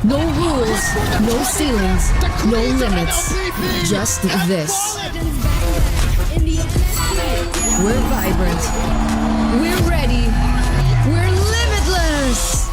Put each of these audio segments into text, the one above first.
No rules, no ceilings, no limits. Just this. We're vibrant. We're ready. We're limitless.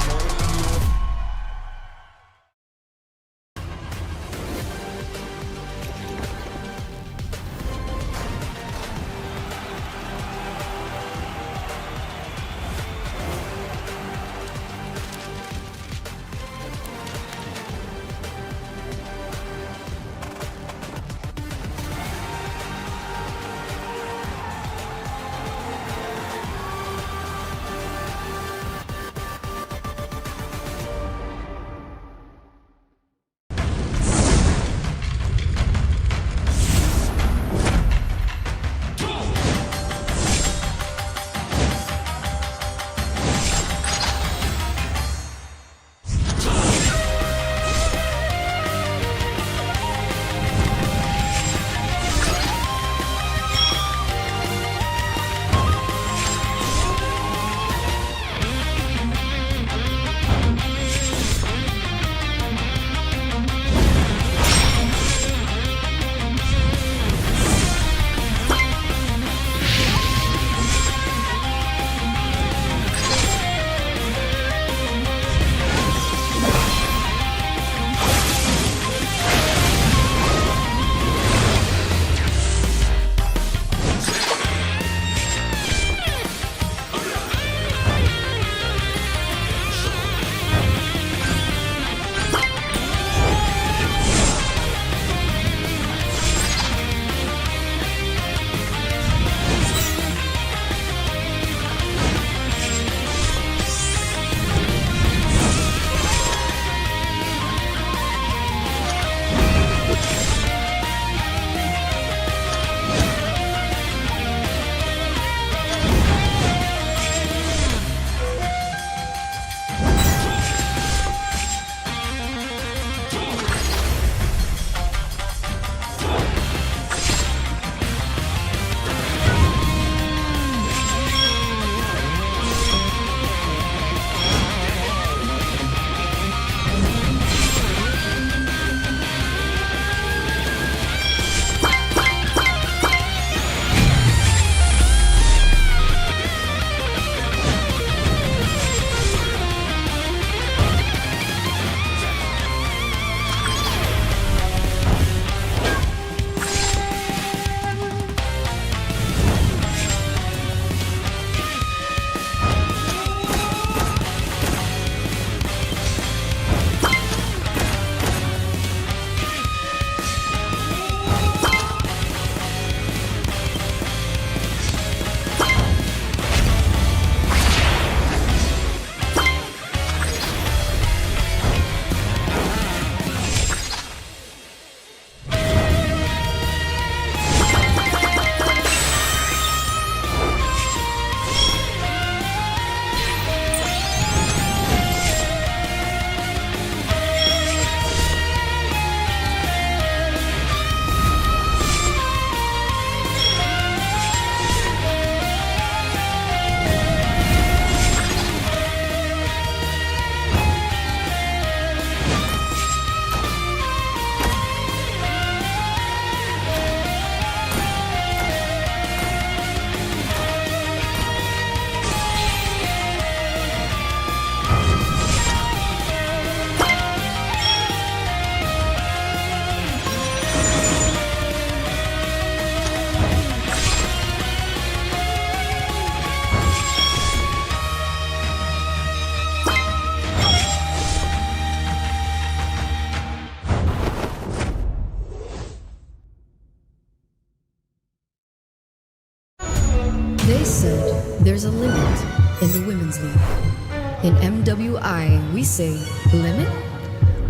They said there's a limit in the Women's League. In MWI, we say, limit?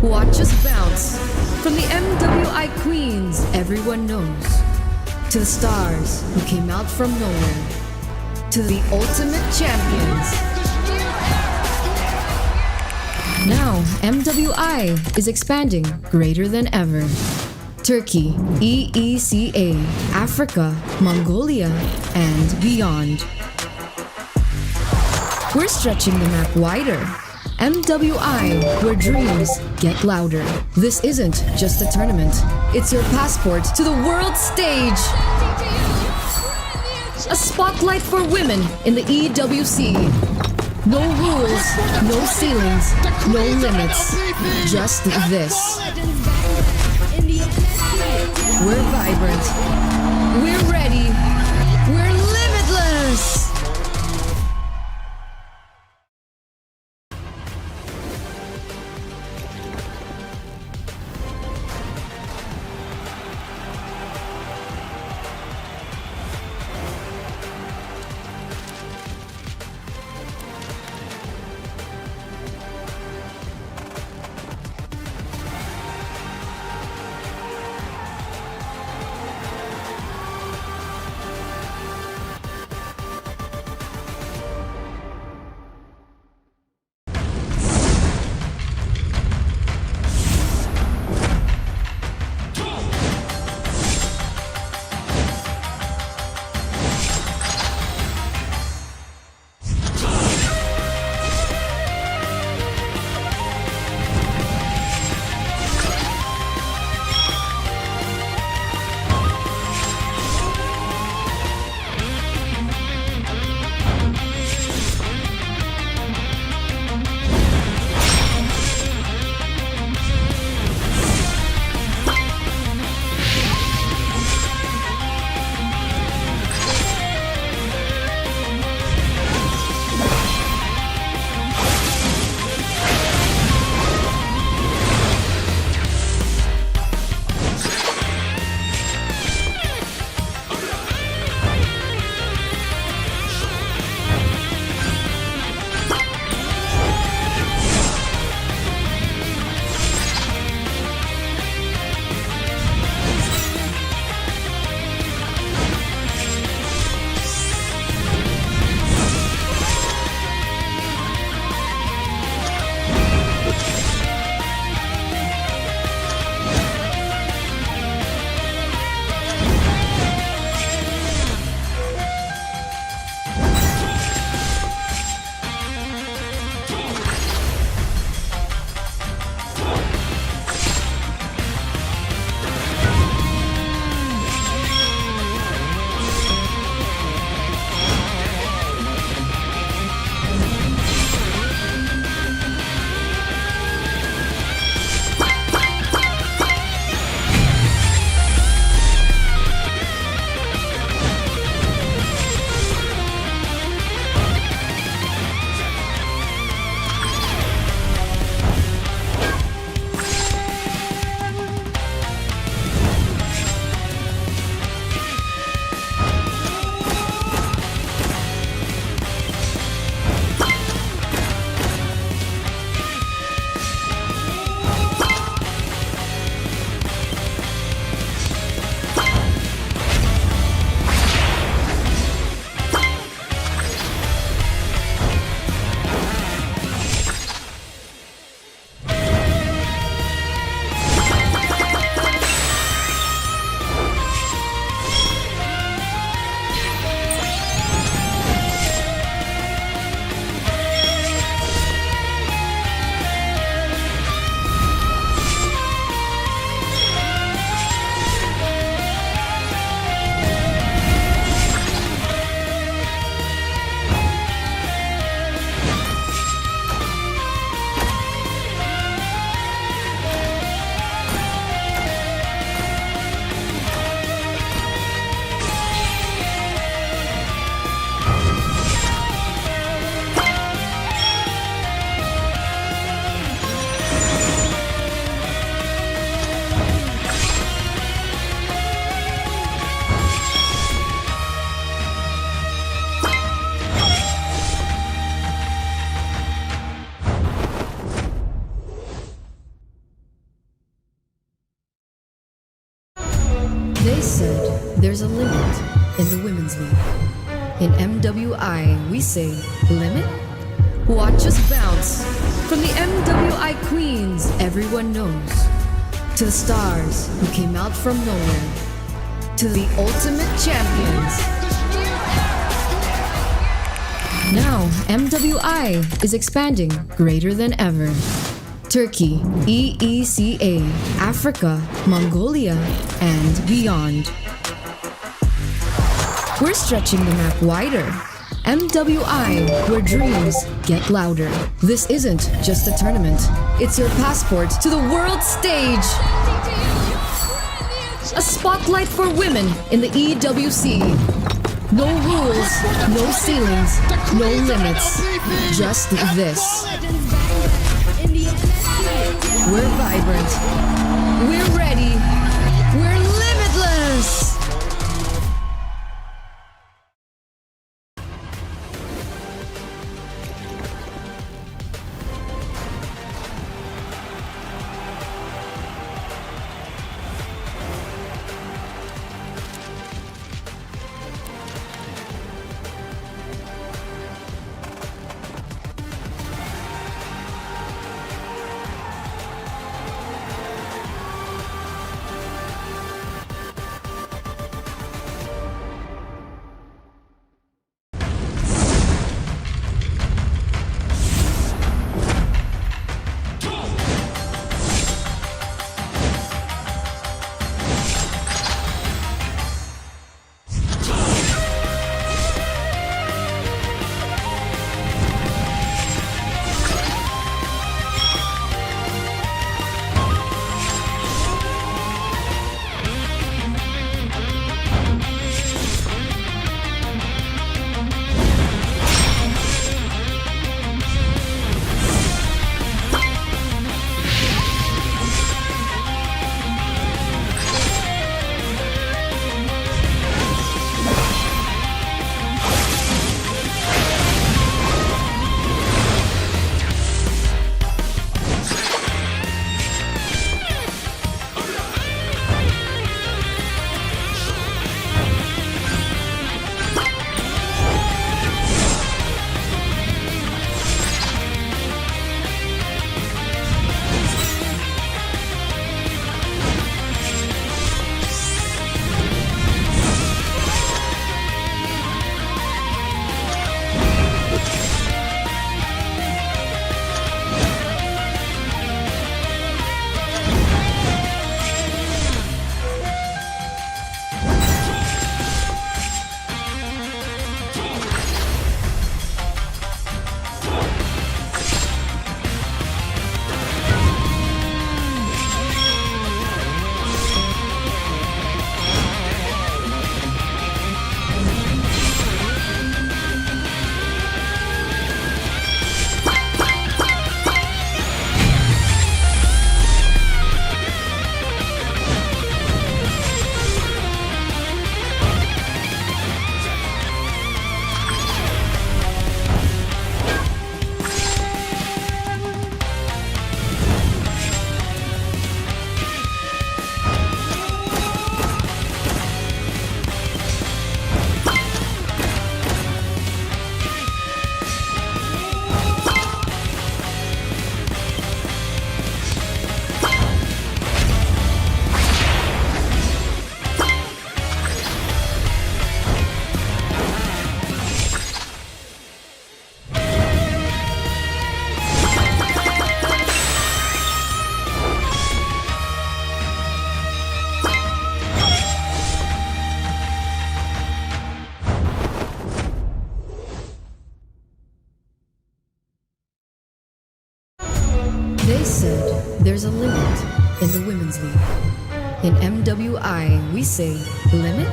Watch us bounce from the MWI queens everyone knows, to the stars who came out from nowhere, to the ultimate champions. Now, MWI is expanding greater than ever. Turkey, EECA, Africa, Mongolia, and beyond. We're stretching the map wider MWI, where dreams get louder. This isn't just a tournament, it's your passport to the world stage. A spotlight for women in the EWC. No rules, no ceilings, no limits. Just this. We're vibrant. We're ready. We're limitless. They said there's a limit in the women's league. In MWI, we say, limit? Watch us bounce from the MWI queens everyone knows, to the stars who came out from nowhere, to the ultimate champions. Now, MWI is expanding greater than ever. Turkey, EECA, Africa, Mongolia, and beyond. We're stretching the map wider. MWI, where dreams get louder. This isn't just a tournament. It's your passport to the world stage. A spotlight for women in the EWC. No rules, no ceilings, no limits. Just this. We're vibrant. We're ready. We're limitless. They said there's a limit in the women's league. In MWI, we say, limit?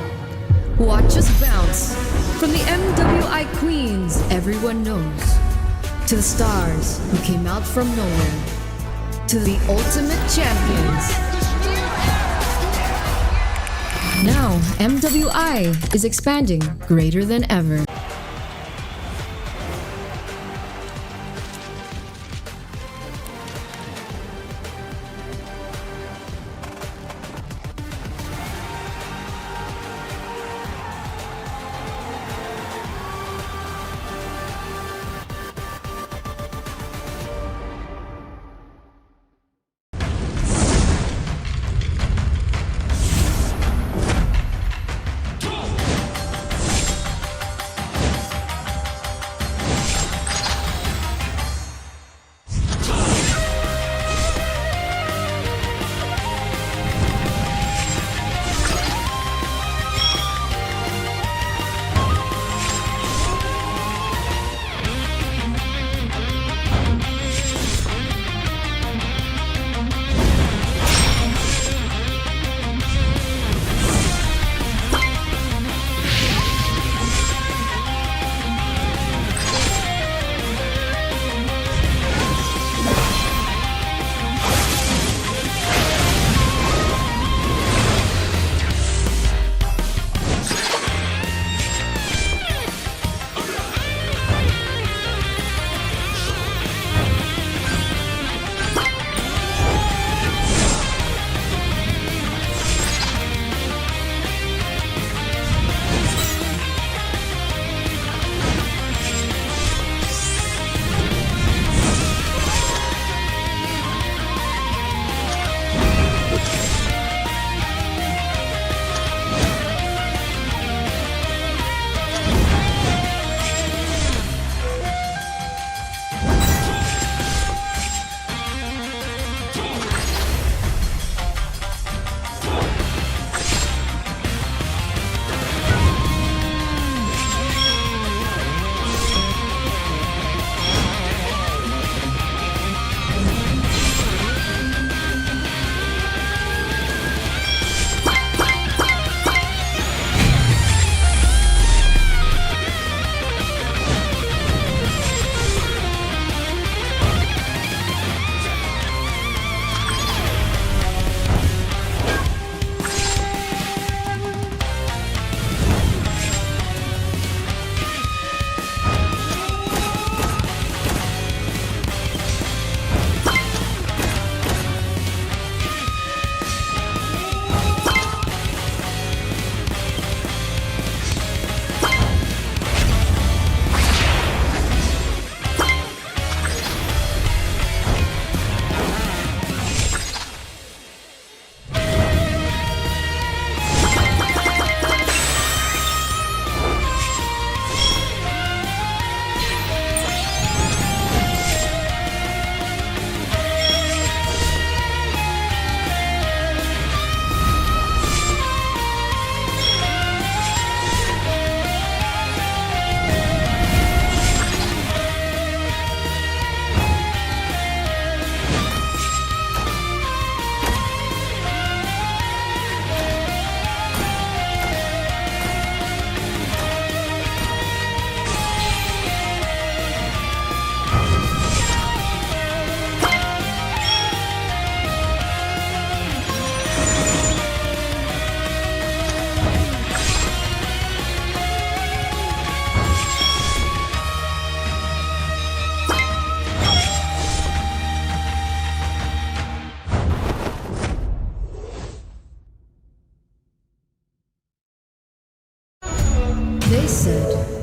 Watch us bounce. From the MWI queens everyone knows, to the stars who came out from nowhere, to the ultimate champions. Now, MWI is expanding greater than ever.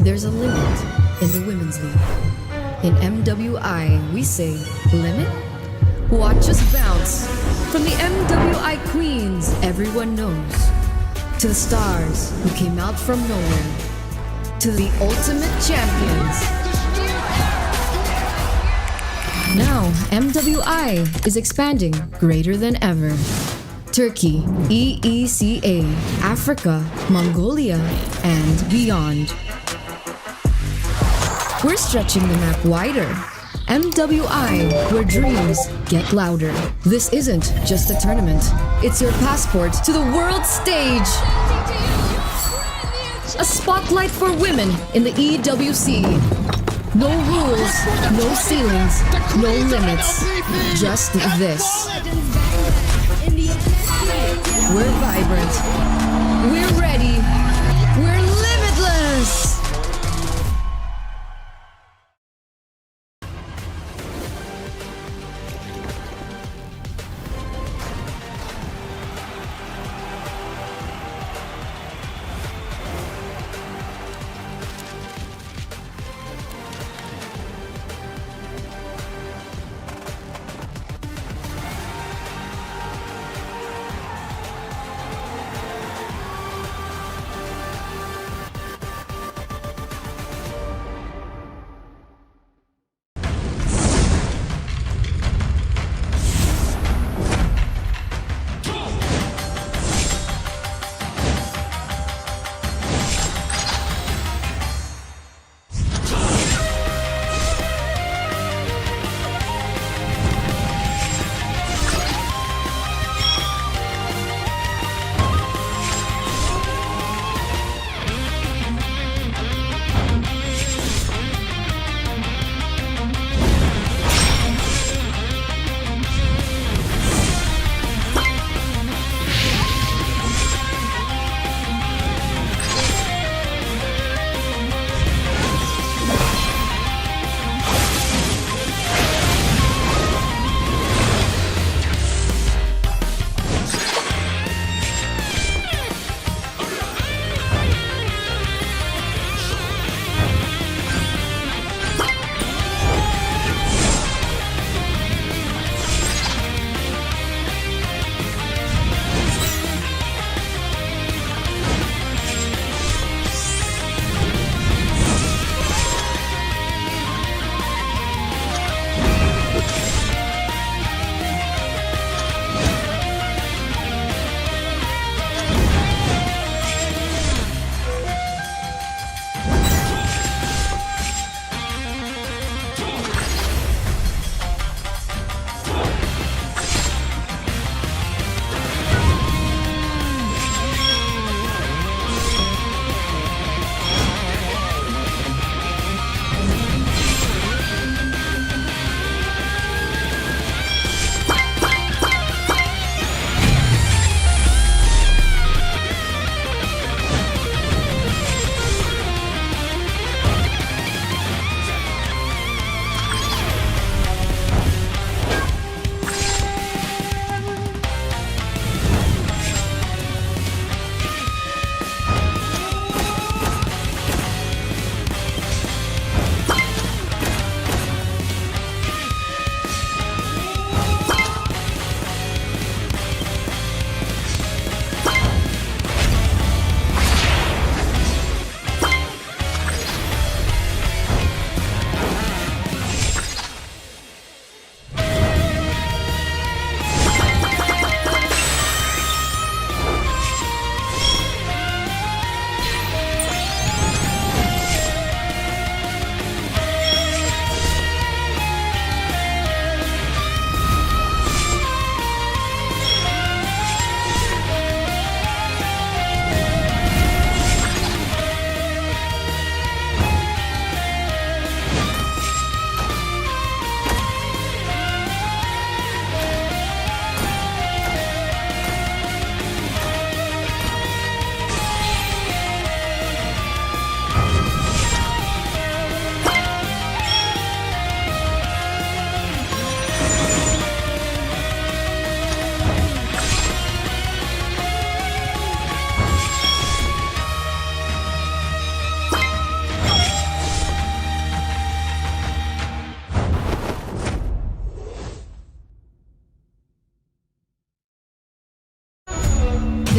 There's a limit in the women's league. In MWI, we say, limit? Watch us bounce. From the MWI queens everyone knows, to the stars who came out from nowhere, to the ultimate champions. Now, MWI is expanding greater than ever. Turkey, EECA, Africa, Mongolia, and beyond. We're stretching the map wider. MWI, where dreams get louder. This isn't just a tournament. It's your passport to the world stage. A spotlight for women in the EWC. No rules, no ceilings, no limits. Just this. We're vibrant. We're ready. We're limitless.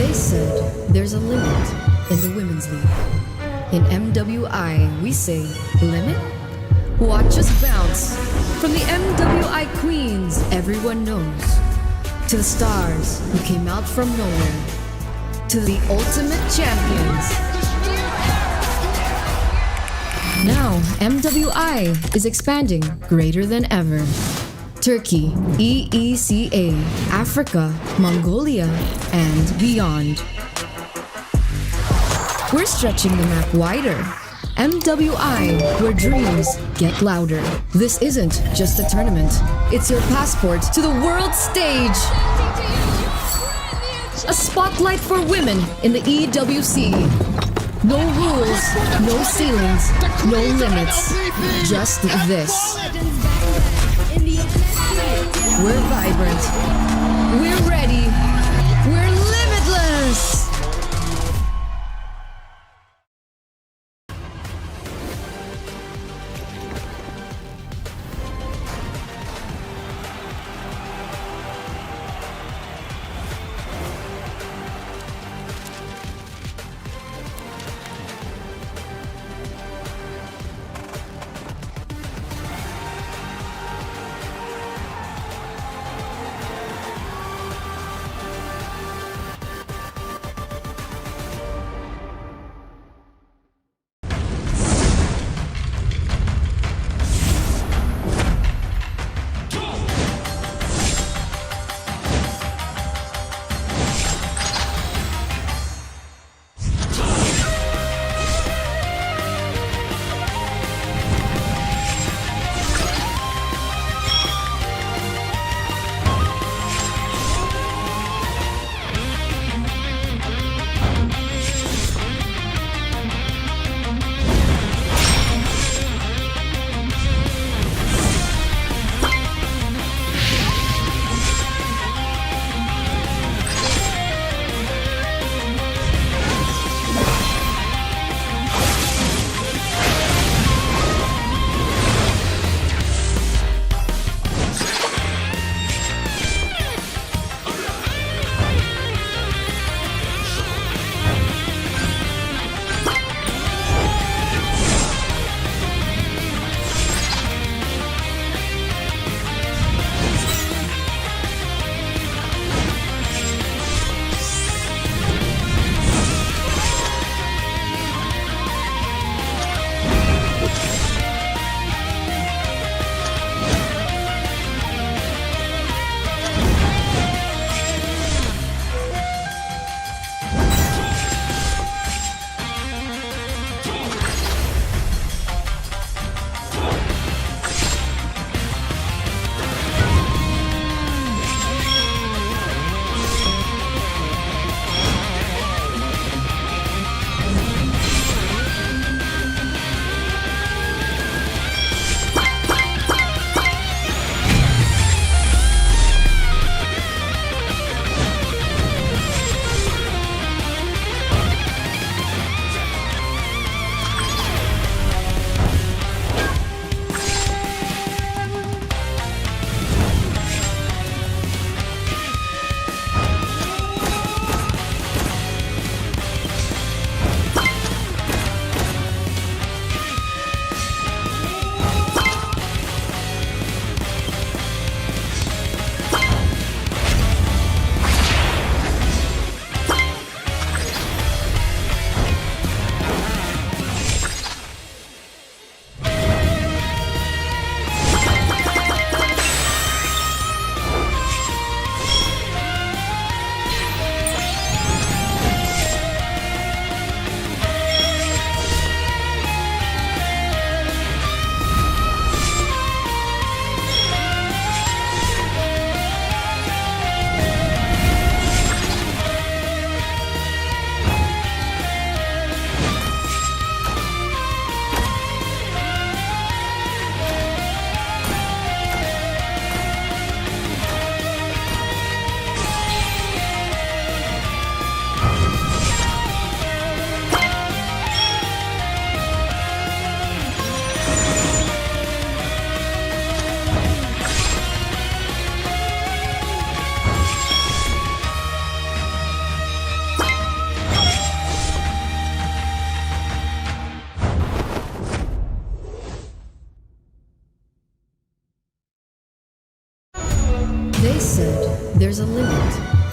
They said there's a limit in the women's league. In MWI, we say limit? Watch us bounce from the MWI queens everyone knows, to the stars who came out from nowhere, to the ultimate champions. Now, MWI is expanding greater than ever. Turkey, EECA, Africa, Mongolia, and beyond. We're stretching the map wider. MWI, where dreams get louder. This isn't just a tournament. It's your passport to the world stage. A spotlight for women in the EWC. No rules, no ceilings, no limits. Just this. We're vibrant. We're ready. We're limitless.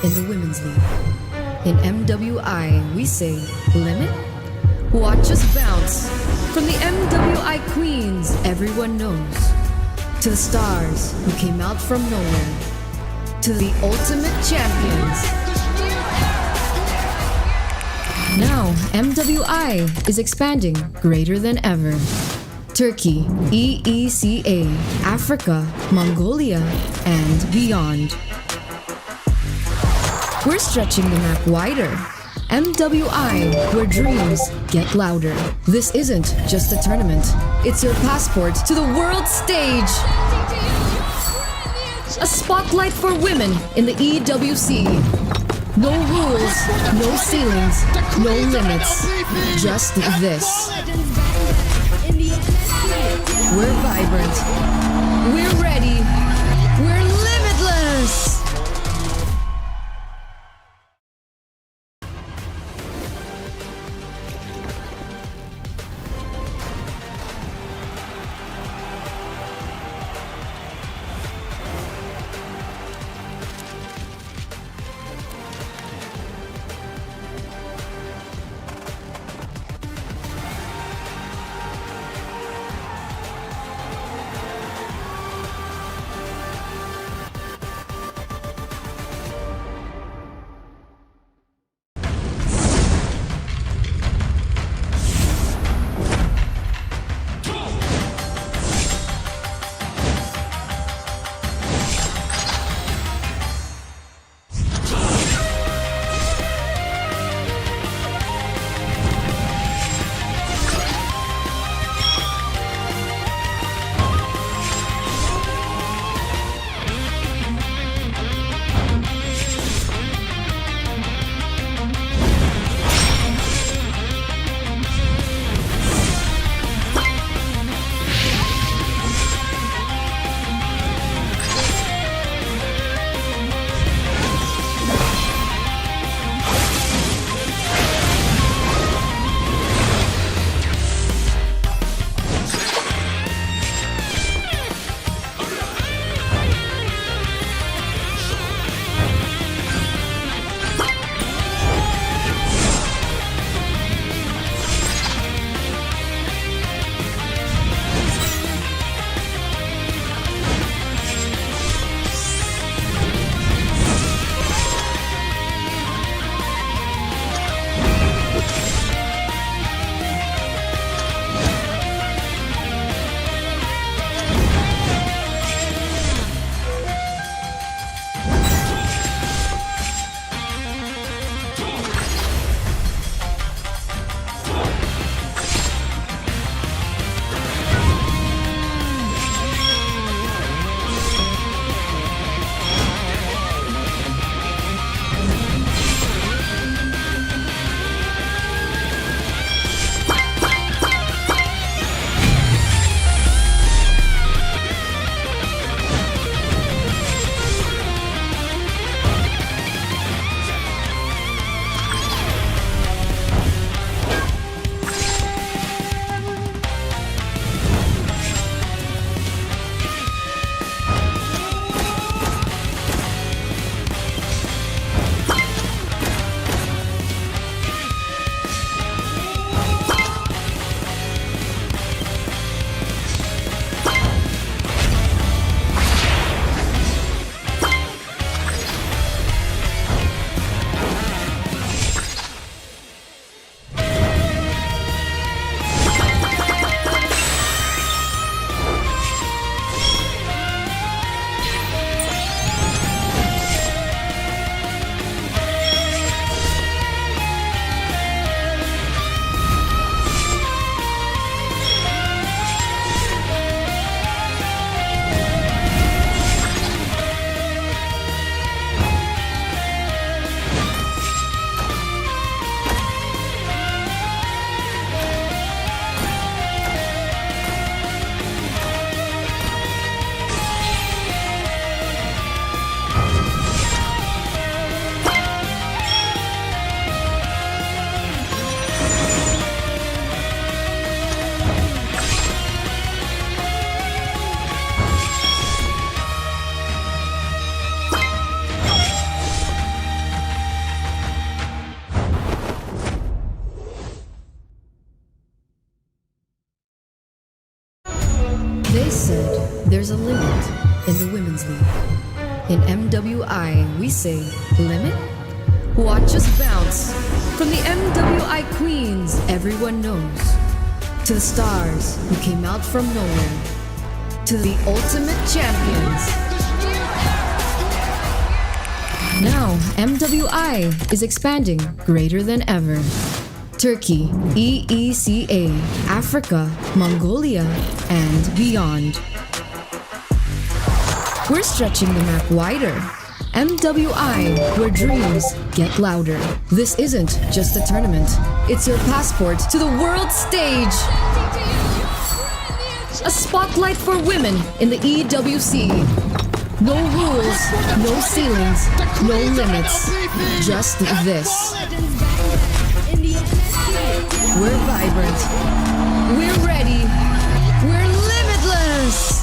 in the Women's League. In MWI, we say, limit? Watch us bounce. From the MWI Queens, everyone knows, to the stars who came out from nowhere, to the ultimate champions. Now, MWI is expanding greater than ever. Turkey, EECA, Africa, Mongolia, and beyond. We're stretching the map wider. MWI, where dreams get louder. This isn't just a tournament. It's your passport to the world stage. A spotlight for women in the EWC. No rules, no ceilings, no limits. Just this. We're vibrant. We're ready. We're limitless. Women's League. In MWI, we say, limit? Watch us bounce. From the MWI Queens everyone knows, to the stars who came out from nowhere, to the ultimate champions. Now, MWI is expanding greater than ever. Turkey, EECA, Africa, Mongolia, and beyond. We're stretching the map wider. MWI, where dreams get louder. This isn't just a tournament. It's your passport to the world stage. A spotlight for women in the EWC. No rules, no ceilings, no limits. Just this. We're vibrant. We're ready. We're limitless.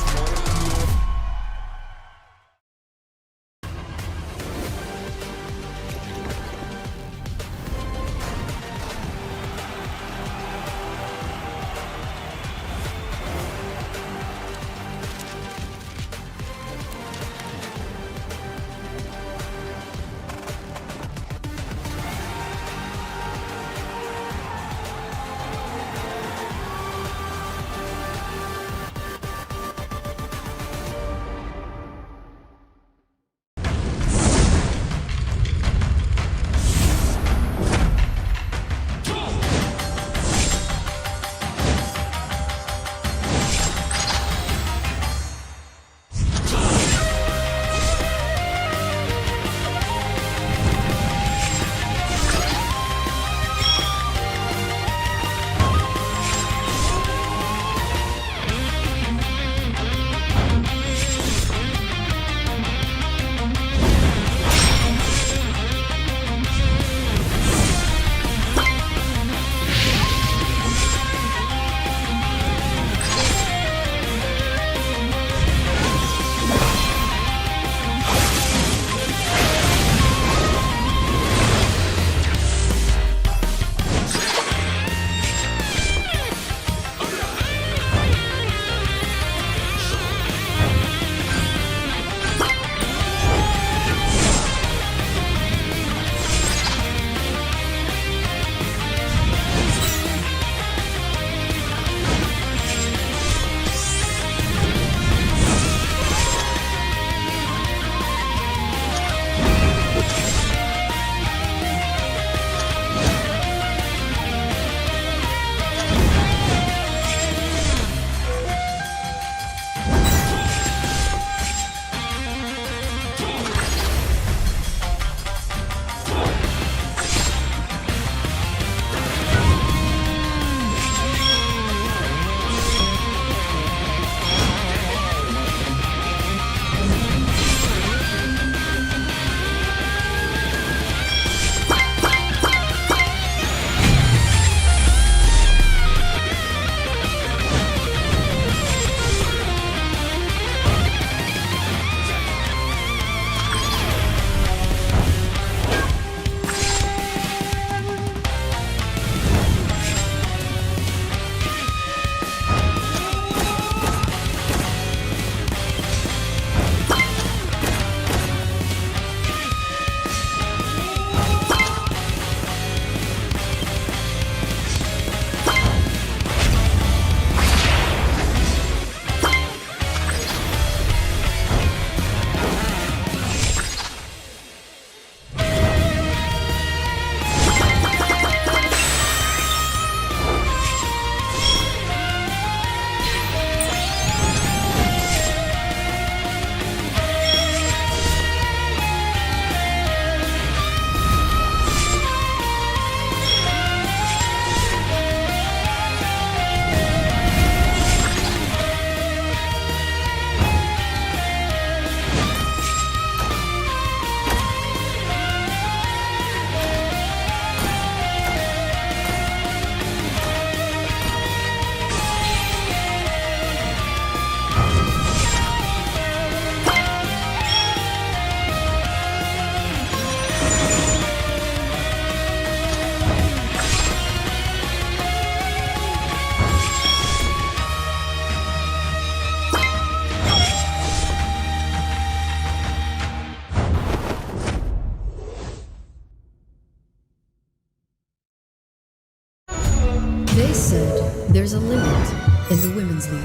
always said there's a limit in the women's league.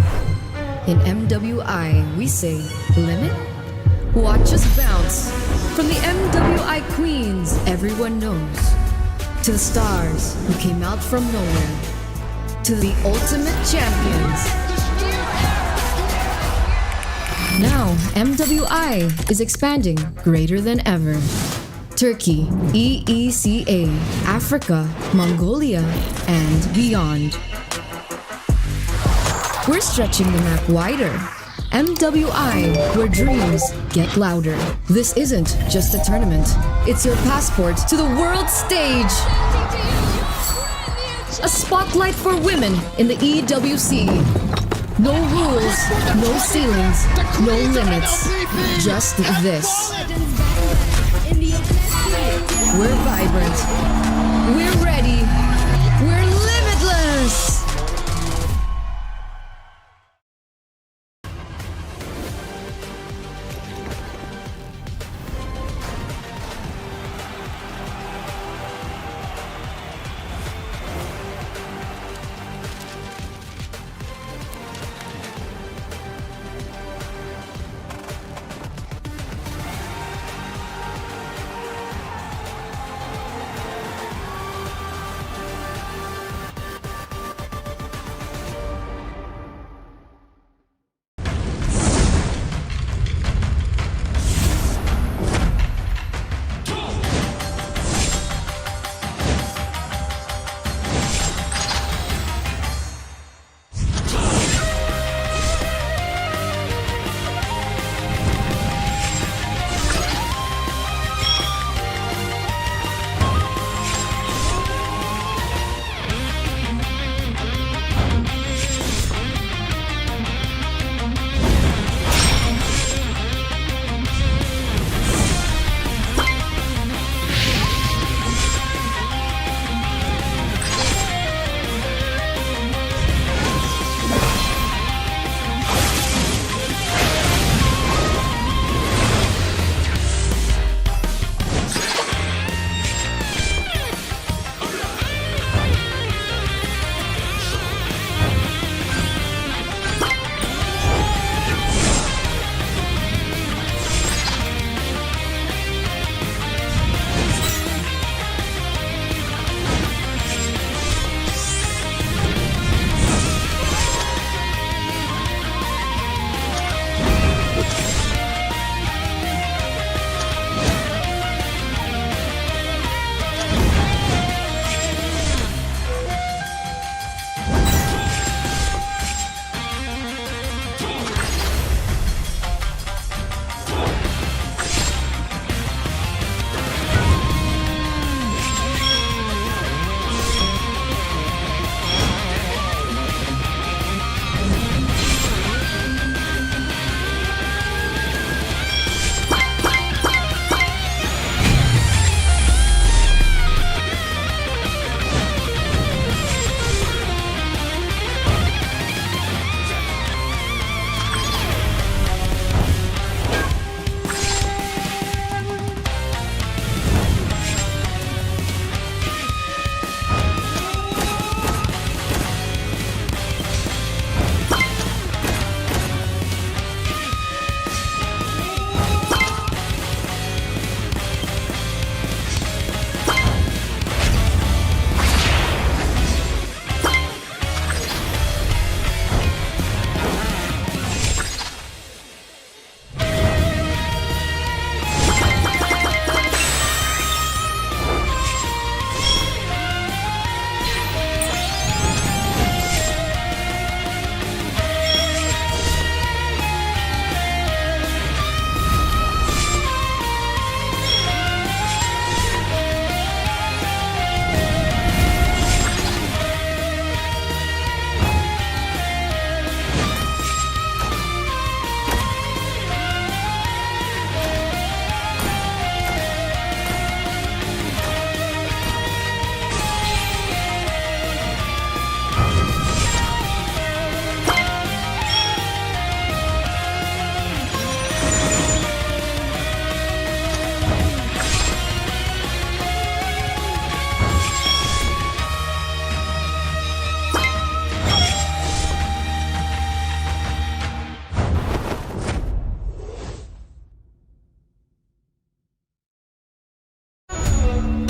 In MWI, we say, limit? Watch us bounce. From the MWI queens everyone knows, to the stars who came out from nowhere, to the ultimate champions. Now, MWI is expanding greater than ever. Turkey, EECA, Africa, Mongolia, and beyond. We're stretching the map wider. MWI, where dreams get louder. This isn't just a tournament. It's your passport to the world stage. A spotlight for women in the EWC. No rules, no ceilings, no limits. Just this. We're vibrant. We're ready. We're limitless.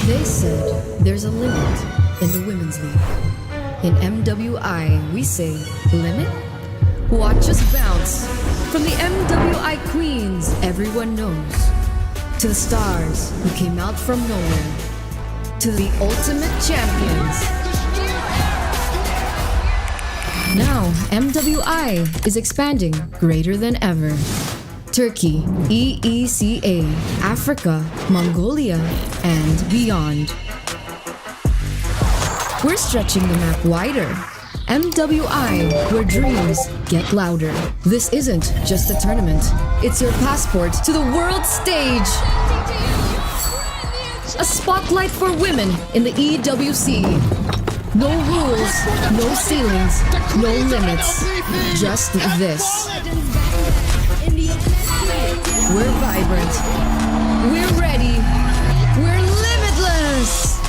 They said there's a limit in the women's league. In MWI, we say limit? Watch us bounce from the MWI queens everyone knows, to the stars who came out from nowhere, to the ultimate champions. Now, MWI is expanding greater than ever. Turkey, EECA, Africa, Mongolia, and beyond. We're stretching the map wider. MWI, where dreams get louder. This isn't just a tournament. It's your passport to the world stage. A spotlight for women in the EWC. No rules, no ceilings, no limits. Just this. We're vibrant. We're ready. We're limitless.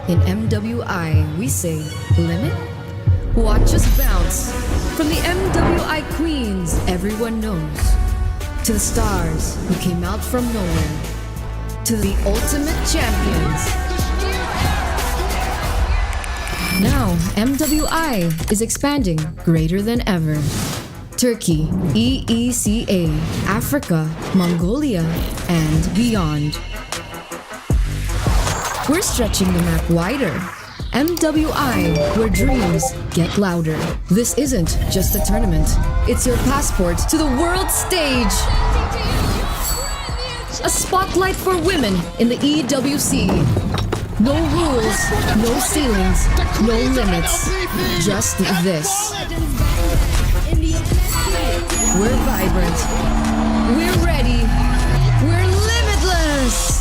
In MWI, we say, limit? Watch us bounce. From the MWI queens everyone knows, to the stars who came out from nowhere, to the ultimate champions. Now, MWI is expanding greater than ever. Turkey, EECA, Africa, Mongolia, and beyond. We're stretching the map wider. MWI, where dreams get louder. This isn't just a tournament. It's your passport to the world stage. A spotlight for women in the EWC. No rules, no ceilings, no limits. Just this. We're vibrant. We're ready. We're limitless.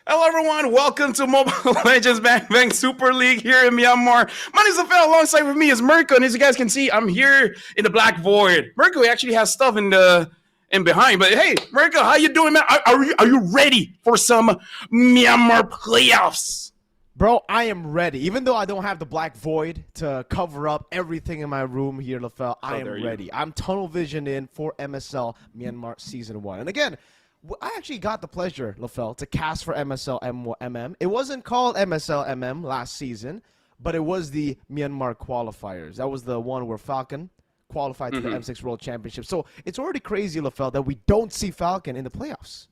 Hello, everyone. Welcome to Mobile Legends Bang Bang Super League here in Myanmar. My name is Afel. Alongside with me is Mirko, and as you guys can see, I'm here in the Black Void. Mirko actually has stuff in behind, but hey, Mirko, how you doing, man? Are you ready for some Myanmar playoffs? Bro, I am ready. Even though I don't have the black void to cover up everything in my room here, LaFell, I am ready. I'm tunnel visioned in for MSL Myanmar Season 1. And again, I actually got the pleasure, LaFell, to cast for MSL MM. It wasn't called MSL MM last season, but it was the Myanmar qualifiers. That was the one where Falcon qualified to the M6 World Championship. So it's already crazy, LaFell, that we don't see Falcon in the playoffs.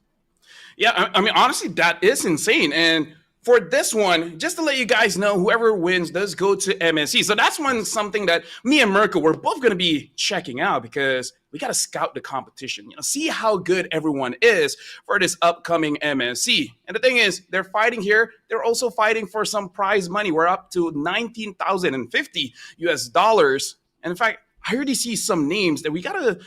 Yeah, I mean, honestly, that is insane. And for this one, just to let you guys know, whoever wins does go to MSC. So that's something that me and Mirko we're both going to be checking out because we got to scout the competition, see how good everyone is for this upcoming MSC. And the thing is, they're fighting here. They're also fighting for some prize money. We're up to 19,050 US dollars. And in fact, I already see some names that we gotta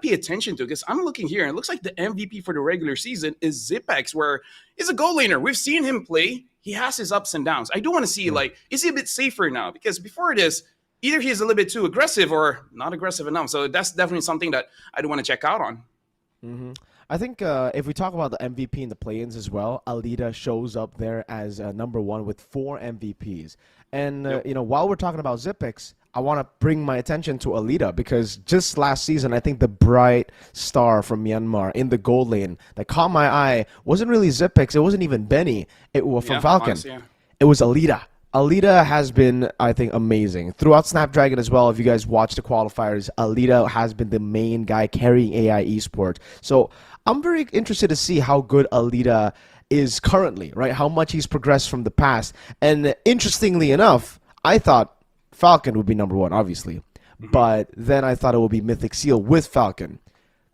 pay attention to because I'm looking here and it looks like the MVP for the regular season is Zipex, where he's a goal laner. We've seen him play. He has his ups and downs. I do want to see is he a bit safer now? Because before this, either he's a little bit too aggressive or not aggressive enough. So that's definitely something that I do want to check out on. I think if we talk about the MVP in the play-ins as well, Alita shows up there as number one with 4 MVPs. And, while we're talking about Zipex, I want to bring my attention to Alita because just last season, I think the bright star from Myanmar in the gold lane that caught my eye wasn't really Zipex. It wasn't even Benny. It was from Falcon. Honestly, yeah. It was Alita. Alita has been, I think, amazing. Throughout Snapdragon as well, if you guys watch the qualifiers, Alita has been the main guy carrying AI esports. So I'm very interested to see how good Alita is currently, right? How much he's progressed from the past. And interestingly enough, I thought Falcon would be number one, obviously. But then I thought it would be Mythic Seal with Falcon.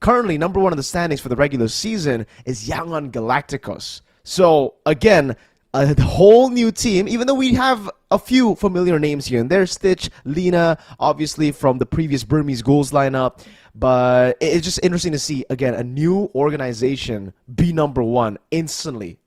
Currently, number one in the standings for the regular season is Yangon Galacticos. So, again, a whole new team, even though we have a few familiar names here and there. Stitch, Lena, obviously from the previous Burmese Ghouls lineup. But it's just interesting to see, again, a new organization be number one instantly.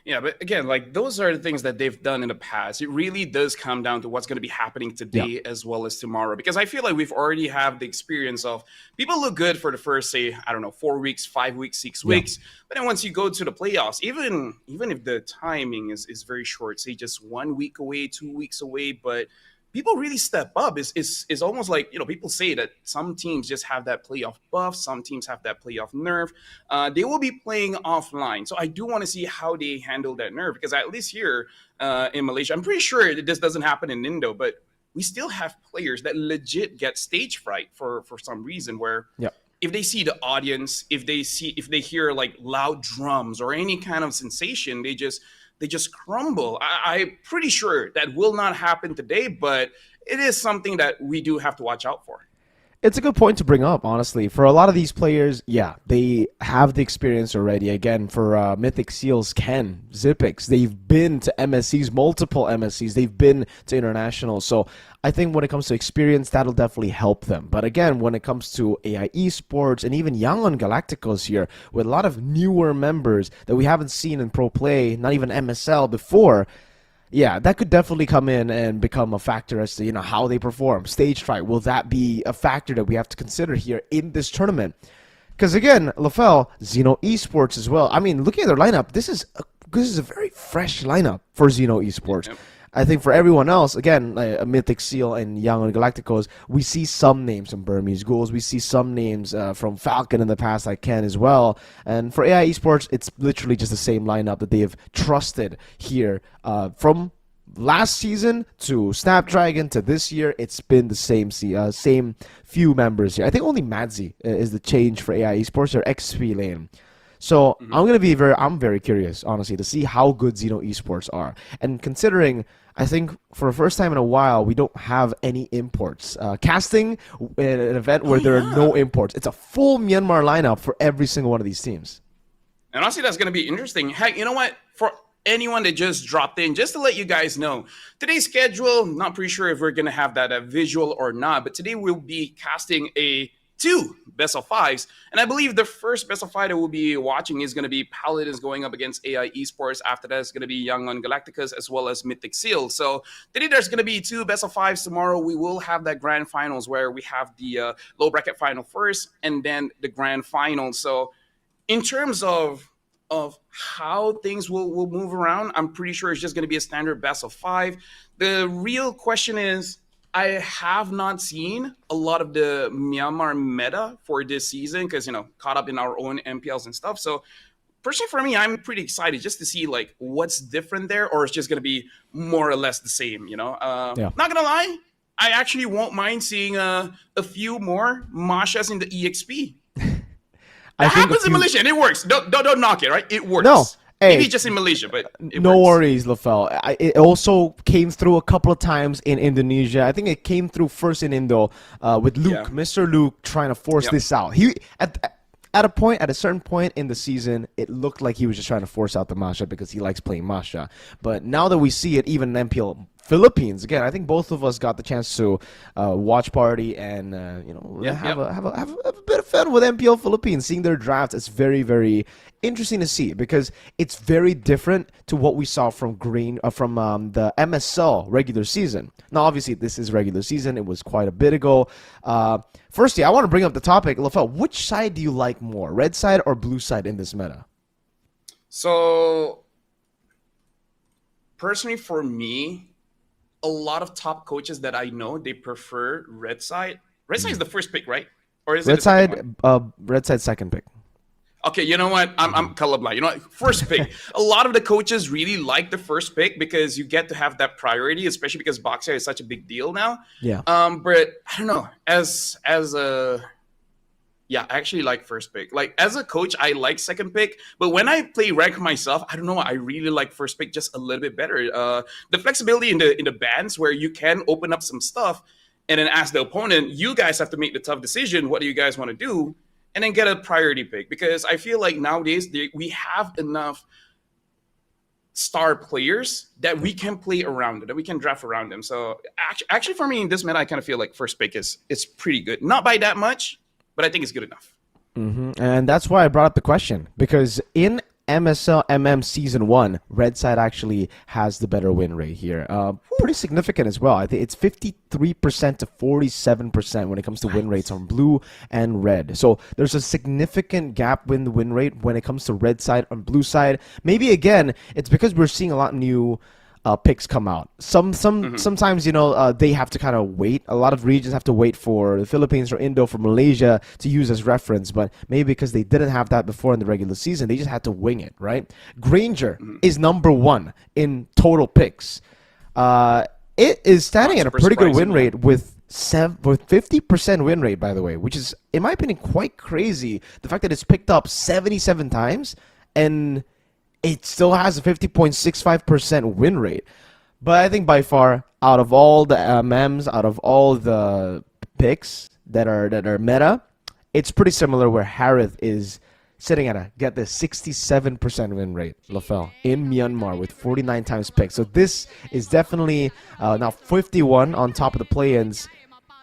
Yeah, but again, like those are the things that they've done in the past. It really does come down to what's going to be happening today as well as tomorrow. Because I feel like we've already have the experience of people look good for the first, say, I don't know, 4 weeks, 5 weeks, 6 weeks. But then once you go to the playoffs, even if the timing is very short, say just 1 week away, 2 weeks away, but people really step up. Is almost like, people say that some teams just have that playoff buff, some teams have that playoff nerve. They will be playing offline, so I do want to see how they handle that nerve, because at least here in Malaysia, I'm pretty sure that this doesn't happen in Indo, but we still have players that legit get stage fright for some reason, where if they see the audience, if they hear like loud drums or any kind of sensation, they just crumble. I'm pretty sure that will not happen today, but it is something that we do have to watch out for. It's a good point to bring up, honestly. For a lot of these players, they have the experience already. Again, for Mythic Seals, Ken, Zipex, they've been to MSCs, multiple MSCs. They've been to international. So I think when it comes to experience, that'll definitely help them. But again, when it comes to AI esports and even Yangon Galacticos here, with a lot of newer members that we haven't seen in pro play, not even MSL before, that could definitely come in and become a factor as to, how they perform. Stage fright, will that be a factor that we have to consider here in this tournament? Because again, LaFell, Xeno Esports as well. I mean, looking at their lineup, this is a very fresh lineup for Xeno Esports. Yep. I think for everyone else, again, like Mythic Seal and Young and Galacticos, we see some names from Burmese Ghouls. We see some names from Falcon in the past, like Ken as well. And for AI Esports, it's literally just the same lineup that they have trusted here from last season to Snapdragon to this year. It's been the same few members here. I think only Madzi is the change for AI Esports or XP lane. So I'm very curious, honestly, to see how good Xeno Esports are. And considering, I think for the first time in a while, we don't have any imports. Casting in an event where there are no imports. It's a full Myanmar lineup for every single one of these teams. And honestly, that's going to be interesting. Heck, you know what? For anyone that just dropped in, just to let you guys know, today's schedule, not pretty sure if we're going to have that visual or not, but today we'll be casting a two best of fives. And I believe the first best of five that we'll be watching is going to be Paladins going up against AI Esports. After that, it's going to be Young on Galacticus as well as Mythic Seal. So today there's going to be two best of fives. Tomorrow we will have that grand finals where we have the low bracket final first and then the grand final. So in terms of how things will move around, I'm pretty sure it's just going to be a standard best of five. The real question is, I have not seen a lot of the Myanmar meta for this season because, caught up in our own MPLs and stuff. So personally for me, I'm pretty excited just to see like what's different there, or it's just going to be more or less the same, Not going to lie, I actually won't mind seeing a few more Mashas in the EXP. That happens in Malaysia and it works. Don't knock it, right? It works. No. Hey, maybe just in Malaysia, but no worries, Lafel. It also came through a couple of times in Indonesia. I think it came through first in Indo with Luke, Mr. Luke, trying to force this out. He at a certain point in the season, it looked like he was just trying to force out the Masha because he likes playing Masha. But now that we see it, even in MPL Philippines, again, I think both of us got the chance to watch party and have a bit of fun with MPL Philippines. Seeing their drafts, it's very, very interesting to see because it's very different to what we saw from the MSL regular season. Now, obviously, this is regular season. It was quite a bit ago. Firstly, I want to bring up the topic. Lafel, which side do you like more, red side or blue side in this meta? So, personally, for me, a lot of top coaches that I know, they prefer red side. Red side is the first pick, right? Or is red side? Red side second pick. Okay, you know what? I'm colorblind. You know what? First pick. A lot of the coaches really like the first pick because you get to have that priority, especially because Boxer is such a big deal now. Yeah. But I don't know. I actually like first pick. Like as a coach, I like second pick. But when I play rank myself, I don't know. I really like first pick just a little bit better. The flexibility in the bans where you can open up some stuff and then ask the opponent, you guys have to make the tough decision. What do you guys want to do? And then get a priority pick, because I feel like nowadays we have enough star players that we can play around it, that we can draft around them. So actually for me in this meta, I kind of feel like first pick is pretty good. Not by that much, but I think it's good enough. Mm-hmm. And that's why I brought up the question, because in MSL Season 1, red side actually has the better win rate here. Pretty significant as well. I think it's 53% to 47% when it comes to win rates on blue and red. So there's a significant gap in the win rate when it comes to red side and blue side. Maybe again, it's because we're seeing a lot of new picks come out. Sometimes they have to kind of wait. A lot of regions have to wait for the Philippines or Indo for Malaysia to use as reference, but maybe because they didn't have that before in the regular season, they just had to wing it, right? Granger is number 1 in total picks. It is standing at a pretty good win rate with 50% win rate, by the way, which is, in my opinion, quite crazy. The fact that it's picked up 77 times and it still has a 50.65% win rate. But I think by far, out of all the mems, out of all the picks that are meta, it's pretty similar where Harith is sitting at a 67% win rate, Lafel, in Myanmar with 49 times picked. So this is definitely, now 51 on top of the play-ins,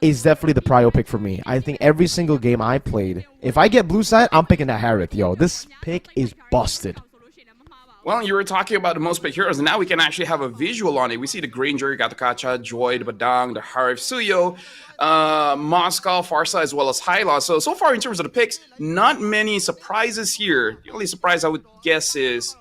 is definitely the prio pick for me. I think every single game I played, if I get blue side, I'm picking that Harith. Yo, this pick is busted. Well, you were talking about the most picked heroes, and now we can actually have a visual on it. We see the Granger, Gatakacha, Joy, the Badang, the Harith, Suyo, Moscow, Farsa, as well as Hyla. So far in terms of the picks, not many surprises here. The only surprise I would guess is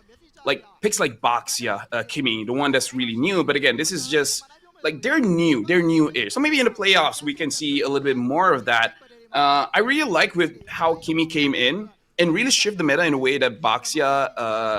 like picks like Baxia, Kimi, the one that's really new. But again, this is just like they're new-ish. So maybe in the playoffs we can see a little bit more of that. I really like with how Kimi came in and really shift the meta in a way that Baxia,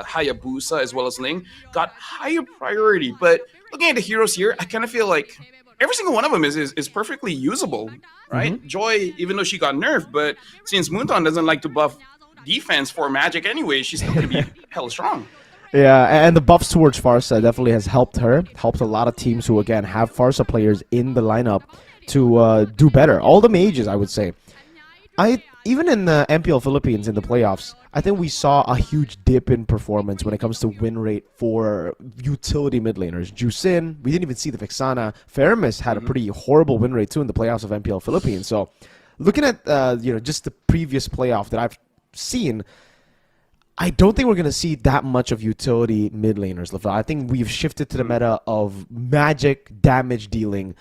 Hayabusa, as well as Ling got higher priority. But looking at the heroes here, I kind of feel like every single one of them is perfectly usable, right? Mm-hmm. Joy, even though she got nerfed, but since Moonton doesn't like to buff defense for Magic anyway, she's still going to be hell strong. Yeah, and the buffs towards Farsa definitely has helped her, helped a lot of teams who, again, have Farsa players in the lineup to do better. All the mages, I would say. Even in the MPL Philippines in the playoffs, I think we saw a huge dip in performance when it comes to win rate for utility mid laners. Jusin, we didn't even see the Vexana. Feramis had a pretty horrible win rate too in the playoffs of MPL Philippines. So looking at just the previous playoff that I've seen, I don't think we're going to see that much of utility mid laners, LaFell. I think we've shifted to the meta of magic damage dealing,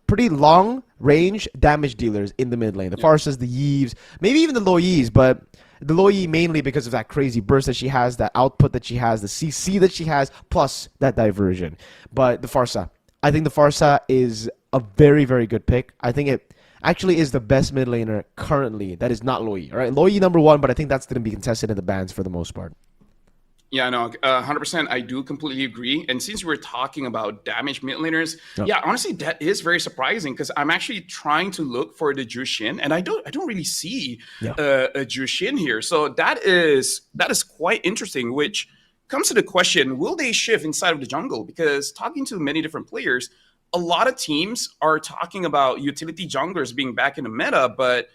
pretty long range damage dealers in the mid lane. The Farsas, the Yeeves, maybe even the low Yees, but the low Yi mainly because of that crazy burst that she has, that output that she has, the CC that she has, plus that diversion. But the Farsa, I think the Farsa is a very, very good pick. I think it actually is the best mid laner currently that is not Loi. All right, Loi number 1, but I think that's going to be contested in the bans for the most part. Yeah, no, 100%. I do completely agree. And since we're talking about damage mid laners, honestly, that is very surprising because I'm actually trying to look for the Jushin, and I don't really see a Jushin here. So that is quite interesting. Which comes to the question: will they shift inside of the jungle? Because talking to many different players, a lot of teams are talking about utility junglers being back in the meta, but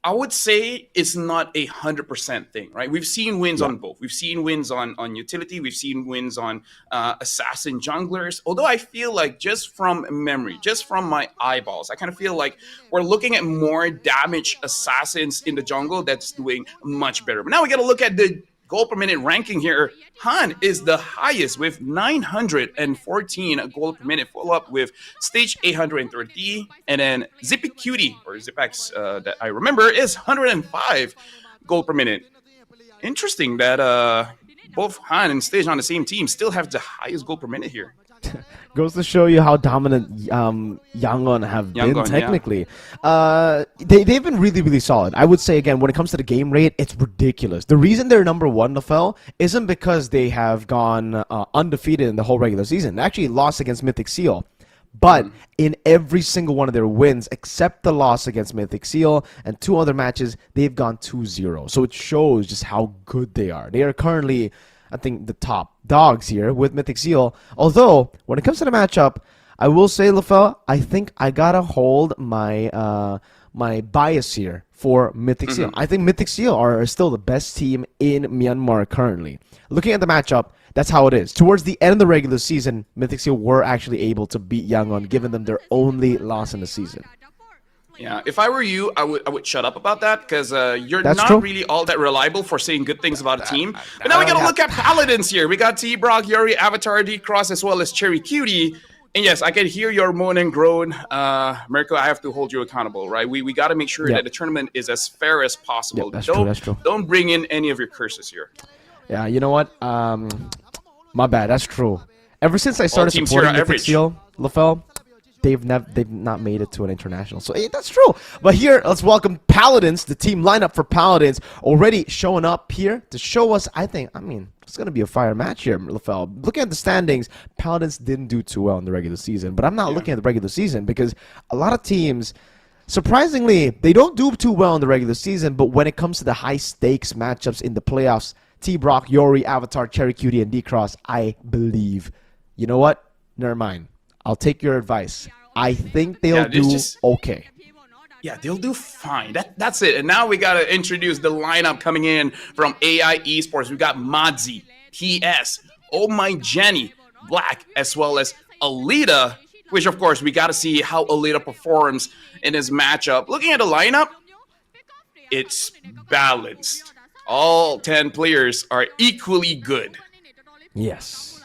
I would say it's not 100% thing, right? We've seen wins on both. We've seen wins on utility. We've seen wins on assassin junglers. Although I feel like just from memory, just from my eyeballs, I kind of feel like we're looking at more damage assassins in the jungle that's doing much better. But now we got to look at the goal per minute ranking here. Han is the highest with 914 goal per minute, follow up with stage 830, and then Zippy Cutie or Zipex that I remember is 105 goal per minute. Interesting that both Han and Stage on the same team still have the highest goal per minute here. Goes to show you how dominant Yangon have been technically. Yeah. They've been really, really solid. I would say, again, when it comes to the game rate, it's ridiculous. The reason they're number 1, LaFell, isn't because they have gone undefeated in the whole regular season. They actually lost against Mythic Seal. But in every single one of their wins, except the loss against Mythic Seal and 2 other matches, they've gone 2-0. So it shows just how good they are. They are currently, I think, the top dogs here with Mythic Seal. Although, when it comes to the matchup, I will say, LaFell, I think I gotta hold my my bias here for Mythic Seal. I think Mythic Seal are still the best team in Myanmar currently. Looking at the matchup, that's how it is. Towards the end of the regular season, Mythic Seal were actually able to beat Yangon, giving them their only loss in the season. Yeah, if I were you, I would shut up about that because you're That's not true. really all that reliable for saying good things about a team. But now we got to look at Paladins here. We got T-Brock, Yuri, Avatar, D-Cross, as well as Cherry Cutie. And yes, I can hear your moan and groan. Mirko, I have to hold you accountable, right? We got to make sure that the tournament is as fair as possible. Yep, that's true. Don't bring in any of your curses here. Yeah, you know what? My bad. That's true. Ever since I started teams supporting here are Mythic average. Seal, LaFell, they've not made it to an international. So that's true. But here, let's welcome Paladins, the team lineup for Paladins, already showing up here to show us. I mean, it's going to be a fire match here, LaFell. Looking at the standings, Paladins didn't do too well in the regular season. But I'm not looking at the regular season because a lot of teams, surprisingly, they don't do too well in the regular season. But when it comes to the high-stakes matchups in the playoffs, T-Brock, Yori, Avatar, Cherry Cutie, and D-Cross, I believe. You know what? Never mind. I'll take your advice. I think they'll do okay. Yeah, they'll do fine. That's it. And now we got to introduce the lineup coming in from AI Esports. We got Madzi, PS, Oh My Jenny, Black, as well as Alita, which, of course, we got to see how Alita performs in this matchup. Looking at the lineup, it's balanced. All 10 players are equally good. Yes.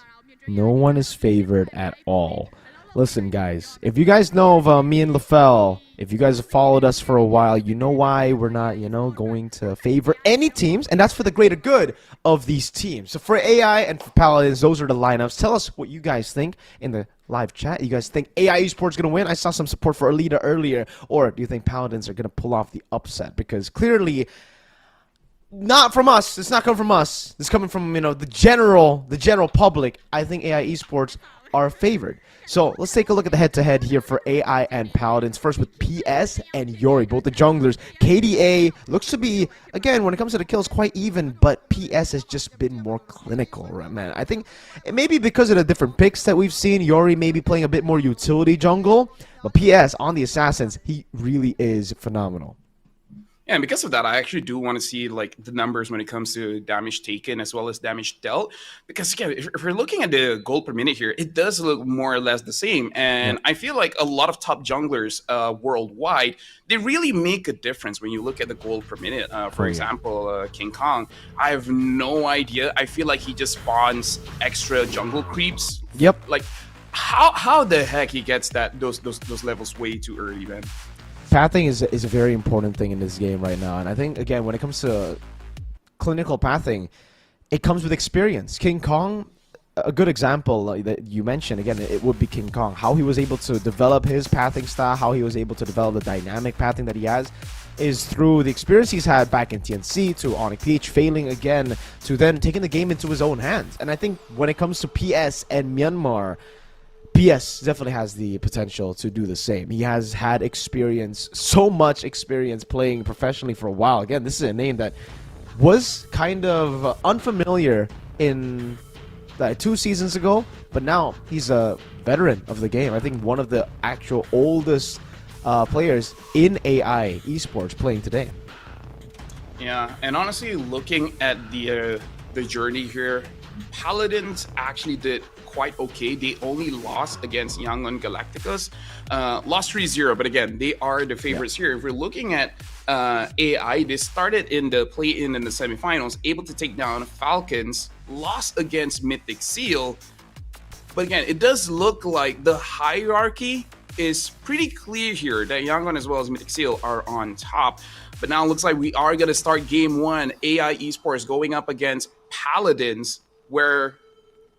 No one is favored at all. Listen, guys, if you guys know of me and LaFell, if you guys have followed us for a while, you know why we're not, going to favor any teams, and that's for the greater good of these teams. So for AI and for Paladins, those are the lineups. Tell us what you guys think in the live chat. You guys think AI Esports going to win? I saw some support for Alita earlier. Or do you think Paladins are going to pull off the upset? Because clearly, not from us. It's not coming from us. It's coming from, the general public. I think AI Esports are favored. So let's take a look at the head-to-head here for AI and Paladins. First with PS and Yori, both the junglers. KDA looks to be, again, when it comes to the kills, quite even, but PS has just been more clinical, right, man? I think it may be because of the different picks that we've seen. Yori may be playing a bit more utility jungle, but PS on the Assassins, he really is phenomenal. Yeah, and because of that, I actually do want to see like the numbers when it comes to damage taken as well as damage dealt. Because again, if we're looking at the gold per minute here, it does look more or less the same. Yep. And I feel like a lot of top junglers worldwide, they really make a difference when you look at the gold per minute. For Oh yeah. example, King Kong, I have no idea. I feel like he just spawns extra jungle creeps. Yep. Like how the heck he gets those levels way too early, man. Pathing is a very important thing in this game right now, and I think again when it comes to clinical pathing, it comes with experience. King Kong, a good example that you mentioned again, it would be King Kong. How he was able to develop his pathing style, how he was able to develop the dynamic pathing that he has, is through the experience he's had back in TNC to Onyx Peach, failing again, to then taking the game into his own hands. And I think when it comes to PS and Myanmar, PS definitely has the potential to do the same. He has had experience, so much experience playing professionally for a while. Again, this is a name that was kind of unfamiliar in 2 seasons ago, but now he's a veteran of the game. I think one of the actual oldest players in AI esports playing today. Yeah, and honestly, looking at the journey here, Paladins actually did quite okay. They only lost against Yangon Galacticos, lost 3-0, but again, they are the favorites here. If we're looking at AI, they started in the play-in and the semifinals, able to take down Falcons, lost against Mythic Seal, but again, it does look like the hierarchy is pretty clear here that Yangon as well as Mythic Seal are on top. But now it looks like we are going to start game one. AI Esports going up against Paladins, where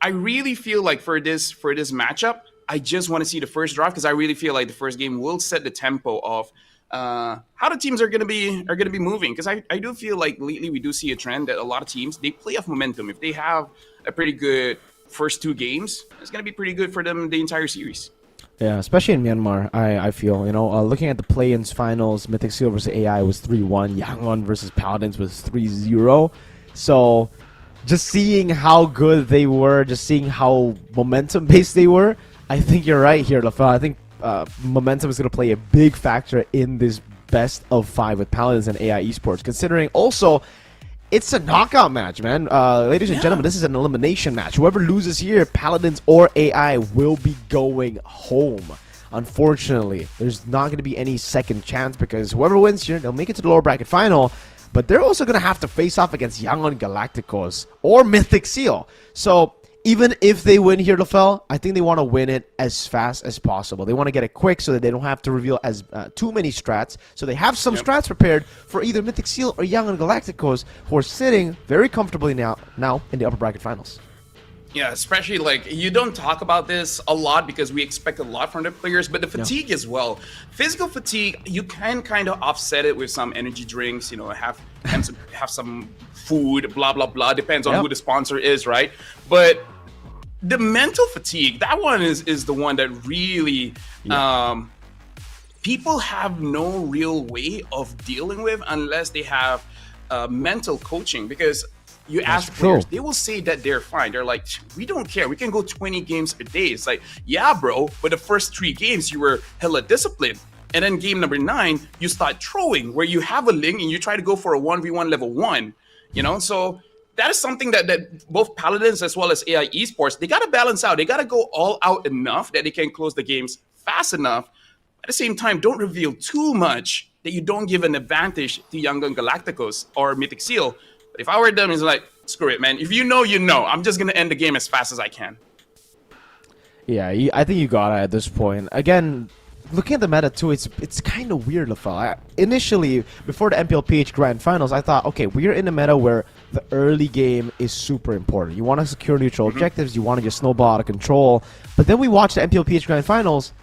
I really feel like for this matchup, I just want to see the first draft because I really feel like the first game will set the tempo of how the teams are gonna be moving. Because I do feel like lately we do see a trend that a lot of teams, they play off momentum. If they have a pretty good first 2 games, it's gonna be pretty good for them the entire series. Yeah, especially in Myanmar, I feel, looking at the play-ins finals, Mythic Seal versus AI was 3-1, Yangon versus Paladins was 3-0. So just seeing how good they were, just seeing how momentum-based they were, I think you're right here, LaFell. I think momentum is going to play a big factor in this best of 5 with Paladins and AI Esports, considering also it's a knockout match, man. Ladies and gentlemen, this is an elimination match. Whoever loses here, Paladins or AI, will be going home. Unfortunately, there's not going to be any second chance because whoever wins here, they'll make it to the lower bracket final. But they're also going to have to face off against Yangon Galacticos or Mythic Seal. So even if they win here, LaFell, I think they want to win it as fast as possible. They want to get it quick so that they don't have to reveal as too many strats. So they have some strats prepared for either Mythic Seal or Yangon Galacticos, who are sitting very comfortably now in the upper bracket finals. Yeah, especially like you don't talk about this a lot because we expect a lot from the players, but the fatigue as well. Physical fatigue, you can kind of offset it with some energy drinks, have some food, blah, blah, blah. Depends on who the sponsor is, right? But the mental fatigue, that one is the one that really people have no real way of dealing with unless they have mental coaching, because you ask players, they will say that they're fine. They're like, we don't care. We can go 20 games a day. It's like, yeah, bro. But the first 3 games, you were hella disciplined. And then game number 9, you start throwing, where you have a Ling and you try to go for a 1v1 level 1. So that is something that both Paladins as well as AI Esports, they got to balance out. They got to go all out enough that they can close the games fast enough. At the same time, don't reveal too much that you don't give an advantage to Yangon Galacticos or Mythic Seal. But if I were them, it's like, screw it, man. If you know, you know. I'm just going to end the game as fast as I can. Yeah, I think you got it at this point. Again, looking at the meta too, it's kind of weird, LaFell. Initially, before the MPLPH Grand Finals, I thought, okay, we're in a meta where the early game is super important. You want to secure neutral objectives, you want to just snowball out of control. But then we watched the MPLPH Grand Finals,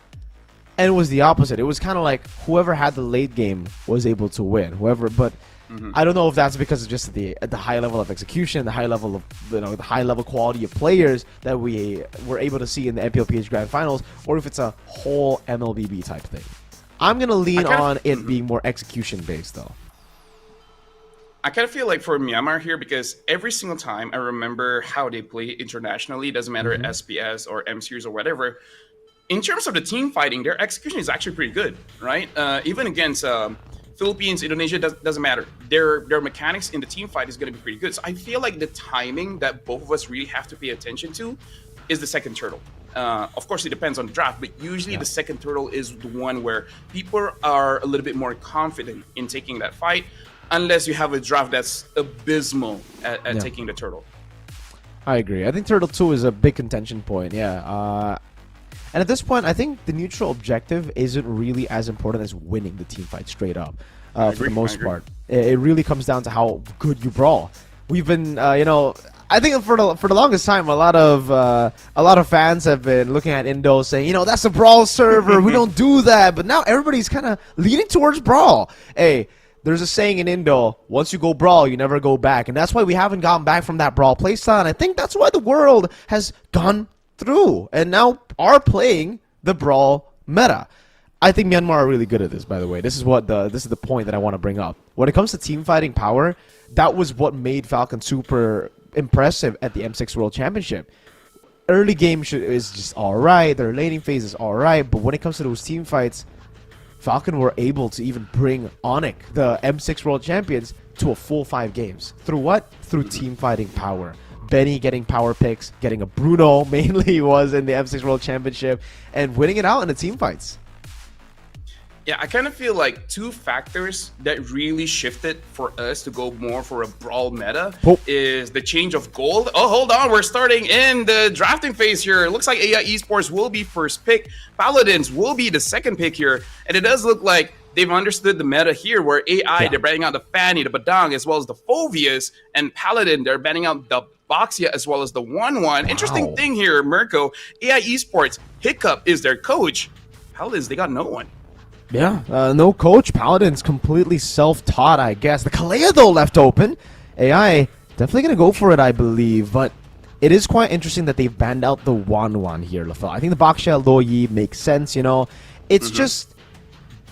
and it was the opposite. It was kind of like whoever had the late game was able to win. But I don't know if that's because of just the high level of execution, the high level of the high level quality of players that we were able to see in the MPLPH Grand Finals, or if it's a whole MLBB type thing. I'm gonna lean on it being more execution based, though. I kind of feel like for Myanmar here, because every single time I remember how they play internationally, it doesn't matter SPS or M Series or whatever. In terms of the team fighting, their execution is actually pretty good, right? Even against Philippines, Indonesia, doesn't matter. Their mechanics in the team fight is going to be pretty good. So I feel like the timing that both of us really have to pay attention to is the second turtle. Of course, it depends on the draft, but usually the second turtle is the one where people are a little bit more confident in taking that fight, unless you have a draft that's abysmal at taking the turtle. I agree. I think Turtle 2 is a big contention point, yeah. And at this point, I think the neutral objective isn't really as important as winning the team fight straight up, for the most part. It really comes down to how good you brawl. We've been, I think for the longest time, a lot of fans have been looking at Indo saying, that's a brawl server. We don't do that. But now everybody's kind of leaning towards brawl. Hey, there's a saying in Indo: once you go brawl, you never go back, and that's why we haven't gotten back from that brawl playstyle. And I think that's why the world has gone through and now are playing the brawl meta. I think Myanmar are really good at this, by the way. This is the point that I want to bring up. When it comes to team fighting power, that was what made Falcon super impressive at the M6 World Championship. Early game is just alright, their laning phase is alright, but when it comes to those team fights, Falcon were able to even bring Onic, the M6 World Champions, to a full 5 games. Through what? Through team fighting power. Benny getting power picks, getting a Bruno mainly was in the M6 World Championship, and winning it out in the team fights. Yeah, I kind of feel like two factors that really shifted for us to go more for a brawl meta is the change of gold. Oh, hold on. We're starting in the drafting phase here. It looks like AI Esports will be first pick. Paladins will be the second pick here. And it does look like they've understood the meta here where AI, they're banning out the Fanny, the Badang, as well as the Phovius, and Paladin, they're banning out the Boxia as well as the 1-1. Wow. Interesting thing here, Mirko. AI Esports, Hiccup is their coach. Paladins, they got no one. Yeah, no coach. Paladin's completely self-taught, I guess. The Kalea, though, left open. AI definitely going to go for it, I believe. But it is quite interesting that they've banned out the 1-1 here, Lafel. I think the Boxia Loyi makes sense, It's just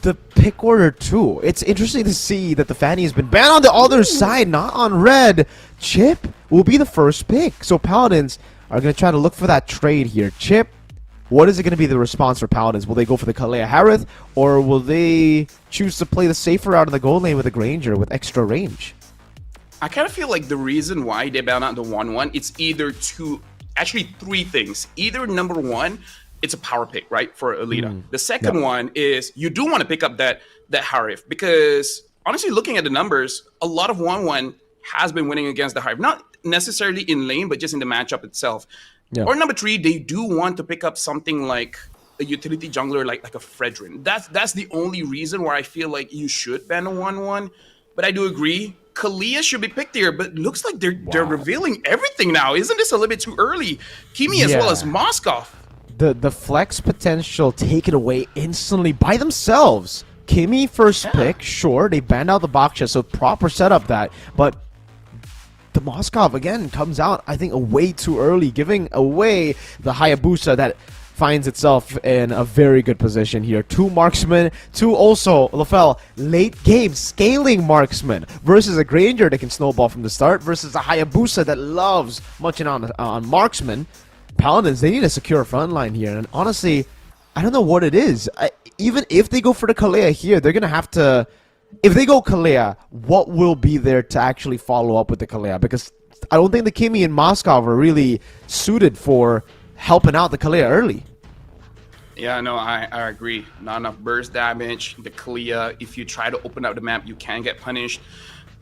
the pick order, too. It's interesting to see that the Fanny has been banned on the other side, not on red. Chip will be the first pick. So Paladins are going to try to look for that trade here. Chip, what is it going to be the response for Paladins? Will they go for the Kalea Harith, or will they choose to play the safer out of the gold lane with a Granger with extra range? I kind of feel like the reason why they ban out the 1-1, it's either three things. Either number one, it's a power pick, right, for Alita. The second one is you do want to pick up that Harith, because honestly, looking at the numbers, a lot of 1-1 has been winning against the Harith. Not necessarily in lane, but just in the matchup itself. Yeah. Or number three, they do want to pick up something like a utility jungler like a Fredrin. That's the only reason where I feel like you should ban a 1-1. But I do agree, Kalea should be picked here, but looks like they're revealing everything now. Isn't this a little bit too early? Kimi as well as Moskov. The flex potential taken away instantly by themselves. Kimi first pick, sure, they banned out the Baksha, so proper setup that, but the Moskov, again, comes out, I think, way too early, giving away the Hayabusa that finds itself in a very good position here. 2 marksmen, 2 also, Lafel, late game scaling marksman versus a Granger that can snowball from the start versus a Hayabusa that loves munching on marksman. Paladins, they need a secure front line here, and honestly, I don't know what it is. Even if they go for the Kalea here, they're going to have to... If they go Kalea, what will be there to actually follow up with the Kalea? Because I don't think the Kimi and Moskov are really suited for helping out the Kalea early. Yeah, no, I agree. Not enough burst damage. The Kalea, if you try to open up the map, you can get punished.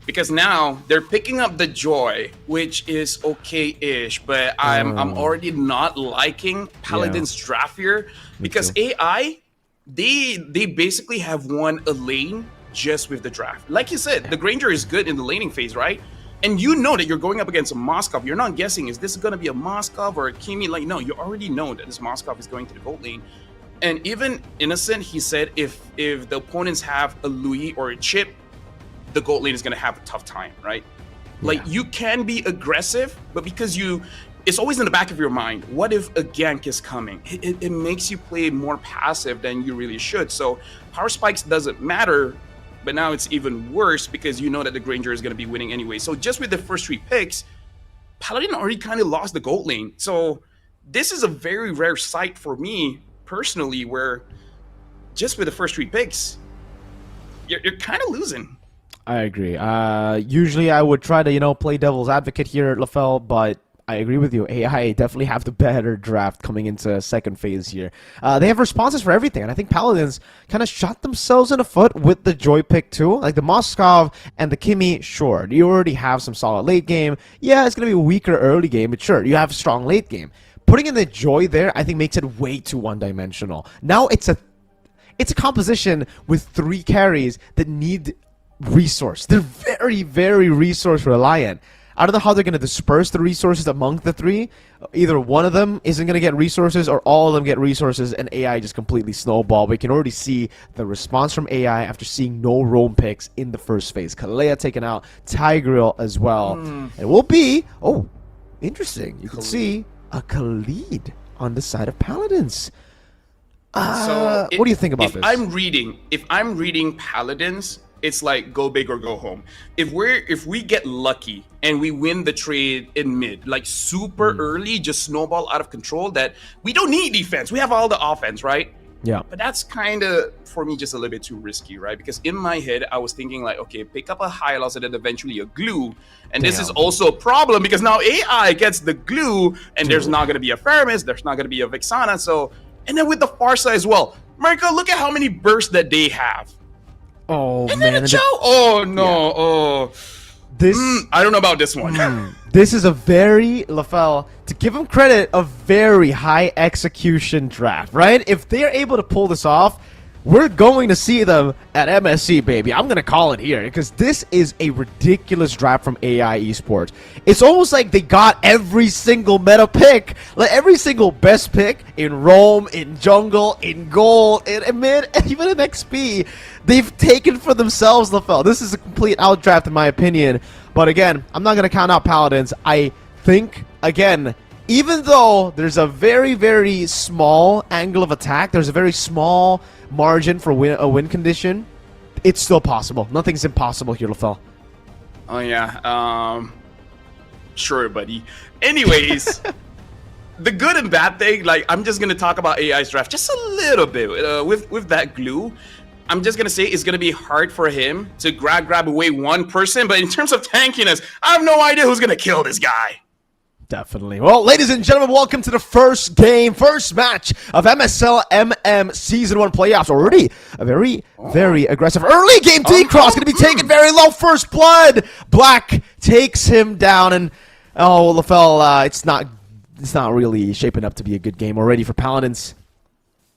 Because now they're picking up the Joy, which is okay-ish, but I'm already not liking Paladin's draft here. Because AI, they basically have won a lane just with the draft. Like you said, the Granger is good in the laning phase, right? And you know that you're going up against a Moskov. You're not guessing, is this going to be a Moskov or a Kimi? Like, no, you already know that this Moskov is going to the gold lane. And even Innocent, he said, if the opponents have a Louis or a Chip, the gold lane is going to have a tough time, right? Like, you can be aggressive, but because it's always in the back of your mind, what if a gank is coming? It makes you play more passive than you really should. So power spikes doesn't matter. But now it's even worse because you know that the Granger is going to be winning anyway. So just with the first 3 picks, Paladin already kind of lost the gold lane. So this is a very rare sight for me personally where just with the first 3 picks, you're kind of losing. I agree. Usually I would try to, play devil's advocate here at LaFell, but I agree with you. AI definitely have the better draft coming into second phase here. They have responses for everything, and I think Paladins kind of shot themselves in the foot with the Joy pick too. Like the Moskov and the Kimi, sure, you already have some solid late game. Yeah, it's going to be a weaker early game, but sure, you have a strong late game. Putting in the Joy there, I think makes it way too one-dimensional. Now it's a composition with 3 carries that need resource. They're very, very resource reliant. I don't know how they're going to disperse the resources among the 3. Either one of them isn't going to get resources, or all of them get resources, and AI just completely snowball. We can already see the response from AI after seeing no roam picks in the first phase. Kalea taken out, Tigreal as well. It will be, interesting. You can see a Khalid on the side of Paladins. What do you think about this? If I'm reading Paladins, it's like go big or go home. If we get lucky and we win the trade in mid, like super early, just snowball out of control, that we don't need defense. We have all the offense, right? Yeah. But that's kind of, for me, just a little bit too risky, right? Because in my head, I was thinking like, okay, pick up a Hylos and then eventually a glue. And this is also a problem because now AI gets the glue and there's not going to be a Faramis, there's not going to be a Vexana. So, and then with the Farsa as well. Marco, look at how many bursts that they have. Oh, and man. Then a Chow. Oh, no. Yeah. Oh. This, I don't know about this one. This is a very, LaFell, to give him credit, a very high execution draft, right? If they're able to pull this off, we're going to see them at MSC, baby. I'm going to call it here because this is a ridiculous draft from AI Esports. It's almost like they got every single meta pick, like every single best pick in roam, in jungle, in gold, in mid, and even in XP. They've taken for themselves, LaFell. This is a complete outdraft in my opinion. But again, I'm not going to count out Paladins. I think, again, even though there's a very, very small angle of attack, there's a very small margin for a win condition, it's still possible. Nothing's impossible here, LaFell. Oh, yeah. Sure, buddy. Anyways, the good and bad thing, like, I'm just going to talk about AI's draft just a little bit. With that glue, I'm just going to say it's going to be hard for him to grab away one person. But in terms of tankiness, I have no idea who's going to kill this guy. Definitely. Well, ladies and gentlemen, welcome to the first match of MSL MM Season 1 playoffs. Already a very, very aggressive early game. D-Cross going to be taken very low. First blood. Black takes him down. And, LaFell, it's not really shaping up to be a good game already for Paladins.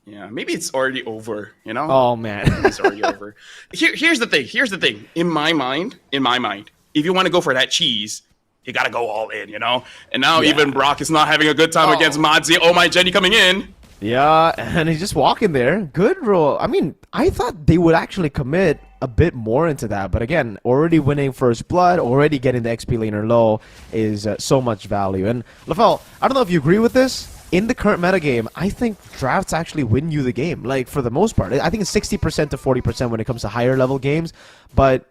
Yeah, maybe it's already over, you know? Oh, man. It's already over. Here's the thing. In my mind, if you want to go for that cheese, you got to go all in, you know? And now even Brock is not having a good time against Modzi. Oh, my Jenny coming in. Yeah, and he's just walking there. Good roll. I mean, I thought they would actually commit a bit more into that. But again, already winning first blood, already getting the XP laner low is so much value. And LaFell, I don't know if you agree with this. In the current metagame, I think drafts actually win you the game, like for the most part. I think it's 60% to 40% when it comes to higher level games. But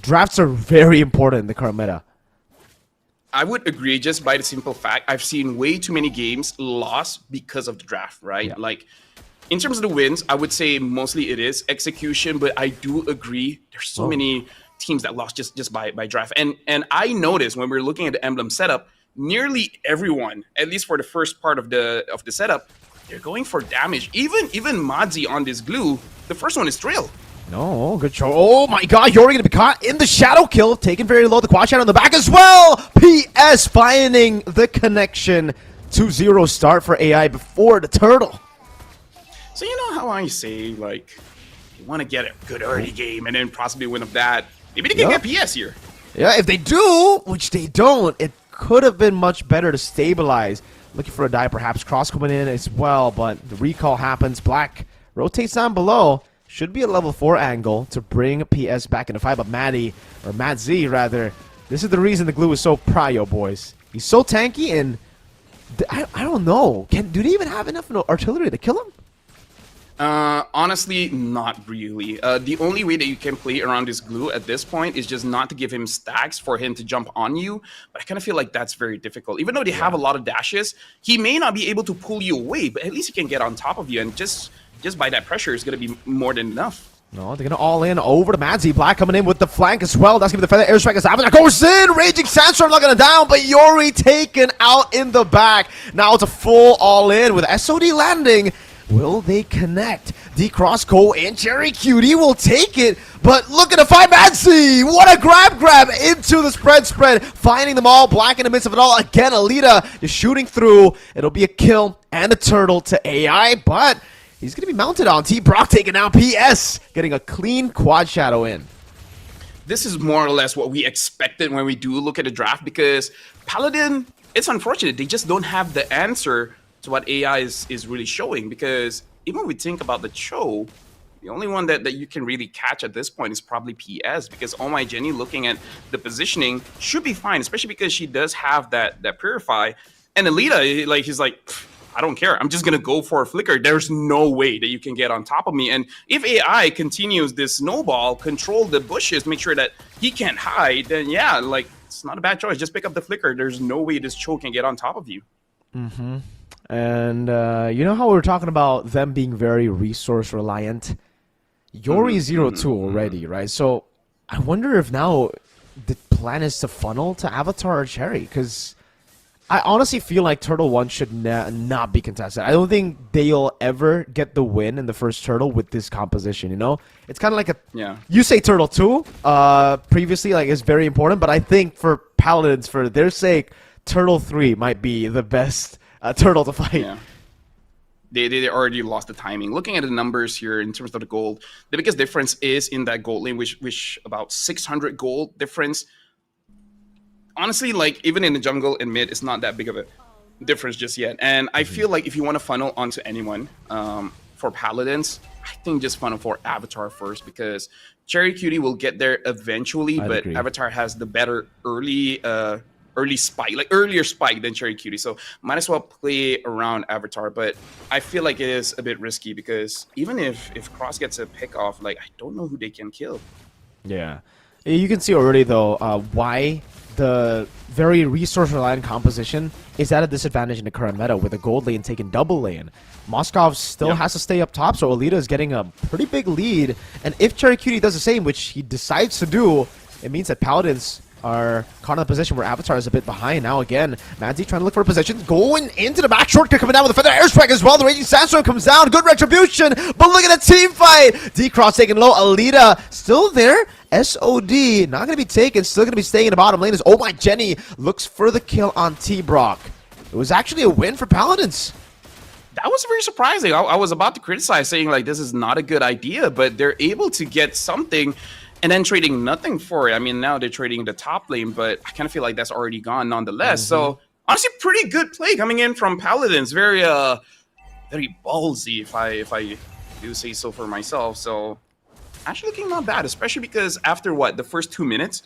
drafts are very important in the current meta. I would agree just by the simple fact I've seen way too many games lost because of the draft, right? Yeah. Like, in terms of the wins, I would say mostly it is execution, but I do agree there's so many teams that lost just by draft. And I noticed when we were looking at the emblem setup, nearly everyone, at least for the first part of the setup, they're going for damage. Even Modzi on this glue, the first one is Drill. No, good show. Oh my god, Yori gonna be caught in the shadow kill, taken very low. The quad shadow on the back as well. PS finding the connection. 2-0 start for AI before the turtle. So you know how I say, like, you want to get a good early game and then possibly win of that. Maybe they can get PS here. Yeah, if they do, which they don't, it could have been much better to stabilize. Looking for a die, perhaps cross coming in as well, but the recall happens. Black rotates down below. Should be a level 4 angle to bring PS back into fight, but Matt Z rather, this is the reason the glue is so prio, boys. He's so tanky, and I don't know. Do they even have enough artillery to kill him? Honestly, not really. The only way that you can play around this glue at this point is just not to give him stacks for him to jump on you. But I kind of feel like that's very difficult. Even though they have a lot of dashes, he may not be able to pull you away, but at least he can get on top of you, and just by that pressure is going to be more than enough. No, they're gonna all in over to Madzy. Black coming in with the flank as well. That's gonna be the feather airstrike as Avatar goes in. Raging Sandstorm not gonna down, but Yori taken out in the back. Now it's a full all in with SOD landing. Will they connect? D-Cross go in. Cherry Cutie will take it, but look at the five Madzy. What a grab into the spread. Finding them all. Black in the midst of it all. Again, Alita is shooting through. It'll be a kill and a turtle to AI, but he's going to be mounted on. T-Brock taking out PS, getting a clean quad shadow in. This is more or less what we expected when we do look at the draft, because Paladin, it's unfortunate. They just don't have the answer to what AI is really showing, because even when we think about the Cho, the only one that you can really catch at this point is probably PS, because Oh My Jenny, looking at the positioning, should be fine, especially because she does have that Purify. And Alita, like, he's like, I don't care. I'm just going to go for a flicker. There's no way that you can get on top of me. And if AI continues this snowball, control the bushes, make sure that he can't hide, then yeah, like, it's not a bad choice. Just pick up the flicker. There's no way this Cho can get on top of you. Mm-hmm. And you know how we were talking about them being very resource reliant? Yori 0-2 already, right? So I wonder if now the plan is to funnel to Avatar or Cherry, because I honestly feel like Turtle 1 should not be contested. I don't think they'll ever get the win in the first Turtle with this composition, you know? It's kind of like a... Yeah. You say Turtle 2 previously, like, is very important, but I think for Paladins, for their sake, Turtle 3 might be the best Turtle to fight. Yeah. They already lost the timing. Looking at the numbers here in terms of the gold, the biggest difference is in that gold lane, which about 600 gold difference. Honestly, like, even in the jungle and mid, it's not that big of a difference just yet. And I feel like if you want to funnel onto anyone for Paladins, I think just funnel for Avatar first, because Cherry Cutie will get there eventually, but agree. Avatar has the better early spike, like earlier spike than Cherry Cutie. So might as well play around Avatar. But I feel like it is a bit risky, because even if Cross gets a pick off, like, I don't know who they can kill. Yeah. You can see already, though, why the very resource-reliant composition is at a disadvantage in the current meta, with the gold lane taking double lane. Moskov still has to stay up top, so Alita is getting a pretty big lead. And if Cherry Cutie does the same, which he decides to do, it means that Paladins are caught in a position where Avatar is a bit behind. Now again, Madzy trying to look for a position, going into the back shortcut, coming down with a feather airstrike as well. The Raging Sandstorm comes down, good retribution, but look at the team fight. D-Cross taking low, Alita still there. SOD not going to be taken, still going to be staying in the bottom lane as Oh My Jenny looks for the kill on T-Brock. It was actually a win for Paladins. That was very surprising. I was about to criticize, saying like this is not a good idea, but they're able to get something and then trading nothing for it. I mean, now they're trading the top lane, but I kind of feel like that's already gone nonetheless. So honestly, pretty good play coming in from Paladins. Very very ballsy, if I do say so for myself. So actually looking not bad, especially because after the first 2 minutes,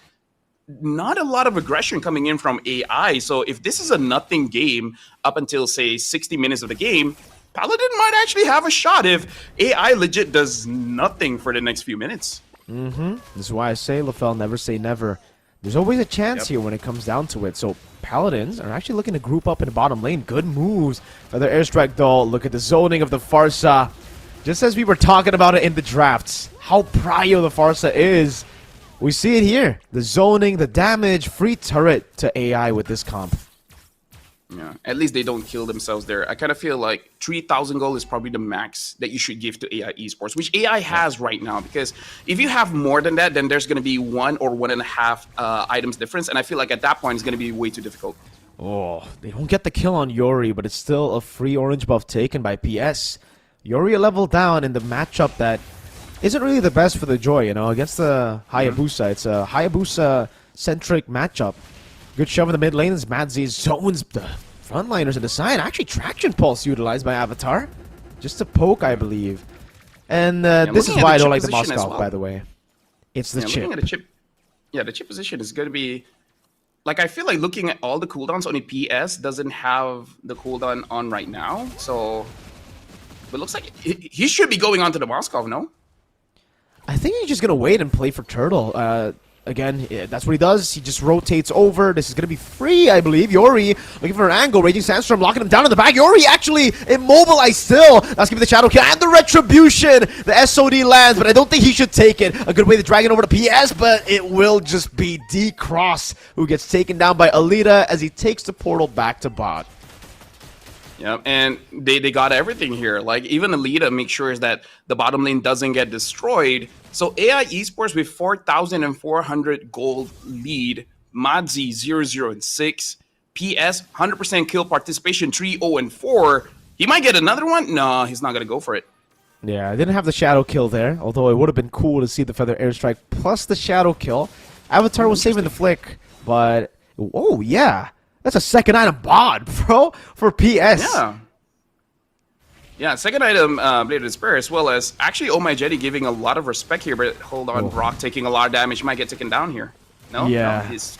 not a lot of aggression coming in from AI. So if this is a nothing game up until, say, 60 minutes of the game, Paladin might actually have a shot if AI legit does nothing for the next few minutes. This is why I say, LaFell, never say never. There's always a chance here when it comes down to it. So Paladins are actually looking to group up in the bottom lane. Good moves for their airstrike, though. Look at the zoning of the Farsa. Just as we were talking about it in the drafts, how prio the Farsa is. We see it here. The zoning, the damage, free turret to AI with this comp. Yeah, at least they don't kill themselves there. I kind of feel like 3,000 gold is probably the max that you should give to AI esports, which AI has right now. Because if you have more than that, then there's going to be 1 or 1.5 items difference. And I feel like at that point, it's going to be way too difficult. Oh, they don't get the kill on Yori, but it's still a free orange buff taken by PS. Yori a level down in the matchup that isn't really the best for the Joy, you know, against the Hayabusa. It's a Hayabusa-centric matchup. Good shove in the mid lane as Madzy zones the frontliners in the side. Actually, Traction Pulse utilized by Avatar. Just a poke, I believe. And this is why I don't like the Moskov, by the way. It's the chip. Looking at the chip. Yeah, the chip position is going to be... Like, I feel like looking at all the cooldowns, only PS doesn't have the cooldown on right now. So... But it looks like he should be going on to the Moskov, no? I think he's just going to wait and play for Turtle. again, that's what he does. He just rotates over. This is going to be free, I believe. Yori looking for an angle. Raging Sandstorm locking him down in the back. Yori actually immobilized still. That's going to be the shadow kill and the retribution. The SOD lands, but I don't think he should take it. A good way to drag it over to PS, but it will just be D-Cross who gets taken down by Alita as he takes the portal back to bot. Yeah, and they got everything here. Like, even Alita makes sure that the bottom lane doesn't get destroyed. So AI Esports with 4,400 gold lead. Madzi 0-0-6. PS 100% kill participation 3-0-4. He might get another one. No, he's not going to go for it. Yeah, I didn't have the shadow kill there, although it would have been cool to see the feather airstrike plus the shadow kill. Avatar was saving the flick, but... Oh, yeah. That's a second item bod, bro, for PS. Yeah. Yeah, second item, Blade of Despair, as well as actually Oh My Jetty giving a lot of respect here, but hold on, Brock taking a lot of damage, might get taken down here. No? Yeah. No, he's...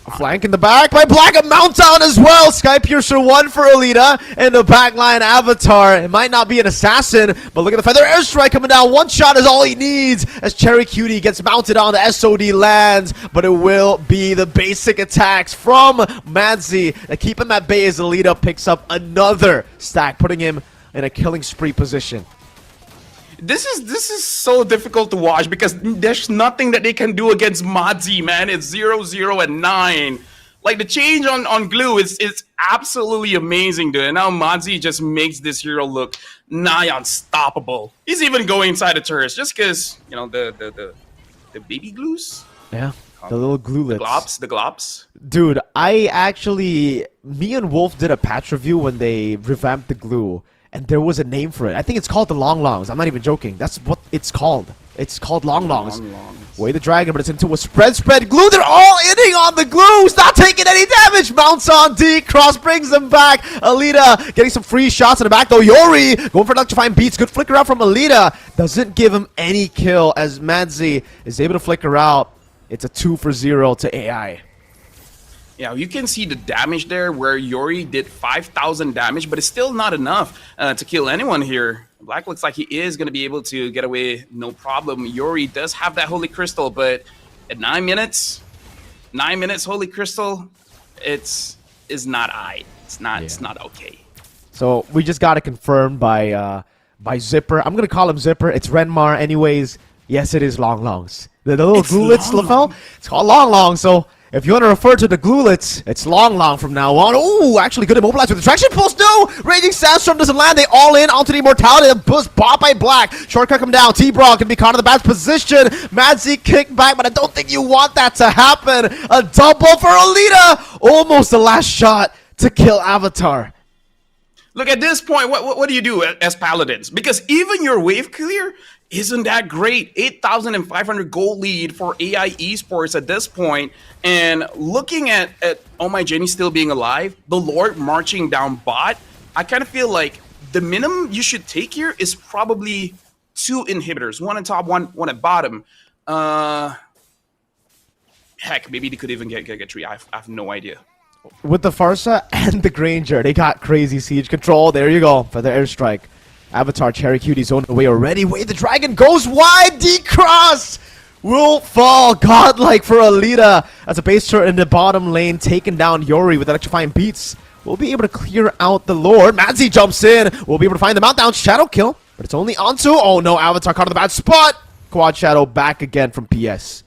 A flank in the back by Black, a mount down as well. Sky Piercer 1 for Alita, and the backline Avatar. It might not be an assassin, but look at the feather airstrike coming down. One shot is all he needs as Cherry Cutie gets mounted on the SOD lands, but it will be the basic attacks from Madzi that keep him at bay as Alita picks up another stack, putting him in a killing spree position. This is so difficult to watch because there's nothing that they can do against Madzi, man. It's 0-0 and 9. Like, the change on Glue is absolutely amazing, dude. And now Madzi just makes this hero look nigh unstoppable. He's even going inside the turrets just because, you know, the baby glues. Yeah, the little glulets. The glops. Dude, me and Wolf did a patch review when they revamped the glue. And there was a name for it. I think it's called the Long Longs. I'm not even joking. That's what it's called. It's called Long Longs. Way the dragon, but it's into a spread glue. They're all inning on the glue. He's not taking any damage. Mounts on D. Cross brings them back. Alita getting some free shots in the back, though. Yori going for electrifying beats. Good flicker out from Alita. Doesn't give him any kill as Madzi is able to flicker out. It's a 2-for-0 to AI. Yeah, you can see the damage there where Yori did 5,000 damage, but it's still not enough to kill anyone here. Black looks like he is going to be able to get away no problem. Yori does have that Holy Crystal, but at 9 minutes, Holy Crystal, is not aight. It's not okay. So we just got it confirmed by Zipper. I'm going to call him Zipper. It's Renmar anyways. Yes, it is Long Longs. The little glulets, Lafel, it's called Long Long, so... If you want to refer to the glulets, it's Long from now on. Ooh, actually good immobilize with the traction pulse. No! Raging Sandstorm doesn't land. They all in onto the immortality and boost bought by Black. Shortcut come down. T-Brawl can be caught in the bad position. Madzi kick back, but I don't think you want that to happen. A double for Alita. Almost the last shot to kill Avatar. Look, at this point, what do you do as Paladins? Because even your wave clear isn't that great. 8,500 gold lead for AI Esports at this point. And looking at Oh My Jenny still being alive, the Lord marching down bot, I kind of feel like the minimum you should take here is probably 2 inhibitors. One at top, one at bottom. Heck, maybe they could even get 3. I have no idea. With the Farsa and the Granger, they got crazy siege control. There you go for the airstrike. Avatar Cherry Cutie's on the way already. Wait, the dragon goes wide. D-Cross will fall. Godlike for Alita as a base turret in the bottom lane, taking down Yori with electrifying beats. We'll be able to clear out the Lord. Madzi jumps in. We'll be able to find the Meltdown Shadow kill, but it's only onto. Oh no, Avatar caught in the bad spot. Quad Shadow back again from PS.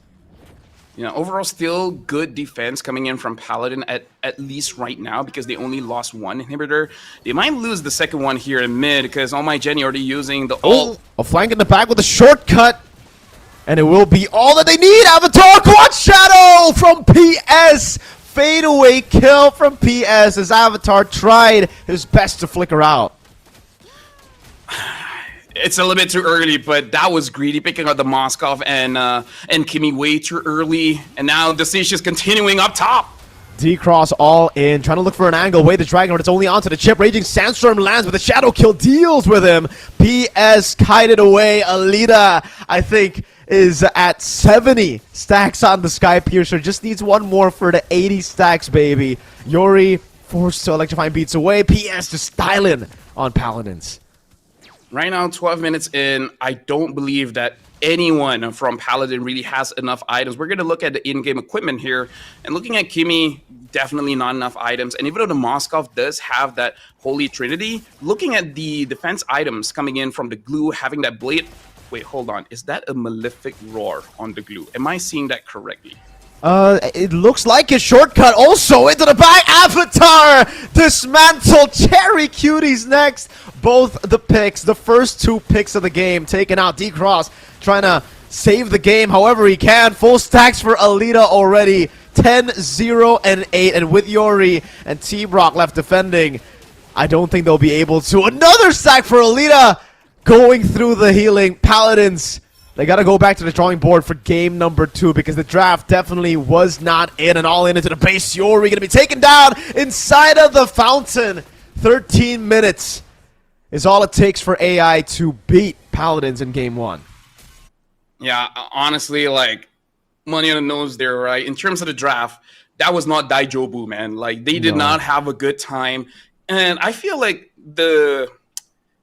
You know, overall, still good defense coming in from Paladin at least right now because they only lost 1 inhibitor. They might lose the second one here in mid because Oh My Jenny already using the ult. A flank in the back with a shortcut. And it will be all that they need. Avatar Quad Shadow from PS. Fadeaway kill from PS as Avatar tried his best to flicker out. It's a little bit too early, but that was greedy, picking up the Moskov and Kimmy way too early. And now the siege is continuing up top. D-Cross all in, trying to look for an angle. Way the dragon, but it's only onto the chip. Raging Sandstorm lands, but the shadow kill deals with him. PS kited away. Alita, I think, is at 70 stacks on the Sky Piercer. Just needs one more for the 80 stacks, baby. Yori forced to electrifying beats away. PS just styling on Paladins. Right now, 12 minutes in, I don't believe that anyone from Paladin really has enough items. We're going to look at the in-game equipment here, and looking at Kimi, definitely not enough items. And even though the Moskov does have that Holy Trinity, looking at the defense items coming in from the glue, having that blade. Wait, hold on. Is that a Malefic Roar on the glue? Am I seeing that correctly? It looks like a shortcut also into the back. Avatar dismantled. Cherry Cuties next. Both the picks, the first 2 picks of the game, taken out. D-Cross trying to save the game however he can. Full stacks for Alita already. 10, 0, and 8. And with Yori and T-Brock left defending, I don't think they'll be able to. Another stack for Alita going through the healing. Paladins, they got to go back to the drawing board for game number 2 because the draft definitely was not in. And all in into the base. Yori going to be taken down inside of the fountain. 13 minutes is all it takes for AI to beat Paladins in game 1. Yeah, honestly, like, money on the nose there, right? In terms of the draft, that was not Daijobu, man. Like, they did not have a good time. And I feel like the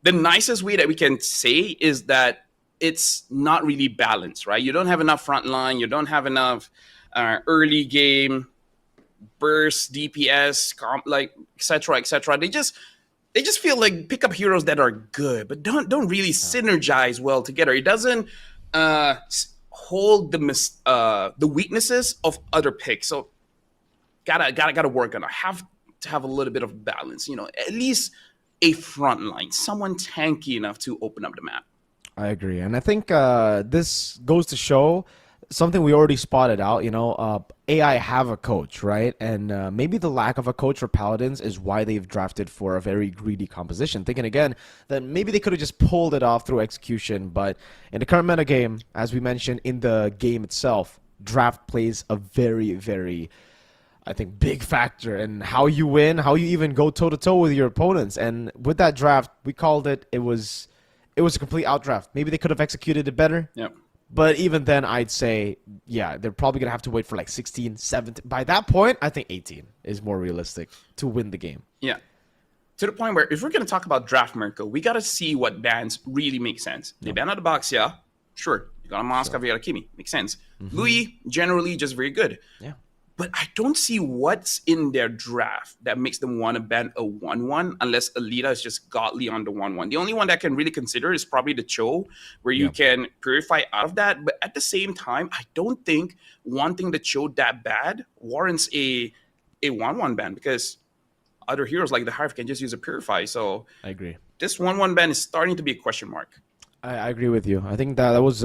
nicest way that we can say is that it's not really balanced, right? You don't have enough front line. You don't have enough early game burst, DPS, like etc. etc. They just feel like pick up heroes that are good, but don't really synergize well together. It doesn't hold the weaknesses of other picks. So gotta work on it. Have to have a little bit of balance. You know, at least a front line, someone tanky enough to open up the map. I agree, and I think this goes to show something we already spotted out. You know, AI have a coach, right? And maybe the lack of a coach for Paladins is why they've drafted for a very greedy composition. Thinking again that maybe they could have just pulled it off through execution, but in the current meta game, as we mentioned in the game itself, draft plays a very, very, I think, big factor in how you win, how you even go toe-to-toe with your opponents. And with that draft, we called it was a complete outdraft. Maybe they could have executed it better. Yep. But even then, I'd say, yeah, they're probably going to have to wait for like 16, 17. By that point, I think 18 is more realistic to win the game. Yeah. To the point where if we're going to talk about draft, Mirko, we got to see what bans really make sense. They ban out the box, yeah. Sure. You got a Moskov, you got a Kimi. Makes sense. Louis, generally just very good. Yeah. But I don't see what's in their draft that makes them want to ban a 1-1 unless Alita is just godly on the 1-1. The only one that I can really consider is probably the Cho, where you can purify out of that. But at the same time, I don't think wanting the Cho that bad warrants a 1-1 ban because other heroes like the Hive can just use a purify. So I agree. This 1-1 ban is starting to be a question mark. I agree with you. I think that was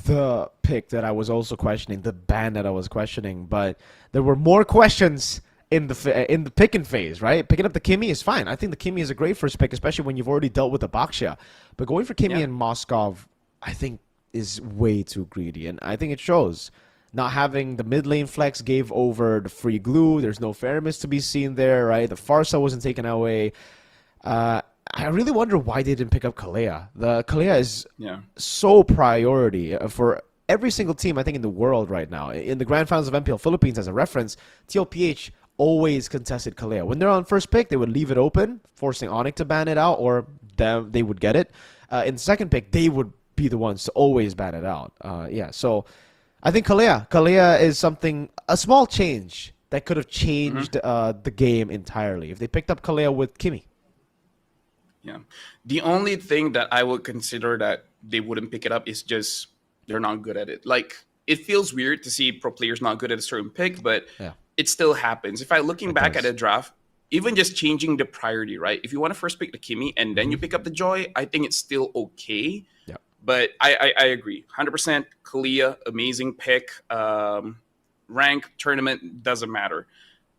the pick that I was also questioning, the ban that I was questioning, but there were more questions in the picking phase, right? Picking up the Kimi is fine. I think the Kimi is a great first pick, especially when you've already dealt with the Baxia. But going for Kimi and Moskov, I think, is way too greedy, and I think it shows. Not having the mid lane flex gave over the free glue. There's no Faramis to be seen there, right? The Farsa wasn't taken away. I really wonder why they didn't pick up Kalea. The Kalea is so priority for every single team, I think, in the world right now. In the Grand Finals of MPL Philippines, as a reference, TLPH always contested Kalea. When they're on first pick, they would leave it open, forcing Onyx to ban it out, or they would get it. In second pick, they would be the ones to always ban it out. So I think Kalea is something, a small change that could have changed the game entirely if they picked up Kalea with Kimi. Yeah. The only thing that I would consider that they wouldn't pick it up is just they're not good at it. Like, it feels weird to see pro players not good at a certain pick, but it still happens. If I looking back at a draft, even just changing the priority, right? If you want to first pick the Kimi and then you pick up the Joy, I think it's still okay. Yeah. But I agree. 100% Kalea, amazing pick. Rank, tournament, doesn't matter.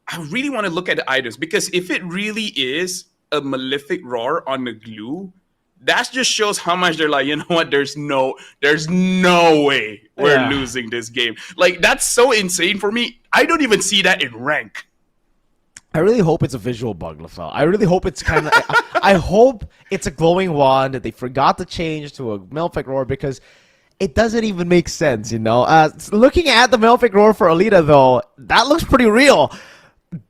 I really want to look at the items because if it really is a Malefic Roar on the glue, that just shows how much they're like, you know what, there's no way we're losing this game. Like, that's so insane for me. I don't even see that in rank. I really hope it's a visual bug, LaFell. I really hope it's kind of I hope it's a glowing wand that they forgot to change to a Malefic Roar because it doesn't even make sense, you know. Looking at the Malefic Roar for Alita, though, that looks pretty real.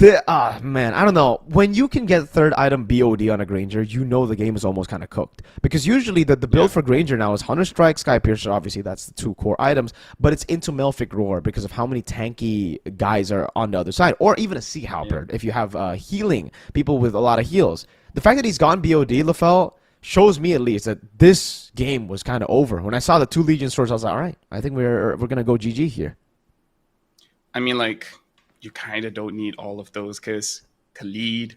Man, I don't know. When you can get third item BOD on a Granger, you know the game is almost kind of cooked. Because usually the build for Granger now is Hunter Strike, Sky Piercer, obviously that's the two core items, but it's into Melfic Roar because of how many tanky guys are on the other side. Or even a Sea Halberd if you have healing, people with a lot of heals. The fact that he's gone BOD, LaFell, shows me at least that this game was kind of over. When I saw the two Legion stores, I was like, all right, I think we're going to go GG here. I mean, like, you kind of don't need all of those because Khalid,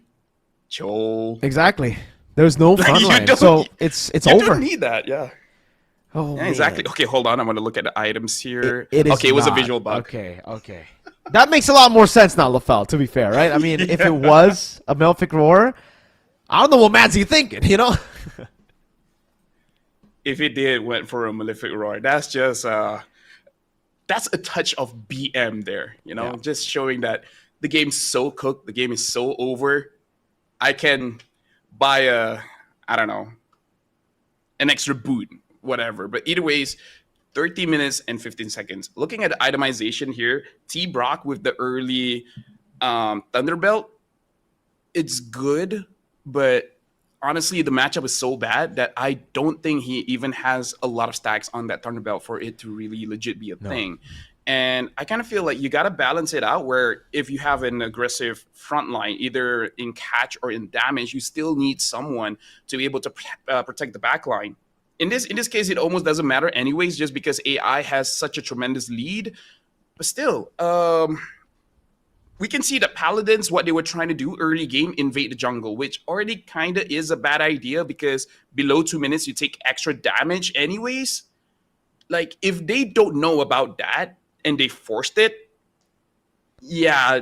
Joel. Exactly. There's no front line, so it's you over. You don't need that, yeah. Oh, yeah, exactly. Okay, hold on. I'm going to look at the items here. It is okay, it was not. a visual bug. Okay. That makes a lot more sense now, LaFell, to be fair, right? I mean, if it was a Melfic Roar, I don't know what Madsy thinking, you know? If it did went for a Malefic Roar, that's just that's a touch of BM there, you know, just showing that the game's so cooked, the game is so over. I can buy I don't know, an extra boot, whatever. But either ways, 30 minutes and 15 seconds. Looking at the itemization here, T Brock with the early Thunderbelt, it's good, but honestly, the matchup is so bad that I don't think he even has a lot of stacks on that Thunderbelt for it to really legit be a thing. And I kind of feel like you got to balance it out where if you have an aggressive front line, either in catch or in damage, you still need someone to be able to protect the back line. In this case, it almost doesn't matter anyways, just because AI has such a tremendous lead. But still, we can see that Paladins, what they were trying to do early game, invade the jungle, which already kind of is a bad idea because below 2 minutes, you take extra damage anyways. Like, if they don't know about that and they forced it, yeah,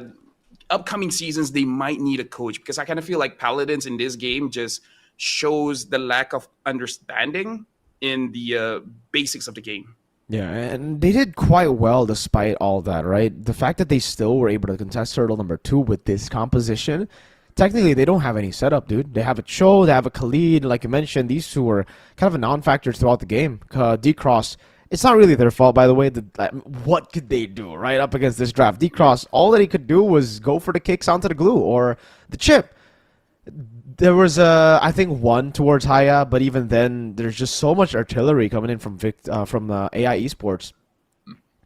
upcoming seasons, they might need a coach because I kind of feel like Paladins in this game just shows the lack of understanding in the basics of the game. Yeah, and they did quite well despite all that, right? The fact that they still were able to contest hurdle number 2 with this composition, technically they don't have any setup, dude. They have a Cho, they have a Khalid, like you mentioned, these two were kind of a non-factor throughout the game. D-Cross, it's not really their fault, by the way. What could they do, right, up against this draft? D-Cross, all that he could do was go for the kicks onto the glue or the chip. There was, I think, one towards Haya, but even then, there's just so much artillery coming in from AI Esports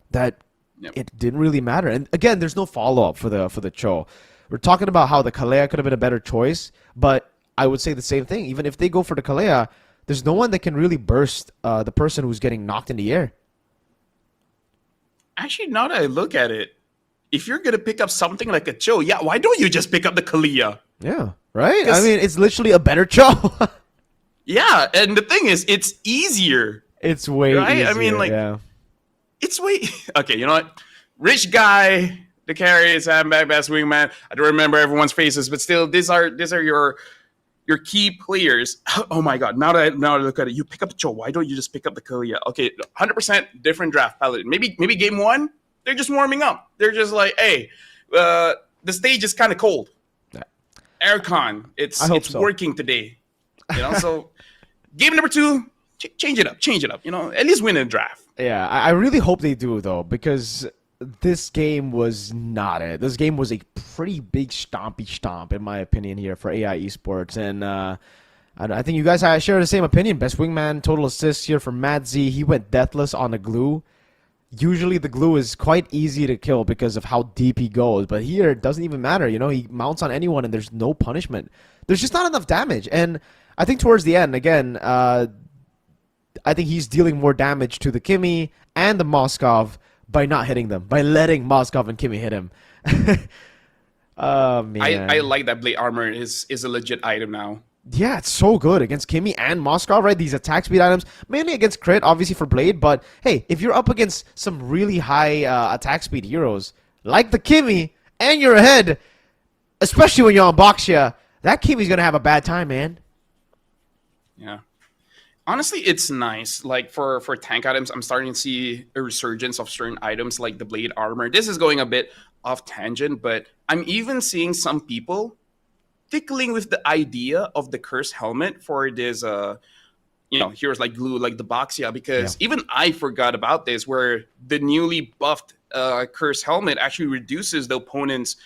that it didn't really matter. And again, there's no follow-up for the Cho. We're talking about how the Kalea could have been a better choice, but I would say the same thing. Even if they go for the Kalea, there's no one that can really burst the person who's getting knocked in the air. Actually, now that I look at it, if you're going to pick up something like a Cho, yeah, why don't you just pick up the Kalea? Yeah, right? I mean, it's literally a better Cho. Yeah, and the thing is, it's easier. It's way easier. I mean, like, it's way... Okay, you know what? Rich guy, the carry, sandbag, best wingman. I don't remember everyone's faces, but still, these are your key players. Oh my god! Now that I look at it, you pick up the Cho. Why don't you just pick up the Kalia? Okay, 100% different draft Paladin. Maybe game one, they're just warming up. They're just like, hey, the stage is kind of cold. Aircon, it's working today, you know. So game number 2, change it up. You know, at least win a draft. Yeah, I really hope they do though, because this game was not it. This game was a pretty big stomp in my opinion here for AI Esports, and I think you guys share the same opinion. Best wingman, total assists here for Madsy. He went deathless on the glue. Usually the glue is quite easy to kill because of how deep he goes, but here it doesn't even matter. You know, he mounts on anyone and there's no punishment. There's just not enough damage, and I think towards the end, again, I think he's dealing more damage to the Kimmy and the Moskov by not hitting them, by letting Moskov and Kimmy hit him. Oh, man. I like that blade armor is a legit item now. Yeah, it's so good against Kimmy and Moskov, right? These attack speed items, mainly against crit, obviously for Blade, but hey, if you're up against some really high attack speed heroes, like the Kimmy, and you're ahead, especially when you're on Boxia, that Kimmy's gonna have a bad time, man. Yeah. Honestly, it's nice. Like for tank items, I'm starting to see a resurgence of certain items like the blade armor. This is going a bit off tangent, but I'm even seeing some people tickling with the idea of the cursed helmet for this heroes like glue, like the Boxia, because even I forgot about this, where the newly buffed cursed helmet actually reduces the opponent's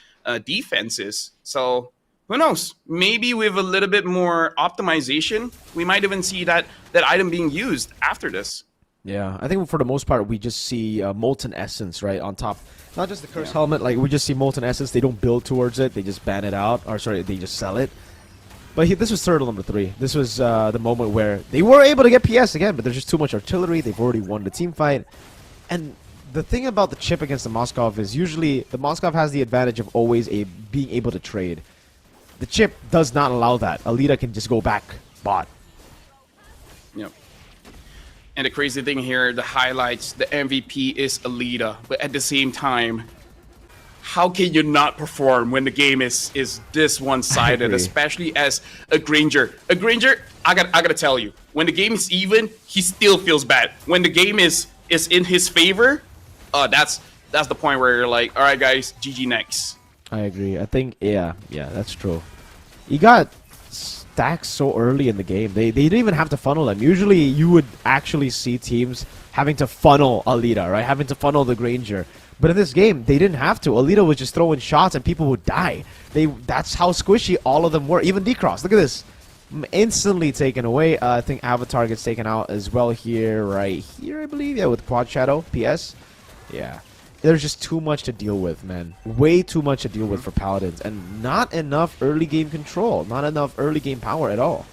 defenses. So who knows? Maybe with a little bit more optimization, we might even see that item being used after this. Yeah, I think for the most part, we just see Molten Essence, right, on top. Not just the Curse Helmet, like, we just see Molten Essence. They don't build towards it. They just ban it out. Or, sorry, they just sell it. But this was turtle number 3. This was the moment where they were able to get PS again, but there's just too much artillery. They've already won the team fight. And the thing about the chip against the Moskov is usually the Moskov has the advantage of always being able to trade. The chip does not allow that. Alita can just go back bot. Yep. And the crazy thing here, the highlights, the MVP is Alita, but at the same time, how can you not perform when the game is this one-sided, especially as a Granger? A Granger, I gotta tell you, when the game is even, he still feels bad. When the game is in his favor, that's the point where you're like, all right, guys, GG next. I agree. I think, yeah, that's true. He got stacks so early in the game. They didn't even have to funnel them. Usually, you would actually see teams having to funnel Alita, right? Having to funnel the Granger. But in this game, they didn't have to. Alita was just throwing shots and people would die. That's how squishy all of them were. Even D-Cross, look at this. Instantly taken away. I think Avatar gets taken out as well here, right here, I believe. Yeah, with Quad Shadow, PS. Yeah. There's just too much to deal with, man. Way too much to deal with for Paladins. And not enough early game control. Not enough early game power at all.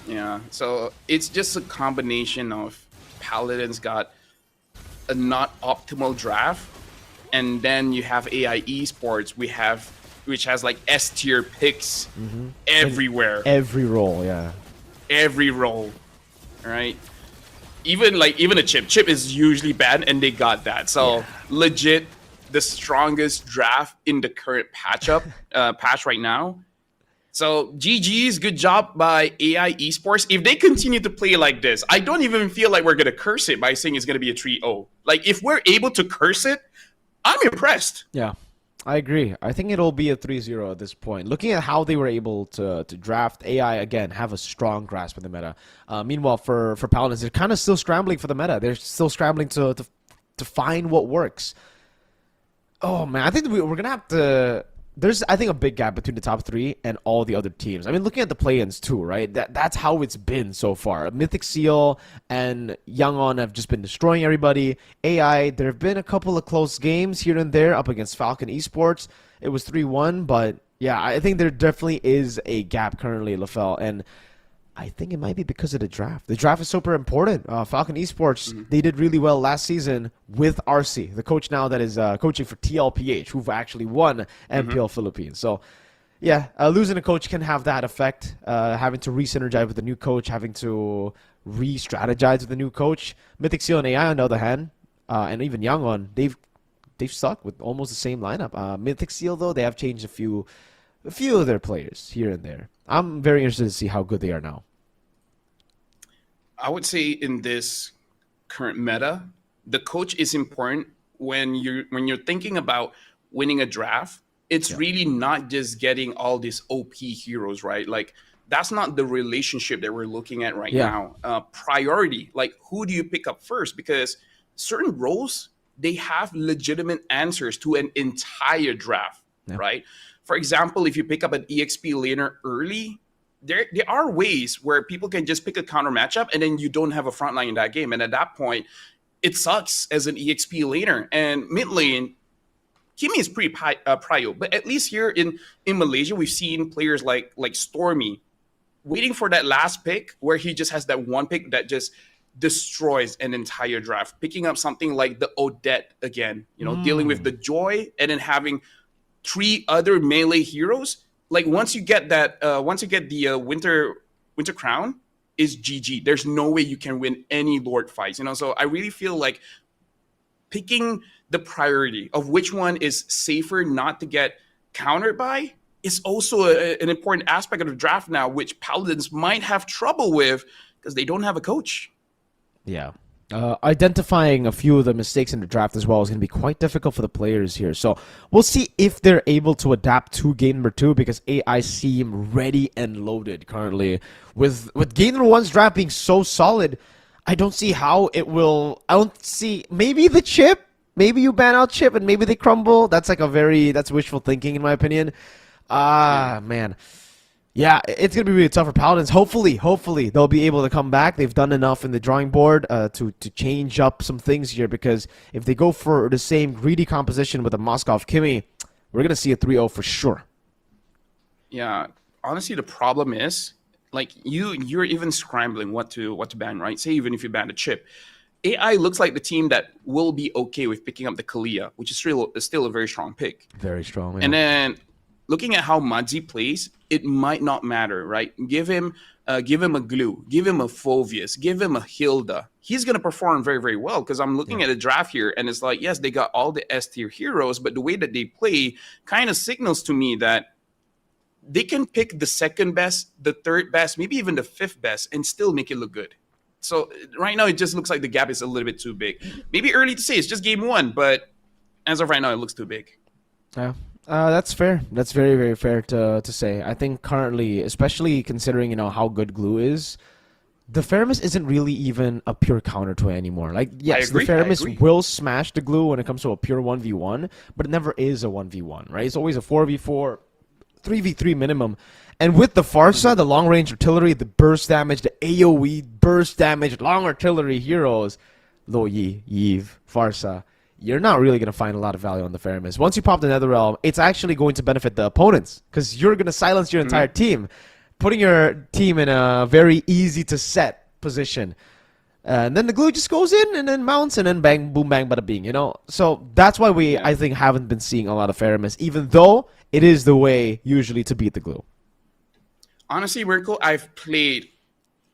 Yeah, so it's just a combination of Paladins got a not optimal draft, and then you have AI Esports, which has like S tier picks everywhere. In every role, yeah. Every role, right? Even a chip is usually bad, and they got that. So legit, the strongest draft in the current patch right now. So GG's, good job by AI Esports. If they continue to play like this, I don't even feel like we're going to curse it by saying it's going to be a 3-0. Like, if we're able to curse it, I'm impressed. Yeah, I agree. I think it'll be a 3-0 at this point. Looking at how they were able to draft, AI, again, have a strong grasp of the meta. Meanwhile, for Paladins, they're kind of still scrambling for the meta. They're still scrambling to find what works. Oh, man, I think we're going to have to... There's, I think, a big gap between the top 3 and all the other teams. I mean, looking at the play-ins too, right? That's how it's been so far. Mythic Seal and Youngon have just been destroying everybody. AI, there have been a couple of close games here and there up against Falcon Esports. It was 3-1, but yeah, I think there definitely is a gap currently, LaFell, and I think it might be because of the draft. The draft is super important. Falcon Esports, they did really well last season with RC, the coach now that is coaching for TLPH, who've actually won MPL Philippines. So, yeah, losing a coach can have that effect. Having to re-synergize with the new coach, having to re-strategize with the new coach. Mythic Seal and AI, on the other hand, and even Youngon, they've stuck with almost the same lineup. Mythic Seal, though, they have changed a few of their players here and there. I'm very interested to see how good they are now. I would say in this current meta, the coach is important when you're thinking about winning a draft. It's really not just getting all these OP heroes, right? Like, that's not the relationship that we're looking at right now. Priority, like, who do you pick up first? Because certain roles, they have legitimate answers to an entire draft, right? For example, if you pick up an EXP laner early, there are ways where people can just pick a counter matchup and then you don't have a front line in that game. And at that point, it sucks as an EXP laner. And mid lane, Kimi is pretty prio. But at least here in Malaysia, we've seen players like Stormy waiting for that last pick where he just has that one pick that just destroys an entire draft. Picking up something like the Odette again, dealing with the Joy and then having 3 other melee heroes. Like, once you get the Winter Crown, is GG. There's no way you can win any Lord fights. So I really feel like picking the priority of which one is safer not to get countered by is also an important aspect of the draft now, which Paladins might have trouble with because they don't have a coach. Yeah. Identifying a few of the mistakes in the draft as well is going to be quite difficult for the players here. So we'll see if they're able to adapt to game number 2 because AI seem ready and loaded currently. With game number 1's draft being so solid, I don't see how it will... I don't see... Maybe the chip? maybe you ban out Chip and maybe they crumble. That's like that's wishful thinking in my opinion. Man. Yeah, it's going to be really tough for Paladins. Hopefully they'll be able to come back. They've done enough in the drawing board to change up some things here, because if they go for the same greedy composition with a Moskov Kimi, we're going to see a 3-0 for sure. Yeah, honestly, the problem is, like, you're even scrambling what to ban, right? Say even if you ban a Chip. AI looks like the team that will be okay with picking up the Kalia, which is still a very strong pick. Very strong, yeah. And then looking at how Madzi plays, it might not matter, right? Give him a Glue, give him a Fovius, give him a Hilda. He's going to perform very, very well, because I'm looking at the draft here, and it's like, yes, they got all the S-tier heroes, but the way that they play kind of signals to me that they can pick the second best, the third best, maybe even the fifth best, and still make it look good. So right now, it just looks like the gap is a little bit too big. Maybe early to say, it's just game one, but as of right now, it looks too big. Yeah. That's fair. That's very, very fair to say. I think currently, especially considering, how good Glue is, the Faramis isn't really even a pure counter to it anymore. Like, yes, the Faramis will smash the Glue when it comes to a pure 1v1, but it never is a 1v1, right? It's always a 4v4, 3v3 minimum. And with the Farsa, the long-range artillery, the burst damage, the AoE burst damage, long artillery heroes, Lo Yi, Yves, Farsa, you're not really going to find a lot of value on the Faramis. Once you pop the Netherrealm, it's actually going to benefit the opponents, because you're going to silence your entire team, putting your team in a very easy-to-set position. And then the Glue just goes in and then mounts and then bang, boom, bang, bada bing, So that's why I think, haven't been seeing a lot of Faramis, even though it is the way usually to beat the Glue. Honestly, Mirko, I've played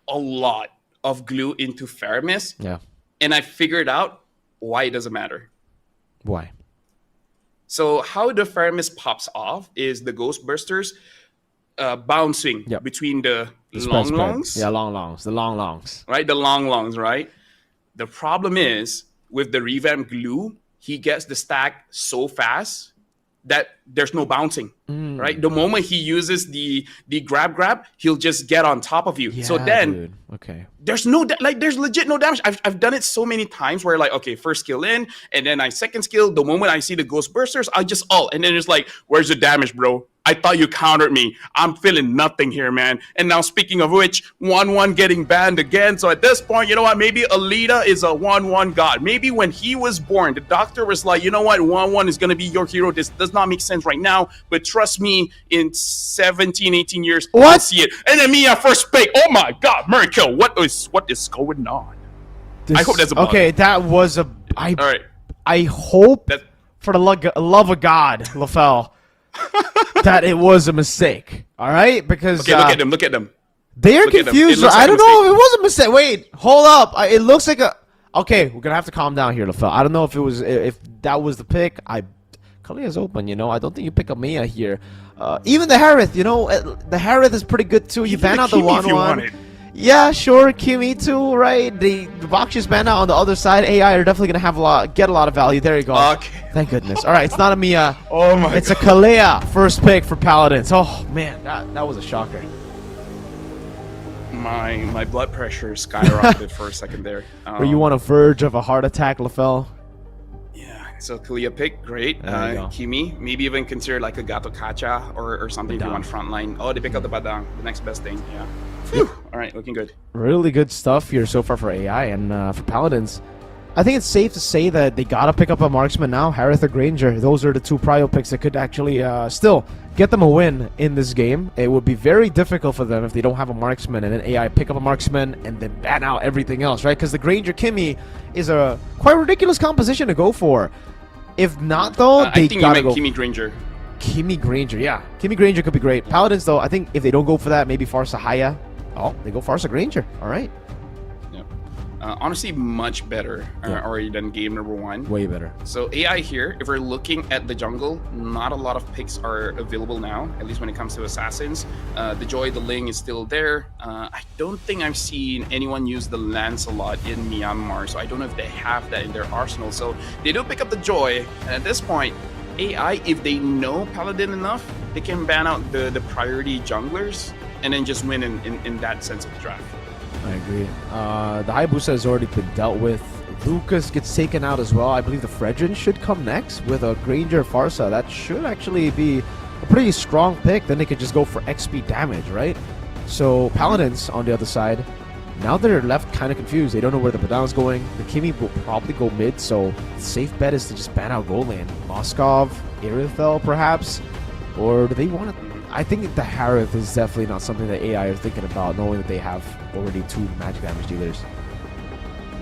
a lot of Glue into Faramis. Yeah. And I figured out why it doesn't matter. Why? So how the Faramis pops off is the Ghost Bursters bouncing between the long longs. Yeah, long longs. The long longs. Right? The long longs, right? The problem is, with the revamped Glue, he gets the stack so fast that there's no bouncing, right? The moment he uses the grab, he'll just get on top of you. Yeah, so then, dude. Okay, there's there's legit no damage. I've done it so many times where, like, okay, first skill in, and then I second skill. The moment I see the Ghost Bursters, I just ult, and then it's like, where's the damage, bro? I thought you countered me. I'm feeling nothing here, man. And now, speaking of which, 1-1 getting banned again. So at this point, you know what? Maybe Alita is a 1-1 god. Maybe when he was born, the doctor was like, you know what? 1-1 is going to be your hero. This does not make sense right now. But trust me, in 17, 18 years, I'll see it. And then me at first pick. Oh my God, Miracle. What is going on? I hope that's a bug. Okay, that was a... All right. I hope, for the love of God, LaFell, that it was a mistake. All right? Because... Okay, look at them. They're confused. I don't know if it was a mistake. Wait, hold up. It looks like a... Okay, we're going to have to calm down here, LaFell. I don't know if that was the pick. Kalia's open, I don't think you pick up Mia here. Even the Harith, the Harith is pretty good too. You ban out the 1-1. Yeah, sure, Kimi too, right? The Bakshis ban out on the other side. AI are definitely gonna get a lot of value. There you go. Okay. Thank goodness. All right, it's not a Mia. Oh my! It's a Kalia first pick for Paladins. Oh man, that was a shocker. My blood pressure skyrocketed for a second there. Were you on a verge of a heart attack, LaFell? So Kalia pick, great. Kimi, maybe even consider like a Gato Kacha or something if you want frontline. Oh, they pick up the Badang, the next best thing. Yeah. Phew. All right, looking good. Really good stuff here so far for AI and for Paladins. I think it's safe to say that they gotta pick up a marksman now, Harith or Granger. Those are the two prio picks that could actually still get them a win in this game. It would be very difficult for them if they don't have a marksman and then AI pick up a marksman and then ban out everything else, right? Because the Granger Kimi is a quite ridiculous composition to go for. If not, though, they gotta go. Kimi Granger. Kimi Granger, yeah. Kimi Granger could be great. Paladins, though, I think if they don't go for that, maybe Farsa Haya. Oh, they go Farsa Granger. All right. Yep. Honestly, much better already than game number 1. Way better. So AI here, if we're looking at the jungle, not a lot of picks are available now, at least when it comes to assassins. The Joy, the Ling is still there. I don't think I've seen anyone use the Lancelot in Myanmar, so I don't know if they have that in their arsenal. So they do pick up the Joy, and at this point, AI, if they know Paladin enough, they can ban out the priority junglers and then just win in that sense of the draft. I agree. The Hayabusa has already been dealt with. Lucas gets taken out as well. I believe the Fredrin should come next with a Granger Farsa. That should actually be a pretty strong pick. Then they could just go for XP damage, right? So Paladins on the other side, now they're left kind of confused. They don't know where the Badang's going. The Kimi will probably go mid, so the safe bet is to just ban out gold lane. Moskov, Irithel perhaps? Or do they want to... I think the Harith is definitely not something that AI are thinking about, knowing that they have already 2 magic damage dealers.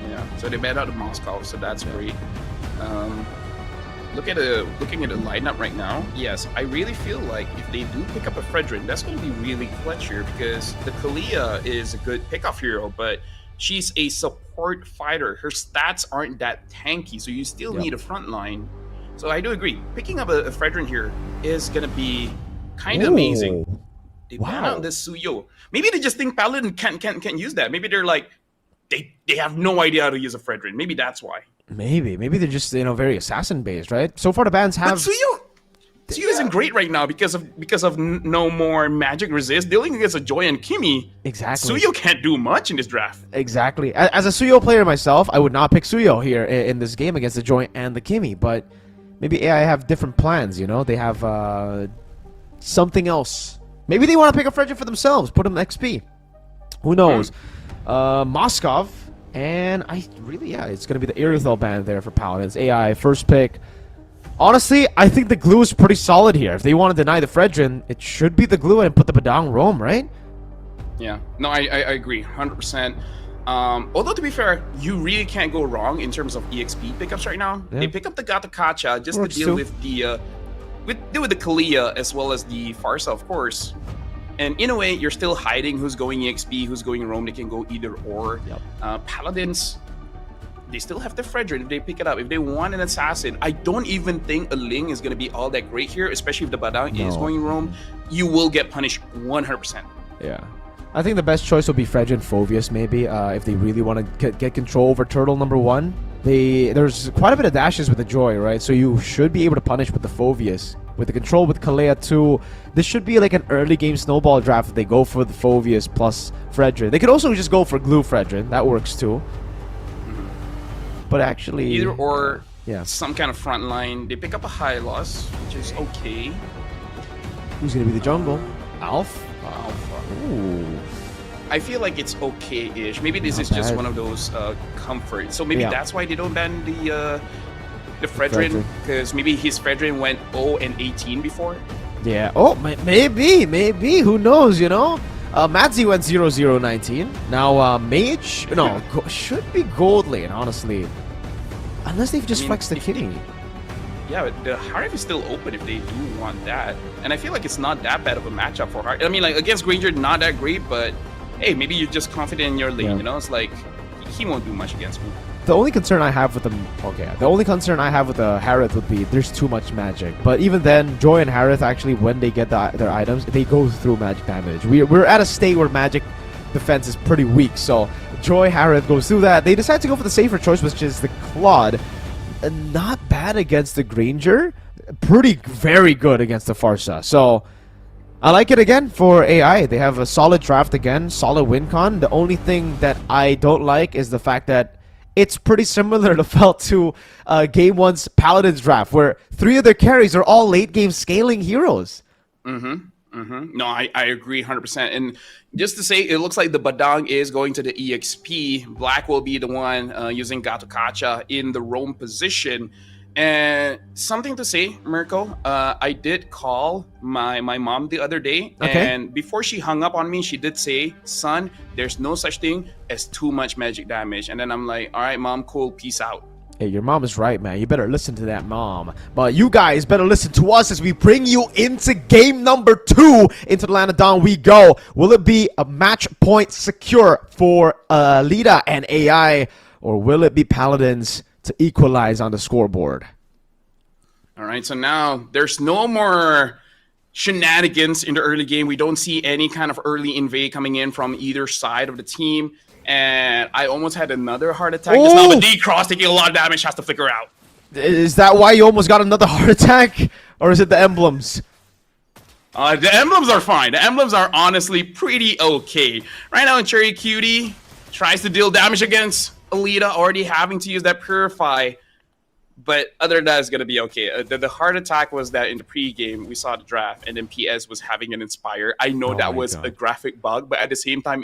Yeah, so they bet out the Moscow, so that's great. Looking at the lineup right now, yes, I really feel like if they do pick up a Fredrin, that's going to be really clutch here, because the Kalia is a good pickoff hero, but she's a support fighter. Her stats aren't that tanky, so you still need a front line. So I do agree. Picking up a Fredrin here is going to be kind of amazing. They ban out this Suyo. Maybe they just think Paladin can't use that. Maybe they're like, they have no idea how to use a Fredrin. Maybe that's why. Maybe they're just very assassin based, right? So far the bans have. But Suyo isn't great right now because of no more magic resist. Dealing against a Joy and Kimi. Exactly. Suyo can't do much in this draft. Exactly. As a Suyo player myself, I would not pick Suyo here in this game against the Joy and the Kimi. But maybe AI have different plans. They have something else. Maybe they want to pick a Fredrin for themselves. Put them XP. Who knows? Moskov. And it's going to be the Irithel band there for Paladins. AI, first pick. Honestly, I think the glue is pretty solid here. If they want to deny the Fredrin, it should be the glue and put the Badang Roam, right? Yeah. No, I agree. 100%. Although, to be fair, you really can't go wrong in terms of EXP pickups right now. Yeah. They pick up the Gata Kacha just to deal with the Kalia as well as the Farsa, of course. And in a way, you're still hiding who's going EXP, who's going Roam. They can go either or. Yep. Paladins, they still have the Fredrin if they pick it up. If they want an assassin, I don't even think a Ling is going to be all that great here, especially if the Badang is going Roam. You will get punished 100%. Yeah. I think the best choice will be Fredrin Phoveus, maybe, if they really want to get control over Turtle number 1. There's quite a bit of dashes with the Joy, right? So you should be able to punish with the Phoveus. With the control with Kalea too, this should be like an early game snowball draft if they go for the Phoveus plus Fredrin. They could also just go for Glue Fredrin. That works too. But actually... Either or, some kind of front line. They pick up a high loss, which is okay. Who's going to be the jungle? Alf? Ooh. I feel like it's okay-ish. Maybe this is just one of those comforts. So maybe that's why they don't ban the Fredrin, because maybe his Fredrin went 0 and 18 before. Yeah. Oh, maybe. Who knows? Madzi went 0-0-19. Now Mage, should be gold lane, honestly, unless they've just flexed the Kitty. Yeah, but the Harif is still open if they do want that, and I feel like it's not that bad of a matchup for Harif. I mean, like against Granger, not that great, but hey, maybe you're just confident in your lane. It's like he won't do much against me. The only concern I have with the Harith would be there's too much magic. But even then, Joy and Harith actually, when they get their items, they go through magic damage. We're at a state where magic defense is pretty weak. So Joy, Harith goes through that. They decide to go for the safer choice, which is the Claude. Not bad against the Granger. Very good against the Farsa. So I like it again for AI. They have a solid draft again, solid win con. The only thing that I don't like is the fact that it's pretty similar to felt to Game 1's Paladins draft, where 3 of their carries are all late game scaling heroes. No, I agree 100%. And just to say, it looks like the Badang is going to the EXP. Black will be the one using Gato Kacha in the roam position. And something to say, Mirko, I did call my mom the other day, and before she hung up on me, she did say, son, there's no such thing as too much magic damage. And then I'm like, all right, mom, cool, peace out. Hey, your mom is right, man. You better listen to that mom. But you guys better listen to us as we bring you into game number 2. Into the land of Dawn we go. Will it be a match point secure for Lita and AI, or will it be Paladins to equalize on the scoreboard? All right, so now there's no more shenanigans in the early game. We don't see any kind of early invade coming in from either side of the team. And I almost had another heart attack. Just now the D-Cross taking a lot of damage, has to flicker out. Is that why you almost got another heart attack? Or is it the emblems? The emblems are fine. The emblems are honestly pretty okay. Right now, Cherry Cutie tries to deal damage against Alita already having to use that Purify. But other than that, it's going to be okay. The heart attack was that in the pregame, we saw the draft, and then PS was having an Inspire. I know that was a graphic bug, but at the same time,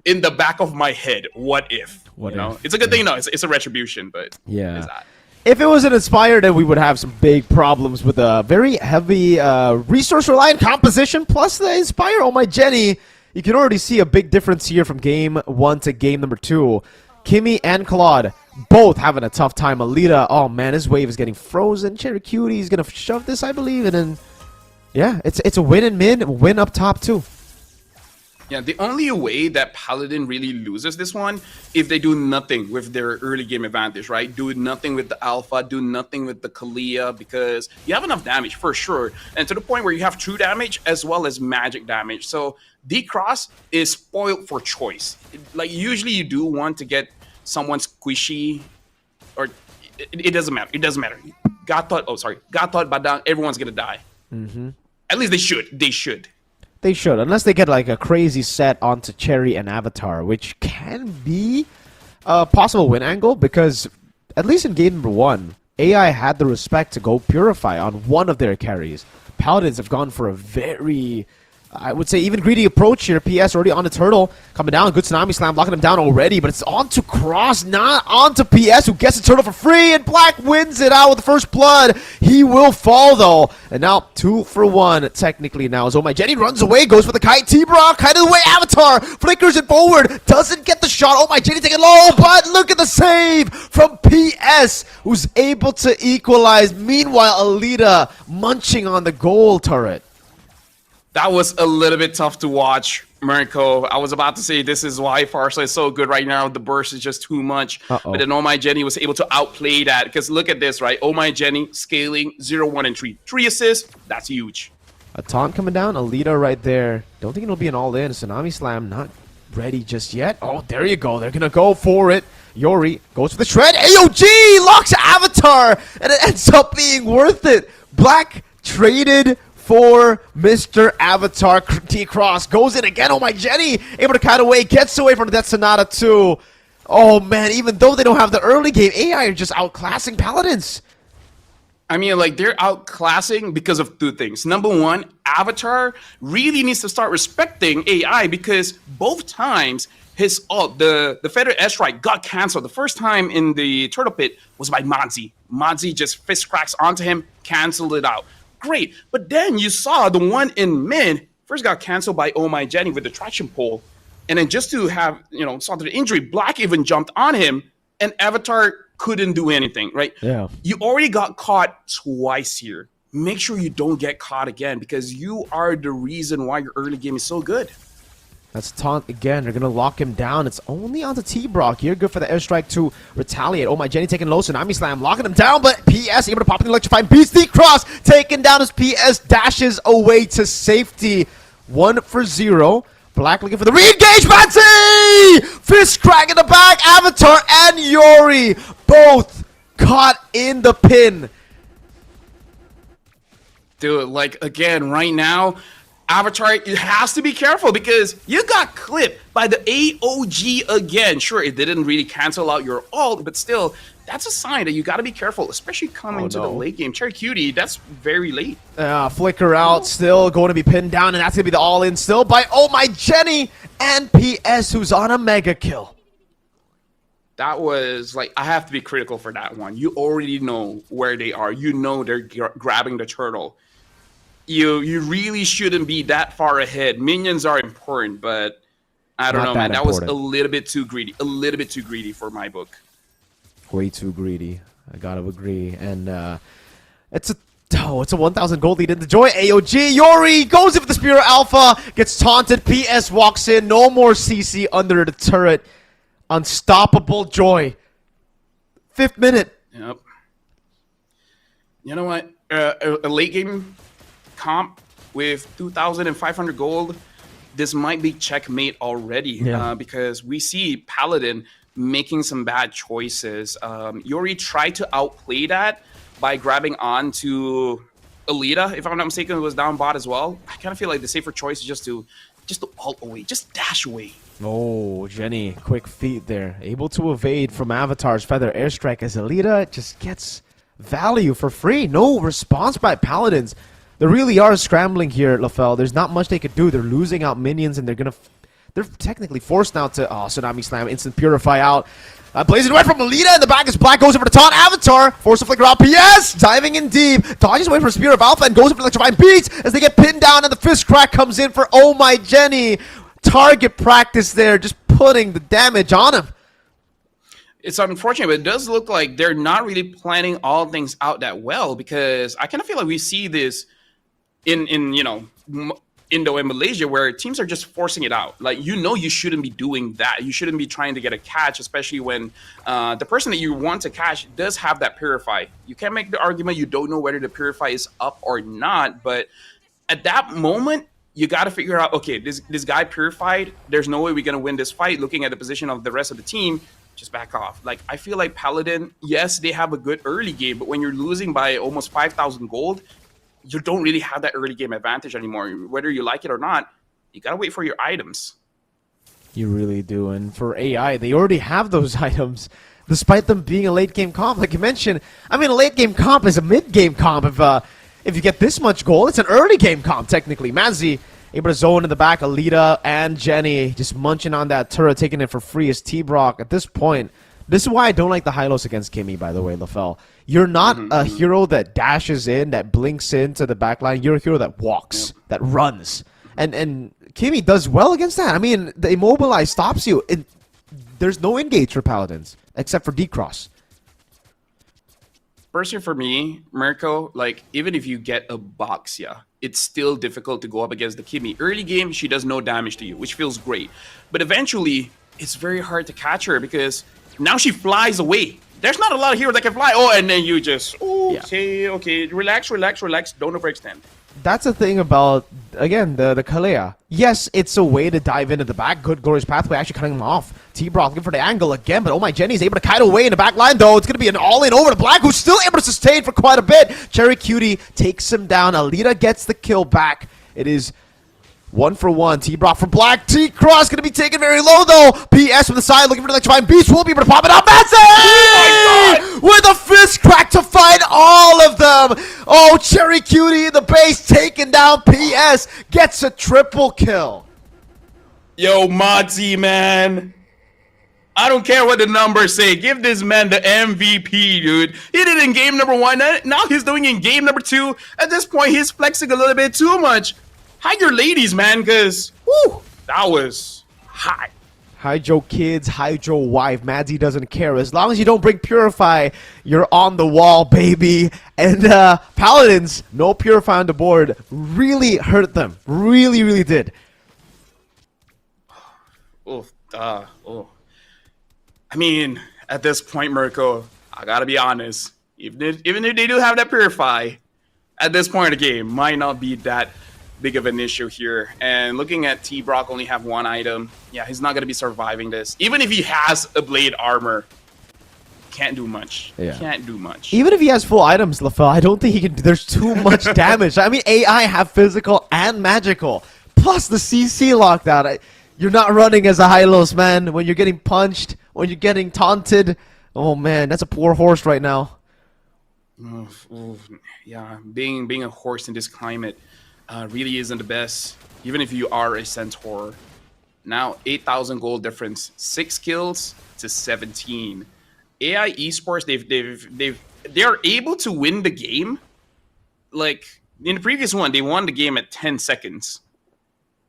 in the back of my head, what if? What if? It's a good thing, no, it's a retribution, but yeah. Is that? If it was an Inspire, then we would have some big problems with a very heavy resource-reliant composition, plus the Inspire. Oh my Jenny, you can already see a big difference here from game 1 to game number 2. Kimmy and Claude both having a tough time. Alita, oh man, his wave is getting frozen. Cherry Cutie is going to shove this, I believe. And then, yeah, it's a win in mid, win up top too. Yeah, the only way that Paladin really loses this one, if they do nothing with their early game advantage, right? Do nothing with the Alpha, do nothing with the Kalia, because you have enough damage for sure. And to the point where you have true damage as well as magic damage. So D-Cross is spoiled for choice. Like, usually you do want to get someone squishy, or it doesn't matter. It doesn't matter. God thought, Badang, everyone's going to die. Mm-hmm. At least they should. They should. They should, unless they get like a crazy set onto Cherry and Avatar, which can be a possible win angle, because at least in game number 1, AI had the respect to go Purify on one of their carries. Paladins have gone for a very, I would say, even greedy approach here. PS already on the turtle, coming down. Good Tsunami Slam, blocking him down already, but it's on to Cross, not on to PS, who gets the turtle for free, and Black wins it out with the first blood. He will fall, though. And now, 2 for 1, technically now. So my Jenny runs away, goes for the kite. T-Brock, kite of the way, Avatar, flickers it forward, doesn't get the shot. Oh my Jenny taking low, but look at the save from PS, who's able to equalize. Meanwhile, Alita munching on the goal turret. That was a little bit tough to watch, Mirko. I was about to say this is why Farsa is so good right now. The burst is just too much. But then Oh My Jenny was able to outplay that. Because look at this, right? Oh My Jenny scaling 0, 1, and 3. 3 assists. That's huge. A taunt coming down. Alita right there. Don't think it'll be an all-in. Tsunami Slam not ready just yet. Oh, there you go. They're going to go for it. Yori goes for the shred. AOG locks Avatar. And it ends up being worth it. Black traded for Mr. Avatar. T-Cross goes in again. Oh my Jenny, able to cut away, gets away from that Sonata too. Oh man, even though they don't have the early game, AI are just outclassing Paladins. I mean, like, they're outclassing because of 2 things. Number 1, Avatar really needs to start respecting AI, because both times his ult, the Feather Airstrike, got canceled. The first time in the Turtle Pit was by Madzi. Madzi just fist cracks onto him, canceled it out. Great, but then you saw the one in mid first got canceled by Oh My Jenny with the traction pole, and then just to have, saw the injury, Black even jumped on him, and Avatar couldn't do anything, right? Yeah. You already got caught twice here. Make sure you don't get caught again, because you are the reason why your early game is so good. That's taunt again. They're going to lock him down. It's only onto T-Brock here. Good for the airstrike to retaliate. Oh my Jenny taking low. Tsunami Slam locking him down, but PS able to pop in the electrifying beast. Cross taken down as PS dashes away to safety. 1 for 0. Black looking for the re-engage. Matty! Fist crack in the back. Avatar and Yori both caught in the pin. Dude, like, again, right now, Avatar, it has to be careful, because you got clipped by the AOG again. Sure, it didn't really cancel out your ult, but still, that's a sign that you got to be careful, especially coming to the late game. Cherry Cutie, that's very late. Flicker out, still going to be pinned down, and that's going to be the all-in still by Oh My Jenny and PS, who's on a mega kill. That was, like, I have to be critical for that one. You already know where they are. You know they're grabbing the turtle. You really shouldn't be that far ahead. Minions are important, but I don't know, man. That was a little bit too greedy. A little bit too greedy for my book. Way too greedy. I gotta agree. And it's a 1,000 gold lead into Joy. AOG, Yori goes in for the Spear Alpha, gets taunted. PS walks in. No more CC under the turret. Unstoppable Joy. 5th minute. Yep. You know what? A late game comp with 2,500 gold, this might be checkmate already. Because we see Paladin making some bad choices. Yori tried to outplay that by grabbing on to Alita, if I'm not mistaken, who was down bot as well. I kind of feel like the safer choice is just to ult away, just dash away. Oh, Jenny, quick feet there. Able to evade from Avatar's Feather Airstrike as Alita just gets value for free. No response by Paladins. They really are scrambling here, LaFell. There's not much they could do. They're losing out minions, and they're technically forced now to... Oh, Tsunami Slam, Instant Purify out. Blazing away from Alita, in the back is Black, goes over to taunt Avatar. Force to flicker out PS, diving in deep. Dodges away from Spear of Alpha and goes over to Electrifying Beats as they get pinned down, and the Fist Crack comes in for Oh My Jenny. Target practice there, just putting the damage on him. It's unfortunate, but it does look like they're not really planning all things out that well, because I kind of feel like we see this in Indo and Malaysia, where teams are just forcing it out. Like, you shouldn't be doing that. You shouldn't be trying to get a catch, especially when the person that you want to catch does have that Purify. You can't make the argument you don't know whether the Purify is up or not, but at that moment, you got to figure out, okay, this guy purified. There's no way we're going to win this fight. Looking at the position of the rest of the team, just back off. Like, I feel like Paladin, yes, they have a good early game, but when you're losing by almost 5,000 gold, you don't really have that early game advantage anymore. Whether you like it or not, you got to wait for your items. You really do. And for AI, they already have those items, despite them being a late game comp. Like you mentioned, I mean, a late game comp is a mid game comp. If you get this much gold, it's an early game comp, technically. Mazzy able to zone in the back. Alita and Jenny just munching on that turret, taking it for free as T-Brock. At this point, this is why I don't like the Hylos against Kimmy, by the way, LaFell. You're not a hero that dashes in, that blinks into the backline. You're a hero that walks, that runs. And Kimmy does well against that. I mean, the Immobilize stops you. There's no engage for Paladins, except for D-Cross. Personally, for me, Mirko, like, even if you get a Boxia, it's still difficult to go up against the Kimmy. Early game, she does no damage to you, which feels great. But eventually, it's very hard to catch her because now she flies away. There's not a lot of heroes that can fly. Oh, and then you just, okay, relax, don't overextend. That's the thing about, again, the Kalea. Yes, it's a way to dive into the back. Good glorious pathway, actually cutting him off. T-Brock looking for the angle again, but oh my, Jenny's able to kite away in the back line, though. It's going to be an all-in over to Black, who's still able to sustain for quite a bit. Cherry Cutie takes him down. Alita gets the kill back. It is 1-for-1. T-Brock from Black. T-Cross going to be taken very low, though. PS from the side looking for the Electrifying Beast. Will be able to pop it up. That's it! Oh my God! With a Fist Crack to fight all of them. Oh, Cherry Cutie in the base taking down PS. Gets a triple kill. Yo, Mozzie, man. I don't care what the numbers say. Give this man the MVP, dude. He did it in game number 1. Now he's doing it in game number 2. At this point, he's flexing a little bit too much. Hide your ladies, man, because, that was hot. Hide your kids, hide your wife. Madzy doesn't care. As long as you don't bring Purify, you're on the wall, baby. And Paladins, no Purify on the board, really hurt them. Really, really did. I mean, at this point, Mirko, I gotta be honest. Even if they do have that Purify, at this point of the game, might not be that big of an issue here. And looking at T-Brock only have one item, yeah, he's not going to be surviving this. Even if he has a blade armor, can't do much. Yeah. Can't do much. Even if he has full items, LaFell, I don't think he can. There's too much damage. I mean, AI have physical and magical. Plus the CC lockdown. You're not running as a Hylos, man. When you're getting punched, when you're getting taunted. Oh, man, that's a poor horse right now. Yeah, being a horse in this climate really isn't the best, even if you are a centaur. Now 8,000 gold difference, 6 kills to 17. AI esports, they are able to win the game. Like in the previous one, they won the game at 10 seconds,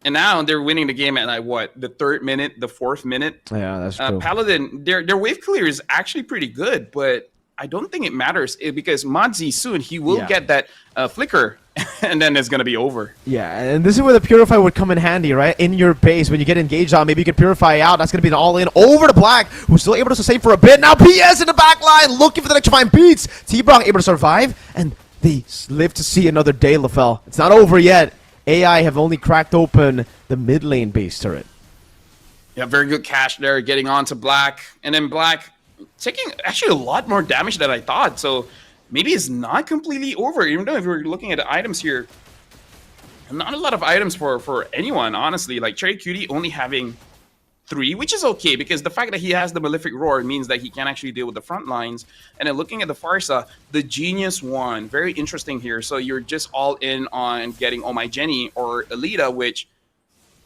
and now they're winning the game at like what, the 3rd minute, the 4th minute. Yeah, that's true. Paladin, their wave clear is actually pretty good, but I don't think it matters because Madzy soon he will get that flicker. And then it's going to be over. Yeah, and this is where the Purify would come in handy, right? In your base, when you get engaged on, maybe you can Purify out. That's going to be an all-in over to Black, who's still able to sustain for a bit. Now PS in the back line, looking for the Electrifying Beats. T-Brock able to survive, and they live to see another day, LaFell. It's not over yet. AI have only cracked open the mid lane base turret. Yeah, very good cash there, getting on to Black. And then Black taking actually a lot more damage than I thought, so maybe it's not completely over, even though if we're looking at the items here, not a lot of items for anyone, honestly. Like Cherry Cutie only having 3, which is okay because the fact that he has the Malefic Roar means that he can actually deal with the front lines. And then looking at the Farsa, the Genius one, very interesting here. So you're just all in on getting Oh My Jenny or Alita, which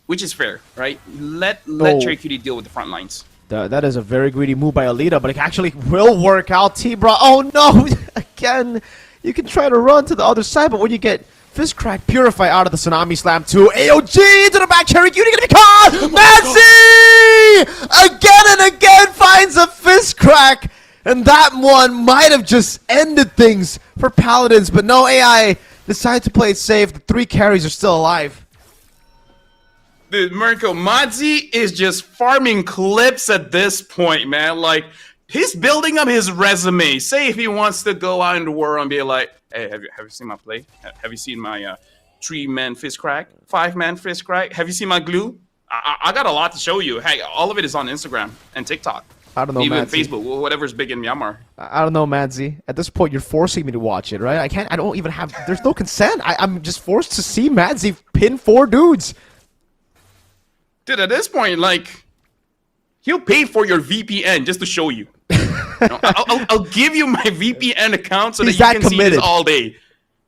is fair, right? Let Cherry Cutie deal with the front lines. That is a very greedy move by Alita, but it actually will work out. T-Bra, oh no! Again, you can try to run to the other side, but when you get Fist Crack Purify out of the Tsunami Slam 2, AOG to the back, Cherry Cutie gonna be caught! Manzi! Again and again finds a Fist Crack, and that one might have just ended things for Paladins, but no, AI decided to play it safe. The 3 carries are still alive. Dude, Mirko, Madzi is just farming clips at this point, man. Like, he's building up his resume. Say if he wants to go out into war and be like, hey, have you seen my play? Have you seen my 3-man fist crack? 5-man fist crack? Have you seen my glue? I got a lot to show you. Hey, all of it is on Instagram and TikTok. I don't know, even Madzi. Facebook, whatever's big in Myanmar. I don't know, Madzi. At this point, you're forcing me to watch it, right? I don't even have, there's no consent. I'm just forced to see Madzi pin 4 dudes. Dude, at this point, like, he'll pay for your VPN just to show you. I'll give you my VPN account so that you can see this all day.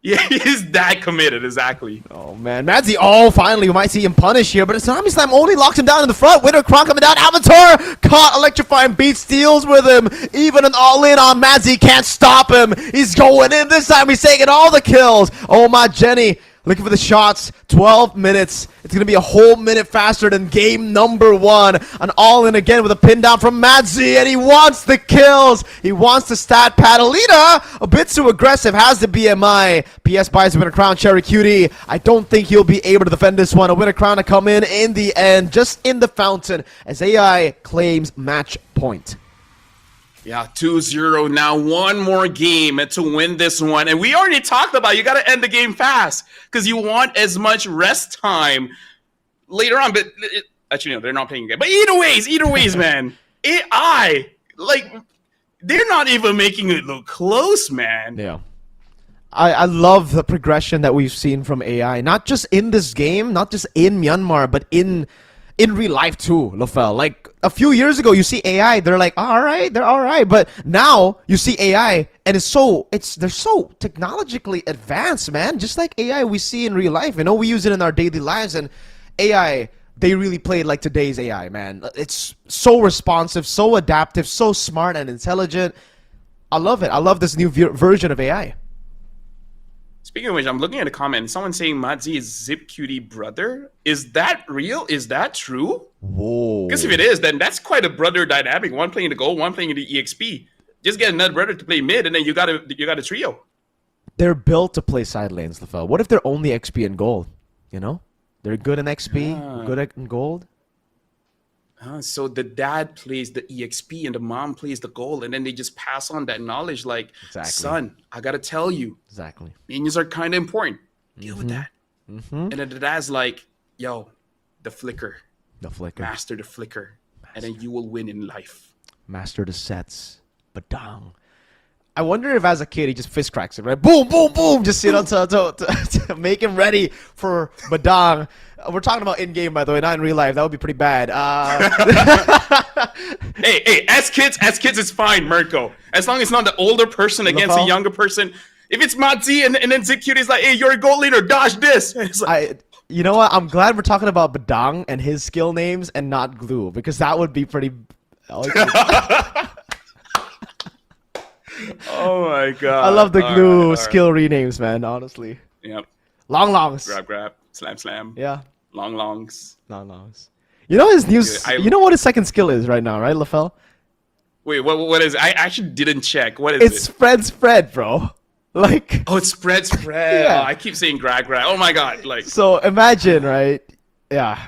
Yeah, he's that committed, exactly. Oh, man. Madzi, finally, we might see him punish here, but Tsunami Slam only locks him down in the front. Winter Kron coming down. Avatar caught, electrifying beat, steals with him. Even an all-in on Madzi, can't stop him. He's going in this time. He's taking all the kills. Oh, my Jenny. Looking for the shots, 12 minutes. It's going to be a whole minute faster than game number 1. An all-in again with a pin down from Madzi, and he wants the kills. He wants the stat pad. Alita, a bit too aggressive, has the BMI. PS buys a Winter Crown, Cherry Cutie. I don't think he'll be able to defend this one. A Winter Crown to come in the end, just in the fountain, as AI claims match point. Yeah, 2-0 now. One more game to win this one. And we already talked about you got to end the game fast because you want as much rest time later on. But actually, no, they're not playing again. But either ways, man. AI, like, they're not even making it look close, man. Yeah. I love the progression that we've seen from AI. Not just in this game, not just in Myanmar, but in real life too, Lofel. Like, a few years ago, you see AI, they're like, they're all right. But now you see AI, and they're so technologically advanced, man. Just like AI we see in real life. You know, we use it in our daily lives, and AI, they really play it like today's AI, man. It's so responsive, so adaptive, so smart and intelligent. I love it. I love this new version of AI. Speaking of which, I'm looking at a comment. Someone saying Madzi is Zip Cutie brother. Is that real? Is that true? Whoa. Because if it is, then that's quite a brother dynamic. One playing the gold, one playing the EXP. Just get another brother to play mid, and then you got a trio. They're built to play side lanes, Lafel. What if they're only XP and gold? You know, they're good in XP, good in gold. So the dad plays the EXP and the mom plays the gold, and then they just pass on that knowledge. Like, son, I gotta tell you, minions are kind of important. Deal with that. And then the dad's like, yo, the flicker, master the flicker, and then you will win in life. Master the sets, badang. I wonder if as a kid he just fist cracks it, right? Boom, boom, boom, just you know, to make him ready for badang. We're talking about in-game, by the way, not in real life. That would be pretty bad. Hey, as kids, it's fine, Mirko. As long as it's not the older person against a younger person. If it's Madzi and then Zip Cutie is like, hey, you're a gold leader, dodge this. Like, you know what? I'm glad we're talking about Badang and his skill names and not Glue, because that would be pretty... Oh my god. I love the Glue skill renames, man, honestly. Yep. Long longs. Grab. Slam. Yeah. Long longs. You know his new... you know what his second skill is right now, right, Lafel? Wait, what is it? I actually didn't check. What is it? It's spread, bro. Like... Oh, it's spread. Yeah. Oh, I keep saying grab. Oh my god. Like... So imagine, right? Yeah.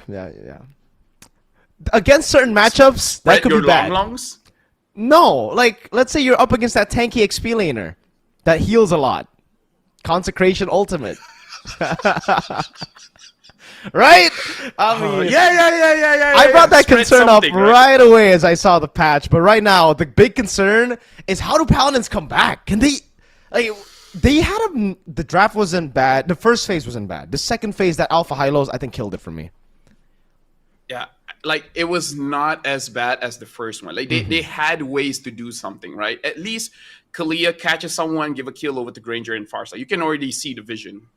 Against certain matchups, that could be bad. Long longs? No, like, let's say you're up against that tanky XP laner that heals a lot. Consecration Ultimate. Right? I mean, yeah. I brought that concern up right away as I saw the patch, but right now, the big concern is how do Paladins come back? Can they... Like, they had the draft wasn't bad. The first phase wasn't bad. The second phase, that Alpha High Lows, I think killed it for me. Yeah, like it was not as bad as the first one. Like they had ways to do something, right? At least Kalia catches someone, give a kill over to Granger and Farsight. You can already see the vision.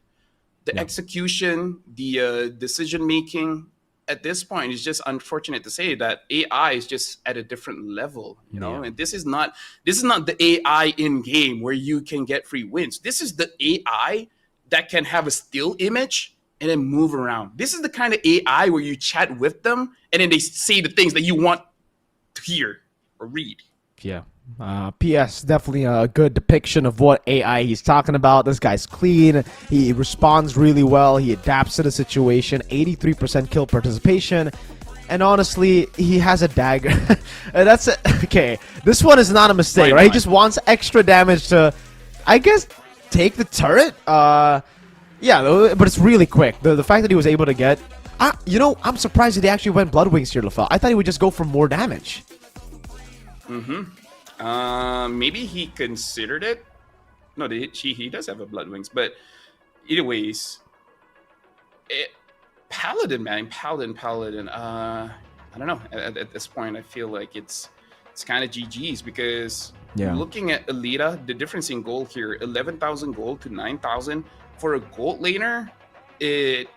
The execution, the decision making at this point is just unfortunate to say that AI is just at a different level, you know. And this is not the AI in game where you can get free wins. This is the AI that can have a still image and then move around. This is the kind of AI where you chat with them and then they say the things that you want to hear or read. Yeah. PS, definitely a good depiction of what AI he's talking about. This guy's clean. He responds really well. He adapts to the situation. 83% kill participation. And honestly, he has a dagger. And that's it. Okay. This one is not a mistake, right? He just wants extra damage to, I guess, take the turret. Yeah, but it's really quick. The fact that he was able to get... you know, I'm surprised that he actually went Blood Wings here, Lafel. I thought he would just go for more damage. Maybe he considered it. No, he does have a Blood Wings, but either ways, Paladin, man, Paladin. I don't know. At this point, I feel like it's kind of GG's because looking at Alita, the difference in gold here, 11,000 gold to 9,000 for a gold laner, it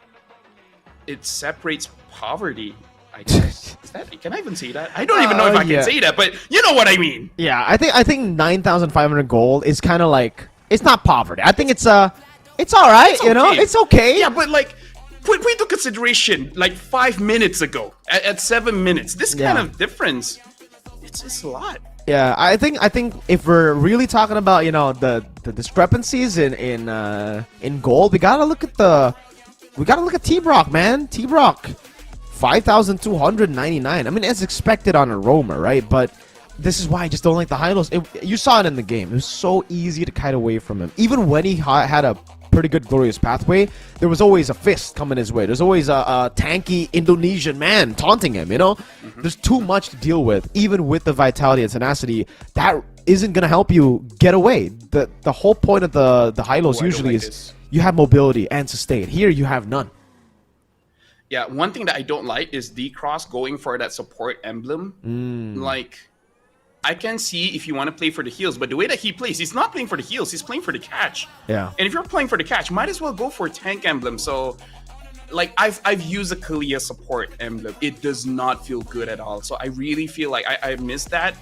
separates poverty. I guess. Can I even say that? I don't even know if I can say that, but you know what I mean. Yeah, I think 9,500 gold is kind of like, it's not poverty. I think it's all right, you know, it's okay. Yeah, but like put into consideration like 5 minutes ago at 7 minutes, this kind of difference, it's a lot. Yeah, I think if we're really talking about, you know, the discrepancies in gold, we gotta look at T-Brock, man. T-Brock. 5,299. I mean, it's expected on a roamer, right? But this is why I just don't like the high-lows. You saw it in the game. It was so easy to kite away from him. Even when he had a pretty good glorious pathway, there was always a fist coming his way. There's always a tanky Indonesian man taunting him, you know? There's too much to deal with. Even with the vitality and tenacity, that isn't going to help you get away. The whole point of the high-lows usually is you have mobility and sustain. Here, you have none. Yeah, one thing that I don't like is D-Cross going for that support emblem. Like, I can see if you want to play for the heals, but the way that he plays, he's not playing for the heals, he's playing for the catch. Yeah. And if you're playing for the catch, might as well go for tank emblem. So, like, I've used a Kalia support emblem. It does not feel good at all. So I really feel like I missed that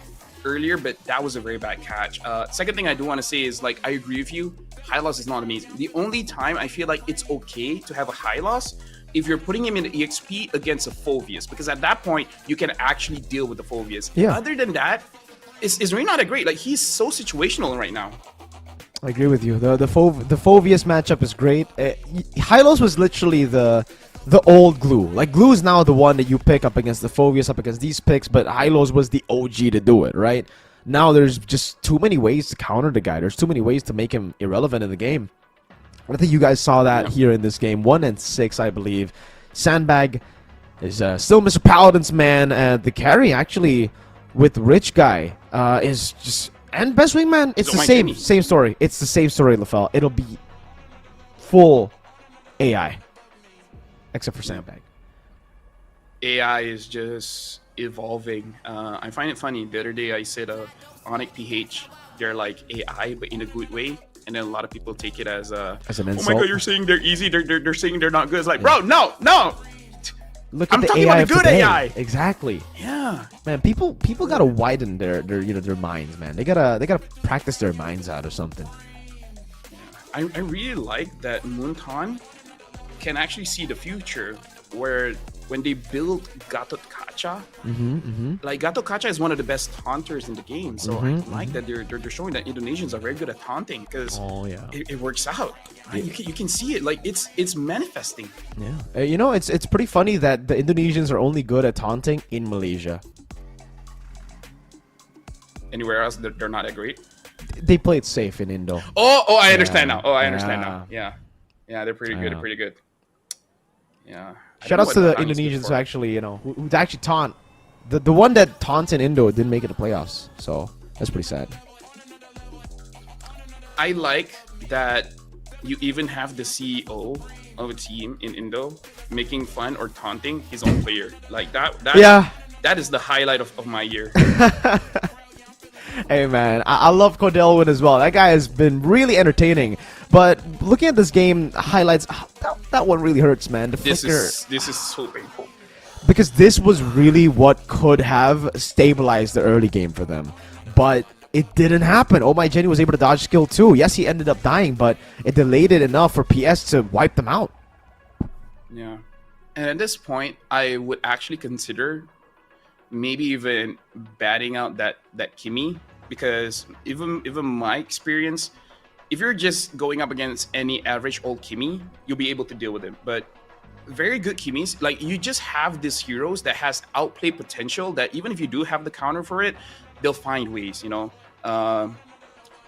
earlier, but that was a very bad catch. Second thing I do want to say is, like, I agree with you. High loss is not amazing. The only time I feel like it's okay to have a high loss if you're putting him in the EXP against a Phoveus, because at that point, you can actually deal with the Phoveus. Yeah. Other than that, it's really not that great. Like, he's so situational right now. I agree with you. The Phoveus matchup is great. Hylos was literally the old glue. Like, glue is now the one that you pick up against the Phoveus, up against these picks, but Hylos was the OG to do it, right? Now there's just too many ways to counter the guy. There's too many ways to make him irrelevant in the game. I think you guys saw that here in this game. 1 and 6, I believe. Sandbag is still Mr. Paladin's man. The carry, actually, with Rich Guy is just... And Best Wingman, it's the same story. It's the same story, Lafel. It'll be full AI. Except for Sandbag. AI is just evolving. I find it funny. The other day, I said Onyx PH, they're like AI, but in a good way. And then a lot of people take it as an insult. Oh my god, you're saying they're easy. They're saying they're not good. It's like, bro, no. Look at I'm the talking AI about the good AI. Exactly. Yeah. Man, people gotta widen their minds, man. They gotta practice their minds out or something. I really like that Moonton can actually see the future, where when they built Gatot Kacha, like Gatot Kacha is one of the best taunters in the game. So I like that they're showing that Indonesians are very good at taunting, because it works out. You can see it, like it's manifesting. Yeah, you know, it's pretty funny that the Indonesians are only good at taunting in Malaysia. Anywhere else, they're not that great. They play it safe in Indo. Oh, I understand now. I understand now. Yeah, they're pretty good. They're pretty good. Yeah. Shout outs to the Indonesians who actually, you know, who actually taunt. The one that taunts in Indo didn't make it to playoffs, so that's pretty sad. I like that you even have the CEO of a team in Indo making fun or taunting his own player. Like that Yeah. that is the highlight of my year. Hey man, I love Cordelwin as well. That guy has been really entertaining. But looking at this game highlights, that one really hurts, man. The This flicker, is so painful. because this was really what could have stabilized the early game for them, but it didn't happen. Oh My Jenny was able to dodge skill too. Yes, he ended up dying, but it delayed it enough for PS to wipe them out. Yeah. And at this point, I would actually consider maybe even batting out that Kimmy, because even my experience, if you're just going up against any average old Kimmy, you'll be able to deal with him. But very good Kimmys, like you just have these heroes that has outplay potential that even if you do have the counter for it, they'll find ways, you know.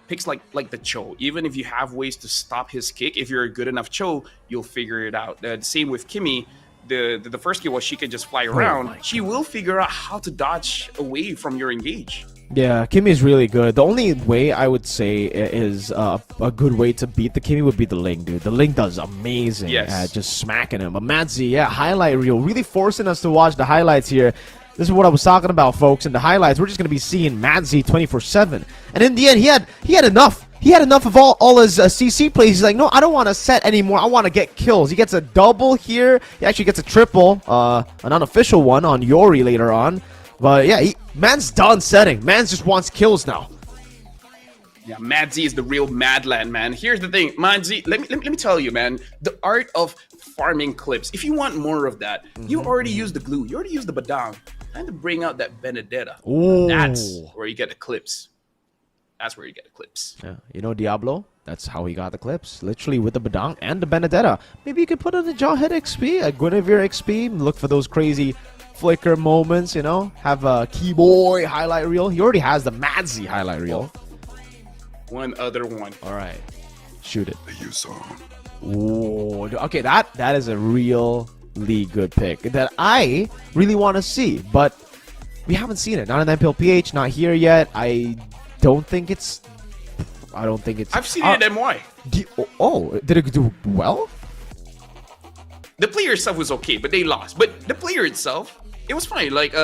Picks like the Cho, even if you have ways to stop his kick, if you're a good enough Cho, you'll figure it out. The same with Kimmy. The first skill was she could just fly around. She will figure out how to dodge away from your engage. Yeah, Kimmy is really good. The only way I would say is a good way to beat the Kimmy would be the Ling, dude. The Ling does amazing at just smacking him. But Madzi, yeah, highlight reel, really forcing us to watch the highlights here. This is what I was talking about, folks. In the highlights, we're just going to be seeing Madzi 24/7. And in the end, he had enough. He had enough of all his CC plays. He's like, no, I don't want to set anymore. I want to get kills. He gets a double here. He actually gets a triple, an unofficial one on Yori later on. But yeah, man's done setting. Man just wants kills now. Yeah, Madzi is the real Madland, man. Here's the thing, Madzi, let me tell you, man, the art of farming clips. If you want more of that, you already used the glue. You already used the badang. Time to bring out that Benedetta. Ooh. That's where you get the clips. That's where you get the clips. Yeah, you know Diablo? That's how he got the clips. Literally with the Badang and the Benedetta. Maybe you could put on a Jawhead XP, a Guinevere XP, look for those crazy flicker moments, you know? Have a Keyboy highlight reel. He already has the Madzi highlight reel. One other one. All right. Shoot it. You saw. Ooh, okay, that is a really good pick that I really want to see, but we haven't seen it. Not in MPL PH, not here yet. I don't think it's. I've seen it at MY. Did it do well? The player itself was okay, but they lost. But the player itself, it was fine. Like,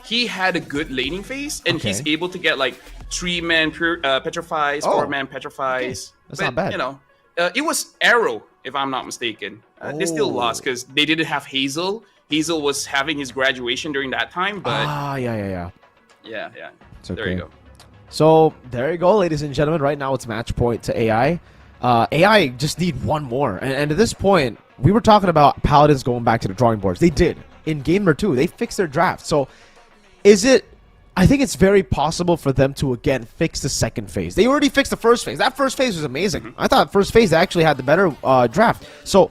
he had a good laning phase, and he's able to get like 3-man petrifies, 4-man petrifies. Okay. That's not bad. You know, it was Arrow, if I'm not mistaken. They still lost because they didn't have Hazel. Hazel was having his graduation during that time, but yeah. There you go. So there you go, ladies and gentlemen. Right now it's match point to AI. AI just need one more, and at this point, we were talking about Paladins going back to the drawing boards. They did in game number 2. They fixed their draft. So is it? I think it's very possible for them to again fix the second phase. They already fixed the first phase. That first phase was amazing. I thought first phase actually had the better draft. So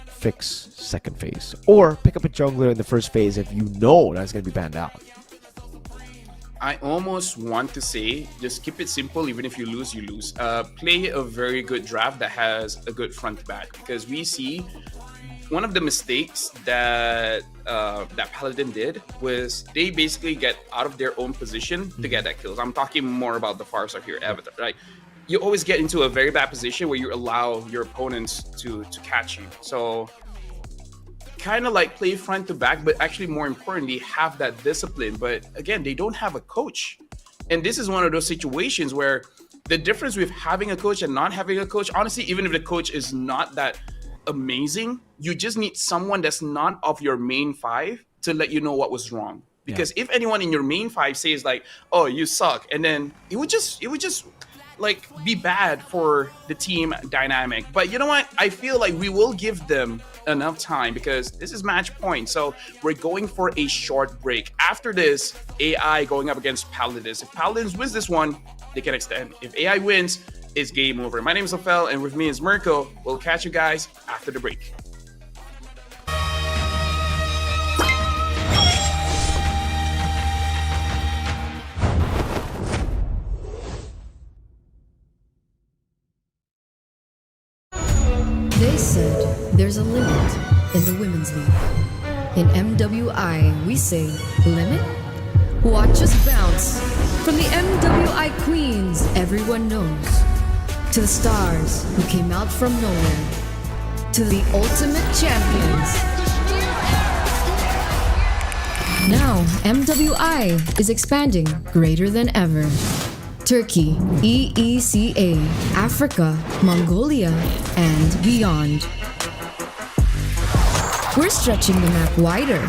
fix second phase, or pick up a jungler in the first phase if you know that's going to be banned out. I almost want to say, just keep it simple. Even if you lose, you lose. Play a very good draft that has a good front to back, because we see one of the mistakes that that Paladin did was they basically get out of their own position to get that kills. I'm talking more about the Farsar here, Avatar, right? You always get into a very bad position where you allow your opponents to catch you. So kind of like play front to back, but actually more importantly, have that discipline. But again, they don't have a coach. And this is one of those situations where the difference with having a coach and not having a coach, honestly, even if the coach is not that amazing, you just need someone that's not of your main 5 to let you know what was wrong. Because if anyone in your main 5 says like, oh, you suck, and then it would just like be bad for the team dynamic. But you know what? I feel like we will give them enough time because this is match point. So we're going for a short break. After this, AI going up against Paladins. If Paladins wins this one, they can extend. If AI wins, it's game over. My name is Ophel, and with me is Mirko. We'll catch you guys after the break. They said there's a limit in the women's league. In MWI, we say limit? Watch us bounce from the MWI queens everyone knows, to the stars who came out from nowhere, to the Ultimate Champions. Now, MWI is expanding greater than ever. Turkey, EECA, Africa, Mongolia, and beyond. We're stretching the map wider.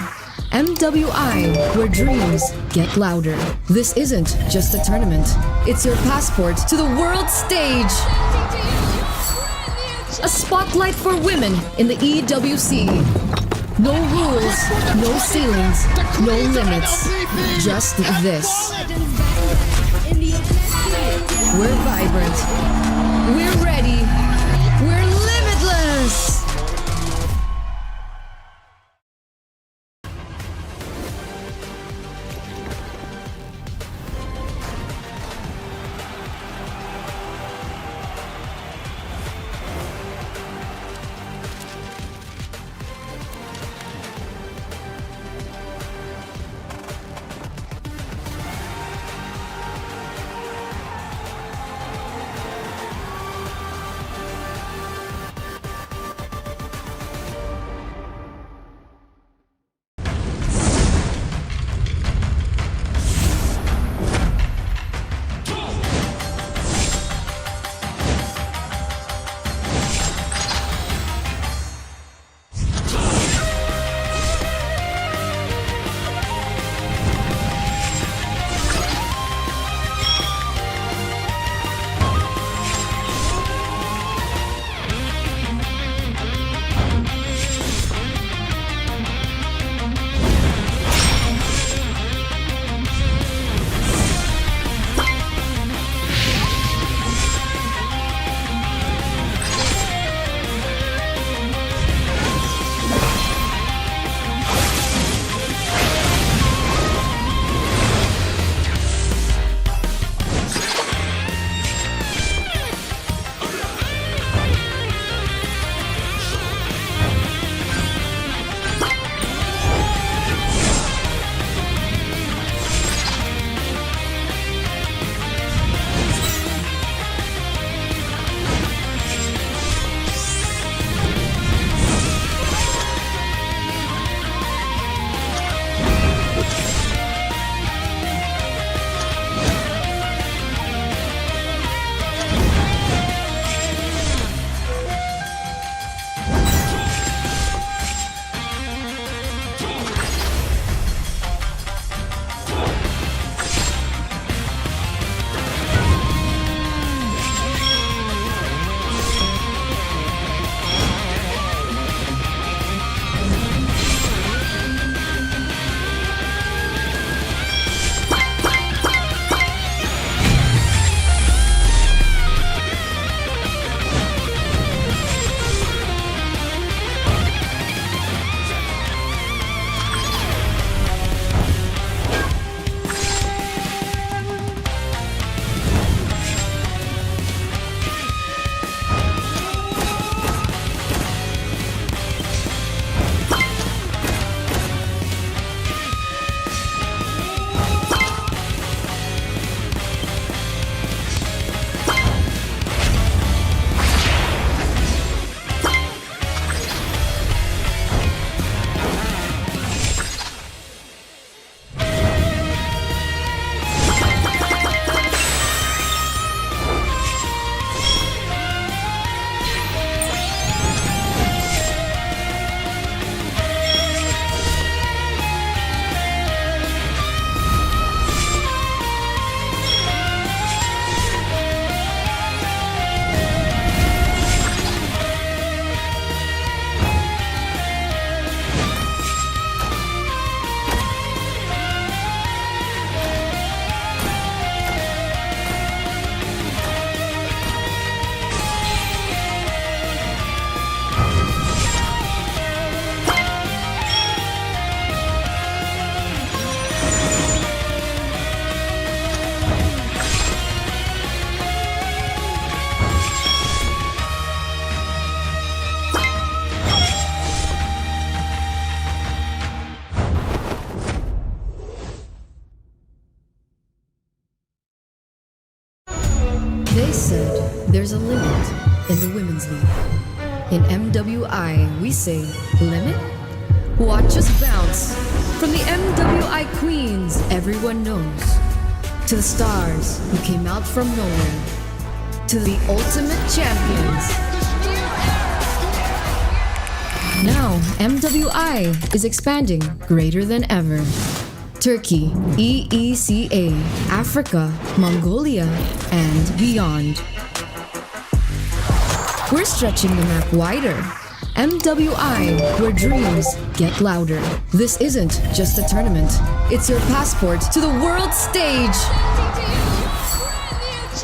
MWI, where dreams get louder. This isn't just a tournament. It's your passport to the world stage. A spotlight for women in the EWC. No rules, no ceilings, no limits. Just this. We're vibrant. We're ready. We're limitless. They said there's a limit in the Women's League. In MWI, we say limit? Watch us bounce. From the MWI queens everyone knows, to the stars who came out from nowhere, to the ultimate champions. Now, MWI is expanding greater than ever. Turkey, EECA, Africa, Mongolia, and beyond. We're stretching the map wider. MWI, where dreams get louder. This isn't just a tournament. It's your passport to the world stage.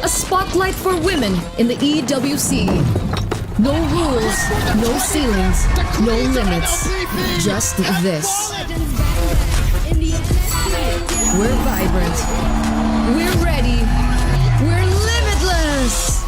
A spotlight for women in the EWC. No rules, no ceilings, no limits. Just this. We're vibrant. We're ready. We're limitless.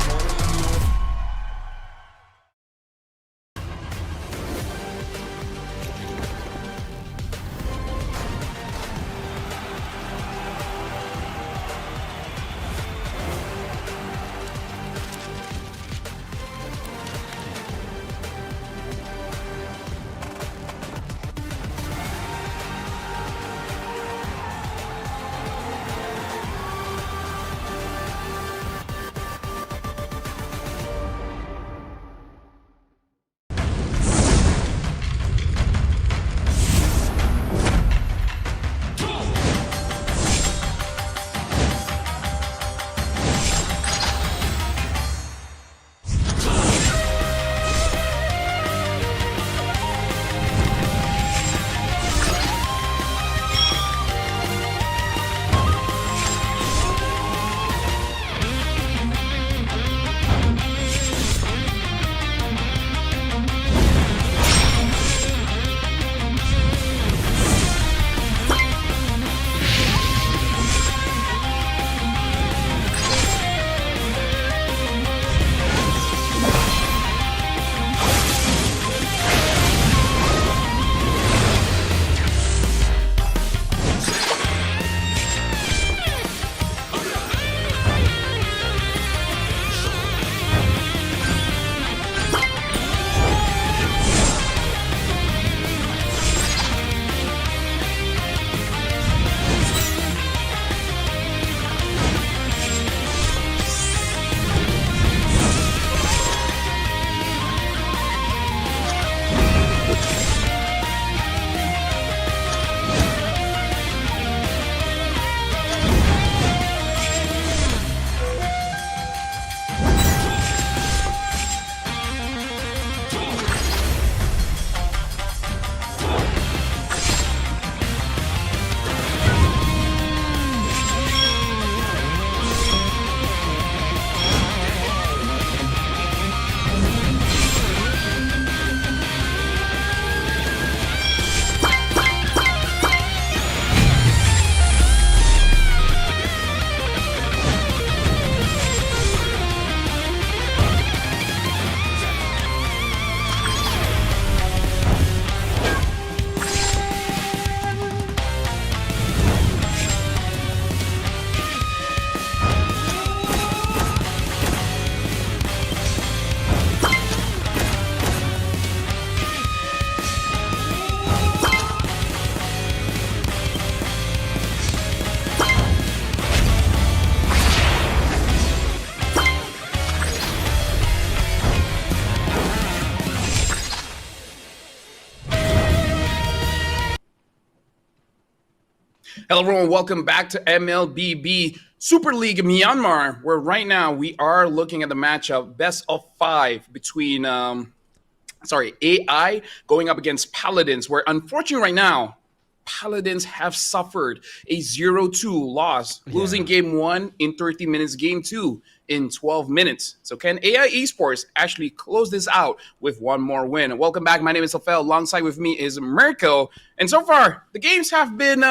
Hello, everyone. Welcome back to MLBB Super League Myanmar, where right now we are looking at the matchup best of 5 between AI going up against Paladins, where unfortunately right now Paladins have suffered a 0-2 loss, losing game 1 in 30 minutes, game 2 in 12 minutes. So can AI Esports actually close this out with one more win? Welcome back. My name is Lafel. Alongside with me is Mirko. And so far, the games have been,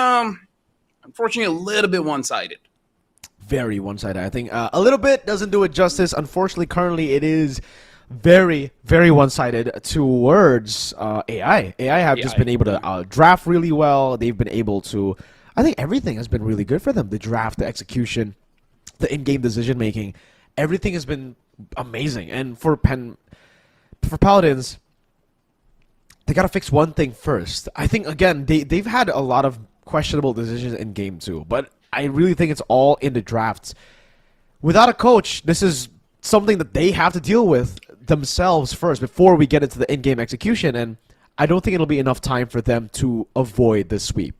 unfortunately, a little bit one-sided. Very one-sided. I think a little bit doesn't do it justice. Unfortunately, currently it is very, very one-sided towards AI. AI have just been able to draft really well. They've been able to, I think everything has been really good for them. The draft, the execution, the in-game decision-making, everything has been amazing. And for for Paladins, they gotta fix one thing first. I think again they've had a lot of questionable decisions in game 2, but I really think it's all in the drafts. Without a coach, this is something that they have to deal with themselves first before we get into the in-game execution, and I don't think it'll be enough time for them to avoid the sweep.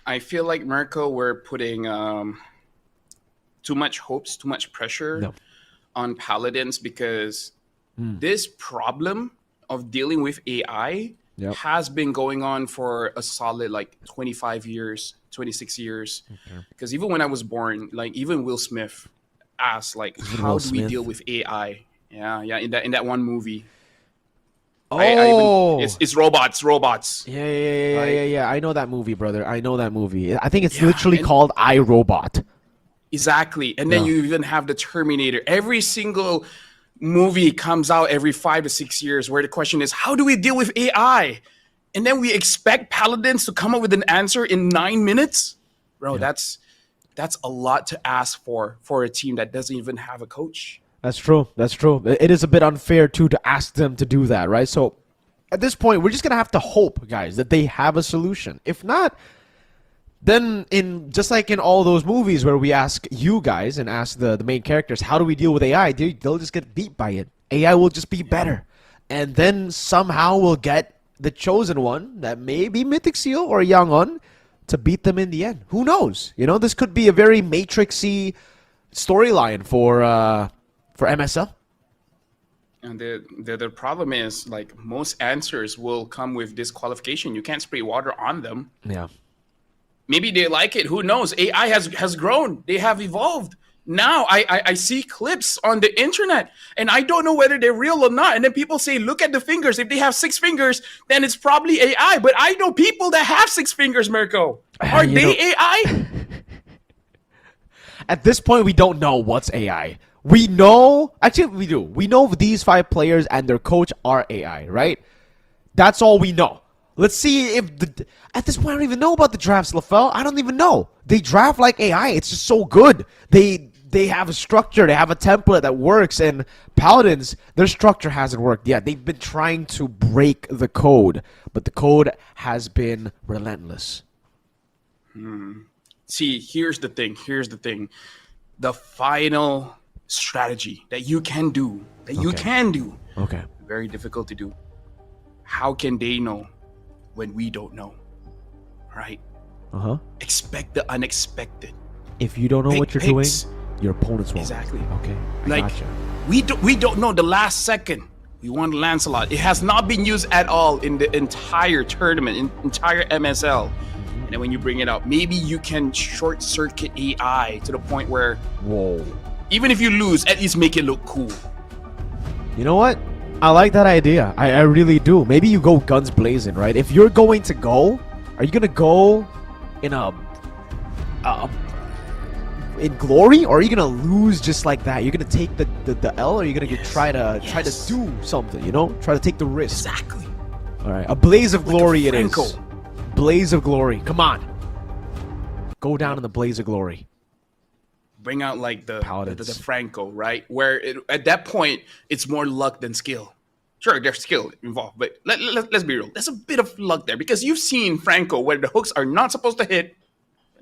I feel like Mirko, we're putting too much hopes, too much pressure on Paladins, because this problem of dealing with AI has been going on for a solid like 25 years, 26 years. Because even when I was born, like even Will Smith asked, like, how do we deal with AI? Yeah, in that one movie. Oh, it's robots. Yeah. I know that movie, brother. I know that movie. I think it's literally called iRobot. Exactly. And then you even have the Terminator. Every single movie comes out every 5 to 6 years where the question is, how do we deal with AI? And then we expect Paladins to come up with an answer in 9 minutes? Bro, that's a lot to ask for a team that doesn't even have a coach. That's true. It is a bit unfair, too, to ask them to do that, right? So, at this point, we're just going to have to hope, guys, that they have a solution. If not, then just like in all those movies where we ask you guys and ask the main characters, how do we deal with AI? They'll just get beat by it. AI will just be better. And then somehow we'll get the chosen one, that may be Mythic Seal or Yangon, to beat them in the end. Who knows? You know, this could be a very Matrix-y storyline for MSL. And the problem is, like, most answers will come with disqualification. You can't spray water on them. Yeah. Maybe they like it. Who knows? AI has grown. They have evolved. Now I see clips on the internet, and I don't know whether they're real or not. And then people say, look at the fingers. If they have 6 fingers, then it's probably AI. But I know people that have 6 fingers, Mirko. Are they AI? At this point, we don't know what's AI. We know, actually we do. We know these 5 players and their coach are AI, right? That's all we know. Let's see if at this point I don't even know about the drafts, LaFell. I don't even know. They draft like AI. It's just so good. They have a structure. They have a template that works. And Paladins, their structure hasn't worked yet. They've been trying to break the code, but the code has been relentless. See, here's the thing. The final strategy that you can do, Okay. very difficult to do. How can they know when we don't know? Right? Expect the unexpected. If you don't know what you're doing, your opponents won't. Exactly. Okay. Like, Gotcha. we don't know the last second. We want Lancelot. It has not been used at all in the entire tournament, entire MSL. And then when you bring it up, maybe you can short circuit AI to the point where, whoa, even if you lose, at least make it look cool. You know what? I like that idea. I really do. Maybe you go guns blazing, right? If you're going to go, are you gonna go in in glory, or are you gonna lose just like that? You're gonna take the L, or are you gonna try to do something? You know, try to take the risk. Exactly. All right, a blaze of glory it Franco. is. Blaze of glory. Come on, go down in the blaze of glory. Bring out like the Franco, right? Where at that point it's more luck than skill. Sure, there's skill involved, but let's be real. There's a bit of luck there, because you've seen Franco where the hooks are not supposed to hit,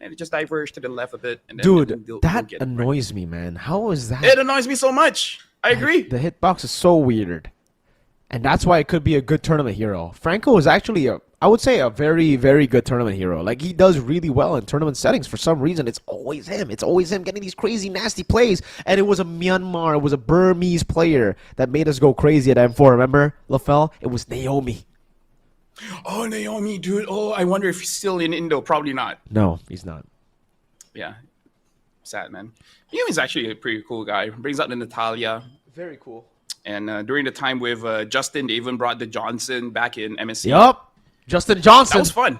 and it just diverged to the left a bit. And then, dude, that annoys me, man. How is that? It annoys me so much. I agree. The hitbox is so weird, and that's why it could be a good tournament hero. Franco is actually I would say a very, very good tournament hero. Like, he does really well in tournament settings. For some reason, it's always him. It's always him getting these crazy, nasty plays. And it was a Myanmar, it was a Burmese player that made us go crazy at M4. Remember, LaFell? It was Naomi. Oh, Naomi, dude. Oh, I wonder if he's still in Indo. Probably not. No, he's not. Yeah. Sad, man. Naomi's actually a pretty cool guy. Brings out the Natalia. Very cool. And during the time with Justin, they even brought the Johnson back in MSC. Yup. Justin Johnson. That was fun.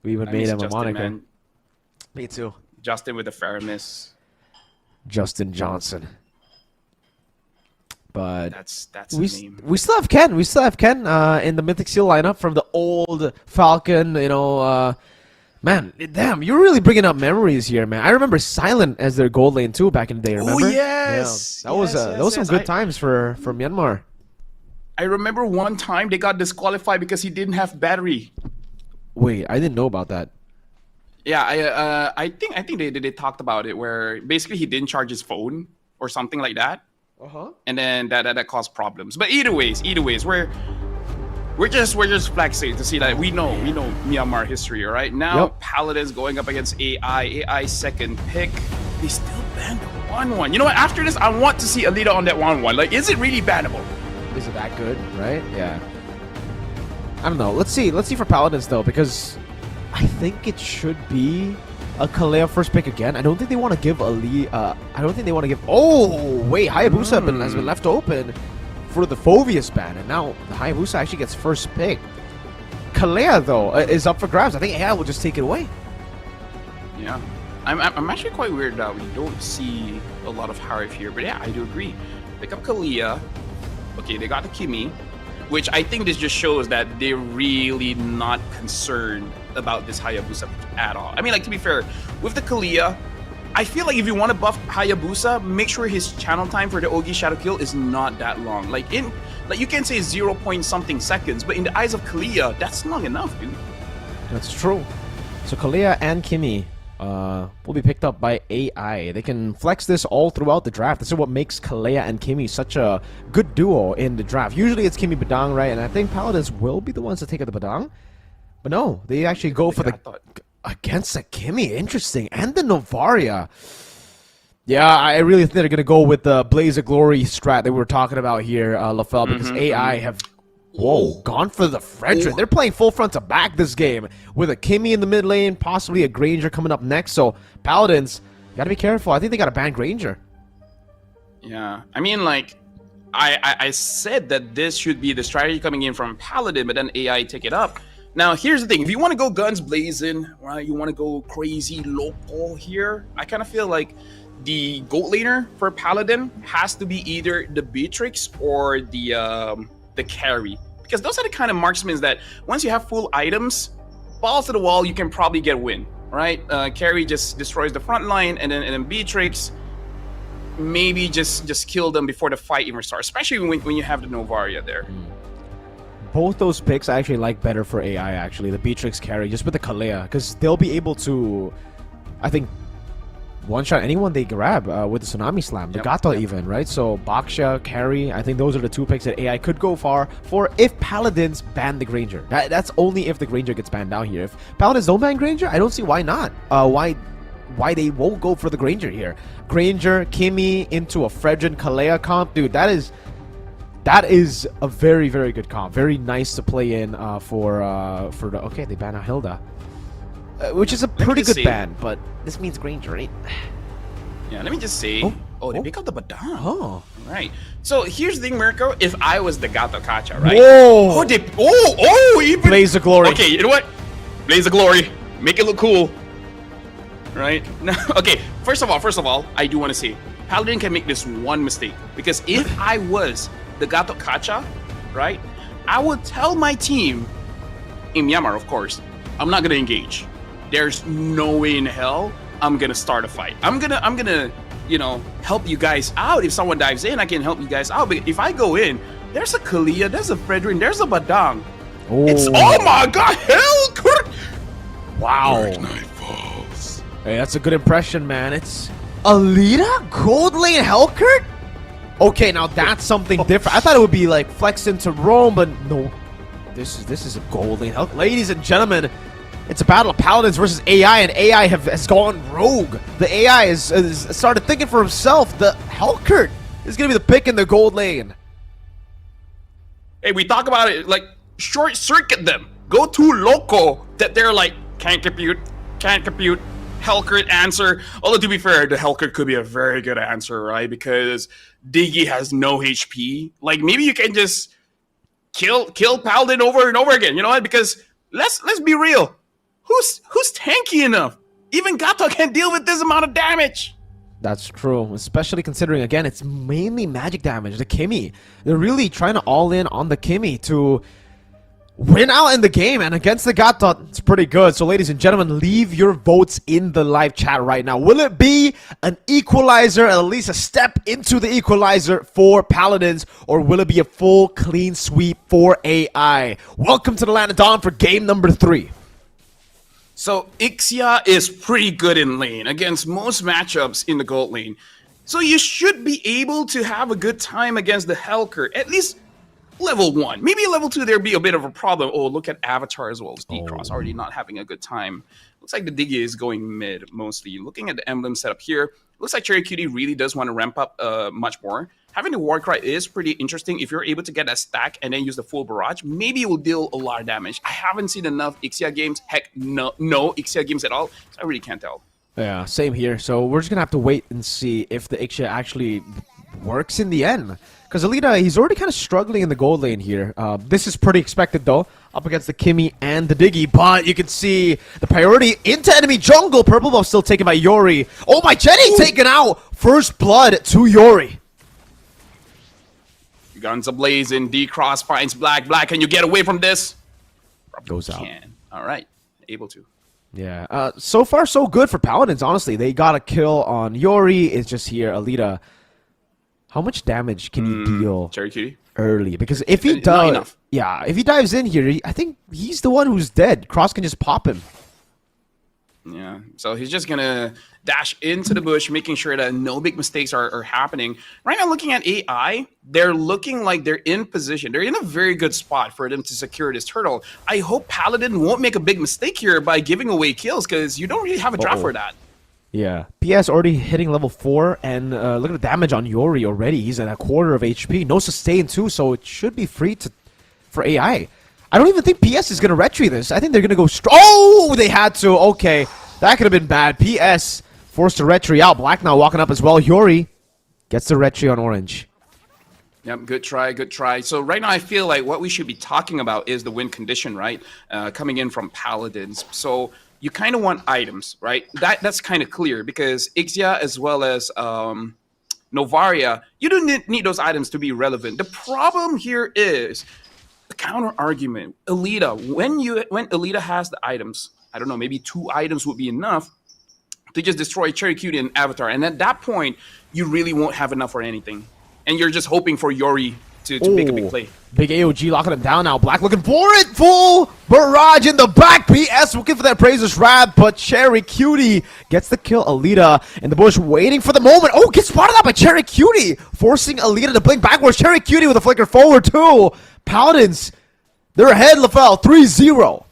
We even made him a moniker. Man. Me too. Justin with the Faramis. Justin Johnson. But that's his name. We still have Ken. We still have Ken in the Mythic Seal lineup from the old Falcon, Man, damn, you're really bringing up memories here, man. I remember Silent as their gold lane too back in the day. Remember? Oh yes, Yeah, that was some good times for Myanmar. I remember one time they got disqualified because he didn't have battery. Wait, I didn't know about that. Yeah, I think they talked about it where basically he didn't charge his phone or something like that, and then that caused problems. But either ways, we're just flexing to see that we know Myanmar history. All right, now Yep. Paladins going up against AI second pick. They still banned the 1-1. You know what? After this, I want to see Alita on that 1-1. Like, is it really bannable? Is it that good, right? Yeah. I don't know. Let's see for Paladins though, because I think it should be a Kalea first pick again. I don't think they want to give I don't think they want to give. Oh wait, Hayabusa has been left open for the Phoveus ban, and now the Hayabusa actually gets first pick. Kalea though is up for grabs. I think AI will just take it away. Yeah, I'm actually quite weird that we don't see a lot of Harif here, but yeah, I do agree. Pick up Kalia. Okay, they got the Kimi, which I think this just shows that they're really not concerned about this Hayabusa at all. I mean, like, to be fair, with the Kalia, I feel like if you want to buff Hayabusa, make sure his channel time for the Ogi Shadow Kill is not that long. Like you can say 0 point something seconds, but in the eyes of Kalia, that's long enough, dude. That's true. So Kalea and Kimi will be picked up by AI. They can flex this all throughout the draft. This is what makes Kalea and Kimi such a good duo in the draft. Usually it's Kimi Badang, right? And I think Paladins will be the ones to take out the Badang. But no, they actually go for the against the Kimi. Interesting. And the Novaria. Yeah, I really think they're going to go with the Blaze of Glory strat that we were talking about here, LaFell, because AI have gone for the Fredrin. They're playing full front to back this game with a Kimi in the mid lane, possibly a Granger coming up next. So Paladins, got to be careful. I think they got to ban Granger. Yeah, I mean, like, I said that this should be the strategy coming in from Paladin, but then AI take it up. Now, here's the thing. If you want to go guns blazing, right, you want to go crazy local here, I kind of feel like the gold laner for Paladin has to be either the Beatrix or the carry. Because those are the kind of marksmen that once you have full items, balls to the wall, you can probably get a win, right? Carry just destroys the front line, and then Beatrix maybe just kill them before the fight even starts, especially when you have the Novaria there. Both those picks I actually like better for AI, actually. The Beatrix carry, just with the Kalea, because they'll be able to, I think, one-shot anyone they grab with the Tsunami Slam. The Gata even, right? So Baksha, carry, I think those are the two picks that AI could go for if Paladins ban the Granger. That's only if the Granger gets banned down here. If Paladins don't ban Granger, I don't see why not. Why they won't go for the Granger here. Granger, Kimi into a Fredrin Kalea comp. Dude, that is a very, very good comp. Very nice to play in for the... Okay, they ban a Hilda. Which is a pretty good ban, but this means Granger, right? Yeah, let me just say... Oh, they pick up the Badang. Oh. Right. So here's the thing, Mirko. If I was the Gato Kacha, right? Whoa! Even... Blaze of Glory. Okay, you know what? Blaze of Glory. Make it look cool. Right? Now, okay, first of all, I do want to say, Paladin can make this one mistake. Because if I was the Gato Kacha, right, I would tell my team, in Myanmar, of course, I'm not gonna engage. There's no way in hell I'm gonna start a fight. I'm gonna, you know, help you guys out. If someone dives in, I can help you guys out. But if I go in, there's a Kalia, there's a Fredrin, there's a Badang. It's oh my god, hell! Wow. Dark Night Falls. Hey, that's a good impression, man. It's Alita Gold Lane Hellkurt. Okay, now that's something different. I thought it would be like flex into Rome, but no. This is a Gold Lane Hellkurt. Ladies and gentlemen, it's a battle of Paladins versus AI, and AI has gone rogue. The AI has started thinking for himself. The Hellkurt is going to be the pick in the Gold Lane. Hey, we talk about it, like, short circuit them. Go too loco that they're like, can't compute. Hellkurt answer. Although, to be fair, the Hellkurt could be a very good answer, right? Because Diggy has no HP. Like, maybe you can just kill Paladin over and over again. You know what? Because let's be real. Who's tanky enough? Even Gato can't deal with this amount of damage. That's true, especially considering, again, it's mainly magic damage. The Kimi, they're really trying to all in on the Kimi to win out in the game, and against the Gatot, it's pretty good. So ladies and gentlemen, leave your votes in the live chat right now. Will it be an equalizer, at least a step into the equalizer for Paladins, or will it be a full clean sweep for AI? Welcome to the Land of Dawn for game number 3. So Ixia is pretty good in lane against most matchups in the gold lane. So you should be able to have a good time against the Helker, at least level 1. Maybe level 2 there'd be a bit of a problem. Oh, look at Avatar as well as D-Cross already not having a good time. Looks like the Diggy is going mid mostly. Looking at the emblem setup here, looks like Cherry Cutie really does want to ramp up much more. Having the Warcry is pretty interesting. If you're able to get that stack and then use the full barrage, maybe it will deal a lot of damage. I haven't seen enough Ixia games. Heck, no Ixia games at all. So I really can't tell. Yeah, same here. So we're just going to have to wait and see if the Ixia actually works in the end. Because Alita, he's already kind of struggling in the gold lane here. This is pretty expected, though, up against the Kimmy and the Diggy. But you can see the priority into enemy jungle. Purple buff still taken by Yori. Oh, my Jenny taken out. First blood to Yori. Guns ablazing. D-Cross finds Black. Black, can you get away from this? Probably goes out. Can. All right. Able to. Yeah. So far, so good for Paladins, honestly. They got a kill on Yori. It's just here, Alita. How much damage can he deal Cherry Cutie? early? Because if he does, yeah, if he dives in here, I think he's the one who's dead. Cross can just pop him. Yeah, so he's just gonna dash into the bush, making sure that no big mistakes are happening. Right now, looking at AI, they're looking like they're in position. They're in a very good spot for them to secure this turtle. I hope Paladin won't make a big mistake here by giving away kills, because you don't really have a draft for that. Yeah, PS already hitting level 4, and look at the damage on Yori already. He's at a quarter of HP. No sustain too, so it should be free for AI. I don't even think PS is going to retry this. I think they're going to go Oh, they had to. Okay, that could have been bad. PS forced to retry out. Black now walking up as well. Yori gets the retry on orange. Yep, good try, good try. So right now I feel like what we should be talking about is the win condition, right? Coming in from Paladins. So you kind of want items, right? That's kind of clear because Ixia as well as Novaria, you don't need those items to be relevant. The problem here is the counter argument. Alita, when Alita has the items, I don't know, maybe 2 items would be enough to just destroy Cherry Cutie and Avatar. And at that point, you really won't have enough for anything. And you're just hoping for Yori to make a big play. Big AOG locking him down now. Black looking for it. Full barrage in the back. PS looking for that Praiser's Wrap, but Cherry Cutie gets the kill. Alita in the bush waiting for the moment. Oh, gets spotted out by Cherry Cutie, forcing Alita to blink backwards. Cherry Cutie with a flicker forward too. Paladins, they're ahead, LaFell, 3-0.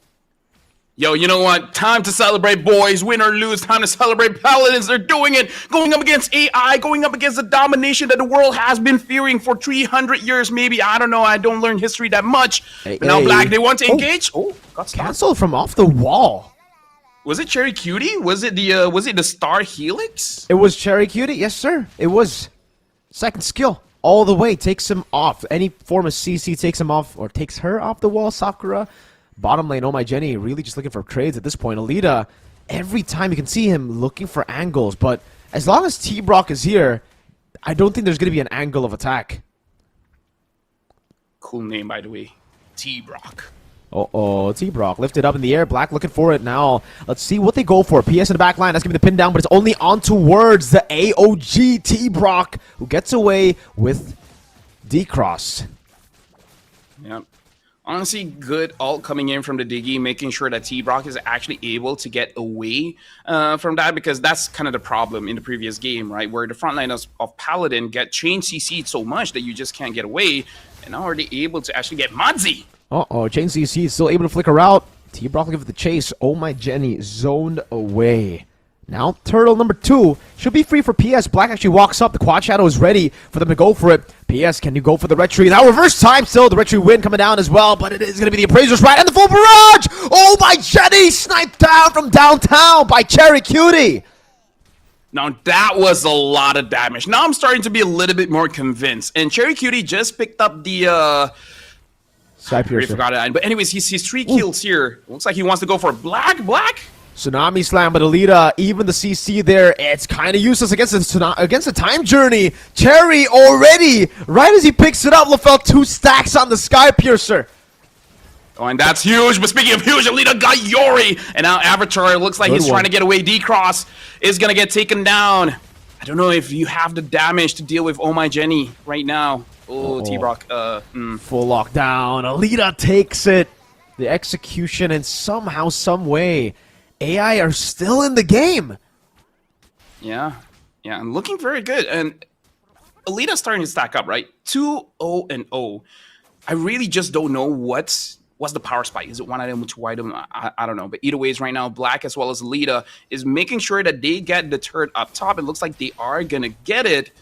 Yo, you know what? Time to celebrate, boys. Win or lose, time to celebrate. Paladins, they're doing it. Going up against AI, going up against the domination that the world has been fearing for 300 years, maybe. I don't know. I don't learn history that much. But now Black, they want to engage. Oh, got canceled from off the wall. Was it Cherry Cutie? Was it the Star Helix? It was Cherry Cutie, yes, sir. It was. Second skill. All the way. Takes him off. Any form of CC takes him off, or takes her off the wall, Sakura. Bottom lane, oh my Jenny, really just looking for trades at this point. Alita, every time you can see him looking for angles, but as long as T-Brock is here, I don't think there's going to be an angle of attack. Cool name, by the way. T-Brock. Uh-oh, T-Brock lifted up in the air. Black looking for it now. Let's see what they go for. PS in the back line. That's going to be the pin down, but it's only on towards the AOG T-Brock, who gets away with D-Cross. Yep. Honestly, good ult coming in from the Diggy, making sure that T-Brock is actually able to get away from that, because that's kind of the problem in the previous game, right? Where the front line of Paladin get chain CC'd so much that you just can't get away, and now are they able to actually get Madzi? Uh-oh, chain CC is still able to flicker out. T-Brock looking for the chase. Oh my Jenny, zoned away. Now, turtle number 2 should be free for PS. Black actually walks up. The quad shadow is ready for them to go for it. PS, can you go for the retry? Now, reverse time still. The retry win coming down as well, but it is going to be the Appraiser's Right and the full barrage. Oh, my Jenny, sniped down from downtown by Cherry Cutie. Now, that was a lot of damage. Now, I'm starting to be a little bit more convinced. And Cherry Cutie just picked up the... I already forgot it. But anyways, he's 3 kills here. Looks like he wants to go for Black. Tsunami Slam, but Alita, even the CC there, it's kind of useless against the time journey. Cherry already, right as he picks it up, LaFell 2 stacks on the Sky Piercer. Oh, and that's huge. But speaking of huge, Alita got Yori. And now Avatar looks like he's trying to get away. D-Cross is going to get taken down. I don't know if you have the damage to deal with Oh My Jenny right now. Oh, T-Brock. Full lockdown. Alita takes it. The execution, and somehow, some way, AI are still in the game. Yeah, and looking very good. And Alita's starting to stack up, right? 2-0-0. I really just don't know what's the power spike. Is it one item, two item? I don't know. But either ways, right now, Black as well as Alita is making sure that they get the turret up top. It looks like they are going to get it.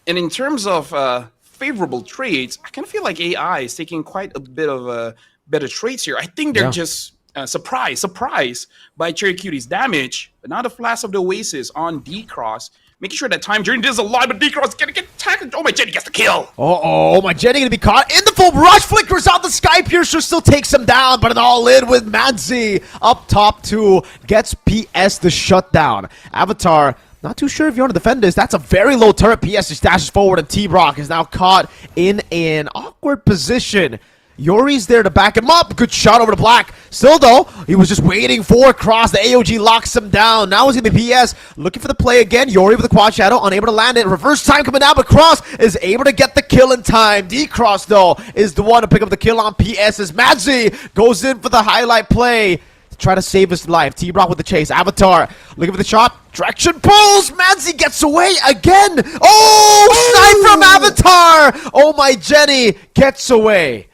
And in terms of favorable trades, I kind of feel like AI is taking quite a bit of better trades here. I think they're just surprised by Cherry Cutie's damage. But now the Flash of the Oasis on D-Cross, making sure that Time Journey does a lot, but D-Cross is going to get tackled. Oh, my Jenny gets the kill. Oh, my Jenny going to be caught in the full barrage. Flickers out. The Sky Piercer still takes him down, but an all-in with Madzi up top two. Gets PS the shutdown. Avatar, not too sure if you want to defend this. That's a very low turret. PS just dashes forward, and T-Brock is now caught in an awkward position. Yori's there to back him up. Good shot over to Black. Still, though, he was just waiting for a cross. The AOG locks him down. Now it's going to be PS looking for the play again. Yori with the quad shadow, unable to land it. Reverse time coming down, but Cross is able to get the kill in time. D-Cross, though, is the one to pick up the kill on PS as Madzi goes in for the highlight play to try to save his life. T-Brock with the chase. Avatar looking for the shot. Direction pulls. Madzi gets away again. Oh, snipe from Avatar. Oh, my Jenny gets away.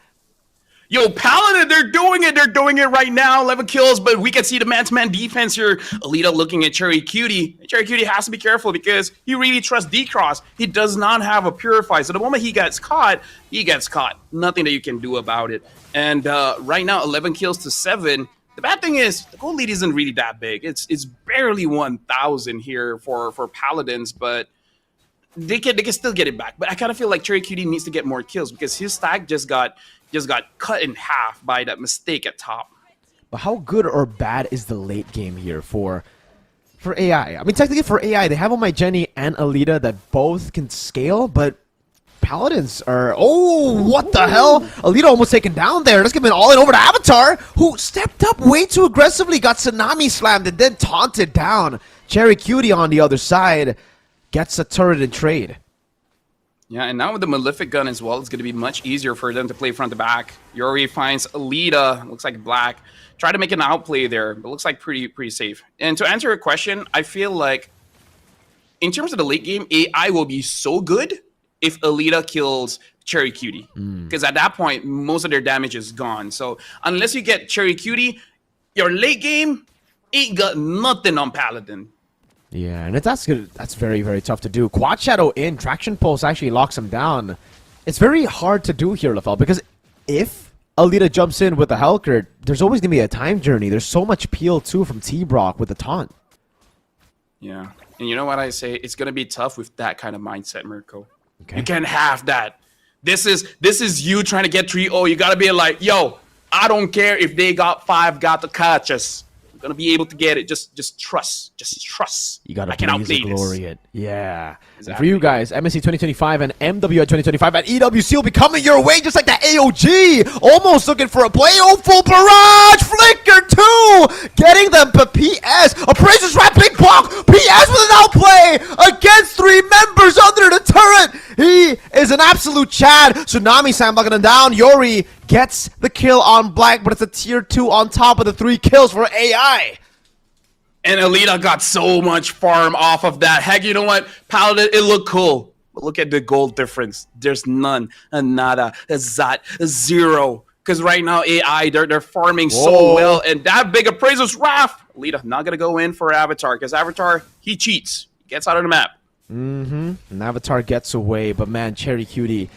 Yo, Paladin, they're doing it. They're doing it right now. 11 kills, but we can see the man-to-man defense here. Alita looking at Cherry Cutie. Cherry Cutie has to be careful because he really trusts D-Cross. He does not have a Purify. So the moment he gets caught, he gets caught. Nothing that you can do about it. And right now, 11 kills to 7. The bad thing is, the gold lead isn't really that big. It's barely 1,000 here for Paladins, but they can still get it back. But I kind of feel like Cherry Cutie needs to get more kills because his stack just got cut in half by that mistake at top. But how good or bad is the late game here for AI? I mean, technically for AI, they have on my Jenny and Alita that both can scale, but Paladins are... Oh, what the hell? Alita almost taken down there. Let's give an all-in over to Avatar, who stepped up way too aggressively, got Tsunami slammed, and then taunted down. Cherry Cutie on the other side gets a turret in trade. Yeah, and now with the Malefic gun as well, it's going to be much easier for them to play front to back. Yori finds Alita, looks like Black. Try to make an outplay there, but looks like pretty safe. And to answer your question, I feel like in terms of the late game, AI will be so good if Alita kills Cherry Cutie. Because at that point, most of their damage is gone. So unless you get Cherry Cutie, your late game ain't got nothing on Paladin. Yeah, and that's good. That's very, very tough to do. Quad Shadow in, Traction Pulse actually locks him down. It's very hard to do here, Lafel, because if Alita jumps in with the Helker, there's always going to be a time journey. There's so much peel, too, from T-Brock with the taunt. Yeah, and you know what I say? It's going to be tough with that kind of mindset, Mirko. Okay. You can't have that. This is you trying to get 3-0. You got to be like, yo, I don't care if they got 5, got to catch us. Gonna be able to get it. Just trust. Just trust. You gotta please glory it. Yeah. Exactly. And for you guys, MSC 2025 and MWI 2025 at EWC will be coming your way just like the AOG. Almost looking for a play. Oh, full barrage. Flicker 2. Getting them, but PS. Appraiser's right, big block. PS with an outplay against 3 members under the turret. He is an absolute Chad. Tsunami Sam blocking him down. Yori gets the kill on Black, but it's a tier 2 on top of the 3 kills for AI. And Alita got so much farm off of that. Heck, you know what? Paladin, it looked cool. But look at the gold difference. There's none. A nada. A zot. A 0. Because right now, AI, they're farming so well. And that big appraiser's Wrath. Alita not going to go in for Avatar. Because Avatar, he cheats. He gets out of the map. And Avatar gets away. But man, Cherry Cutie...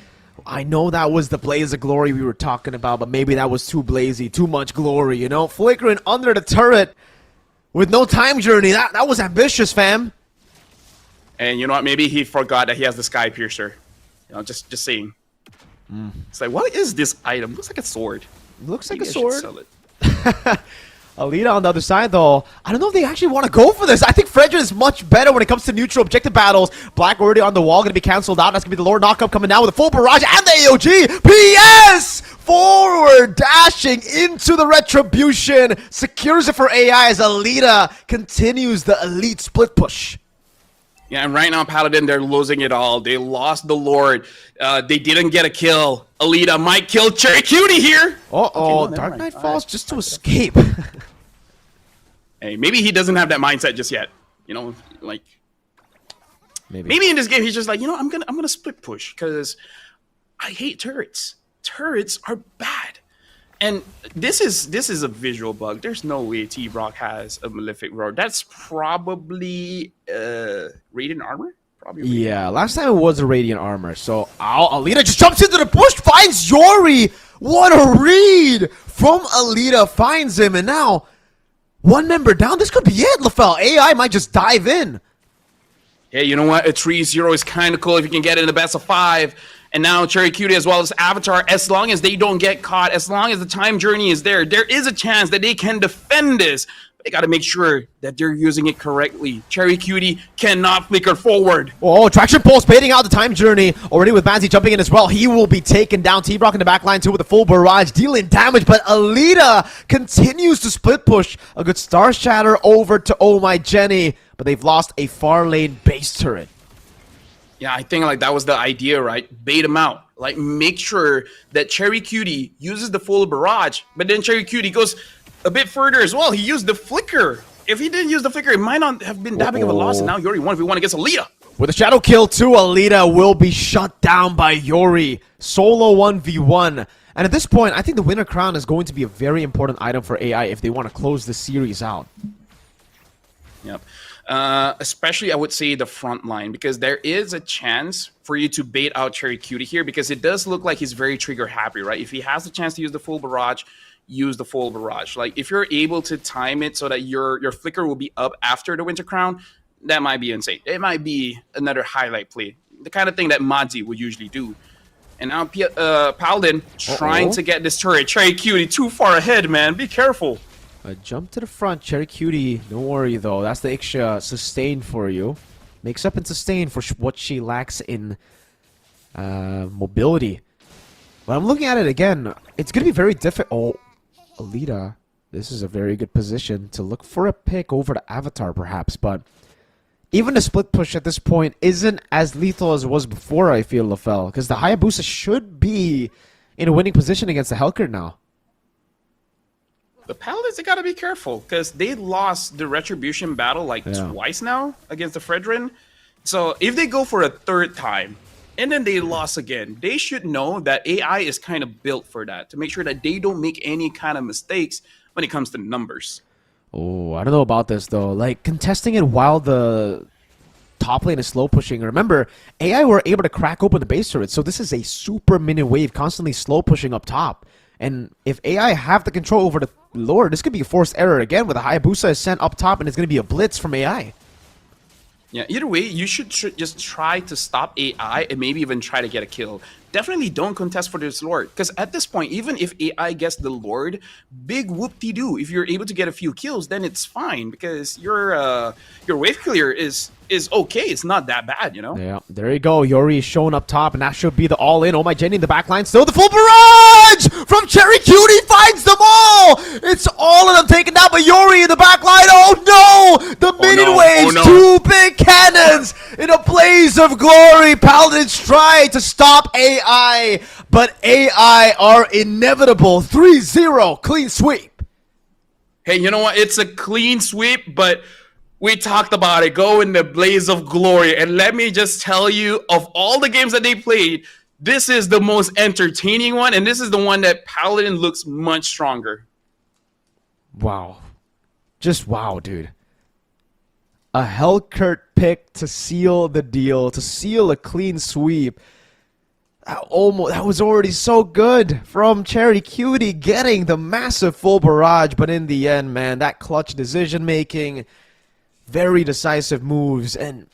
I know that was the blaze of glory we were talking about, but maybe that was too blazy, too much glory, you know? Flickering under the turret with no time journey. That was ambitious, fam. And you know what? Maybe he forgot that he has the Sky Piercer. You know, just saying. It's like, what is this item? Looks like a sword. Looks like Maybe a I should sword. sell it. Alita on the other side, though. I don't know if they actually want to go for this. I think Fredrin is much better when it comes to neutral objective battles. Black already on the wall, going to be canceled out. That's going to be the Lord Knockup coming down with a full barrage and the AOG. PS! forward dashing into the retribution, secures it for AI as Alita continues the elite split push. Yeah, and right now, Paladin, they're losing it all. They lost the Lord. They didn't get a kill. Alita might kill Cherry Cutie here. Uh-oh, Okay, no, Dark never mind. Knight Falls just to escape. Hey, maybe he doesn't have that mindset just yet. You know, like maybe in this game he's just like, you know, I'm gonna split push because I hate turrets. Turrets are bad. And this is a visual bug. There's no way T-Brock has a Malefic Roar. That's probably Radiant Armor? Probably Radiant. Yeah, last time it was a Radiant Armor. So Alita just jumps into the bush, finds Yori. What a read from Alita, finds him, and now one member down. This could be it, LaFell. AI might just dive in. Hey, you know what? A 3-0 is kind of cool if you can get it in the best of 5. And now Cherry Cutie as well as Avatar, as long as they don't get caught, as long as the time journey is there is a chance that they can defend this. But they got to make sure that they're using it correctly. Cherry Cutie cannot flicker forward. Oh, Traction Pulse baiting out the time journey. Already with Manzi jumping in as well. He will be taken down. T-Brock in the back line too with a full barrage, dealing damage. But Alita continues to split push. A good Star Shatter over to Oh My Jenny. But they've lost a far lane base turret. Yeah, I think like that was the idea, right? Bait him out. Like make sure that Cherry Cutie uses the full barrage, but then Cherry Cutie goes a bit further as well. He used the flicker. If he didn't use the flicker, it might not have been that big of a loss. And now Yori 1v1 against Alita. With a shadow kill too, Alita will be shut down by Yori. Solo 1v1. And at this point, I think the winner crown is going to be a very important item for AI if they want to close the series out. Yep. Especially, I would say the front line, because there is a chance for you to bait out Cherry Cutie here, because it does look like he's very trigger happy, right? If he has the chance to use the full barrage, use the full barrage. Like if you're able to time it so that your flicker will be up after the Winter Crown, that might be insane. It might be another highlight play, the kind of thing that Madzi would usually do. And now Paladin trying to get this turret. Cherry Cutie too far ahead, man. Be careful. A jump to the front, Cherry Cutie. Don't worry though, that's the Ixia sustain for you. Makes up in sustain for what she lacks in mobility. But I'm looking at it again. It's going to be very difficult. Oh, Alita. This is a very good position to look for a pick over to Avatar perhaps. But even the split push at this point isn't as lethal as it was before, I feel, LaFell. Because the Hayabusa should be in a winning position against the Helker now. The Paladins, they gotta be careful because they lost the Retribution battle like twice now against the Fredrin. So if they go for a third time and then they lost again, they should know that AI is kind of built for that, to make sure that they don't make any kind of mistakes when it comes to numbers. Oh, I don't know about this though. Like contesting it while the top lane is slow pushing. Remember, AI were able to crack open the base turret, so this is a super mini wave constantly slow pushing up top. And if AI have the control over the Lord, this could be a forced error again, with a Hayabusa is sent up top and it's going to be a blitz from AI. Yeah, either way, you should just try to stop AI and maybe even try to get a kill. Definitely don't contest for this Lord, because at this point, even if AI gets the Lord, big whoop-de-doo. If you're able to get a few kills, then it's fine, because your wave clear is okay. It's not that bad, you know? Yeah, there you go. Yori is showing up top, and that should be the all-in. Oh my Jenny in the back line. Still the full barrage from Cherry Cutie finds them all. It's all of them taken down by Yori in the back line. Oh no! The minion waves, two big cannons in a blaze of glory. Paladins try to stop AI, but AI are inevitable. 3-0, clean sweep. Hey, you know what? It's a clean sweep, but we talked about it. Go in the blaze of glory. And let me just tell you, of all the games that they played, this is the most entertaining one, and this is the one that Paladin looks much stronger. Wow. Just wow, dude. A Hellkurt pick to seal the deal, to seal a clean sweep. That was already so good from Cherry Cutie getting the massive full barrage, but in the end, man, that clutch decision making, very decisive moves, and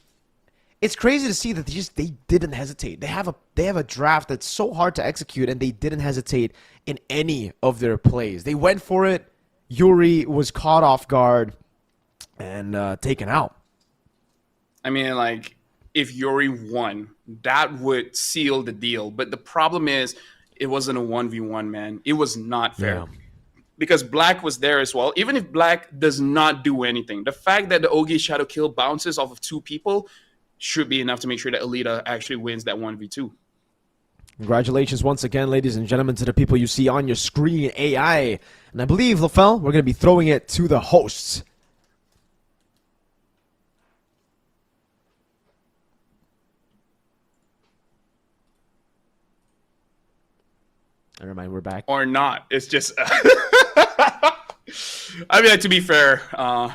it's crazy to see that they didn't hesitate. They have a draft that's so hard to execute, and they didn't hesitate in any of their plays. They went for it. Yuri was caught off guard and taken out. I mean, like, if Yuri won, that would seal the deal. But the problem is, it wasn't a 1v1, man. It was not fair. Yeah. Because Black was there as well. Even if Black does not do anything, the fact that the Ogi Shadow Kill bounces off of 2 people should be enough to make sure that Alita actually wins that 1v2. Congratulations once again, ladies and gentlemen, to the people you see on your screen, AI. And I believe, LaFell, we're going to be throwing it to the hosts. Never mind, we're back. Or not. It's just... I mean, to be fair,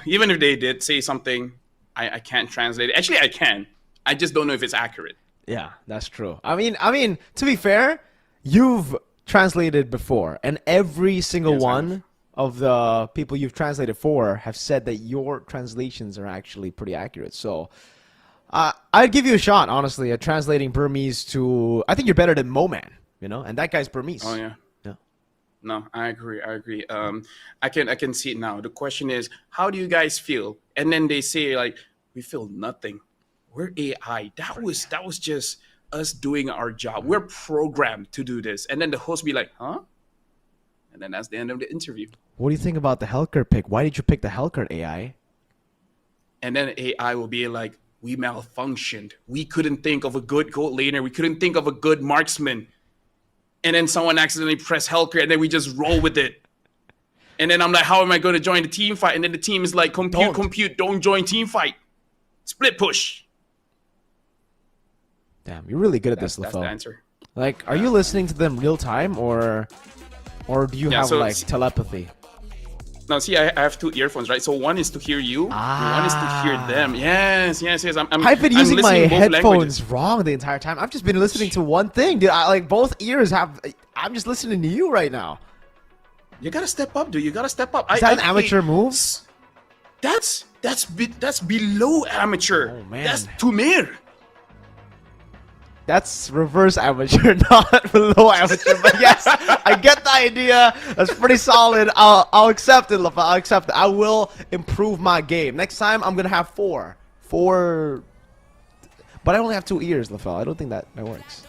even if they did say something, I can't translate it. Actually, I can. I just don't know if it's accurate. Yeah, that's true. I mean, to be fair, you've translated before, and every single one of the people you've translated for have said that your translations are actually pretty accurate. So, I'd give you a shot, honestly, at translating Burmese to... I think you're better than Moman, you know? And that guy's Burmese. Oh, yeah. Yeah. No, I agree. I can see it now. The question is, how do you guys feel? And then they say, like, we feel nothing. We're AI. That was just us doing our job. We're programmed to do this. And then the host be like, huh? And then that's the end of the interview. What do you think about the Hellcurt pick? Why did you pick the Hellcurt, AI? And then AI will be like, we malfunctioned. We couldn't think of a good gold laner. We couldn't think of a good marksman. And then someone accidentally pressed Hellcurt, and then we just roll with it. And then I'm like, how am I going to join the team fight? And then the team is like, compute, don't join team fight. Split push. Damn, you're really good at this, LaFell. That's the answer. Like, are you listening to them real time, or do you have like telepathy? No, see, I have 2 earphones, right? So one is to hear you, and one is to hear them. Yes. I've been using my headphones languages. wrong the entire time. I've just been listening to one thing, dude. Like both ears have. I'm just listening to you right now. You gotta step up, dude. You gotta step up. Is that an amateur move? That's below amateur. Oh man, that's Tumir. That's reverse amateur, not below amateur. But yes, I get the idea. That's pretty solid. I'll accept it, LaFell. I'll accept it. I will improve my game. Next time, I'm gonna have 4. But I only have 2 ears, LaFell. I don't think that works.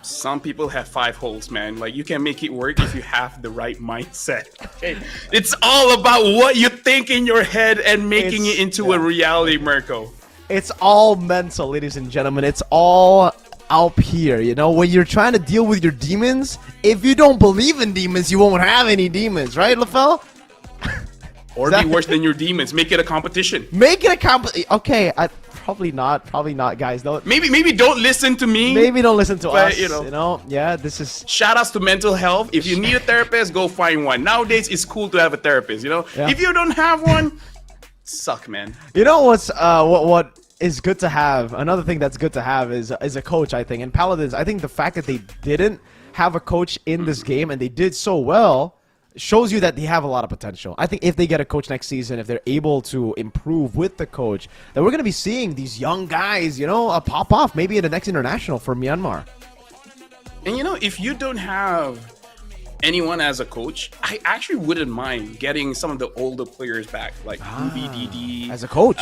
Some people have 5 holes, man. Like, you can make it work if you have the right mindset. Okay, it's all about what you think in your head and making it into a reality, Mirko. It's all mental, ladies and gentlemen. It's all up here, you know? When you're trying to deal with your demons, if you don't believe in demons, you won't have any demons, right, LaFell? Or be worse than your demons. Make it a competition. Make it a competition. Okay, probably not, guys. No. Maybe don't listen to me. Maybe don't listen to us, you know. Yeah, this is... Shout outs to mental health. If you need a therapist, go find one. Nowadays, it's cool to have a therapist, you know? Yeah. If you don't have one... Suck, man. You know what's what is good to have? Another thing that's good to have is a coach, I think. And Paladins, I think the fact that they didn't have a coach in this game and they did so well shows you that they have a lot of potential. I think if they get a coach next season, if they're able to improve with the coach, then we're going to be seeing these young guys, you know, pop off maybe in the next international for Myanmar. And you know, if you don't have anyone as a coach, I actually wouldn't mind getting some of the older players back, like UBDD as a coach.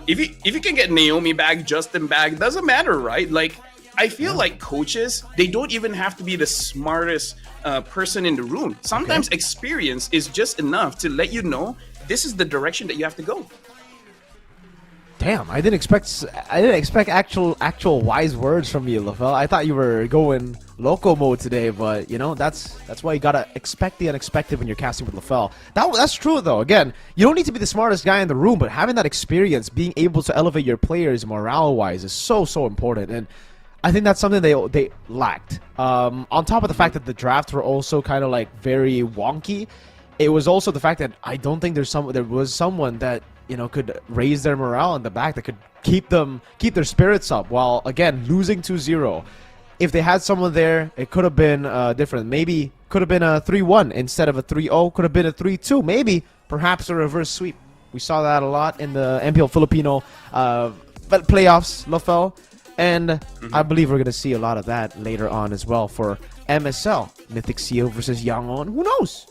If you can get Naomi back, Justin back, doesn't matter, right? Like, I feel like coaches, they don't even have to be the smartest person in the room. Sometimes experience is just enough to let you know this is the direction that you have to go. Damn, I didn't expect actual wise words from you, LaFell. I thought you were going loco mode today, but you know that's why you gotta expect the unexpected when you're casting with LaFell. That's true though. Again, you don't need to be the smartest guy in the room, but having that experience, being able to elevate your players morale-wise, is so important. And I think that's something they lacked. On top of the fact that the drafts were also kind of like very wonky, it was also the fact that I don't think there was someone that, you know, could raise their morale in the back, that could keep their spirits up while, again, losing 2-0. If they had someone there, it could have been different. Maybe could have been a 3-1 instead of a 3-0. Could have been a 3-2. Maybe, perhaps a reverse sweep. We saw that a lot in the MPL Filipino playoffs, LaFell. And I believe we're going to see a lot of that later on as well for MSL. Mythic Seal versus Yangon. Who knows?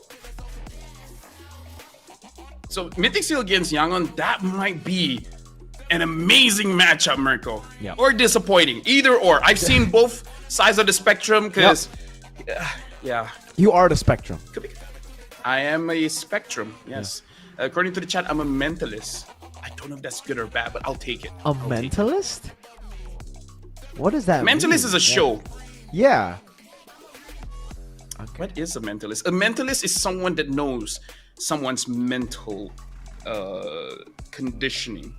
So Mythic Seal against Yangon, that might be an amazing matchup, Mirko. Yeah. Or disappointing. Either or. I've seen both sides of the spectrum because Yeah. You are the spectrum. Could be. I am a spectrum. Yes. According to the chat, I'm a mentalist. I don't know if that's good or bad, but I'll take it. A mentalist? What does that mean? Mentalist is a show. Yeah. Okay. What is a mentalist? A mentalist is someone that knows someone's mental conditioning,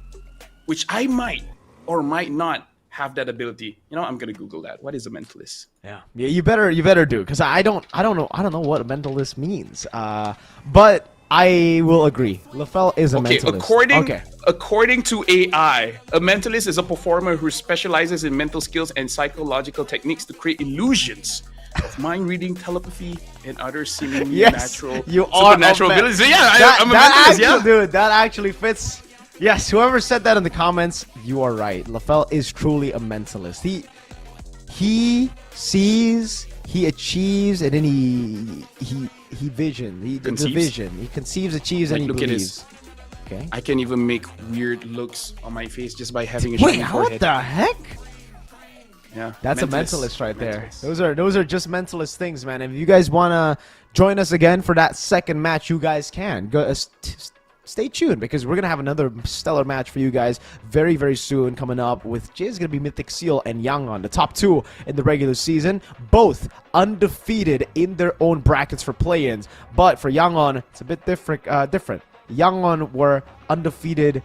which I might or might not have that ability. You know, I'm gonna Google that. What is a mentalist? Yeah, you better do, because I don't know what a mentalist means. But I will agree. LaFell is a mentalist. According to AI, a mentalist is a performer who specializes in mental skills and psychological techniques to create illusions of mind reading, telepathy, and other seemingly supernatural abilities. So yeah, I'm a mentalist. Yeah, dude, that actually fits. Yes, whoever said that in the comments, you are right. LaFell is truly a mentalist. He sees, he achieves, and then he conceives, achieves, and he believes. Okay. I can even make weird looks on my face just by having a shiny forehead. What the heck? Yeah, that's a mentalist right there. Those are just mentalist things, man. If you guys wanna join us again for that second match, you guys can go. Stay tuned, because we're gonna have another stellar match for you guys very, very soon coming up. With Jay's gonna be Mythic Seal and Yangon, the top two in the regular season, both undefeated in their own brackets for play-ins. But for Yangon, it's a bit different. Yangon were undefeated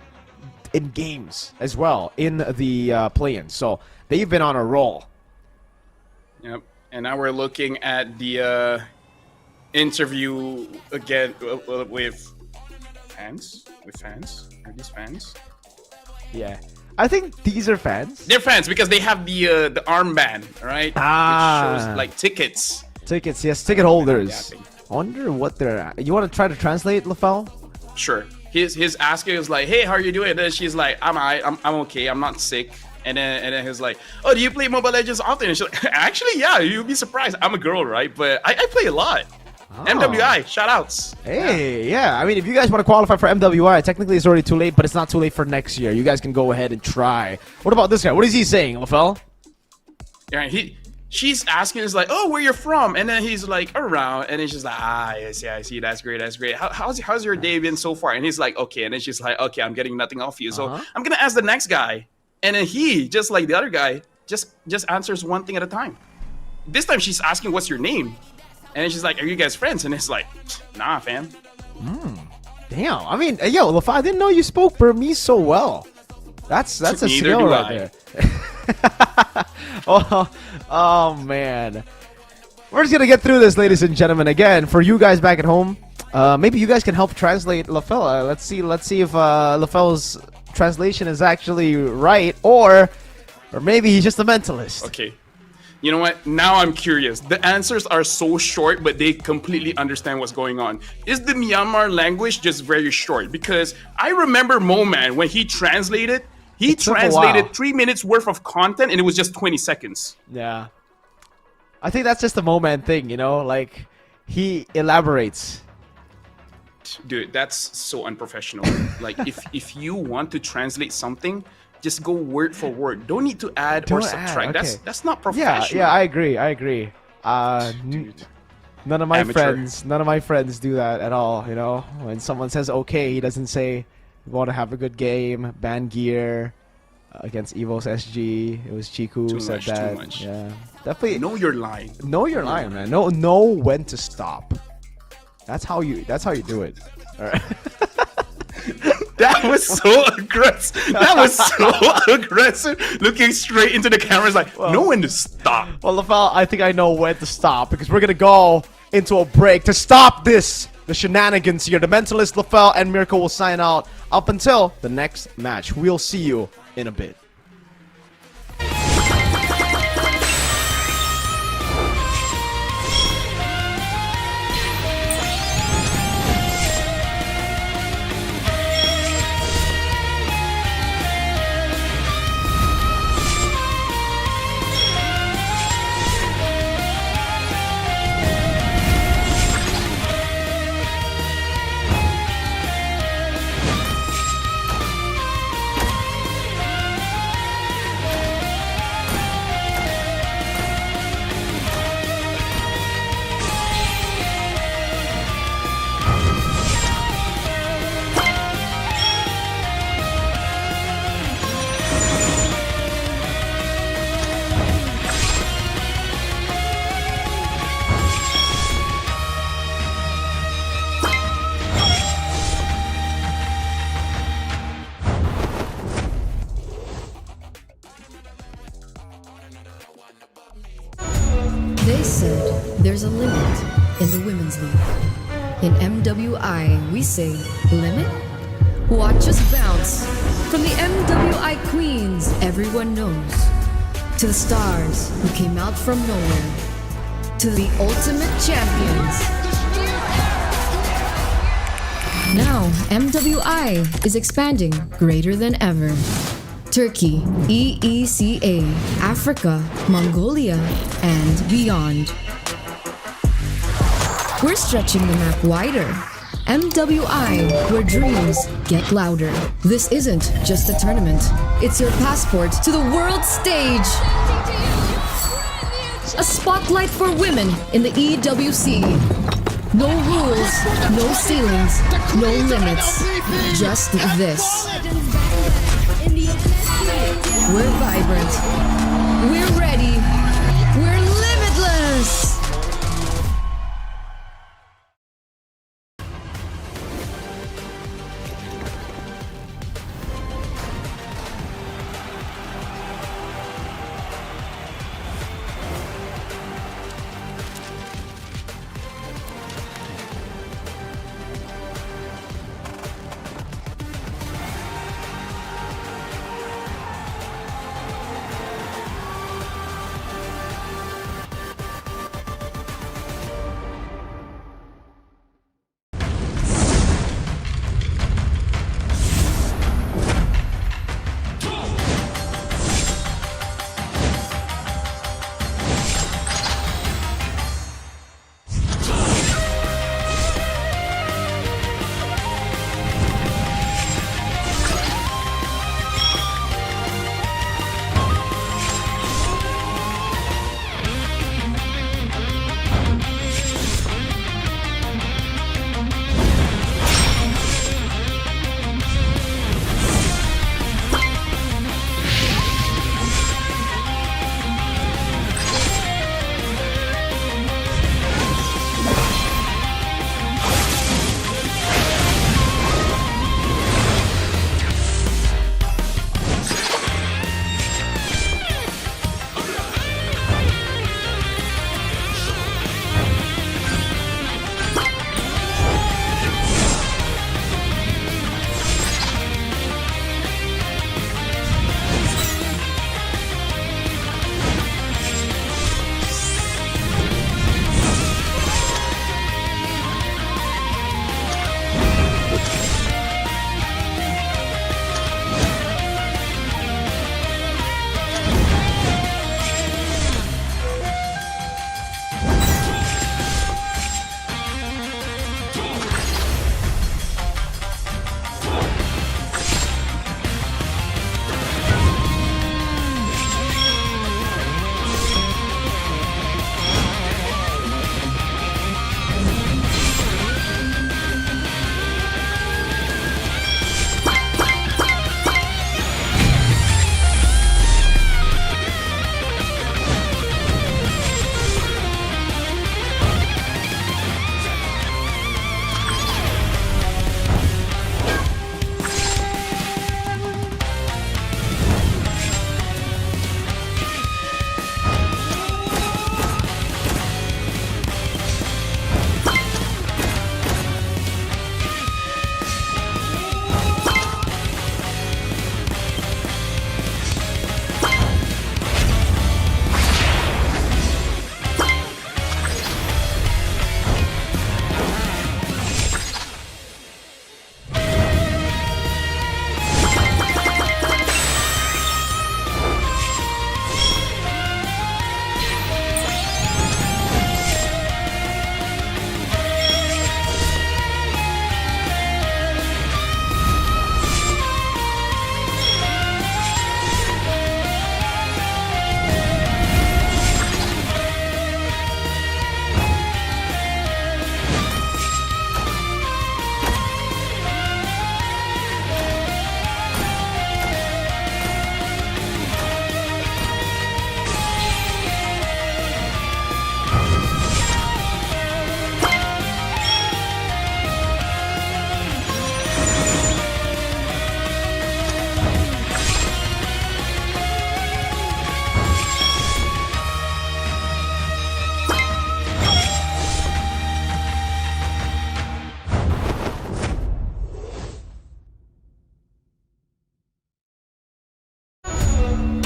in games as well in the play-ins, so they've been on a roll. Yep, and now we're looking at the interview again with fans. Are these fans? Yeah, I think these are fans. They're fans because they have the armband, right? Which shows like tickets. Tickets, yes, ticket holders. I wonder what they're at. You want to try to translate, LaFell? Sure. His asking is like, "Hey, how are you doing?" And then she's like, I'm okay. I'm not sick." And then he's like, "Oh, do you play Mobile Legends often?" And she's like, "Actually, yeah. You'd be surprised. I'm a girl, right? But I play a lot." Oh. MWI, shout outs. Hey, yeah. I mean, if you guys want to qualify for MWI, technically it's already too late, but it's not too late for next year. You guys can go ahead and try. What about this guy? What is he saying, LaFell? Yeah, she's asking, is like, "Oh, where you're from?" And then he's like, "Around." And then she's like, I see. That's great. How's your day been so far? And he's like, "Okay." And then she's like, "Okay, I'm getting nothing off you. So I'm going to ask the next guy." And then he, just like the other guy, just answers one thing at a time. This time she's asking, "What's your name?" And then she's like, "Are you guys friends?" And it's like, "Nah, fam." Damn. I mean, yo, LaFell, I didn't know you spoke Burmese so well. That's a skill right there. Oh, man. We're just going to get through this, ladies and gentlemen. Again, for you guys back at home, maybe you guys can help translate LaFell. Let's see if LaFell's translation is actually right, or maybe he's just a mentalist. Okay. You know what? Now I'm curious. The answers are so short, but they completely understand what's going on. Is the Myanmar language just very short? Because I remember Moman, when he translated, he translated 3 minutes worth of content, and it was just 20 seconds. Yeah. I think that's just a Moman thing, you know? Like, he elaborates. Dude, that's so unprofessional. Like, if you want to translate something, just go word for word. Don't need to add or subtract. Okay. That's not professional. Yeah, I agree. None of my friends do that at all, you know? When someone says okay, he doesn't say we want to have a good game, ban gear against Evo's SG. It was Chiku who said that. Too much. Yeah. Definitely know your line. Know your line, man. Know when to stop. That's how you do it. All right. That was so aggressive. Looking straight into the camera is like, know when to stop. Well, LaFell, I think I know when to stop, because we're going to go into a break to stop the shenanigans here. The Mentalist, LaFell, and Mirko will sign out up until the next match. We'll see you in a bit. There's a limit in the women's league. In MWI, we say limit? Watch us bounce from the MWI queens everyone knows, to the stars who came out from nowhere, to the ultimate champions. Now, MWI is expanding greater than ever. Turkey, EECA, Africa, Mongolia, and beyond. We're stretching the map wider. MWI, where dreams get louder. This isn't just a tournament. It's your passport to the world stage. A spotlight for women in the EWC. No rules, no ceilings, no limits. Just this. We're vibrant. We're ready. We're limitless.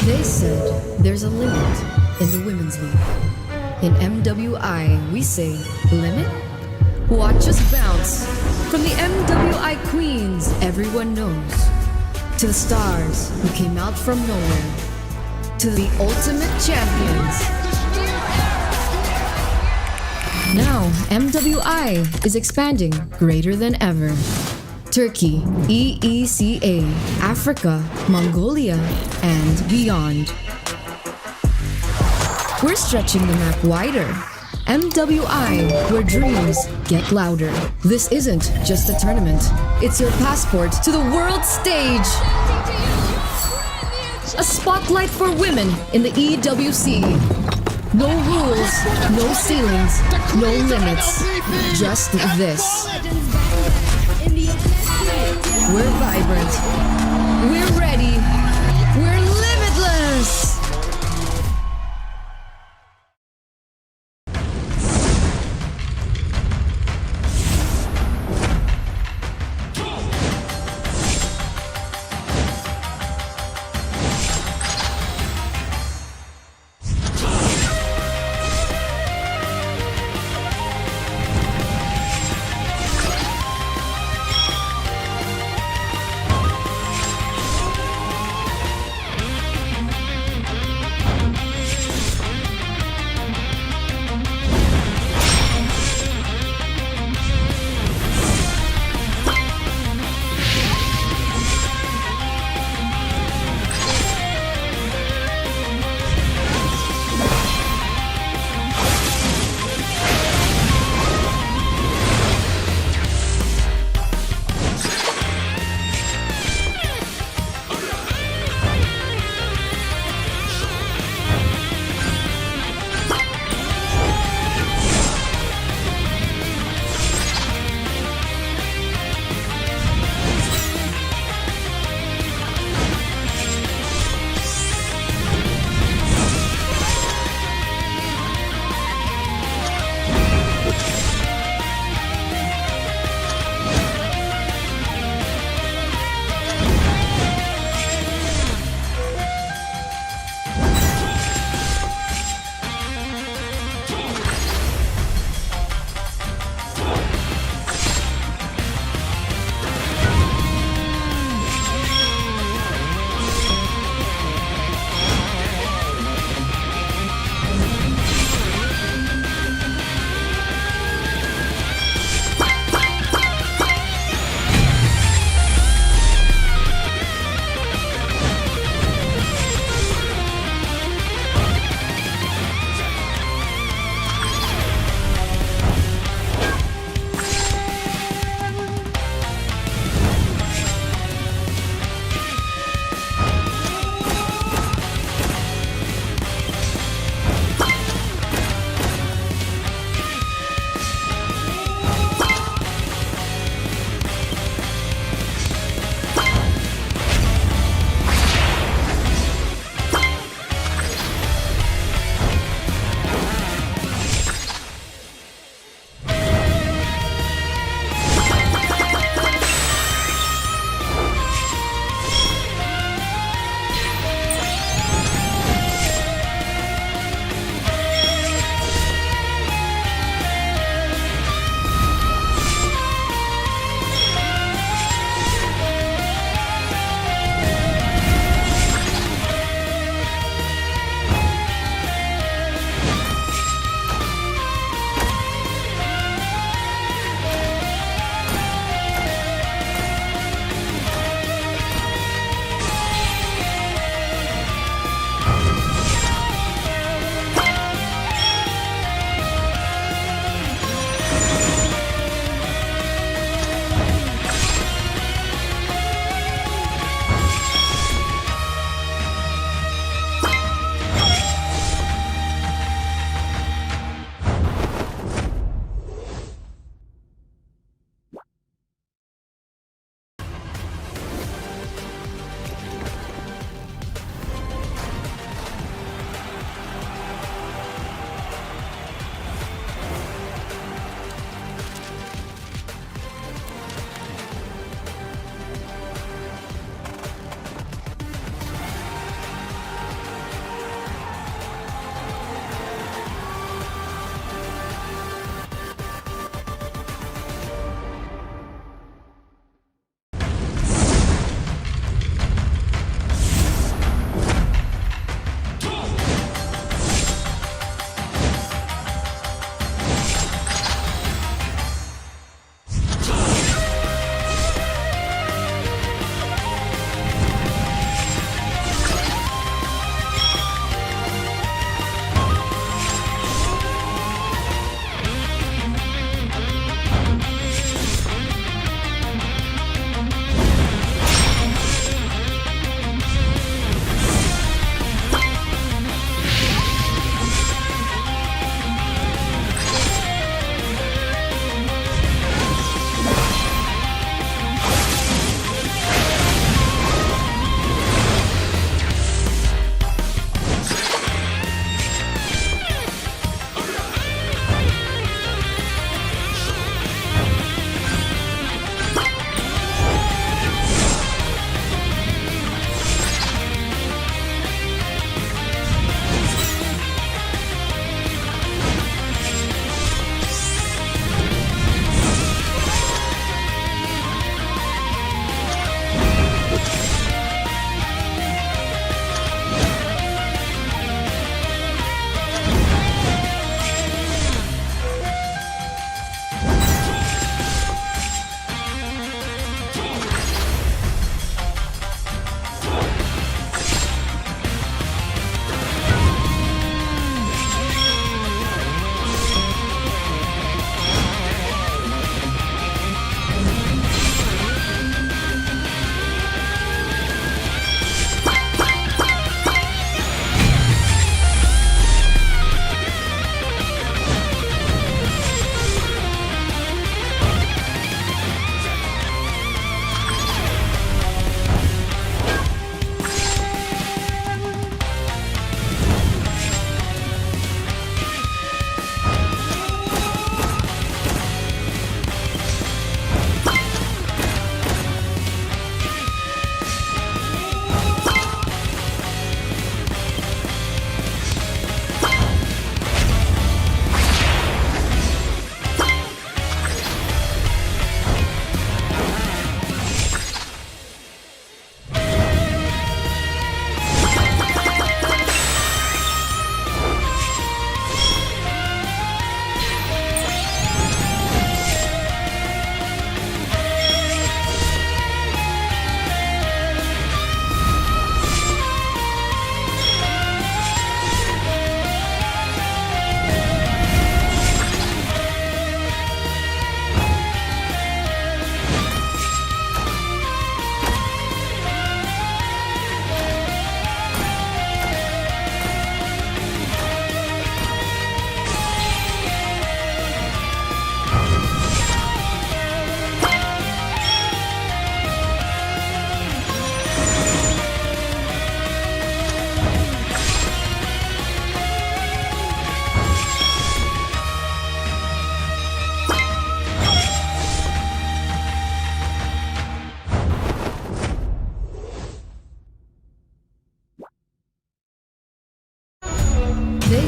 They said there's a limit in the women's league. In MWI, we say limit? Watch us bounce from the MWI queens everyone knows, to the stars who came out from nowhere, to the ultimate champions. Now, MWI is expanding greater than ever. Turkey, EECA, Africa, Mongolia, and beyond. We're stretching the map wider. MWI, where dreams get louder. This isn't just a tournament. It's your passport to the world stage. A spotlight for women in the EWC. No rules, no ceilings, no limits. Just this. We're vibrant. We're ready. We're limitless.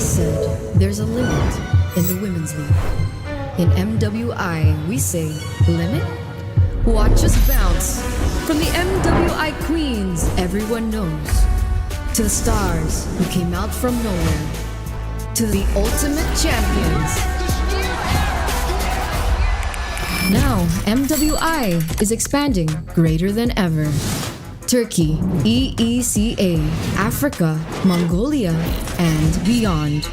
always said there's a limit in the women's league. In MWI, we say limit? Watch us bounce from the MWI queens everyone knows, to the stars who came out from nowhere, to the ultimate champions. Now, MWI is expanding greater than ever. Turkey, EECA, Africa, Mongolia, and beyond.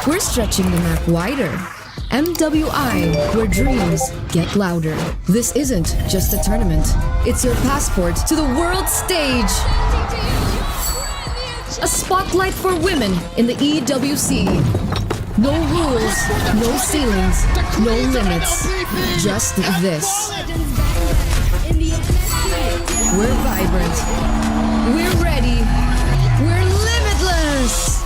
We're stretching the map wider. MWI, where dreams get louder. This isn't just a tournament. It's your passport to the world stage. A spotlight for women in the EWC. No rules, no ceilings, no limits. Just this. We're vibrant. We're ready. We're limitless.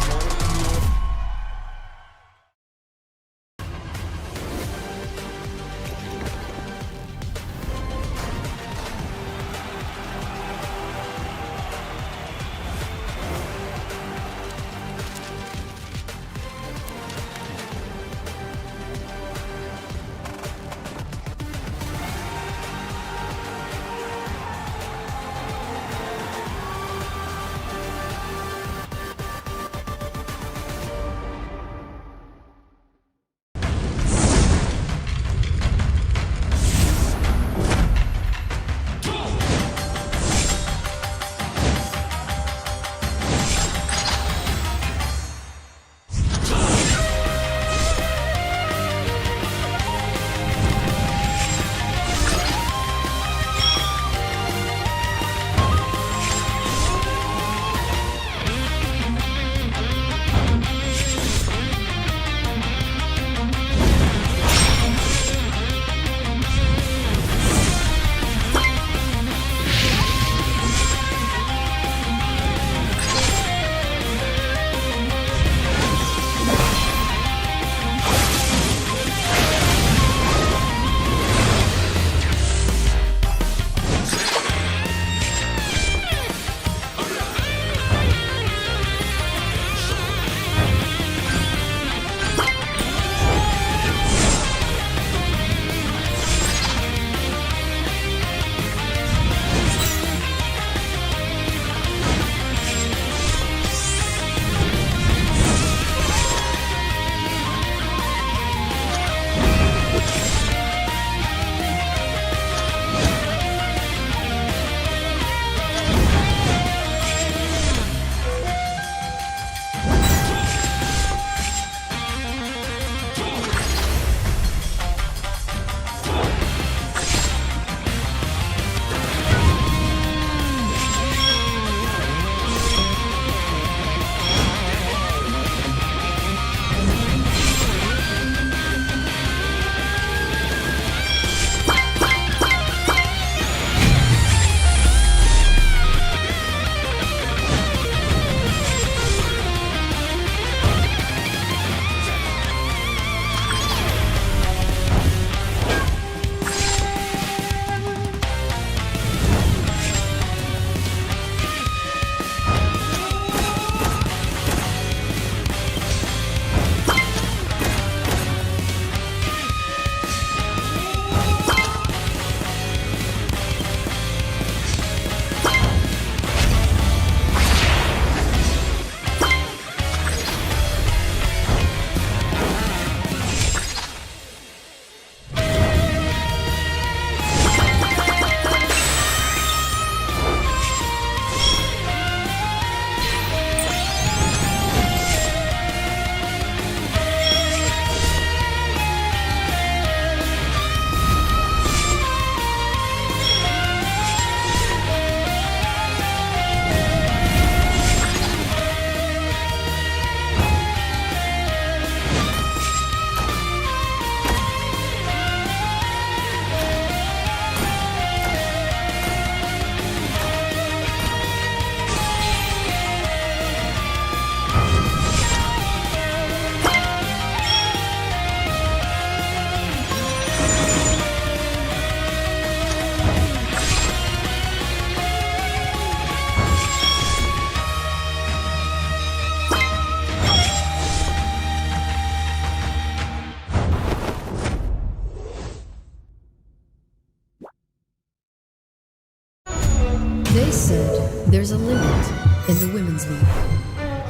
They said there's a limit in the women's league.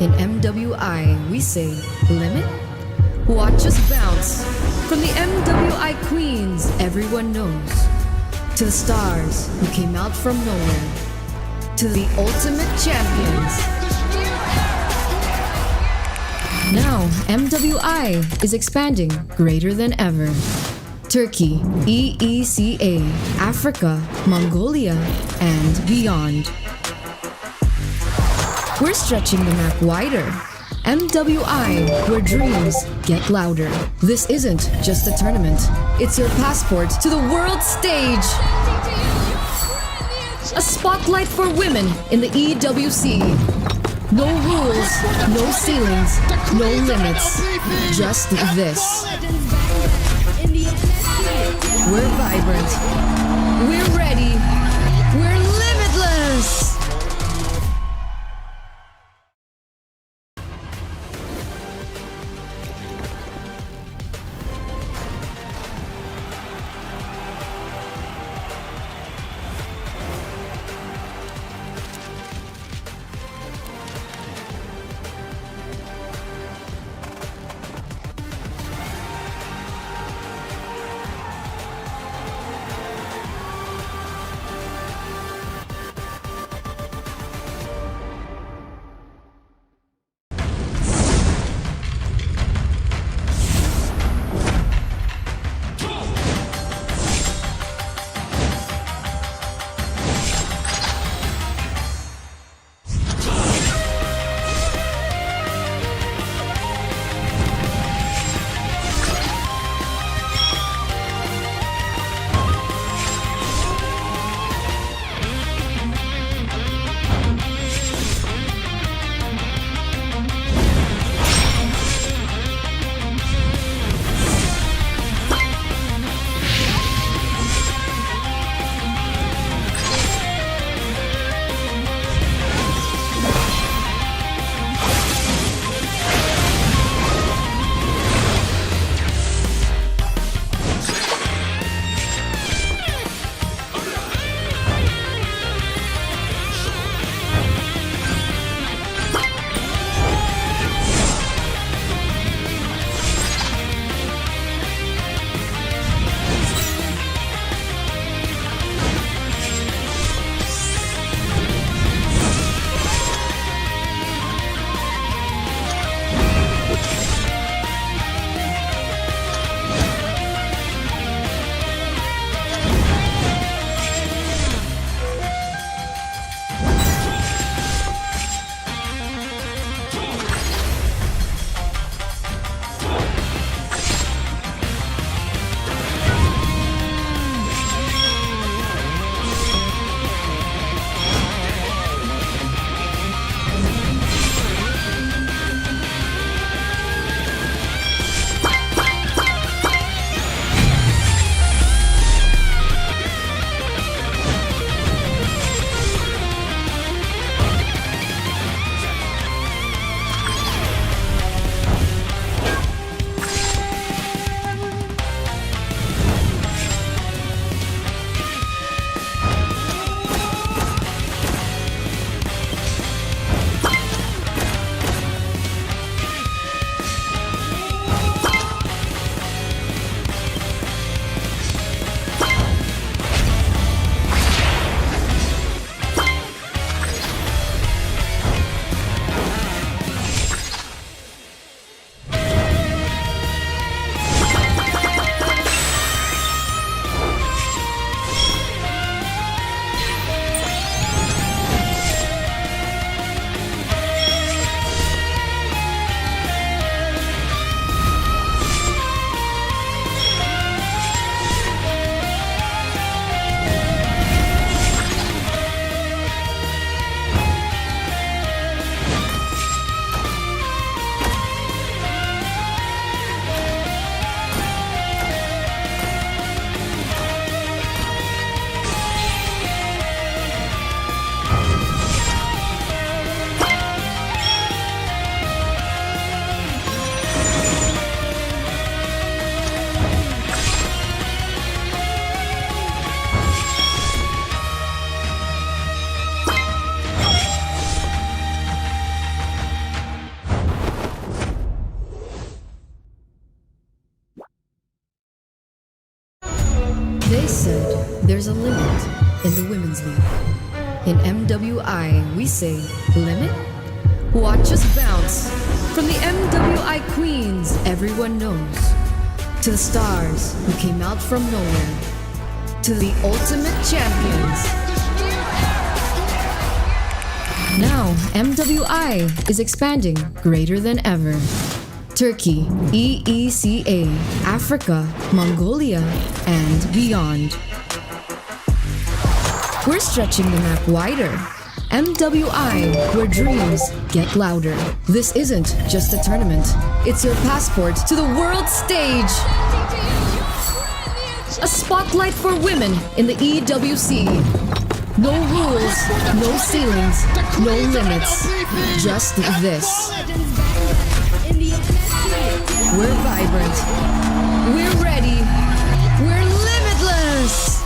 In MWI, we say limit? Watch us bounce from the MWI queens everyone knows, to the stars who came out from nowhere, to the ultimate champions. Now, MWI is expanding greater than ever. Turkey, EECA, Africa, Mongolia, and beyond. We're stretching the map wider. MWI, where dreams get louder. This isn't just a tournament. It's your passport to the world stage. A spotlight for women in the EWC. No rules, no ceilings, no limits. Just this. We're vibrant. We're ready. We're limitless. There's a limit in the women's league. In MWI, we say, limit? Watch us bounce from the MWI queens everyone knows, to the stars who came out from nowhere, to the ultimate champions. Now, MWI is expanding greater than ever. Turkey, EECA, Africa, Mongolia, and beyond. We're stretching the map wider. MWI, where dreams get louder. This isn't just a tournament. It's your passport to the world stage. A spotlight for women in the EWC. No rules, no ceilings, no limits. Just this. We're vibrant. We're ready. We're limitless.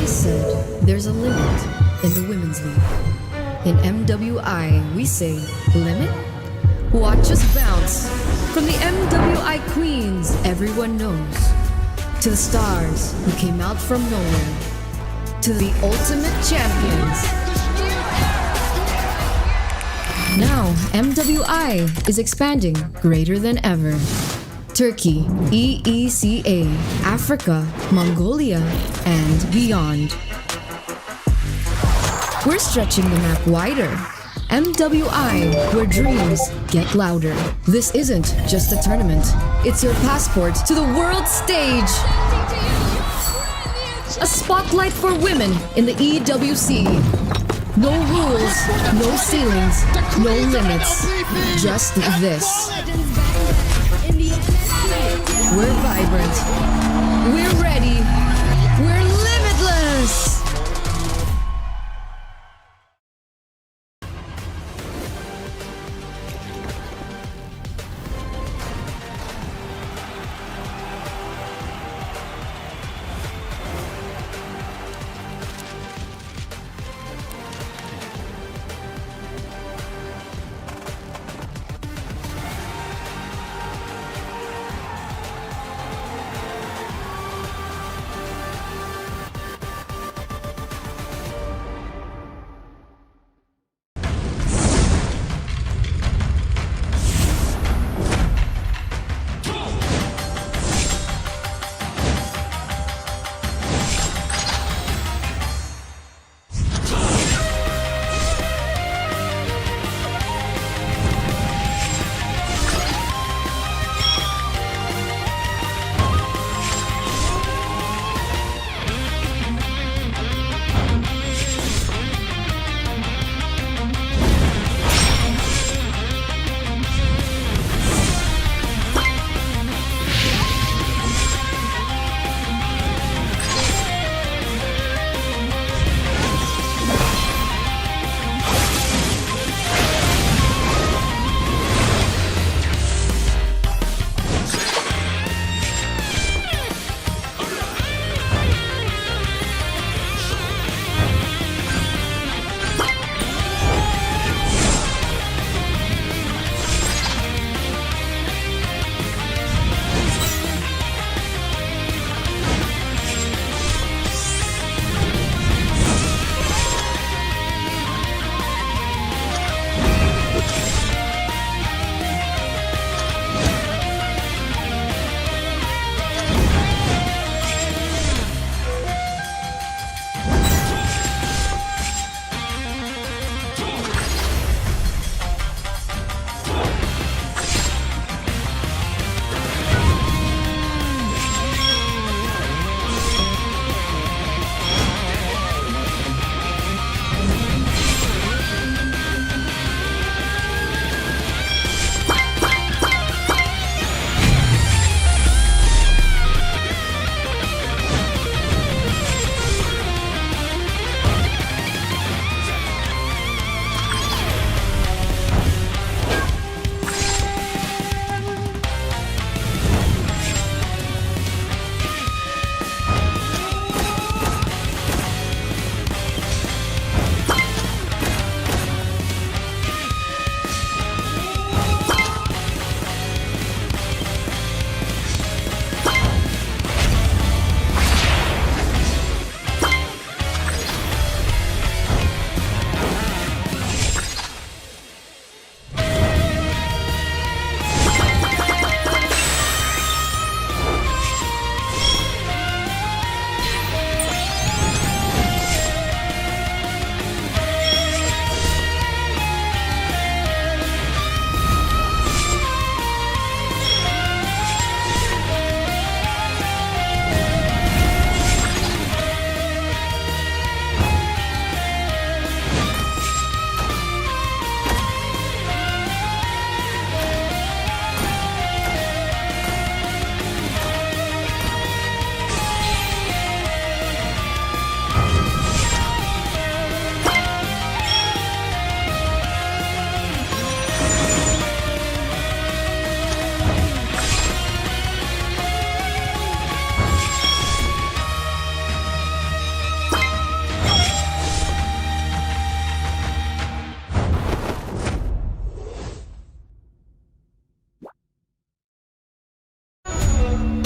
always said there's a limit in the women's league. In MWI, we say limit? Watch us bounce from the MWI queens everyone knows, to the stars who came out from nowhere, to the ultimate champions. Now, MWI is expanding greater than ever. Turkey, EECA, Africa, Mongolia, and beyond. We're stretching the map wider. MWI, where dreams get louder. This isn't just a tournament. It's your passport to the world stage. A spotlight for women in the EWC. No rules, no ceilings, no limits. Just this. We're vibrant. We're ready. We're limitless.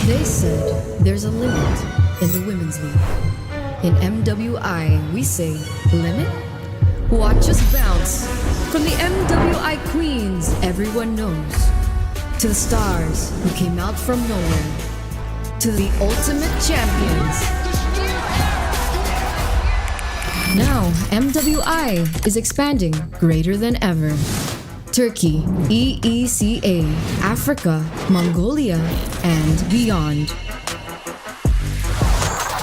They said there's a limit in the women's league. In MWI, we say limit? Watch us bounce from the MWI queens everyone knows, to the stars who came out from nowhere, to the ultimate champions. Now, MWI is expanding greater than ever. Turkey, EECA, Africa, Mongolia, and beyond.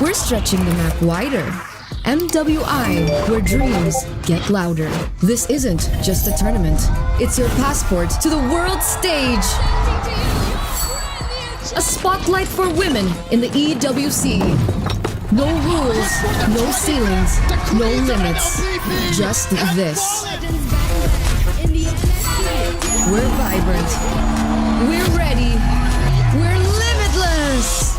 We're stretching the map wider. MWI, where dreams get louder. This isn't just a tournament. It's your passport to the world stage. A spotlight for women in the EWC. No rules, no ceilings, no limits. Just this. We're vibrant. We're ready. We're limitless.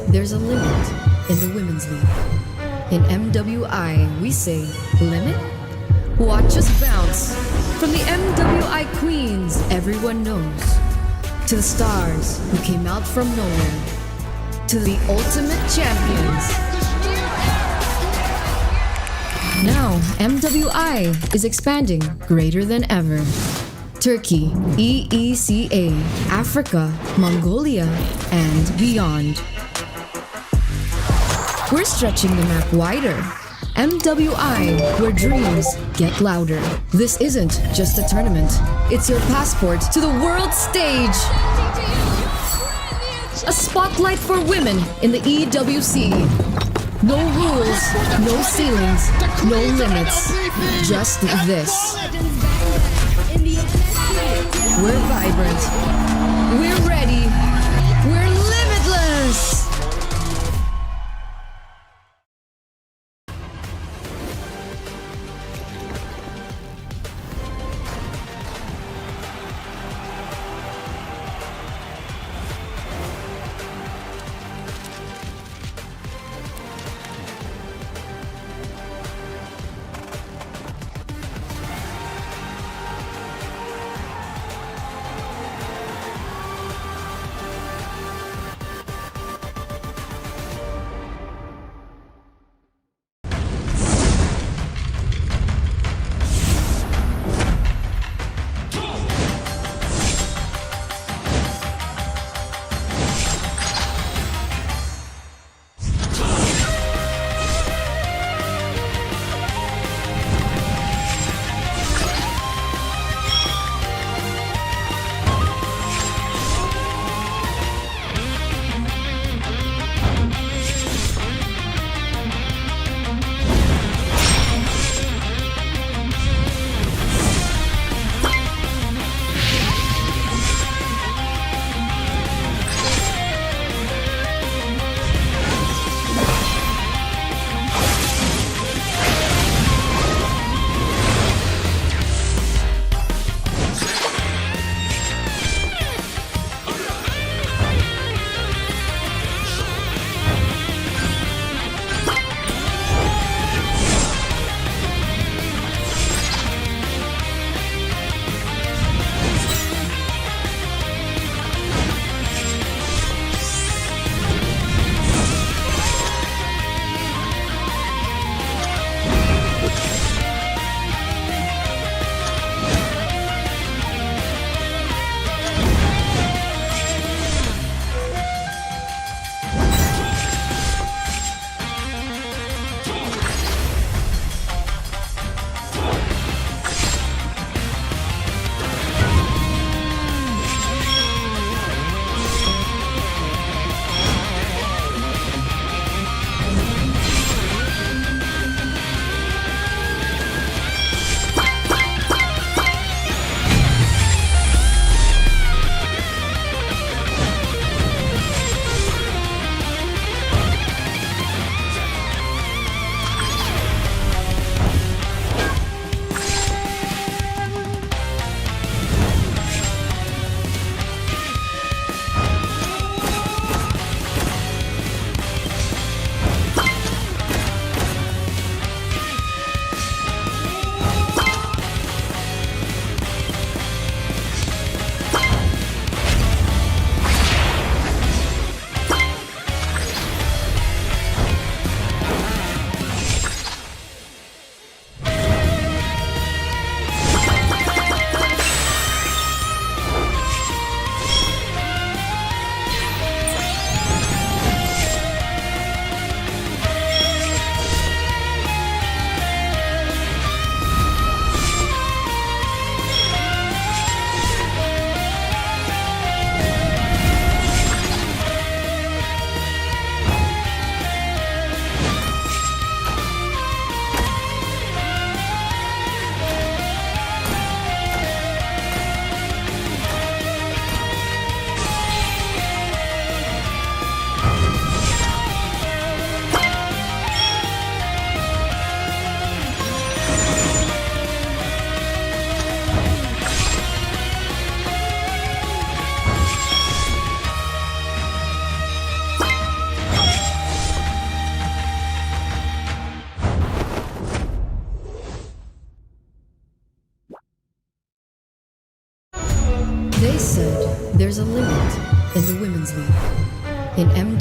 There's a limit in the Women's League. In MWI, we say, limit? Watch us bounce from the MWI Queens everyone knows, to the stars who came out from nowhere, to the ultimate champions. Now, MWI is expanding greater than ever. Turkey, EECA, Africa, Mongolia, and beyond. We're stretching the map wider. MWI, where dreams get louder. This isn't just a tournament. It's your passport to the world stage. A spotlight for women in the EWC. No rules, no ceilings, no limits. Just this. We're vibrant. We're ready. We're limitless.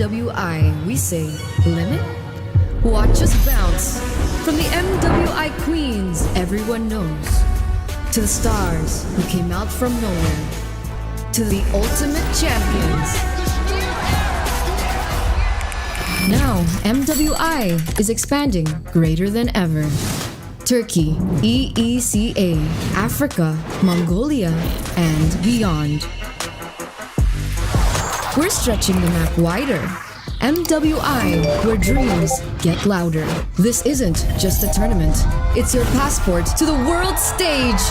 MWI, we say limit? Watch us bounce from the MWI queens everyone knows, to the stars who came out from nowhere, to the ultimate champions. Now, MWI is expanding greater than ever. Turkey, EECA, Africa, Mongolia, and beyond. We're stretching the map wider. MWI, where dreams get louder. This isn't just a tournament. It's your passport to the world stage.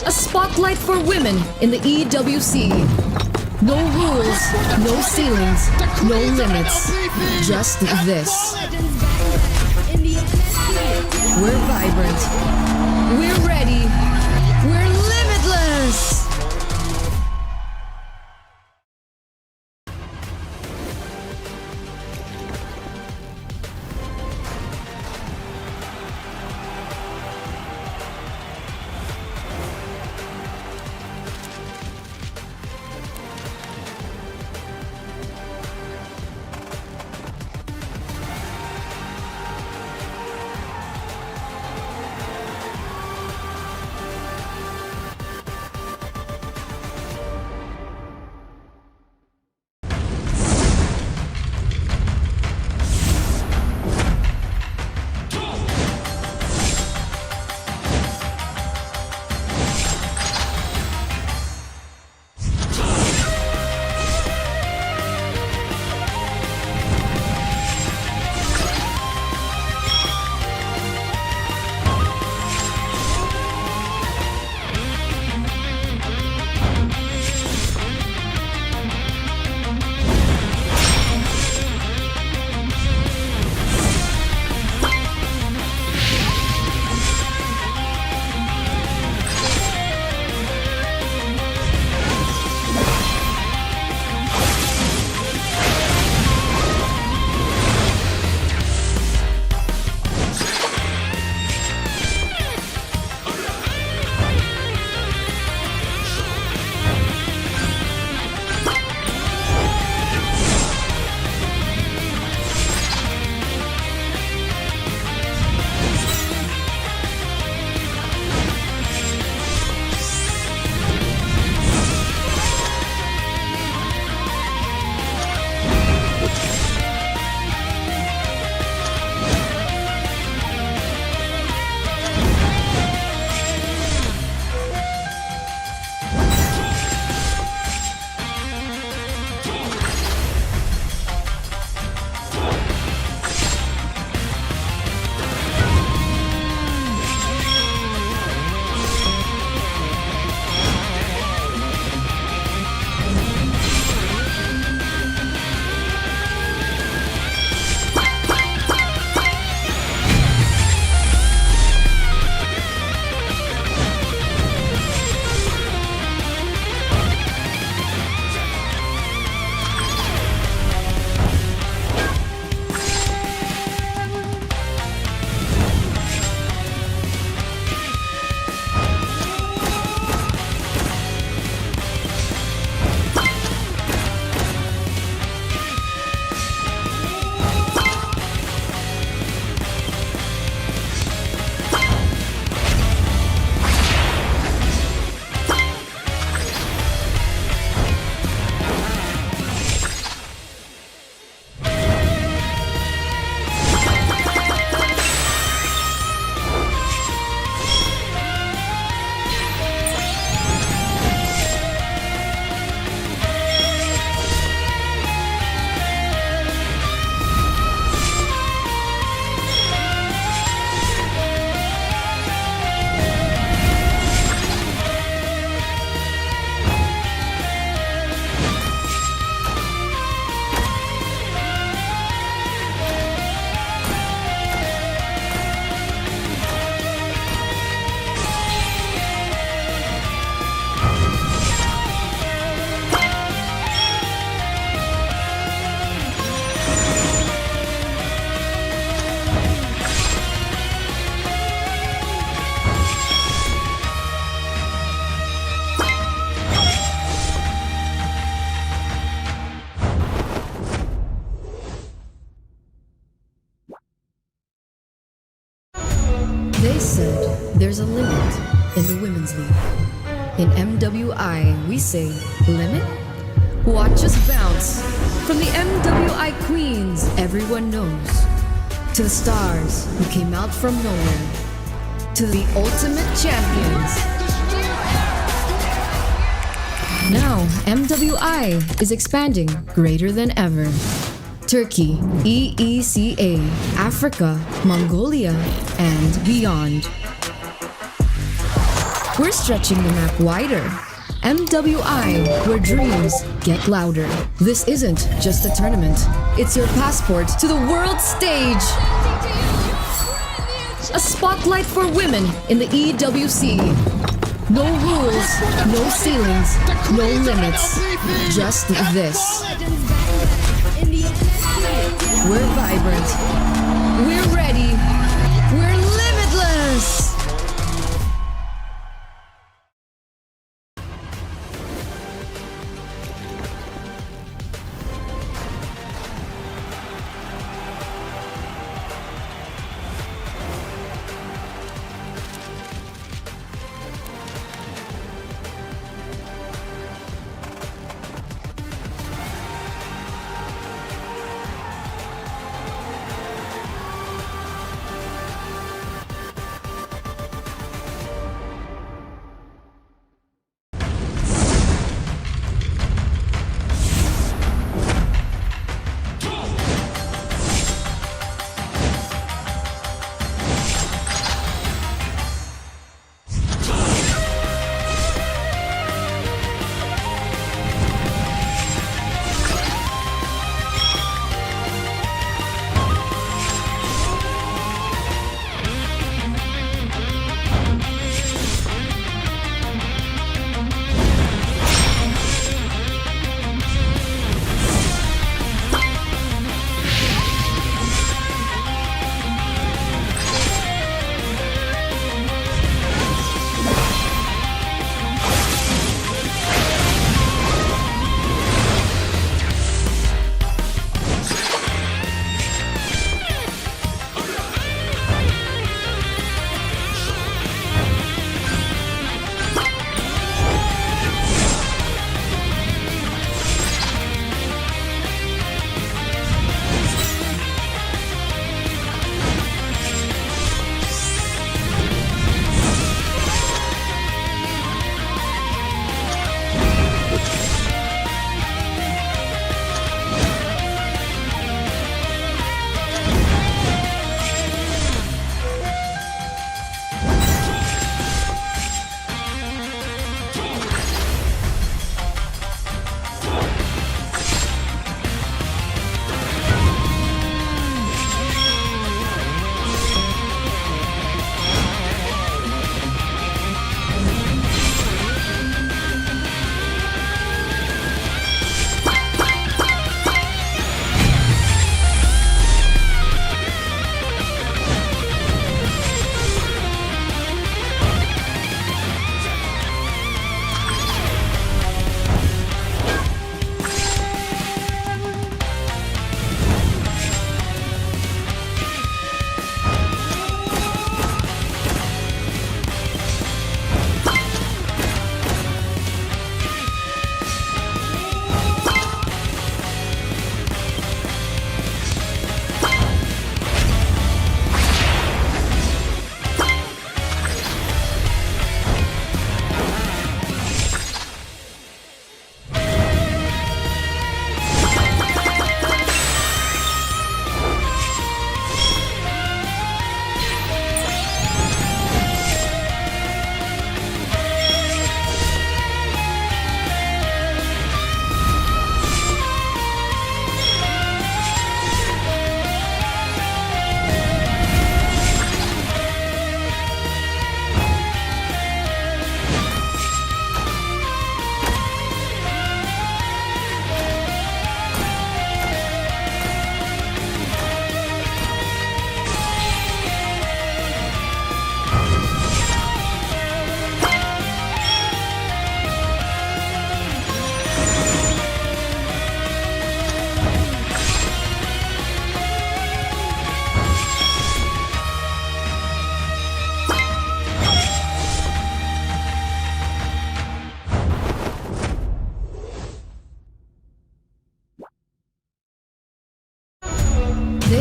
A spotlight for women in the EWC. No rules, no ceilings, no limits. Just this. We're vibrant. We're ready. We're limitless. said, there's a limit in the women's league. In MWI, we say, limit? Watch us bounce from the MWI queens everyone knows, to the stars who came out from nowhere, to the ultimate champions. Now, MWI is expanding greater than ever. Turkey, EECA, Africa, Mongolia, and beyond. We're stretching the map wider. MWI, where dreams get louder. This isn't just a tournament. It's your passport to the world stage. A spotlight for women in the EWC. No rules, no ceilings, no limits. Just this. We're vibrant. We're ready. We're limitless.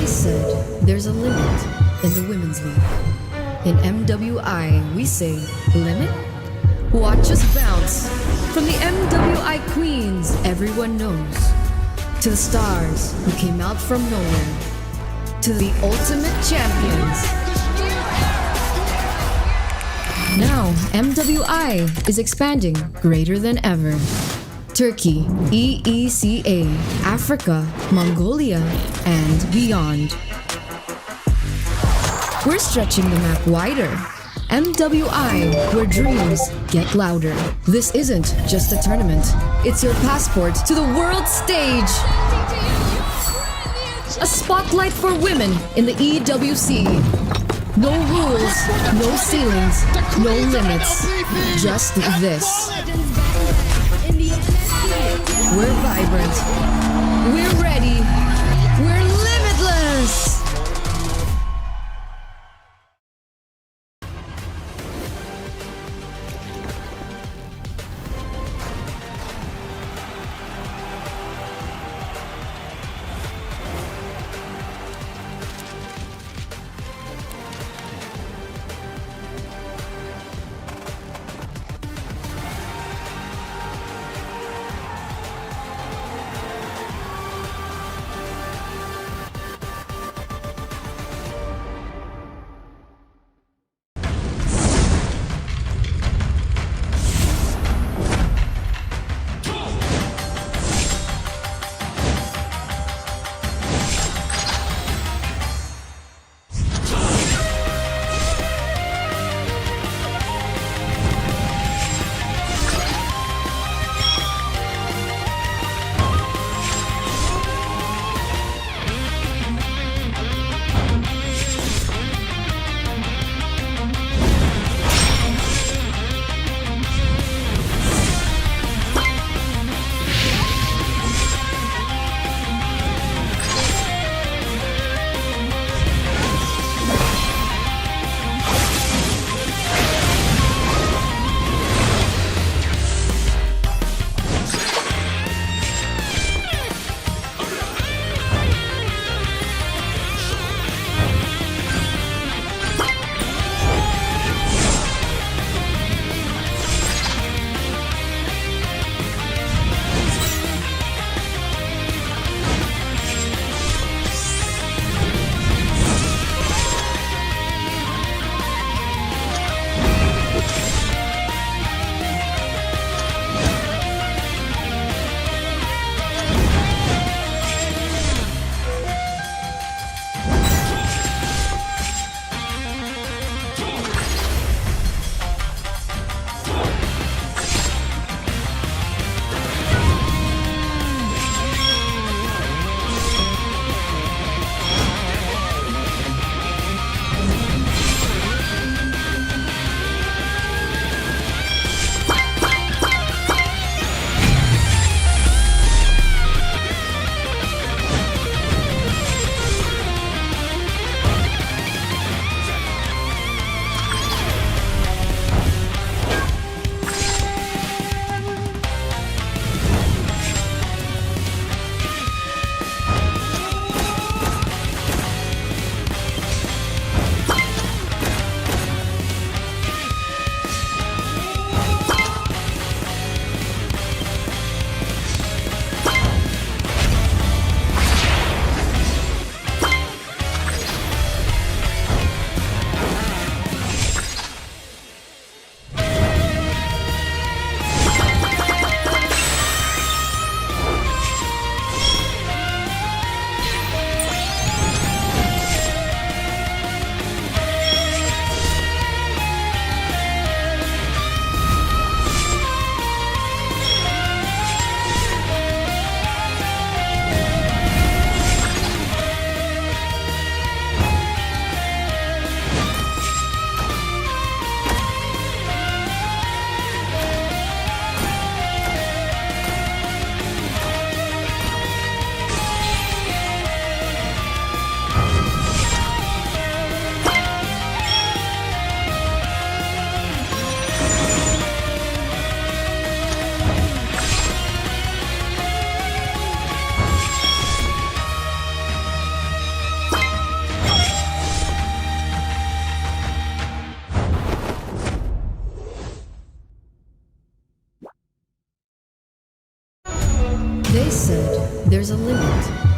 always said there's a limit in the women's league. In MWI, we say limit? Watch us bounce from the MWI queens everyone knows, to the stars who came out from nowhere, to the ultimate champions. Now, MWI is expanding greater than ever. Turkey, EECA, Africa, Mongolia, and beyond. We're stretching the map wider. MWI, where dreams get louder. This isn't just a tournament. It's your passport to the world stage. A spotlight for women in the EWC. No rules, no ceilings, no limits. Just this. We're vibrant. We're ready. We're limitless.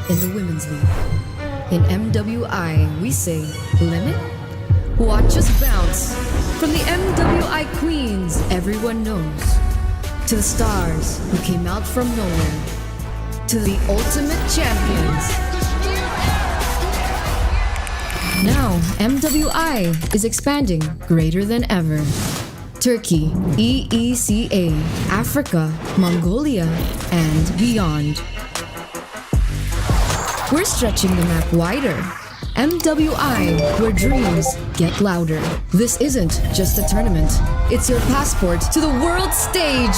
in the Women's League. In MWI, we say, limit? Watch us bounce. From the MWI Queens, everyone knows, to the stars who came out from nowhere, to the ultimate champions. Now, MWI is expanding greater than ever. Turkey, EECA, Africa, Mongolia, and beyond. We're stretching the map wider. MWI, where dreams get louder. This isn't just a tournament. It's your passport to the world stage.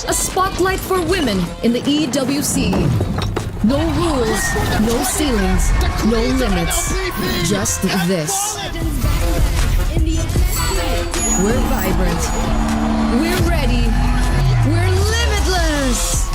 A spotlight for women in the EWC. No rules, no ceilings, no limits. Just this. We're vibrant. We're ready. We're limitless.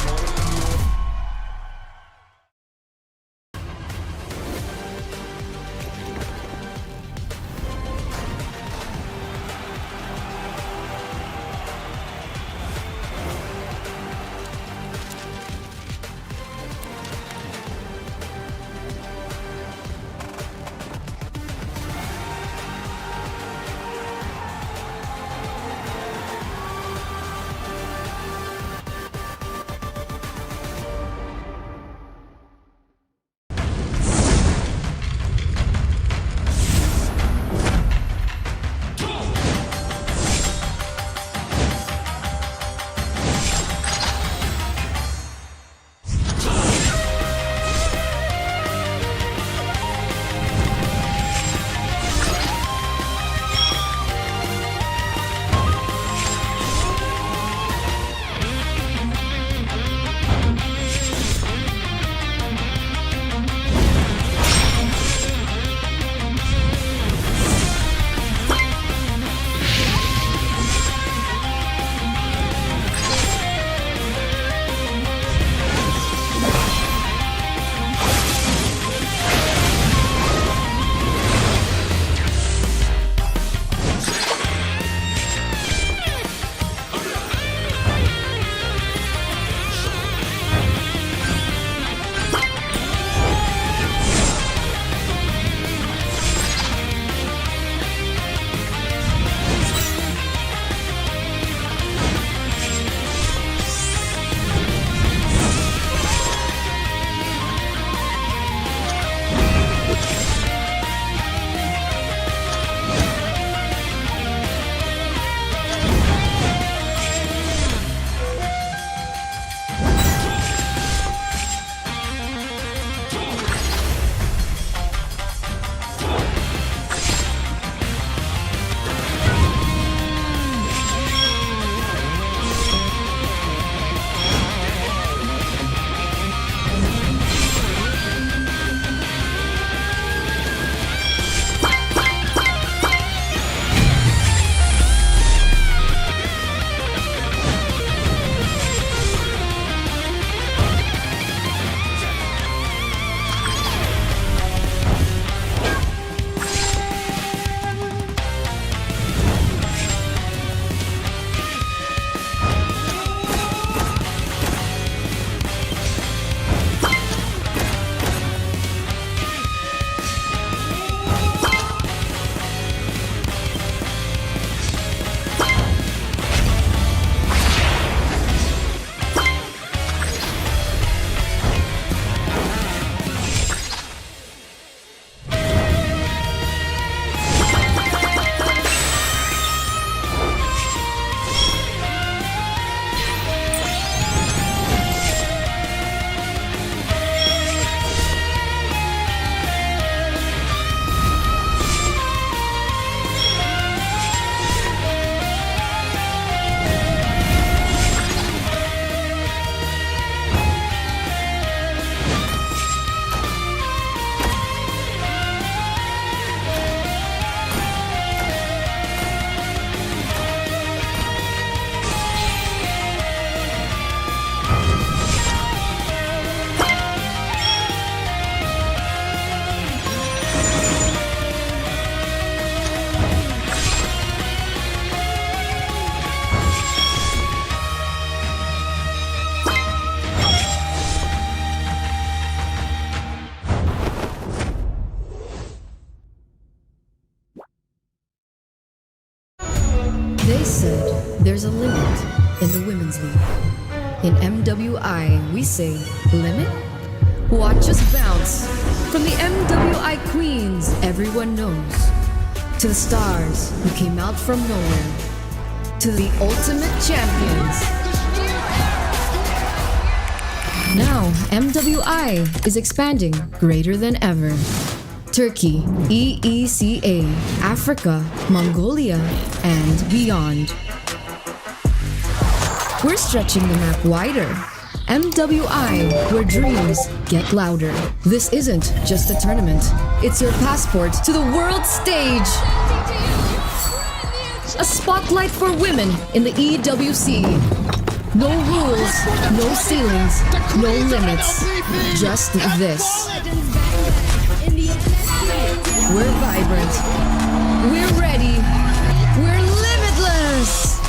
said, there's a limit in the Women's League. In MWI, we say, limit? Watch us bounce from the MWI Queens everyone knows, to the stars who came out from nowhere, to the ultimate champions. Now, MWI is expanding greater than ever. Turkey, EECA, Africa, Mongolia, and beyond. We're stretching the map wider. MWI, where dreams get louder. This isn't just a tournament. It's your passport to the world stage. A spotlight for women in the EWC. No rules, no ceilings, no limits. Just this. We're vibrant. We're ready. We're limitless.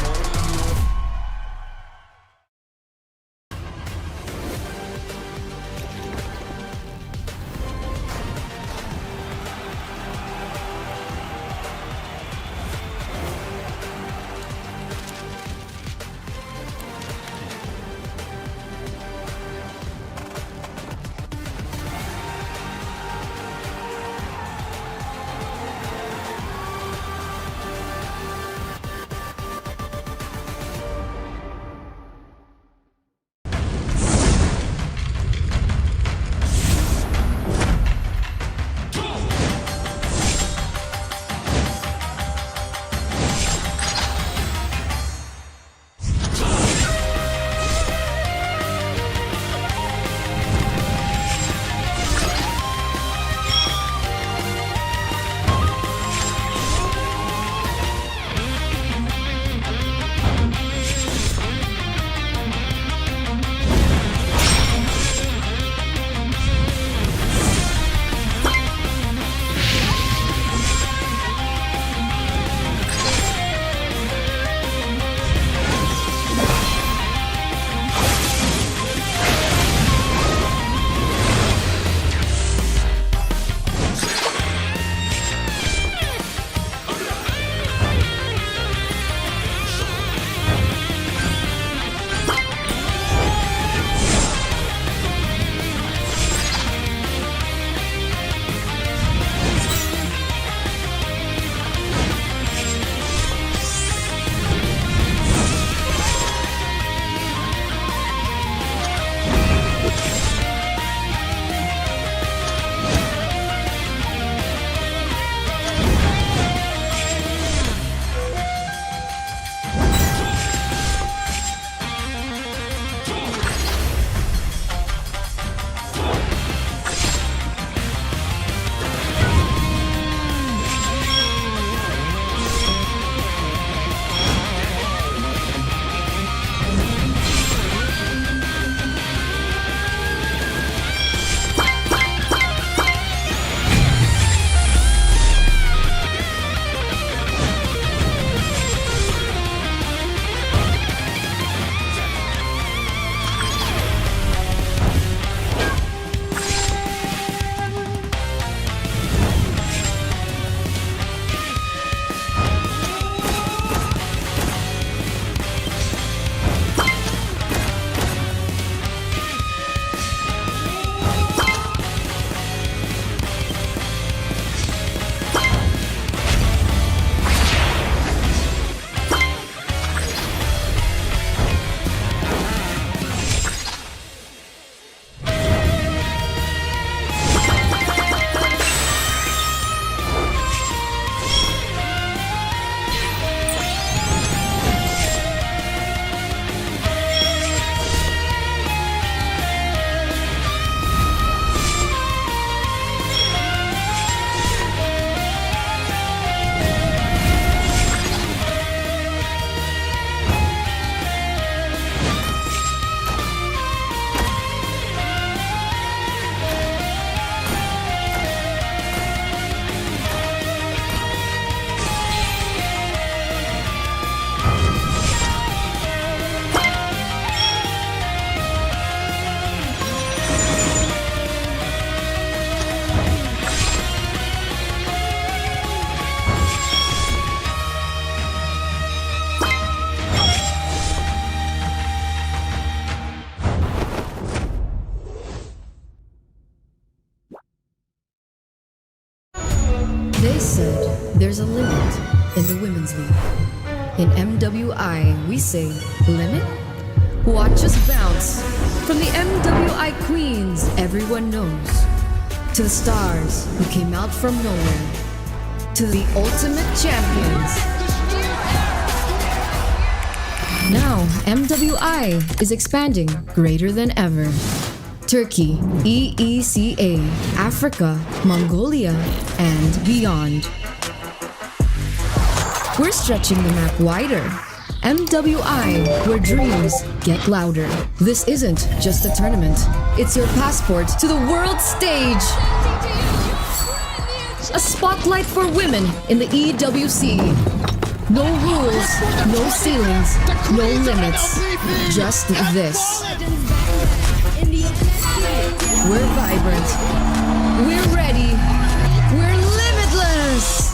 They said there's a limit in the women's league. In MWI, we say limit? Watch us bounce from the MWI queens everyone knows, to the stars who came out from nowhere, to the ultimate champions. Now, MWI is expanding greater than ever. Turkey, EECA, Africa, Mongolia, and beyond. We're stretching the map wider. MWI, where dreams get louder. This isn't just a tournament. It's your passport to the world stage. A spotlight for women in the EWC. No rules, no ceilings, no limits. Just this. We're vibrant. We're ready. We're limitless.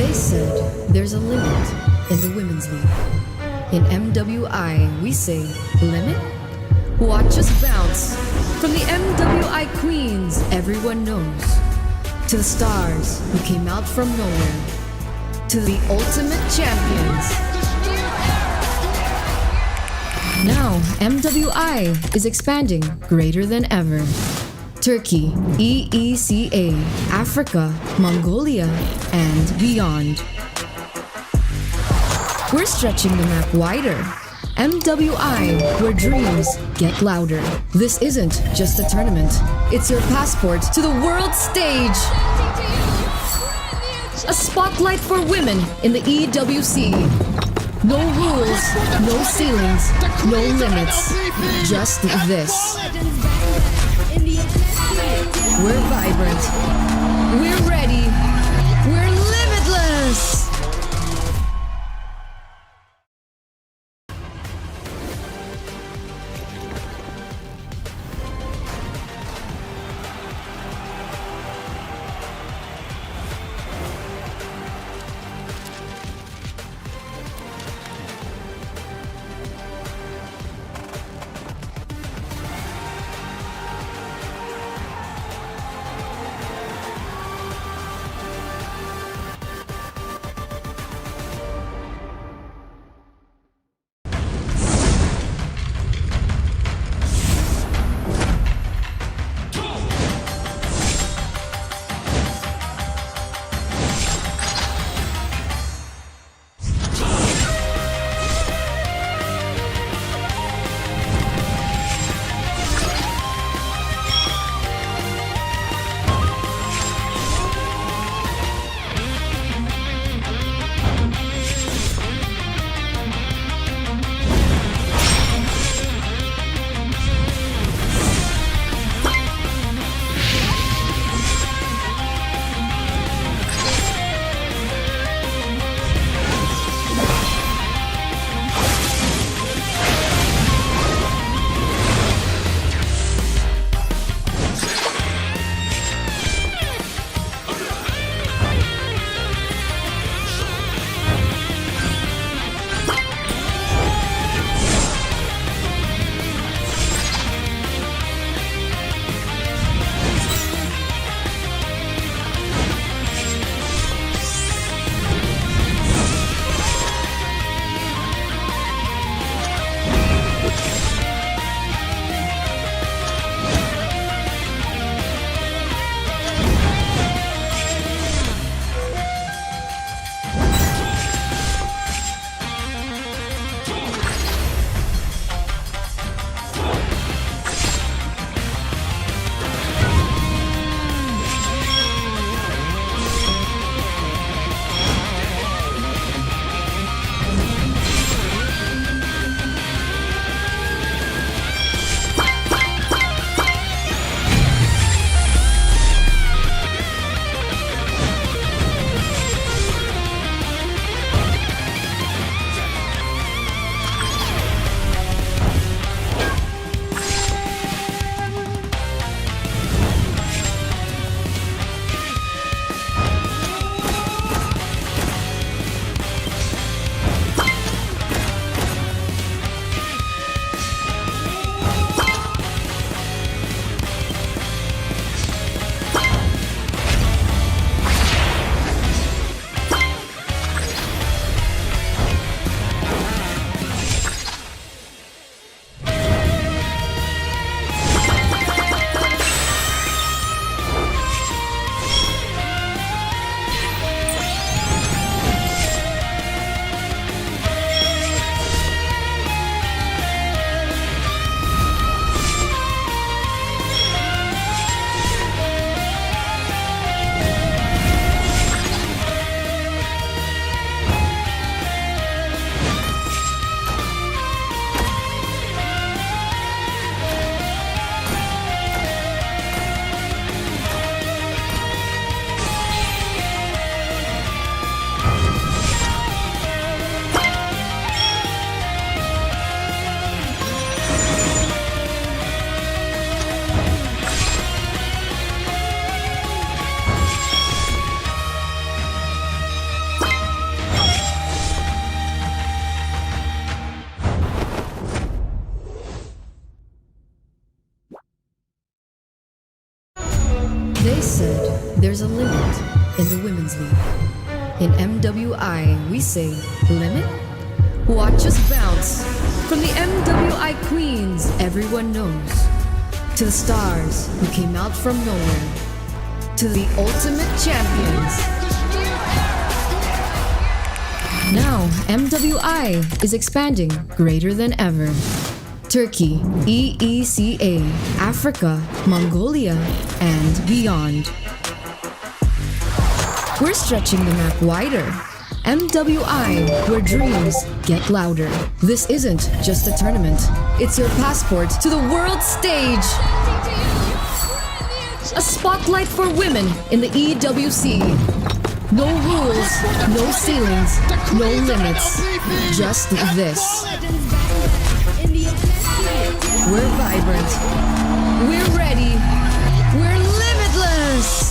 They said there's a limit in the women's league. In MWI, we say limit? Watch us bounce from the MWI queens everyone knows, to the stars who came out from nowhere, to the ultimate champions. Now, MWI is expanding greater than ever. Turkey, EECA, Africa, Mongolia, and beyond. We're stretching the map wider. MWI, where dreams get louder. This isn't just a tournament. It's your passport to the world stage. A spotlight for women in the EWC. No rules, no ceilings, no limits. Just this. We're vibrant. We're ready. We're limitless. There's a limit in the women's league. In MWI, we say limit? Watch us bounce from the MWI queens everyone knows, to the stars who came out from nowhere, to the ultimate champions. Now, MWI is expanding greater than ever. Turkey, EECA, Africa, Mongolia, and beyond. We're stretching the map wider. MWI, where dreams get louder. This isn't just a tournament. It's your passport to the world stage. A spotlight for women in the EWC. No rules, no ceilings, no limits. Just this. We're vibrant. We're ready. We're limitless.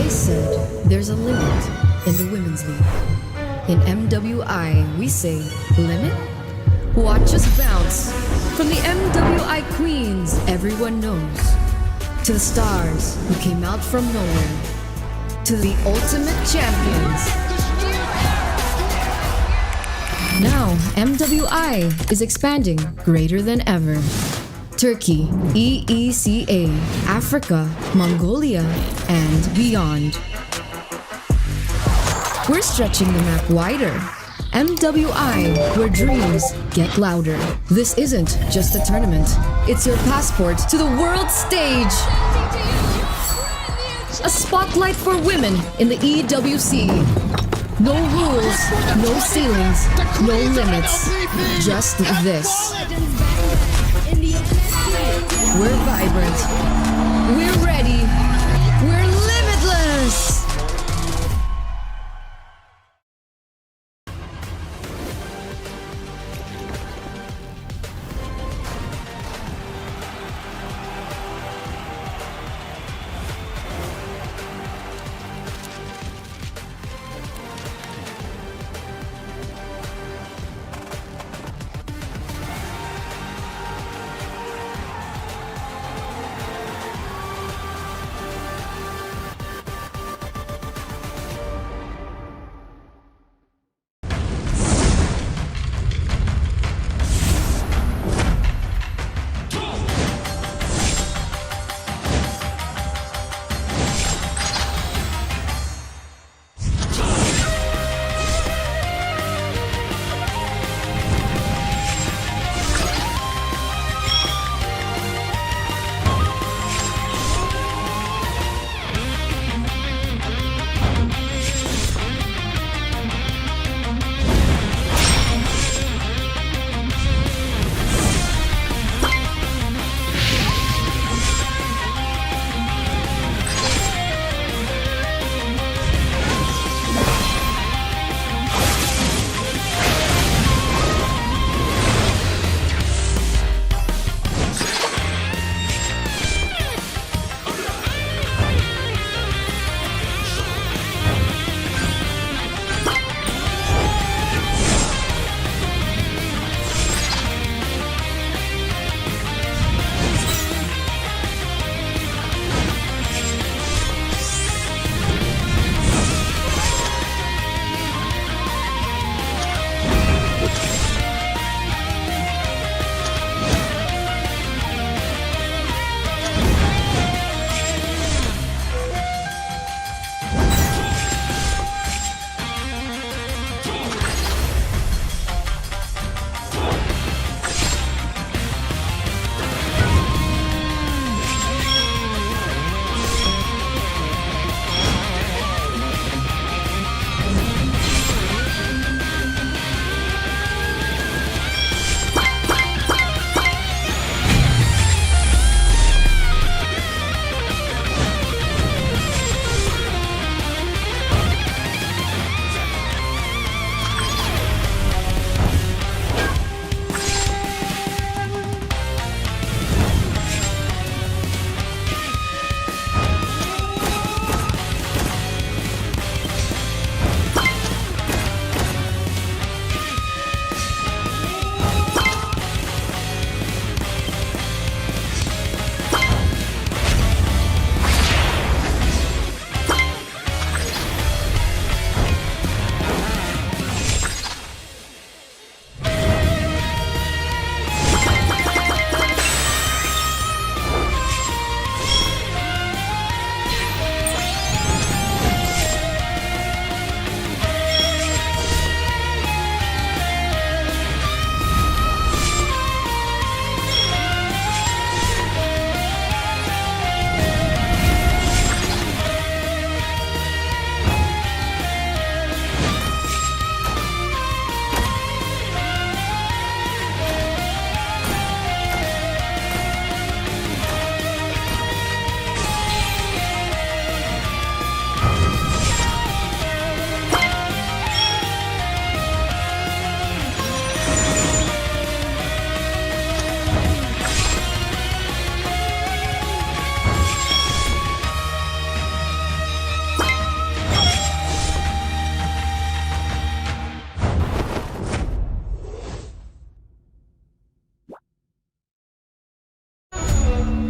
always said there's a limit in the women's league. In MWI, we say limit? Watch us bounce from the MWI queens everyone knows, to the stars who came out from nowhere, to the ultimate champions. Now, MWI is expanding greater than ever. Turkey, EECA, Africa, Mongolia, and beyond. We're stretching the map wider. MWI, where dreams get louder. This isn't just a tournament. It's your passport to the world stage. A spotlight for women in the EWC. No rules, no ceilings, no limits. Just this. We're vibrant. We're ready. We're limitless.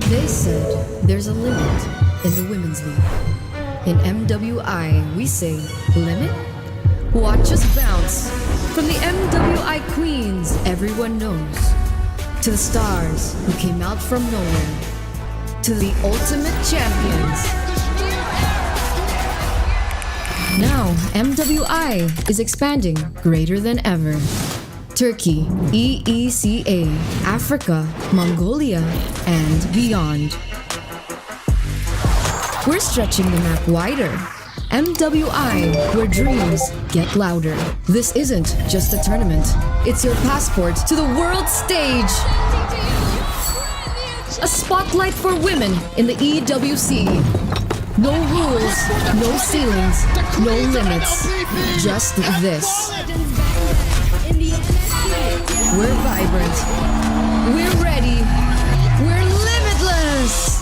They said there's a limit in the women's league. In MWI, we say limit? Watch us bounce from the MWI queens everyone knows, to the stars who came out from nowhere, to the ultimate champions. Now, MWI is expanding greater than ever. Turkey, EECA, Africa, Mongolia, and beyond. We're stretching the map wider. MWI, where dreams get louder. This isn't just a tournament. It's your passport to the world stage. A spotlight for women in the EWC. No rules, no ceilings, no limits. Just this. We're vibrant. We're ready. We're limitless.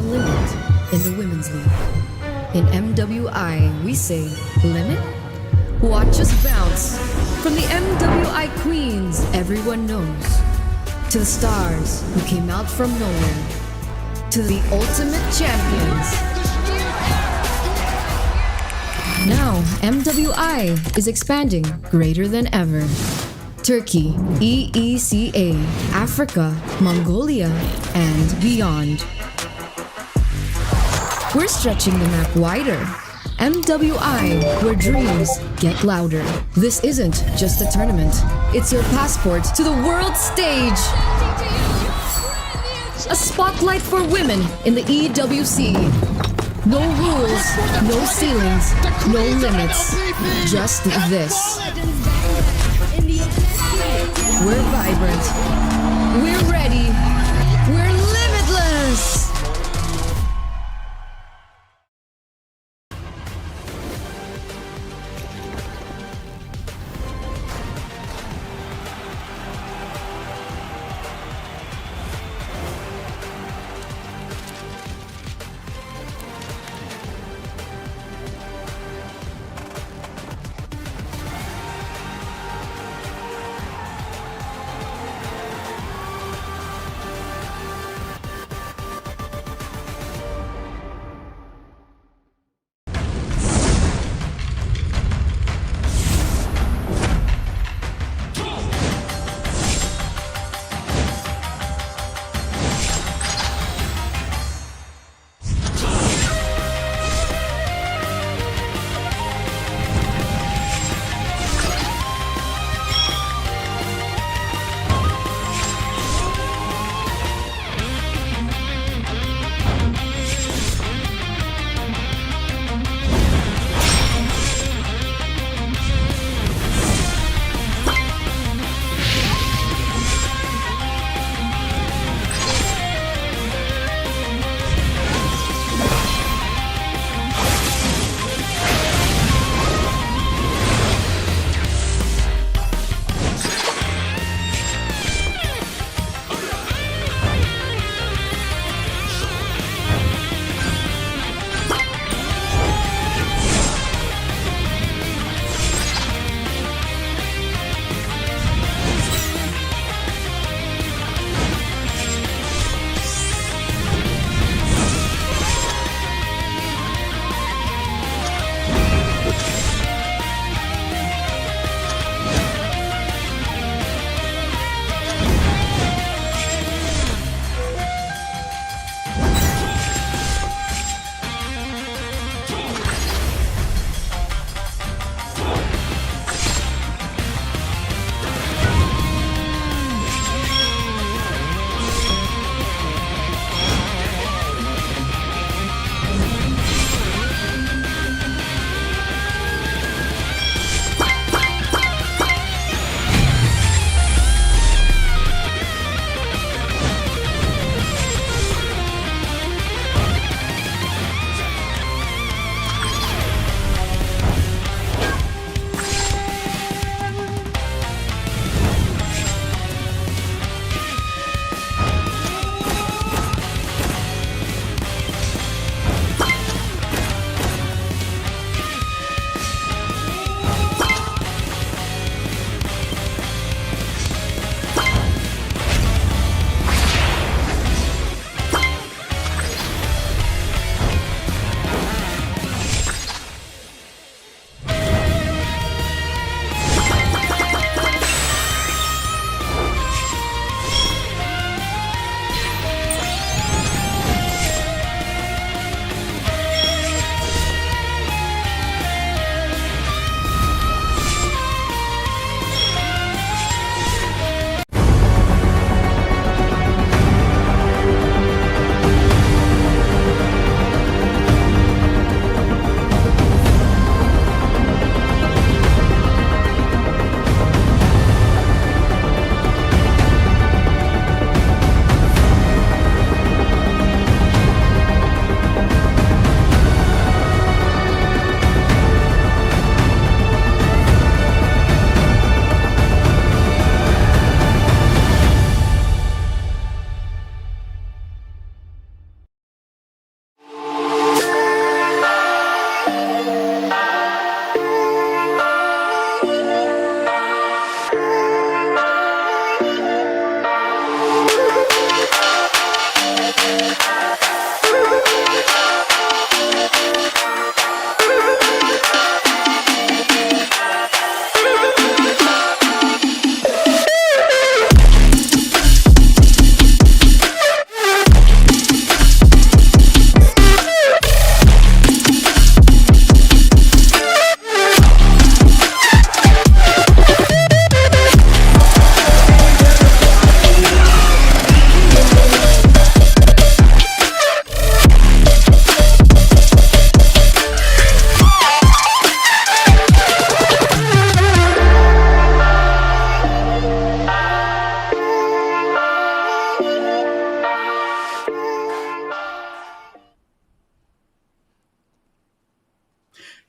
a limit in the Women's League. In MWI, we say limit? Watch us bounce from the MWI Queens everyone knows, to the stars who came out from nowhere, to the ultimate champions. Now, MWI is expanding greater than ever. Turkey, EECA, Africa, Mongolia, and beyond. We're stretching the map wider. MWI, where dreams get louder. This isn't just a tournament. It's your passport to the world stage. A spotlight for women in the EWC. No rules, no ceilings, no limits. Just this. We're vibrant. We're ready. We're limitless.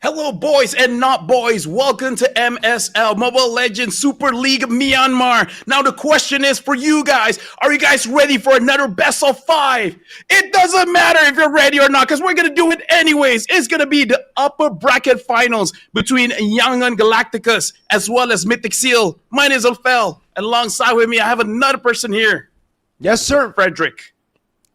Hello, boys and not boys. Welcome to MSL, Mobile Legends Super League Myanmar. Now, the question is for you guys, are you guys ready for another best of 5? It doesn't matter if you're ready or not, because we're going to do it anyways. It's going to be the upper bracket finals between Yangon Galacticus as well as Mythic Seal. My name is Alfel. Alongside with me, I have another person here. Yes, sir. Frederick.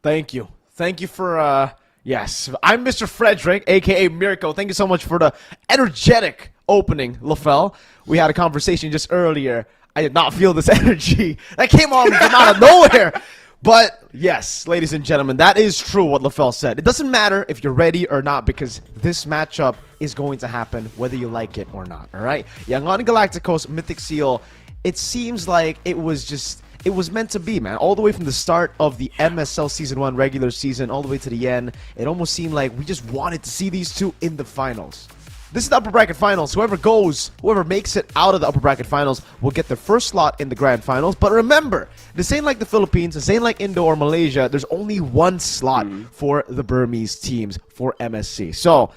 Thank you. Thank you for, yes. I'm Mr. Frederick, a.k.a. Mirko. Thank you so much for the energetic opening, LaFell. We had a conversation just earlier. I did not feel this energy. That came on from out of nowhere. But, yes, ladies and gentlemen, that is true what LaFell said. It doesn't matter if you're ready or not because this matchup is going to happen whether you like it or not, all right? Yangon Galacticos, Mythic Seal, it seems like it was meant to be, man. All the way from the start of the MSL Season 1 regular season all the way to the end, it almost seemed like we just wanted to see these two in the finals. This is the upper bracket finals. Whoever makes it out of the upper bracket finals will get their first slot in the grand finals. But remember, this ain't like the Philippines, this ain't like Indo or Malaysia. There's only one slot for the Burmese teams for MSC. So,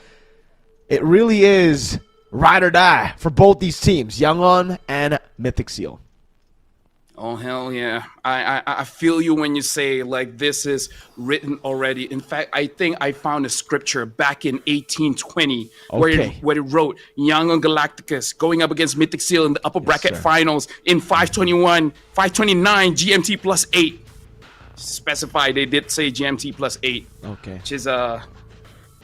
it really is ride or die for both these teams, Yangon and Mythic Seal. Oh, hell yeah. I feel you when you say, like, this is written already. In fact, I think I found a scripture back in 1820 where it wrote, Yangon Galacticus going up against Mythic Seal in the upper bracket finals in 529 GMT plus 8. Specified, they did say GMT plus 8. Okay. Which is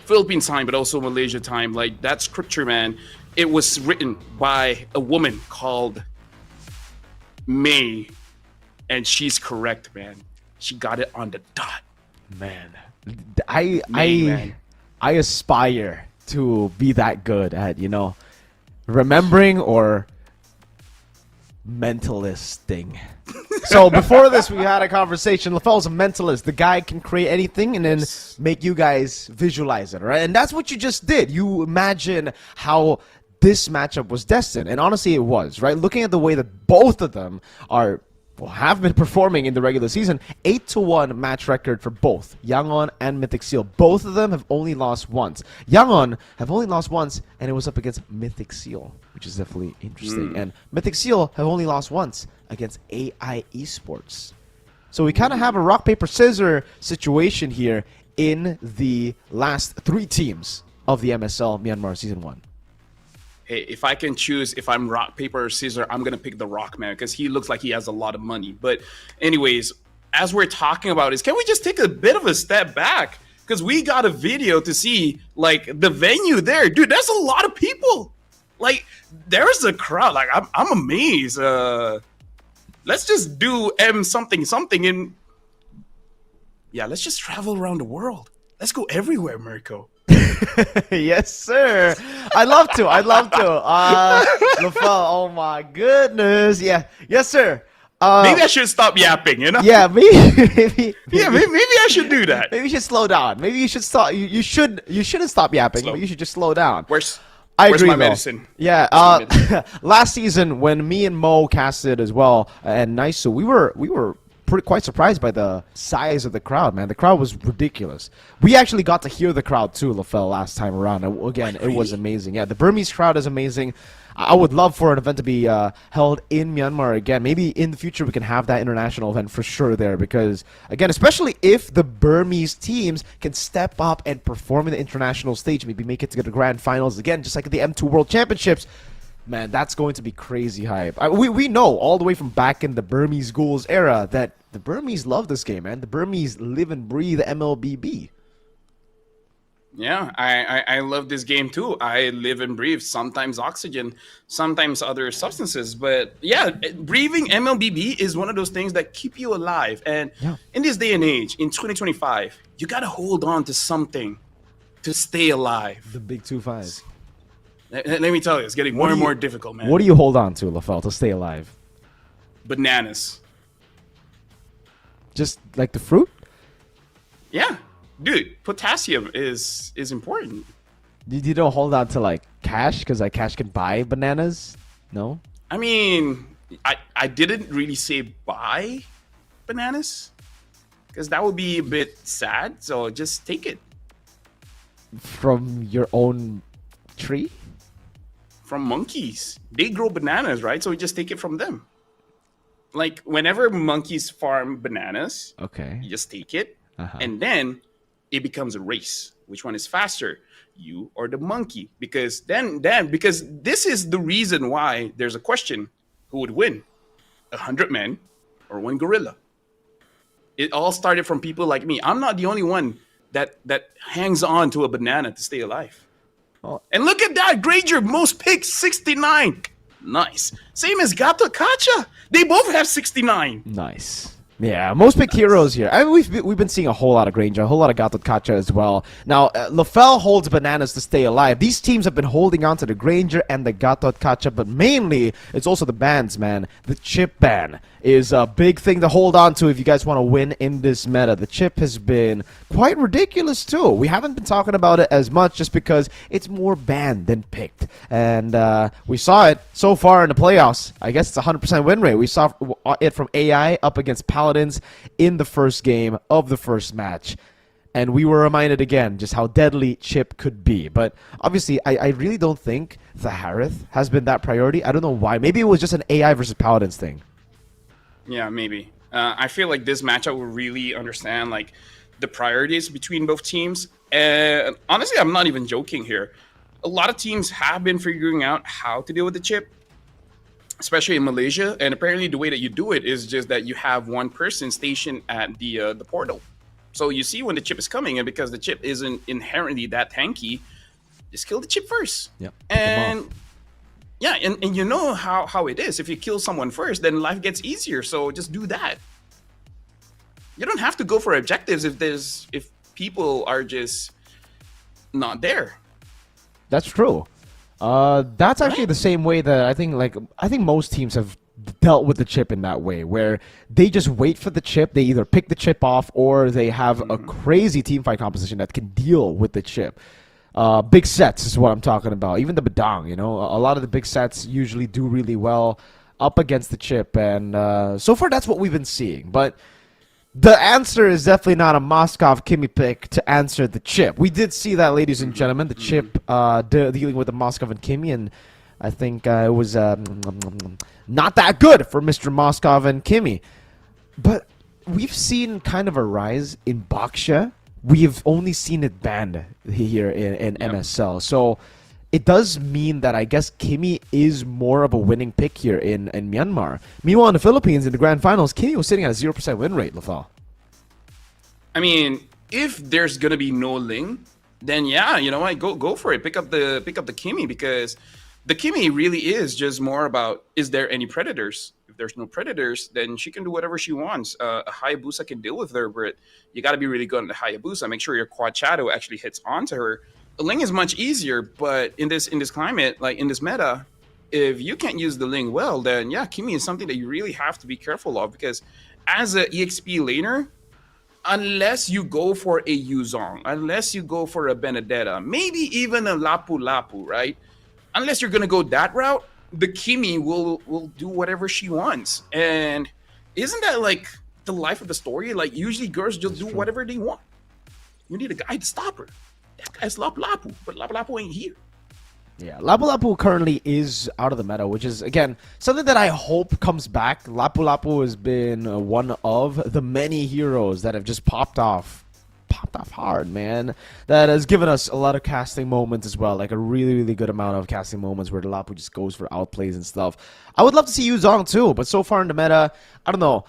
Philippine time, but also Malaysia time. Like, that scripture, man, it was written by a woman called May, and she's correct, man. She got it on the dot. Man, I aspire to be that good at, remembering or mentalisting. So before this, we had a conversation. LaFell's a mentalist. The guy can create anything and then make you guys visualize it, right? And that's what you just did. You imagine how this matchup was destined, and honestly it was, right? Looking at the way that both of them have been performing in the regular season, 8-1 match record for both Yangon and Mythic Seal. Both of them have only lost once. Yangon have only lost once, and it was up against Mythic Seal, which is definitely interesting. And Mythic Seal have only lost once against AI Esports. So we kind of have a rock, paper, scissors situation here in the last 3 teams of the MSL Myanmar Season 1. Hey, if I can choose, if I'm rock, paper, or scissors, I'm going to pick the rock, man, because he looks like he has a lot of money. But anyways, as we're talking about this, can we just take a bit of a step back? Because we got a video to see, like, the venue there. Dude, there's a lot of people. Like, there's a crowd. Like, I'm amazed. Let's just do something, and yeah, let's just travel around the world. Let's go everywhere, Mirko. Yes, sir. I'd love to. LaFell, oh my goodness. Yeah. Yes, sir. Maybe I should stop yapping, Yeah, maybe I should do that. Maybe you should slow down. Maybe you should stop. You shouldn't stop yapping, but you should just slow down. Where's I agree, my though. medicine? Yeah. Last season when me and Mo casted as well and Naisu, we were quite surprised by the size of the crowd, man. The crowd was ridiculous. We actually got to hear the crowd too, LaFell, last time around. Again, it was amazing. Yeah, the Burmese crowd is amazing. I would love for an event to be held in Myanmar again. Maybe in the future we can have that international event for sure there because, again, especially if the Burmese teams can step up and perform in the international stage, maybe make it to the grand finals again, just like at the M2 World Championships. Man, that's going to be crazy hype. We know all the way from back in the Burmese Ghouls era that the Burmese love this game, man. The Burmese live and breathe MLBB. Yeah, I love this game too. I live and breathe, sometimes oxygen, sometimes other substances. But yeah, breathing MLBB is one of those things that keep you alive. And in this day and age, in 2025, you got to hold on to something to stay alive. The big 2-5. Let me tell you, it's getting more and more difficult, man. What do you hold on to, LaFell, to stay alive? Bananas. Just like the fruit? Yeah. Dude, potassium is important. You don't hold on to, like, cash? Because, like, cash can buy bananas? No? I mean, I didn't really say buy bananas. Because that would be a bit sad. So just take it. From your own tree? From monkeys. They grow bananas, right? So we just take it from them. Like whenever monkeys farm bananas, Okay. you just take it, Uh-huh. and then it becomes a race. Which one is faster, you or the monkey? Because because this is the reason why there's a question: who would win, 100 men or one gorilla? It all started from people like me. I'm not the only one that hangs on to a banana to stay alive. Oh. And look at that, Granger, most picks 69. Nice. Same as Gato Kacha. They both have 69. Nice. Yeah, most big heroes here. I mean, we've been seeing a whole lot of Granger, a whole lot of Gatot Kacha as well. Now, LaFell holds bananas to stay alive. These teams have been holding on to the Granger and the Gatot Kacha, but mainly it's also the bans, man. The chip ban is a big thing to hold on to if you guys want to win in this meta. The chip has been quite ridiculous too. We haven't been talking about it as much just because it's more banned than picked. And we saw it so far in the playoffs. I guess it's 100% win rate. We saw it from AI up against Paladins in the first game of the first match. And we were reminded again just how deadly chip could be. But obviously, I really don't think the Harith has been that priority. I don't know why. Maybe it was just an AI versus Paladins thing. Yeah, maybe. I feel like this matchup will really understand like the priorities between both teams. And honestly, I'm not even joking here. A lot of teams have been figuring out how to deal with the chip, especially in Malaysia. And apparently, the way that you do it is just that you have one person stationed at the portal. So you see when the chip is coming, and because the chip isn't inherently that tanky, just kill the chip first. Yep. And yeah, and you know how it is. If you kill someone first, then life gets easier. So just do that. You don't have to go for objectives if people are just not there. That's true. That's actually the same way that I think most teams have dealt with the chip in that way, where they just wait for the chip. They either pick the chip off or they have a crazy team fight composition that can deal with the chip. Big sets is what I'm talking about. Even the Badang, a lot of the big sets usually do really well up against the chip, and so far that's what we've been seeing. But the answer is definitely not a Moskov Kimi pick to answer the chip. We did see that, ladies and gentlemen, the chip dealing with the Moskov and Kimi, and I think it was not that good for Mr. Moskov and Kimi. But we've seen kind of a rise in Baksha. We've only seen it banned here in MSL. So it does mean that I guess Kimi is more of a winning pick here in Myanmar. Meanwhile, in the Philippines, in the grand finals, Kimi was sitting at a 0% win rate, Lafal. I mean, if there's gonna be no Ling, then yeah, you know what? Go for it. Pick up the Kimi, because the Kimi really is just more about, is there any predators? If there's no predators, then she can do whatever she wants. A Hayabusa can deal with her, but you got to be really good on the Hayabusa. Make sure your quad shadow actually hits onto her. The Ling is much easier, but in this climate, like in this meta, if you can't use the Ling well, then yeah, Kimi is something that you really have to be careful of, because as an EXP laner, unless you go for a Yuzong, unless you go for a Benedetta, maybe even a Lapu Lapu, right? Unless you're gonna go that route, the Kimi will do whatever she wants. And isn't that like the life of the story? Like usually girls just do whatever they want. You need a guy to stop her. That guy's Lapu Lapu, but Lapu Lapu ain't here. Yeah, Lapu Lapu currently is out of the meta, which is, again, something that I hope comes back. Lapu Lapu has been one of the many heroes that have just popped off hard, man. That has given us a lot of casting moments as well, like a really, really good amount of casting moments where the Lapu just goes for outplays and stuff. I would love to see Yuzong too, but so far in the meta, I don't know.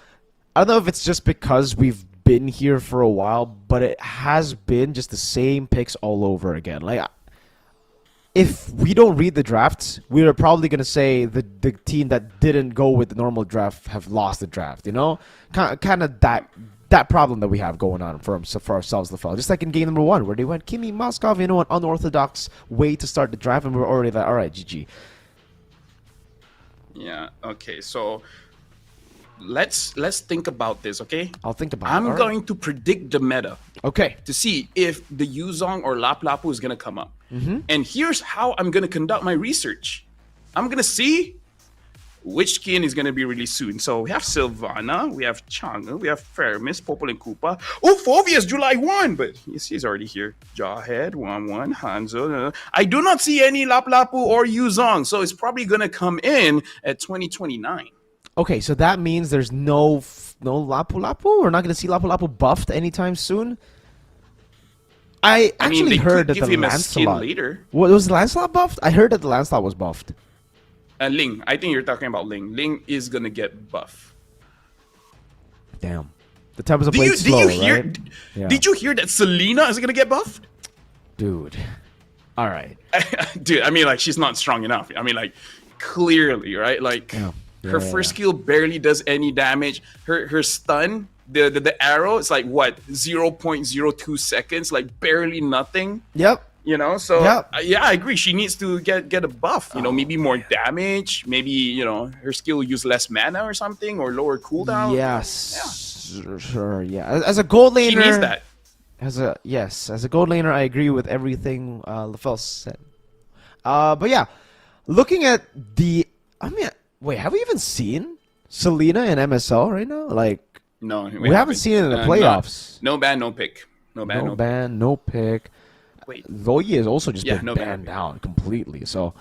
I don't know if it's just because we've been here for a while, but it has been just the same picks all over again. Like, if we don't read the drafts, we're probably going to say the team that didn't go with the normal draft have lost the draft, Kind of that problem that we have going on for ourselves, the fall. Just like in game number 1, where they went Kimi, Moskov, an unorthodox way to start the draft, and we're already like, all right, GG. Yeah, okay, so let's think about this, okay? I'll think about it. I'm going to predict the meta. Okay. To see if the Yuzong or Lapu Lapu is going to come up. And here's how I'm going to conduct my research. I'm going to see which skin is going to be released soon. So we have Sylvana, we have Chang'e, we have Fermis, Popol, and Koopa. Oh, Fovia's July 1, but he's already here. Jawhead, 1-1, Hanzo. I do not see any Laplapu or Yuzong, so it's probably going to come in at 2029. Okay, so that means there's no Lapu Lapu? We're not going to see Lapu Lapu buffed anytime soon? I actually heard that the Lancelot... later. What, was the Lancelot buffed? I heard that the Lancelot was buffed. Ling, I think you're talking about Ling. Ling is gonna get buff. Damn, the Tempest of Blade slow, right? Yeah. Did you hear that Selena is gonna get buffed? Dude, all right. Dude, I mean, like, she's not strong enough. I mean, like, clearly, right? Like, her first skill barely does any damage. Her stun, the arrow is like what 0.02 seconds, like barely nothing. Yep. You know, so yep. Yeah, I agree. She needs to get a buff. You know, maybe more damage. Maybe, you know, her skill will use less mana or something, or lower cooldown. Yes, sure. Yeah, as a gold laner, she needs that. As a gold laner, I agree with everything LaFell said. But yeah, looking at wait, have we even seen Selena in MSL right now? Like, no, we haven't seen it in the playoffs. No ban, no pick. No ban, no pick. Wait, Zoe has also just been banned down completely. So,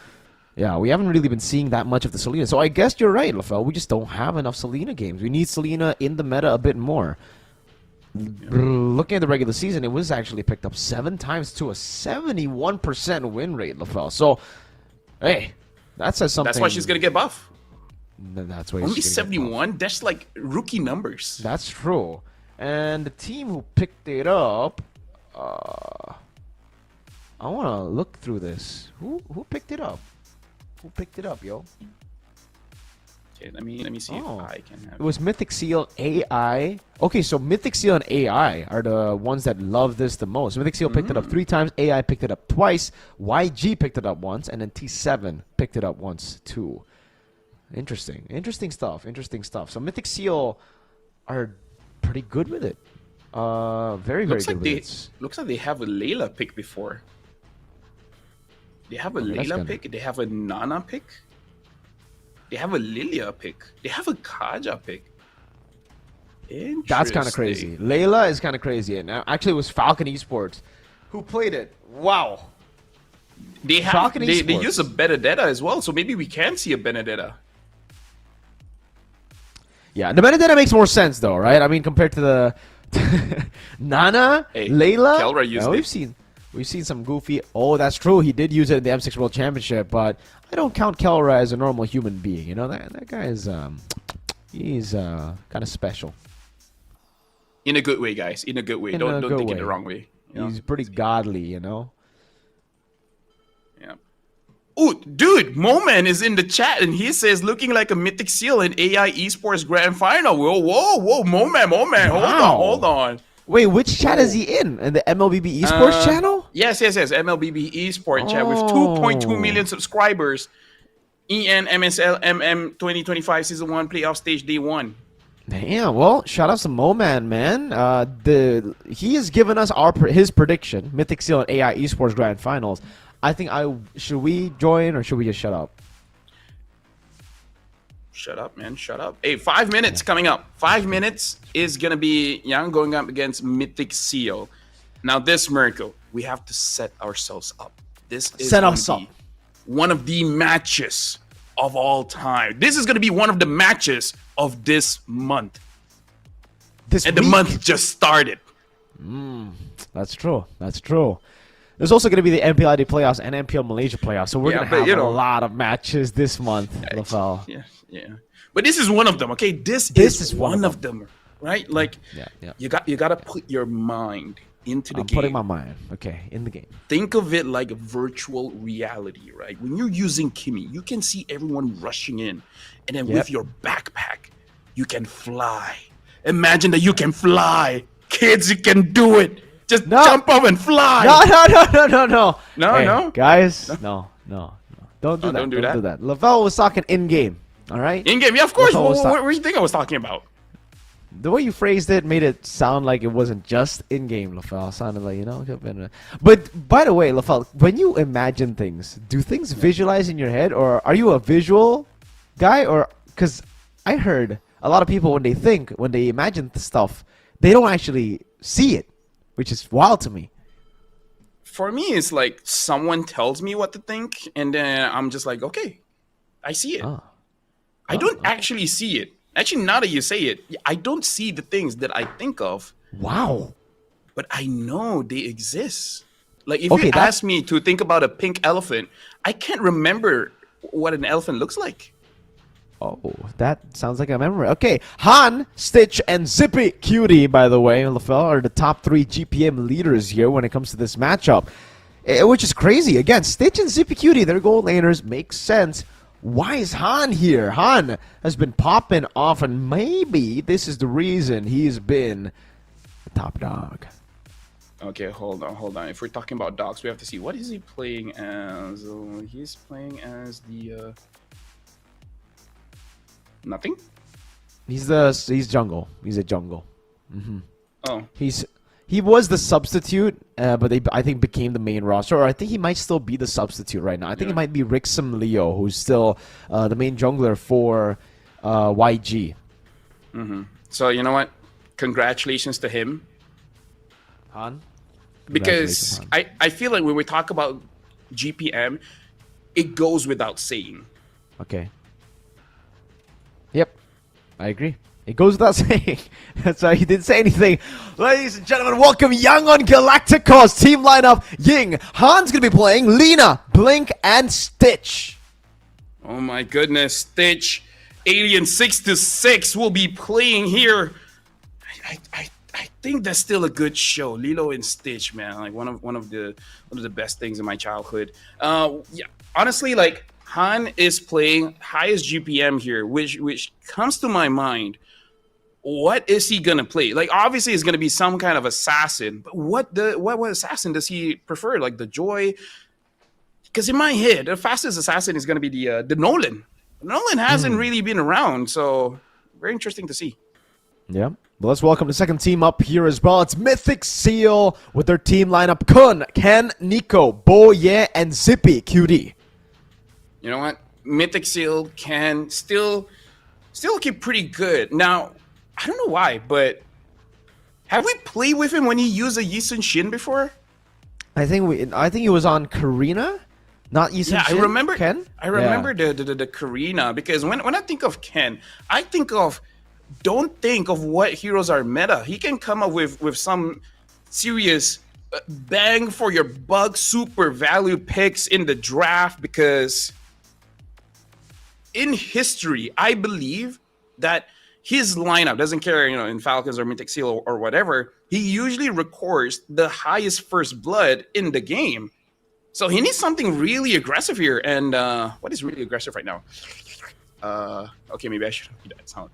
yeah, we haven't really been seeing that much of the Selena. So I guess you're right, LaFell. We just don't have enough Selena games. We need Selena in the meta a bit more. Looking at the regular season, it was actually picked up 7 times to a 71% win rate, LaFell. So, hey, that says something. That's why she's going to get buff. That's why only 71? That's like rookie numbers. That's true. And the team who picked it up... I want to look through this. Who picked it up? Who picked it up, yo? Okay, let me see if I can have it. Was Mythic Seal AI. Okay, so Mythic Seal and AI are the ones that love this the most. Mythic Seal picked it up 3 times, AI picked it up twice, YG picked it up once, and then T7 picked it up once too. Interesting stuff. So Mythic Seal are pretty good with it. Very good with it. Looks like they have a Layla pick before. They have a Layla pick. They have a Nana pick. They have a Lilia pick. They have a Kaja pick. That's kind of crazy. Layla is kind of crazy. And actually, it was Falcon Esports who played it. Wow. They use a Benedetta as well, so maybe we can see a Benedetta. Yeah, the Benedetta makes more sense though, right? I mean, compared to the Nana, Layla. Kelra used it. We've seen some goofy... Oh, that's true. He did use it in the M6 World Championship, but I don't count Kelra as a normal human being. You know, that guy is... he's kind of special. In a good way, guys. In a good way. Don't take it the wrong way. You know? He's pretty godly, you know? Yeah. Oh, dude, Moman is in the chat, and he says, looking like a Mythic Seal in AI Esports Grand Final. Whoa, Moman. Wow. Hold on. Wait, which chat is he in? In the MLBB Esports channel? Yes. MLBB Esports chat with 2.2 million subscribers. EN MSL MM 2025 Season 1 Playoff Stage Day 1. Damn, well, shout out to Moman, man. He has given us his prediction, Mythic Seal and AI Esports Grand Finals. I think should we join or should we just shut up? Shut up, man. Shut up. Hey, 5 minutes coming up. 5 minutes is going to be Yang going up against Mythic Seal. Now, this, Mirko, we have to set ourselves up. This is one of the matches of all time. This is going to be one of the matches of this month. The month just started. That's true. There's also going to be the MPLID playoffs and MPL Malaysia playoffs, so we're going to have a lot of matches this month, LaFell. Yeah. But this is one of them, okay? This is one of them, right? Like, you got to put your mind into the game. I'm putting my mind, in the game. Think of it like a virtual reality, right? When you're using Kimi, you can see everyone rushing in, and then with your backpack, you can fly. Imagine that you can fly. Kids, you can do it. Just jump up and fly. No, guys. No. Don't do that. Don't do that. LaFell was talking in-game. All right? In-game, yeah, of course. What do you think I was talking about? The way you phrased it made it sound like it wasn't just in-game, LaFell. It sounded like, it could have been... But, by the way, LaFell, when you imagine things, do things visualize in your head, or are you a visual guy, or because I heard a lot of people when they imagine the stuff, they don't actually see it, which is wild to me. For me, it's like someone tells me what to think, and then I'm just like, okay, I see it. I don't actually see it. Actually, now that you say it, I don't see the things that I think of. Wow. But I know they exist. Like if Okay, you ask me to think about a pink elephant, I can't remember what an elephant looks like. Oh, that sounds like a memory. Okay, Han, Stitch, and Zippy Cutie, by the way, LaFell, are the top 3 GPM leaders here when it comes to this matchup. Which is crazy. Again, Stitch and Zippy Cutie, they're gold laners. Makes sense. Why is Han here? Han has been popping off, and maybe this is the reason he's been the top dog. Okay, hold on. If we're talking about dogs, we have to see what is he playing as. He's playing as the nothing. He's jungle. He's a jungle. Oh, He was the substitute, but they I think became the main roster, or I think he might still be the substitute right now. I think it might be Rixum Leo, who's still the main jungler for YG. so you know what? Congratulations to him. Han? Because I feel like when we talk about GPM, it goes without saying. Okay. Yep, I agree. It goes without saying. That's why he didn't say anything. Ladies and gentlemen, welcome Young on Galacticos team lineup. Ying, Han's gonna be playing Lina, Blink, and Stitch. Oh my goodness, Stitch, Alien 626 will be playing here. I think that's still a good show. Lilo and Stitch, man, like one of the best things in my childhood. Yeah, honestly, like Han is playing highest GPM here, which comes to my mind. What is he gonna play? Like, obviously, it's gonna be some kind of assassin. But what assassin does he prefer? Like the Joy? Because in my head, the fastest assassin is gonna be the Nolan. Nolan hasn't really been around, so very interesting to see. Yeah. Well, let's welcome the second team up here as well. It's Mythic Seal with their team lineup: Kun, Ken, Nico, Boye, and Zippy QD. You know what? Mythic Seal can still keep pretty good. Now, I don't know why, but have we played with him when he used a Yisun Shin before? I think he was on Karina, not Yisun Yeah, Shin. I remember Ken. I remember the Karina, because when I think of Ken, I don't think of what heroes are meta. He can come up with some serious bang for your buck super value picks in the draft, because in history, I believe that his lineup doesn't care, in Falcons or Mythic Seal or whatever. He usually records the highest first blood in the game. So he needs something really aggressive here. And what is really aggressive right now? Okay, maybe I shouldn't do that sound.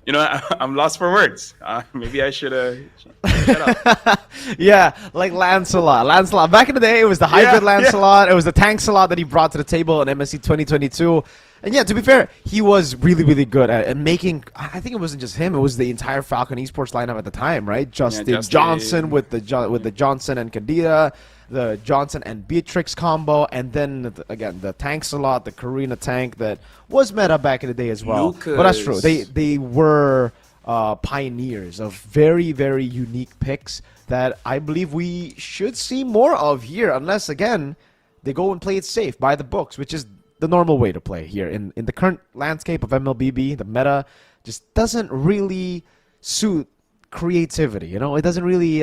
I'm lost for words. Maybe I should shut up. Yeah, like Lancelot. Back in the day, it was the hybrid Lancelot. It was the Tankcelot that he brought to the table in MSC 2022. And yeah, to be fair, he was really, really good at making. I think it wasn't just him; it was the entire Falcon Esports lineup at the time, right? Justin Johnson with the Johnson and Candida, the Johnson and Beatrix combo, and then again the Tankcelot, the Karina tank that was meta back in the day as well. Lucas. But that's true. They were pioneers of very, very unique picks that I believe we should see more of here, unless again they go and play it safe by the books, which is the normal way to play here in the current landscape of MLBB. The meta just doesn't really suit creativity. It doesn't really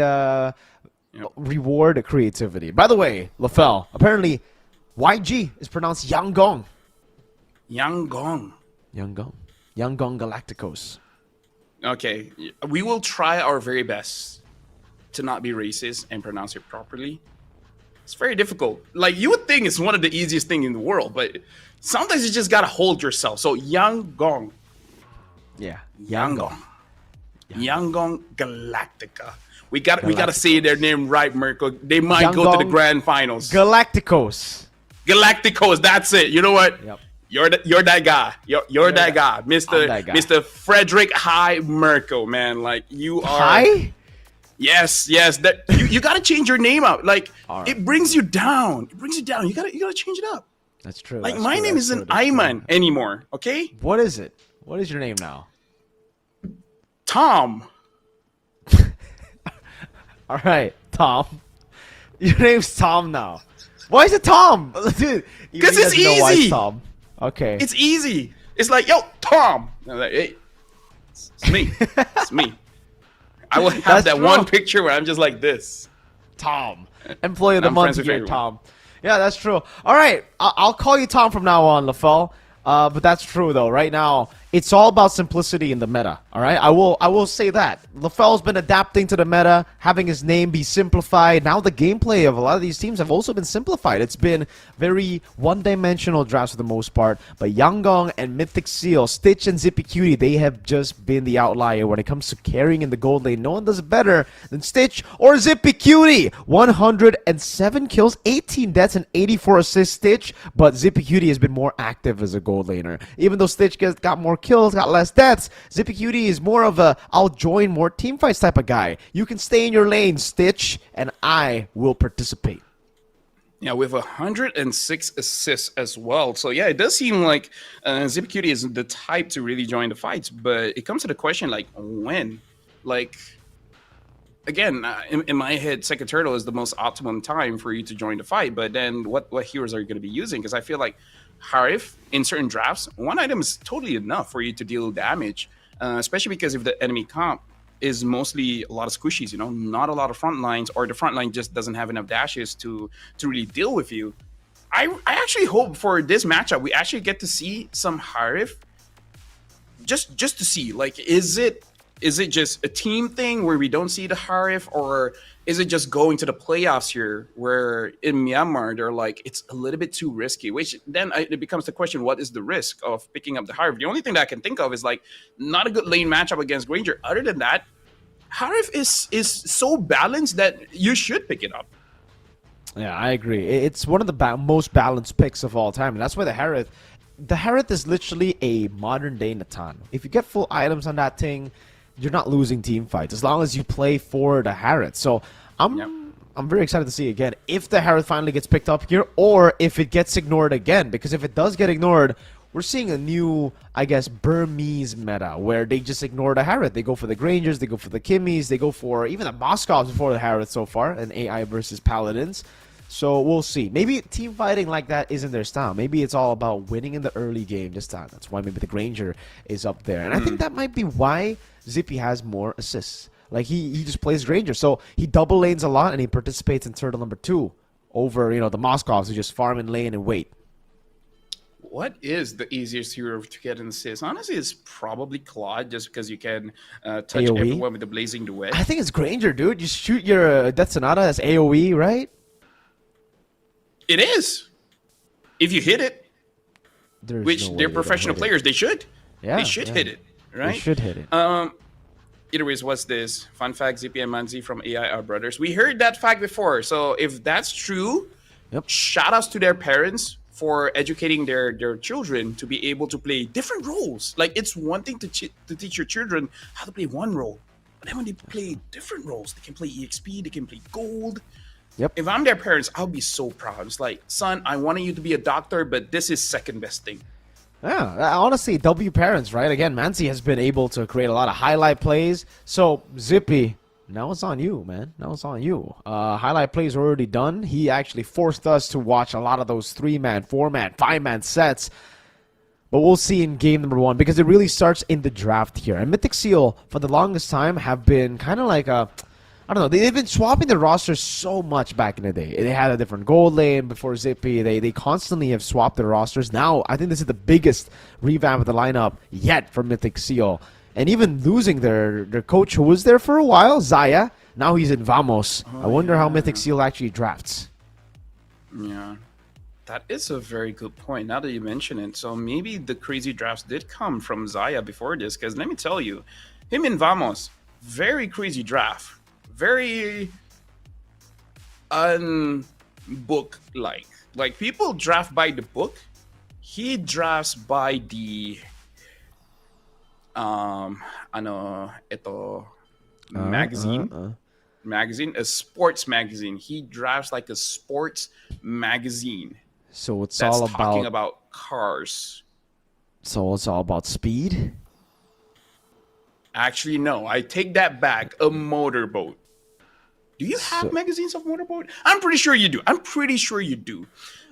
reward creativity. By the way, LaFell, apparently YG is pronounced Yanggong. Yanggong. Yanggong Galacticos. Okay, we will try our very best to not be racist and pronounce it properly. It's very difficult. Like, you would think it's one of the easiest things in the world, but sometimes you just gotta hold yourself. So Yanggong. Yeah. Yanggong Galactica. We gotta say their name right, Mirko. They might go to the grand finals. Galacticos. That's it. You know what? Yep. You're that guy. You're that guy, Mr. Frederick High Mirko, man. Like, you are. Hi. Yes. That you gotta change your name out. Like, right. It brings you down. You gotta change it up. That's true. Like That's my true. name That's true. isn't That's true. Ayman anymore. Okay, What is it? What is your name now? Tom. All right, Tom. Your name's Tom now. Why is it Tom? Dude, Because he it's doesn't know why it's easy. Tom. Okay. It's easy. It's like, yo, Tom. And I'm like, hey, it's me. It's me. I will have That's that true. one picture where I'm just like this. Tom. Employee of the I'm month friends with here, everyone. Tom. Yeah, that's true. All right, I'll call you Tom from now on, LaFell. But that's true though. Right now, it's all about simplicity in the meta. All right, I will say that LaFell's been adapting to the meta, having his name be simplified. Now the gameplay of a lot of these teams have also been simplified. It's been very one-dimensional drafts for the most part. But Yanggong and Mythic Seal, Stitch and Zippy Cutie, they have just been the outlier when it comes to carrying in the gold lane. No one does it better than Stitch or Zippy Cutie. 107 kills, 18 deaths, and 84 assists. Stitch, but Zippy Cutie has been more active as a gold laner. Even though Stitch got more kills, got less deaths, Zippy Cutie is more of a I'll join more teamfights type of guy. You can stay in your lane, Stitch, and I will participate. Yeah, with 106 assists as well. So yeah, it does seem like Zip Cutie is the type to really join the fights. But it comes to the question, like, when? Like, again, in my head, Second Turtle is the most optimum time for you to join the fight. But then what heroes are you going to be using? Because I feel like Harif, in certain drafts, one item is totally enough for you to deal damage. Especially because if the enemy comp is mostly a lot of squishies, not a lot of front lines, or the front line just doesn't have enough dashes to really deal with you. I actually hope for this matchup we actually get to see some Harif, just to see, like, is it just a team thing where we don't see the Harif, or is it just going to the playoffs here where in Myanmar they're like, it's a little bit too risky, which then it becomes the question, what is the risk of picking up the Harif? The only thing that I can think of is like not a good lane matchup against Granger. Other than that, Harif is so balanced that you should pick it up. Yeah, I agree. It's one of the most balanced picks of all time, and that's why the Harith is literally a modern day Natan. If you get full items on that thing, you're not losing team fights as long as you play for the Harith. So I'm very excited to see again if the Harith finally gets picked up here, or if it gets ignored again. Because if it does get ignored, we're seeing a new, I guess, Burmese meta where they just ignore the Harith. They go for the Grangers, they go for the Kimmies, they go for even the Moscovs before the Harith so far, and AI versus Paladins. So we'll see. Maybe team fighting like that isn't their style. Maybe it's all about winning in the early game this time. That's why maybe the Granger is up there. And I think that might be why Zippy has more assists. Like he just plays Granger. So he double lanes a lot and he participates in turtle number 2 over, the Moscovs who just farm in lane and wait. What is the easiest hero to get an assist? Honestly, it's probably Claude, just because you can touch AoE? everyone with the Blazing Duet. I think it's Granger, dude. You shoot your Death Sonata as AoE, right? It is. If you hit it, There's which no way they're they don't professional hit it. players, they should. Yeah, They should yeah. hit it, right? They should hit it. Either ways, what's this? Fun fact, ZP and Manzi from AI are brothers. We heard that fact before. So if that's true, Yep. shout outs to their parents for educating their children to be able to play different roles. Like, it's one thing to teach your children how to play one role, but then when they play different roles, they can play EXP, they can play gold. Yep. If I'm their parents, I'll be so proud. It's like, son, I wanted you to be a doctor, but this is second best thing. Yeah, honestly, W parents, right? Again, Mansi has been able to create a lot of highlight plays. So, Zippy, now it's on you, man. Now it's on you. Highlight plays are already done. He actually forced us to watch a lot of those 3-man, 4-man, 5-man sets. But we'll see in game number 1 because it really starts in the draft here. And Mythic Seal, for the longest time, have been kind of like a... I don't know. They've been swapping the rosters so much back in the day. They had a different gold lane before Zippy. They constantly have swapped their rosters. Now, I think this is the biggest revamp of the lineup yet for Mythic Seal. And even losing their coach who was there for a while, Zaya. Now he's in Vamos. I wonder how Mythic Seal actually drafts. Yeah, that is a very good point. Now that you mention it, so maybe the crazy drafts did come from Zaya before this. Because let me tell you, him in Vamos, very crazy draft. Very unbook-like. Like, people draft by the book. He drafts by the magazine, a sports magazine. He drafts like a sports magazine. So it's that's all talking about. about cars. So it's all about speed. Actually, no, I take that back. A motorboat. Do you have So magazines of motorboat? I'm pretty sure you do. I'm pretty sure you do.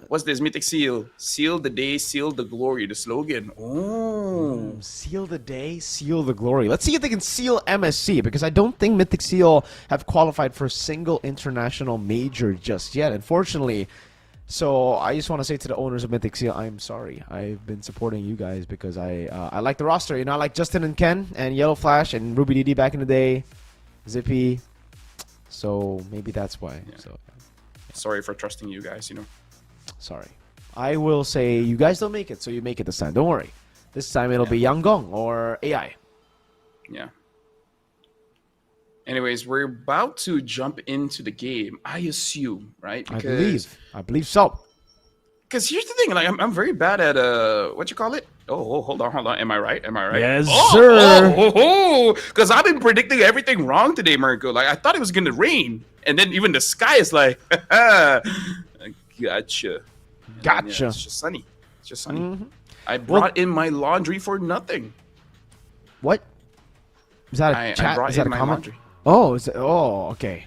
What's this? Mythic Seal. Seal the day, seal the glory. The slogan. Oh. seal the day, seal the glory. Let's see if they can seal MSC, because I don't think Mythic Seal have qualified for a single international major just yet, unfortunately. So I just want to say to the owners of Mythic Seal, I'm sorry. I've been supporting you guys because I like the roster. You know, I like Justin and Ken and Yellow Flash and Ruby DD back in the day, Zippy. So maybe that's why. Yeah. So Sorry for trusting you guys, sorry. I will say you guys don't make it, so you make it this time. Don't worry. This time it'll be Yanggong or AI. Yeah. Anyways, we're about to jump into the game, I assume, right? I believe so. Because here's the thing, like I'm very bad at what you call it? Oh, hold on. Am I right? Yes, sir. Because I've been predicting everything wrong today, Marco. Like I thought it was gonna rain, and then even the sky is like, gotcha. Yeah, it's just sunny. It's just sunny. Mm-hmm. I brought in my laundry for nothing. What? Is that a I chat? brought Is that in a my comment? laundry. Okay.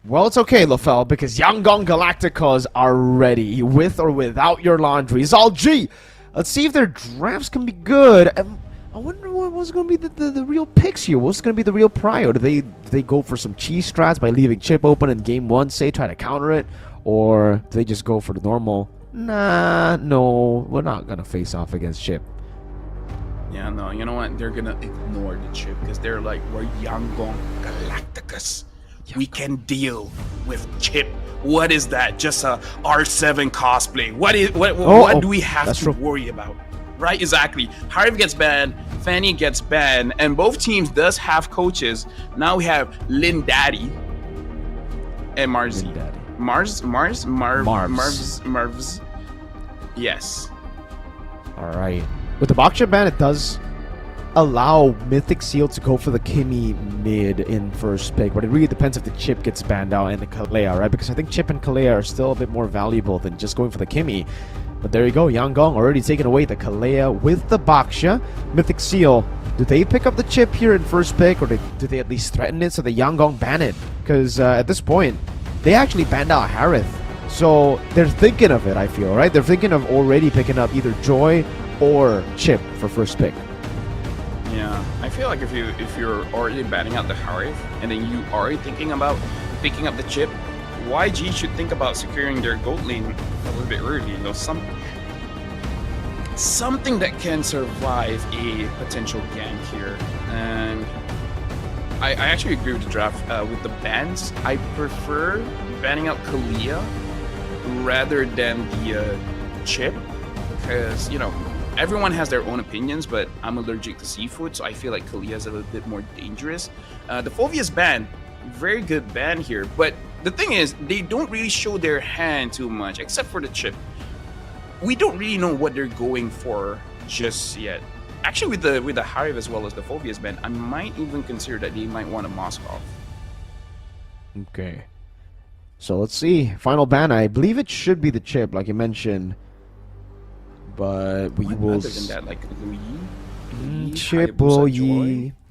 Well, it's okay, LaFell, because Yanggong Galacticos are ready, with or without your laundry. Zal G! Let's see if their drafts can be good. I wonder what's going to be the real picks here. What's going to be the real prio? Do they go for some cheese strats by leaving Chip open in game 1, say, try to counter it? Or do they just go for the normal, nah, no, we're not going to face off against Chip? Yeah, no, you know what? They're gonna ignore the chip because they're like, we're Yanggong Galacticus. We can deal with chip. What is that? Just a R7 cosplay. What do we have to worry about? Right? Exactly. Harv gets banned, Fanny gets banned, and both teams does have coaches. Now we have Lin Daddy and Marzi. Marvs. Yes. All right. With the Baksha ban, it does allow Mythic Seal to go for the Kimmy mid in first pick, but it really depends if the Chip gets banned out and the Kalea, right? Because I think Chip and Kalea are still a bit more valuable than just going for the Kimmy. But there you go, Yanggong already taking away the Kalea with the Baksha. Mythic Seal, do they pick up the Chip here in first pick, or do they at least threaten it so the Yanggong ban it? Because at this point, they actually banned out Harith. So they're thinking of it, I feel, right? They're thinking of already picking up either Joy or Chip for first pick. Yeah, I feel like if you're already banning out the Harith and then you are thinking about picking up the chip, YG should think about securing their gold lane a little bit early. Something that can survive a potential gank here. And I actually agree with the draft with the bans. I prefer banning out Kalia rather than the chip, because everyone has their own opinions, but I'm allergic to seafood, so I feel like Kalia is a little bit more dangerous. The Phobia's ban, very good ban here, but the thing is, they don't really show their hand too much, except for the chip. We don't really know what they're going for just yet. Actually, with the Hive as well as the Phobia's ban, I might even consider that they might want a Moskov. Okay. So let's see. Final ban, I believe it should be the chip, like you mentioned. But we will. Other than that, like Louis, Chip,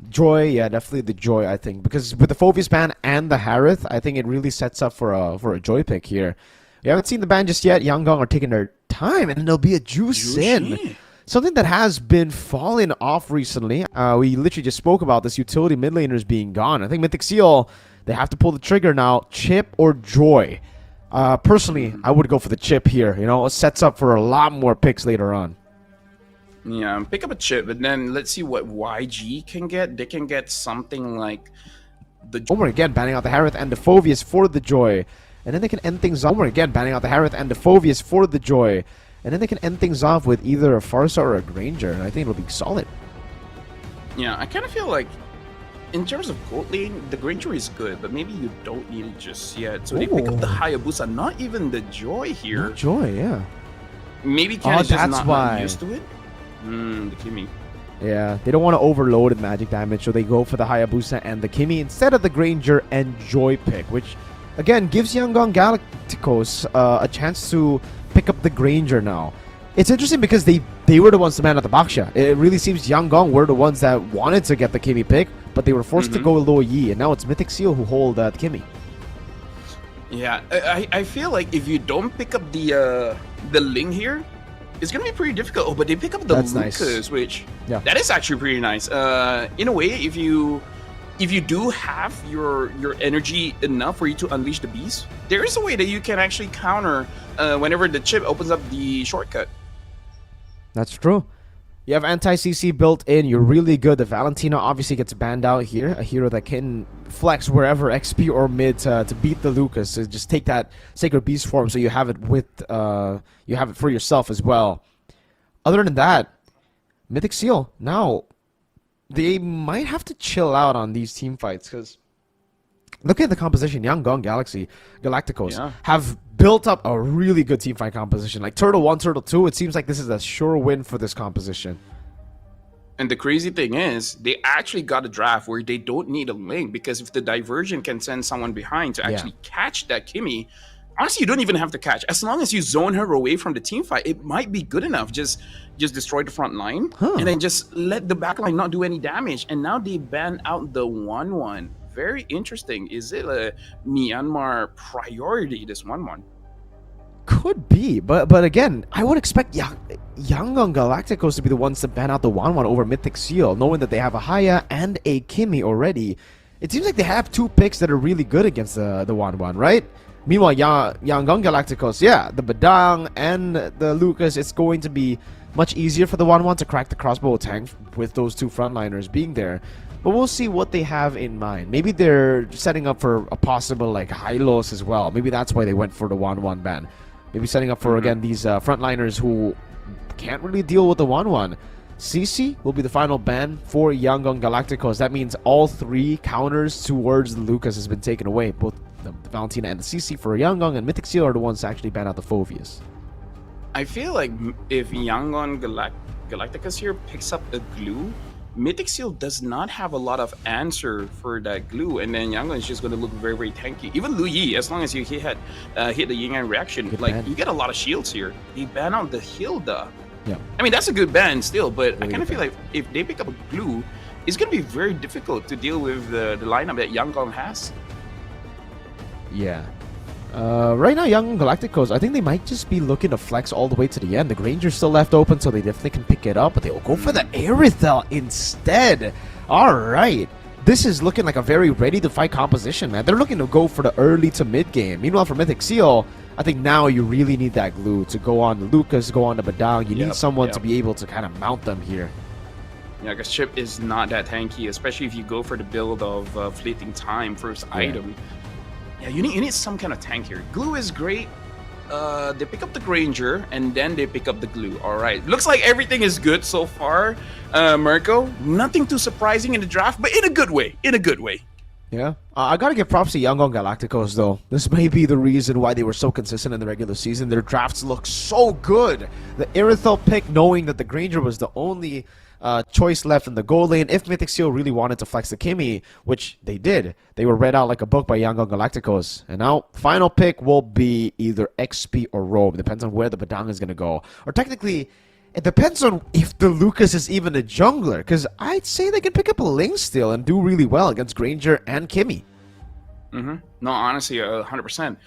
Joy, yeah, definitely the Joy, I think, because with the Phobius ban and the Harith, I think it really sets up for a Joy pick here. We haven't seen the ban just yet. Yanggong are taking their time, and there'll be a Juice in. Something that has been falling off recently. We literally just spoke about this utility mid laners being gone. I think Mythic Seal, they have to pull the trigger now. Chip or Joy. Personally, I would go for the chip here. It sets up for a lot more picks later on. Yeah, pick up a chip, but then let's see what YG can get. They can get something like the... Over again, banning out the Harith and the Phobius for the Joy. And then they can end things off. Over again, banning out the Harith and the Phobius for the Joy. And then they can end things off with either a Farsa or a Granger. And I think it'll be solid. Yeah, I kind of feel like in terms of gold lane, the Granger is good, but maybe you don't need it just yet. So they pick up the Hayabusa, not even the Joy here. Not Joy, yeah. Maybe Ken is just not used to it. The Kimmy. Yeah, they don't want to overload in magic damage, so they go for the Hayabusa and the Kimmy instead of the Granger and Joy pick, which, again, gives Yanggong Galacticos a chance to pick up the Granger now. It's interesting because they were the ones to man at the Baksha. It really seems Yangon were the ones that wanted to get the Kimmy pick, but they were forced to go Lo Yi, and now it's Mythic Seal who hold Kimmy. Yeah, I feel like if you don't pick up the Ling here, it's gonna be pretty difficult. Oh, but they pick up the Lucas, nice. which that is actually pretty nice. In a way, if you do have your energy enough for you to unleash the beast, there is a way that you can actually counter whenever the chip opens up the shortcut. That's true. You have anti-CC built in. You're really good. The Valentina obviously gets banned out here. A hero that can flex wherever XP or mid to beat the Lucas. So just take that Sacred Beast form so you have it with you have it for yourself as well. Other than that, Mythic Seal now they might have to chill out on these team fights because look at the composition. Yangon Galacticos have built up a really good team fight composition. Like Turtle 1, Turtle 2, it seems like this is a sure win for this composition. And the crazy thing is, they actually got a draft where they don't need a link, because if the diversion can send someone behind to actually catch that Kimmy, honestly, you don't even have to catch. As long as you zone her away from the team fight, it might be good enough. Just destroy the front line and then just let the back line not do any damage. And now they ban out the 1-1. Very interesting. Is it a Myanmar priority, this 1-1? Could be, but again, I would expect Yangon Galacticos to be the ones to ban out the 1-1 over Mythic Seal, knowing that they have a Haya and a Kimmy already. It seems like they have two picks that are really good against the 1-1, right? Meanwhile, Yangon Galacticos, the Badang and the Lucas, it's going to be much easier for the 1-1 to crack the crossbow tank with those two frontliners being there. But we'll see what they have in mind. Maybe they're setting up for a possible like Hylos as well. Maybe that's why they went for the 1-1 ban. Maybe setting up for, again, these frontliners who can't really deal with the 1-1. CC will be the final ban for Yangon Galacticos. That means all three counters towards the Lucas has been taken away. Both the Valentina and the CC for Yangon, and Mythic Seal are the ones to actually ban out the Phobias. I feel like if Yangon Galacticus here picks up a glue, Mythic Seal does not have a lot of answer for that glue, and then Yangon is just going to look very, very tanky. Even Lu Yi, as long as you hit the Yin Yang reaction, you get a lot of shields here. They ban out the Hilda. Yeah, I mean, that's a good ban still, but I kind of feel like if they pick up a glue, it's going to be very difficult to deal with the lineup that Yangon has. Yeah. Right now, Young Galacticos, I think they might just be looking to flex all the way to the end. The Granger's still left open, so they definitely can pick it up, but they'll go for the Aerithel instead. All right. This is looking like a very ready-to-fight composition, man. They're looking to go for the early to mid-game. Meanwhile, for Mythic Seal, I think now you really need that glue to go on to Lucas, go on to Badang. You need someone to be able to kind of mount them here. Yeah, because Chip is not that tanky, especially if you go for the build of Fleeting Time first item. Yeah, you need some kind of tank here. Glue is great. They pick up the Granger, and then they pick up the glue. All right. Looks like everything is good so far, Mirko. Nothing too surprising in the draft, but in a good way. In a good way. Yeah. I got to give props to Yangon Galacticos, though. This may be the reason why they were so consistent in the regular season. Their drafts look so good. The Aerithel pick, knowing that the Granger was the only choice left in the goal lane. If Mythic Seal really wanted to flex the Kimmy, which they did, they were read out like a book by Yangon Galacticos. And now, final pick will be either XP or Roam. Depends on where the Badang is going to go. Or technically, it depends on if the Lucas is even a jungler. Because I'd say they can pick up a Ling still and do really well against Granger and Kimmy. No, honestly, 100%.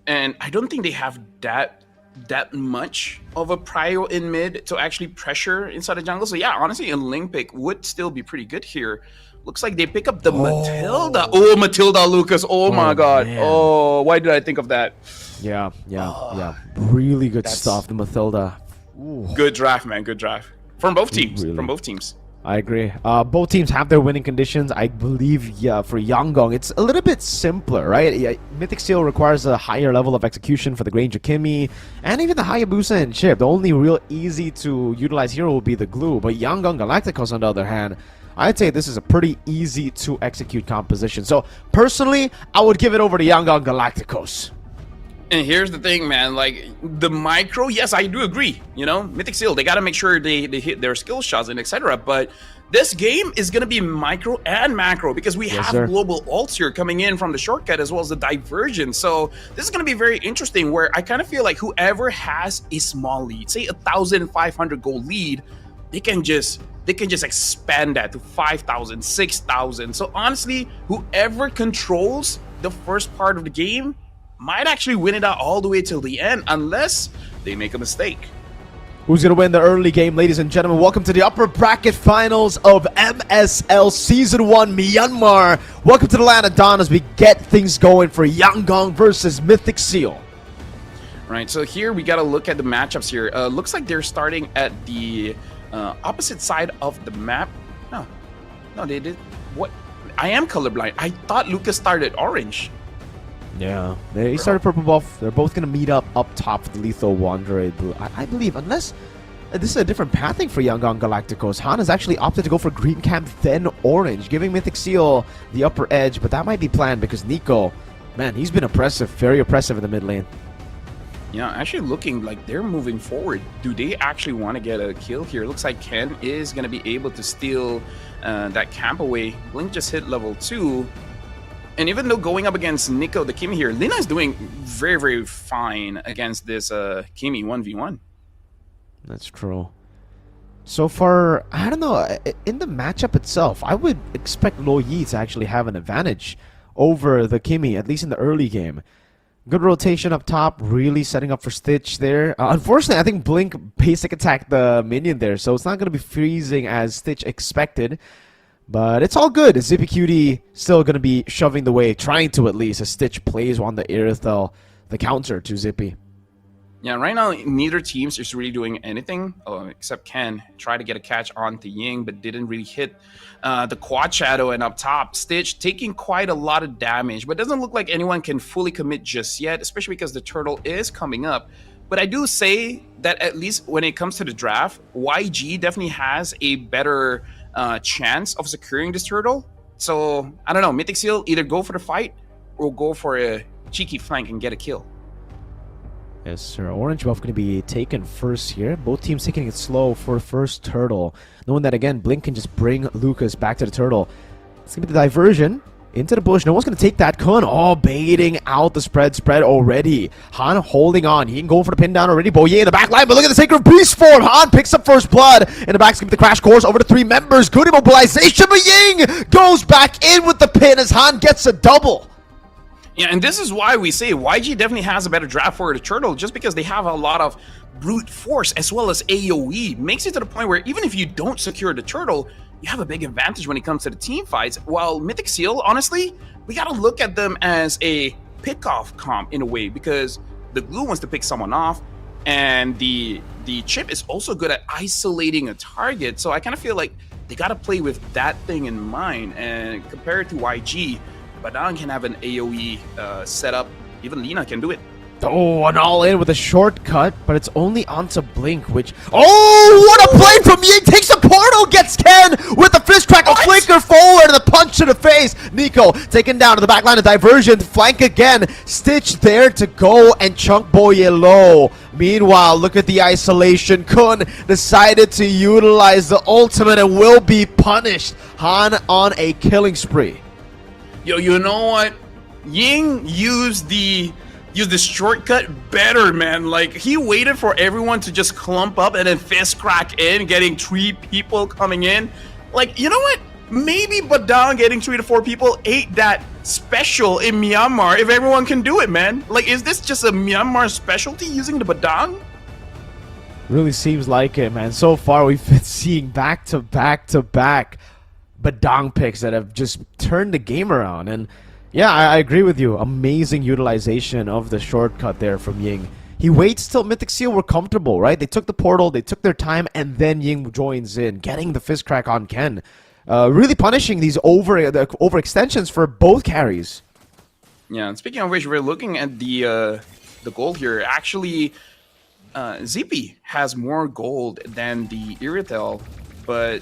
And I don't think they have that much of a prio in mid to actually pressure inside the jungle. So yeah, honestly, a Ling pick would still be pretty good here. Looks like they pick up the Matilda. Oh, Matilda Lucas. Oh my god. Man. Oh, why did I think of that? Yeah. Really good stuff, the Matilda. Ooh. Good draft, man. Good draft. From both teams. Really? From both teams. I agree. Both teams have their winning conditions. I believe, for Yangon, it's a little bit simpler, right? Yeah, Mythic Seal requires a higher level of execution for the Granger Kimmy, and even the Hayabusa and Chip. The only real easy to utilize hero will be the glue, but Yangon Galacticos, on the other hand, I'd say this is a pretty easy to execute composition. So, personally, I would give it over to Yangon Galacticos. And here's the thing, man, like the micro, yes, I do agree. You know, Mythic Seal, they got to make sure they hit their skill shots and etc. But this game is going to be micro and macro because we Yes, have sir. global ults here coming in from the shortcut as well as the divergence. So this is going to be very interesting where I kind of feel like whoever has a small lead, say 1,500 gold lead, they can just expand that to 5,000, 6,000. So honestly, whoever controls the first part of the game might actually win it out all the way till the end unless they make a mistake. Who's going to win the early game, ladies and gentlemen? Welcome to the upper bracket finals of MSL Season 1 Myanmar. Welcome to the land of dawn as we get things going for Yangon versus Mythic Seal. Right, so here we got to look at the matchups here. Looks like they're starting at the opposite side of the map. No, they did. What? I am colorblind. I thought Lucas started orange. Yeah, he started purple buff. They're both going to meet up top for the Lethal Wanderer, I believe, unless this is a different pathing for Yangon Galacticos. Han has actually opted to go for green camp, then orange, giving Mythic Seal the upper edge, but that might be planned because Nico, man, he's been oppressive, very oppressive in the mid lane. Yeah, actually looking like they're moving forward. Do they actually want to get a kill here? Looks like Ken is going to be able to steal that camp away. Blink just hit level 2. And even though going up against Nico the Kimi here, Lina is doing very, very fine against this Kimi 1v1. That's true. So far, I don't know, in the matchup itself, I would expect Lo Yi to actually have an advantage over the Kimi, at least in the early game. Good rotation up top, really setting up for Stitch there. Unfortunately, I think Blink basic attacked the minion there, so it's not going to be freezing as Stitch expected. But it's all good. Zippy Cutie still going to be shoving the way, trying to at least, as Stitch plays on the Irithel, the counter to Zippy. Yeah, right now, neither teams is really doing anything, except Ken. Tried to get a catch onto Ying, but didn't really hit the quad shadow. And up top, Stitch taking quite a lot of damage, but doesn't look like anyone can fully commit just yet, especially because the turtle is coming up. But I do say that at least when it comes to the draft, YG definitely has a better chance of securing this turtle. So, I don't know, Mythic Seal either go for the fight or go for a cheeky flank and get a kill. Yes, sir. Orange buff going to be taken first here. Both teams taking it slow for first turtle. Knowing that, again, Blink can just bring Lucas back to the turtle. It's going to be the diversion into the bush. No one's going to take that. Kun, baiting out the spread already. Han holding on. He can go for the pin down already. Boye in the back line, but look at the Sacred Beast form. Han picks up first blood. In the back, skip the crash course over to 3 members. Good immobilization, but Ying goes back in with the pin as Han gets a double. Yeah, and this is why we say YG definitely has a better draft for the turtle, just because they have a lot of brute force as well as AoE. Makes it to the point where even if you don't secure the turtle, you have a big advantage when it comes to the team fights. While Mythic Seal, honestly, we gotta look at them as a pick-off comp in a way, because the glue wants to pick someone off, and the chip is also good at isolating a target. So I kind of feel like they gotta play with that thing in mind, and compared to YG, Badang can have an AoE setup. Even Lina can do it. Oh, an all-in with a shortcut, but it's only onto Blink, which... Oh, what a play from Ying! Takes a portal, gets Ken with a fist crack, a flicker forward, and a punch to the face. Nico taken down to the back line of diversion, flank again. Stitch there to go and chunk Boye low. Meanwhile, look at the isolation. Kun decided to utilize the ultimate and will be punished. Han on a killing spree. Yo, you know what? Ying used the shortcut better, man. Like, he waited for everyone to just clump up and then fist crack in, getting 3 people coming in. Like, you know what? Maybe Badang getting 3 to 4 people ain't that special in Myanmar if everyone can do it, man. Like, is this just a Myanmar specialty using the Badang? Really seems like it, man. So far, we've been seeing back-to-back Badang picks that have just turned the game around. And yeah, I agree with you. Amazing utilization of the shortcut there from Ying. He waits till Mythic Seal were comfortable, right? They took the portal, they took their time, and then Ying joins in, getting the fist crack on Ken. Really punishing these overextensions for both carries. Yeah, and speaking of which, we're looking at the gold here. Actually, Zippy has more gold than the Irithel, but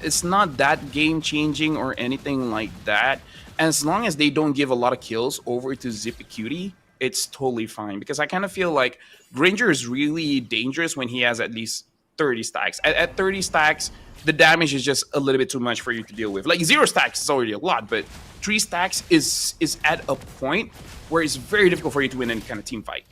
it's not that game-changing or anything like that. As long as they don't give a lot of kills over to Zippy Cutie, it's totally fine. Because I kind of feel like Granger is really dangerous when he has at least 30 stacks. At 30 stacks, the damage is just a little bit too much for you to deal with. Like 0 stacks is already a lot, but 3 stacks is at a point where it's very difficult for you to win any kind of team fight.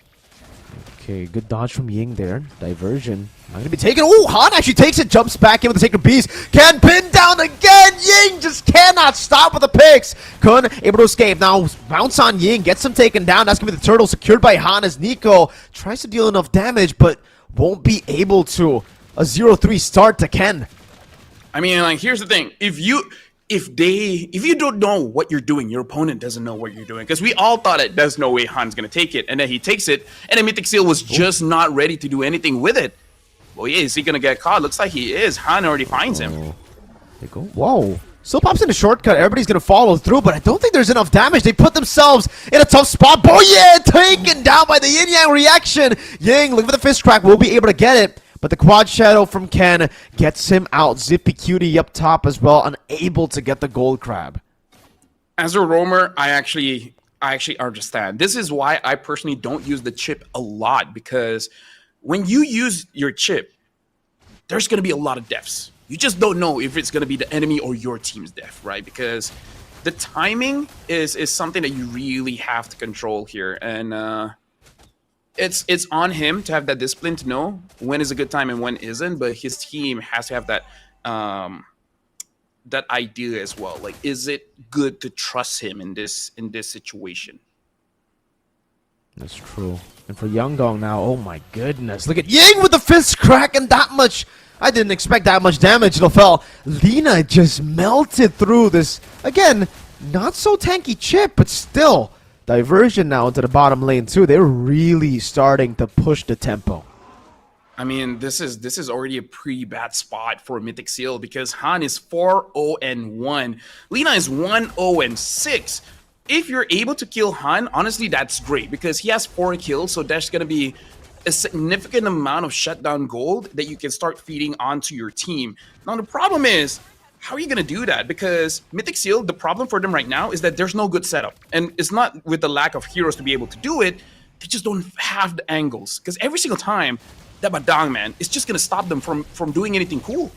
Okay, good dodge from Ying there. Diversion. Not gonna be taken. Oh, Han actually takes it, jumps back in with the Sacred Beast. Can pin down again. Ying just cannot stop with the picks. Kun able to escape. Now bounce on Ying, gets him taken down. That's gonna be the turtle secured by Han as Nico tries to deal enough damage, but won't be able to. A 0-3 start to Ken. I mean, like, here's the thing. If you don't know what you're doing, your opponent doesn't know what you're doing. Because we all thought it, there's no way Han's gonna take it, and then he takes it, and then Mythic Seal was just not ready to do anything with it. Well, yeah, is he gonna get caught? Looks like he is. Han already finds him. They go. Whoa. Still pops in a shortcut. Everybody's gonna follow through, but I don't think there's enough damage. They put themselves in a tough spot. Boye taken down by the Yin Yang reaction. Ying, look for the fist crack. Will be able to get it. But the quad shadow from Ken gets him out. Zippy Cutie up top as well, unable to get the gold crab. As a roamer, I actually understand. This is why I personally don't use the chip a lot, because when you use your chip, there's going to be a lot of deaths. You just don't know if it's going to be the enemy or your team's death, right? Because the timing is something that you really have to control here, and it's on him to have that discipline to know when is a good time and when isn't, but his team has to have that that idea as well. Like, is it good to trust him in this situation? That's true. And for Youngong now, oh my goodness. Look at Ying with the fist crack and that much. I didn't expect that much damage. It fell. Lina just melted through this. Again, not so tanky chip, but still. Diversion now into the bottom lane too. They're really starting to push the tempo. I mean, this is already a pretty bad spot for Mythic Seal, because Han is 4-0-1. Lina is 1-0-6. If you're able to kill Han, honestly, that's great, because he has 4 kills, so there's gonna be a significant amount of shutdown gold that you can start feeding onto your team. Now the problem is, how are you going to do that? Because Mythic Seal, the problem for them right now is that there's no good setup. And it's not with the lack of heroes to be able to do it. They just don't have the angles. Because every single time, that Badang, man, is just going to stop them from doing anything cool.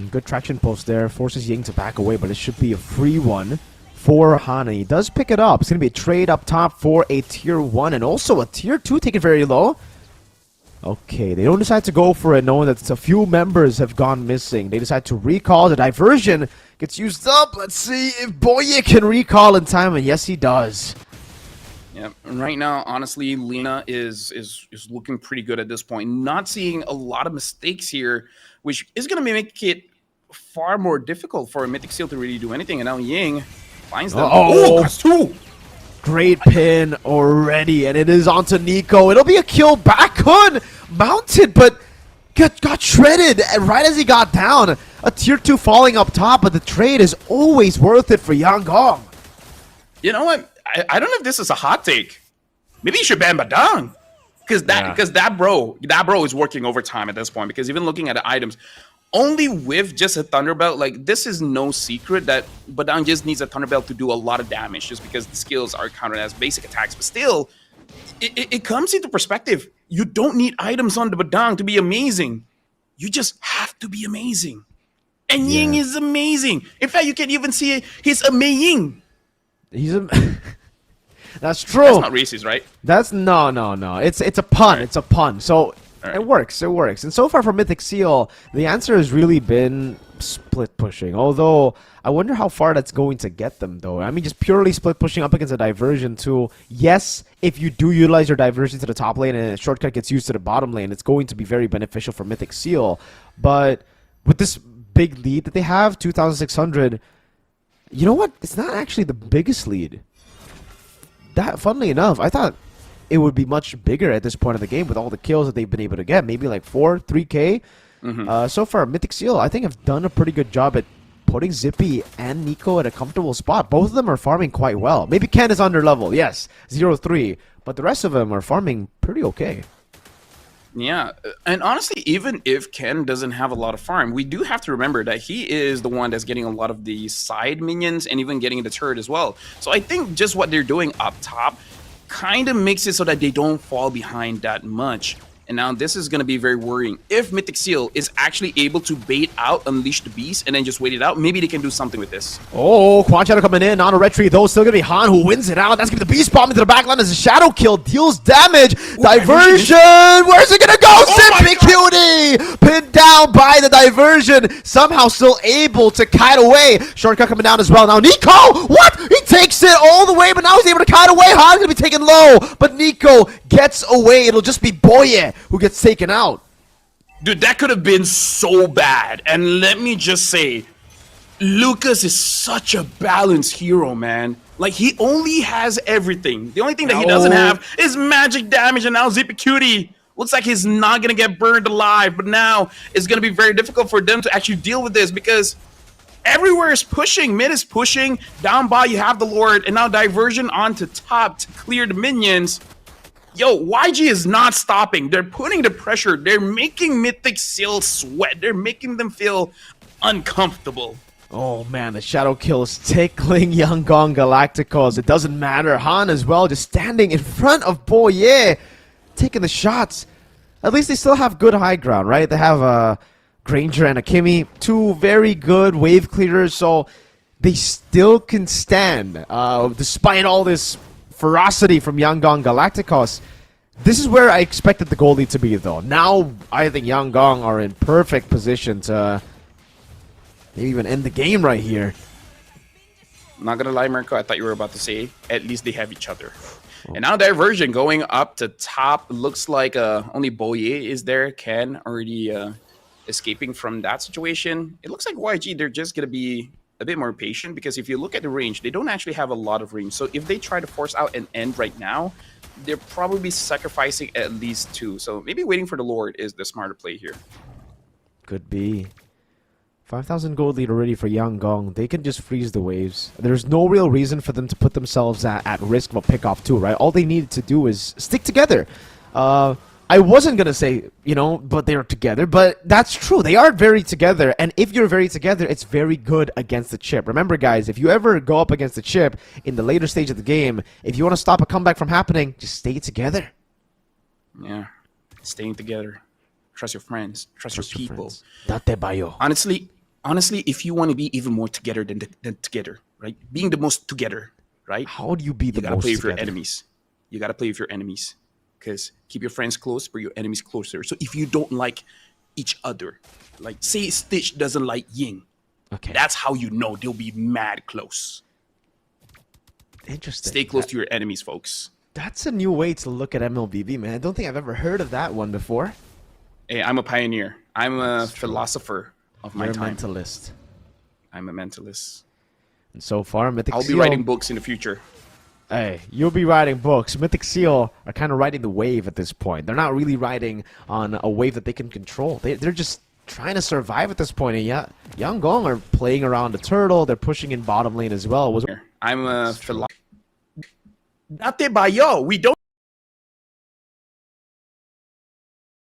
Good traction post there. Forces Ying to back away, but it should be a free one for Han. He does pick it up. It's going to be a trade up top for a tier 1 and also a tier 2. Take it very low. Okay, they don't decide to go for it, knowing that a few members have gone missing. They decide to recall. The diversion gets used up. Let's see if Boye can recall in time, and yes, he does. Yeah, and right now, honestly, Lina is looking pretty good at this point. Not seeing a lot of mistakes here, which is going to make it far more difficult for Mythic Seal to really do anything. And now Ying finds them. Oh, that's 2! Great pin already, and it is onto Nico. It'll be a kill back. Kun mounted, but got shredded right as he got down. A tier 2 falling up top, but the trade is always worth it for Yanggong. You know what? I don't know if this is a hot take. Maybe you should ban Badang. Because that bro is working overtime at this point. Because even looking at the items, only with just a Thunderbelt, like, this is no secret that Badang just needs a Thunderbelt to do a lot of damage, just because the skills are counted as basic attacks. But still, it comes into perspective. You don't need items on the Badang to be amazing. You just have to be amazing. And Ying is amazing. In fact, you can even see he's amazing. He's a... That's true. That's not racist, right? That's no. It's a pun. Right. It's a pun. So Right. it works. It works. And so far for Mythic Seal, the answer has really been split pushing. Although I wonder how far that's going to get them, though. I mean, just purely split pushing up against a diversion too. Yes, if you do utilize your diversion to the top lane and a shortcut gets used to the bottom lane, it's going to be very beneficial for Mythic Seal. But with this big lead that they have, 2,600. You know what? It's not actually the biggest lead. That, funnily enough, I thought it would be much bigger at this point of the game with all the kills that they've been able to get. Maybe like 3K. So far, Mythic Seal, I think, have done a pretty good job at putting Zippy and Nico at a comfortable spot. Both of them are farming quite well. Maybe Ken is under level, yes, 0-3. But the rest of them are farming pretty okay. Yeah, and honestly, even if Ken doesn't have a lot of farm, we do have to remember that he is the one that's getting a lot of the side minions and even getting the turret as well. So I think just what they're doing up top kind of makes it so that they don't fall behind that much. And now this is going to be very worrying. If Mythic Seal is actually able to bait out Unleash the Beast and then just wait it out, maybe they can do something with this. Oh, Quan Shadow coming in on a retreat, though. Still gonna be Han who wins it out. That's gonna be the Beast Bomb into the backline as a Shadow Kill deals damage. Diversion! Where's it gonna go? Simpy Cutie! Pinned down by the diversion. Somehow still able to kite away. Shortcut coming down as well. Now Nico! What? He takes it all the way, but now he's able to kite away. Han's gonna be taken low, but Nico gets away. It'll just be Boye who gets taken out. Dude, that could have been so bad. And let me just say, Lucas is such a balanced hero, man. Like, he only has everything. The only thing that he doesn't have is magic damage, and now Zippy Cutie looks like he's not gonna get burned alive. But now it's gonna be very difficult for them to actually deal with this because everywhere is pushing. Mid is pushing. Down by, you have the Lord, and now diversion onto top to clear the minions. Yo, YG is not stopping. They're putting the pressure. They're making Mythic Seal sweat. They're making them feel uncomfortable. Oh man, the Shadow Kill is tickling Yangon Galacticos. It doesn't matter. Han as well, just standing in front of Boye, taking the shots. At least they still have good high ground, right? They have Granger and Akimi, two very good wave clearers, so they still can stand despite all this ferocity from Yangon Galacticos. This is where I expected the goalie to be, though. Now I think Yangon are in perfect position to maybe even end the game right here. I'm not gonna lie, Mirko, I thought you were about to say at least they have each other. And now diversion going up to top. Looks like only Boye is there. Ken already escaping from that situation. It looks like YG, they're just gonna be a bit more patient because if you look at the range, they don't actually have a lot of range. So if they try to force out an end right now, they're probably sacrificing at least two. So maybe waiting for the Lord is the smarter play here. Could be. 5,000 gold lead already for Yangon. They can just freeze the waves. There's no real reason for them to put themselves at risk of a pick-off too, right? All they needed to do is stick together. I wasn't going to say, but they're together, but that's true. They are very together, and if you're very together, it's very good against the chip. Remember, guys, if you ever go up against the chip in the later stage of the game, if you want to stop a comeback from happening, just stay together. Yeah, staying together. Trust your friends. Trust your people. Date bayo. Honestly, if you want to be even more together than together, right? Being the most together, right? How do you be the most You gotta play with together? your enemies. You gotta play with your enemies. Because keep your friends close, but your enemies closer. So if you don't like each other, like say Stitch doesn't like Ying, Okay. that's how you know they'll be mad close. Interesting. Stay close to your enemies, folks. That's a new way to look at MLBB, man. I don't think I've ever heard of that one before. Hey, I'm a pioneer. I'm a philosopher of my You're time. a mentalist. I'm a mentalist. And so far, Mythic I'll be Seal... writing books in the future. Hey, you'll be writing books. Mythic Seal are kind of riding the wave at this point. They're not really riding on a wave that they can control. They're just trying to survive at this point. And yeah, Yangon are playing around the turtle. They're pushing in bottom lane as well. I'm a philosopher. Date bayo. We don't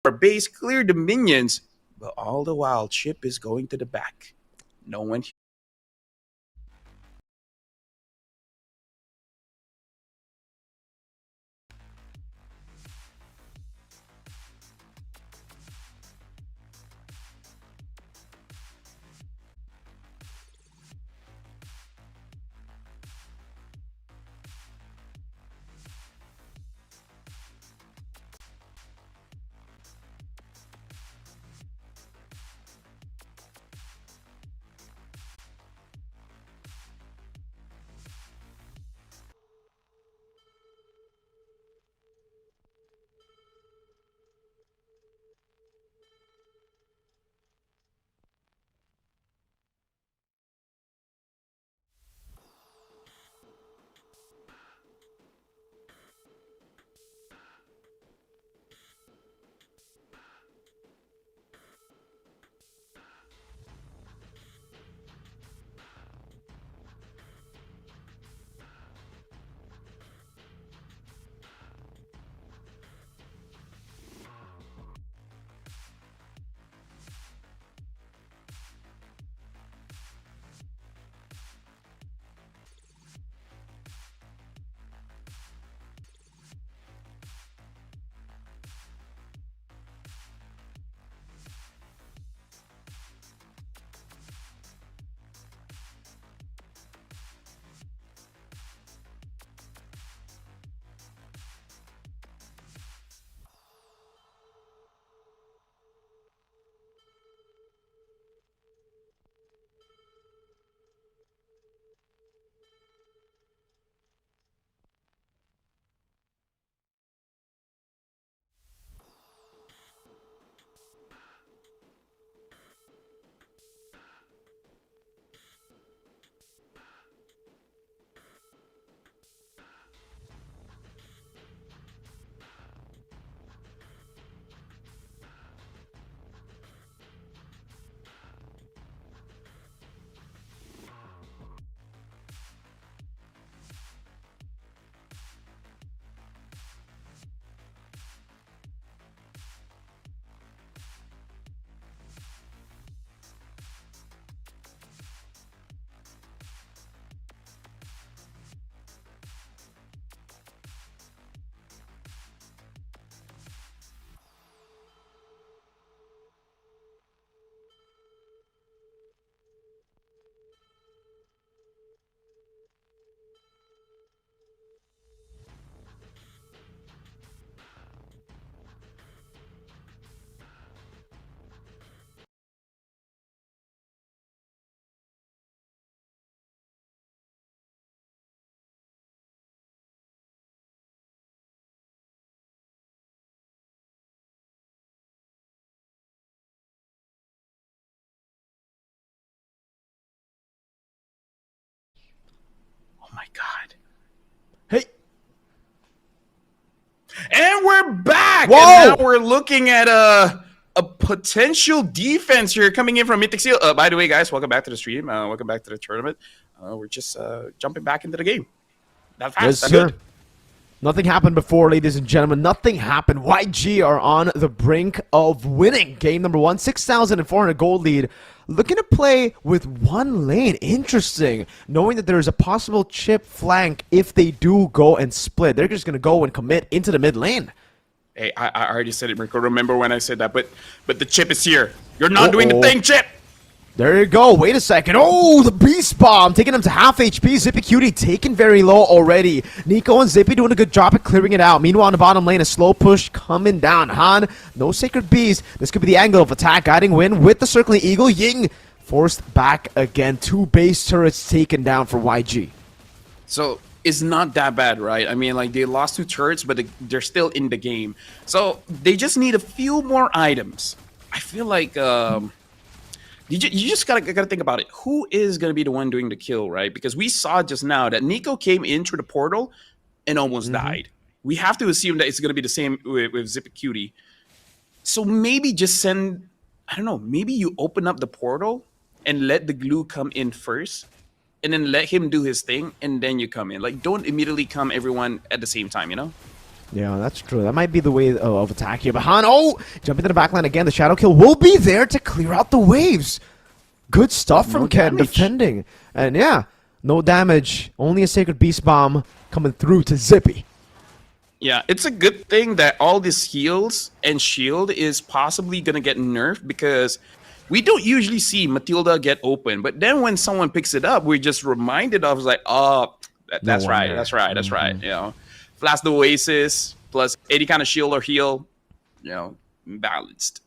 our base, clear the minions, but all the while Chip is going to the back. No one God. Hey. And we're back. Whoa! And now we're looking at a potential defense here coming in from Mythic Seal. By the way, guys, welcome back to the stream. Welcome back to the tournament. We're just jumping back into the game. That fast. Yes, that sir. good. Nothing happened before, ladies and gentlemen. Nothing happened. YG are on the brink of winning game number 1. 6,400 gold lead. Looking to play with one lane. Interesting. Knowing that there is a possible chip flank if they do go and split. They're just going to go and commit into the mid lane. Hey, I already said it, Mirko. Remember when I said that? But the chip is here. You're not doing the thing, chip. There you go. Wait a second. Oh, the Beast Bomb taking him to half HP. Zippy Cutie taken very low already. Nico and Zippy doing a good job at clearing it out. Meanwhile, in the bottom lane, a slow push coming down. Han, no Sacred Beast. This could be the angle of attack. Guiding win with the Circling Eagle. Ying forced back again. 2 base turrets taken down for YG. So it's not that bad, right? I mean, like, they lost 2 turrets, but they're still in the game. So they just need a few more items. I feel like you just gotta think about it. Who is gonna be the one doing the kill, right? Because we saw just now that Nico came in through the portal and almost died. We have to assume that it's gonna be the same with Zippy Cutie. So maybe just send, I don't know, maybe you open up the portal and let the glue come in first, and then let him do his thing, and then you come in. Like, don't immediately come everyone at the same time, you know? Yeah, that's true. That might be the way of attack here. But Han, jump into the backline again. The Shadow Kill will be there to clear out the waves. Good stuff from Ken defending. And yeah, no damage. Only a Sacred Beast Bomb coming through to Zippy. Yeah, it's a good thing that all this heals and shield is possibly going to get nerfed, because we don't usually see Matilda get open. But then when someone picks it up, we're just reminded of, like, oh, that's right. You know, Flash the Oasis plus any kind of shield or heal, you know, balanced.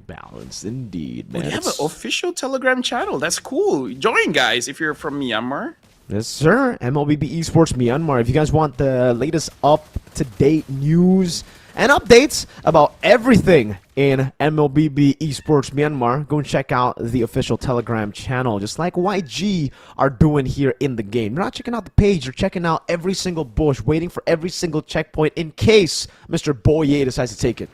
Balanced indeed, man. We have an official Telegram channel. That's cool. Join, guys, if you're from Myanmar. Yes, sir. MLBB Esports Myanmar. If you guys want the latest up-to-date news and updates about everything in MLBB Esports Myanmar, go and check out the official Telegram channel, just like YG are doing here in the game. You're not checking out the page, you're checking out every single bush, waiting for every single checkpoint in case Mr. Boye decides to take it.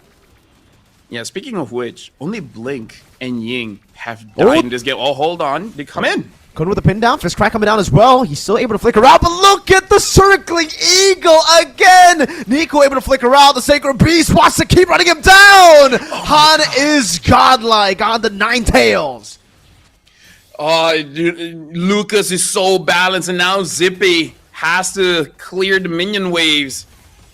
Yeah, speaking of which, only Blink and Ying have died in this game. Oh, hold on. They come in. Going with the pin down. Fist crack coming down as well. He's still able to flicker out, but look at the Circling Eagle again. Nico able to flicker out. The Sacred Beast wants to keep running him down. Han is godlike on the 9 tails. Oh, dude, Lucas is so balanced, and now Zippy has to clear the minion waves.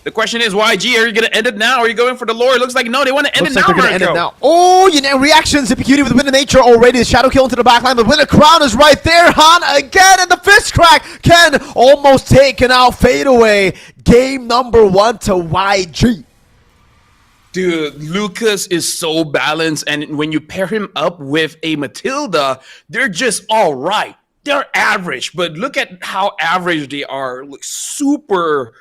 The question is, YG, are you going to end it now? Or are you going for the lore? It looks like, no, they want to end it now, Marco. Oh, you know, reaction. Zippy Cutie with the Wind of Nature already. The Shadow Kill into the backline. The Wind of Crown is right there. Han again, and the fist crack. Ken almost taken out. Fade away. Game number 1 to YG. Dude, Lucas is so balanced, and when you pair him up with a Matilda, they're just all right. They're average, but look at how average they are. Look, super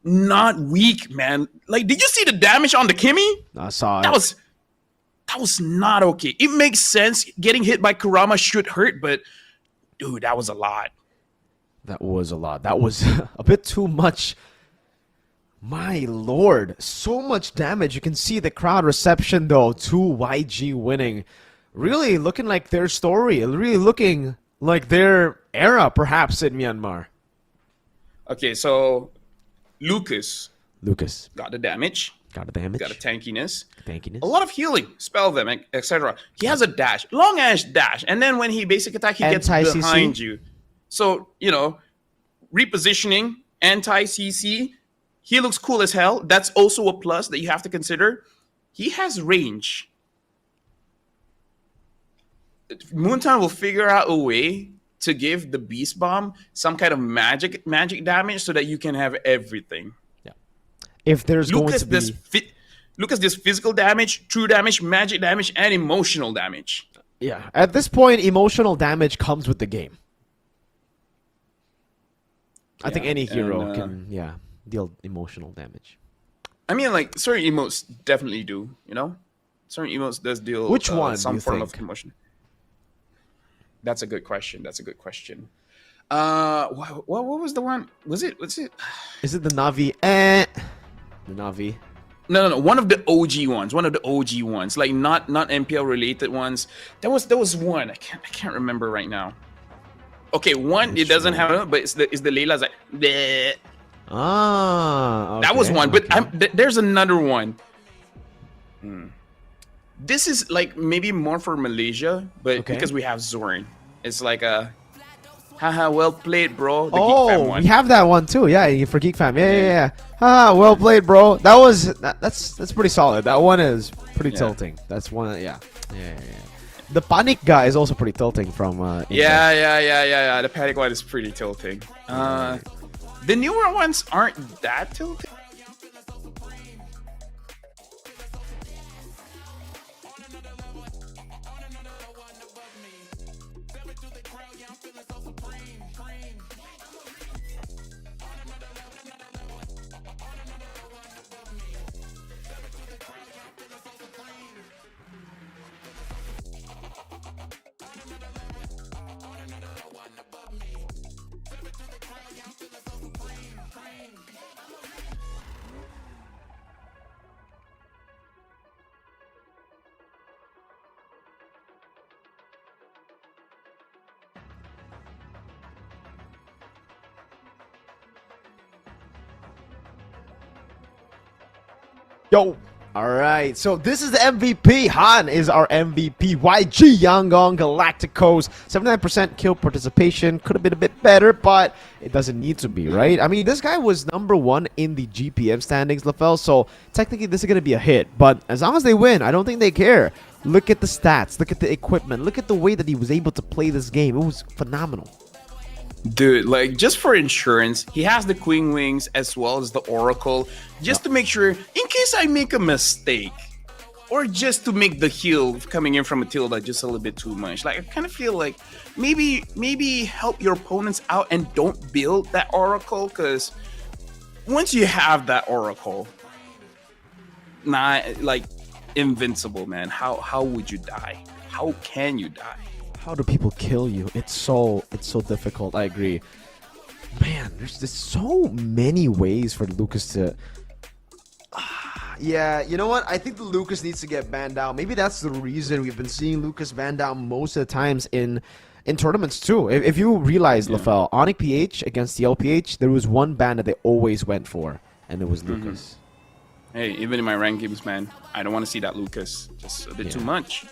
not weak, man. Like, did you see the damage on the Kimmy? I saw it. That was not okay. It makes sense. Getting hit by Kurama should hurt, but dude, that was a lot. That was a lot. That was a bit too much. My lord, so much damage. You can see the crowd reception, though, to YG winning. Really looking like their story. Really looking like their era, perhaps, in Myanmar. Okay, so Lucas got the damage. Got the damage. Got a tankiness. Tankiness. A lot of healing, spell them, etc. He has a dash, long-ass dash. And then when he basic attack, he gets behind you. So, you know, repositioning, anti-CC. He looks cool as hell. That's also a plus that you have to consider. He has range. Moontown will figure out a way to give the Beast Bomb some kind of magic damage so that you can have everything. Yeah. If there's Lucas going to be... Lucas does physical damage, true damage, magic damage, and emotional damage. Yeah. At this point, emotional damage comes with the game. I think any hero can, deal emotional damage. I mean, like, certain emotes definitely do, you know? Certain emotes does deal Which one some do you form think? of emotion. That's a good question. What was the one? Was it? Is it the Navi? The Navi. No. One of the OG ones. One of the OG ones. Like not MPL related ones. There was one. I can't remember right now. Okay, one it doesn't have, but it's the Layla's like. Bleh. Ah, okay, That was one, but okay. there's another one. This is like maybe more for Malaysia, but Okay. because we have Zorn, it's like a haha, well played, bro. The Geek Fam Oh, one. we have that one too. Yeah, for Geek Fam. Yeah. Ah, well played, bro. That's pretty solid. That one is pretty Yeah. tilting. That's one. Yeah. The Panic guy is also pretty tilting from. Yeah. The Panic one is pretty tilting. The newer ones aren't that tilting. Yo. All right. So this is the MVP. Han is our MVP. YG Yangon Galacticos. 79% kill participation. Could have been a bit better, but it doesn't need to be, right? I mean, this guy was #1 in the GPM standings, LaFell. So technically, this is going to be a hit. But as long as they win, I don't think they care. Look at the stats. Look at the equipment. Look at the way that he was able to play this game. It was phenomenal. Dude, like just for insurance, he has the Queen Wings as well as the Oracle, just to make sure in case I make a mistake, or just to make the heal coming in from Matilda just a little bit too much. Like I kind of feel like maybe help your opponents out and don't build that Oracle, because once you have that Oracle, not like invincible, man. How would you die? How can you die? How do people kill you? It's so difficult. I agree. Man, there's just so many ways for Lucas to. Yeah, you know what? I think the Lucas needs to get banned out. Maybe that's the reason we've been seeing Lucas banned out most of the times in tournaments too. If you realize, LaFell, Onic PH against the LPH, there was one ban that they always went for, and it was Lucas. Hey, even in my ranked games, man, I don't want to see that Lucas. Just a bit too much.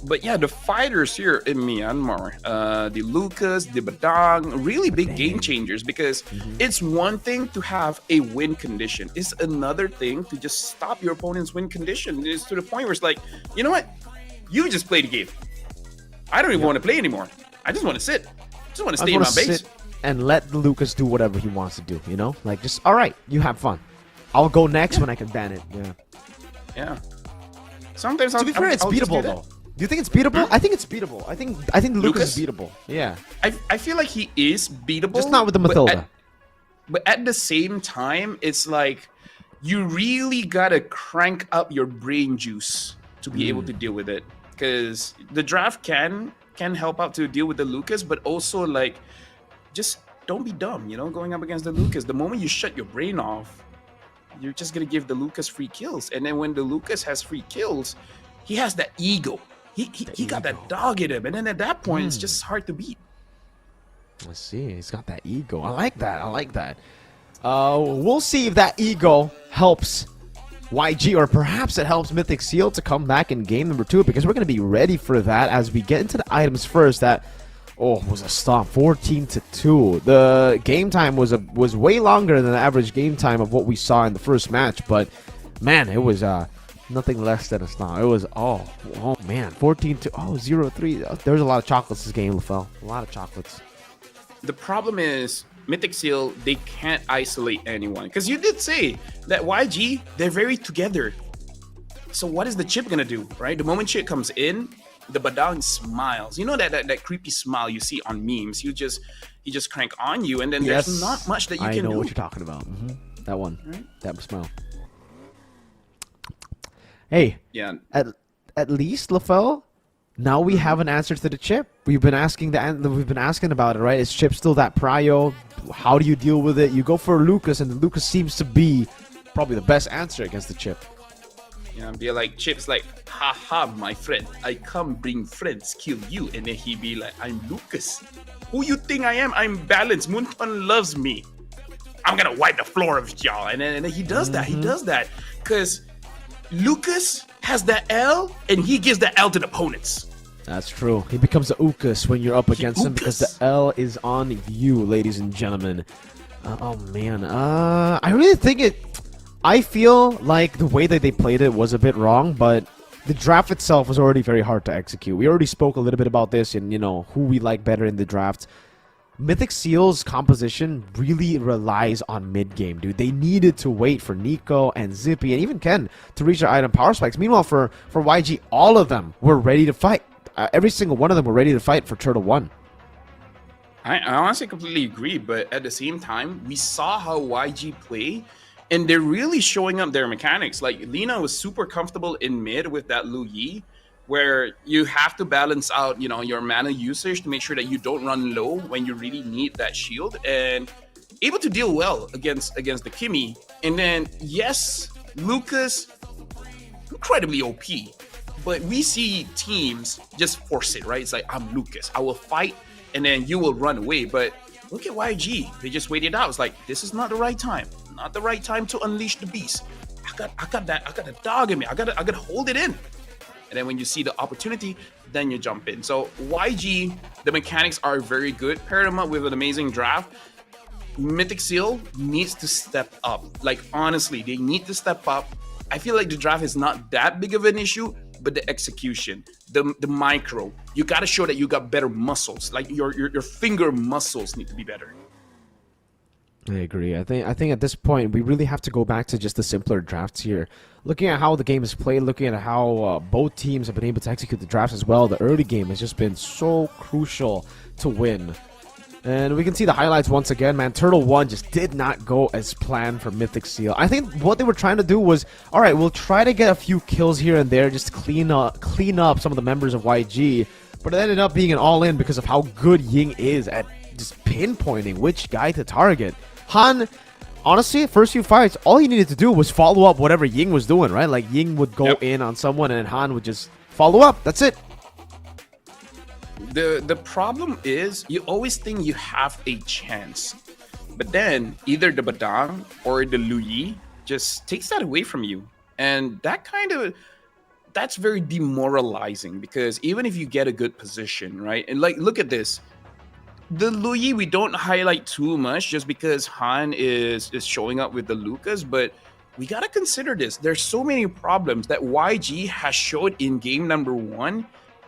But yeah, the fighters here in Myanmar, the Lucas, the Badang, really big game changers, because it's one thing to have a win condition. It's another thing to just stop your opponent's win condition. It's to the point where it's like, you know what? You just play the game. I don't even want to play anymore. I just want to sit. I just want to stay in my base. Sit and let Lucas do whatever he wants to do, you know? Like, just, all right, you have fun. I'll go next when I can ban it. Yeah. Sometimes to be fair, it's beatable, though. Do you think it's beatable? I think it's beatable. I think Lucas is beatable. Yeah. I feel like he is beatable. Just not with the Matilda. But at the same time, it's like you really gotta crank up your brain juice to be able to deal with it. Because the draft can help out to deal with the Lucas, but also like just don't be dumb, you know, going up against the Lucas. The moment you shut your brain off, you're just gonna give the Lucas free kills. And then when the Lucas has free kills, he has that ego. He got that dog in him, and then at that point, it's just hard to beat. Let's see. He's got that ego. I like that. We'll see if that ego helps YG, or perhaps it helps Mythic Seal to come back in game number 2, because we're going to be ready for that as we get into the items first. That was a stomp, 14-2. The game time was way longer than the average game time of what we saw in the first match, but man, it was nothing less than a stomp. It was oh man, 14-0-3. There's a lot of chocolates this game, LaFell. A lot of chocolates. The problem is Mythic Seal, they can't isolate anyone, because you did say that YG, they're very together. So what is the chip gonna do, right? The moment chip comes in, the Badang smiles. You know that creepy smile you see on memes. He just crank on you, and then there's not much that you can do. I know what you're talking about. That one, right? That smile. Hey, yeah. At least, LaFell, Now we have an answer to the chip. We've been asking about it, right? Is chip still that prio? How do you deal with it? You go for Lucas, and Lucas seems to be probably the best answer against the chip. You know, be like, Chip's like, haha, my friend, I come bring friends, kill you. And then he be like, I'm Lucas. Who you think I am? I'm balanced. Moonton loves me. I'm gonna wipe the floor of y'all. And then he does that. He does that. Because Lucas has that L, and he gives that L to the opponents. That's true. He becomes the Ukas when you're up against him because the L is on you, ladies and gentlemen. Oh, man. I really think I feel like the way that they played it was a bit wrong, but the draft itself was already very hard to execute. We already spoke a little bit about this and, who we like better in the draft. Mythic Seal's composition really relies on mid-game, dude. They needed to wait for Nico and Zippy and even Ken to reach their item power spikes. Meanwhile, for YG, all of them were ready to fight. Every single one of them were ready to fight for Turtle 1. I honestly completely agree, but at the same time, we saw how YG play, and they're really showing up their mechanics. Like, Lina was super comfortable in mid with that Lu Yi, where you have to balance out, your mana usage to make sure that you don't run low when you really need that shield, and able to deal well against the Kimi. And then, yes, Lucas, incredibly OP, but we see teams just force it, right? It's like, I'm Lucas, I will fight, and then you will run away. But look at YG, they just waited out. It's like, this is not the right time to unleash the beast. I got a dog in me. I gotta hold it in. And then when you see the opportunity, then you jump in. So YG, the mechanics are very good. Pair them up with an amazing draft. Mythic Seal needs to step up. Like, honestly, they need to step up. I feel like the draft is not that big of an issue, but the execution, the micro, you got to show that you got better muscles. Like, your finger muscles need to be better. I agree. I think at this point we really have to go back to just the simpler drafts here. Looking at how the game is played, looking at how both teams have been able to execute the drafts as well, the early game has just been so crucial to win. And we can see the highlights once again, man. Turtle 1 just did not go as planned for Mythic Seal. I think what they were trying to do was, all right, we'll try to get a few kills here and there, just clean up some of the members of YG. But it ended up being an all-in because of how good Ying is at just pinpointing which guy to target. Han, honestly, first few fights, all he needed to do was follow up whatever Ying was doing, right? Like, Ying would go in on someone and Han would just follow up. That's it. The problem is, you always think you have a chance, but then either the Badang or the Lu Yi just takes that away from you. And that's very demoralizing, because even if you get a good position, right? And like, look at this. The Lu Yi we don't highlight too much just because Han is showing up with the Lucas, but we gotta consider this. There's so many problems that YG has showed in game number 1,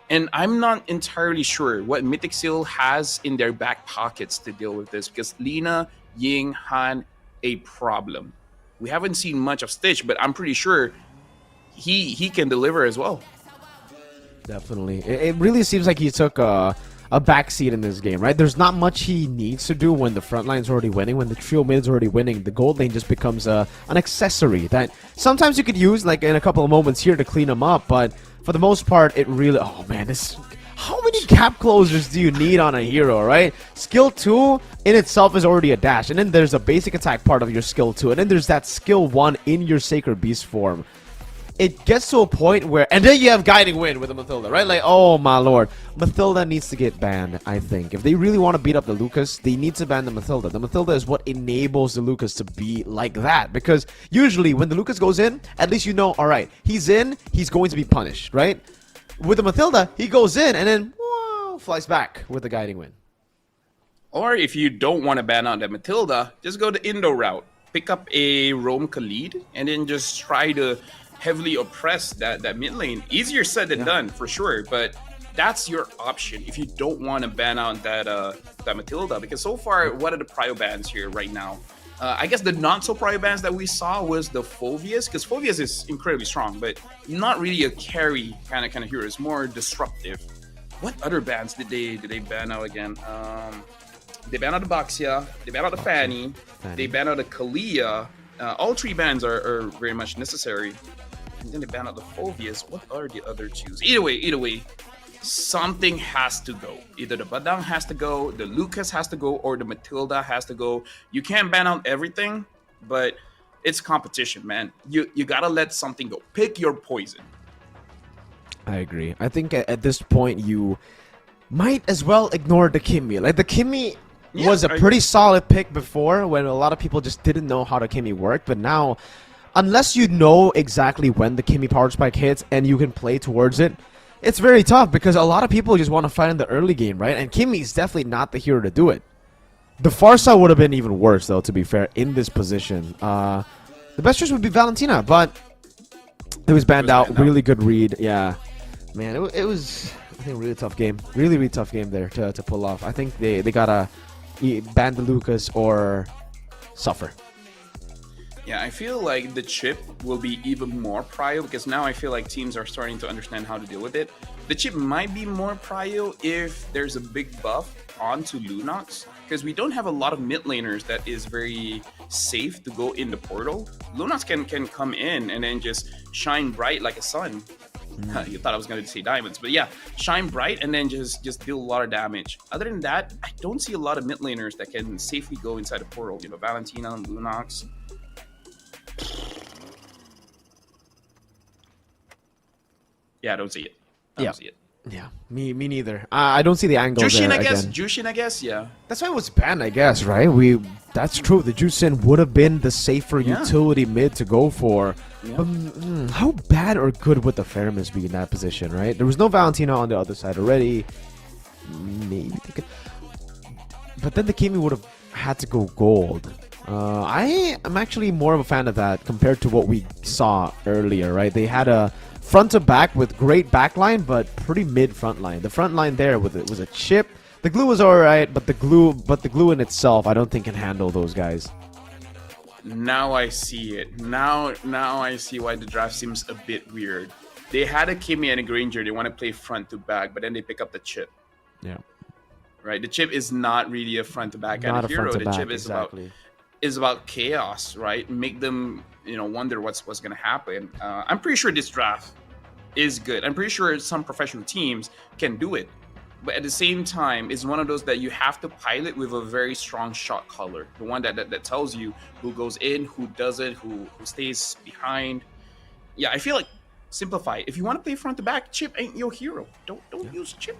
and I'm not entirely sure what Mythic Seal has in their back pockets to deal with this, because Lina, Ying, Han, a problem. We haven't seen much of Stitch, but I'm pretty sure he can deliver as well. Definitely. It really seems like he took a backseat in this game, right? There's not much he needs to do when the front line's already winning. When the trio mid's already winning, the gold lane just becomes an accessory that sometimes you could use, like, in a couple of moments here to clean them up, but for the most part, it really... Oh, man, how many gap closers do you need on a hero, right? Skill 2 in itself is already a dash, and then there's a basic attack part of your skill 2, and then there's that skill 1 in your Sacred Beast form. It gets to a point where... And then you have Guiding Wind with the Mathilda, right? Like, oh my lord. Mathilda needs to get banned, I think. If they really want to beat up the Lucas, they need to ban the Mathilda. The Mathilda is what enables the Lucas to be like that. Because usually when the Lucas goes in, at least you know, alright, he's in, he's going to be punished, right? With the Mathilda, he goes in and then whoa, flies back with the Guiding Wind. Or if you don't want to ban out the Mathilda, just go the Indo route. Pick up a Roam Khalid and then just try to heavily oppress that mid lane. Easier said than done, for sure, but that's your option if you don't want to ban out that Mathilda, because so far, what are the prio bans here right now? I guess the not so prio bans that we saw was the Phoveus, because Phoveus is incredibly strong, but not really a carry kind of hero. It's more disruptive. What other bans did they ban out again? They banned out the Baxia, they banned out the Fanny, they banned out the Kalia. All 3 bans are very much necessary. And then they ban out the Phoveus. What are the other 2s? Either way, something has to go. Either the Badang has to go, the Lucas has to go, or the Matilda has to go. You can't ban out everything, but it's competition, man. You gotta let something go. Pick your poison. I agree. I think at this point you might as well ignore the Kimmy. Like the Kimmy was a pretty solid pick before when a lot of people just didn't know how the Kimmy worked, but now unless you know exactly when the Kimmy power spike hits and you can play towards it, it's very tough because a lot of people just want to fight in the early game, right? And Kimmy's definitely not the hero to do it. The Farsa would have been even worse, though, to be fair, in this position. The best choice would be Valentina, but it was banned out. Really good read. Yeah. Man, it was, I think, a really tough game. Really, really tough game there to pull off. I think they gotta ban the Lucas or suffer. Yeah, I feel like the chip will be even more prio because now I feel like teams are starting to understand how to deal with it. The chip might be more prio if there's a big buff onto Lunox because we don't have a lot of mid laners that is very safe to go in the portal. Lunox can come in and then just shine bright like a sun. You thought I was going to say diamonds, but yeah, shine bright and then just deal a lot of damage. Other than that, I don't see a lot of mid laners that can safely go inside the portal. You know, Valentina and Lunox. Yeah, I don't see it. I don't see it. Yeah, me neither. I don't see the angle Jushin, there I guess. again. Jushin, I guess. Yeah. That's why it was banned, I guess, right? That's true. The Jushin would have been the safer utility mid to go for. Yeah. How bad or good would the Fermis be in that position, right? There was no Valentina on the other side already. Maybe they could... But then the Kimi would have had to go gold. I am actually more of a fan of that compared to what we saw earlier, right? They had a front to back with great backline, but pretty mid front line. The front line there was a chip. The glue was alright, but the glue in itself, I don't think can handle those guys. Now I see it. Now I see why the draft seems a bit weird. They had a Kimmy and a Granger. They want to play front to back, but then they pick up the chip. Yeah. Right. The chip is not really a front to back kind of hero. The chip is about chaos, right? Make them, wonder what's going to happen. I'm pretty sure this draft is good. I'm pretty sure some professional teams can do it. But at the same time, it's one of those that you have to pilot with a very strong shot caller. The one that tells you who goes in, who doesn't, who stays behind. Yeah, I feel like simplify. If you want to play front to back, chip ain't your hero. Don't use chip.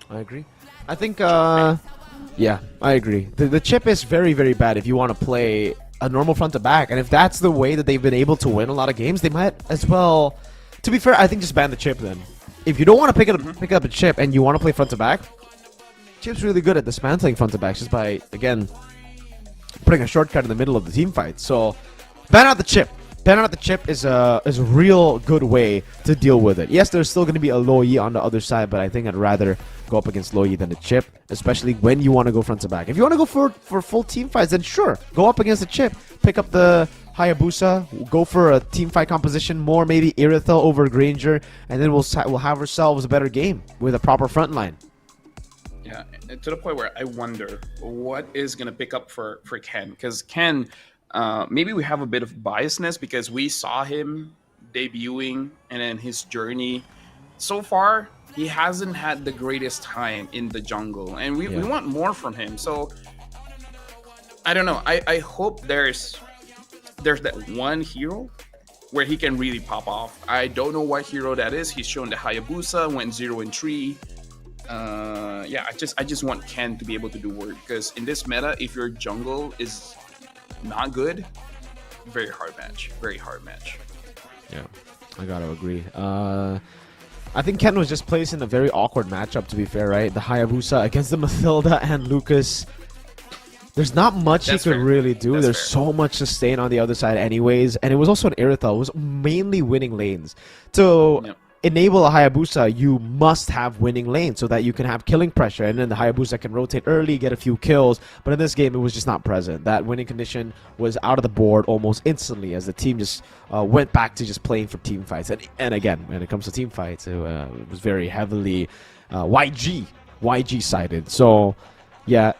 I agree. I think, yeah, I agree. The chip is very, very bad if you want to play a normal front to back. And if that's the way that they've been able to win a lot of games, they might as well... To be fair, I think just ban the chip then. If you don't want to pick up a chip and you want to play front to back, chip's really good at dismantling front to back just by, again, putting a shortcut in the middle of the team fight. So, ban out the chip. Ban out the chip is a real good way to deal with it. Yes, there's still going to be a Loyi on the other side, but I think I'd rather go up against Loyi than the chip, especially when you want to go front to back. If you want to go for full team fights, then sure, go up against the chip. Pick up the Hayabusa, go for a team fight composition, more maybe Irithel over Granger, and then we'll have ourselves a better game with a proper front line. Yeah, to the point where I wonder what is going to pick up for Ken, because Ken... maybe we have a bit of biasness because we saw him debuting and then his journey. So far, he hasn't had the greatest time in the jungle, and we want more from him. So, I don't know. I hope there's that one hero where he can really pop off. I don't know what hero that is. He's shown the Hayabusa, went 0-3. Yeah, I just want Ken to be able to do work, because in this meta, if your jungle is not good, very hard match. Yeah, I gotta agree. I think Ken was just placed in a very awkward matchup, to be fair, right? The Hayabusa against the Mathilda and Lucas. There's not much he could really do. There's so much sustain on the other side anyways. And it was also an Irithel. It was mainly winning lanes. So enable a Hayabusa, you must have winning lanes so that you can have killing pressure. And then the Hayabusa can rotate early, get a few kills. But in this game, it was just not present. That winning condition was out of the board almost instantly as the team just went back to just playing for team fights. And again, when it comes to team fights, it was very heavily YG sided. So, yeah,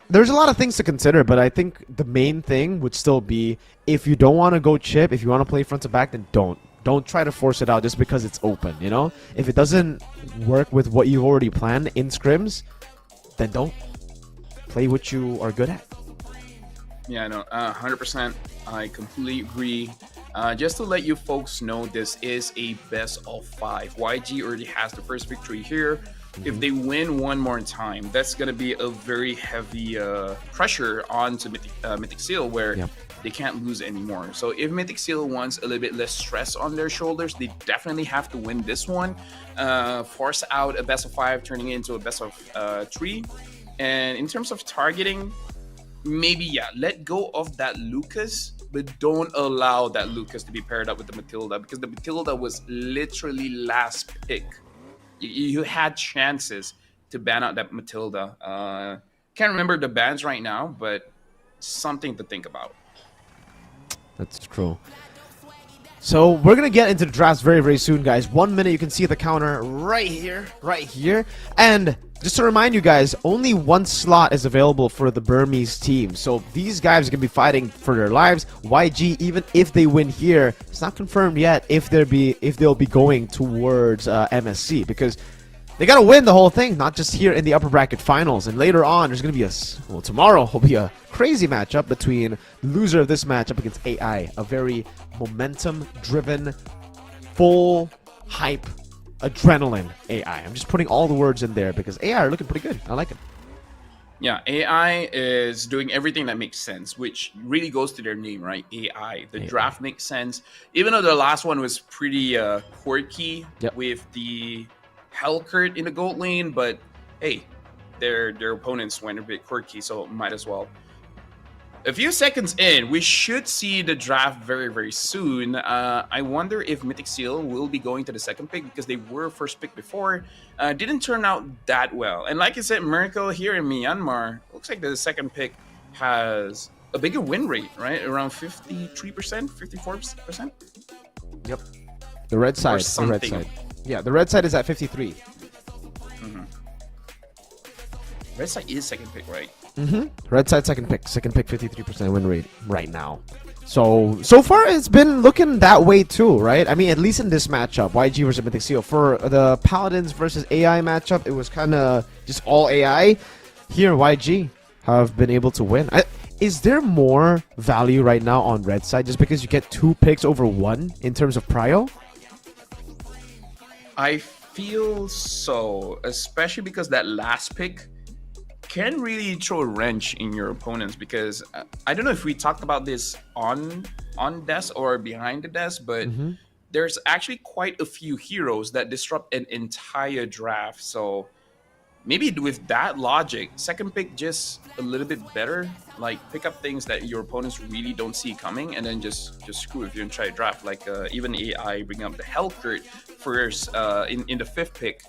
there's a lot of things to consider, but I think the main thing would still be if you don't want to go chip, if you want to play front to back, then don't Don't try to force it out just because it's open, you know? If it doesn't work with what you've already planned in scrims, then don't play what you are good at. Yeah, no, 100%. I completely agree. Just to let you folks know, this is a best of 5. YG already has the first victory here. If they win one more time, that's going to be a very heavy pressure onto Mythic Seal, where they can't lose anymore. So if Mythic Seal wants a little bit less stress on their shoulders, they definitely have to win this one. Force out a best of 5, turning it into a best of 3. And in terms of targeting, maybe, let go of that Lucas, but don't allow that Lucas to be paired up with the Matilda, because the Matilda was literally last pick. You had chances to ban out that Matilda. Can't remember the bans right now, but something to think about. That's true. So we're going to get into the drafts very, very soon, guys. 1 minute, you can see the counter right here. And just to remind you guys, only 1 slot is available for the Burmese team. So these guys are going to be fighting for their lives. YG, even if they win here, it's not confirmed yet if they'll be going towards MSC, because they got to win the whole thing, not just here in the upper bracket finals. And later on, there's going to be tomorrow will be a crazy matchup between the loser of this matchup against AI, a very momentum-driven, full hype, adrenaline AI. I'm just putting all the words in there because AI are looking pretty good. I like it. Yeah, AI is doing everything that makes sense, which really goes to their name, right? AI. The draft makes sense. Even though the last one was pretty quirky with the Hellcurt in the gold lane, but hey, their opponents went a bit quirky, so might as well. A few seconds in, we should see the draft very, very soon. I wonder if Mythic Seal will be going to the second pick, because they were first pick before. Didn't turn out that well. And like I said, Miracle here in Myanmar, looks like the second pick has a bigger win rate, right? Around 53%, 54%? Yep. The red side. The red side. Yeah, the red side is at 53. Red side is second pick, right? Red side second pick 53% win rate right now. So far it's been looking that way too, right? I mean, at least in this matchup, YG versus Mythic Seal. For the Paladins versus AI matchup, it was kind of just all AI. Here, YG have been able to win. Is there more value right now on red side just because you get 2 picks over 1 in terms of prio? I feel so, especially because that last pick can really throw a wrench in your opponents, because I don't know if we talked about this on desk or behind the desk, but there's actually quite a few heroes that disrupt an entire draft. So maybe with that logic, second pick just a little bit better, like pick up things that your opponents really don't see coming, and then just screw if you don't try to draft. Like even AI bring up the Hellcurt first in the 5th pick,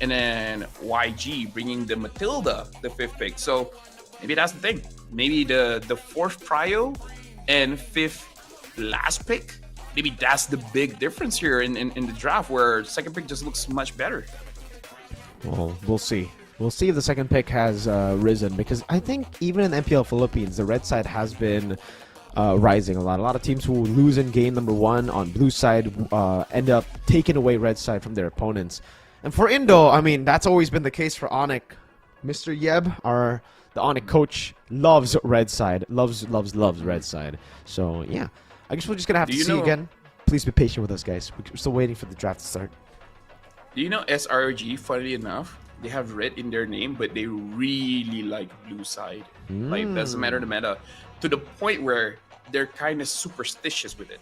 and then YG bringing the Matilda the 5th pick. So maybe that's the thing. Maybe the 4th prio and 5th last pick, maybe that's the big difference here in the draft, where second pick just looks much better. Well, we'll see. We'll see if the second pick has risen, because I think even in MPL Philippines, the red side has been rising a lot. A lot of teams who lose in game number 1 on blue side end up taking away red side from their opponents. And for Indo, I mean, that's always been the case for Onic. Mr. Yeb, the Onic coach, loves red side. Loves red side. So, yeah. I guess we're just going to have to see again. Please be patient with us, guys. We're still waiting for the draft to start. Do you know SRG, funny enough, they have red in their name, but they really like blue side. Like, doesn't matter the meta. To the point where they're kind of superstitious with it.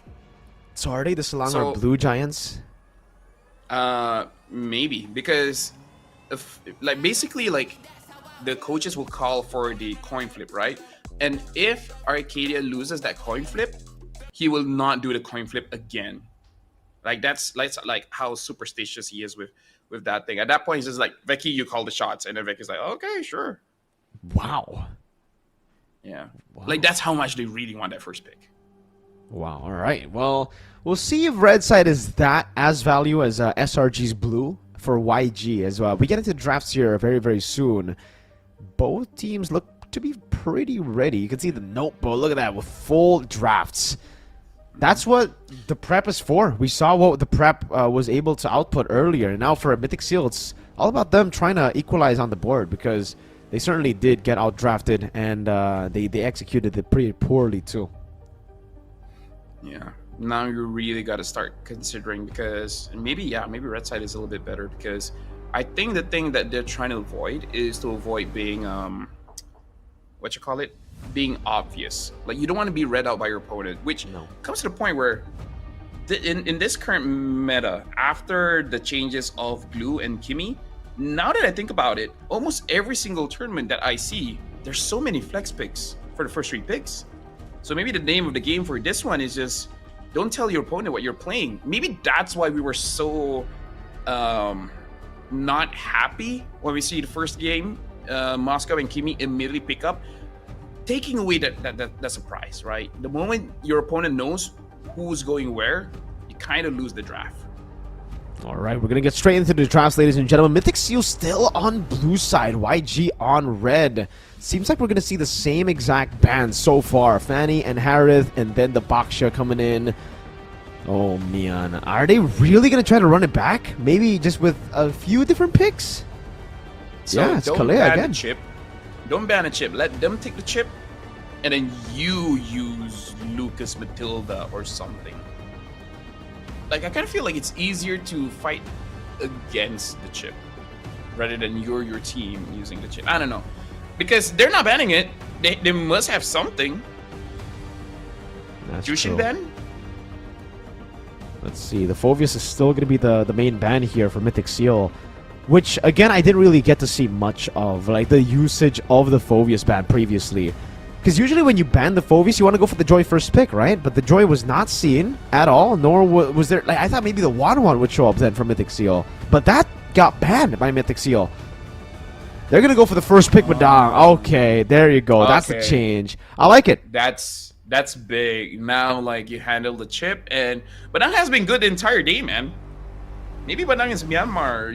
So are they the Selangor Blue Giants? Maybe, because basically the coaches will call for the coin flip, right? And if Arcadia loses that coin flip, he will not do the coin flip again. Like that's like how superstitious he is with that thing. At that point, he's just like, Veki, you call the shots, and then Veki's like, okay, sure. Wow. Yeah. Wow. Like that's how much they really want that first pick. Wow. All right. Well, we'll see if red side is that as value as SRG's blue for YG as well. We get into drafts here very, very soon. Both teams look to be pretty ready. You can see the notebook. Look at that with full drafts. That's what the prep is for. We saw what the prep was able to output earlier. And now for Mythic Seal, it's all about them trying to equalize on the board because they certainly did get outdrafted and they executed it pretty poorly too. Yeah. Now you really got to start considering because maybe red side is a little bit better because I think the thing that they're trying to avoid is to avoid being being obvious. Like you don't want to be read out by your opponent, which comes to the point where in this current meta, after the changes of Glue and Kimmy, now that I think about it, almost every single tournament that I see, there's so many flex picks for the first 3 picks. So maybe the name of the game for this one is just don't tell your opponent what you're playing. Maybe that's why we were so not happy when we see the first game, Moscow and Kimmy immediately pick up, taking away that surprise, right? The moment your opponent knows who's going where, you kind of lose the draft. All right, we're going to get straight into the drafts, ladies and gentlemen. Mythic Seal still on blue side, YG on red. Seems like we're going to see the same exact band so far. Fanny and Harith, and then the Baksha coming in. Oh, man. Are they really going to try to run it back? Maybe just with a few different picks? So yeah, it's don't Kalea ban again. the chip. Don't ban a chip. Let them take the chip, and then you use Lucas Matilda or something. Like, I kind of feel like it's easier to fight against the chip rather than your team using the chip. I don't know. Because they're not banning it. They must have something. That's Jushin true. ban? Let's see. The Phoveus is still going to be the main ban here for Mythic Seal. Which, again, I didn't really get to see much of. Like, the usage of the Phoveus ban previously. Because usually when you ban the Phoveus, you want to go for the Joy first pick, right? But the Joy was not seen at all, nor was there... Like, I thought maybe the Wanwan would show up then for Mythic Seal. But that got banned by Mythic Seal. They're going to go for the first pick with Dong. Okay, there you go. That's the change. I like it. That's big. Now, like, you handle the chip, and Badang has been good the entire day, man. Maybe Badang is Myanmar.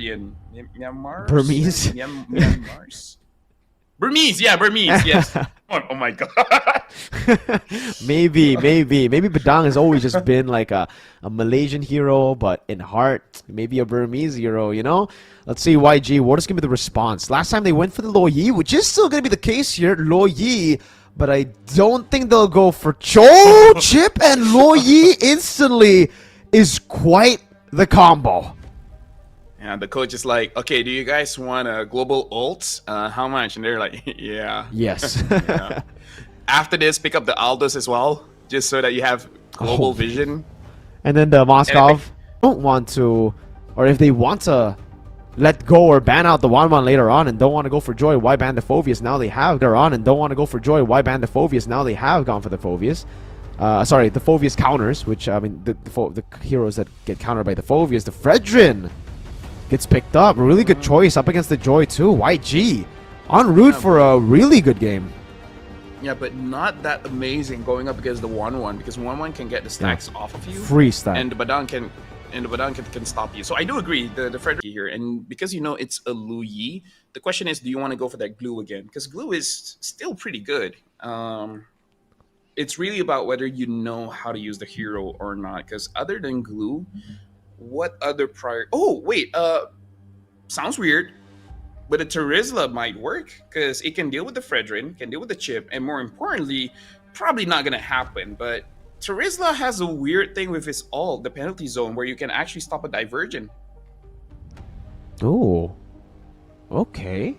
Myanmar? Burmese? Myanmar's? Burmese, yes. Oh my god. Maybe Badang has always just been like a Malaysian hero, but in heart, maybe a Burmese hero, you know? Let's see, YG, what is going to be the response? Last time they went for the Lo Yi, which is still going to be the case here, Lo Yi, but I don't think they'll go for Cho Chip, and Lo Yi instantly is quite the combo. And the coach is like, okay, do you guys want a global ult? How much? And they're like, yeah. Yes. Yeah. After this, pick up the Aldous as well, just so that you have global vision. And then the Moskov don't want to, or if they want to let go or ban out the Wanwan later on and don't want to go for Joy, why ban the Phoveus? Now they have later on and don't want to go for Joy, why ban the Phoveus? Now they have gone for the Phoveus. Sorry, the Phoveus counters, which, I mean, the heroes that get countered by the Phoveus. The Fredrin gets picked up. Really good choice up against the Joy too. YG en route for a really good game. Yeah, but not that amazing going up against the 1-1 because 1-1 can get the stacks off of you. Free stack. And the Badang can stop you. So I do agree, the Frederick here. And because you know it's a Lu Yi, the question is, do you want to go for that glue again? Because glue is still pretty good. It's really about whether you know how to use the hero or not. Because other than glue, what other prior... Oh, wait. Sounds weird. But the Terizla might work because it can deal with the Fredrin, can deal with the chip, and more importantly, probably not going to happen. But Terizla has a weird thing with his ult, the penalty zone, where you can actually stop a diversion. Oh. Okay.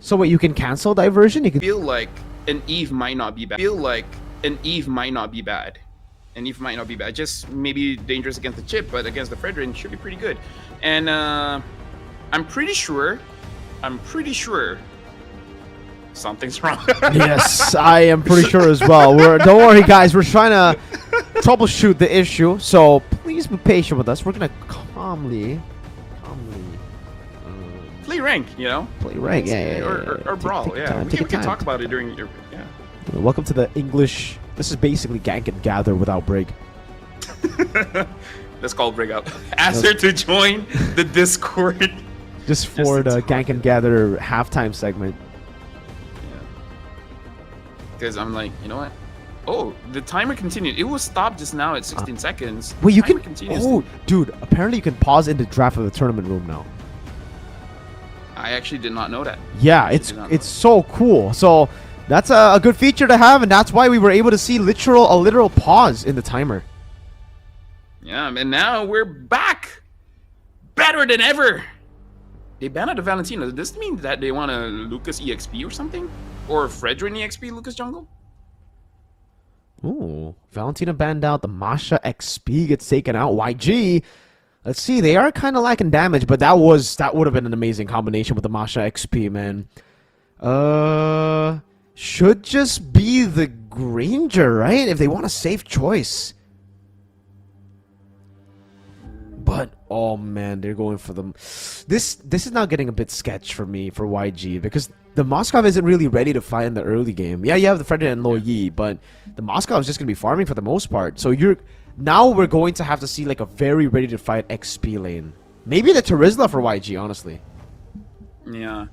So what, you can cancel diversion? You can Feel like an Eve might not be bad. An Eve might not be bad. Just maybe dangerous against the chip, but against the Fredrin should be pretty good. And I'm pretty sure something's wrong. Yes, I am pretty sure as well. Don't worry, guys. We're trying to troubleshoot the issue, so please be patient with us. We're gonna calmly Play rank, you know? play rank. Yeah. Or brawl, take your yeah. time, We take can your talk time. about it during your... Yeah. Welcome to the English. This is basically gank and gather without break. Let's call break out. Ask her to join the Discord. Just for the gank and gather halftime segment. Because I'm like, you know what? Oh, the timer continued. It was stopped just now at 16 seconds. Wait, you Timer can. continues. Oh, dude! Apparently, you can pause in the draft of the tournament room now. I actually did not know that. Yeah, I did not know it's so cool. So that's a good feature to have, and that's why we were able to see a literal pause in the timer. Yeah, and now we're back, better than ever. They banned out the Valentino. Does this mean that they want a Lucas EXP or something, or Fredrin EXP Lucas Jungle? Ooh, Valentina banned out. The Masha XP gets taken out. YG. Let's see. They are kind of lacking damage, but that would have been an amazing combination with the Masha XP, man. Should just be the Granger, right? If they want a safe choice. But oh man, they're going for them. This is now getting a bit sketch for me for YG because the Moskov isn't really ready to fight in the early game. Yeah, you have the Fredrin and Lo Yi, but the Moskov is just gonna be farming for the most part. So we're going to have to see like a very ready to fight XP lane. Maybe the Terizla for YG, honestly. Yeah.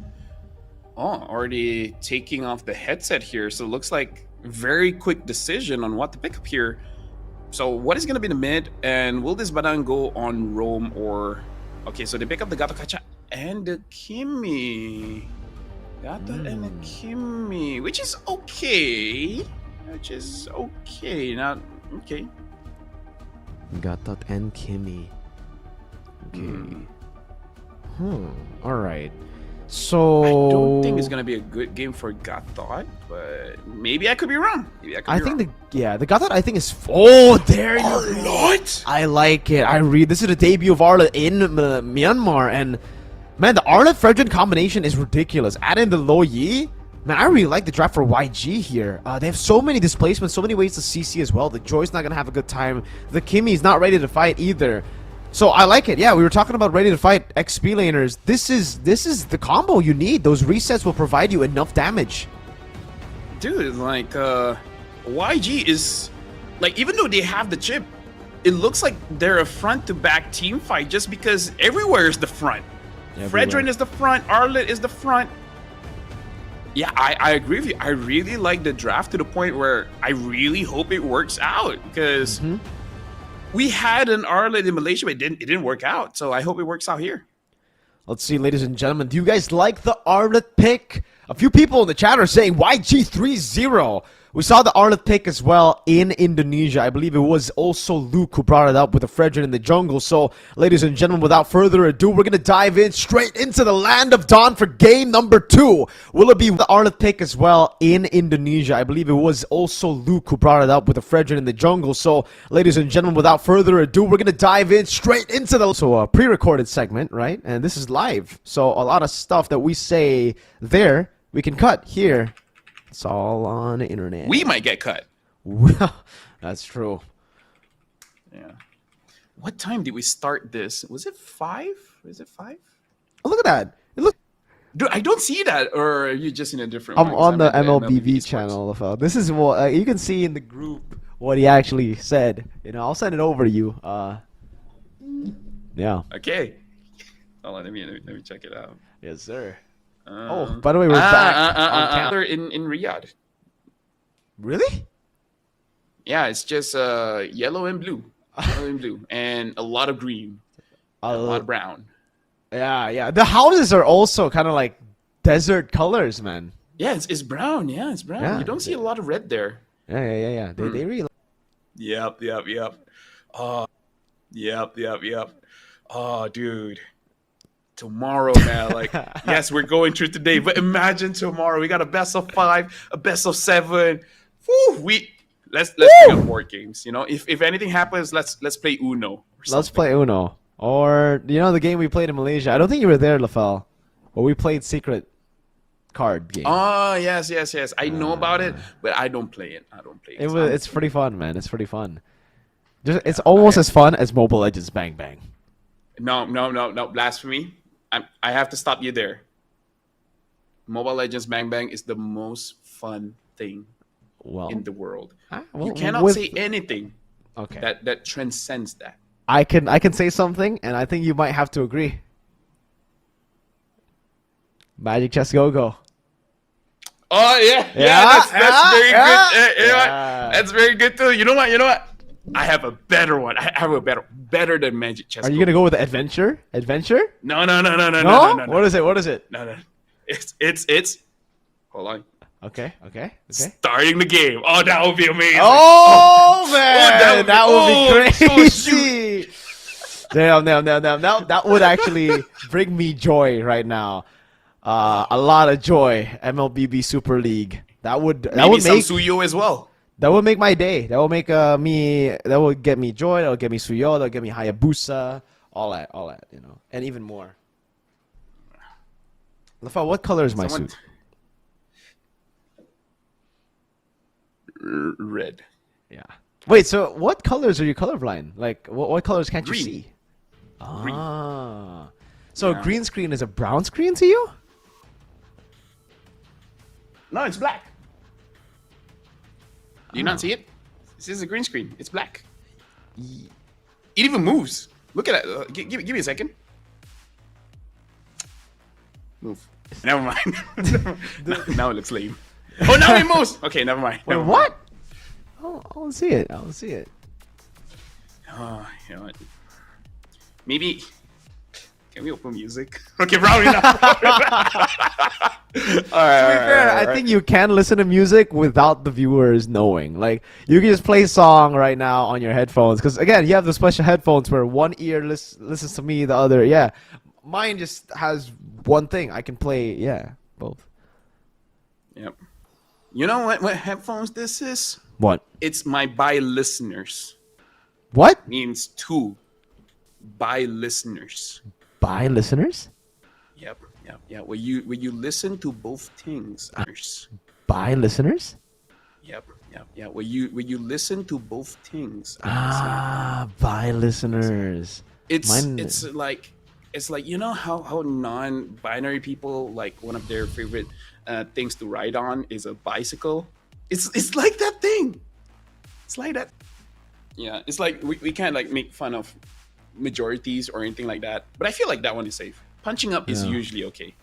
Oh, already taking off the headset here. So it looks like very quick decision on what to pick up here. So what is going to be the mid? And will this Badang go on Roam or... Okay, so they pick up the Gato Kacha and the Kimi. Gato and the Kimi. Which is okay. Now, okay. Gatot and Kimi. Okay. Alright. So I don't think it's gonna be a good game for Gatot, but maybe I could be wrong. I think the Gatot I think is there you go. Arlott? I like it. This is the debut of Arlott in Myanmar, and man, the Arlott Fredrin combination is ridiculous. Add in the Lo Yi. Man, I really like the draft for YG here. They have so many displacements, so many ways to CC as well. The Joy's not gonna have a good time. The Kimi's not ready to fight either. So I like it. Yeah, we were talking about ready to fight XP laners. This is the combo you need. Those resets will provide you enough damage. Dude, like YG is like, even though they have the chip, it looks like they're a front to back team fight just because everywhere is the front. Fredrin is the front, Arlott is the front. Yeah, I agree with you. I really like the draft to the point where I really hope it works out because we had an Arlott in Malaysia, but it didn't work out. So I hope it works out here. Let's see, ladies and gentlemen. Do you guys like the Arlott pick? A few people in the chat are saying YG3-0. We saw the Arlott pick as well in Indonesia. I believe it was also Luke who brought it up with the Fredrin in the jungle. So, ladies and gentlemen, without further ado, we're going to dive in straight into the Land of Dawn for game number 2. Will it be the Arlott pick as well in Indonesia? I believe it was also Luke who brought it up with the Fredrin in the jungle. So, ladies and gentlemen, without further ado, we're going to dive in straight into the pre-recorded segment, right? And this is live. So, a lot of stuff that we say there, we can cut here. It's all on the internet. We might get cut. That's true. Yeah. What time did we start this? Was it 5? Is it 5? Oh, look at that. It look. Dude, I don't see that. Or are you just in a different I'm one? on the MLBV channel. This is what you can see in the group what he actually said. You know, I'll send it over to you. Yeah. Okay. Hold on, let me check it out. Yes, sir. Oh, by the way, we're back. In Riyadh. Really? Yeah, it's just yellow and blue. And a lot of green. A lot of brown. Yeah. The houses are also kind of like desert colors, man. Yeah, it's brown. Yeah, it's brown. Yeah. You don't see a lot of red there. Yeah. They really. Yep. Yep. Oh, dude. Tomorrow, man, like, yes, we're going through today, but imagine tomorrow. We got a best of 5, a best of 7. Woo, let's bring up board games. You know, if anything happens, let's play Uno. Let's play Uno, or the game we played in Malaysia. I don't think you were there, Lafel, but we played Secret card game. Oh yes. I know about it, but I don't play it. It's pretty fun, man. It's pretty fun. It's almost as fun as Mobile Legends Bang Bang. No, blasphemy. I have to stop you there. Mobile Legends Bang Bang is the most fun thing in the world. You cannot say anything that transcends that. I can say something, and I think you might have to agree. Magic Chess Go-Go. Oh yeah, that's very good. You know what? That's very good too. You know what? I have a better one. I have a better than Magic Chess. Are you gonna go with adventure? Adventure? No. What is it? What is it? No. It's. Hold on. Okay. Starting the game. Oh, that would be amazing. Oh man, that would be so crazy. Damn. That would actually bring me joy right now. A lot of joy. MLBB Super League. That would Maybe some make Suyo as well. that would make my day. That would make me. That would get me joy. That would get me Suyo. That would get me Hayabusa. All that. You know, and even more. Lafa, what color is my suit? Red. Yeah. Wait. So what colors are you colorblind? Like what colors can't Green. you see? Green. Ah. So Yeah. a green screen is a brown screen to you? No, it's black. Do you not see it? This is a green screen. It's black. It even moves. Look at it. Give me a second. Move. Never mind. Now it looks lame. Oh, now it moves. Okay, never mind. Wait, Never mind. what? Oh, I don't see it. I don't see it. Oh, you know what? Maybe. Can we open music? Okay, probably not. All right. I think you can listen to music without the viewers knowing. Like you can just play a song right now on your headphones. Because again, you have the special headphones where one ear listens to me, the other, yeah. Mine just has one thing. I can play, yeah, both. Yep. You know what headphones this is? What? It's my by listeners. What? Means two. By listeners. By listeners? Yep. Where you listen to both things. By listeners? Yep. Where you listen to both things. By listeners. It's like you know how non-binary people like one of their favorite things to ride on is a bicycle. It's like that thing. It's like that. Yeah, it's like we can't like make fun of majorities or anything like that. But I feel like that one is safe. Punching up is usually okay.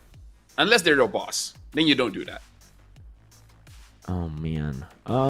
Unless they're the boss. Then you don't do that. Oh man. Oh.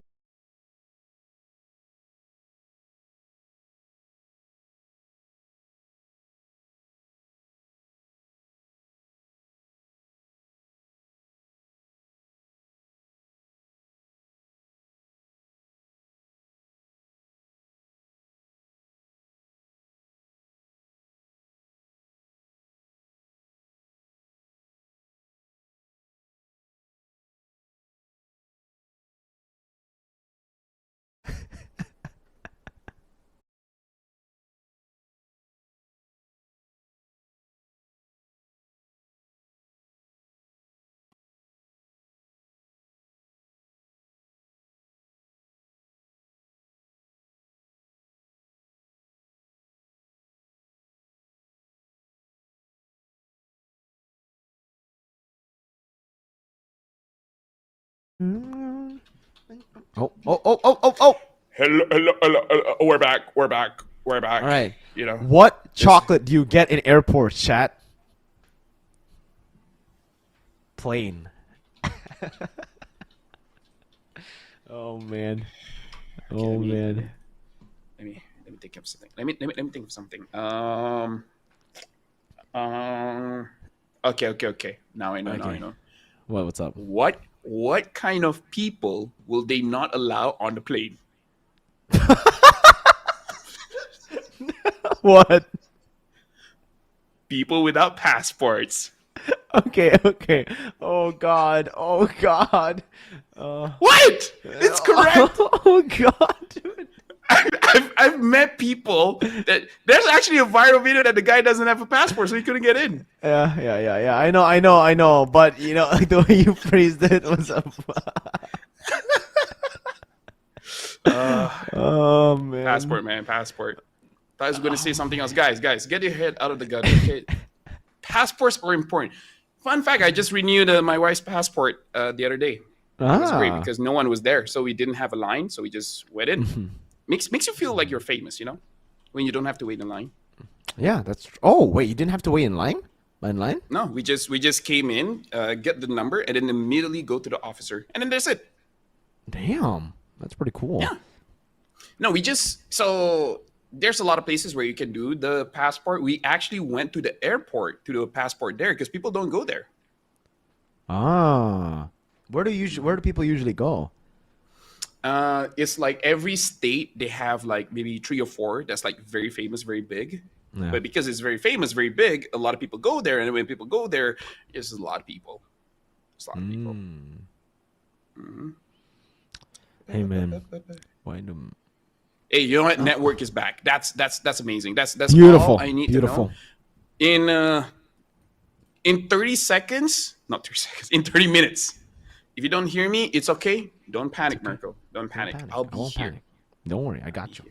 Hello. We're back. All right. You know. What chocolate do you get in airports, chat? Plain. Oh man. Oh man. Let me think of something. Let me think of something. Okay. Now I know. What's up? What kind of people will they not allow on the plane? What? People without passports. Okay. Oh god. What? It's correct. Oh god, dude. I've met people that there's actually a viral video that the guy doesn't have a passport, so he couldn't get in. Yeah. I know. But you know, like the way you phrased it was oh man. Passport. I was going to say something else, guys. Get your head out of the gutter. Okay, passports are important. Fun fact: I just renewed my wife's passport the other day. It was great because no one was there, so we didn't have a line, so we just went in. Makes you feel like you're famous, you know, when you don't have to wait in line. Yeah, that's. Oh wait, you didn't have to wait in line? In line? No, we just came in, get the number, and then immediately go to the officer, and then that's it. Damn, that's pretty cool. Yeah. No, so there's a lot of places where you can do the passport. We actually went to the airport to do a passport there because people don't go there. Ah, where do people usually go? It's like every state they have like maybe three or four that's like very famous, very big. Yeah. But because it's very famous, very big, a lot of people go there, and when people go there, there's a lot of people. There's a lot of people. Mm. Hey man, why do Hey, you know what? Network is back. That's amazing. That's beautiful? all I need Beautiful. to know. In 30 seconds, not 30 seconds, in 30 minutes. If you don't hear me, it's okay. Don't panic, Marco. Don't panic. I'll be I won't here. panic. Don't worry, I got you.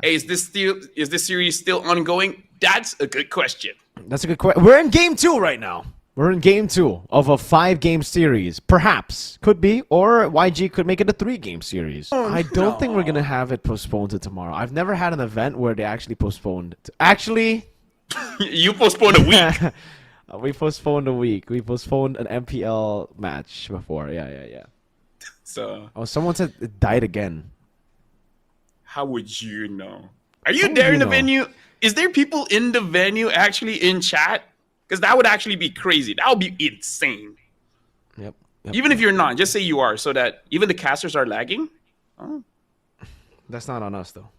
Hey, is this series still ongoing? That's a good question. That's a good question. We're in game 2 right now. We're in game 2 of a 5-game series. Perhaps. Could be. Or YG could make it a 3-game series. I don't think we're going to have it postponed to tomorrow. I've never had an event where they actually postponed. Actually, You postponed a week. we postponed a week. We postponed an MPL match before. Yeah. So Oh, someone said it died again. how would you know? Are you How would there you in the know? venue? Is there people in the venue actually in chat? Because that would actually be crazy. That would be insane. Yep. Even if you're not, just say you are, so that even the casters are lagging. Oh, That's not on us, though.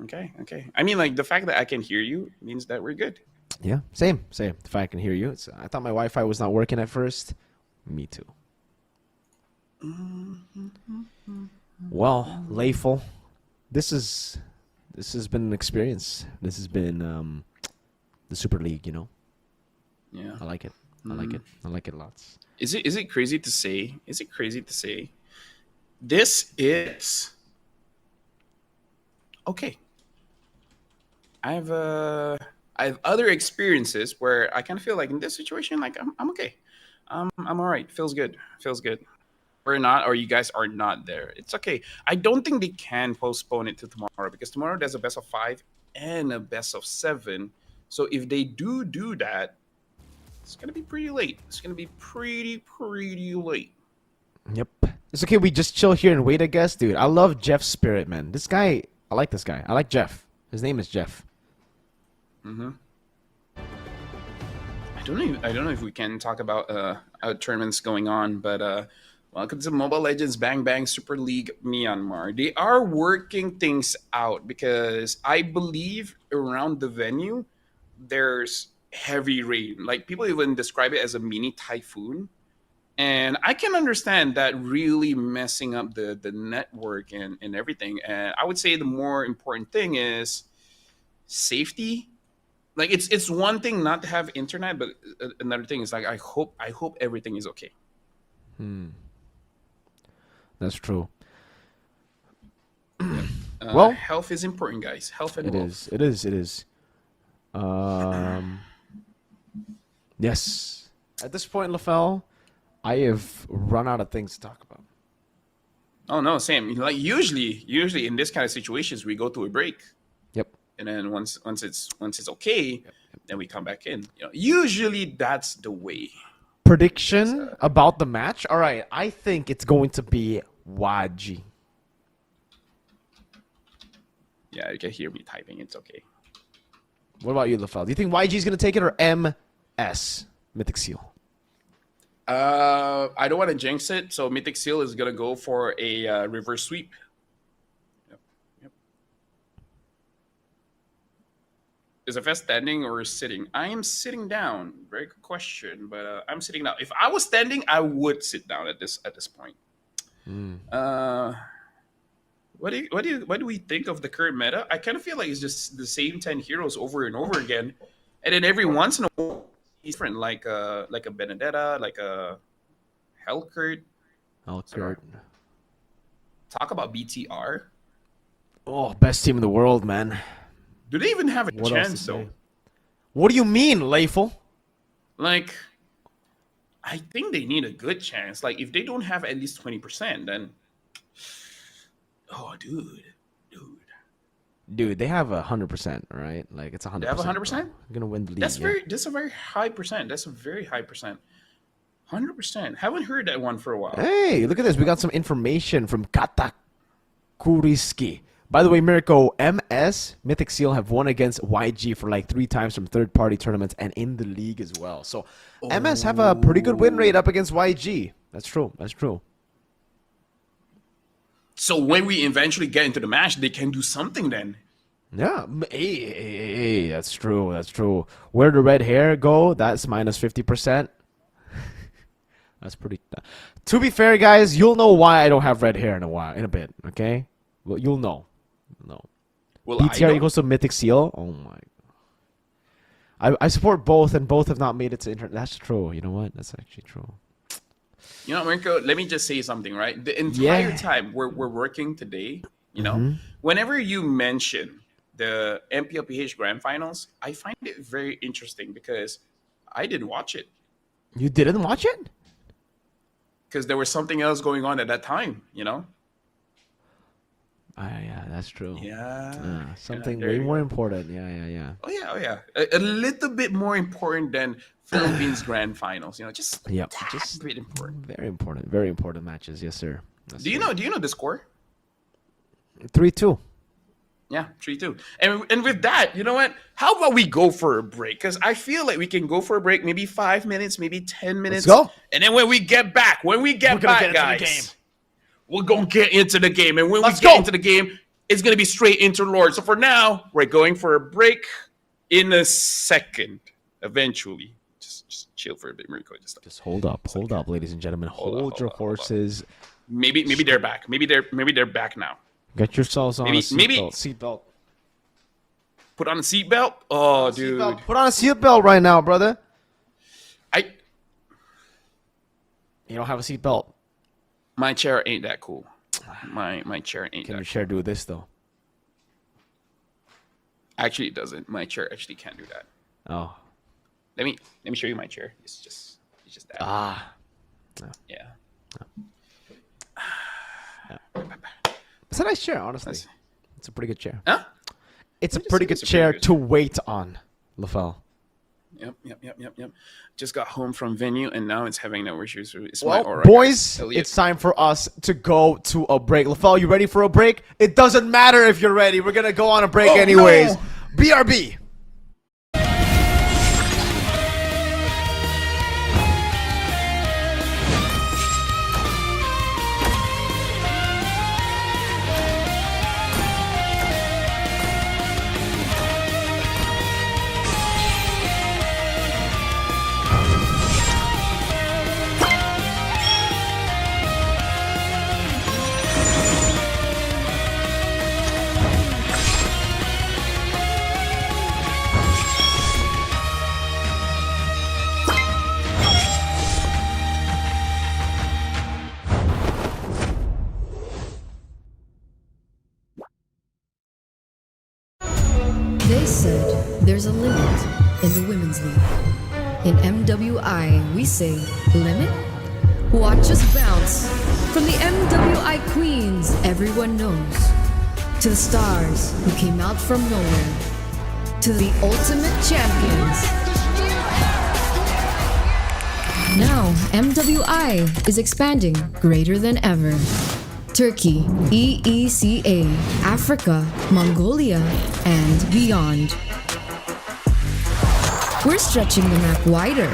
okay. I mean, like the fact that I can hear you means that we're good. Yeah, same. If I can hear you. I thought my Wi-Fi was not working at first. Me too. Well, Leifel, this has been an experience. This has been the Super League, you know. Yeah. I like it. I like it. I like it lots. Is it crazy to say? Is it crazy to say? This is okay. I have other experiences where I kind of feel like in this situation, like I'm okay. I'm all right. Feels good. We're not, or you guys are not there. It's okay. I don't think they can postpone it to tomorrow because tomorrow there's a best of 5 and a best of 7. So if they do that, it's gonna be pretty late. It's gonna be pretty late. Yep. It's okay. We just chill here and wait, I guess, dude. I love Jeff's spirit, man. This guy, I like this guy. I like Jeff. His name is Jeff. I don't know if we can talk about tournaments going on, but welcome to Mobile Legends Bang Bang Super League Myanmar. They are working things out because I believe around the venue there's heavy rain. Like people even describe it as a mini typhoon. And I can understand that really messing up the network and everything. And I would say the more important thing is safety. Like it's one thing not to have internet, but another thing is like I hope everything is okay. That's true. Well, Health is important, guys. Health and it wealth. is. It is. Yes. At this point, LaFell, I have run out of things to talk about. Oh no, Sam. Like usually in this kind of situations, we go to a break, Yep. and then once it's okay, then we come back in. Usually that's the way. Prediction about the match? All right. I think it's going to be YG. Yeah, you can hear me typing. It's okay. What about you, LaFell? Do you think YG is going to take it or MS, Mythic Seal? I don't want to jinx it, so Mythic Seal is gonna go for a reverse sweep. Yep. Is FS standing or sitting? I am sitting down. Very good question, but I'm sitting down. If I was standing, I would sit down at this point. What do we think of the current meta? I kind of feel like it's just the same 10 heroes over and over again, and then every once in a while, different, like a Benedetta, like a Hellkurt. Hellkurt. Talk about BTR. Oh, best team in the world, man. Do they even have a What else to chance say? though? What do you mean, Leifel? Like, I think they need a good chance. Like, if they don't have at least 20%, then, oh, dude. Dude, they have 100%, right? Like it's 100%. They have 100%. They're gonna win the league. That's a very high percent. That's a very high percent. 100%. Haven't heard that one for a while. Hey, look at this. We got some information from Katakuriski. By the way, Mirko, MS, Mythic Seal have won against YG for like 3 times from third-party tournaments and in the league as well. So MS have a pretty good win rate up against YG. That's true. That's true. So when we eventually get into the match, they can do something then. Yeah, hey, that's true. That's true. Where the red hair go? That's minus 50%. That's pretty. To be fair, guys, you'll know why I don't have red hair in a bit. Okay, well, you'll know. No. Well, BTR equals to Mythic Seal. Oh my. I support both, and both have not made it to internet. That's true. You know what? That's actually true. You know, Mirko, let me just say something, right? The entire time we're working today, you know, whenever you mention the MPLPH Grand Finals, I find it very interesting because I didn't watch it. You didn't watch it? Because there was something else going on at that time, you know? Yeah, that's true. Yeah. Something way more important. Yeah. Oh, yeah. A little bit more important than Philippines Grand Finals, you know, just a bit important. Very important matches. Yes, sir. Do you know the score? 3-2. Yeah, 3-2. And with that, you know what? How about we go for a break? Because I feel like we can go for a break, maybe 5 minutes, maybe 10 minutes. Let's go. And then when we get back, guys, we're going to get into the game. And when we get into the game, it's going to be straight into Lord. So for now, we're going for a break in a second, eventually. Just chill for a bit, Mirko. Just hold up, ladies and gentlemen. Hold your horses. Maybe they're back. Maybe they're back now. Get yourselves on a seatbelt. Put on a seatbelt? Oh, dude. Put on a seatbelt right now, brother. You don't have a seatbelt. My chair ain't that cool. My chair ain't Can that your chair do this, though? Actually, it doesn't. My chair actually can't do that. Oh. Let me show you my chair. It's just that. Yeah. It's a nice chair, honestly. It's a pretty good chair. Huh? It's a pretty good chair to wait on, LaFell. Yep. Just got home from venue and now it's having no issues. It's Well, my aura, boys, guys. it's time for us to go to a break. LaFell, you ready for a break? It doesn't matter if you're ready. We're going to go on a break anyways. No. BRB. They said there's a limit in the women's league. In MWI, we say limit? Watch us bounce from the MWI queens everyone knows, to the stars who came out from nowhere, to the ultimate champions. Now, MWI is expanding greater than ever. Turkey, EECA, Africa, Mongolia, and beyond. We're stretching the map wider.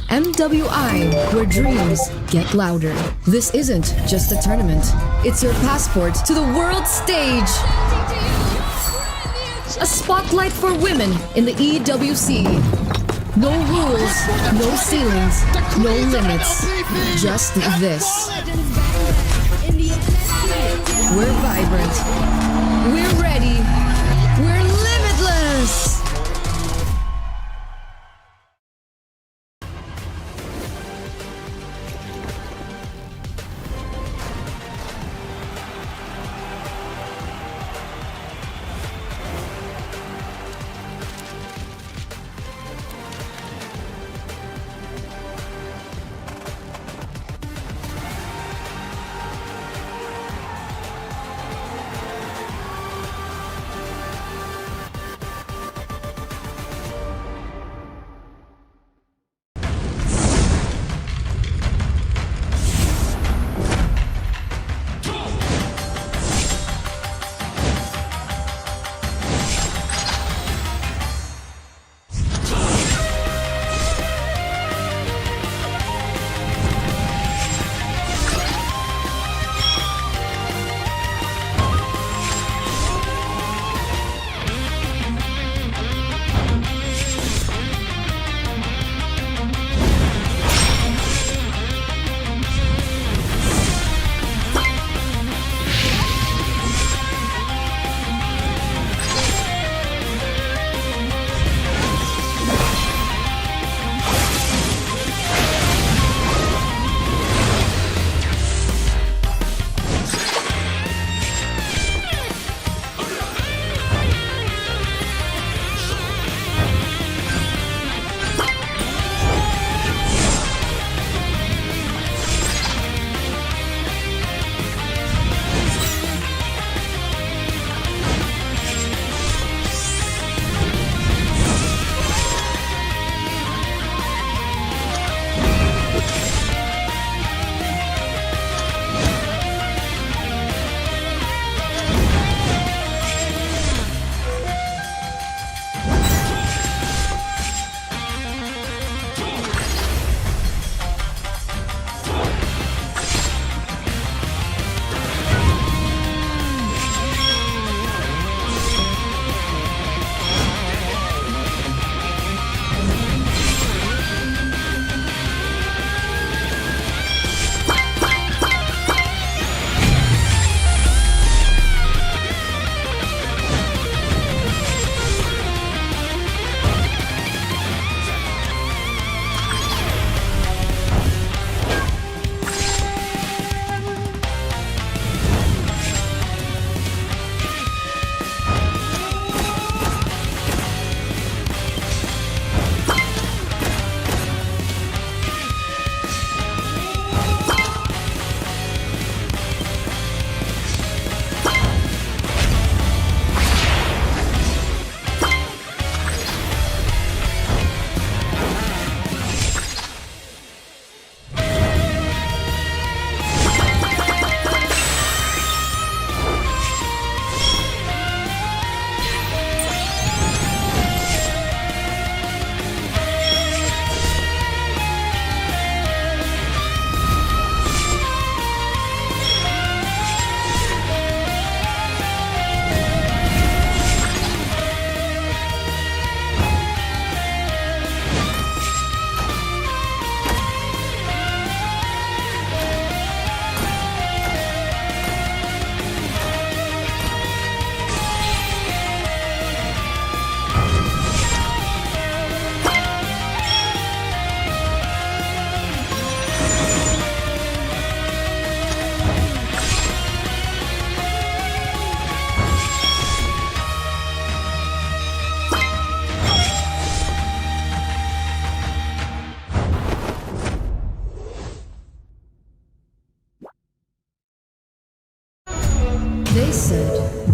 MWI, where dreams get louder. This isn't just a tournament. It's your passport to the world stage. A spotlight for women in the EWC. No rules, no ceilings, no limits. Just this. We're vibrant. We're ready. We're limitless.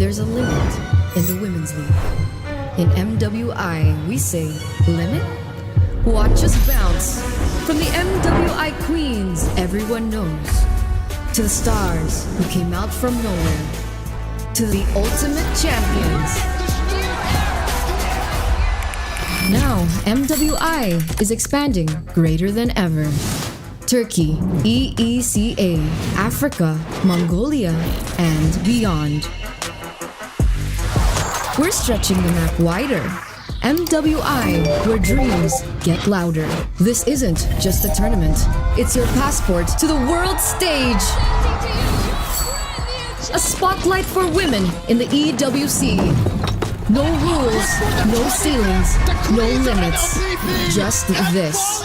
There's a limit in the Women's League. In MWI, we say, limit? Watch us bounce. From the MWI Queens everyone knows, to the stars who came out from nowhere, to the ultimate champions. Now, MWI is expanding greater than ever. Turkey, EECA, Africa, Mongolia, and beyond. We're stretching the map wider. MWI, where dreams get louder. This isn't just a tournament. It's your passport to the world stage. A spotlight for women in the EWC. No rules, no ceilings, no limits. Just this.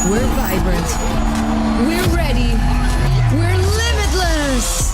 We're vibrant. We're ready. We're limitless.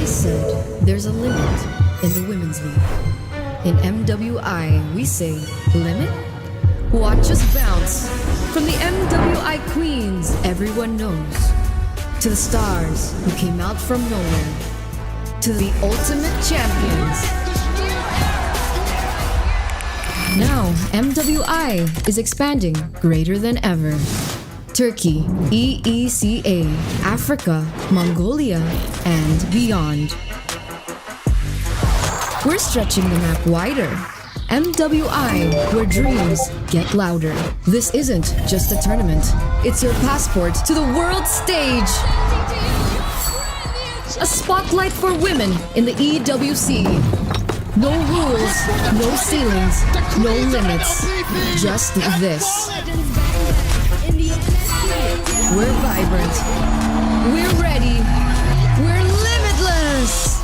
They said there's a limit in the women's league. In MWI, we say limit? Watch us bounce from the MWI queens everyone knows, to the stars who came out from nowhere, to the ultimate champions. Now, MWI is expanding greater than ever. Turkey, EECA, Africa, Mongolia, and beyond. We're stretching the map wider. MWI, where dreams get louder. This isn't just a tournament. It's your passport to the world stage. A spotlight for women in the EWC. No rules, no ceilings, no limits. Just this. We're vibrant. We're ready. We're limitless.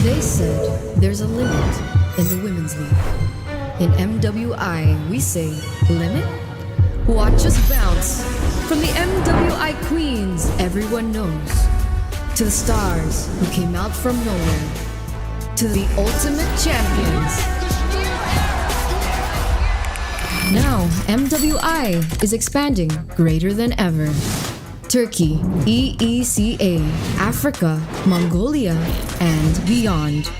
They said there's a limit in the women's league. In MWI, we say limit? Watch us bounce from the MWI queens everyone knows, to the stars who came out from nowhere, to the ultimate champions. Now, MWI is expanding greater than ever. Turkey, EECA, Africa, Mongolia, and beyond.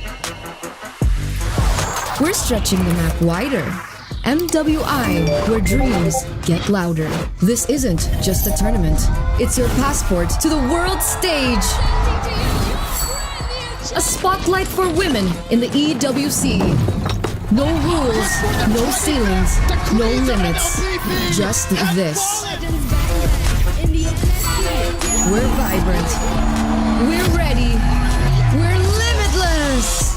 We're stretching the map wider. MWI, where dreams get louder. This isn't just a tournament. It's your passport to the world stage. A spotlight for women in the EWC. No rules, no ceilings, no limits. Just this. We're vibrant. We're ready. We're limitless.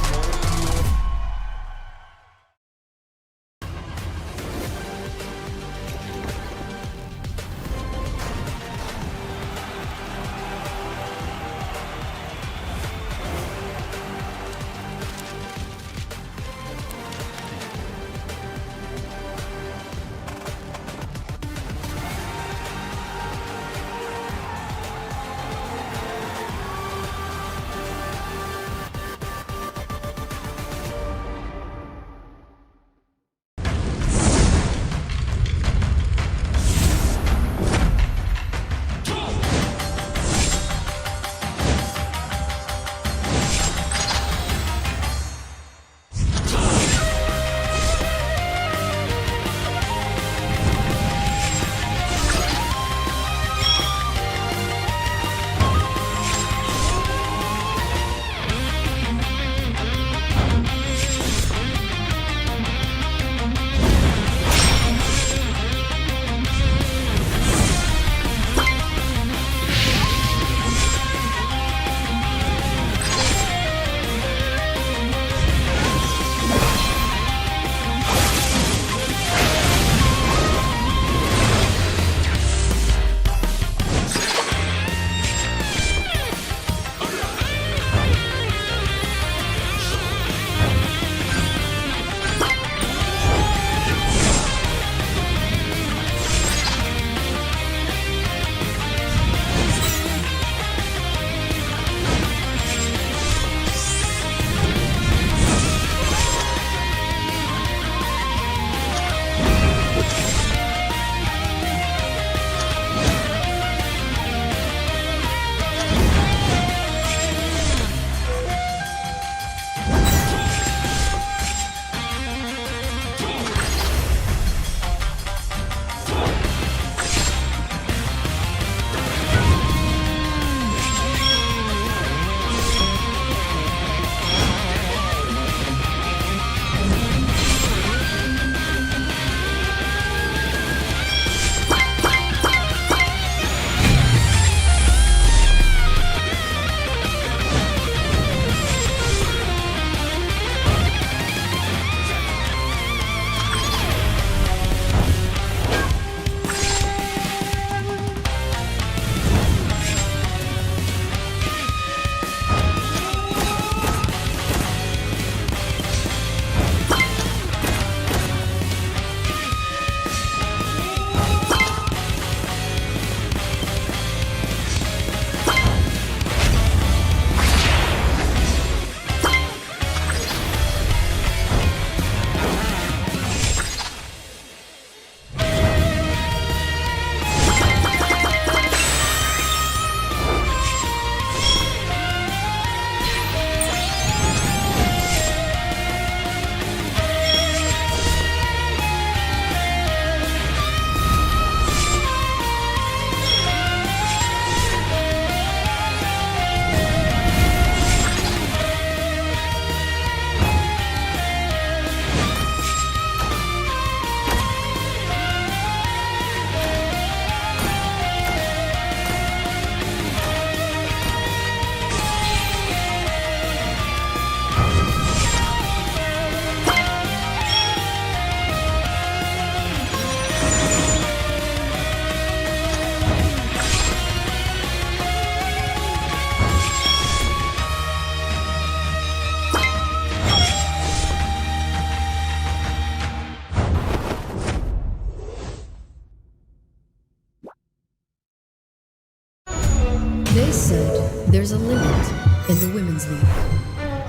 Women's League.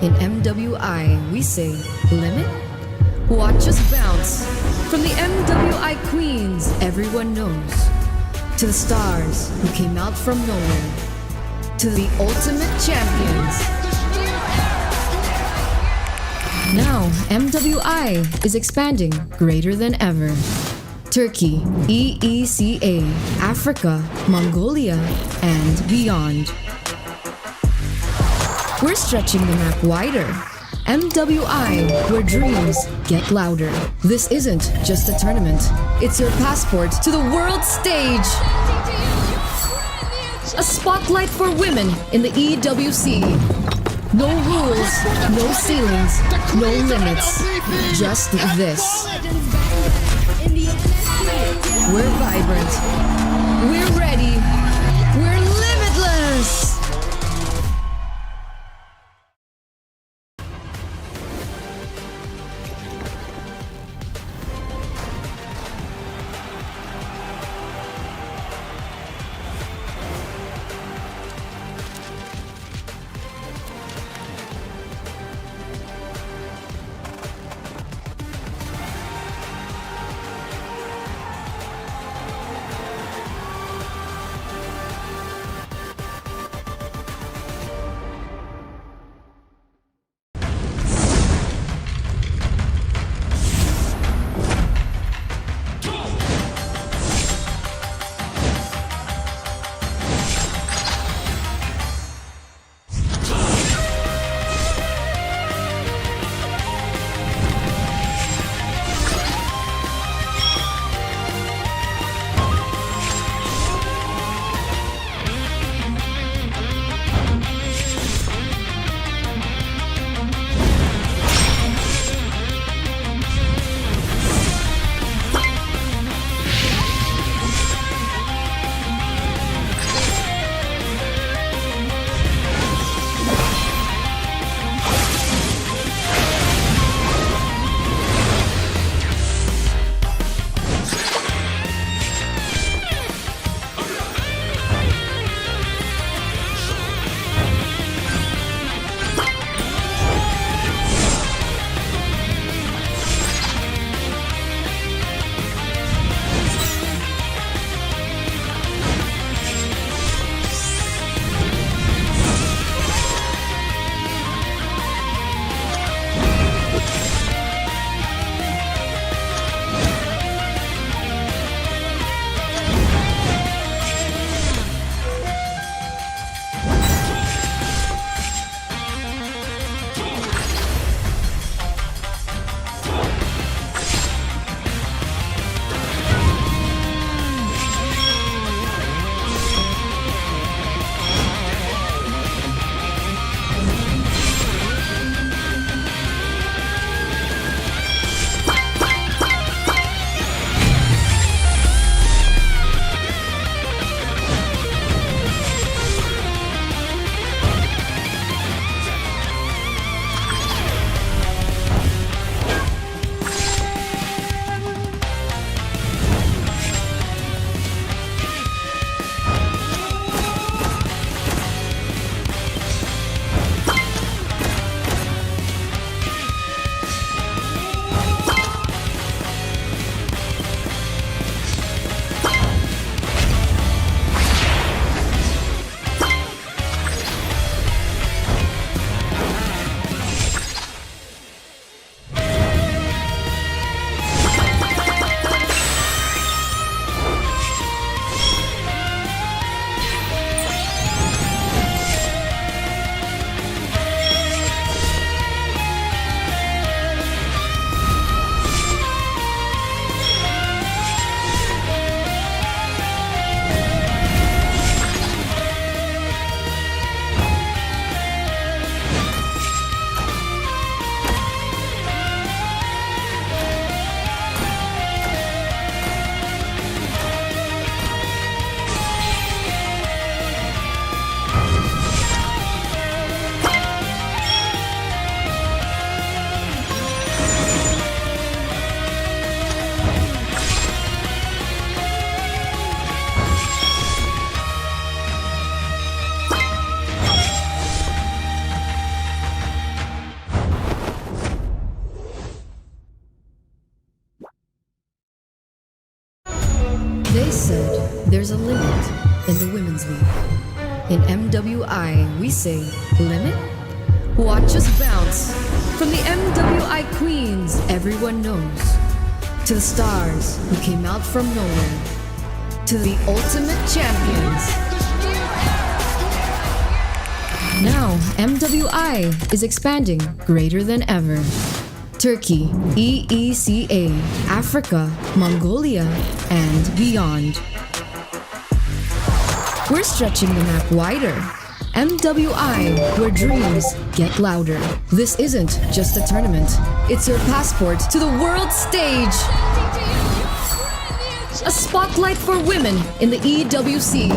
In MWI, we say, limit? Watch us bounce. From the MWI queens everyone knows, to the stars who came out from nowhere, to the ultimate champions. Now, MWI is expanding greater than ever. Turkey, EECA, Africa, Mongolia, and beyond. We're stretching the map wider. MWI, where dreams get louder. This isn't just a tournament. It's your passport to the world stage. A spotlight for women in the EWC. No rules, no ceilings, no limits. Just this. We're vibrant. We're ready. We're limitless. said there's a limit in the women's league. In MWI, we say limit? Watch us bounce from the MWI queens everyone knows, to the stars who came out from nowhere, to the ultimate champions. Now, MWI is expanding greater than ever. Turkey, EECA, Africa, Mongolia, and beyond. We're stretching the map wider. MWI, where dreams get louder. This isn't just a tournament. It's your passport to the world stage. A spotlight for women in the EWC.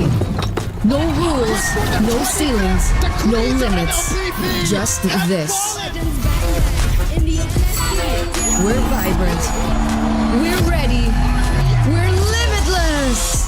No rules, no ceilings, no limits. Just this. We're vibrant. We're ready. We're limitless.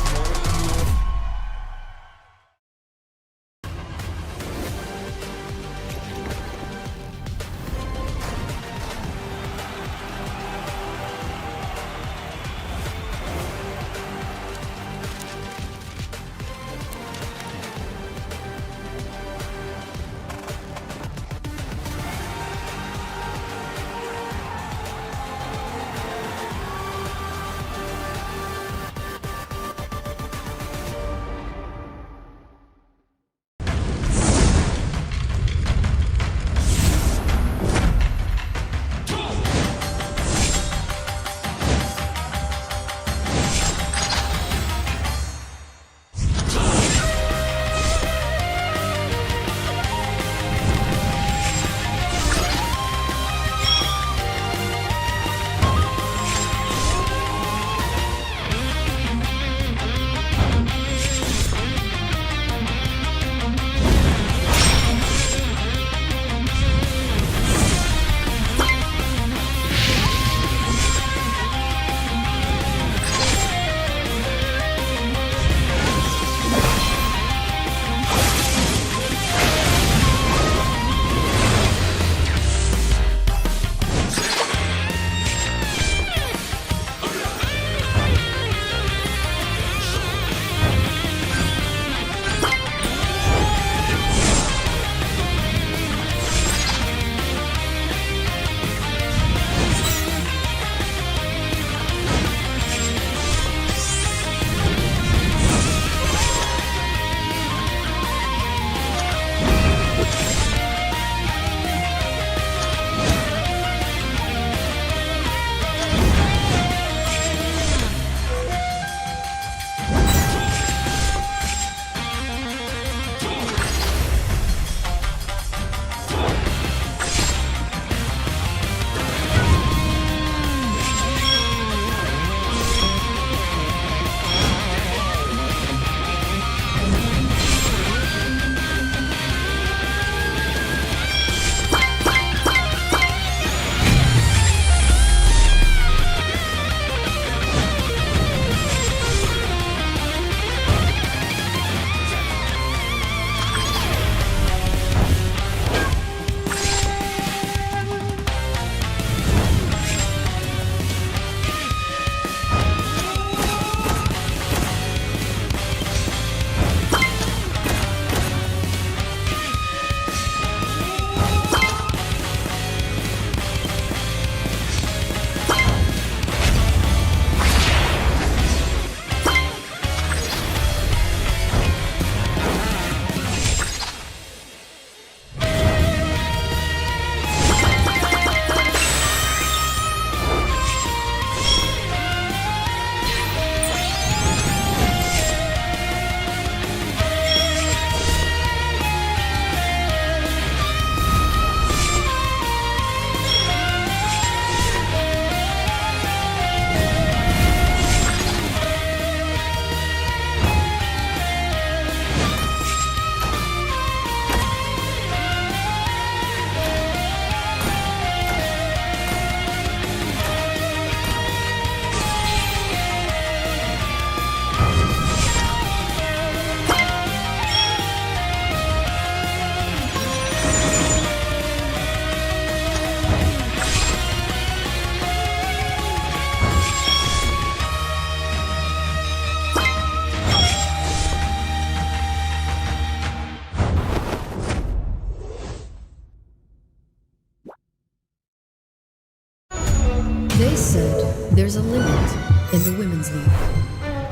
They said there's a limit in the women's league.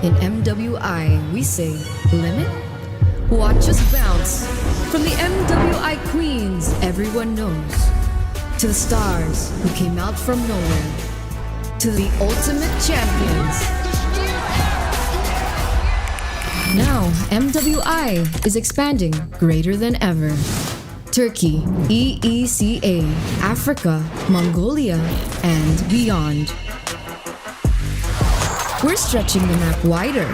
In MWI, we say limit? Watch us bounce from the MWI queens everyone knows, to the stars who came out from nowhere, to the ultimate champions. Now, MWI is expanding greater than ever. Turkey, EECA, Africa, Mongolia, and beyond. We're stretching the map wider.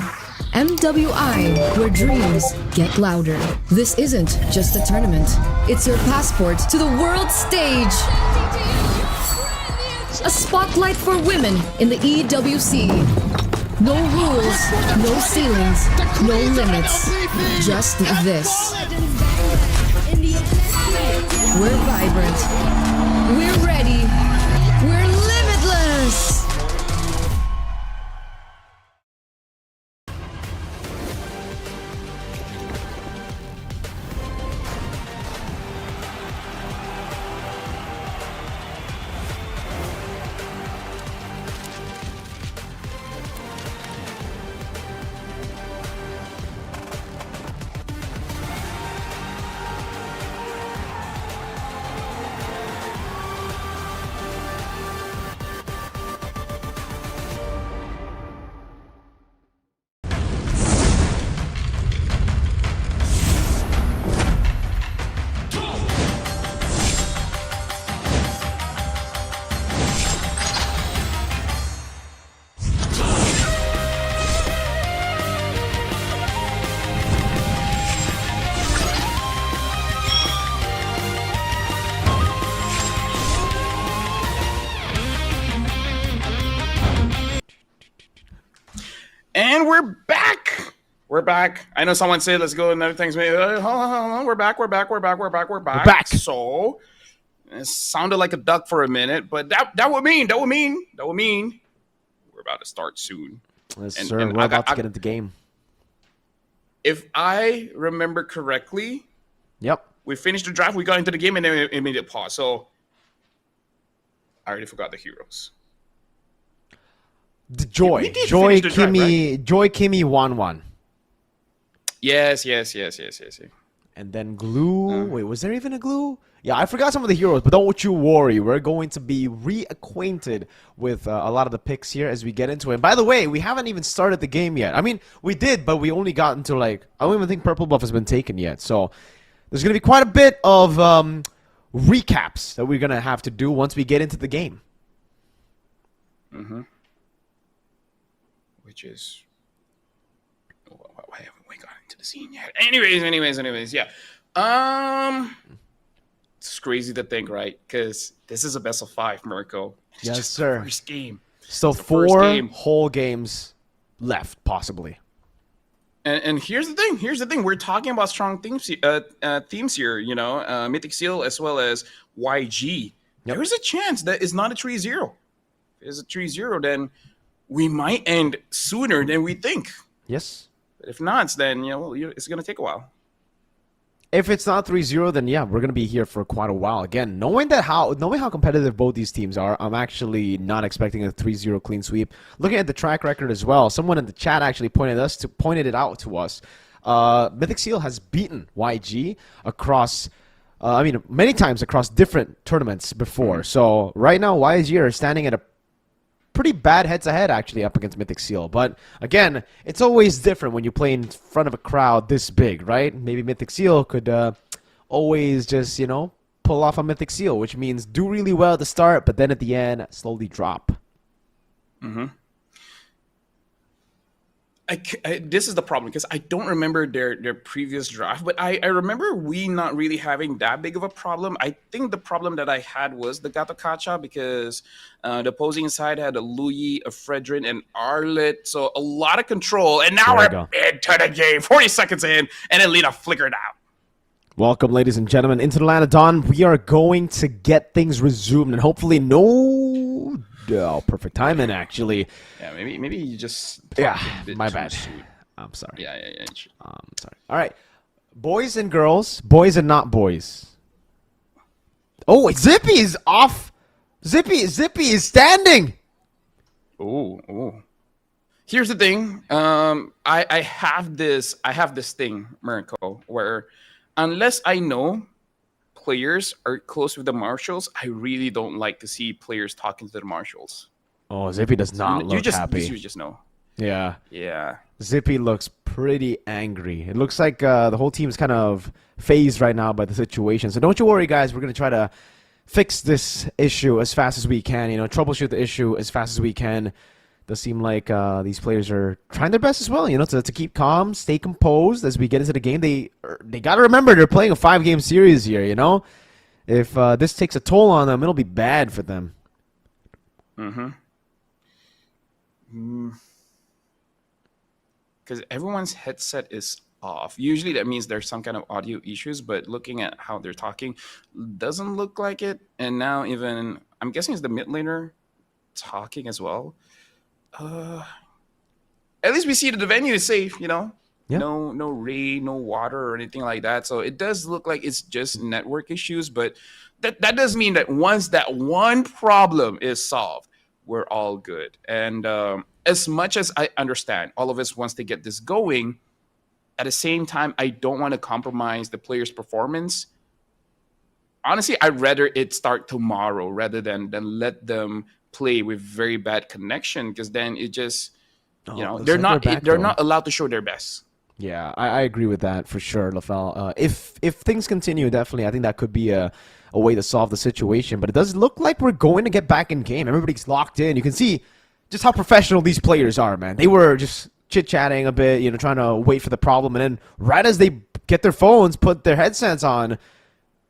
MWI, where dreams get louder. This isn't just a tournament. It's your passport to the world stage. A spotlight for women in the EWC. No rules, no ceilings, no limits. Just this. We're vibrant. We're ready. We're limitless. And we're back. We're back. I know someone said, let's go and other things. Hold on. We're back. We're back. So it sounded like a duck for a minute, but that would mean we're about to start soon. Yes, sir. We're about to get into the game. If I remember correctly, yep, we finished the draft, we got into the game, and then it made it pause. So I already forgot the heroes. Joy Kimmy 1-1. Yes. And then glue. Wait, was there even a glue? Yeah, I forgot some of the heroes, but don't you worry. We're going to be reacquainted with a lot of the picks here as we get into it. And by the way, we haven't even started the game yet. I mean, we did, but we only got into I don't even think purple buff has been taken yet. So there's going to be quite a bit of recaps that we're going to have to do once we get into the game. Mm-hmm. Which is, why haven't we gotten into the scene yet? Anyways, yeah. It's crazy to think, right? Because this is a best of 5, Mirko. It's yes, just sir. The first game. So 4 whole games left, possibly. And here's the thing. We're talking about strong themes here. You know, Mythic Seal as well as YG. Yep. There's a chance that it's not a 3-0. If it's a 3-0, then we might end sooner than we think. Yes. But if not, then it's going to take a while. If it's not 3-0, then yeah, we're going to be here for quite a while. Again, knowing how competitive both these teams are, I'm actually not expecting a 3-0 clean sweep. Looking at the track record as well, someone in the chat actually pointed it out to us. Mythic Seal has beaten YG across many times across different tournaments before. Mm-hmm. So right now YG are standing at a pretty bad head-to-head actually up against Mythic Seal. But again, it's always different when you play in front of a crowd this big, right? Maybe Mythic Seal could always just, pull off a Mythic Seal, which means do really well at the start, but then at the end, slowly drop. Mm-hmm. This is the problem, because I don't remember their previous draft, but I remember we not really having that big of a problem. I think the problem that I had was the Gatakacha, because the opposing side had a Louis, a Fredrin, and Arlet, so a lot of control. And now we're into the game, 40 seconds in, and then Lena flickered out. Welcome, ladies and gentlemen, into the land of Dawn. We are going to get things resumed, and hopefully perfect timing, actually. Yeah, maybe you just... my bad. I'm sorry. Yeah. Sorry. All right. Boys and girls, boys and not boys. Oh, Zippy is off. Zippy is standing. Oh. Here's the thing. I have this thing, Mirko, where unless I know players are close with the marshals, I really don't like to see players talking to the marshals. Oh, Zippy does So not you look just happy. you just know. Yeah. Yeah. Zippy looks pretty angry. It looks like the whole team is kind of phased right now by the situation. So don't you worry, guys. We're going to try to fix this issue as fast as we can. Troubleshoot the issue as fast as we can. Does seem like these players are trying their best as well, to keep calm, stay composed as we get into the game. They got to remember they're playing a 5-game series here, If this takes a toll on them, it'll be bad for them. Because everyone's headset is off. Usually that means there's some kind of audio issues, but looking at how they're talking, doesn't look like it. And now even, I'm guessing it's the mid laner talking as well. At least we see that the venue is safe, Yeah. No rain, no water or anything like that. So it does look like it's just network issues, but that does mean that once that one problem is solved, we're all good. And as much as I understand, all of us wants to get this going, at the same time, I don't want to compromise the player's performance. Honestly, I'd rather it start tomorrow rather than let them play with very bad connection, because then it just, they're not allowed to show their best. Yeah, I agree with that for sure, LaFell. If things continue, definitely, I think that could be a way to solve the situation. But it does look like we're going to get back in game. Everybody's locked in. You can see just how professional these players are, man. They were just chit-chatting a bit, trying to wait for the problem. And then right as they get their phones, put their headsets on,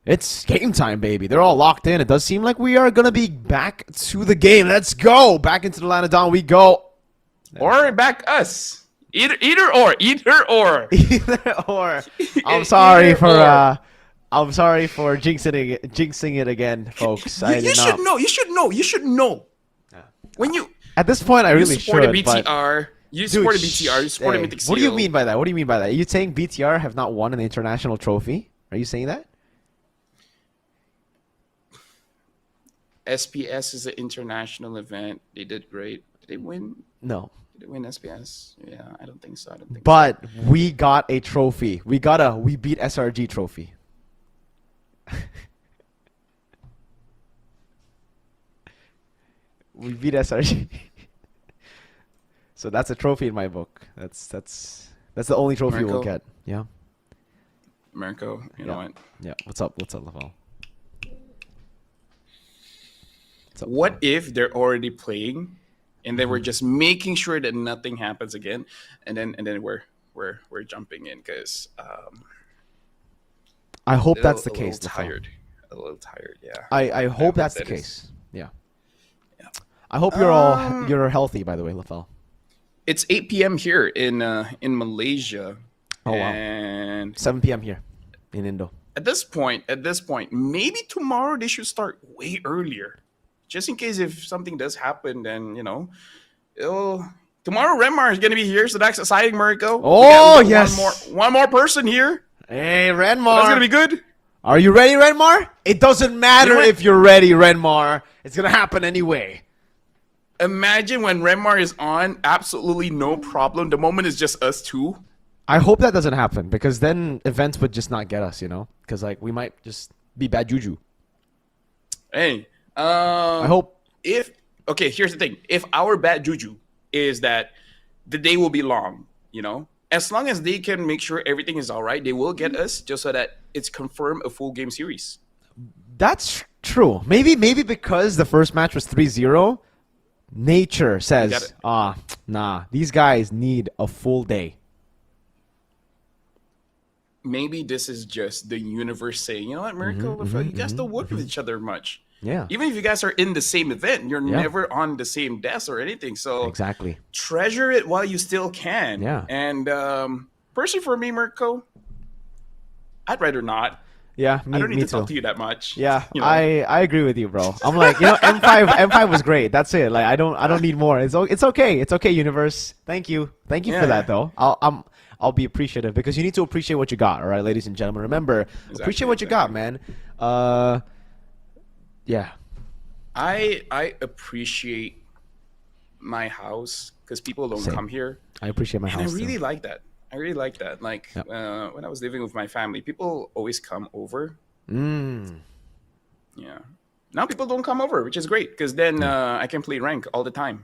it's game time, baby. They're all locked in. It does seem like we are going to be back to the game. Let's go. Back into the land of Dawn we go. Or back us. Either or. Either or. I'm sorry for jinxing it again, folks. You should know. Yeah. When you at this point, I really supported should. BTR. You supported BTR. You supported Mythic Seal. What do you mean by that? What do you mean by that? Are you saying BTR have not won an international trophy? Are you saying that? SPS is an international event. They did great. Did they win? No. Did they win SPS? Yeah, I don't think so. But we got a trophy. We beat SRG trophy. We beat SRG. So that's a trophy in my book. That's the only trophy we'll get. Yeah. Mirko, you know what? Yeah. What's up, Laval? What if they're already playing, and then we're just making sure that nothing happens again, and then we're jumping in because I hope that's the case. A little tired, yeah. I hope that's the case. Yeah. I hope you're healthy, by the way, LaFell. It's 8 p.m. here in Malaysia. Oh wow. And 7 p.m. here in Indo. At this point, maybe tomorrow they should start way earlier. Just in case if something does happen, then, tomorrow Renmar is going to be here, so that's exciting, Mirko. Oh, yes. One more person here. Hey, Renmar. So that's going to be good. Are you ready, Renmar? It doesn't matter if you're ready, Renmar. It's going to happen anyway. Imagine when Renmar is on, absolutely no problem. The moment is just us two. I hope that doesn't happen, because then events would just not get us, Because, we might just be bad juju. Hey. I hope. Here's the thing. If our bad juju is that the day will be long, as long as they can make sure everything is all right, they will get us just so that it's confirmed a full game series. That's true. Maybe because the first match was 3-0, nature says, nah, these guys need a full day. Maybe this is just the universe saying, you know what, Mirko, you guys don't work with each other much. Yeah. Even if you guys are in the same event, you're never on the same desk or anything. So exactly. Treasure it while you still can. Yeah. And personally for me, Mirko, I'd rather not. Yeah, I don't need to talk to you that much. Yeah, I agree with you, bro. I'm like, M5 was great. That's it. I don't need more. It's okay. It's okay, universe. Thank you for that though. I'll be appreciative, because you need to appreciate what you got. All right, ladies and gentlemen. Remember, appreciate what you got, man. Yeah. I appreciate my house because people don't Same. come here. I appreciate my And I house really too. like that. I really like that. Like Yep. when I was living with my family, people always come over. Mm. Yeah. Now people don't come over, which is great because then Yeah. I can play rank all the time,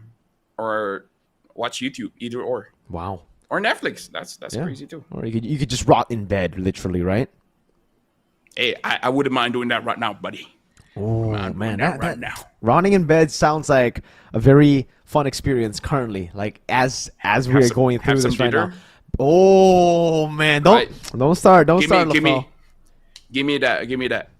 or watch YouTube, either Wow. or Netflix. That's Yeah. crazy too. Or you could just rot in bed, literally, right? Hey, I wouldn't mind doing that right now, buddy. Oh I'm doing man, that that right now. rotting in bed sounds like a very fun experience currently. Like as we are going Have through some this right now. jitter. Oh man, Right. don't start, Give me, LaFell. give me that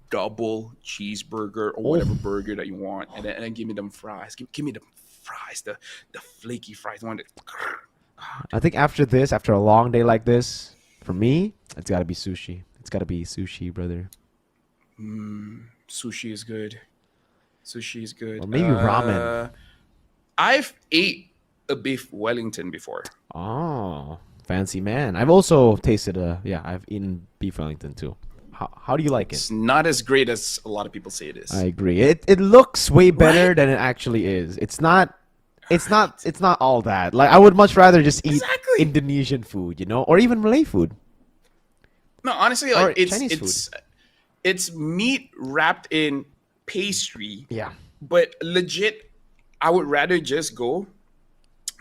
double cheeseburger or Oh. whatever burger that you want, and then give me them fries. Give me the fries, the flaky fries. The one that, I think after this, after a long day like this, for me, it's got to be sushi. It's got to be sushi, brother. sushi is good. Sushi is good. Or maybe ramen. I've ate a beef Wellington before. Oh, fancy man. I've also tasted I've eaten beef Wellington too. How do you like it? It's not as great as a lot of people say it is. I agree. It looks way better Right? than it actually is. It's not all that. Like I would much rather just eat Exactly. Indonesian food, or even Malay food. No, honestly, Or like Chinese it's meat wrapped in pastry. Yeah. But legit, I would rather just go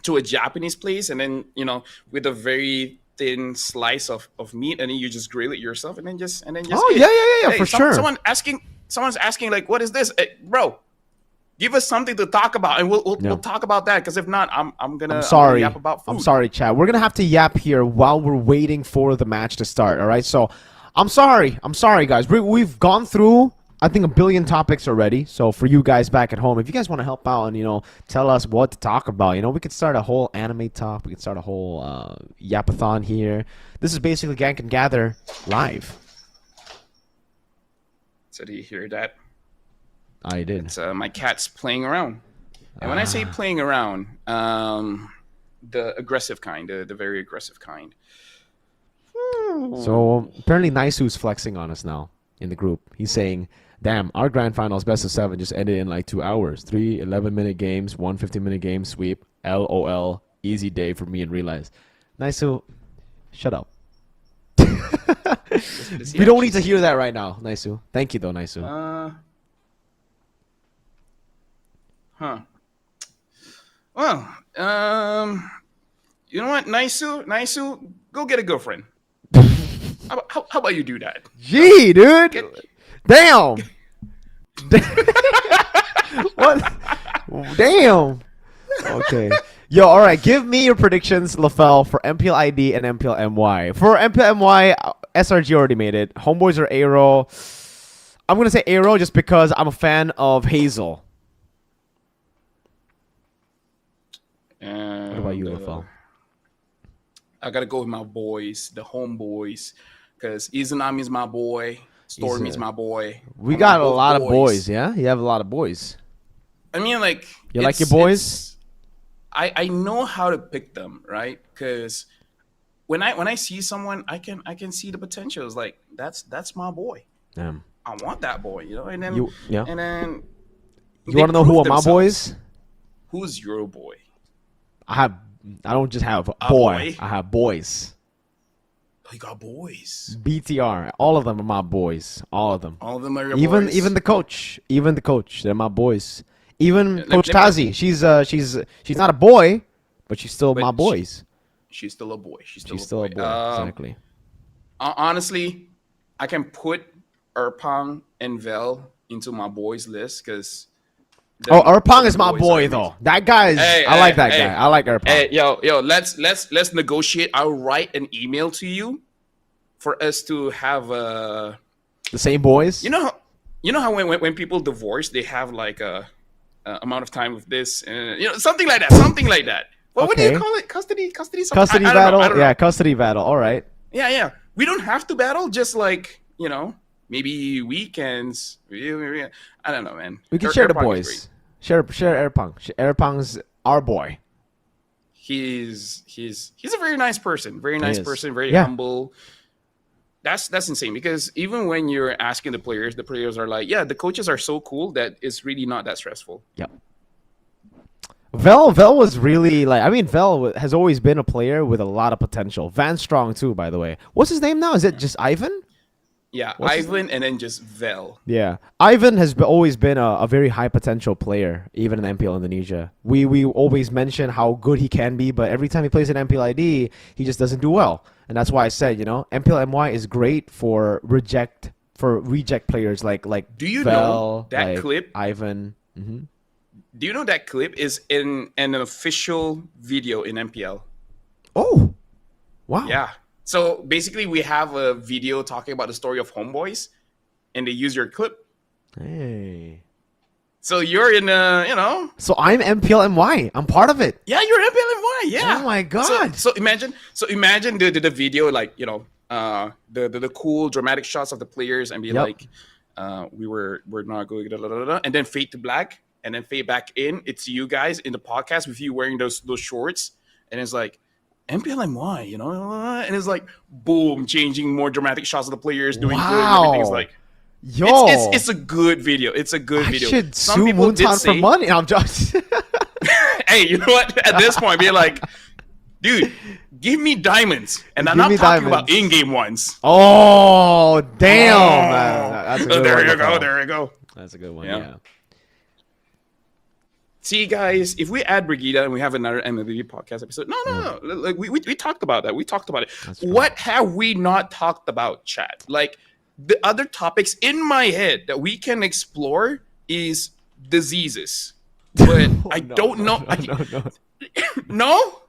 to a Japanese place and then, with a very thin slice of meat, and then you just grill it yourself and then just Oh, eat. yeah, Hey, for sure. Someone's asking like, what is this? Hey, bro, give us something to talk about and we'll talk about that, because if not, I'm gonna yap about food. I'm sorry, Chad. We're gonna have to yap here while we're waiting for the match to start. All right. So, I'm sorry, guys. We've gone through, I think, a billion topics already. So for you guys back at home, if you guys want to help out and tell us what to talk about, we could start a whole anime talk. We could start a whole yapathon here. This is basically Gank and Gather live. So do you hear that? I did. It's my cat's playing around. And when I say playing around, the aggressive kind, the very aggressive kind. So apparently Naisu's flexing on us now in the group. He's saying, damn, our grand finals best of 7 just ended in like 2 hours. 3 11-minute games, 1 15-minute game sweep. LOL. Easy day for me and Realize. Naisu, shut up. We don't need to hear that right now, Naisu. Thank you though, Naisu. Huh. Well, you know what, Naisu, go get a girlfriend. How about you do that? Gee, dude. Damn. What? Damn. Okay. Yo, all right. Give me your predictions, LaFell, for MPL ID and MPL MY. For MPL MY, SRG already made it. Homeboys are Aero. I'm going to say Aero just because I'm a fan of Hazel. What about you, LaFell? I gotta go with my boys, the homeboys, because Izanami is my boy, Stormy's my boy. We got a lot of boys, yeah? You have a lot of boys. I mean, like, You like your boys? I know how to pick them, right? Because when I see someone, I can see the potentials. Like, that's my boy. Damn. I want that boy, and then You they want to know who prove are my themselves. boys? Who's your boy? I don't just have a boy? I have boys. Oh, you got boys. BTR. All of them are my boys. All of them. All of them are your Even boys. even the coach. Even the coach. They're my boys. Even Let- Coach let me- Tazi. She's not a boy, but she's still But my boys. She's still a boy. She's still She's still a boy. Exactly. Honestly, I can put Erpang and Vel into my boys list because. Oh, Erpang is my boy though. That guy is. Hey, I like hey, that hey. guy. I like Erpang. Hey, yo, let's negotiate. I'll write an email to you for us to have The same boys. You know how when people divorce, they have like a amount of time with this, and something like that. What do you Okay. call it? Custody. Something? Custody I don't know, battle. I don't know. Yeah, custody battle. All right. Yeah. We don't have to battle. Just like maybe weekends. I don't know, man. We can share the Erpang is boys. Share Erpang. Erpang's our boy. He's a very nice person. Very nice is. person. Very Yeah. humble. That's insane, because even when you're asking the players are like, yeah, the coaches are so cool that it's really not that stressful. Yep. Vel was really like, I mean, has always been a player with a lot of potential. Van Strong too, by the way. What's his name now? Is it just Ivan? Yeah, What's his Ivan and then just Vel. Yeah, Ivan has always been a very high potential player, even in MPL Indonesia. We always mention how good he can be, but every time he plays in MPL ID, he just doesn't do well. And that's why I said, MPL MY is great for reject players like Do you Vel, know that like clip? Ivan. Do you know that clip is in an official video in MPL? Oh, wow. Yeah. So basically, we have a video talking about the story of Homeboys, and they use your clip. Hey. So you're in So I'm MPL MY. I'm part of it. Yeah, you're MPLMY. Yeah. Oh my God. So imagine the video, like the cool dramatic shots of the players, and be Yep. like, we're not going, da, da, da, da, and then fade to black, and then fade back in. It's you guys in the podcast with you wearing those shorts, and it's like MPLMY, and it's like boom, changing more dramatic shots of the players doing good. And everything's like. Yo, It's a good video. It's a good I video. should Some sue people did Moonton for say, money. I'm just. hey, you know what? At this point, be like, dude, give me diamonds, and I'm Give not me talking about diamonds. in-game ones. Oh damn! Man. That's a good There one, you go. Rafael. There you go. That's a good one. Yeah. Yeah. See, guys, if we add Brigida and we have another MLB podcast episode, no. Like we talked about that. We talked about it. That's right. What have we not talked about, chat? Like the other topics in my head that we can explore is diseases, but I don't know. No. No?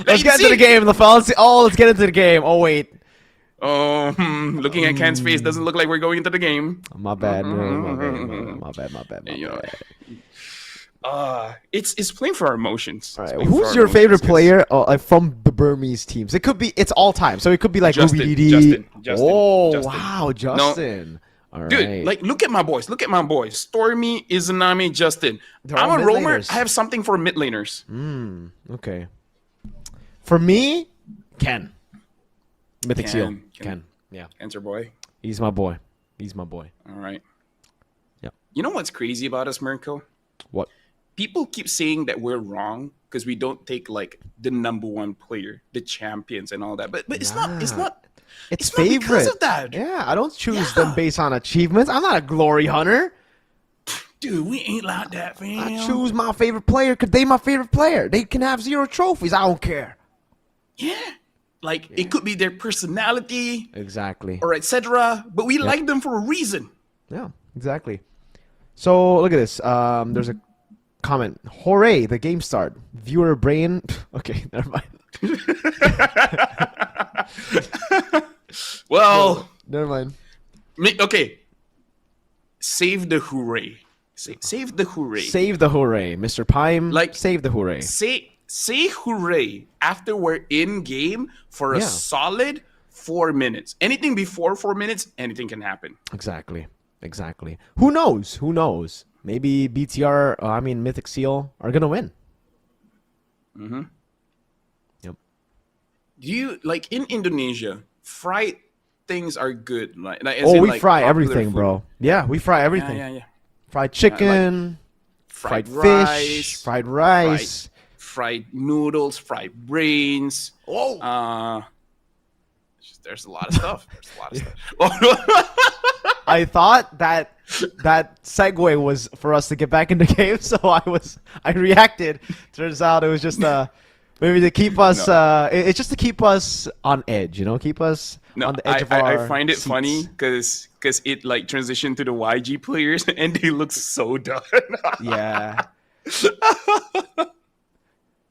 Let's get into the game, LaFell. Let's get into the game. Oh wait. Looking at Ken's face doesn't look like we're going into the game. My bad. My bad. You know, it's playing for our emotions. All It's right. playing for Who's our your favorite emotions, 'cause player like from the Burmese teams? It could be. It's all time. So it could be like Justin, Ruby DD. Justin, Oh Justin. wow, Justin. All Dude, right. like, look at my boys. Stormy, Izanami, Justin. They're all I'm a roamer. mid-laners. I have something for mid laners. Okay. For me, Ken. Mythic Seal. Ken. Ken. Yeah. Answer boy. He's my boy. All right. Yep. You know what's crazy about us, Mirko? What? People keep saying that we're wrong because we don't take like the number one player, the champions, and all that. But it's not. It's not. It's It's not favorite. because of that. Yeah, I don't choose Yeah. them based on achievements. I'm not a glory hunter. Dude, we ain't like that, fam. I choose my favorite player because they my favorite player. They can have 0 trophies. I don't care. Yeah. Like, it could be their personality Exactly. or etc. But we like them for a reason. Yeah, exactly. So look at this. There's a comment. Hooray! The game start. Viewer brain. Okay, never mind. Well, Never mind. okay. Save the hooray. Save the hooray. Save the hooray, Mr. Pime. Like- save the hooray. Say hooray after we're in game for a Yeah. solid 4 minutes. Anything before 4 minutes, anything can happen. Exactly. Who knows? Maybe BTR. Mythic Seal are gonna win. Yep. Do you like in Indonesia? Fried things are good. Like as Oh, in, we like, fry popular everything, food. bro. Yeah, we fry everything. Yeah. Fried chicken, fried fish, fried rice. fried noodles, fried brains. Whoa. There's a lot of stuff. I thought that segue was for us to get back in the game, so I reacted. Turns out it was just maybe to keep us. It's just to keep us on edge, keep us on the edge of our I find it seats. funny because it like transitioned to the YG players and they look so done. Yeah.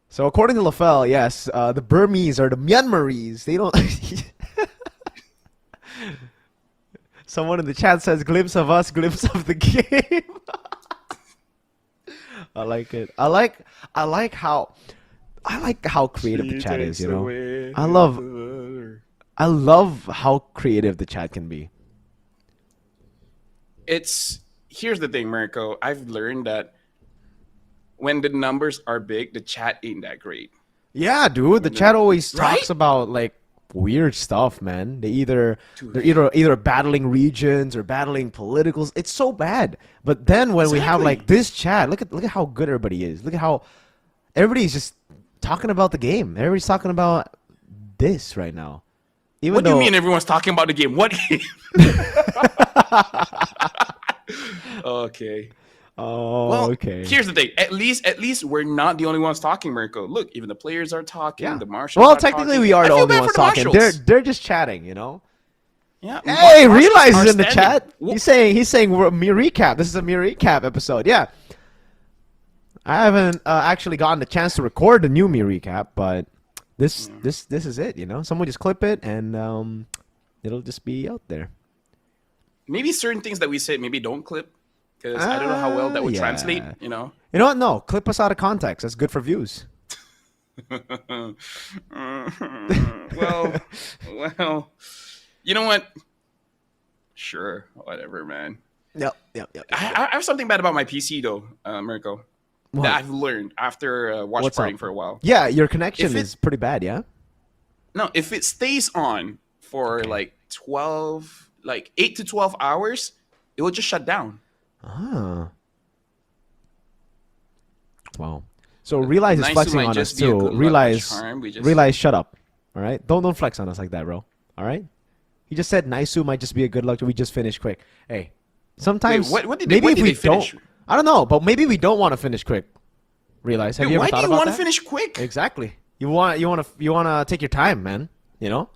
So according to LaFell, yes, the Burmese are the Myanmarese. They don't. Someone in the chat says, "Glimpse of us, glimpse of the game." I like it. I like how creative the chat is. I love how creative the chat can be. Here's the thing, Mirko. I've learned that when the numbers are big, the chat ain't that great. Yeah, dude. The chat always Right? talks about like weird stuff, man. They're either battling regions or battling politicals. It's so bad. But then when we have Exactly. like this chat, look at how good everybody is. Look at how everybody's just talking about the game. Everybody's talking about this right now. Even What do though, you mean everyone's talking about the game? What game? Okay. Oh, Well, okay. here's the thing. At least we're not the only ones talking, Mirko. Look, even the players are talking. Yeah. The marshals. Well, are technically, talking. we are I the feel only bad ones for the talking. marshals. They're just chatting, you know. Yeah. Hey, Marshals Realize are is in the standing. chat. He's saying we're a mere recap. This is a mere recap episode. Yeah. I haven't actually gotten the chance to record the new mere recap, but this is it. You know, someone just clip it and it'll just be out there. Maybe certain things that we said maybe don't clip because I don't know how well that would Yeah. translate. You know. You know what? No, clip us out of context. That's good for views. Well, you know what? Sure, whatever, man. Yep. I have something bad about my PC though, Mirko. What? That I've learned after watch What's partying up? for a while. Yeah, your connection If it- is pretty bad. Yeah. No, if it stays on for like 8 to 12 hours, it will just shut down. Ah. Wow. So Realize is Nice flexing might on us just be a too. good luck Realize, charm. We just- Realize, shut up. All right, don't flex on us like that, bro. All right. He just said Naisu might just be a good luck. We just finished quick. Hey, sometimes Wait, what did maybe what if did we they finish? don't, I don't know, but maybe we don't want to finish quick. Realize, have Dude, you ever why thought do you about want to that? finish quick? Exactly. You want to take your time, man. You know.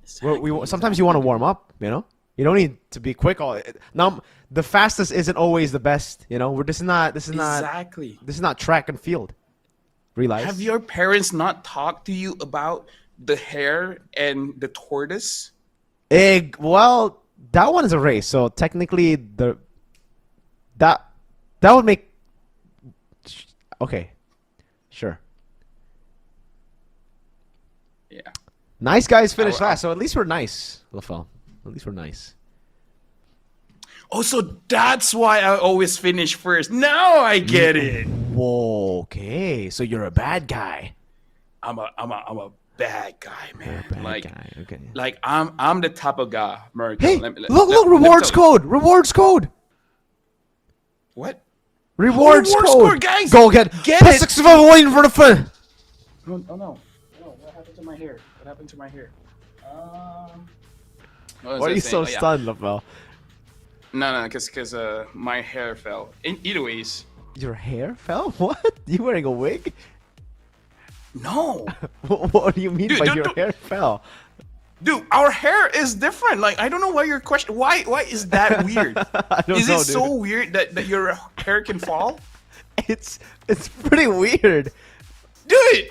Sometimes you want to warm up. You know. You don't need to be quick. Now, the fastest isn't always the best. You know. This is not Exactly. track and field. Realize. Have your parents not talked to you about the hare and the tortoise? Well, that one is a race, so technically that would make. Okay, sure. Yeah. Nice guys finished I'll- last, so at least we're nice, Lafel. At least we're nice. Oh, so that's why I always finish first. Now I get it. Whoa. Okay, so you're a bad guy. I'm a bad guy, man. You're a bad like, guy. Okay. like I'm the type of guy, Mirko. Hey, Let me look! tell Rewards you. code. Rewards code. What? Rewards rewards code. code, guys. Go get Get it. 6 waiting for the fun. Oh no. What happened to my hair? What happened to my hair? Why are you so stunned, Lafel? No, because my hair fell. Either ways. Your hair fell? What? You wearing a wig? No. What do you mean Dude, by don't- your don't- hair fell? Dude, our hair is different. Like, I don't know why your question. Why is that weird? I don't Is know, it so weird that your hair can fall? It's pretty weird. Dude,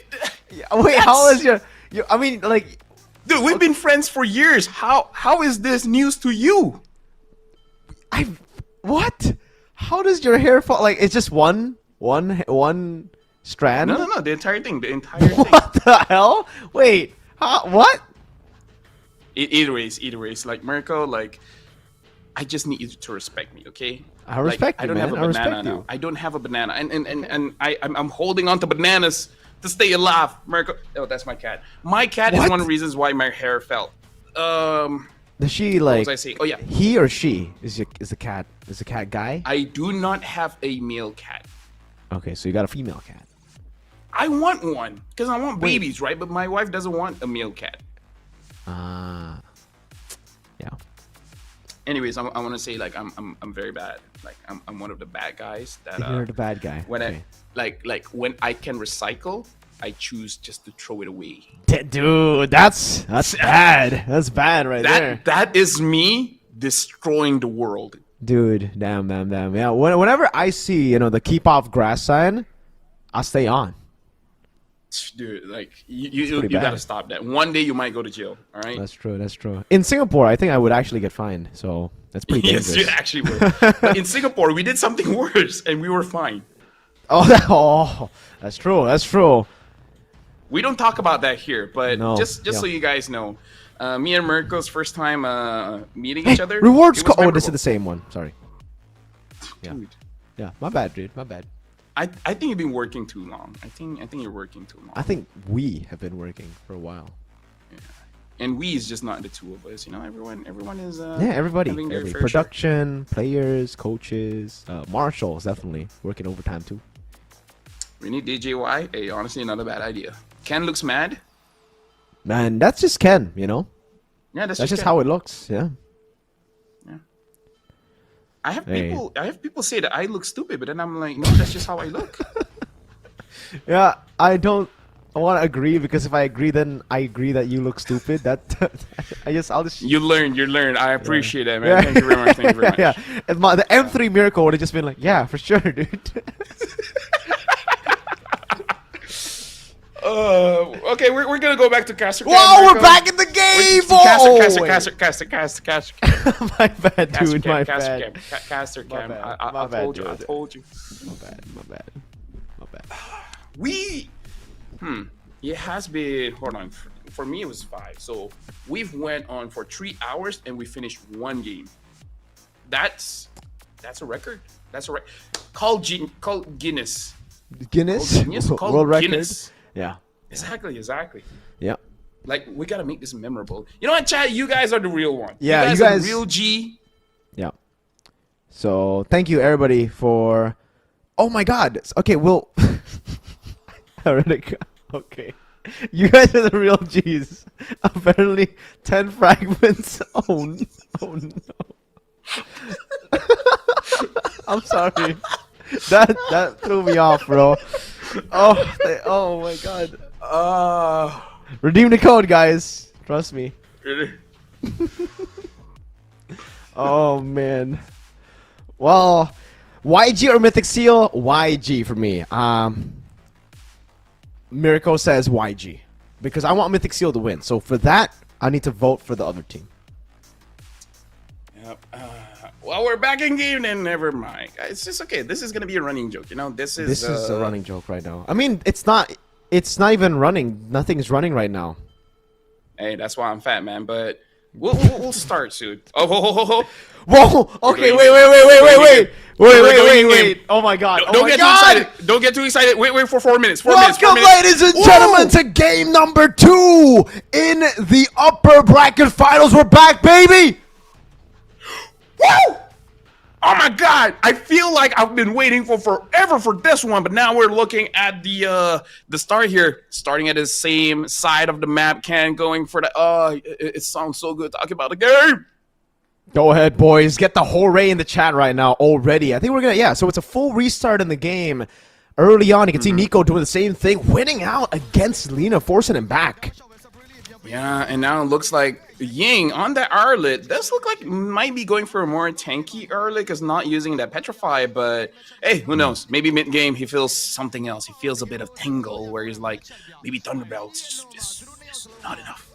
Wait, how is your? I mean, like, dude, we've been friends for years. How is this news to you? what? How does your hair fall? Like, it's just one strand. No, the entire thing. The entire thing. What the hell? Wait, what? Either ways, like Mirko, like I just need you to respect me, okay? I respect like, you, I don't man. have a I banana respect now. you. I don't have a banana, and I'm holding on to bananas to stay alive, Mirko. Oh, that's my cat. My cat is What? one of the reasons why my hair fell. Does she What like? was I saying? Oh yeah, He or she is the cat? Is the cat guy? I do not have a male cat. Okay, so you got a female cat. I want one because I want babies, right? But my wife doesn't want a male cat. Yeah. Anyways, I want to say like I'm very bad. Like I'm one of the bad guys that You're the bad guy. when Okay. like when I can recycle, I choose just to throw it away. Dude, that's bad. That's bad right there. That is me destroying the world. Dude, damn. Yeah, whenever I see, the keep off grass sign, I'll stay on. Dude, like you pretty gotta bad. stop that. One day you might go to jail. All right. That's true. In Singapore, I think I would actually get fined, so that's pretty Yes, dangerous. you actually would. But in Singapore, we did something worse and we were fine. Oh, that's true. We don't talk about that here, but No, just yeah. so you guys know, me and Mirko's first time meeting Hey, each other. rewards it was code. Oh, this is memorable. the same one. Sorry. Yeah. Dude, Yeah, my bad, dude. My bad. I think you've been working too long. I think you're working too long. I think we have been working for a while. And we is just not the two of us. Everyone is Yeah, everybody. having their fair share. Production, players, coaches, marshals, definitely working overtime too. We need DJY. Hey, honestly, not a bad idea. Ken looks mad. Man, that's just Ken, you know? Yeah, that's just Ken. how it looks, yeah. I have people say that I look stupid, but then I'm like, no, that's just how I look. Yeah, I don't want to agree, because if I agree, then I agree that you look stupid. That I'll just. You learn. I appreciate that, man. Thank you very much. Thank you very much. Yeah, and the M3 Miracle would have just been like, yeah, for sure, dude. Okay, we're gonna go back to Caster. Whoa, we're back in the game! Caster. My bad, dude. My bad. Caster Cam. I told you. My bad. It has been. Hold on. For me, it was 5. So we've went on for 3 hours and we finished 1 game. That's a record. That's a record. Call Guinness. Guinness? Call World record? Guinness. Yeah. Exactly. Yeah. Like, we gotta make this memorable. You know what, chat? You guys are the real one. Yeah, you guys are the real G. Yeah. So thank you everybody for. Oh my God. Okay, we'll. Okay. You guys are the real G's. Apparently, 10 fragments. Oh no. I'm sorry. That threw me off, bro. Oh my God. Redeem the code, guys. Trust me. Oh man. Well, YG or Mythic Seal? YG for me. Miracle says YG because I want Mythic Seal to win. So for that, I need to vote for the other team. Yep. Well, we're back in game, then never mind. It's just okay. This is gonna be a running joke, you know. This is a running joke right now. I mean, it's not even running. Nothing's running right now. Hey, that's why I'm fat, man. But we'll start soon. Oh. Whoa! Okay, wait! Oh my God! Don't get too excited. Don't get too excited. Wait for 4 minutes. 4 minutes. Welcome, ladies and gentlemen, to game number 2 in the upper bracket finals. We're back, baby! Woo! Oh my God! I feel like I've been waiting for forever for this one, but now we're looking at the start here, starting at the same side of the map. Going for the it sounds so good talking about the game. Go ahead, boys. Get the hooray in the chat right now already. I think we're gonna so it's a full restart in the game. Early on, you can see Nico doing the same thing, winning out against Lina, forcing him back. Yeah, and now it looks like Ying on the Arlet does look like might be going for a more tanky Arlet because not using that Petrify, but hey, who knows? Maybe mid-game he feels something else. He feels a bit of tingle where he's like, maybe Thunderbelt is not enough.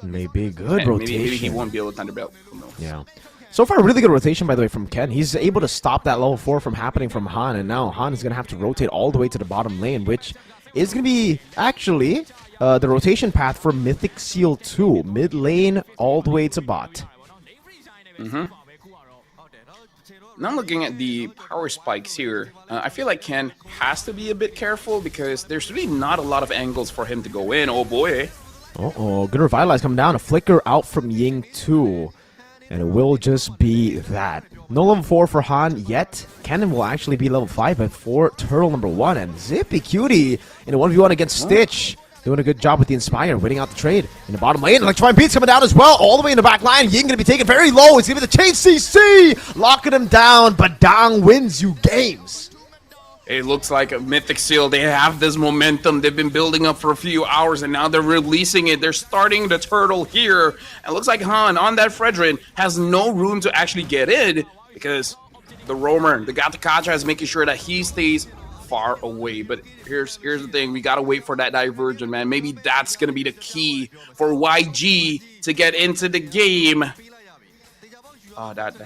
Maybe good and rotation. Maybe he won't be able to Thunderbelt. Who knows? Yeah. So far, really good rotation, by the way, from Ken. He's able to stop that level 4 from happening from Han, and now Han is going to have to rotate all the way to the bottom lane, which is going to be, actually, the rotation path for Mythic Seal 2. Mid lane, all the way to bot. Now looking at the power spikes here, I feel like Ken has to be a bit careful because there's really not a lot of angles for him to go in. Oh boy. Uh-oh, good Revitalize coming down. A Flicker out from Ying 2. And it will just be that. No level 4 for Han yet. Cannon will actually be level 5 but for Turtle number 1. And Zippy Cutie in a 1v1 against Stitch. Doing a good job with the Inspire, winning out the trade. In the bottom lane, Electrifying Beats coming down as well. All the way in the back line. Ying going to be taken very low. It's going to be the Chain CC. Locking him down, but Dang wins you games. It looks like a Mythic Seal. They have this momentum. They've been building up for a few hours, and now they're releasing it. They're starting the Turtle here. And it looks like Han on that Fredrin has no room to actually get in because the Roamer, the Gatakacha, is making sure that he stays far away. But here's the thing. We got to wait for that diversion, man. Maybe that's going to be the key for YG to get into the game. Oh, that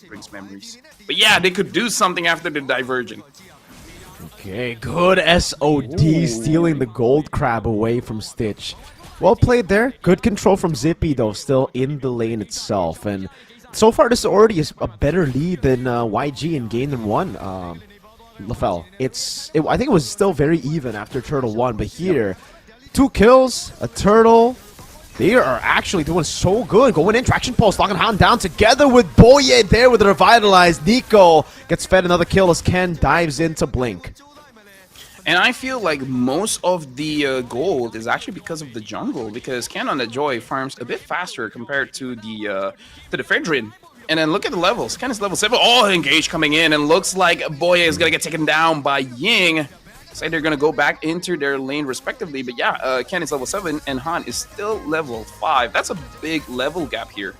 brings memories. But yeah, they could do something after the diversion. Okay, good SOD, stealing the gold crab away from Stitch. Well played there. Good control from Zippy, though, still in the lane itself. And so far, this already is a better lead than YG in game than 1. LaFell. I think it was still very even after Turtle 1, but here, 2 kills, a Turtle. They are actually doing so good. Going in, Traction Pulse, locking Han down together with Boye there with the Revitalized. Nico gets fed another kill as Ken dives into Blink. And I feel like most of the gold is actually because of the jungle, because Ken on the Joy farms a bit faster compared to the Fedrin. And then look at the levels. Ken is level 7. Oh, engage coming in, and looks like Boya is gonna get taken down by Ying. Say they're gonna go back into their lane respectively. But yeah, Ken is level 7 and Han is still level 5. That's a big level gap here.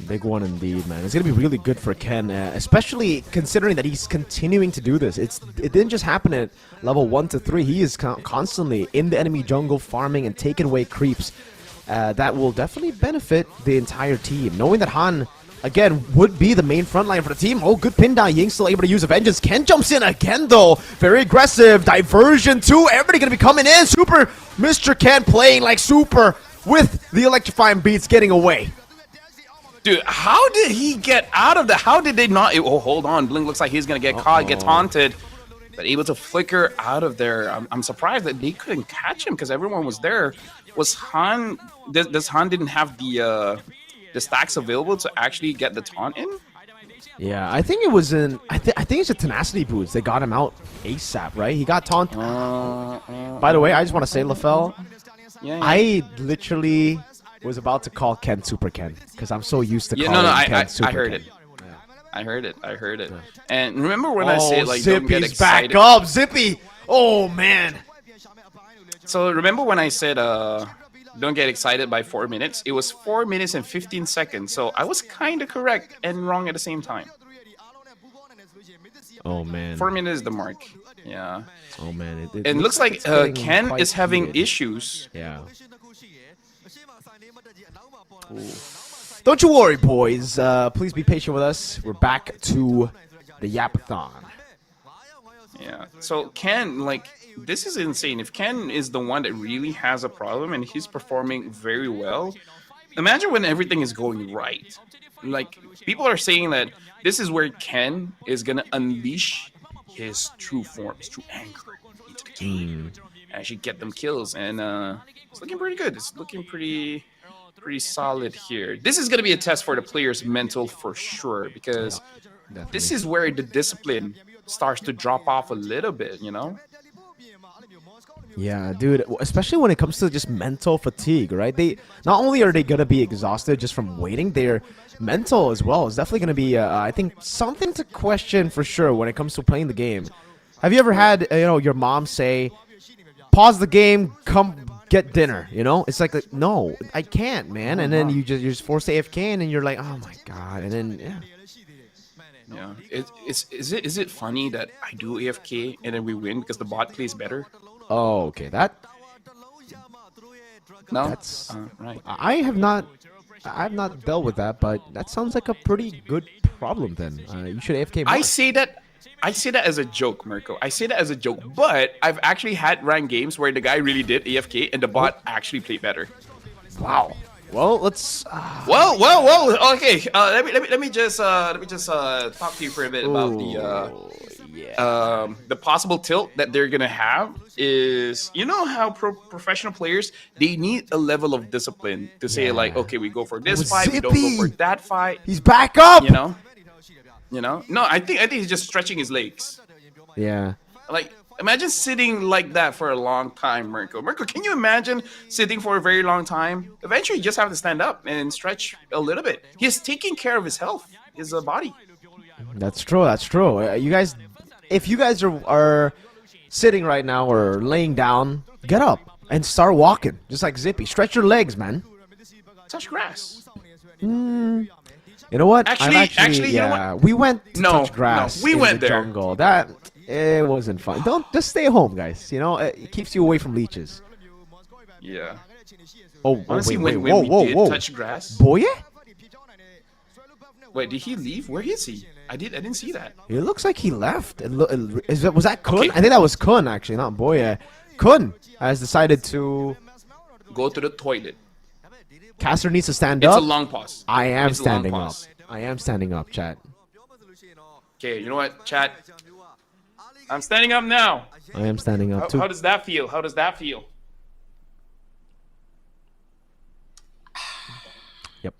Big one indeed, man. It's gonna be really good for Ken, especially considering that he's continuing to do this. It didn't just happen at level 1 to 3. He is constantly in the enemy jungle farming and taking away creeps. That will definitely benefit the entire team. Knowing that Han, again, would be the main front line for the team. Oh, good pin down. Ying still able to use a vengeance. Ken jumps in again, though. Very aggressive. Diversion, too. Everybody gonna be coming in. Super Mr. Ken playing like super with the electrifying beats getting away. Dude, how did he get out of that? How did they not? Oh, hold on. Blink looks like he's going to get caught, get taunted, but able to flicker out of there. I'm surprised that they couldn't catch him because everyone was there. Was Han... Does Han didn't have the stacks available to actually get the taunt in? Yeah, I think it was in... I think it's a tenacity boots. They got him out ASAP, right? He got taunted. By the way, I just want to say, LaFell, Yeah. I literally was about to call Ken Super Ken because I'm so used to calling Ken Super I heard Ken. it. I heard it. I heard it. And remember when I said like Zippy's don't get excited. back up, Zippy. Oh man. So remember when I said don't get excited by 4 minutes? It was 4 minutes and 15 seconds. So I was kind of correct and wrong at the same time. Oh man. 4 minutes is the mark. Yeah. Oh man. It looks like Ken is having issues. Yeah. Ooh. Don't you worry, boys. Please be patient with us. We're back to the Yapathon. Yeah. So Ken, like, this is insane. If Ken is the one that really has a problem and he's performing very well, imagine when everything is going right. Like, people are saying that this is where Ken is gonna unleash his true form, his true anger into the game, and actually get them kills. And it's looking pretty good. It's looking pretty solid here. This is gonna be a test for the players' mental for sure, because this is where the discipline starts to drop off a little bit, you know? Yeah, dude, especially when it comes to just mental fatigue, right? They not only are they gonna be exhausted just from waiting, their mental as well is definitely gonna be, I think, something to question for sure when it comes to playing the game. Have you ever had, your mom say, "Pause the game, come get dinner"? You know, it's like no, I can't, man. And then you're just forced to AFK, and then you're like, oh my god, and then Yeah. Is it funny that I do AFK and then we win because the bot plays better? Oh, okay, No, that's right. I have not dealt with that, but that sounds like a pretty good problem. Then you should AFK more. I say that as a joke, Mirko. I say that as a joke, but I've actually had ranked games where the guy really did AFK and the bot actually played better. Wow. Well, let's. Well. Okay. Let me just talk to you for a bit about the possible tilt that they're gonna have is, you know how professional players, they need a level of discipline to say like, okay, we go for this fight, we don't go for that fight. He's back up. You know. No, I think he's just stretching his legs. Yeah. Like, imagine sitting like that for a long time, Mirko. Mirko, can you imagine sitting for a very long time? Eventually, you just have to stand up and stretch a little bit. He's taking care of his health, his body. That's true. That's true. You guys, if you guys are sitting right now or laying down, get up and start walking, just like Zippy. Stretch your legs, man. Touch grass. You know what? Actually, you know what? We went to touch grass. We in went the there. Jungle. That it wasn't fun. Don't just stay home, guys. You know, it keeps you away from leeches. Yeah. Oh, honestly, wait, when we did whoa. touch grass. Boye? Wait, did he leave? Where is he? I didn't see that. It looks like he left. Was that Kun? Okay. I think that was Kun, actually, not Boye. Kun has decided to. Go to the toilet. Caster needs to stand It's up. a long pause. I am It's a long standing up. pause. I am standing up, chat. Okay, you know what, chat? I'm standing up now. I am standing up too. How does that feel? How does that feel? Yep.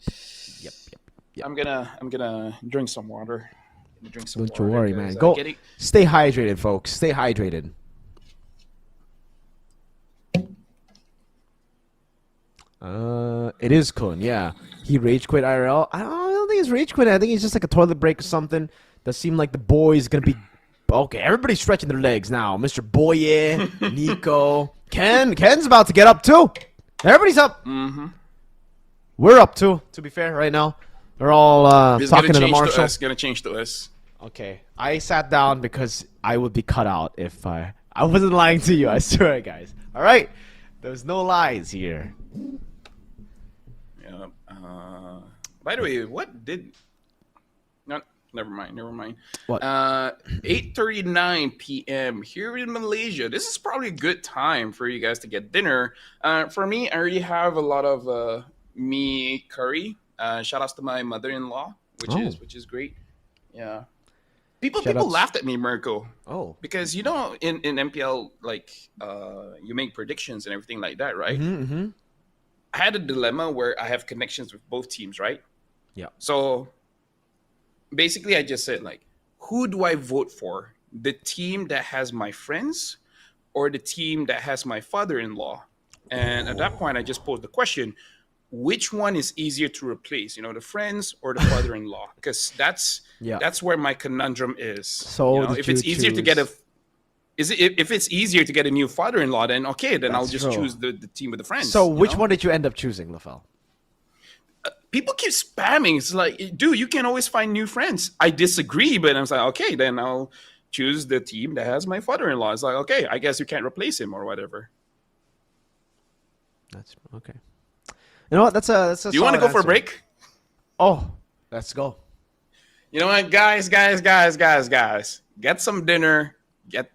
I'm gonna drink some water. Don't you worry, man. Go. Stay hydrated, folks. Stay hydrated. It is Kun, yeah. He rage quit IRL. I don't think he's rage quit. I think he's just like a toilet break or something. That seemed like the boy's gonna be okay. Everybody's stretching their legs now. Mr. Boye, Nico, Ken's about to get up too. Everybody's up. Mm-hmm. We're up too. To be fair, right now, they're all It's talking gonna to the change to marshal. us. Gonna change to us. Okay, I sat down because I would be cut out if I wasn't lying to you. I swear, guys. All right, there's no lies here. Yeah. By the way, what did? No, never mind. Never mind. What? 8:39 p.m. here in Malaysia. This is probably a good time for you guys to get dinner. For me, I already have a lot of mee curry. Shout outs to my mother-in-law, which is great. Yeah. People Shout-outs. laughed at me, Mirko. Oh. Because in MPL, like you make predictions and everything like that, right? Mm-hmm. I had a dilemma where I have connections with both teams, right? Yeah. So basically I just said, like, who do I vote for? The team that has my friends or the team that has my father-in-law? And at that point I just posed the question, which one is easier to replace, the friends or the father-in-law? Because that's where my conundrum is. So if it's easier to get if it's easier to get a new father-in-law, then okay, then I'll just choose the team with the friends. So which one did you end up choosing, Lafel? People keep spamming. It's like, dude, you can always find new friends. I disagree, but I was like, okay, then I'll choose the team that has my father-in-law. It's like, okay, I guess you can't replace him or whatever. That's okay. You know what? That's a. Do you want to go for a answer. break? Oh, let's go. You know what, guys, get some dinner, get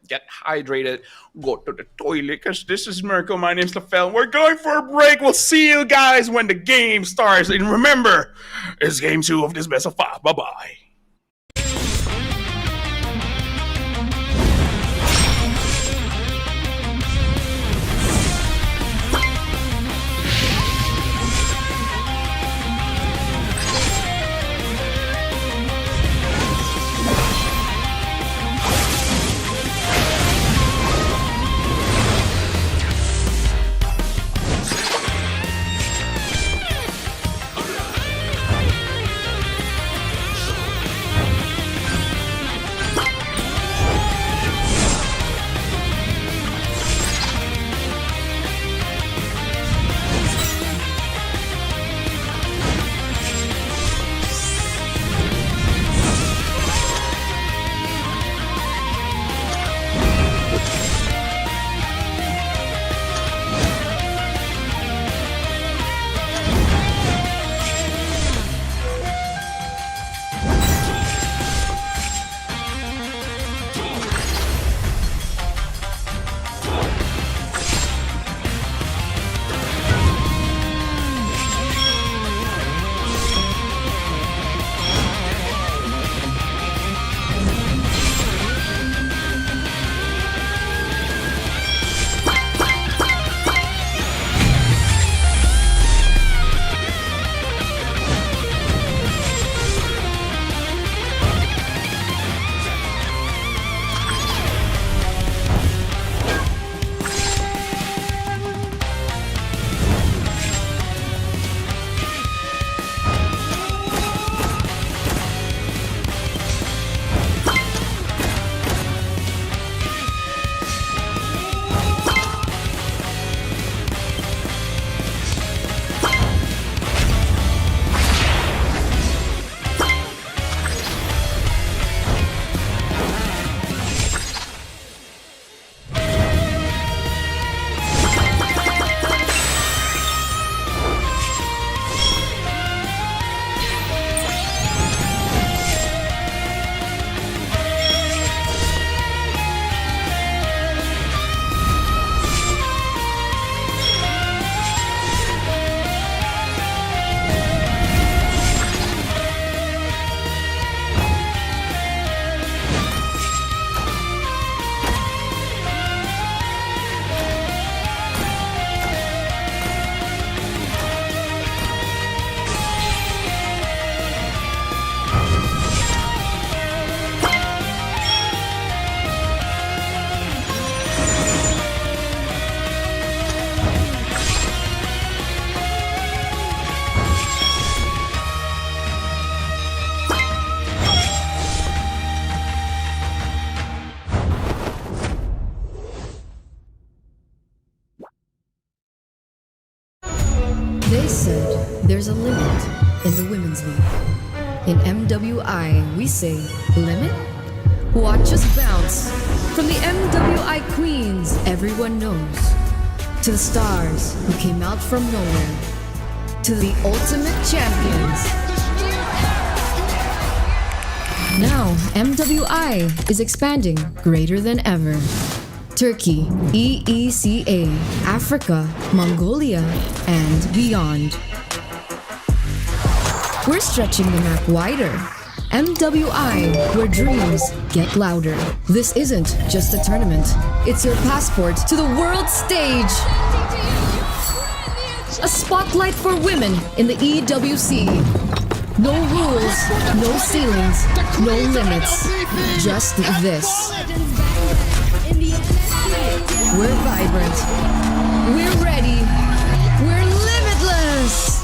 hydrated, go to the toilet, because this is Mirko. My name's LaFell. We're going for a break. We'll see you guys when the game starts. And remember, it's game 2 of this best of 5. Bye-bye. said there's a limit in the women's league. In MWI, we say limit? Watch us bounce from the MWI queens everyone knows, to the stars who came out from nowhere, to the ultimate champions. Now, MWI is expanding greater than ever. Turkey, EECA, Africa, Mongolia, and beyond. We're stretching the map wider. MWI, where dreams get louder. This isn't just a tournament. It's your passport to the world stage. A spotlight for women in the EWC. No rules, no ceilings, no limits. Just this. We're vibrant. We're ready. We're limitless.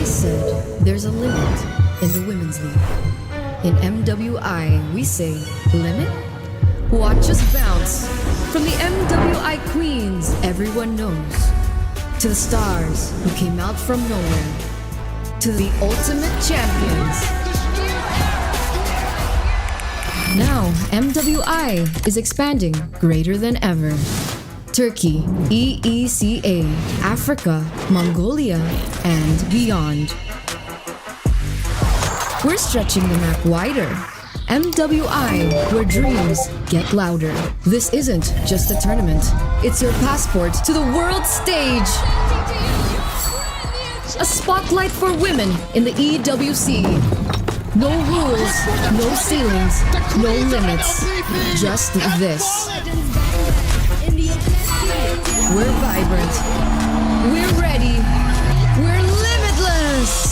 They said there's a limit in the women's league. In MWI, we say limit? Watch us bounce from the MWI queens everyone knows, to the stars who came out from nowhere, to the ultimate champions. Now, MWI is expanding greater than ever. Turkey, EECA, Africa, Mongolia, and beyond. We're stretching the map wider. MWI, where dreams get louder. This isn't just a tournament. It's your passport to the world stage. A spotlight for women in the EWC. No rules, no ceilings, no limits. Just this. We're vibrant. We're ready. We're limitless.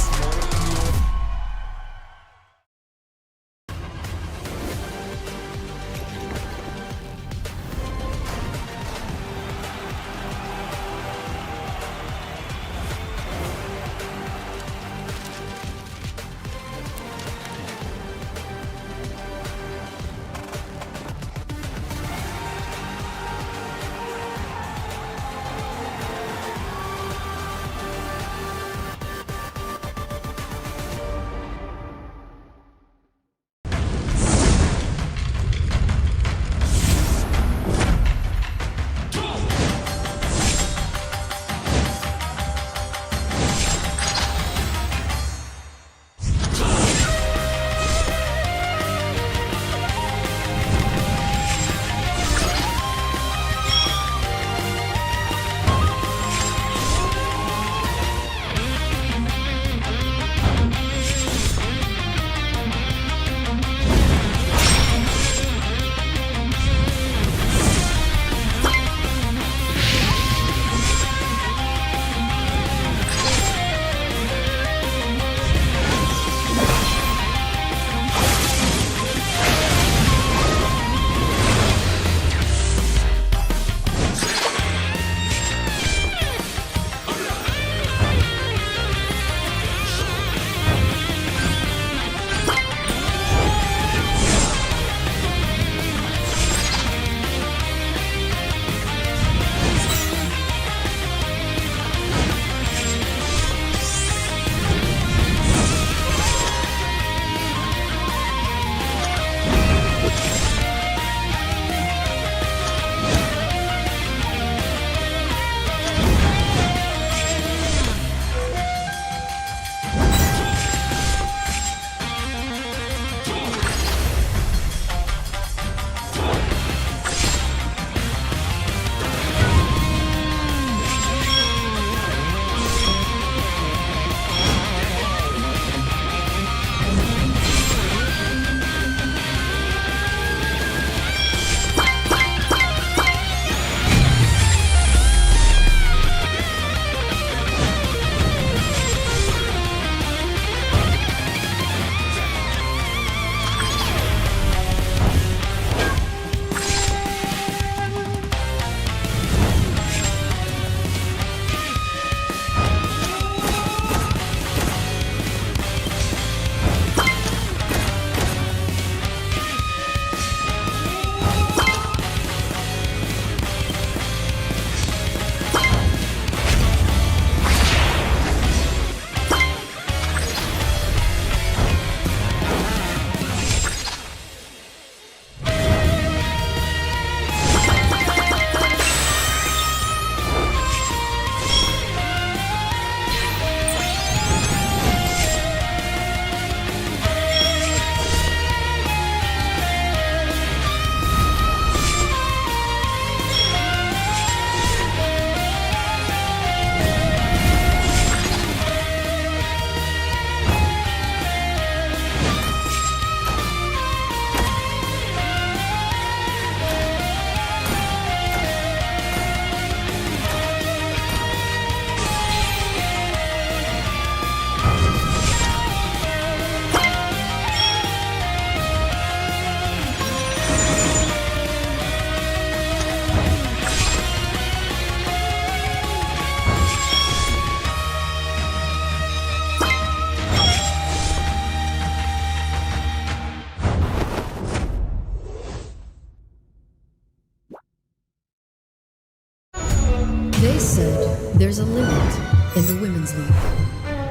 They said there's a limit in the women's league.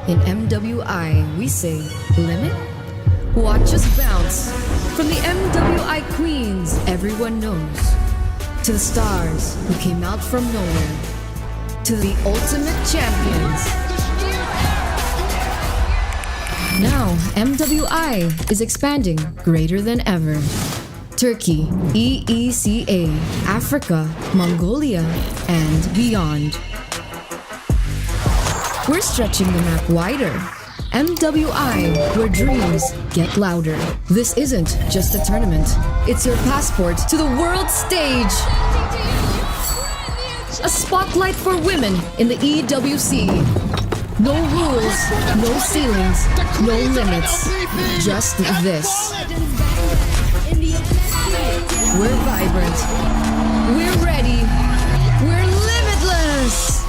In MWI, we say limit? Watch us bounce from the MWI queens everyone knows, to the stars who came out from nowhere, to the ultimate champions. Now, MWI is expanding greater than ever. Turkey, EECA, Africa, Mongolia, and beyond. We're stretching the map wider. MWI, where dreams get louder. This isn't just a tournament. It's your passport to the world stage. A spotlight for women in the EWC. No rules, no ceilings, no limits. Just this. We're vibrant. We're ready. We're limitless.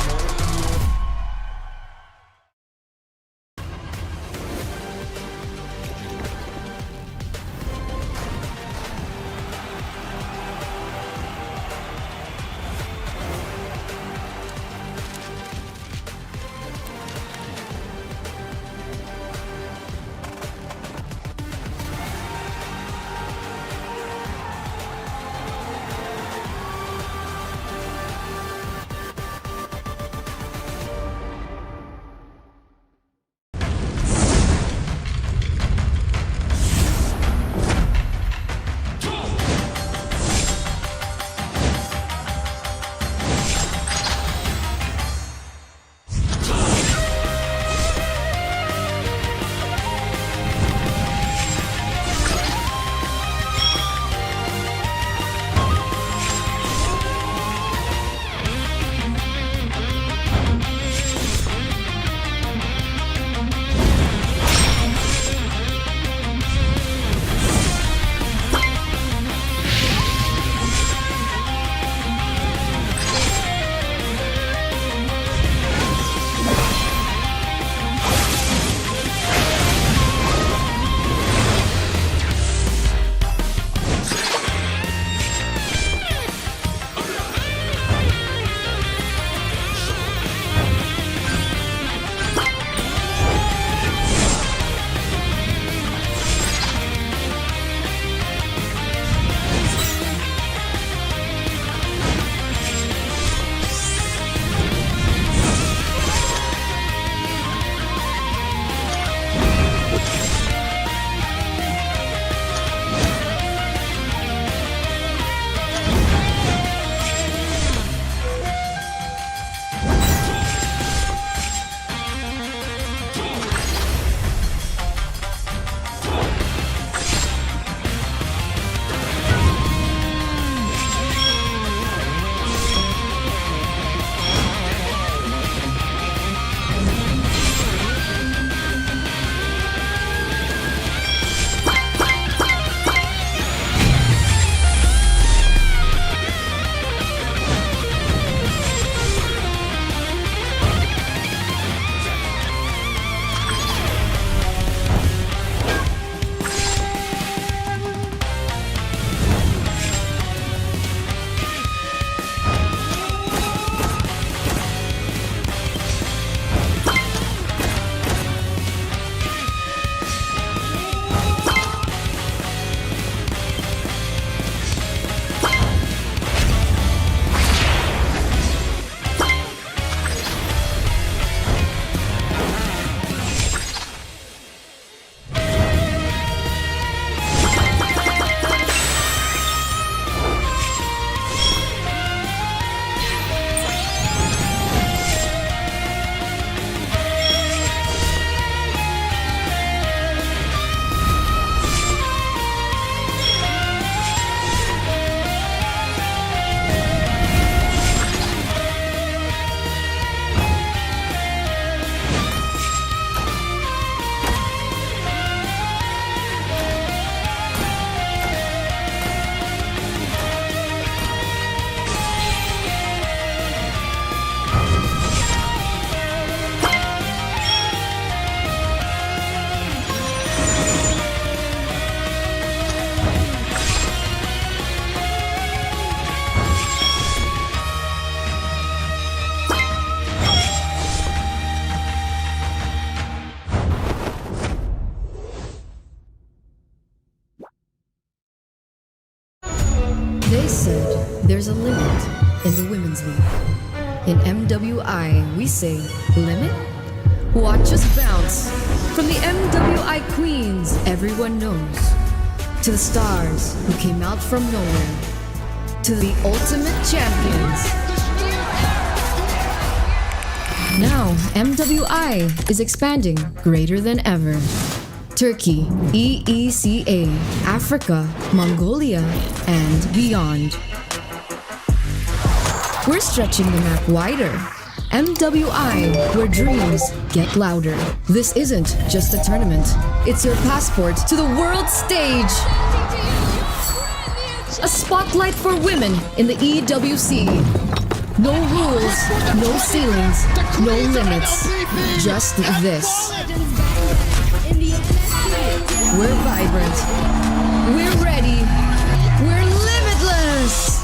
There's a limit in the women's league. In MWI, we say, limit? Watch us bounce. From the MWI queens everyone knows, to the stars who came out from nowhere, to the ultimate champions. Now, MWI is expanding greater than ever. Turkey, EECA, Africa, Mongolia, and beyond. We're stretching the map wider. MWI, where dreams get louder. This isn't just a tournament. It's your passport to the world stage. A spotlight for women in the EWC. No rules, no ceilings, no limits. Just this. We're vibrant. We're ready. We're limitless.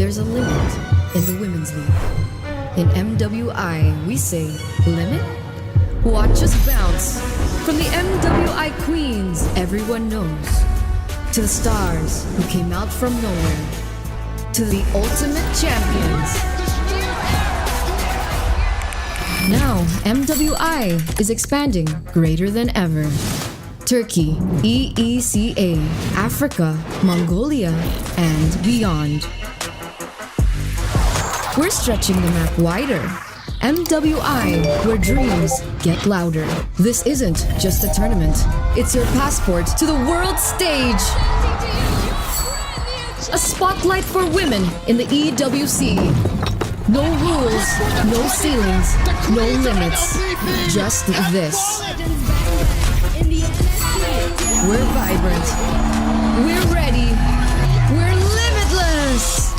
There's a limit in the women's league. In MWI, we say limit? Watch us bounce from the MWI queens everyone knows, to the stars who came out from nowhere, to the ultimate champions. Now, MWI is expanding greater than ever. Turkey, EECA, Africa, Mongolia, and beyond. We're stretching the map wider. MWI, where dreams get louder. This isn't just a tournament. It's your passport to the world stage. A spotlight for women in the EWC. No rules, no ceilings, no limits. Just this. We're vibrant. We're ready. We're limitless.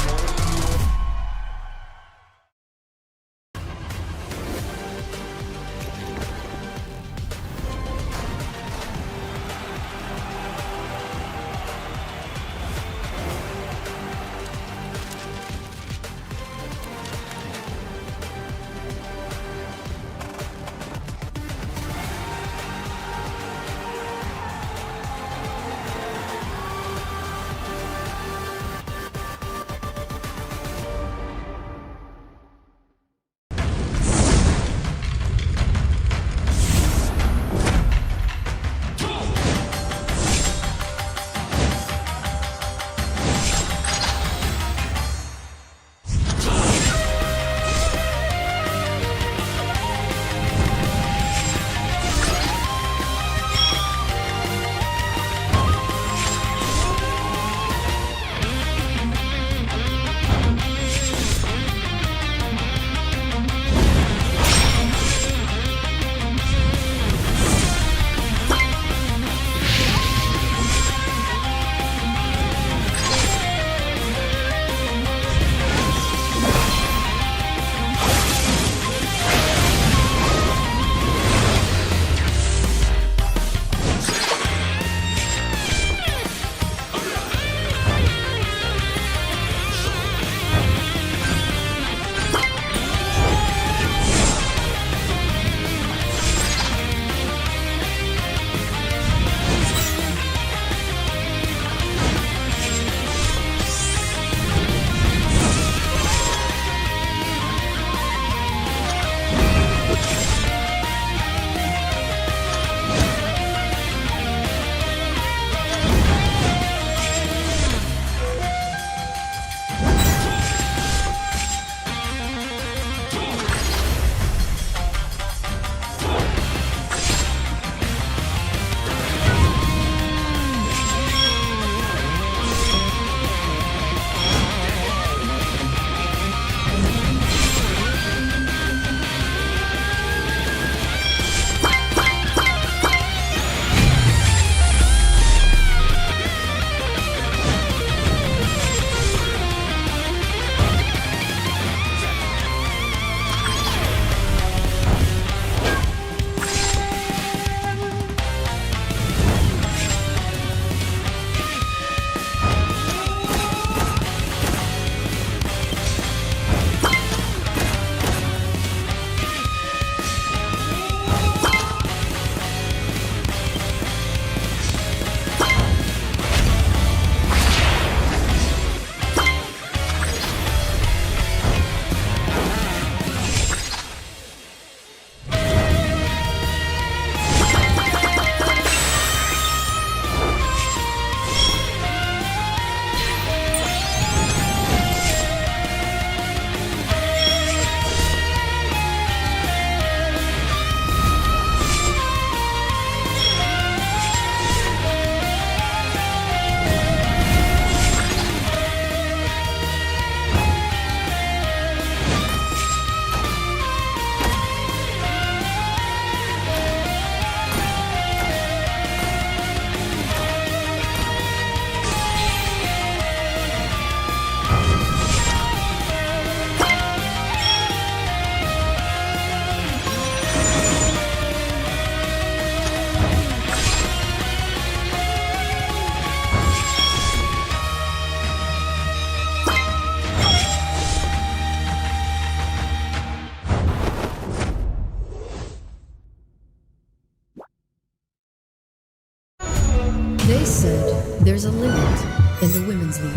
They said there's a limit in the women's league.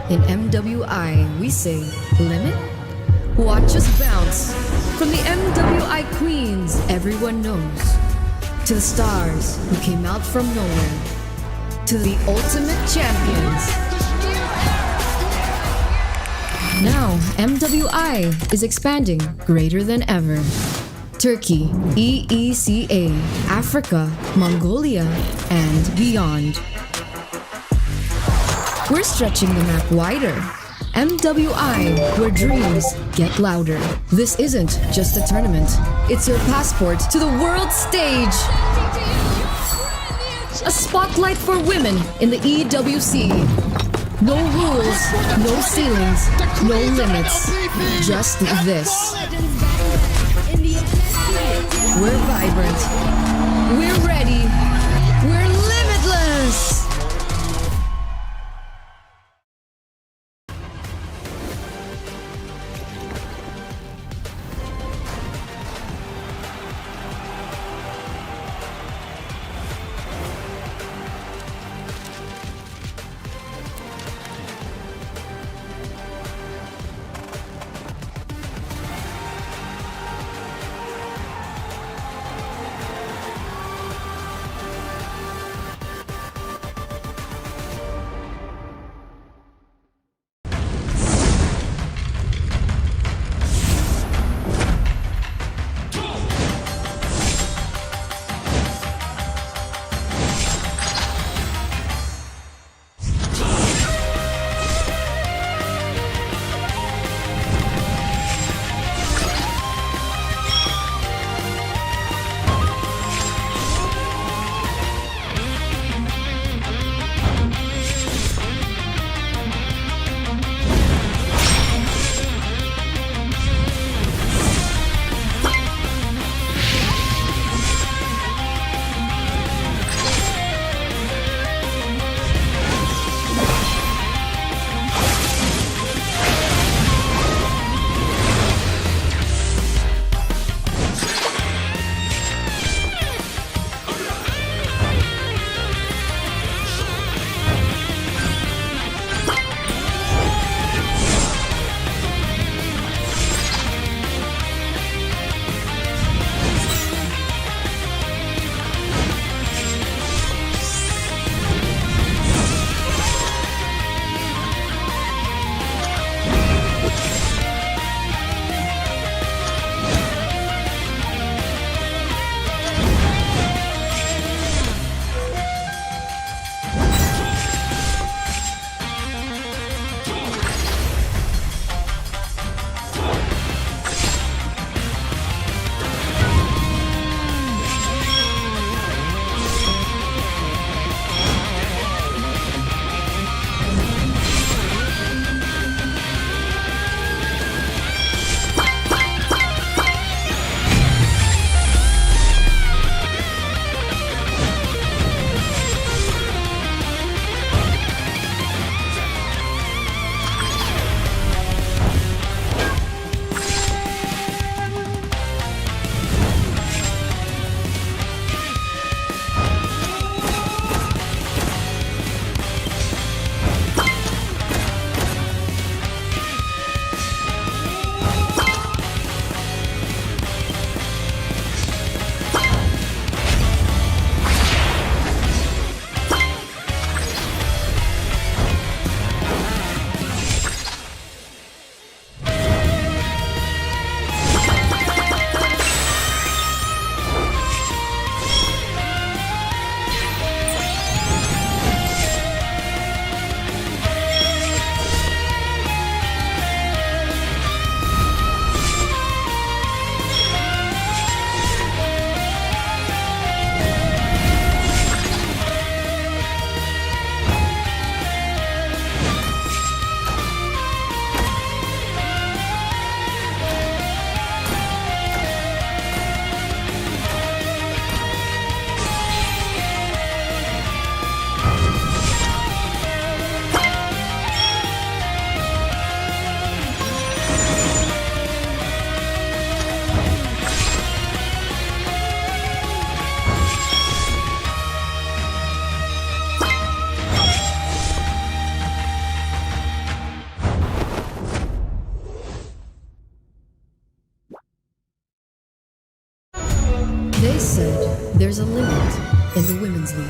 In MWI, we say limit? Watch us bounce from the MWI queens everyone knows, to the stars who came out from nowhere, to the ultimate champions. Now, MWI is expanding greater than ever. Turkey, EECA, Africa, Mongolia, and beyond. We're stretching the map wider. MWI, where dreams get louder. This isn't just a tournament. It's your passport to the world stage. A spotlight for women in the EWC. No rules, no ceilings, no limits. Just this. We're vibrant. We're ready. We're limitless. a limit in the Women's League.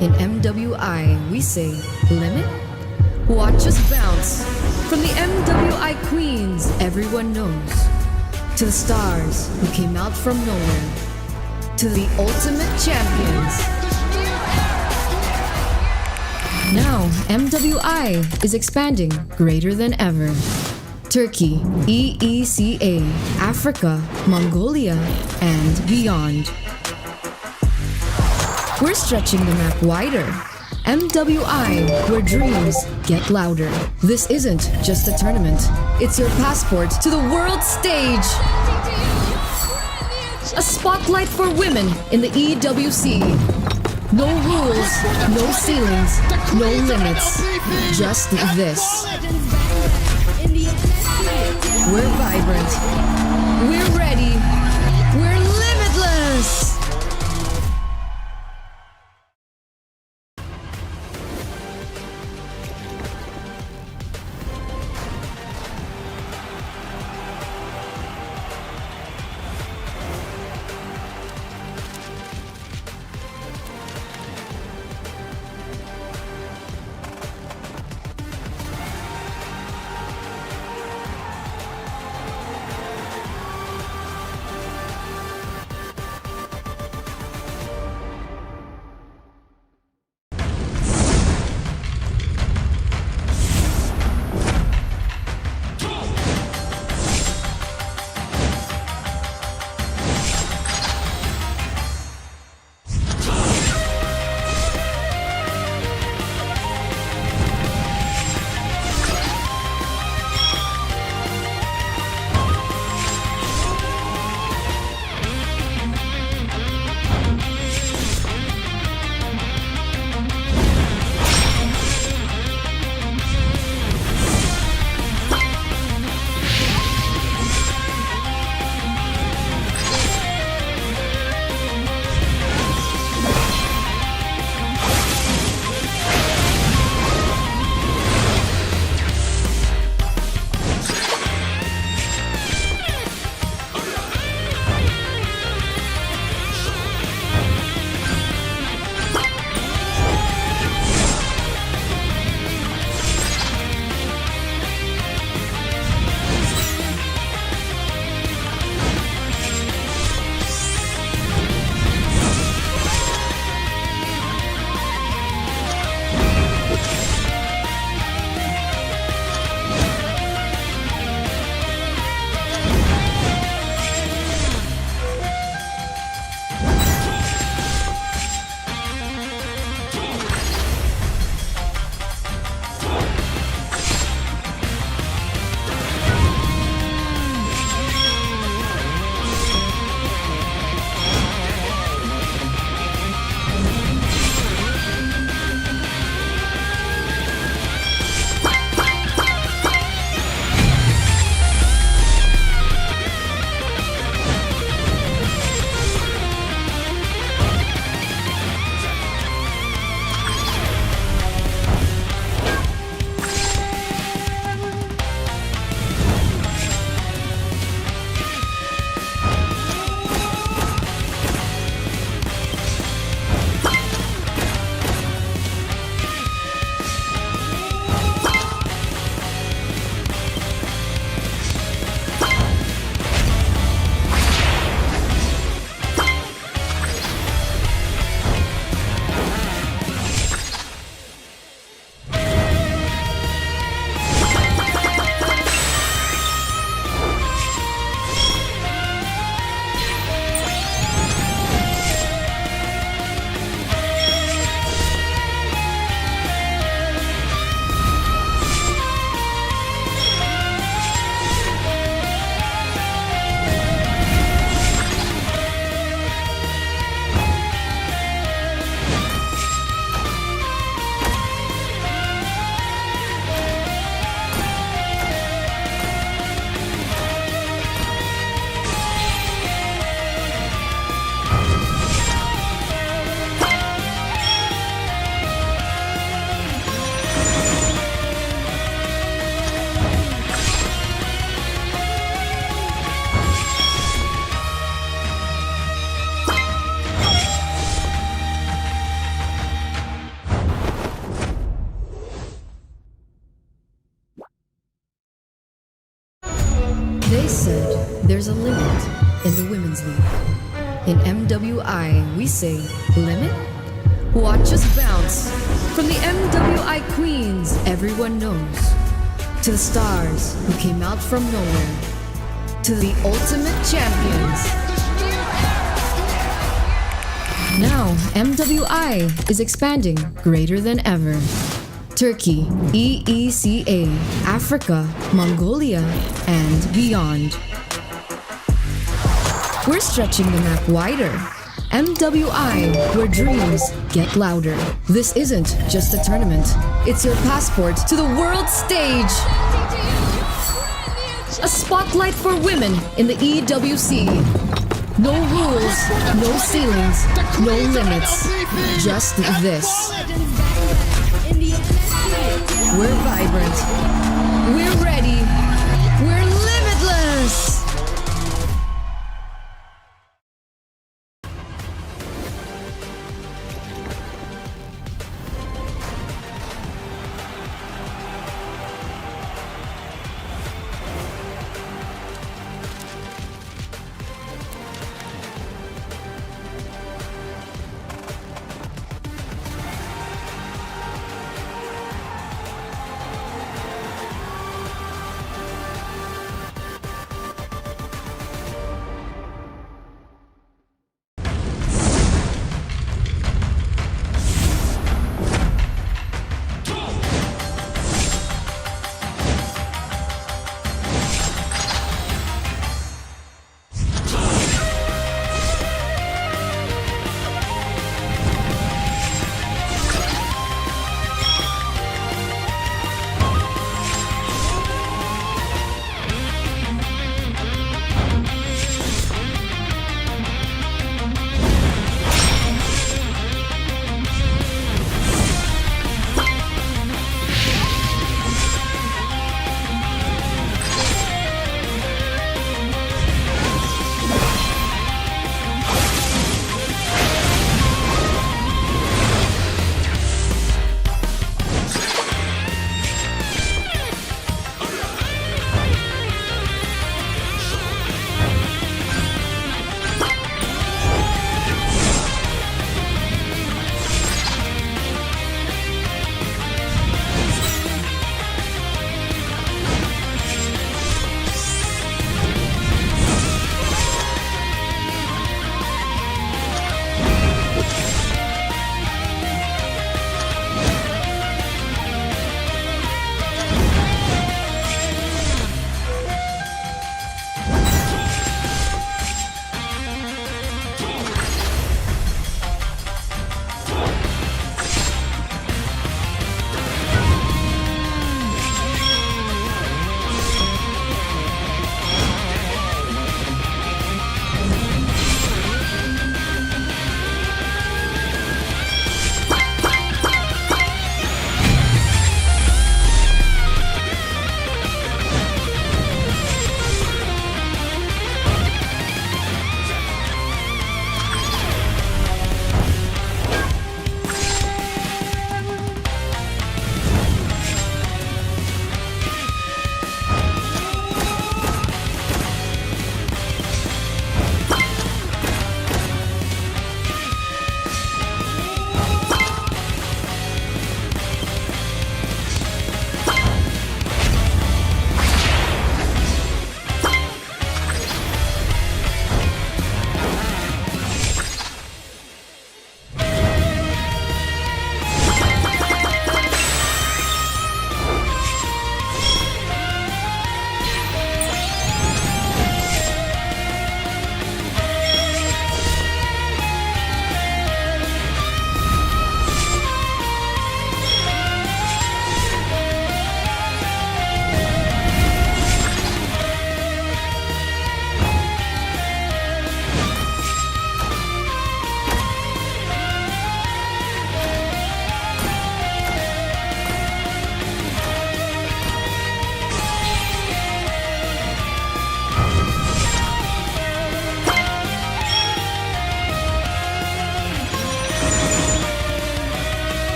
In MWI, we say, limit? Watch us bounce. From the MWI Queens everyone knows, to the stars who came out from nowhere, to the ultimate champions. Now, MWI is expanding greater than ever. Turkey, EECA, Africa, Mongolia, and beyond. We're stretching the map wider. MWI, where dreams get louder. This isn't just a tournament. It's your passport to the world stage. A spotlight for women in the EWC. No rules, no ceilings, no limits. Just this. We're vibrant. We're ready. We're limitless. There's a limit in the women's league. In MWI, we say limit? Watch us bounce from the MWI queens everyone knows, to the stars who came out from nowhere, to the ultimate champions. Now, MWI is expanding greater than ever. Turkey, EECA, Africa, Mongolia, and beyond. We're stretching the map wider. MWI, where dreams get louder. This isn't just a tournament. It's your passport to the world stage. A spotlight for women in the EWC. No rules, no ceilings, no limits. Just this. We're vibrant. We're ready. We're limitless.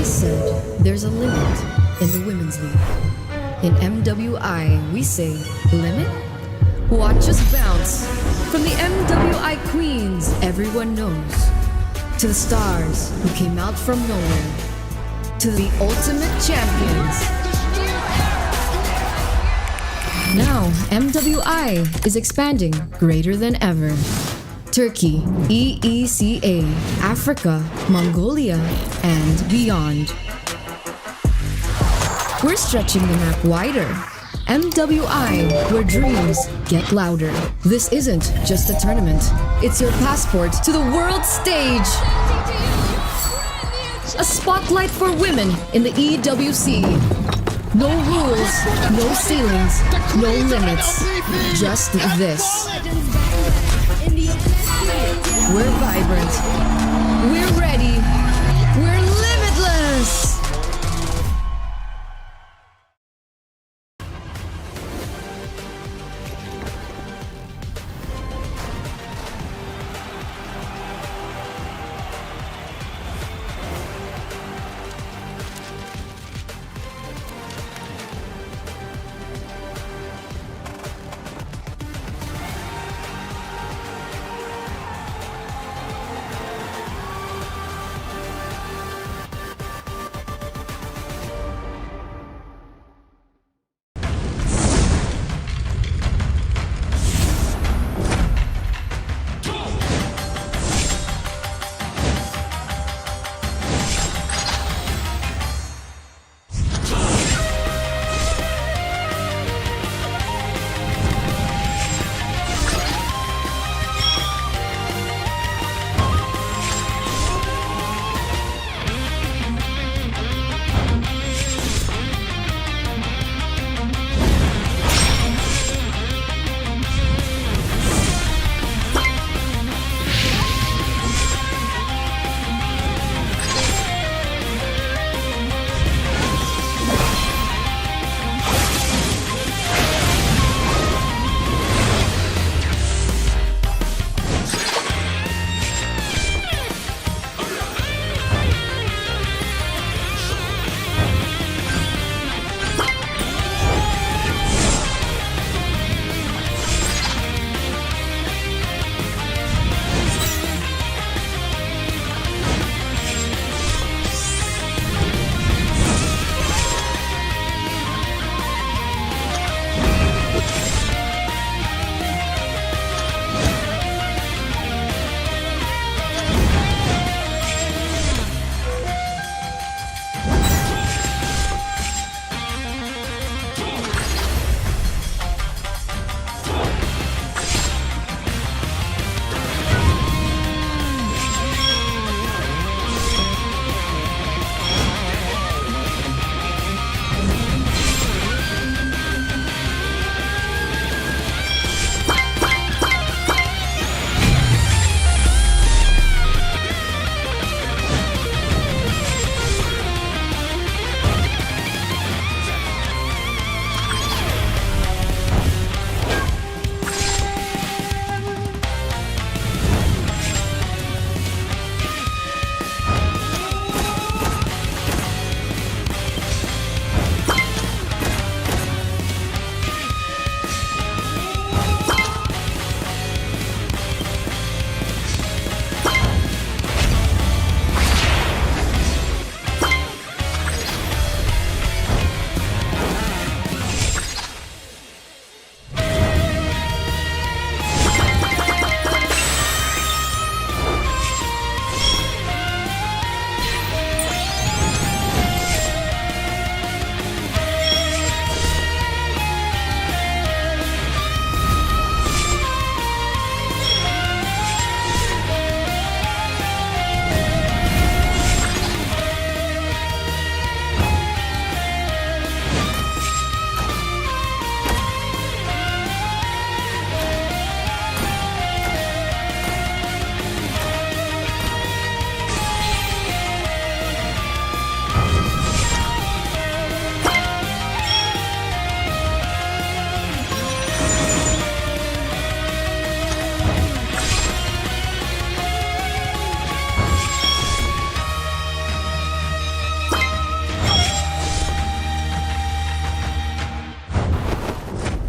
always said there's a limit in the women's league. In MWI, we say, limit? Watch us bounce from the MWI queens everyone knows, to the stars who came out from nowhere, to the ultimate champions. Now, MWI is expanding greater than ever. Turkey, EECA, Africa, Mongolia, and beyond. We're stretching the map wider. MWI, where dreams get louder. This isn't just a tournament. It's your passport to the world stage. A spotlight for women in the EWC. No rules, no ceilings, no limits. Just this. We're vibrant. We're ready. We're limitless.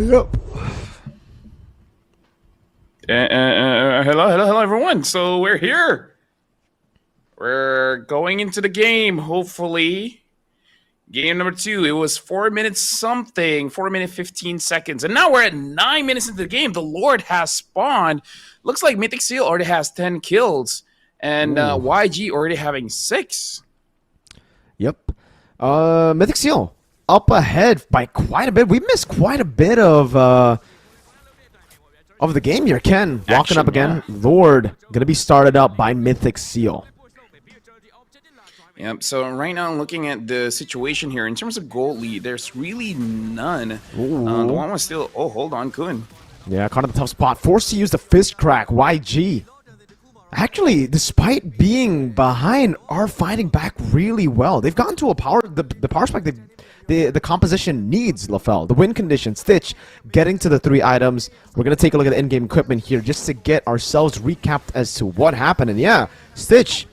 Yep. Hello, everyone. So we're here. We're going into the game, hopefully. Game number 2. It was 4 minutes something, 4 minutes 15 seconds. And now we're at 9 minutes into the game. The Lord has spawned. Looks like Mythic Seal already has 10 kills. And YG already having 6. Yep. Mythic Seal up ahead by quite a bit. We missed quite a bit of the game here. Ken walking up again. Yeah. Lord gonna be started up by Mythic Seal. Yep, so right now looking at the situation here, in terms of goal lead, there's really none. The one was still... Oh, hold on, Kun. Yeah, caught in the tough spot. Forced to use the fist crack. YG. Actually, despite being behind, are fighting back really well. They've gotten to a power... The power spike the composition needs, LaFell. The win condition, Stitch, getting to the 3 items. We're going to take a look at the in-game equipment here just to get ourselves recapped as to what happened. And yeah, Stitch...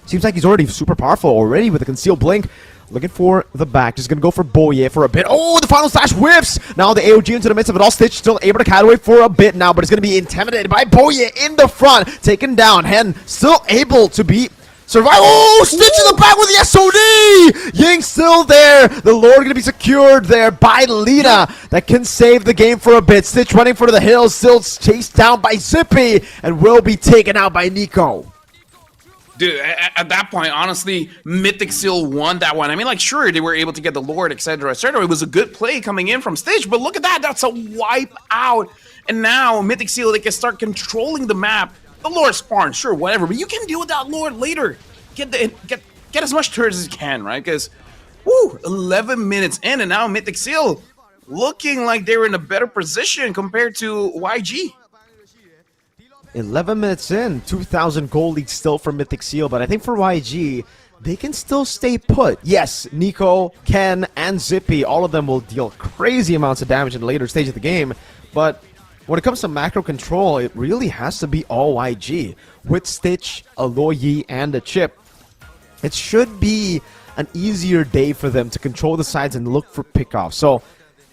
Seems like he's already super powerful already with a concealed blink. Looking for the back. Just going to go for Boye for a bit. Oh, the final slash whiffs. Now the AOG into the midst of it all. Stitch still able to cat away for a bit now, but it's going to be intimidated by Boye in the front. Taken down. Hen still able to be survive. Oh, Stitch in the back with the SOD. Ying still there. The Lord going to be secured there by Lita. That can save the game for a bit. Stitch running for the hills. Still chased down by Zippy and will be taken out by Nico. Dude, at that point, honestly, Mythic Seal won that one. I mean, like, sure, they were able to get the Lord, etc., etc. It was a good play coming in from Stitch, but look at that. That's a wipe out. And now, Mythic Seal, they can start controlling the map. The Lord spawn, sure, whatever, but you can deal with that Lord later. Get as much turrets as you can, right? Because, woo, 11 minutes in, and now Mythic Seal looking like they were in a better position compared to YG. 11 minutes in, 2,000 gold lead still for Mythic Seal, but I think for YG, they can still stay put. Yes, Nico, Ken, and Zippy, all of them will deal crazy amounts of damage in the later stage of the game, but when it comes to macro control, it really has to be all YG. With Stitch, Aloyi, and the chip, it should be an easier day for them to control the sides and look for pickoffs. So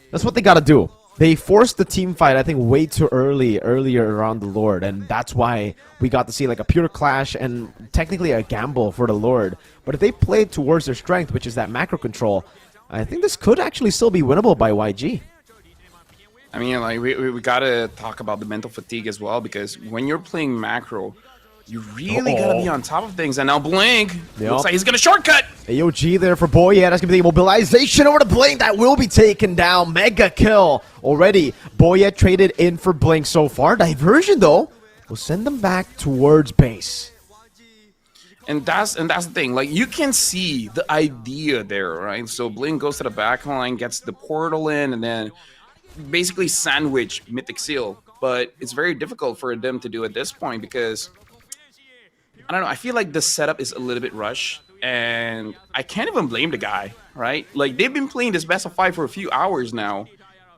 that's what they got to do. They forced the team fight, I think, way too earlier around the Lord, and that's why we got to see like a pure clash and technically a gamble for the Lord. But if they played towards their strength, which is that macro control, I think this could actually still be winnable by YG. I mean, like, we gotta talk about the mental fatigue as well, because when you're playing macro, you really gotta be on top of things. And now Blink looks like he's gonna shortcut. AOG there for Boye. That's gonna be the immobilization over to Blink. That will be taken down. Mega kill already. Boye traded in for Blink so far. Diversion though will send them back towards base. And that's the thing. Like, you can see the idea there, right? So Blink goes to the back line, gets the portal in, and then basically sandwich Mythic Seal. But it's very difficult for them to do at this point because, I don't know, I feel like the setup is a little bit rushed, and I can't even blame the guy, right? Like, they've been playing this best of 5 for a few hours now,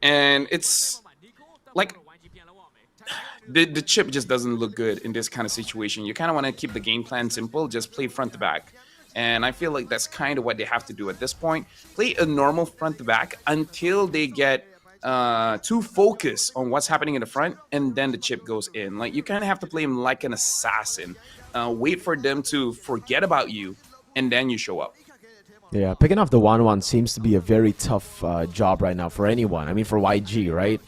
and it's like the chip just doesn't look good in this kind of situation. You kind of want to keep the game plan simple, just play front to back. And I feel like that's kind of what they have to do at this point. Play a normal front to back until they get too focused on what's happening in the front, and then the chip goes in. Like, you kind of have to play him like an assassin. Wait for them to forget about you, and then you show up. Yeah, picking off the 1-1 seems to be a very tough job right now for anyone. I mean, for YG, right?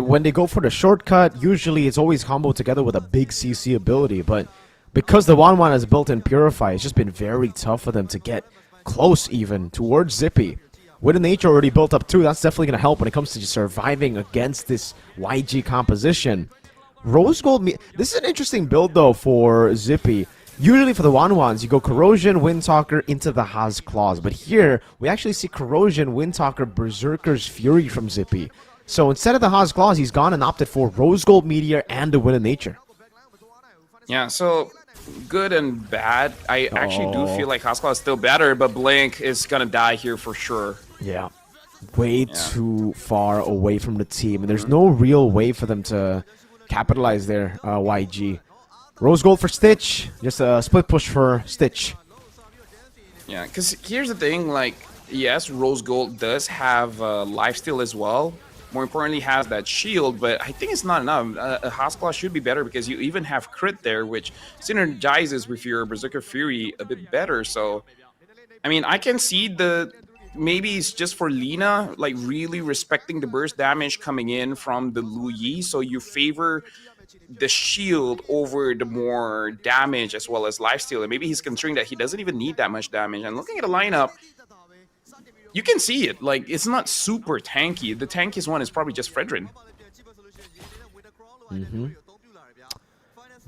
When they go for the shortcut, usually it's always comboed together with a big CC ability, but because the 1-1 has built-in Purify, it's just been very tough for them to get close even towards Zippy. With a nature already built up too, that's definitely going to help when it comes to just surviving against this YG composition. Rose Gold, this is an interesting build though for Zippy. Usually for the 1-1s, you go Corrosion, Windtalker into the Haas Claws. But here, we actually see Corrosion, Windtalker, Berserker's Fury from Zippy. So instead of the Haas Claws, he's gone and opted for Rose Gold Meteor and the Wind of Nature. Yeah, so good and bad. I actually do feel like Haas Claw is still better, but Blink is going to die here for sure. Yeah. Way too far away from the team. And there's no real way for them to capitalize there, YG. Rose Gold for Stitch. Just a split push for Stitch. Yeah, because here's the thing, like, yes, Rose Gold does have lifesteal as well, More importantly, has that shield, but I think it's not enough. A Haskell should be better because you even have crit there, which synergizes with your Berserker Fury a bit better. So, I mean, I can see the maybe it's just for Lina, like really respecting the burst damage coming in from the Lu Yi. So you favor the shield over the more damage as well as lifesteal. And maybe he's considering that he doesn't even need that much damage. And looking at the lineup, you can see it. Like, it's not super tanky. The tankiest one is probably just Fredrin.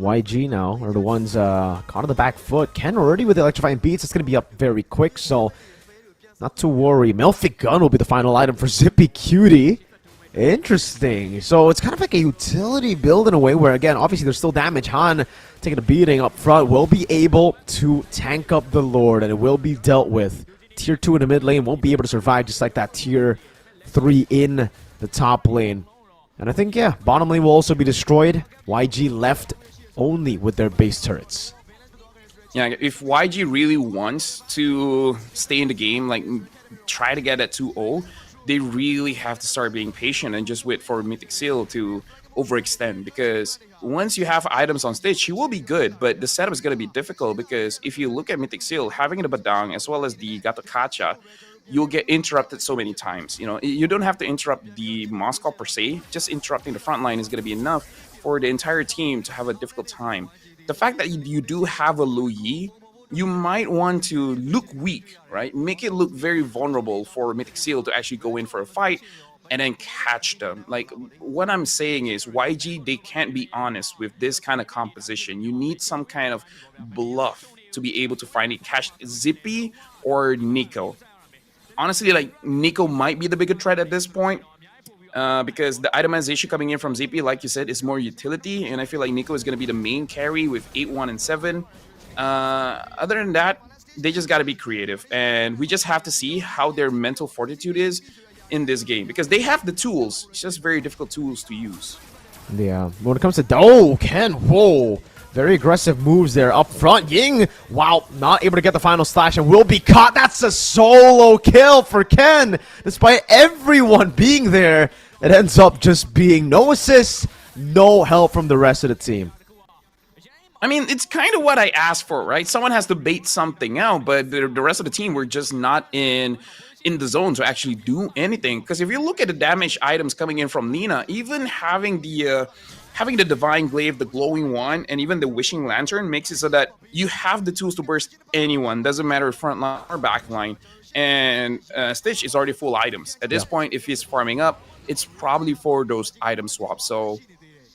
YG now are the ones caught on the back foot. Ken already with the electrifying beats. It's going to be up very quick, so not to worry. Melphic Gun will be the final item for Zippy Cutie. Interesting. So it's kind of like a utility build in a way where, again, obviously there's still damage. Han taking a beating up front will be able to tank up the Lord, and it will be dealt with. Tier 2 in the mid lane won't be able to survive, just like that Tier 3 in the top lane. And I think, yeah, bottom lane will also be destroyed. YG left only with their base turrets. Yeah, if YG really wants to stay in the game, like try to get at 2-0, they really have to start being patient and just wait for Mythic Seal to overextend, because once you have items on stage, she will be good, but the setup is going to be difficult, because if you look at Mythic Seal, having the Badang as well as the Gato Kacha, you'll get interrupted so many times. You know, you don't have to interrupt the Moscow per se, just interrupting the front line is going to be enough for the entire team to have a difficult time. The fact that you do have a Lu Yi, you might want to look weak, right? Make it look very vulnerable for Mythic Seal to actually go in for a fight and then catch them. Like, what I'm saying is YG, they can't be honest with this kind of composition. You need some kind of bluff to be able to finally catch Zippy or Nico. Honestly, like, Nico might be the bigger threat at this point, because the itemization coming in from Zippy, like you said, is more utility, and I feel like Nico is going to be the main carry with 8, 1, and 7. Other than that, they just got to be creative, and we just have to see how their mental fortitude is in this game, because they have the tools. It's just very difficult tools to use. Yeah, when it comes to Ken, whoa, very aggressive moves there up front. Ying, wow, not able to get the final slash and will be caught. That's a solo kill for Ken, despite everyone being there. It ends up just being no assist, no help from the rest of the team. I mean, it's kind of what I asked for, right? Someone has to bait something out, but the rest of the team were just not in the zone to actually do anything. Because if you look at the damage items coming in from Nina, even having the Divine Glaive, the Glowing Wand, and even the Wishing Lantern makes it so that you have the tools to burst anyone. Doesn't matter front line or back line. And Stitch is already full items. At this point, if he's farming up, it's probably for those item swaps. So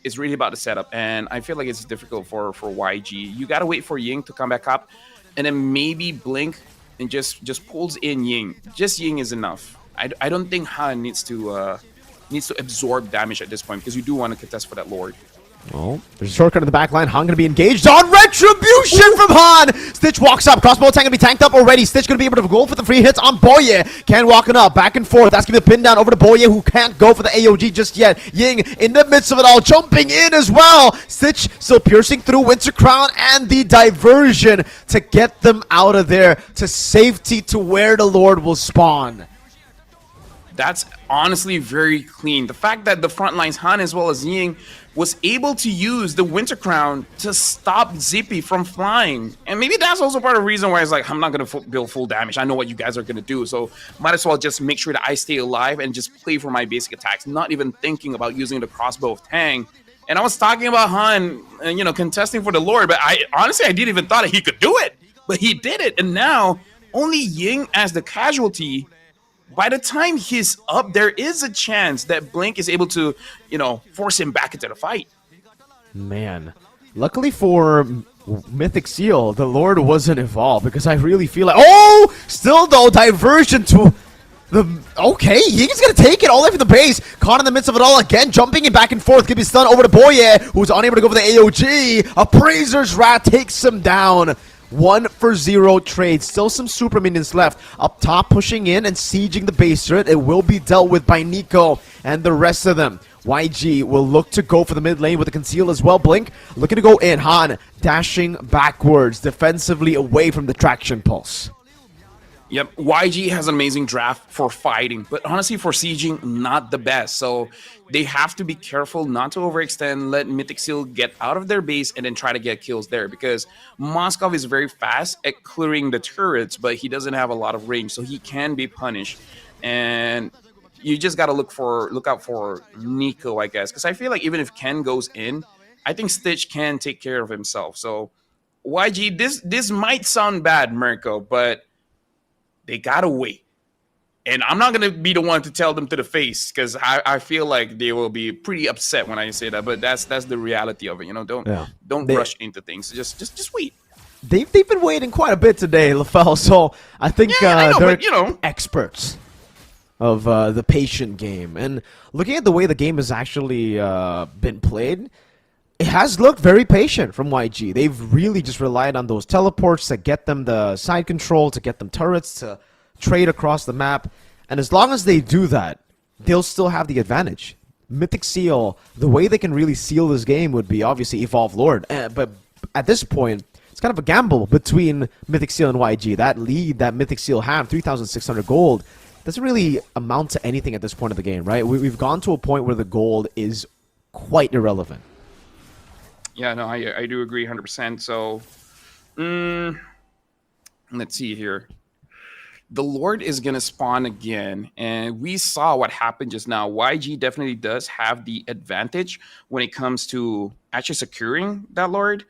it's really about the setup, and I feel like it's difficult for YG. You gotta wait for Ying to come back up, and then maybe blink and just pulls in Ying. Just Ying is enough. I don't think Han needs to absorb damage at this point, because you do want to contest for that Lord. Well, there's a shortcut in the back line. Han going to be engaged on Retribution from Han. Stitch walks up. Crossbow tank going to be tanked up already. Stitch going to be able to go for the free hits on Boye. Ken walking up, back and forth. That's going to be the pin down over to Boye, who can't go for the AOG just yet. Ying in the midst of it all, jumping in as well. Stitch still piercing through Winter Crown and the diversion to get them out of there to safety to where the Lord will spawn. That's honestly very clean. The fact that the front lines, Han as well as Ying, was able to use the Winter Crown to stop Zippy from flying. And maybe that's also part of the reason why it's like, I'm not going to build full damage. I know what you guys are going to do, so might as well just make sure that I stay alive and just play for my basic attacks, not even thinking about using the crossbow of Tang. And I was talking about Han, contesting for the Lord, but I didn't even thought that he could do it. But he did it, and now only Ying as the casualty. By the time he's up, there is a chance that Blink is able to, force him back into the fight. Man, luckily for Mythic Seal, the Lord wasn't involved, because I really feel like... Still though, diversion to the... Okay, Ying's gonna take it all the way from the base. Caught in the midst of it all again, jumping in back and forth. Gonna be stunned over to Boye, who's unable to go for the AOG. Appraiser's Wrath takes him down. 1-for-0 trade. Still some super minions left. Up top, pushing in and sieging the base turret. It will be dealt with by Nico and the rest of them. YG will look to go for the mid lane with a conceal as well. Blink looking to go in. Han dashing backwards, defensively away from the traction pulse. Yep, YG has an amazing draft for fighting, but honestly, for sieging, not the best. So they have to be careful not to overextend, let Mythic Seal get out of their base, and then try to get kills there. Because Moskov is very fast at clearing the turrets, but he doesn't have a lot of range, so he can be punished. And you just got to look out for Nico, I guess, because I feel like even if Ken goes in, I think Stitch can take care of himself. So YG, this might sound bad, Mirko, but they gotta wait. And I'm not gonna be the one to tell them to the face because I feel like they will be pretty upset when I say that. But that's the reality of it. Don't rush into things. Just wait. They've been waiting quite a bit today, LaFell. So I think I know, they're but, experts of the patient game. And looking at the way the game has actually been played, it has looked very patient from YG. They've really just relied on those teleports to get them the side control, to get them turrets, to trade across the map. And as long as they do that, they'll still have the advantage. Mythic Seal, the way they can really seal this game would be obviously Evolve Lord. But at this point, it's kind of a gamble between Mythic Seal and YG. That lead that Mythic Seal have, 3,600 gold, doesn't really amount to anything at this point of the game, right? We've gone to a point where the gold is quite irrelevant. Yeah, no, I do agree 100%. So, let's see here. The Lord is going to spawn again, and we saw what happened just now. YG definitely does have the advantage when it comes to actually securing that Lord.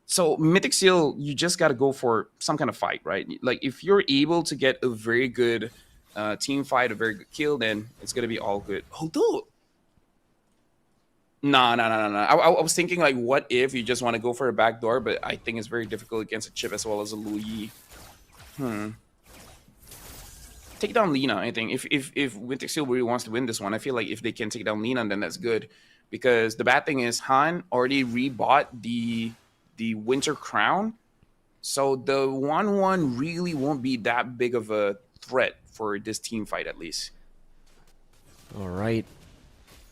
So, Mythic Seal, you just got to go for some kind of fight, right? Like, if you're able to get a very good team fight, a very good kill, then it's going to be all good. Although, no. I was thinking, like, what if you just want to go for a backdoor, but I think it's very difficult against a Chip as well as a Lu Yi. Take down Lina, I think. If Mythic Seal really wants to win this one, I feel like if they can take down Lina, then that's good. Because the bad thing is, Han already rebought the Winter Crown. So the 1-1 really won't be that big of a threat for this team fight, at least. All right.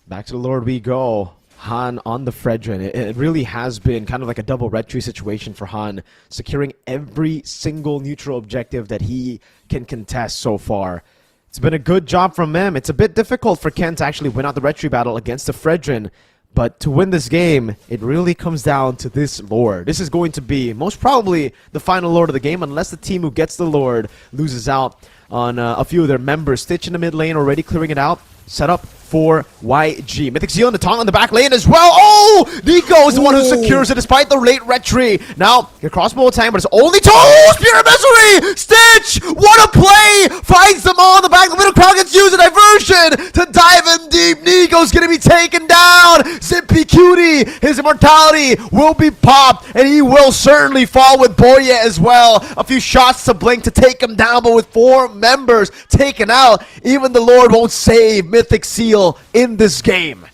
Back to the Lord we go. Han on the Fredrin. It really has been kind of like a double red tree situation for Han, securing every single neutral objective that he can contest so far. It's been a good job from him. It's a bit difficult for Ken to actually win out the red tree battle against the Fredrin, but to win this game, it really comes down to this Lord. This is going to be most probably the final Lord of the game, unless the team who gets the Lord loses out on a few of their members. Stitch in the mid lane, already clearing it out. Set up for YG. Mythic Seal and the Tong on the back lane as well. Oh! Nico is the one who secures it despite the late retry. Now, the crossbow attack, but it's only Spear of Misery! Stitch! What a play! Finds them all in the back. The middle crowd gets used. A diversion to dive in deep. Nico's gonna be taken down. Zippy Cutie, his immortality will be popped, and he will certainly fall with Boya as well. A few shots to blink to take him down, but with 4 members taken out, even the Lord won't save Mythic Seal in this game.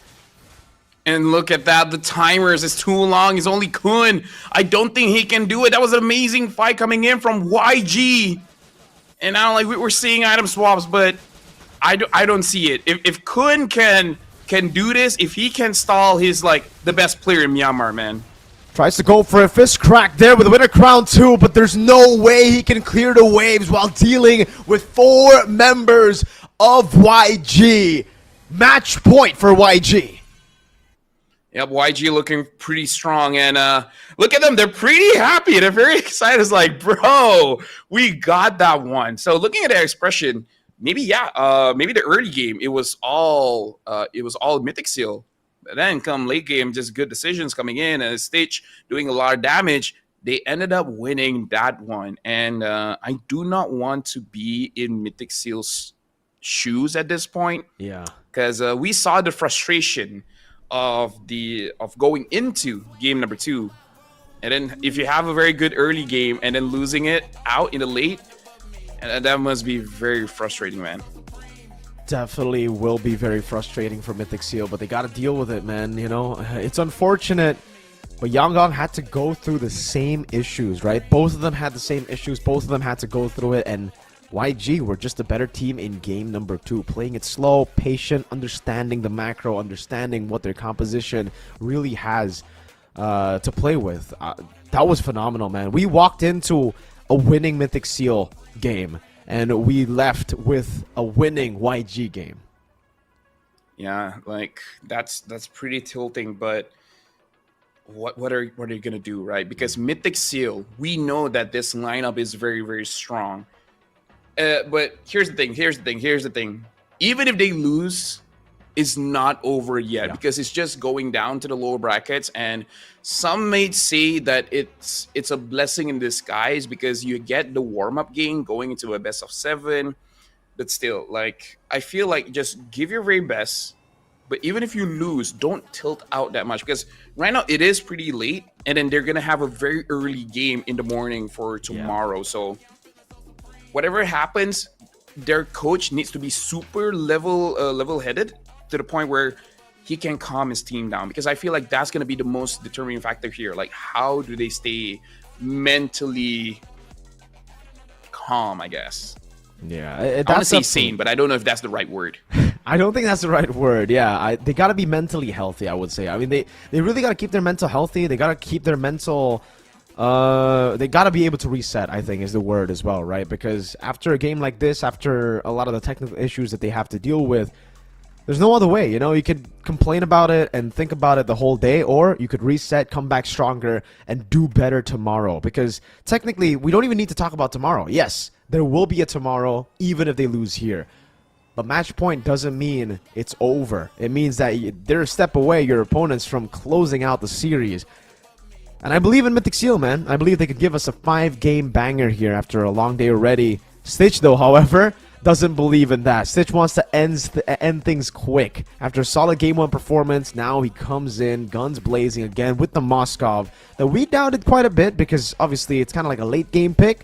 And look at that, the timers is too long. It's only Kun. I don't think he can do it. That was an amazing fight coming in from YG. And now, like, we're seeing item swaps, but I don't see it. If Kun can do this, if he can stall his, like, the best player in Myanmar, man. Tries to go for a fist crack there with the Winter Crown too, but there's no way he can clear the waves while dealing with 4 members of YG. Match point for YG. Yep, YG looking pretty strong, and look at them. They're pretty happy. They're very excited. It's like, bro, we got that one. So looking at their expression, maybe the early game it was all Mythic Seal. But then come late game, just good decisions coming in, and Stitch doing a lot of damage. They ended up winning that one, and I do not want to be in Mythic Seal's shoes at this point. Yeah, because we saw the frustration of going into game number 2, and then if you have a very good early game and then losing it out in the late, and that must be very frustrating, man. definitely will be very frustrating for Mythic Seal, but they got to deal with it, man. You know, it's unfortunate, but Yangon had to go through the same issues, right? Both of them had the same issues. Both of them had to go through it, and YG were just a better team in game number 2, playing it slow, patient, understanding the macro, understanding what their composition really has to play with. That was phenomenal, man. We walked into a winning Mythic Seal game, and we left with a winning YG game. Yeah, like that's pretty tilting, but what are you gonna do, right? Because Mythic Seal, we know that this lineup is very, very strong. But here's the thing. Even if they lose, it's not over yet because it's just going down to the lower brackets, and some may say that it's a blessing in disguise because you get the warm-up game going into a best of 7. But still, like, I feel like just give your very best. But even if you lose, don't tilt out that much because right now it is pretty late, and then they're gonna have a very early game in the morning for tomorrow. So whatever happens, their coach needs to be super level-headed to the point where he can calm his team down, because I feel like that's gonna be the most determining factor here. Like, how do they stay mentally calm? I guess. Yeah, I want to say sane, but I don't know if that's the right word. I don't think that's the right word. Yeah, they got to be mentally healthy, I would say. I mean, they really got to keep their mental healthy. They got to keep their mental... they got to be able to reset, I think, is the word as well, right? Because after a game like this, after a lot of the technical issues that they have to deal with, there's no other way. You know, you could complain about it and think about it the whole day, or you could reset, come back stronger, and do better tomorrow. Because technically, we don't even need to talk about tomorrow. Yes, there will be a tomorrow, even if they lose here. But match point doesn't mean it's over. It means that they're a step away, your opponents, from closing out the series. And I believe in Mythic Seal, man. I believe they could give us a 5-game banger here after a long day already. Stitch, though, however, doesn't believe in that. Stitch wants to end things quick. After a solid Game 1 performance, now he comes in, guns blazing again with the Moskov that we doubted quite a bit because obviously it's kind of like a late game pick.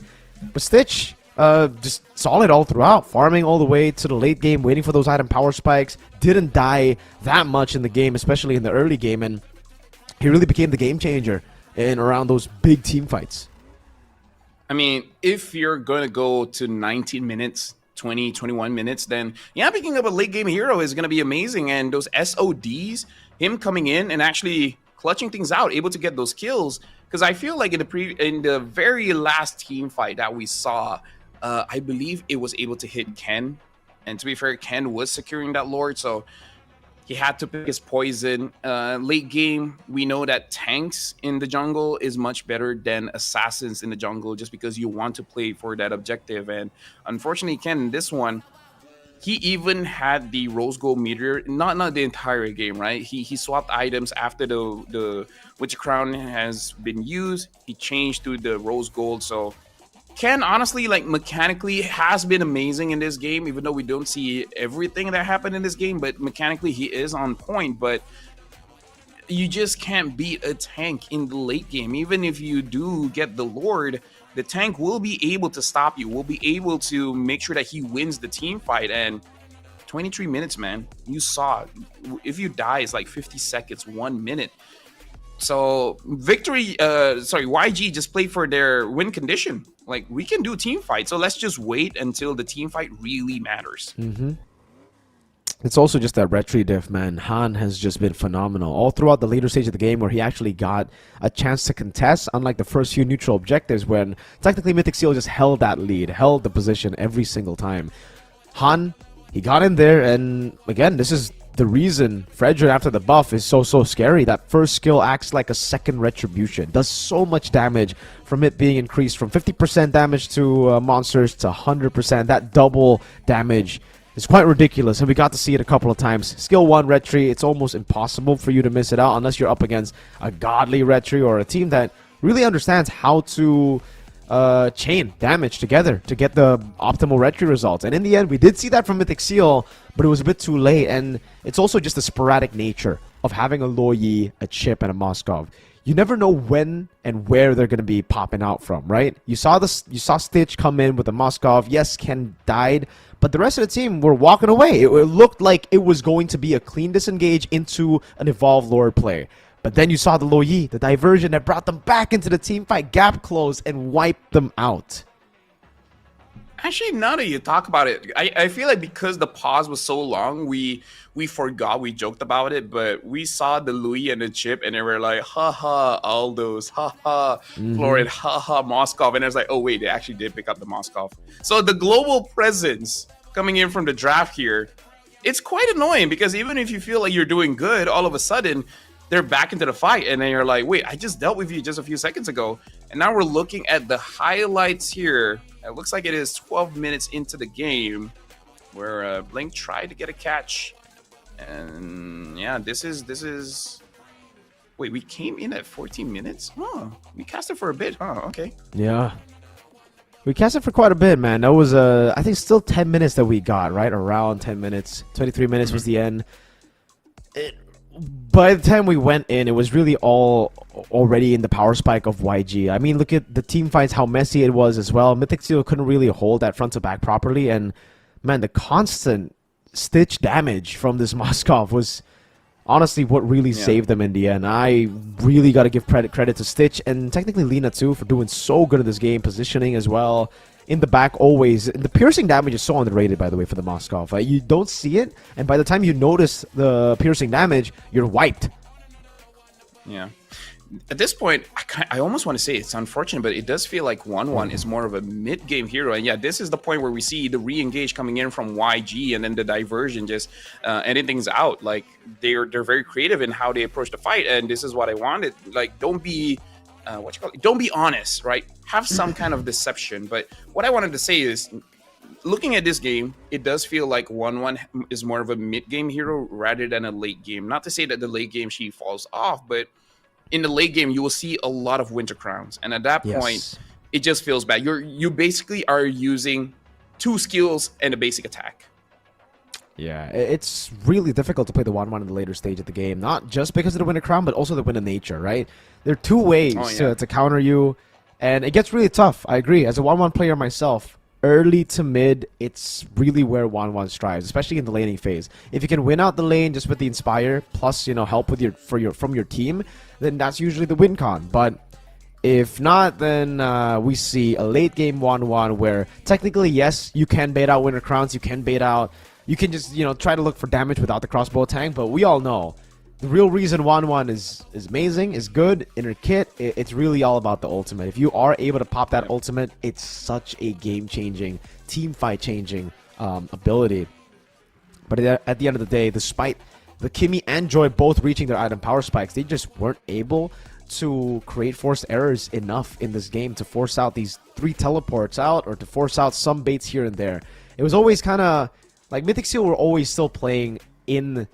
But Stitch, just solid all throughout, farming all the way to the late game, waiting for those item power spikes. Didn't die that much in the game, especially in the early game, and he really became the game changer in around those big team fights. I mean, if you're going to go to 19 minutes, 20, 21 minutes, then yeah, picking up a late game hero is going to be amazing. And those SODs, him coming in and actually clutching things out, able to get those kills. Because I feel like in the very last team fight that we saw, I believe it was able to hit Ken. And to be fair, Ken was securing that Lord, so he had to pick his poison. Late game, we know that tanks in the jungle is much better than assassins in the jungle just because you want to play for that objective. And unfortunately, Ken, in this one, he even had the rose gold meteor, not the entire game, right? He swapped items after the Witch Crown has been used. He changed to the rose gold, so Ken, honestly, like, mechanically has been amazing in this game, even though we don't see everything that happened in this game, but mechanically he is on point. But you just can't beat a tank in the late game. Even if you do get the Lord, the tank will be able to stop you, will be able to make sure that he wins the team fight. And 23 minutes, man, you saw, if you die, it's like 50 seconds, 1 minute. So YG just played for their win condition. Like, we can do team fight, so let's just wait until the team fight really matters. It's also just that retry diff, man. Han has just been phenomenal all throughout the later stage of the game, where he actually got a chance to contest, unlike the first few neutral objectives when technically Mythic Seal just held that lead, held the position every single time. Han, he got in there, and again, this is the reason Fredrin after the buff is so scary. That first skill acts like a second retribution, does so much damage from it being increased from 50% damage to monsters to 100%. That double damage is quite ridiculous, and we got to see it a couple of times. Skill 1 retry, it's almost impossible for you to miss it out unless you're up against a godly retry or a team that really understands how to chain damage together to get the optimal retry results. And in the end, we did see that from Mythic Seal, but it was a bit too late. And it's also just the sporadic nature of having a Loyi, a Chip, and a Moskov. You never know when and where they're going to be popping out from, right? You saw Stitch come in with a Moskov. Yes, Ken died, but the rest of the team were walking away. It looked like it was going to be a clean disengage into an Evolved Lord play. But then you saw the Loyi, the diversion that brought them back into the team fight, gap closed, and wiped them out. Actually, now that you talk about it, I feel like because the pause was so long, we forgot, we joked about it, but we saw the Louis and the chip, and they were like, haha, Aldos, haha, Florid, haha, Moskov. And I was like, oh, wait, they actually did pick up the Moskov. So the global presence coming in from the draft here, it's quite annoying because even if you feel like you're doing good, all of a sudden they're back into the fight, and then you're like, wait, I just dealt with you just a few seconds ago, and now we're looking at the highlights here. It looks like it is 12 minutes into the game where Blink tried to get a catch, and yeah, this is. Wait, we came in at 14 minutes? Oh, we casted for a bit, huh? Okay. Yeah. We casted for quite a bit, man. That was, I think, still 10 minutes that we got, right? Around 10 minutes. 23 minutes was the end. By the time we went in, it was really all already in the power spike of YG. I mean, look at the team fights, how messy it was as well. Mythic Steel couldn't really hold that front to back properly. And, man, the constant stitch damage from this Moskov was honestly what really saved them in the end. I really got to give credit to Stitch and technically Lina too for doing so good in this game, positioning as well. In the back always. The piercing damage is so underrated, by the way, for the Moskov. You don't see it, and by the time you notice the piercing damage, you're wiped. Yeah. At this point, I almost want to say it's unfortunate, but it does feel like 1-1 is more of a mid-game hero. And yeah, this is the point where we see the re-engage coming in from YG, and then the diversion just ending things out. Like, they're very creative in how they approach the fight, and this is what I wanted. Like, don't be... don't be honest, right? Have some kind of deception. But what I wanted to say is, looking at this game, it does feel like 1-1 is more of a mid-game hero rather than a late game. Not to say that the late game she falls off, but in the late game, you will see a lot of Winter Crowns. And at that point, it just feels bad. You basically are using 2 skills and a basic attack. Yeah, it's really difficult to play the 1-1 in the later stage of the game. Not just because of the Winter Crown, but also the Wind of Nature, right? There are 2 ways to counter you, and it gets really tough. I agree. As a 1-1 player myself, early to mid, it's really where 1-1 strives, especially in the laning phase. If you can win out the lane just with the Inspire, plus help with from your team, then that's usually the win con. But if not, then we see a late game 1-1 where technically, yes, you can bait out Winter Crowns, you can just try to look for damage without the crossbow tank, but we all know the real reason 1-1 is amazing, is good, inner kit, it's really all about the ultimate. If you are able to pop that ultimate, it's such a game-changing, team fight-changing ability. But at the end of the day, despite the Kimmy and Joy both reaching their item power spikes, they just weren't able to create forced errors enough in this game to force out these 3 teleports out or to force out some baits here and there. It was always kind of like Mythic Steel were always still playing in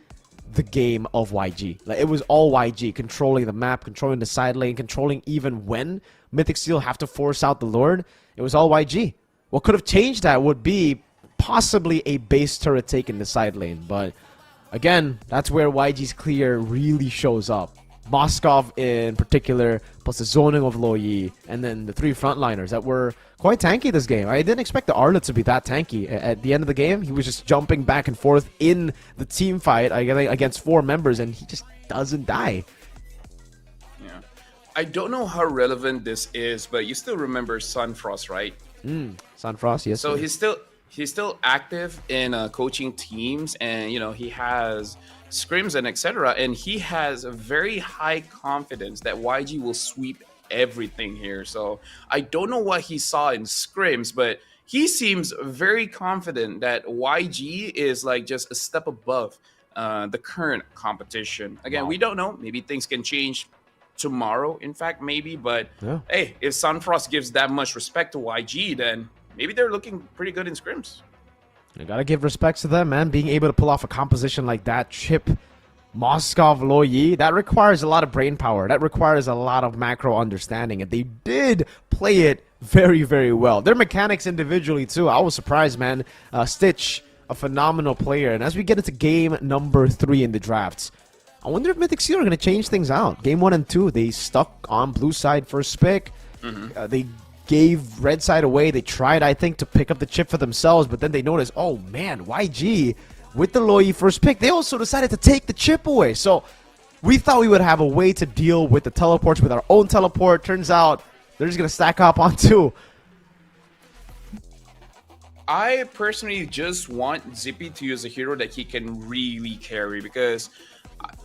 the game of YG. Like, it was all YG, controlling the map, controlling the side lane, controlling even when Mythic Steel have to force out the Lord. It was all YG. What could have changed that would be possibly a base turret take in the side lane. But again, that's where YG's clear really shows up. Moskov in particular, plus the zoning of Loyi, and then the 3 frontliners that were quite tanky this game. I didn't expect the Arlet to be that tanky. At the end of the game, he was just jumping back and forth in the team fight against 4 members, and he just doesn't die. Yeah. I don't know how relevant this is, but you still remember Sunfrost, right? Sunfrost, yes. So he's still active in coaching teams, and he has scrims and etc. And he has a very high confidence that YG will sweep everything here. So I don't know what he saw in scrims, but he seems very confident that YG is like just a step above the current competition. Again, we don't know. Maybe things can change tomorrow, in fact, maybe. But hey, if Sunfrost gives that much respect to YG, then maybe they're looking pretty good in scrims. You gotta give respects to them, man. Being able to pull off a composition like that, Chip, Moskov, Loyi, that requires a lot of brain power. That requires a lot of macro understanding, and they did play it very, very well. Their mechanics individually, too. I was surprised, man. Stitch, a phenomenal player. And as we get into game number 3 in the drafts, I wonder if Mythic Steel are going to change things out. Game 1 and 2, they stuck on blue side first pick. They gave red side away. They tried, I think, to pick up the chip for themselves, but then they noticed, oh man, YG with the Loyi first pick, they also decided to take the chip away. So we thought we would have a way to deal with the teleports with our own teleport. Turns out they're just going to stack up on 2. I personally just want Zippy to use a hero that he can really carry, because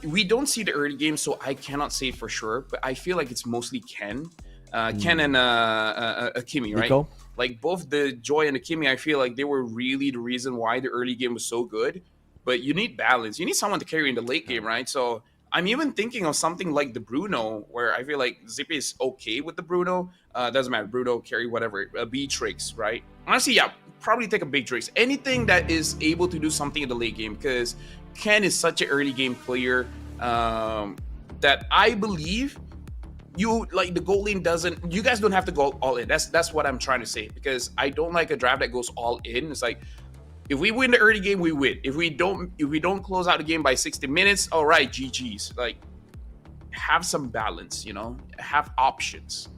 we don't see the early game, so I cannot say for sure. But I feel like it's mostly Ken, Ken and Akimi, right? Nico? Like both the Joy and Akimi, I feel like they were really the reason why the early game was so good. But you need balance. You need someone to carry in the late game, right? So I'm even thinking of something like the Bruno, where I feel like Zippy is okay with the Bruno. Doesn't matter, Bruno, carry, whatever. Beatrix, right? Honestly, yeah, probably take a Beatrix. Anything that is able to do something in the late game, because Ken is such an early game player that I believe you like the goal lane doesn't. You guys don't have to go all in. That's what I'm trying to say, because I don't like a draft that goes all in. It's like, if we win the early game, we win. If we don't close out the game by 60 minutes, all right, GG's. Like, have some balance, have options.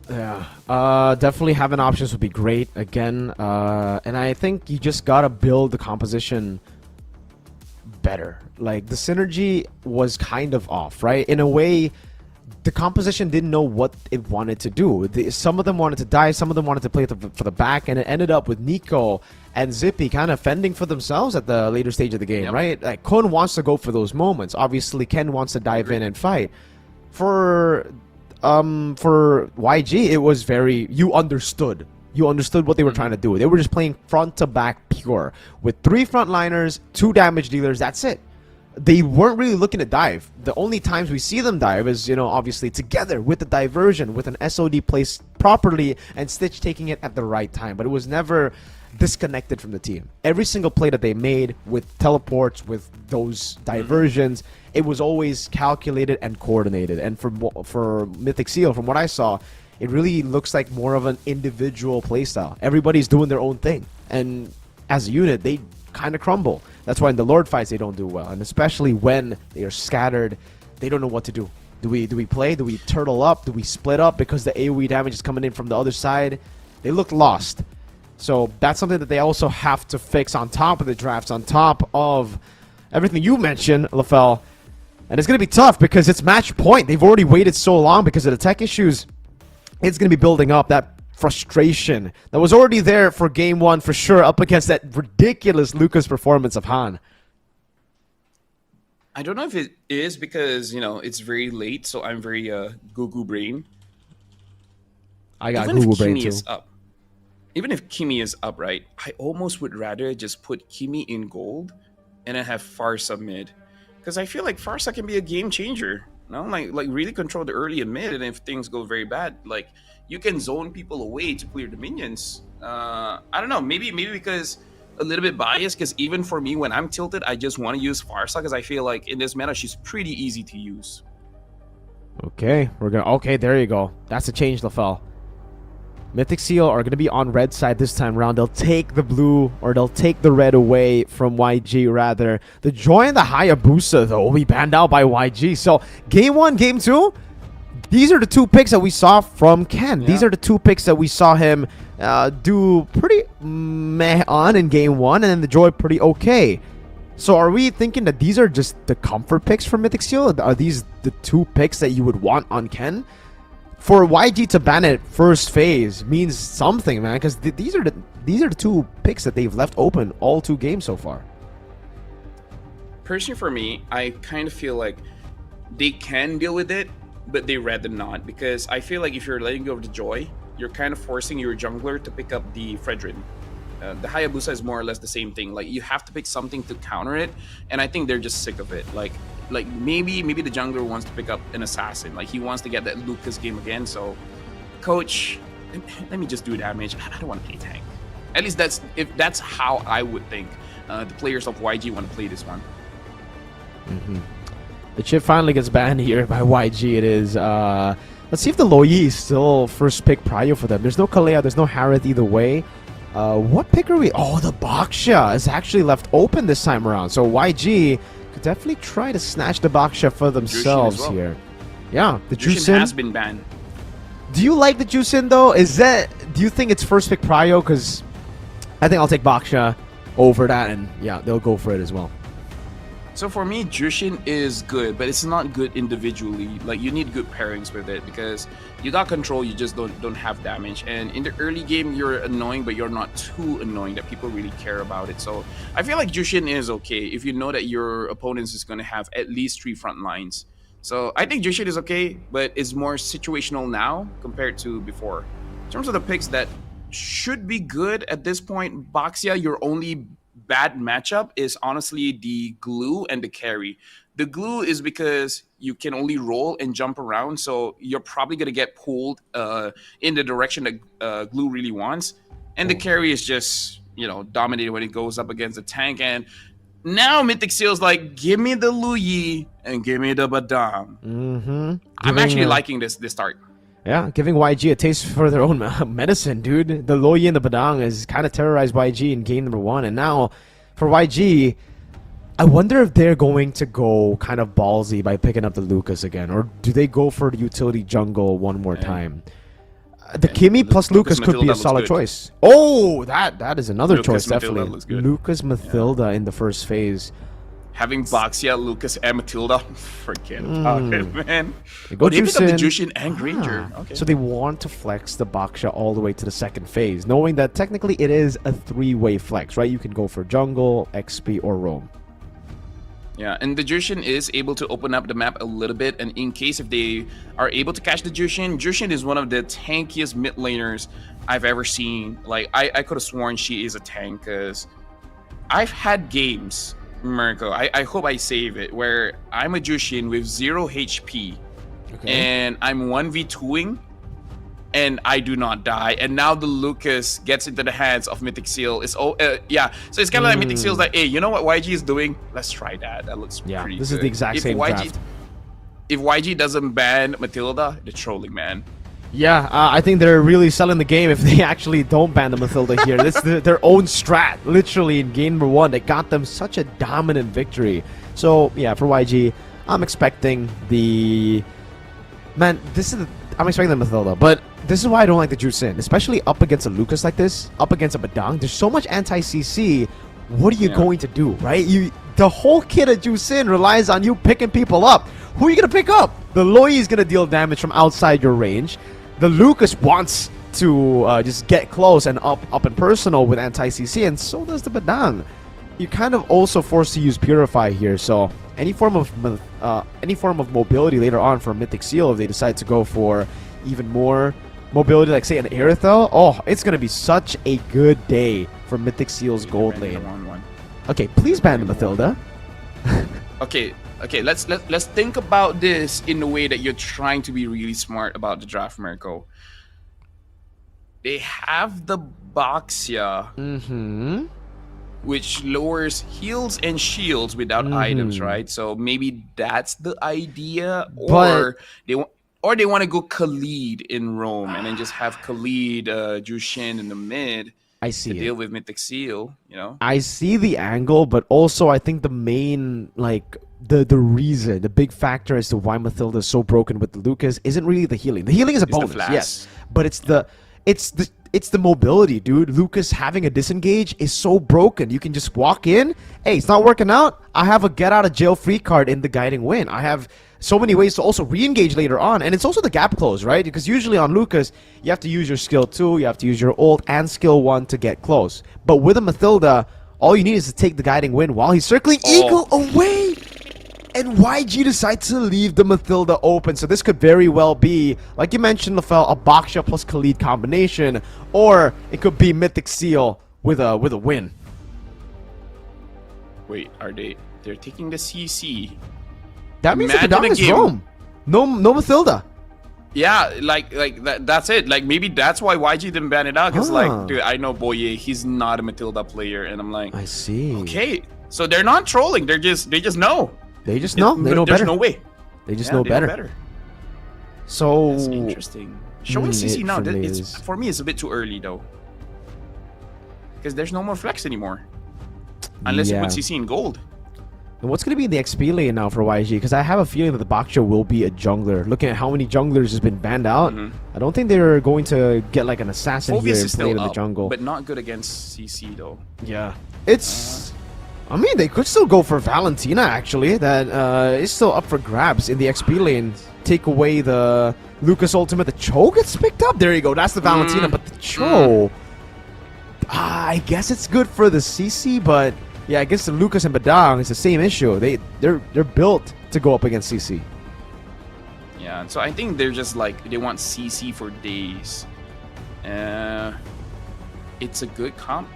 Yeah, definitely having options would be great again. And I think you just gotta build the composition better. Like, the synergy was kind of off, right? In a way, the composition didn't know what it wanted to do. Some of them wanted to die, some of them wanted to play for the back, and it ended up with Nico and Zippy kind of fending for themselves at the later stage of the game, right? Like, Kun wants to go for those moments. Obviously, Ken wants to dive in and fight. For YG, it was very, you understood what they were trying to do. They were just playing front to back pure with 3 frontliners, 2 damage dealers. That's it. They weren't really looking to dive. The only times we see them dive is, obviously together with the diversion, with an SOD placed properly and Stitch taking it at the right time. But it was never disconnected from the team. Every single play that they made with teleports, with those diversions, it was always calculated and coordinated. And for Mythic Seal, from what I saw, it really looks like more of an individual playstyle. Everybody's doing their own thing. And as a unit, they kind of crumble. That's why in the Lord fights they don't do well, and especially when they are scattered, they don't know what to do. Do we play? Do we turtle up? Do we split up because the AoE damage is coming in from the other side? They look lost. So that's something that they also have to fix on top of the drafts, on top of everything you mentioned, LaFell. And it's going to be tough because it's match point. They've already waited so long because of the tech issues. It's going to be building up. That frustration that was already there for game 1 for sure, up against that ridiculous Lucas performance of Han. I don't know if it is because it's very late, so I'm very goo brain. I got Google brain too. Even if Kimi is up, right, I almost would rather just put Kimi in gold and then have Farsa mid, because I feel like Farsa can be a game changer. Like really control the early and mid, and if things go very bad, like, you can zone people away to clear the minions. I don't know, maybe because a little bit biased, because even for me, when I'm tilted, I just want to use Farsa, because I feel like in this meta, she's pretty easy to use. Okay, there you go. That's a change, LaFell. Mythic Seal are going to be on red side this time around. They'll take the blue, or they'll take the red away from YG, rather. The Joy and the Hayabusa, though, will be banned out by YG. So, game 1, game 2, these are the 2 picks that we saw from Ken. Yeah. These are the 2 picks that we saw him do pretty meh on in game 1, and then the Joy pretty okay. So are we thinking that these are just the comfort picks for Mythic Seal? Are these the 2 picks that you would want on Ken? For YG to ban it first phase means something, man, because these are the 2 picks that they've left open all 2 games so far. Personally, for me, I kind of feel like they can deal with it, but they rather not, because I feel like if you're letting go of the Joy, you're kind of forcing your jungler to pick up the Fredrin. The Hayabusa is more or less the same thing. Like, you have to pick something to counter it, and I think they're just sick of it. Like maybe the jungler wants to pick up an assassin. Like, he wants to get that Lucas game again. So, coach, let me just do damage. I don't want to play tank. At least that's how I would think the players of YG want to play this one. The chip finally gets banned here by YG. It is. Let's see if the Loyi is still first pick prio for them. There's no Kalea, there's no Harith either way. What pick are we? Oh, the Baksha is actually left open this time around. So YG could definitely try to snatch the Baksha for themselves here. Yeah, the Juicin has been banned. Do you like the Juicin though? Do you think it's first pick prio? Because I think I'll take Baksha over that, and yeah, they'll go for it as well. So for me, Jushin is good, but it's not good individually. Like you need good pairings with it because you got control, you just don't have damage. And in the early game, you're annoying, but you're not too annoying that people really care about it. So I feel like Jushin is okay if you know that your opponent is going to have at least 3 front lines. So I think Jushin is okay, but it's more situational now compared to before. In terms of the picks that should be good at this point, Baxia, your only bad matchup is honestly the glue and the carry. The glue is because you can only roll and jump around, so you're probably going to get pulled in the direction that glue really wants. And the carry is just, dominated when it goes up against the tank. And now Mythic Seal's like, give me the Luyi and give me the Badang. I'm actually liking this start. Yeah, giving YG a taste for their own medicine, dude. The Luyi and the Badang has kind of terrorized YG in game number 1. And now, for YG, I wonder if they're going to go kind of ballsy by picking up the Lucas again. Or do they go for the utility jungle one more time? The Kimi plus Lucas could be a solid choice. Oh, that is another choice, definitely. Lucas Mathilda in the first phase. Having Baxia, Lucas, and Matilda, forget about it, man. They pick up the Jushin and Granger. Okay. So they want to flex the Baxia all the way to the second phase, knowing that technically it is a 3-way flex, right? You can go for jungle, XP, or roam. Yeah, and the Jushin is able to open up the map a little bit, and in case if they are able to catch the Jushin is one of the tankiest mid laners I've ever seen. Like, I could have sworn she is a tank, because I've had games, Mirko, I hope I save it, where I'm a Jushin with 0 HP, and I'm 1v2ing, and I do not die. And now the Lucas gets into the hands of Mythic Seal. So it's kind of like Mythic Seal's like, hey, you know what YG is doing? Let's try that. That looks pretty good. This is the exact same draft. If YG doesn't ban Matilda, they're trolling, man. Yeah, I think they're really selling the game if they actually don't ban the Mathilda here. This is their own strat, literally, in game number 1 that got them such a dominant victory. So, yeah, for YG, I'm expecting the... Man, I'm expecting the Mathilda, but this is why I don't like the Jushin, especially up against a Lucas like this, up against a Badang. There's so much anti-CC. What are you going to do, right? The whole kit of Jushin relies on you picking people up. Who are you going to pick up? The Luyi is going to deal damage from outside your range. The Lucas wants to just get close and up and personal with anti-CC, and so does the Badang. You're kind of also forced to use Purify here, so any form of mobility later on for Mythic Seal, if they decide to go for even more mobility, like say an Aerithel, it's going to be such a good day for Mythic Seal's gold lane. Okay, please ban the Mathilda. Okay, let's think about this in the way that you're trying to be really smart about the draft, Mirko. They have the Baxia, which lowers heals and shields without items, right? So maybe that's the idea, or they want to go Khalid in Rome and then just have Khalid, Jushin in the mid. I see to deal with Mythic Seal, I see the angle, but also I think the main, the reason, the big factor as to why Mathilda is so broken with the Lucas isn't really the healing. The healing is a bonus, yes, but it's the mobility, dude. Lucas having a disengage is so broken. You can just walk in. Hey, it's not working out. I have a get out of jail free card in the Guiding Wind. I have so many ways to also re-engage later on, and it's also the gap close, right? Because usually on Lucas, you have to use your skill 2, you have to use your ult and skill 1 to get close. But with a Mathilda, all you need is to take the Guiding Wind while he's circling Eagle away. And YG decides to leave the Mathilda open, so this could very well be, like you mentioned, Lafel, a Baxia plus Khalid combination, or it could be Mythic Seal with a win. Wait, they're taking the CC? That means the Badang is Rome. No Mathilda. Yeah, like that's it. Like maybe that's why YG didn't ban it out. Cause dude, I know Boye, he's not a Matilda player, and I'm like, I see. Okay, so they're not trolling. They just know. They just know. They know better. There's no way. They just know better. So that's interesting. Showing CC now, for me, it's a bit too early though. Because there's no more flex anymore, unless you put CC in gold. And what's going to be in the XP lane now for YG? Because I have a feeling that the Baxia will be a jungler. Looking at how many junglers has been banned out, I don't think they're going to get like an assassin here and play in the jungle. But not good against CC though. Yeah. It's... I mean, they could still go for Valentina, actually. That is still up for grabs in the XP lane. Take away the Lucas ultimate. The Cho gets picked up. There you go. That's the Valentina, but the Cho... I guess it's good for the CC, but... Yeah, I guess the Lucas and Badang is the same issue. They're built to go up against CC. Yeah, so I think they're just like, they want CC for days. It's a good comp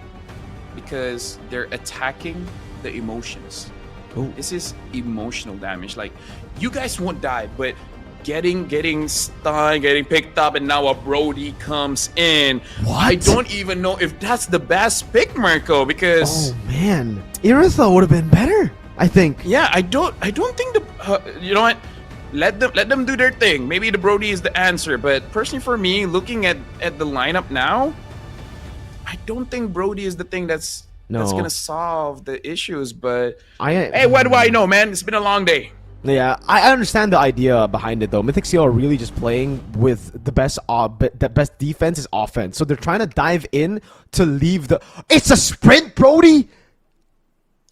because they're attacking the emotions. Ooh. This is emotional damage. Like, you guys won't die, but getting stunned, getting picked up, and now a Brody comes in. What? I don't even know if that's the best pick, Marco, because Oh man, Iritha would have been better, I think. yeah, I don't think the you know what? Let them do their thing. Maybe the Brody is the answer, but personally for me, looking at the lineup now, I don't think Brody is the thing that's gonna solve the issues. But hey, what do I know, man? It's been a long day. Yeah, I understand the idea behind it though. Mythic Seal are really just playing with the best defense is offense. So they're trying to dive in to leave the. It's a sprint, Brody.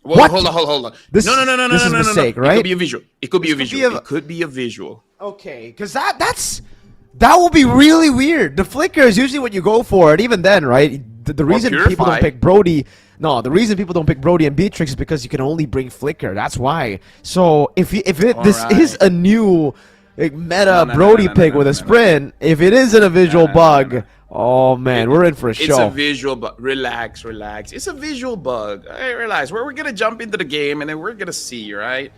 Well, What? hold on. This- No. this is a mistake, right? It could be a visual. It could be a This could visual. be a- It could be a visual. Okay, because that will be really weird. The flicker is usually what you go for, and even then, right? The reason people don't Purify. pick Brody, the reason people don't pick Brody and Beatrix is because you can only bring flicker. That's why. So this Alright. is a new meta No, Brody pick with a sprint, if it isn't a visual bug, oh man, we're in for a It's show. a visual bug. Relax. It's a visual bug. Hey, relax. We're gonna jump into the game and then we're gonna see, right?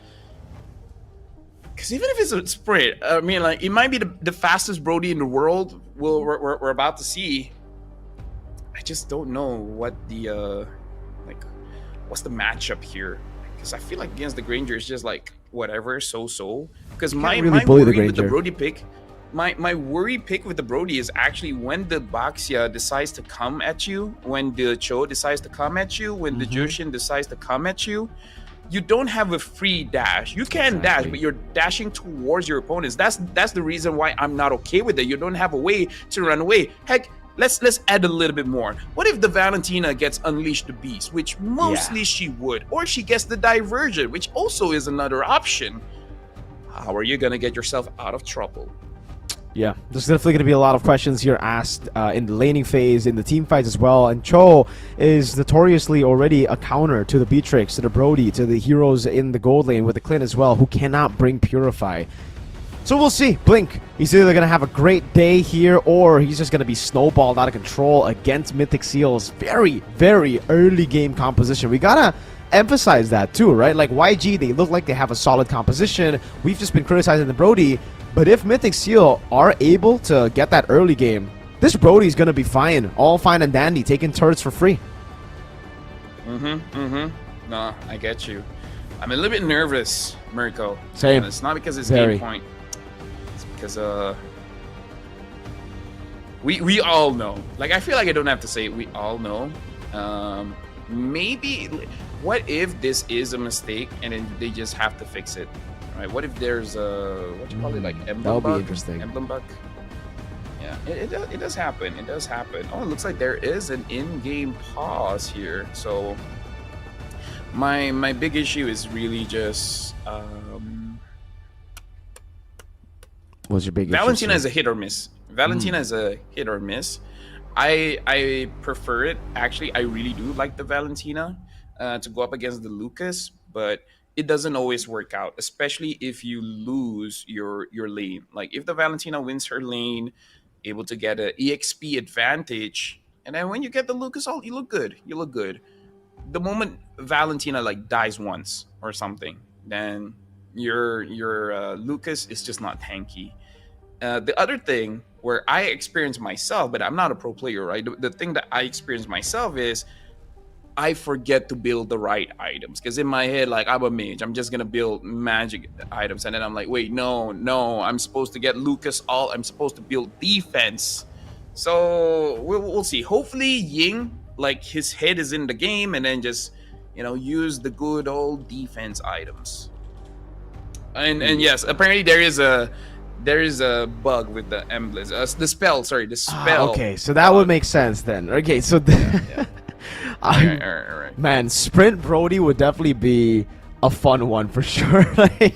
Because even if it's a sprint, I mean, like, it might be the fastest Brody in the world. We're about to see. I just don't know what the what's the matchup here? Because I feel like against the Granger it's just like whatever, so. Because my really bully the worry with the Granger. Brody pick, my worry pick with the Brody is actually when the Baxia decides to come at you, when the Cho decides to come at you, when the Jushin decides to come at you. You don't have a free dash. You can dash, but you're dashing towards your opponents. That's the reason why I'm not okay with it. You don't have a way to run away. Heck, let's add a little bit more. What if the Valentina gets Unleash the Beast, which mostly she would, or she gets the Divergent, which also is another option. How are you gonna get yourself out of trouble? Yeah, there's definitely going to be a lot of questions here asked in the laning phase, in the team fights as well. And Cho is notoriously already a counter to the Beatrix, to the Brody, to the heroes in the gold lane with the Clint as well, who cannot bring Purify. So we'll see. Blink, he's either going to have a great day here, or he's just going to be snowballed out of control against Mythic Seal's very, very early game composition. We got to emphasize that too, right? Like YG, they look like they have a solid composition. We've just been criticizing the Brody. But if Mythic Seal are able to get that early game, this Brody's going to be fine. All fine and dandy, taking turrets for free. No, I get you. I'm a little bit nervous, Mirko. Same. And it's not because it's Very. game point. It's because we all know. Like, I feel like I don't have to say it. We all know. Maybe what if this is a mistake and then they just have to fix it? Right? What if there's a what do you call it, like emblem That'll bug? be interesting. Emblem bug. Yeah, it does happen. It does happen. Oh, it looks like there is an in-game pause here. So my big issue is really just What's your big Valentina issue, is a hit or miss. Valentina is a hit or miss. I prefer it. Actually, I really do like the Valentina to go up against the Lucas, but it doesn't always work out, especially if you lose your lane. Like if the Valentina wins her lane, able to get an EXP advantage, and then when you get the Lucas ult, you look good. You look good. The moment Valentina like dies once or something, then your Lucas is just not tanky. The other thing where I experience myself, but I'm not a pro player, right? The thing that I experience myself is I forget to build the right items, because in my head, like, I'm a mage, I'm just gonna build magic items, and then I'm like, wait, no, I'm supposed to get Lucas all, I'm supposed to build defense. So we'll see. Hopefully Ying, like, his head is in the game, and then just, use the good old defense items. And yes, apparently there is a bug with the emblems, the spell. okay, so that would make sense then. Okay, so All right. Man, Sprint Brody would definitely be a fun one for sure. Like,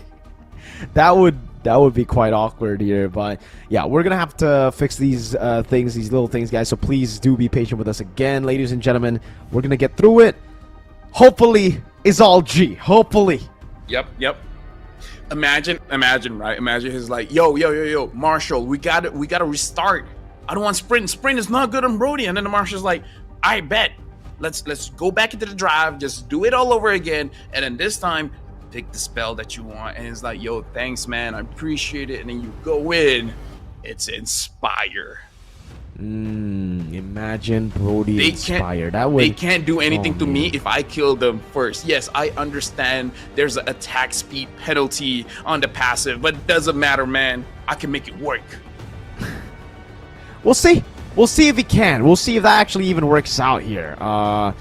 that would be quite awkward here, but yeah, we're gonna have to fix these things, these little things, guys. So please do be patient with us again, ladies and gentlemen. We're gonna get through it. Hopefully, it's all G. Hopefully. Yep. Imagine, right? Imagine he's like, yo, Marshall, we gotta restart. I don't want sprint. Sprint is not good on Brody. And then the Marshall's like, I bet. Let's go back into the drive, just do it all over again, and then this time pick the spell that you want. And it's like, yo, thanks, man, I appreciate it. And then you go in, it's Inspire. Imagine Brody Inspire. They can't do anything to me if I kill them first. Yes, I understand there's an attack speed penalty on the passive, but it doesn't matter, man. I can make it work. We'll see. We'll see if he can. We'll see if that actually even works out here. But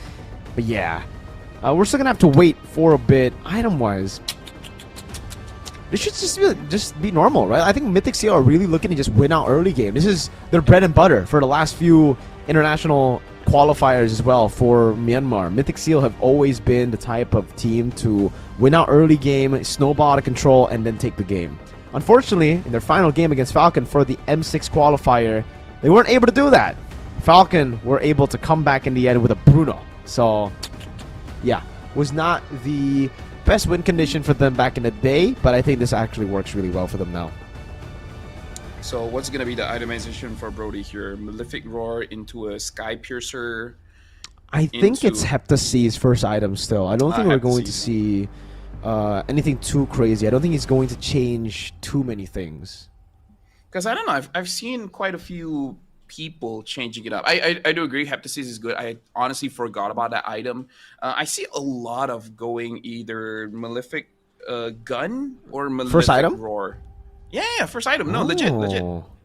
yeah. We're still gonna have to wait for a bit. Item-wise, this should just be normal, right? I think Mythic Seal are really looking to just win out early game. This is their bread and butter for the last few international qualifiers as well for Myanmar. Mythic Seal have always been the type of team to win out early game, snowball out of control, and then take the game. Unfortunately, in their final game against Falcon for the M6 qualifier, they weren't able to do that. Falcon were able to come back in the end with a Bruno. So, yeah, was not the best win condition for them back in the day, but I think this actually works really well for them now. So what's going to be the itemization for Brody here? Malefic Roar into a Sky Piercer? I think it's Heptasea's first item still. I don't think we're going to see anything too crazy. I don't think he's going to change too many things. Because I don't know, I've seen quite a few people changing it up. I do agree, Heptaseas is good. I honestly forgot about that item. I see a lot of going either Malefic Gun or Malefic first item? Roar. Yeah, first item. No, legit.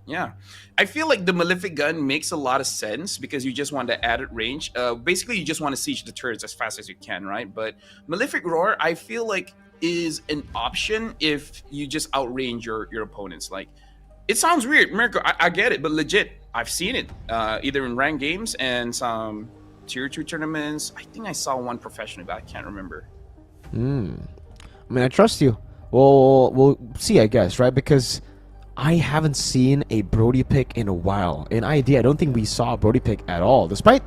Yeah. I feel like the Malefic Gun makes a lot of sense because you just want the added range. Basically, you just want to siege the turrets as fast as you can, right? But Malefic Roar, I feel like, is an option if you just outrange your opponents. Like, it sounds weird, Mirko. I get it, but legit, I've seen it either in ranked games and some tier 2 tournaments. I think I saw one professionally, but I can't remember. I mean, I trust you. Well, we'll see, I guess, right? Because I haven't seen a Brody pick in a while. In ID, I don't think we saw a Brody pick at all, despite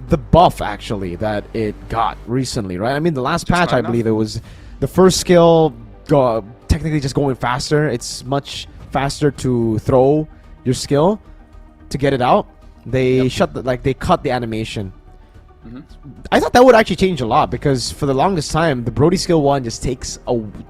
the buff, actually, that it got recently, right? I mean, the last patch, I believe it was the first skill technically just going faster. It's much faster to throw your skill to get it out. They they cut the animation. I thought that would actually change a lot because for the longest time the Brody skill 1 just takes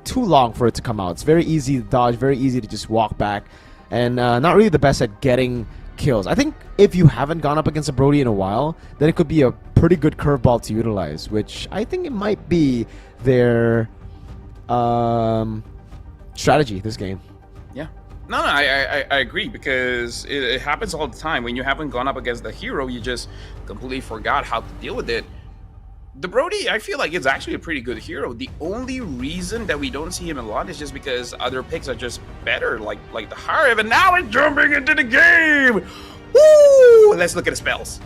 too long for it to come out. It's very easy to dodge, very easy to just walk back, and not really the best at getting kills. I think if you haven't gone up against a Brody in a while, then it could be a pretty good curveball to utilize, which I think it might be their strategy this game. Yeah. No, I agree because it happens all the time. When you haven't gone up against the hero, you just completely forgot how to deal with it. The Brody, I feel like it's actually a pretty good hero. The only reason that we don't see him a lot is just because other picks are just better, like the Harv, and now we're jumping into the game! Woo! Let's look at the spells.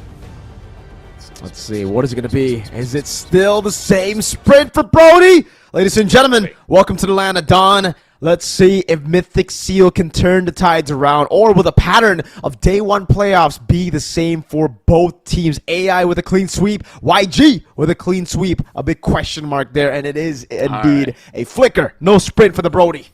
Let's see, what is it going to be? Is it still the same sprint for Brody? Ladies and gentlemen, welcome to the land of Dawn. Let's see if Mythic Seal can turn the tides around, or will the pattern of day 1 playoffs be the same for both teams? AI with a clean sweep, YG with a clean sweep. A big question mark there, and it is indeed a flicker. No sprint for the Brody.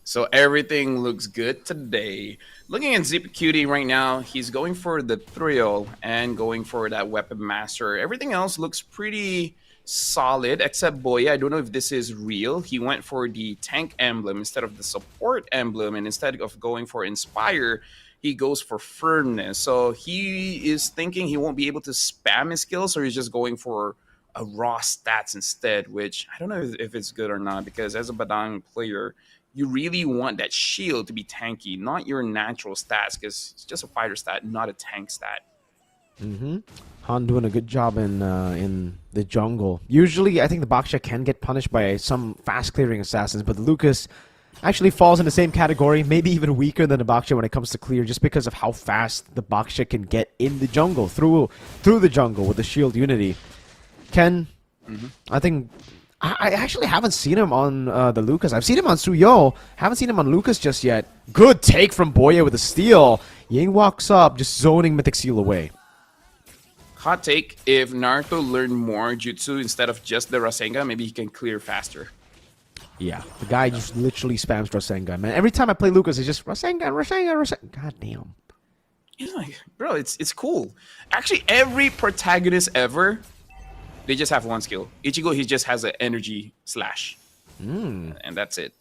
So everything looks good today. Looking at Zip Cutie right now, he's going for the thrill and going for that weapon master. Everything else looks pretty solid except Boya. I don't know if this is real. He went for the tank emblem instead of the support emblem, and instead of going for Inspire, he goes for firmness. So he is thinking he won't be able to spam his skills, or he's just going for a raw stats instead, which I don't know if it's good or not, because as a Badang player, you really want that shield to be tanky, not your natural stats, because it's just a fighter stat, not a tank stat. Han doing a good job in the jungle. Usually, I think the Baksha can get punished by some fast-clearing assassins, but Lucas actually falls in the same category, maybe even weaker than the Baksha when it comes to clear, just because of how fast the Baksha can get in the jungle, through the jungle with the shield unity. Ken, I think I actually haven't seen him on the Lucas. I've seen him on Suyo. Haven't seen him on Lucas just yet. Good take from Boye with a steal. Ying walks up, just zoning Mythic Seal away. Hot take, if Naruto learned more jutsu instead of just the Rasengan, maybe he can clear faster. Yeah, the guy just literally spams Rasengan, man. Every time I play Lucas, it's just Rasengan, Rasengan, Rasengan. God damn. He's like, bro, it's cool. Actually, every protagonist ever, they just have one skill. Ichigo, he just has an energy slash. And that's it.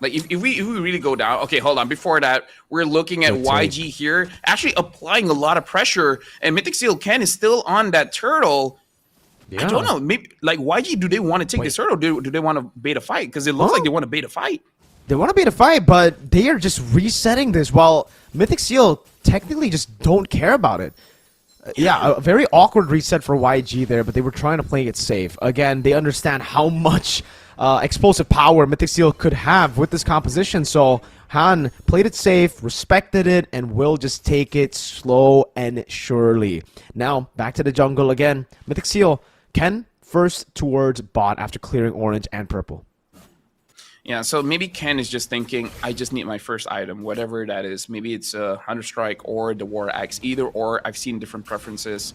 Like, if we really go down... Okay, hold on. Before that, we're looking at YG here, actually applying a lot of pressure, and Mythic Seal Ken is still on that turtle. Yeah. I don't know. Maybe, like, YG, do they want to take this turtle? Do they want to bait a fight? Because it looks like they want to bait a fight. They want to bait a fight, but they are just resetting this, while Mythic Seal technically just don't care about it. Yeah, a very awkward reset for YG there, but they were trying to play it safe. Again, they understand how much explosive power Mythic Seal could have with this composition, so Han played it safe, respected it, and will just take it slow and surely. Now, back to the jungle again. Mythic Seal, Ken first towards bot after clearing orange and purple. Yeah, so maybe Ken is just thinking, I just need my first item, whatever that is. Maybe it's a Hunter Strike or the War Axe, either or. I've seen different preferences.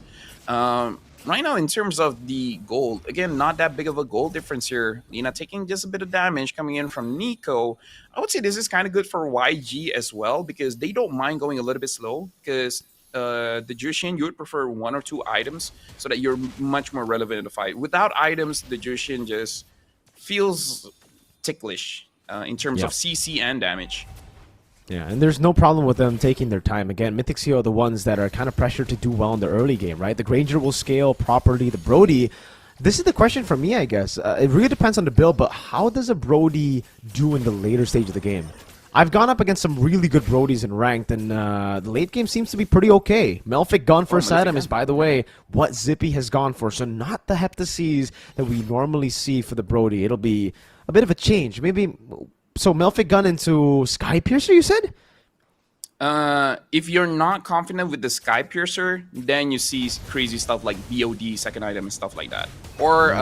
Right now, in terms of the gold, again, not that big of a gold difference here. Lina taking just a bit of damage coming in from Nico. I would say this is kind of good for YG as well, because they don't mind going a little bit slow, because the Jushin, you would prefer 1 or 2 items so that you're much more relevant in the fight. Without items, the Jushin just feels ticklish in terms of CC and damage. Yeah, and there's no problem with them taking their time. Again, Mythic Seal are the ones that are kind of pressured to do well in the early game, right? The Granger will scale properly. The Brody, this is the question for me, I guess. It really depends on the build, but how does a Brody do in the later stage of the game? I've gone up against some really good Brodies in ranked, and the late game seems to be pretty okay. Melphic gun first item is, by the way, what Zippy has gone for. So not the Heptaseas that we normally see for the Brody. It'll be a bit of a change. Maybe... So Melphic gun into Sky Piercer, you said? If you're not confident with the Sky Piercer, then you see crazy stuff like BOD, second item, and stuff like that. Or,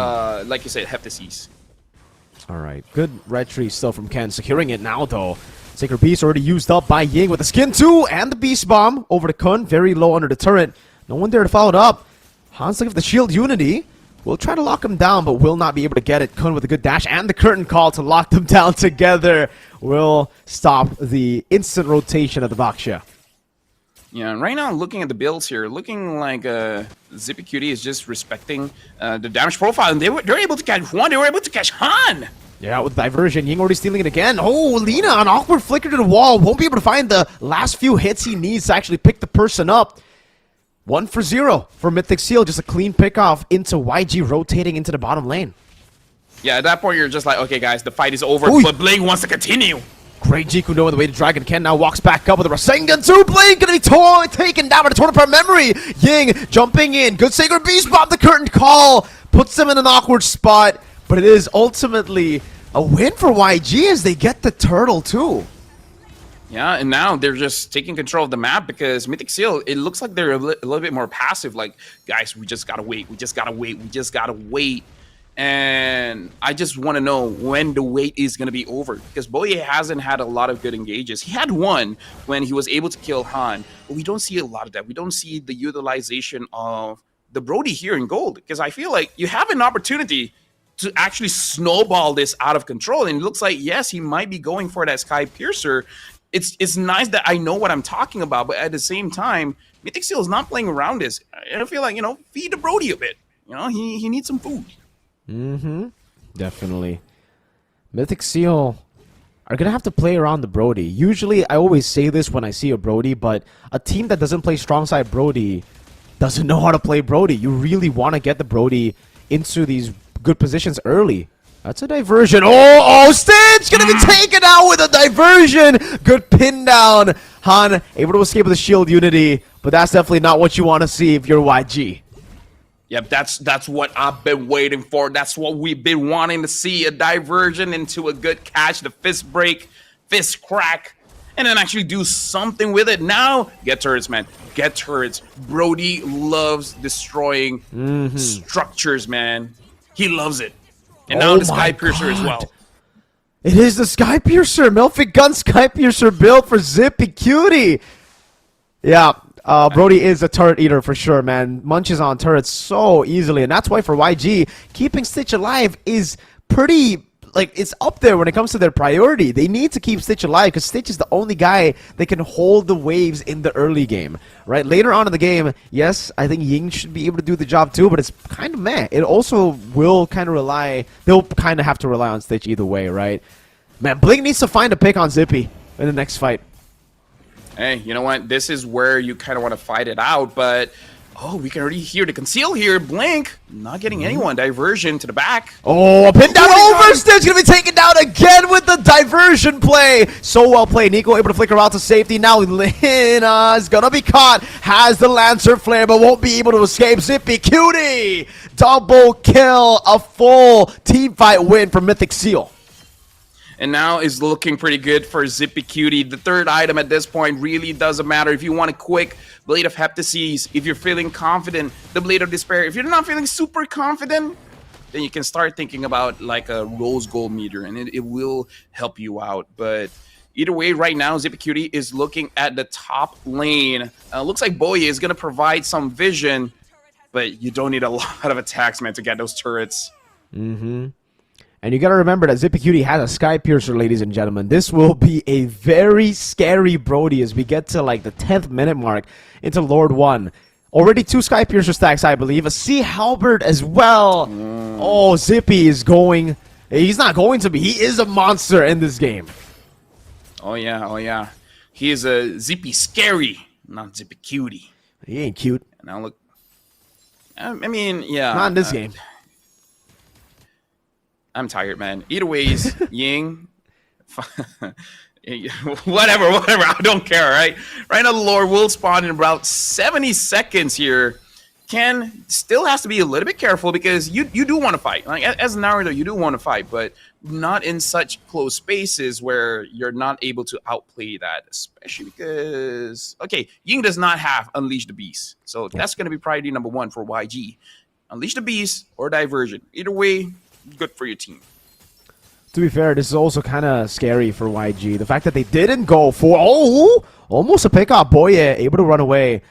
like you said, Heptaseas. Alright, good red tree still from Ken. Securing it now, though. Sacred Beast already used up by Ying with the Skin 2 and the Beast Bomb over to Kun. Very low under the turret. No one there to follow it up. Han's looking for the Shield Unity. We'll try to lock him down, but will not be able to get it. Kun with a good dash and the curtain call to lock them down together will stop the instant rotation of the Baksha. Yeah, right now, looking at the builds here, looking like Zippy Cutie is just respecting the damage profile, and they're able to catch one, they were able to catch Han! Yeah, with diversion, Ying already stealing it again. Oh, Lina, an awkward flicker to the wall. Won't be able to find the last few hits he needs to actually pick the person up. 1 for 0 for Mythic Seal. Just a clean pickoff into YG rotating into the bottom lane. Yeah, at that point, you're just like, okay, guys, the fight is over, but Blade wants to continue. Great Jiku knowing the way to Dragon. Ken now walks back up with a Rasengan 2. Blade gonna be taken down by the torn apart memory. Ying jumping in. Good Sacred Beast Bomb. The curtain call puts them in an awkward spot, but it is ultimately a win for YG as they get the turtle too. Yeah, and now they're just taking control of the map because Mythic Seal, it looks like they're a little bit more passive. Like, guys, we just gotta wait. We just gotta wait. We just gotta wait. And I just want to know when the wait is going to be over, because Boye hasn't had a lot of good engages. He had one when he was able to kill Han, but we don't see a lot of that. We don't see the utilization of the Brody here in gold, because I feel like you have an opportunity to actually snowball this out of control. And it looks like, yes, he might be going for that Sky Piercer. It's nice that I know what I'm talking about, but at the same time, Mythic Seal is not playing around this. I feel like, feed the Brody a bit. He needs some food. Mm-hmm. Definitely. Mythic Seal are going to have to play around the Brody. Usually, I always say this when I see a Brody, but a team that doesn't play strong side Brody doesn't know how to play Brody. You really want to get the Brody into these good positions early. That's a diversion. Oh, Stitch going to be taken out with a diversion. Good pin down. Han able to escape with a shield unity, but that's definitely not what you want to see if you're YG. Yep, that's what I've been waiting for. That's what we've been wanting to see. A diversion into a good catch, the fist break, fist crack. and then actually do something with it. Now, get turrets, man. Get turrets. Brody loves destroying structures, man. He loves it. And now the Sky Piercer as well. It is the Sky Piercer. Melfic Gun Sky Piercer built for Zippy Cutie. Yeah, Brody is a turret eater for sure, man. Munches on turrets so easily. And that's why for YG, keeping Stitch alive is pretty... like, it's up there when it comes to their priority. They need to keep Stitch alive because Stitch is the only guy that can hold the waves in the early game, right? Later on in the game, yes, I think Ying should be able to do the job too, but it's kind of meh. It also will kind of rely, they'll kind of have to rely on Stitch either way, right? Man, Blink needs to find a pick on Zippy in the next fight. Hey, you know what? This is where you kind of want to fight it out, but... oh, we can already hear the conceal here. Blink, not getting anyone. Diversion to the back. Oh, a pin down over. Stitch going to be taken down again with the diversion play. So well played. Nico able to flicker out to safety. Now Lina is going to be caught. Has the Lancer Flare, but won't be able to escape. Zippy Cutie. Double kill. A full team fight win for Mythic Seal. And now is looking pretty good for Zippy Cutie. The third item at this point really doesn't matter. If you want a quick Blade of Heptases, if you're feeling confident, the Blade of Despair. If you're not feeling super confident, then you can start thinking about like a Rose Gold meter, and it will help you out. But either way, right now, Zippy Cutie is looking at the top lane. Looks like Boye is going to provide some vision, but you don't need a lot of attacks, man, to get those turrets. Mm-hmm. And you got to remember that Zippy Cutie has a Sky Piercer, ladies and gentlemen. This will be a very scary Brody as we get to like the 10th minute mark into Lord 1. Already 2 Sky Piercer stacks, I believe. A Sea Halberd as well. Oh, Zippy is going... he's not going to be. He is a monster in this game. Oh, yeah. Oh, yeah. He is a Zippy Scary, not Zippy Cutie. He ain't cute. Now look... I mean, yeah. Not in this game. I'm tired, man. Either ways, Ying, whatever. I don't care, right? Right now, the Lord will spawn in about 70 seconds here. Ken still has to be a little bit careful because you do want to fight. Like as Naruto, you do want to fight, but not in such close spaces where you're not able to outplay that. Especially because, okay, Ying does not have Unleash the Beast, so that's going to be priority number 1 for YG. Unleash the Beast or Diversion. Either way, good for your team. To be fair, this is also kind of scary for YG. The fact that they didn't go for... almost a pick off. Boye able to run away.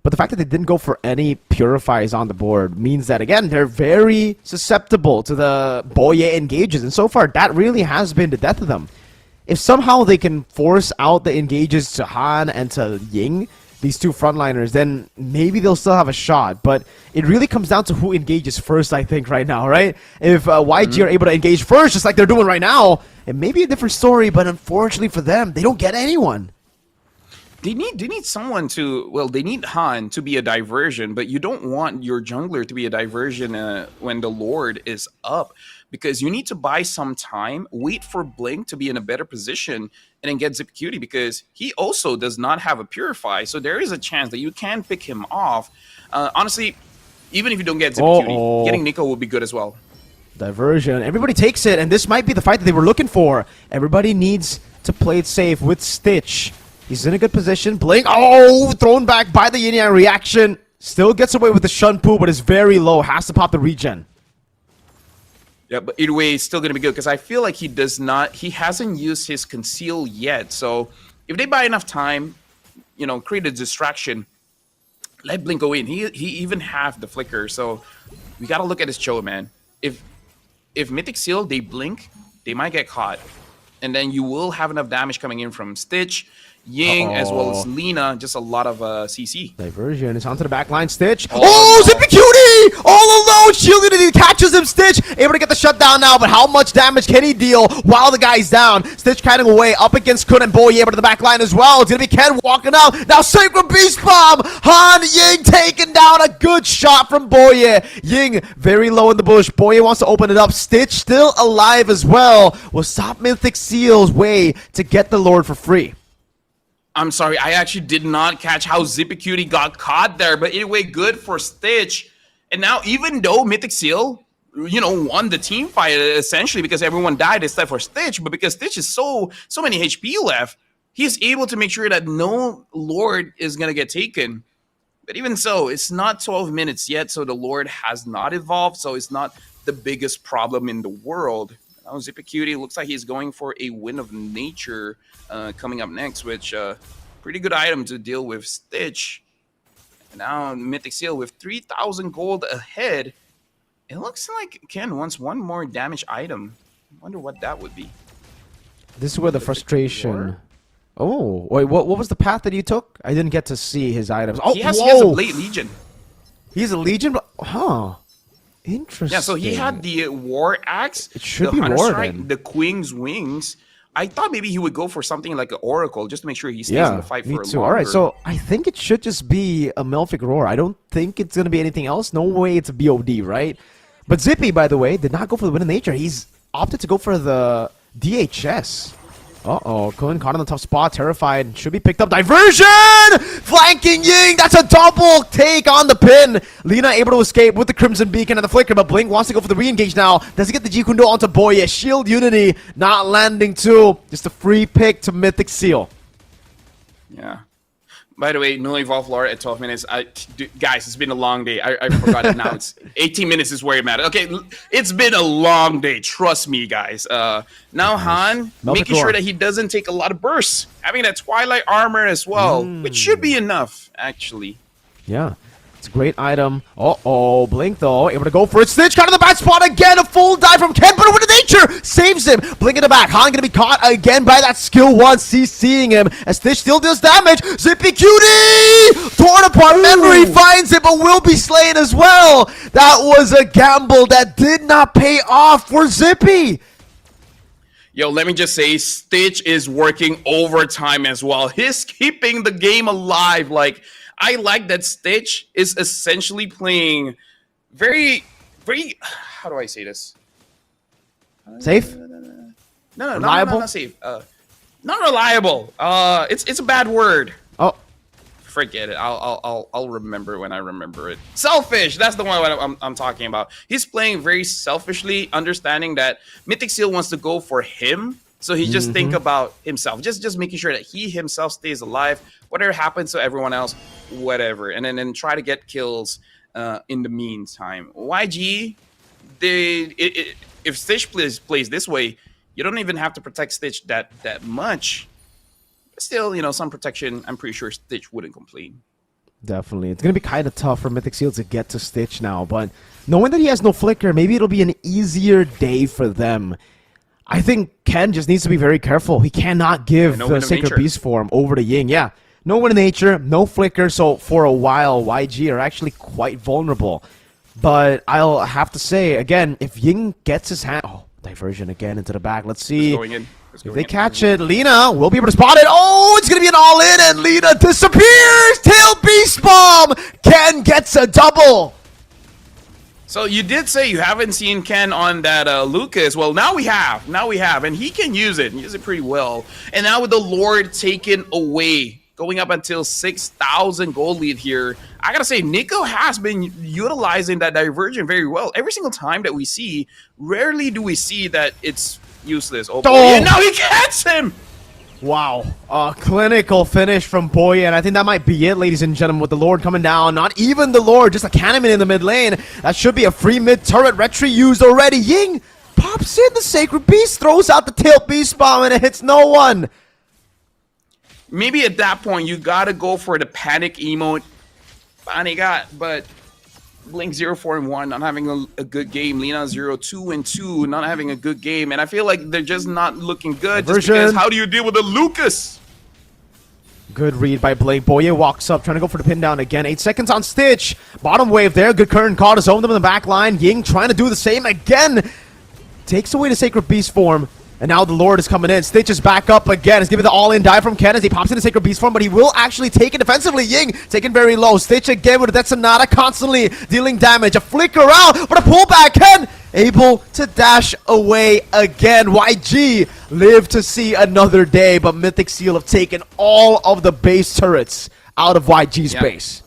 But the fact that they didn't go for any Purifies on the board means that, again, they're very susceptible to the Boye engages. And so far, that really has been the death of them. If somehow they can force out the engages to Han and to Ying, these 2 frontliners, then maybe they'll still have a shot. But it really comes down to who engages first, I think, right now, right? If YG are able to engage first, just like they're doing right now, it may be a different story, but unfortunately for them, they don't get anyone. They need someone to... well, they need Han to be a diversion, but you don't want your jungler to be a diversion when the Lord is up. Because you need to buy some time, wait for Blink to be in a better position, and then get Zippy Cutie because he also does not have a Purify. So there is a chance that you can pick him off. Honestly, even if you don't get Zippy Cutie, getting Nico will be good as well. Diversion. Everybody takes it, and this might be the fight that they were looking for. Everybody needs to play it safe with Stitch. He's in a good position. Blink. Oh, thrown back by the Yin-Yang reaction. Still gets away with the Shunpu, but is very low. Has to pop the regen. Yeah, but either way, it's still going to be good because I feel like he hasn't used his conceal yet. So if they buy enough time, you know, create a distraction, let Blink go in. He even have the flicker. So we got to look at his Cho, man. If Mythic Seal, they blink, they might get caught. And then you will have enough damage coming in from Stitch, Ying, as well as Lina. Just a lot of CC. Diversion is onto the back line. Stitch. Oh, Zippy Cutie! All alone! Shielded it. He catches him. Stitch able to get the shutdown now, but how much damage can he deal while the guy's down? Stitch cutting away up against Kun and Boye able to the back line as well. It's going to be Ken walking out. Now Sacred Beast Bomb. Han Ying taking down a good shot from Boye. Ying very low in the bush. Boye wants to open it up. Stitch still alive as well. Will stop Mythic Seal's way to get the Lord for free. I'm sorry, I actually did not catch how Zippy Cutie got caught there, but anyway, good for Stitch. And now, even though Mythic Seal, you know, won the team fight essentially because everyone died except for Stitch, but because Stitch is so many HP left, he's able to make sure that no Lord is going to get taken. But even so, it's not 12 minutes yet, so the Lord has not evolved, so it's not the biggest problem in the world. Now, Zipicutie looks like he's going for a Wind of Nature coming up next, which pretty good item to deal with Stitch. And now Mythic Seal with 3,000 gold ahead. It looks like Ken wants one more damage item. I wonder what that would be. This is where the frustration... Oh, wait, what was the path that he took? I didn't get to see his items. Oh, he has a Blade Legion. He's a Legion? Huh. Interesting. Yeah, so he had the War Axe, it should the be Hunter War, Strike, then. the Queen's Wings. I thought maybe he would go for something like an Oracle just to make sure he stays in the fight for me a too. longer. All right, so I think it should just be a Melphic Roar. I don't think it's going to be anything else. No way it's a BOD, right? But Zippy, by the way, did not go for the Wind of Nature. He's opted to go for the DHS. Uh-oh, Cohen caught on the tough spot, terrified. Should be picked up. Diversion! Flanking Ying! That's a double take on the pin! Lina able to escape with the Crimson Beacon and the Flicker, but Blink wants to go for the re-engage now. Does he get the G Kundo onto Boye? Shield Unity not landing too. Just a free pick to Mythic Seal. Yeah. By the way, no evolve lore at 12 minutes. Guys, it's been a long day. I forgot it now. It's 18 minutes is where it matters. Okay, it's been a long day. Trust me, guys. Now Han, making sure that he doesn't take a lot of bursts. Having that Twilight armor as well, which should be enough, actually. Yeah. It's a great item. Uh-oh, Blink though, able to go for it. Stitch kind of the bad spot again. A full dive from Ken, but a Wind of Nature saves him. Blink in the back. Han gonna be caught again by that skill one. CCing him as Stitch still deals damage. Zipicutie! Torn apart. Memory finds it, but will be slain as well. That was a gamble that did not pay off for Zippy. Yo, let me just say, Stitch is working overtime as well. He's keeping the game alive. Like, I like that Stitch is essentially playing very, how do I say this? Safe? No, Reliable? not safe. Not reliable. It's a bad word. Oh, Forget it. I'll remember it when I remember it. Selfish. That's the one I'm talking about. He's playing very selfishly, understanding that Mythic Seal wants to go for him. So he just think about himself, just making sure that he himself stays alive. Whatever happens to everyone else, whatever, and then try to get kills in the meantime. YG, if Stitch plays this way, you don't even have to protect Stitch that much. Still, you know, some protection. I'm pretty sure Stitch wouldn't complain. definitely. It's going to be kind of tough for Mythic Seal to get to Stitch now, but knowing that he has no Flicker, maybe it'll be an easier day for them. I think Ken just needs to be very careful. He cannot give the Sacred Beast form over to Ying. Yeah, no Wind of Nature, no Flicker, so for a while, YG are actually quite vulnerable. But I'll have to say, again, if Ying gets his hand... Oh, diversion again into the back. Let's see if they catch it. Lina will be able to spot it. Oh, it's going to be an all-in, and Lina disappears! Tail Beast Bomb! Ken gets a double! So you did say you haven't seen Ken on that Lucas. Well, now we have, and he can use it pretty well. And now with the Lord taken away, going up until 6,000 gold lead here, I gotta say, Nico has been utilizing that diversion very well. Every single time that we see, rarely do we see that it's useless. Oh, boy. And now he gets him! Wow, a clinical finish from Boye, and I think that might be it, ladies and gentlemen, with the Lord coming down. Not even the Lord, just a Cannon in the mid lane. That should be a free mid-turret. Retry used already. Ying pops in the Sacred Beast, throws out the Tail Beast Bomb, and it hits no one. Maybe at that point, you gotta go for the panic emote. Finally got, but Blink 0-4-1, not having a good game. Lina 0-2-2, not having a good game. And I feel like they're just not looking good. Just because how do you deal with the Lucas? Good read by Blake. Boye walks up, trying to go for the pin down again. 8 seconds on Stitch. Bottom wave there. Good current call to zone them in the back line. Ying trying to do the same again. Takes away the Sacred Beast form. And now the Lord is coming in. Stitch is back up again. He's giving the all-in dive from Ken as he pops into Sacred Beast form, but he will actually take it defensively. Ying taken very low. Stitch again with a Detonata, constantly dealing damage. A flicker out, but a pullback. Ken able to dash away again. YG live to see another day, but Mythic Seal have taken all of the base turrets out of YG's base.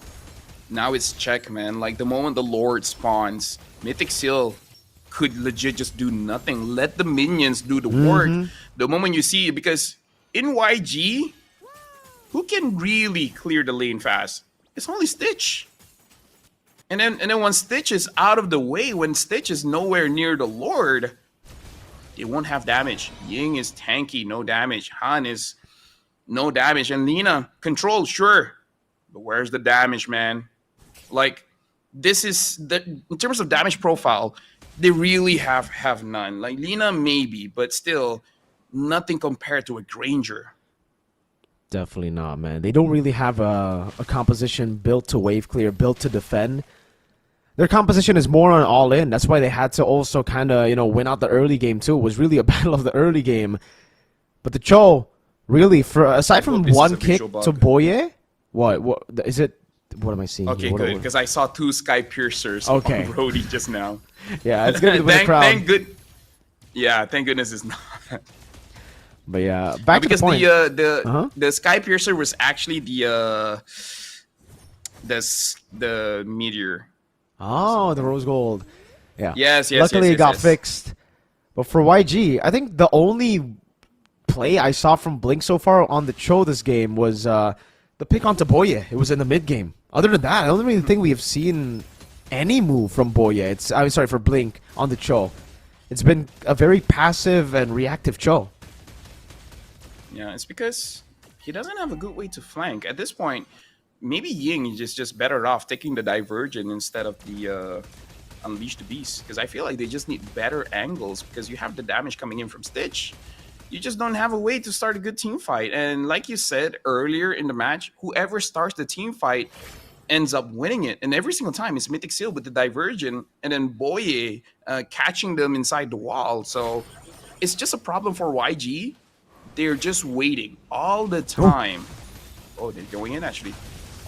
Now it's check, man. Like, the moment the Lord spawns, Mythic Seal could legit just do nothing. Let the minions do the work. The moment you see, because in YG, who can really clear the lane fast? It's only Stitch. And then when Stitch is out of the way, when Stitch is nowhere near the Lord, they won't have damage. Ying is tanky, no damage. Han is no damage. And Lina, control, sure. But where's the damage, man? Like, this is in terms of damage profile, they really have none. Like Lina maybe, but still nothing compared to a Granger. Definitely not, man. They don't really have a composition built to wave clear, built to defend. Their composition is more on all in. That's why they had to also kind of, win out the early game too. It was really a battle of the early game. But the Cho, really, aside from one kick to Boye, what is it? What am I seeing? Okay, here? good, because I saw 2 Sky Piercers Okay. on Brody just now. Yeah, it's gonna be with the crowd. Thank goodness it's not. But yeah, back to the point. Because the Sky Piercer was actually the meteor. Oh, the rose gold. Yeah. Yes. Luckily, it got fixed. But for YG, I think the only play I saw from Blink so far on the Cho this game was the pick onto Boye. It was in the mid game. Other than that, I don't really think we have seen any move from Boye. I'm sorry, for Blink on the Cho. It's been a very passive and reactive Cho. Yeah, it's because he doesn't have a good way to flank. At this point, maybe Ying is just better off taking the Divergent instead of the Unleash the Beast. Because I feel like they just need better angles because you have the damage coming in from Stitch. You just don't have a way to start a good team fight. And like you said earlier in the match, whoever starts the team fight ends up winning it. And every single time it's Mythic Seal with the Divergent and then Boye catching them inside the wall. So it's just a problem for YG. They're just waiting all the time. Oh, they're going in actually.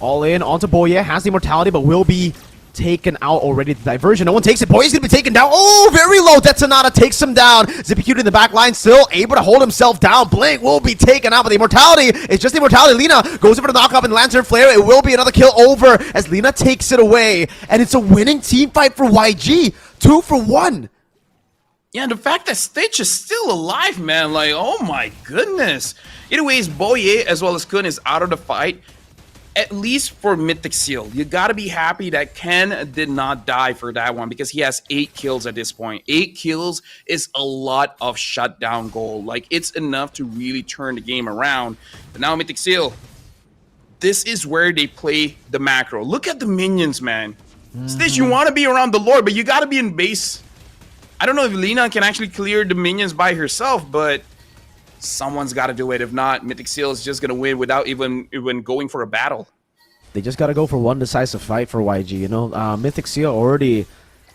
All in onto Boye, has the immortality, but will be taken out already. The Diversion, no one takes it. Boye's gonna be taken down. Oh, very low. Detonata takes him down. Zippy in the back line, still able to hold himself down. Blink will be taken out, but the immortality, it's just the immortality. Lina goes over to knock up and Lantern Flare. It will be another kill over as Lina takes it away. And it's a winning team fight for YG. 2 for 1. Yeah, the fact that Stitch is still alive, man, like, oh my goodness. Either way, Boye as well as Kun is out of the fight, at least for Mythic Seal. You gotta be happy that Ken did not die for that one because he has 8 kills at this point. 8 kills is a lot of shutdown goal. Like, it's enough to really turn the game around. But now Mythic Seal, this is where they play the macro. Look at the minions, man. Stitch, you want to be around the Lord, but you gotta be in base. I don't know if Lina can actually clear the minions by herself, but someone's got to do it. If not, Mythic Seal is just going to win without even going for a battle. They just got to go for one decisive fight for YG, Mythic Seal already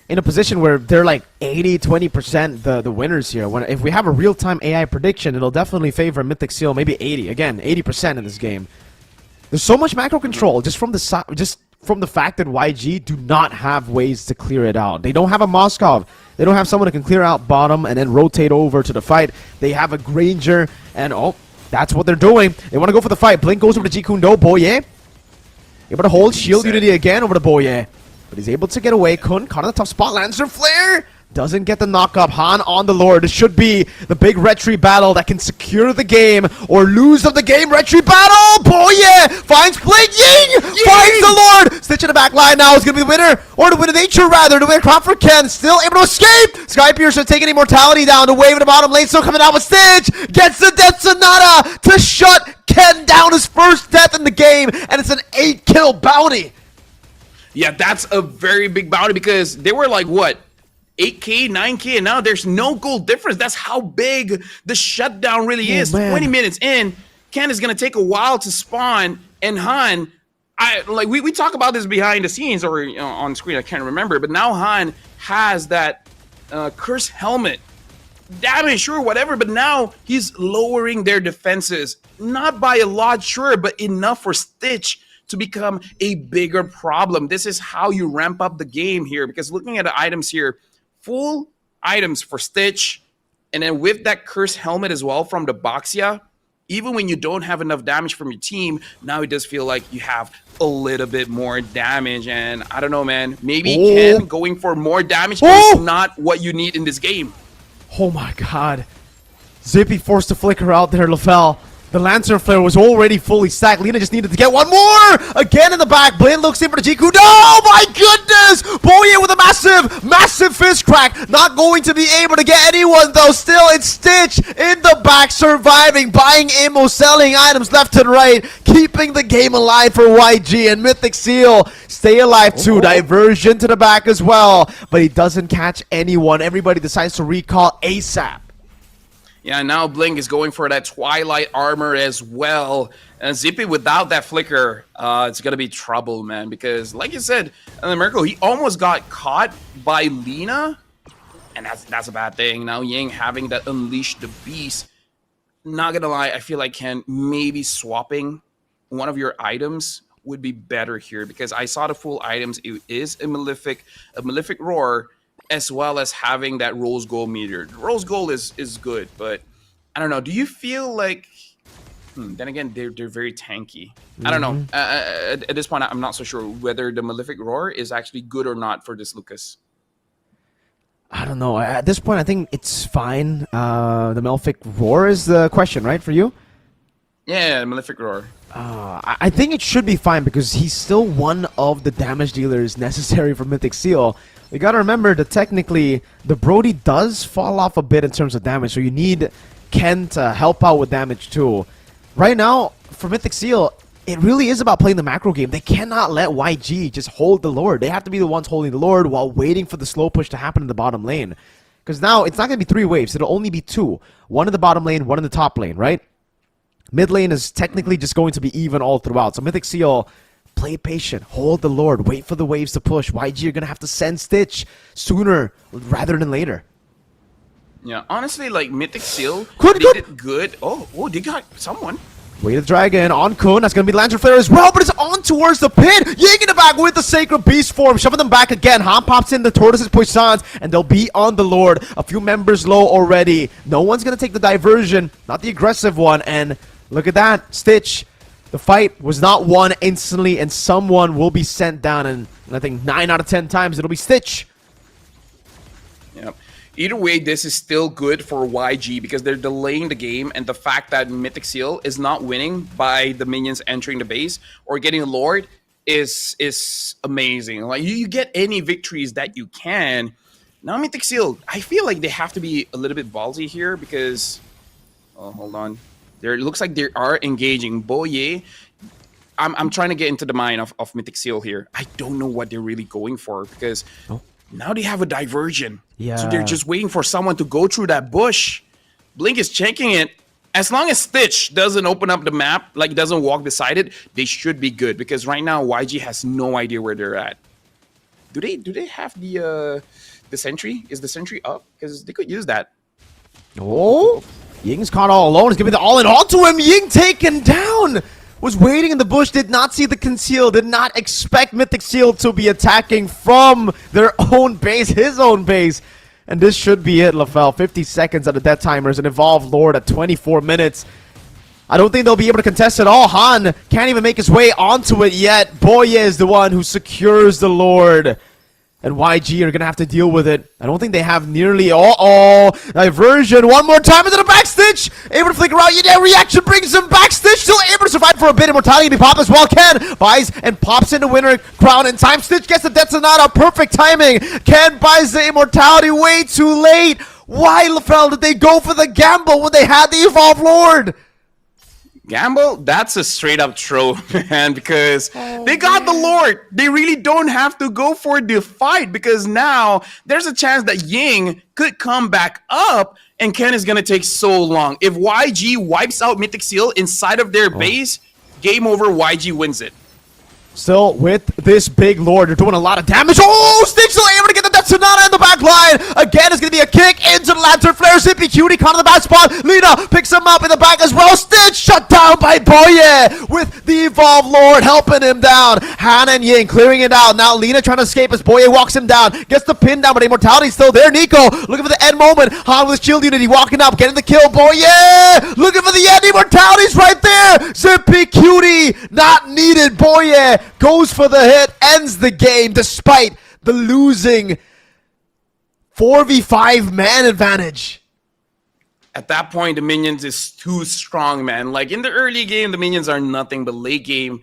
in a position where they're like 80-20% the winners here. If we have a real-time AI prediction, it'll definitely favor Mythic Seal, maybe 80. Again, 80% in this game. There's so much macro control just from the fact that YG do not have ways to clear it out. They don't have a Moskov. They don't have someone who can clear out bottom and then rotate over to the fight. They have a Granger, and that's what they're doing. They want to go for the fight. Blink goes over to Jikundo. Boye able to hold shield unity again over to Boye. But he's able to get away. Kun caught on the tough spot. Lantern Flare doesn't get the knock-up. Han on the Lord. This should be the big retry battle that can secure the game or lose of the game. Retry battle! Boye finds Blink. Ying finds the Lord! Stitch in the back line now is going to be the winner. Or the winner nature, rather. The winner Crawford Ken still able to escape. Sky Piercer taking immortality down. The wave in the bottom lane still coming out with Stitch. Gets the Death Sonata to shut Ken down. His first death in the game. And it's an 8-kill bounty. Yeah, that's a very big bounty because they were like, what? 8K, 9K, and now there's no goal difference. That's how big the shutdown really is. Man. 20 minutes in, Ken is going to take a while to spawn, and Han, we talk about this behind the scenes or on screen, I can't remember, but now Han has that Curse Helmet. Damage, sure, whatever, but now he's lowering their defenses. Not by a lot, sure, but enough for Stitch to become a bigger problem. This is how you ramp up the game here, because looking at the items here, full items for Stitch, and then with that Curse Helmet as well from the Boxia, even when you don't have enough damage from your team, now it does feel like you have a little bit more damage, and I don't know, man, maybe Ken going for more damage is not what you need in this game. Oh my god. Zippy forced to flicker out there, LaFell. The Lantern Flare was already fully stacked. Lina just needed to get one more! Again in the back. Blaine looks in for the Jiku. No! My goodness! Boye with a massive fist crack. Not going to be able to get anyone, though. Still, it's Stitch in the back, surviving, buying ammo, selling items left and right, keeping the game alive for YG. And Mythic Seal stay alive, too. Diversion to the back as well. But he doesn't catch anyone. Everybody decides to recall ASAP. Yeah, now Blink is going for that Twilight armor as well. And Zippy, without that flicker, it's going to be trouble, man. Because, like you said, Miracle, he almost got caught by Lina. And that's a bad thing. Now Ying having that Unleash the Beast. Not going to lie, I feel like Ken, maybe swapping one of your items would be better here. Because I saw the full items. It is a Malefic Roar, as well as having that Rose Gold meter. Rose Gold is good, but I don't know. Do you feel like... then again, they're very tanky. I don't know. At this point, I'm not so sure whether the Malefic Roar is actually good or not for this Lucas. I don't know. At this point, I think it's fine. The Malefic Roar is the question, right, for you? Yeah, Malefic Roar. I think it should be fine because he's still one of the damage dealers necessary for Mythic Seal. We gotta remember that technically the Brody does fall off a bit in terms of damage, so you need Ken to help out with damage too. Right now, for Mythic Seal, it really is about playing the macro game. They cannot let YG just hold the Lord. They have to be the ones holding the Lord while waiting for the slow push to happen in the bottom lane. Because now, it's not going to be 3 waves. It'll only be 2. One in the bottom lane, one in the top lane, right? Mid lane is technically just going to be even all throughout. So Mythic Seal, play patient, hold the Lord, wait for the waves to push. YG are going to have to send Stitch sooner rather than later. Yeah, honestly, like Mythic Seal, Good. did good. Oh, they got someone. Way to Dragon on Kun. That's going to be Lantern Flare as well, but it's on towards the pit. Ying in the back with the Sacred Beast form, shoving them back again. Han pops in the Tortoises Poissons, and they'll be on the Lord. A few members low already. No one's going to take the diversion, not the aggressive one, and look at that. Stitch, the fight was not won instantly, and someone will be sent down, and I think 9 out of 10 times it'll be Stitch. Yep. Either way, this is still good for YG because they're delaying the game, and the fact that Mythic Seal is not winning by the minions entering the base or getting a Lord is amazing. Like you get any victories that you can. Now Mythic Seal, I feel like they have to be a little bit ballsy here because hold on. It looks like they are engaging. Boye, I'm trying to get into the mind of Mythic Seal here. I don't know what they're really going for because now they have a diversion. Yeah. So they're just waiting for someone to go through that bush. Blink is checking it. As long as Stitch doesn't open up the map, like doesn't walk beside it, they should be good. Because right now, YG has no idea where they're at. Do they have the sentry? Is the sentry up? Because they could use that. Oh, Ying's caught all alone. He's giving the all-in onto him. Ying taken down. Was waiting in the bush, did not see the conceal, did not expect Mythic Seal to be attacking from their own base, his own base. And this should be it, LaFell. 50 seconds out of death timers, an Evolved Lord at 24 minutes. I don't think they'll be able to contest at all. Han can't even make his way onto it yet. Boye is the one who secures the Lord. And YG are going to have to deal with it. I don't think they have nearly... diversion. One more time into the back Stitch. Able to flicker out. Yeah, reaction brings him back. Stitch still able to survive for a bit. Immortality to pop as well. Ken buys and pops in the winner crown in time. Stitch gets the Detonata. Perfect timing. Ken buys the Immortality way too late. Why, LaFell, did they go for the gamble when they had the Evolved Lord? Gamble, that's a straight up throw, man, because they got the Lord. They really don't have to go for the fight because now there's a chance that Ying could come back up and Ken is going to take so long. If YG wipes out Mythic Seal inside of their base, game over, YG wins it. Still with this big Lord, they're doing a lot of damage. Oh, Stitch still able to get the Death Sonata in the back line. Again, it's going to be a kick into the Lantern Flare. Zippy Cutie caught in the back spot. Lina picks him up in the back as well. Stitch shut down by Boye with the Evolved Lord helping him down. Han and Ying clearing it out. Now Lina trying to escape as Boye walks him down. Gets the pin down, but Immortality's still there. Nico looking for the end moment. Han with his shield unity walking up, getting the kill. Boye looking for the end. Immortality's right there. Zippy Cutie not needed. Boye goes for the hit, ends the game despite the losing 4v5 man advantage. At that point, the minions is too strong, man. Like in the early game, the minions are nothing, but late game,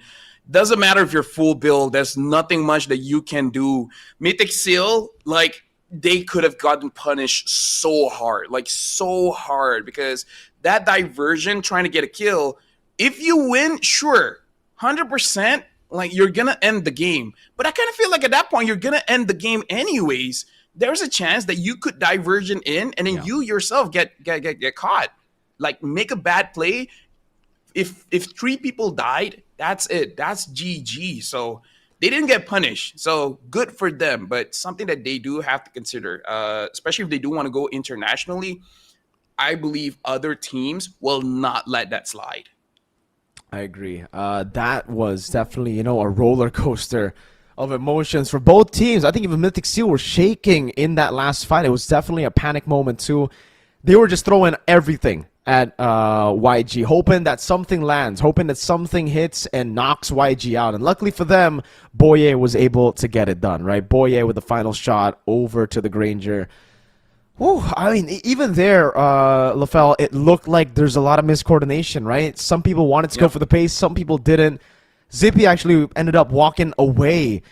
doesn't matter if you're full build. There's nothing much that you can do. Mythic Seal, like they could have gotten punished so hard, like so hard, because that diversion trying to get a kill. If you win, sure, 100%, like you're gonna end the game. But I kind of feel like at that point you're gonna end the game anyways. There's a chance that you could diversion in, and then you yourself get caught. Like make a bad play. If 3 people died, that's it. That's GG. So they didn't get punished. So good for them. But something that they do have to consider, especially if they do want to go internationally, I believe other teams will not let that slide. I agree. That was definitely, a roller coaster of emotions for both teams. I think even Mythic Seal were shaking in that last fight. It was definitely a panic moment too. They were just throwing everything at YG, hoping that something lands, hoping that something hits and knocks YG out. And luckily for them, Boye was able to get it done, right? Boye with the final shot over to the Granger. Whew, I mean, even there, LaFell, it looked like there's a lot of miscoordination, right? Some people wanted to go for the pace, some people didn't. Zippy actually ended up walking away,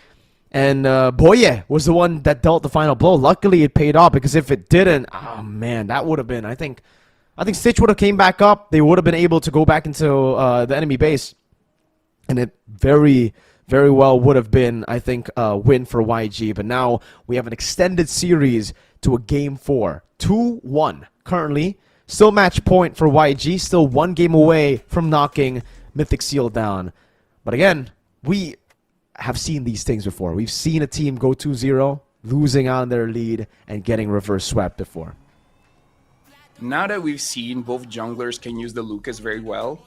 and Boye was the one that dealt the final blow. Luckily, it paid off, because if it didn't, oh man, that would have been, I think Stitch would have came back up. They would have been able to go back into the enemy base, and it very, very well would have been, I think, a win for YG. But now we have an extended series to a Game 4. 2-1 currently. Still match point for YG. Still 1 game away from knocking Mythic Seal down. But again, we have seen these things before. We've seen a team go 2-0, losing on their lead, and getting reverse swept before. Now that we've seen both junglers can use the Lucas very well,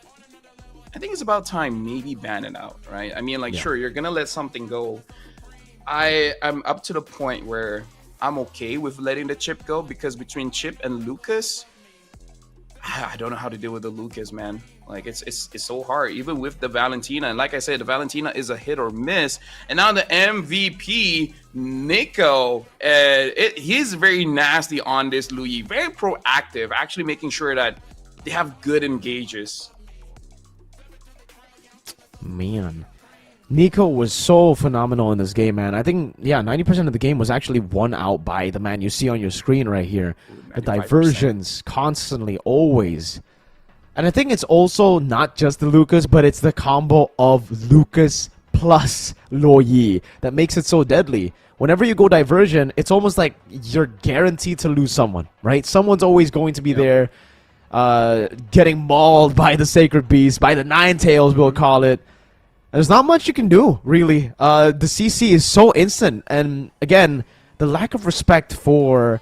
I think it's about time maybe ban it out, right? I mean, sure, you're going to let something go. I'm up to the point where I'm okay with letting the chip go, because between Chip and Lucas, I don't know how to deal with the Lucas, man. Like it's so hard, even with the Valentina. And like I said, the Valentina is a hit or miss. And now the MVP, Nico, he's very nasty on this Louis. Very proactive, actually making sure that they have good engages. Man, Nico was so phenomenal in this game, man. I think, 90% of the game was actually won out by the man you see on your screen right here. The diversions, constantly, always. And I think it's also not just the Lucas, but it's the combo of Lucas plus Loyi that makes it so deadly. Whenever you go diversion, it's almost like you're guaranteed to lose someone, right? Someone's always going to be there getting mauled by the Sacred Beast, by the Nine Tails, we'll call it. There's not much you can do, really. The CC is so instant. And again, the lack of respect for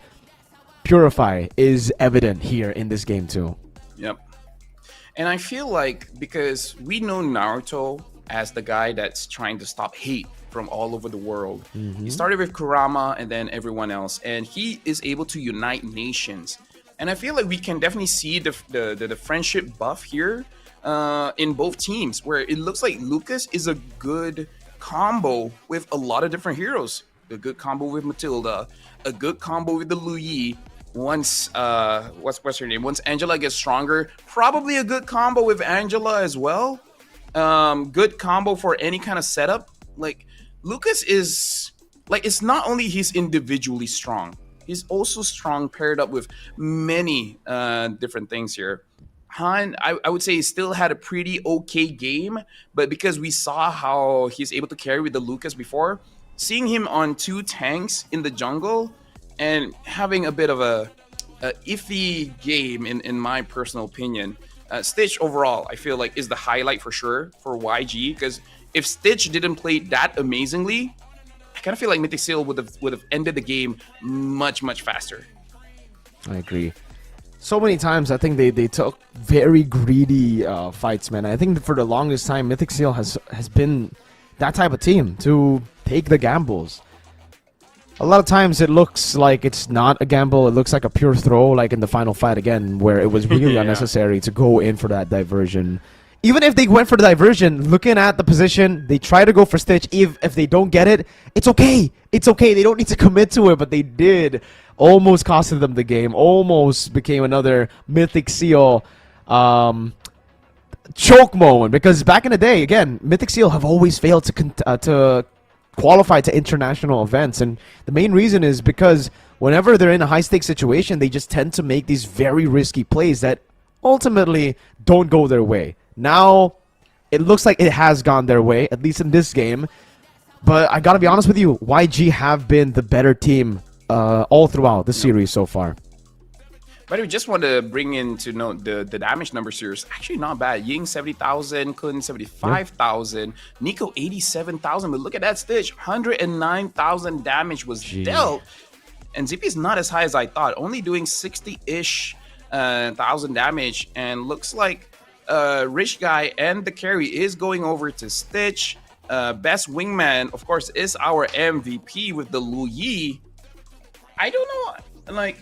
Purify is evident here in this game too. Yep. And I feel like, because we know Naruto as the guy that's trying to stop hate from all over the world. He started with Kurama and then everyone else, and he is able to unite nations. And I feel like we can definitely see the friendship buff here in both teams, where it looks like Lucas is a good combo with a lot of different heroes. A good combo with Matilda, a good combo with the Luyi. Once what's her name? Once Angela gets stronger, probably a good combo with Angela as well. Good combo for any kind of setup. Like Lucas is it's not only he's individually strong, he's also strong paired up with many different things here. Han, I would say, he still had a pretty okay game, but because we saw how he's able to carry with the Lucas before, seeing him on 2 tanks in the jungle and having a bit of a iffy game in my personal opinion. Stitch overall, I feel like, is the highlight for sure for YG, because if Stitch didn't play that amazingly, I kind of feel like Mythic Seal would have ended the game much faster. I agree. So many times I think they took very greedy fights, man. I think for the longest time Mythic Seal has been that type of team to take the gambles. A lot of times it looks like it's not a gamble. It looks like a pure throw, like in the final fight again, where it was really unnecessary to go in for that diversion. even if they went for the diversion, looking at the position, they try to go for Stitch. If they don't get it, it's okay. It's okay. They don't need to commit to it, but they did. Almost costed them the game. Almost became another Mythic Seal choke moment, because back in the day, again, Mythic Seal have always failed to qualify to international events, and the main reason is because whenever they're in a high stakes situation, they just tend to make these very risky plays that ultimately don't go their way. Now it looks like it has gone their way, at least in this game, but I gotta be honest with you, YG have been the better team all throughout the series so far. But I just want to bring in to note the damage numbers here is actually not bad. Ying 70,000, Kun 75,000, Nico 87,000. But look at that Stitch, 109,000 damage was dealt. And ZP is not as high as I thought, only doing 60-ish thousand damage. And looks like Rich Guy and the carry is going over to Stitch. Best wingman, of course, is our MVP with the Lu Yi. I don't know, like,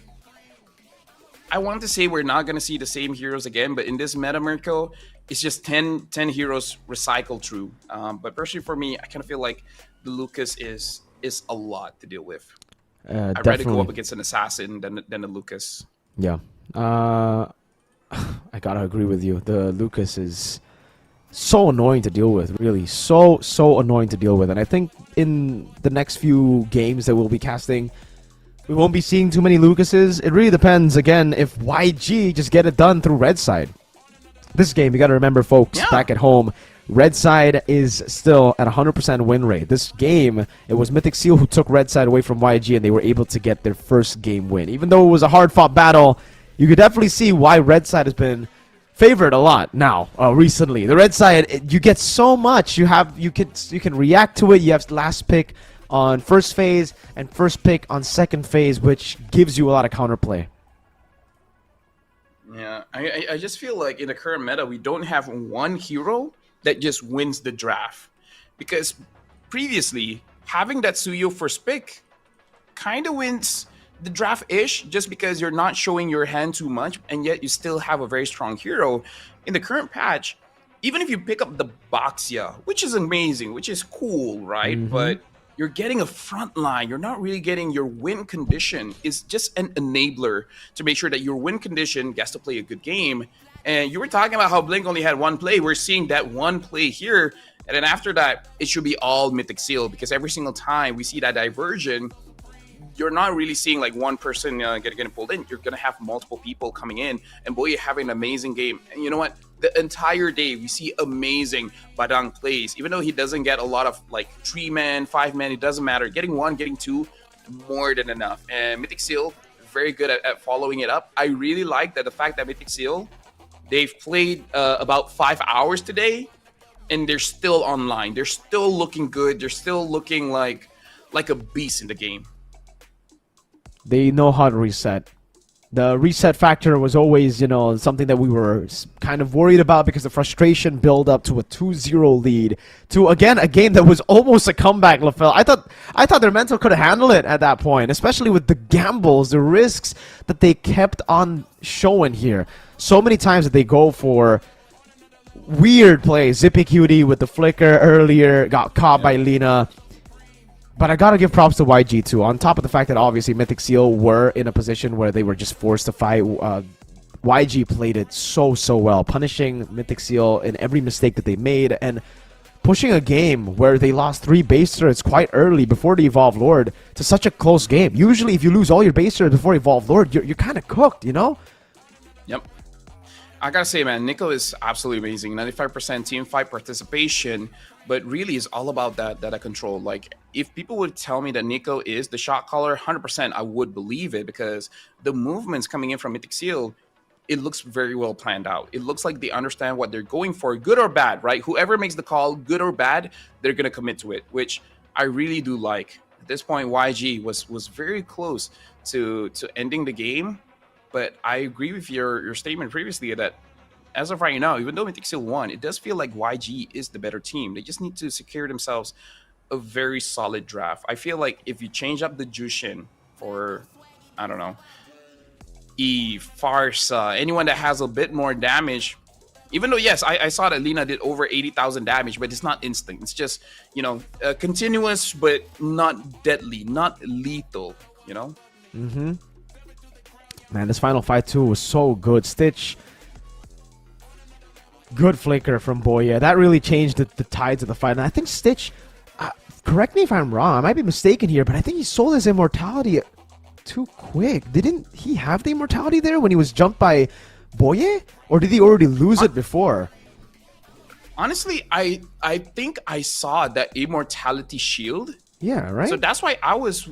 I want to say we're not going to see the same heroes again, but in this meta, Mirko, it's just 10 heroes recycled through. But personally for me, I kind of feel like the Lucas is a lot to deal with. I'd rather go up against an assassin than a Lucas. Yeah. I gotta agree with you. The Lucas is so annoying to deal with, really. So annoying to deal with. And I think in the next few games that we'll be casting, we won't be seeing too many Lucases. It really depends, again, if YG just get it done through Red Side. This game, you got to remember, folks, back at home, Red Side is still at 100% win rate. This game, it was Mythic Seal who took Red Side away from YG, and they were able to get their first game win. Even though it was a hard-fought battle, you could definitely see why Red Side has been favored a lot now, recently. The Red Side, you get so much. You can react to it. You have last pick on first phase and first pick on second phase, which gives you a lot of counterplay. Yeah, I just feel like in the current meta, we don't have one hero that just wins the draft. Because previously, having that Suyo first pick kind of wins the draft-ish, just because you're not showing your hand too much, and yet you still have a very strong hero. In the current patch, even if you pick up the Baxia, which is amazing, which is cool, right? But you're getting a front line. You're not really getting your win condition. It's just an enabler to make sure that your win condition gets to play a good game. And you were talking about how Blink only had one play. We're seeing that one play here. And then after that, it should be all Mythic Seal, because every single time we see that diversion, you're not really seeing like one person getting pulled in. You're going to have multiple people coming in. And boy, you're having an amazing game. And you know what? The entire day, we see amazing Badang plays. Even though he doesn't get a lot of like 3-man, 5-man, it doesn't matter. Getting 1, getting 2, more than enough. And Mythic Seal, very good at following it up. I really like that the fact that Mythic Seal, they've played about 5 hours today, and they're still online. They're still looking good. They're still looking like a beast in the game. They know how to reset. The reset factor was always, something that we were kind of worried about, because the frustration built up to a 2-0 lead to, again, a game that was almost a comeback, LaFell. I thought their mental could handle it at that point, especially with the gambles, the risks that they kept on showing here. So many times that they go for weird plays. Zippy Cutie with the flicker earlier, got caught by Lina. But I gotta give props to YG too. On top of the fact that obviously Mythic Seal were in a position where they were just forced to fight, YG played it so well, punishing Mythic Seal in every mistake that they made, and pushing a game where they lost 3 base turrets quite early before the Evolved Lord to such a close game. Usually if you lose all your base turrets before Evolved Lord, you're kind of cooked, Yep. I gotta say, man, Nico is absolutely amazing. 95% team fight participation, but really is all about that data control. Like, if people would tell me that Nico is the shot caller, 100% I would believe it, because the movements coming in from Mythic Seal, it looks very well planned out. It looks like they understand what they're going for, good or bad, right? Whoever makes the call, good or bad, they're gonna commit to it, which I really do like. At this point, YG was very close to ending the game. But I agree with your statement previously that as of right now, even though Mythic Seal won, it does feel like YG is the better team. They just need to secure themselves a very solid draft. I feel like if you change up the Jushin for, I don't know, Eve, Farsa, anyone that has a bit more damage, Even though, yes, I saw that Lina did over 80,000 damage, but it's not instant. It's just, continuous, but not deadly, not lethal, Man, this final fight too was so good. Stitch, good flicker from Boya. That really changed the tides of the fight. And I think Stitch, correct me if I'm wrong, I might be mistaken here, but I think he sold his immortality too quick. Didn't he have the immortality there when he was jumped by Boye? Or did he already lose it before? Honestly, I think I saw that immortality shield. Yeah, right? So that's why I was,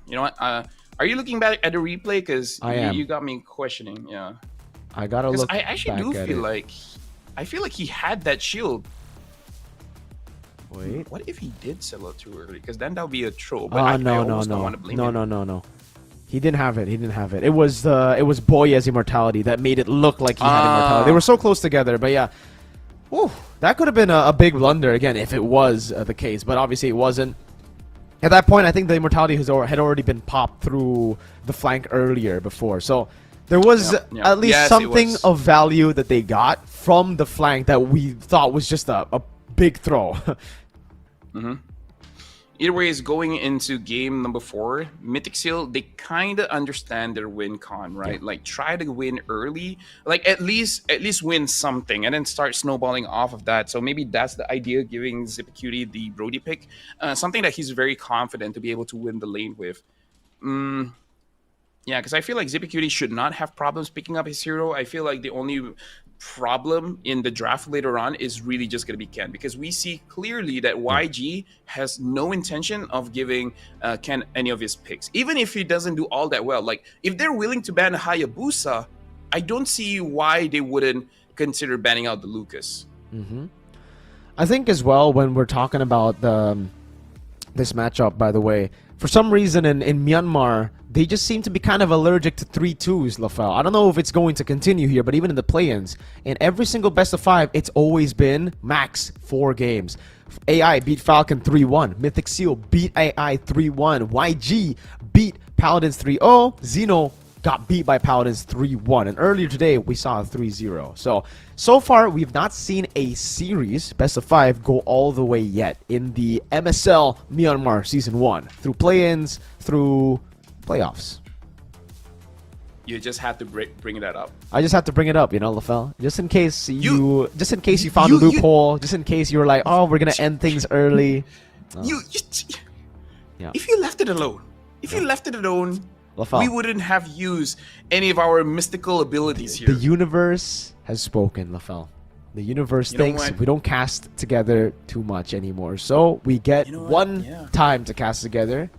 are you looking back at the replay? Because you got me questioning. Yeah, I gotta look. I actually back do at feel it. like, he had that shield. Wait. What if he did sell it too early? Because then that would be a troll. But I no. almost don't want to blame him. No. He didn't have it. It was Boya's immortality that made it look like he had immortality. They were so close together, but yeah. Whew, that could have been a big blunder again if it was the case, but obviously it wasn't. At that point, I think the immortality had already been popped through the flank earlier before. So there was at least something of value that they got from the flank that we thought was just a big throw. Either way, is going into game number 4, Mythic Seal, they kind of understand their win con, right? Yeah. Like, try to win early, like at least win something, and then start snowballing off of that. So maybe that's the idea, giving Zipicutie the Brody pick, something that he's very confident to be able to win the lane with. Yeah, because I feel like Zipicutie should not have problems picking up his hero. I feel like the only problem in the draft later on is really just going to be Ken, because we see clearly that YG has no intention of giving Ken any of his picks, even if he doesn't do all that well. Like, if they're willing to ban Hayabusa, I don't see why they wouldn't consider banning out the Lucas. I think as well, when we're talking about this matchup, by the way, for some reason in Myanmar, they just seem to be kind of allergic to 3-2s, Lafel. I don't know if it's going to continue here, but even in the play-ins, in every single best of 5, it's always been max 4 games. AI beat Falcon 3-1. Mythic Seal beat AI 3-1. YG beat Paladins 3-0. Xeno got beat by Paladins 3-1. And earlier today, we saw a 3-0. So far, we've not seen a series, best of 5, go all the way yet in the MSL Myanmar Season 1. Through play-ins, through playoffs. You just had to bring that up. I just have to bring it up, Lafel. Just in case you found a loophole. Just in case you were like, oh, we're gonna end things early. If you left it alone, Lafel, we wouldn't have used any of our mystical abilities here. The universe has spoken, Lafel. The universe thinks we don't cast together too much anymore, so we get one time to cast together.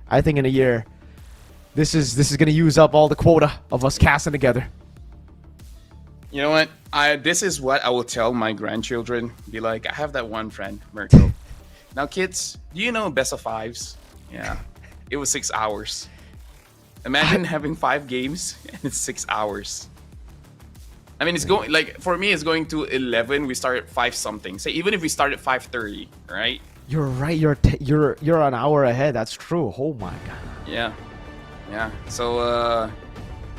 I think in a year, this is gonna use up all the quota of us casting together. You know what? This is what I will tell my grandchildren. Be like, I have that one friend, Mirko. Now, kids, do you know best of 5s? Yeah, it was 6 hours. Imagine having 5 games and it's 6 hours. I mean, it's going, like, for me, it's going to 11. We start at 5 something. Say, even if we start at 5:30, right? You're right. You're an hour ahead. That's true. Oh my god. Yeah. So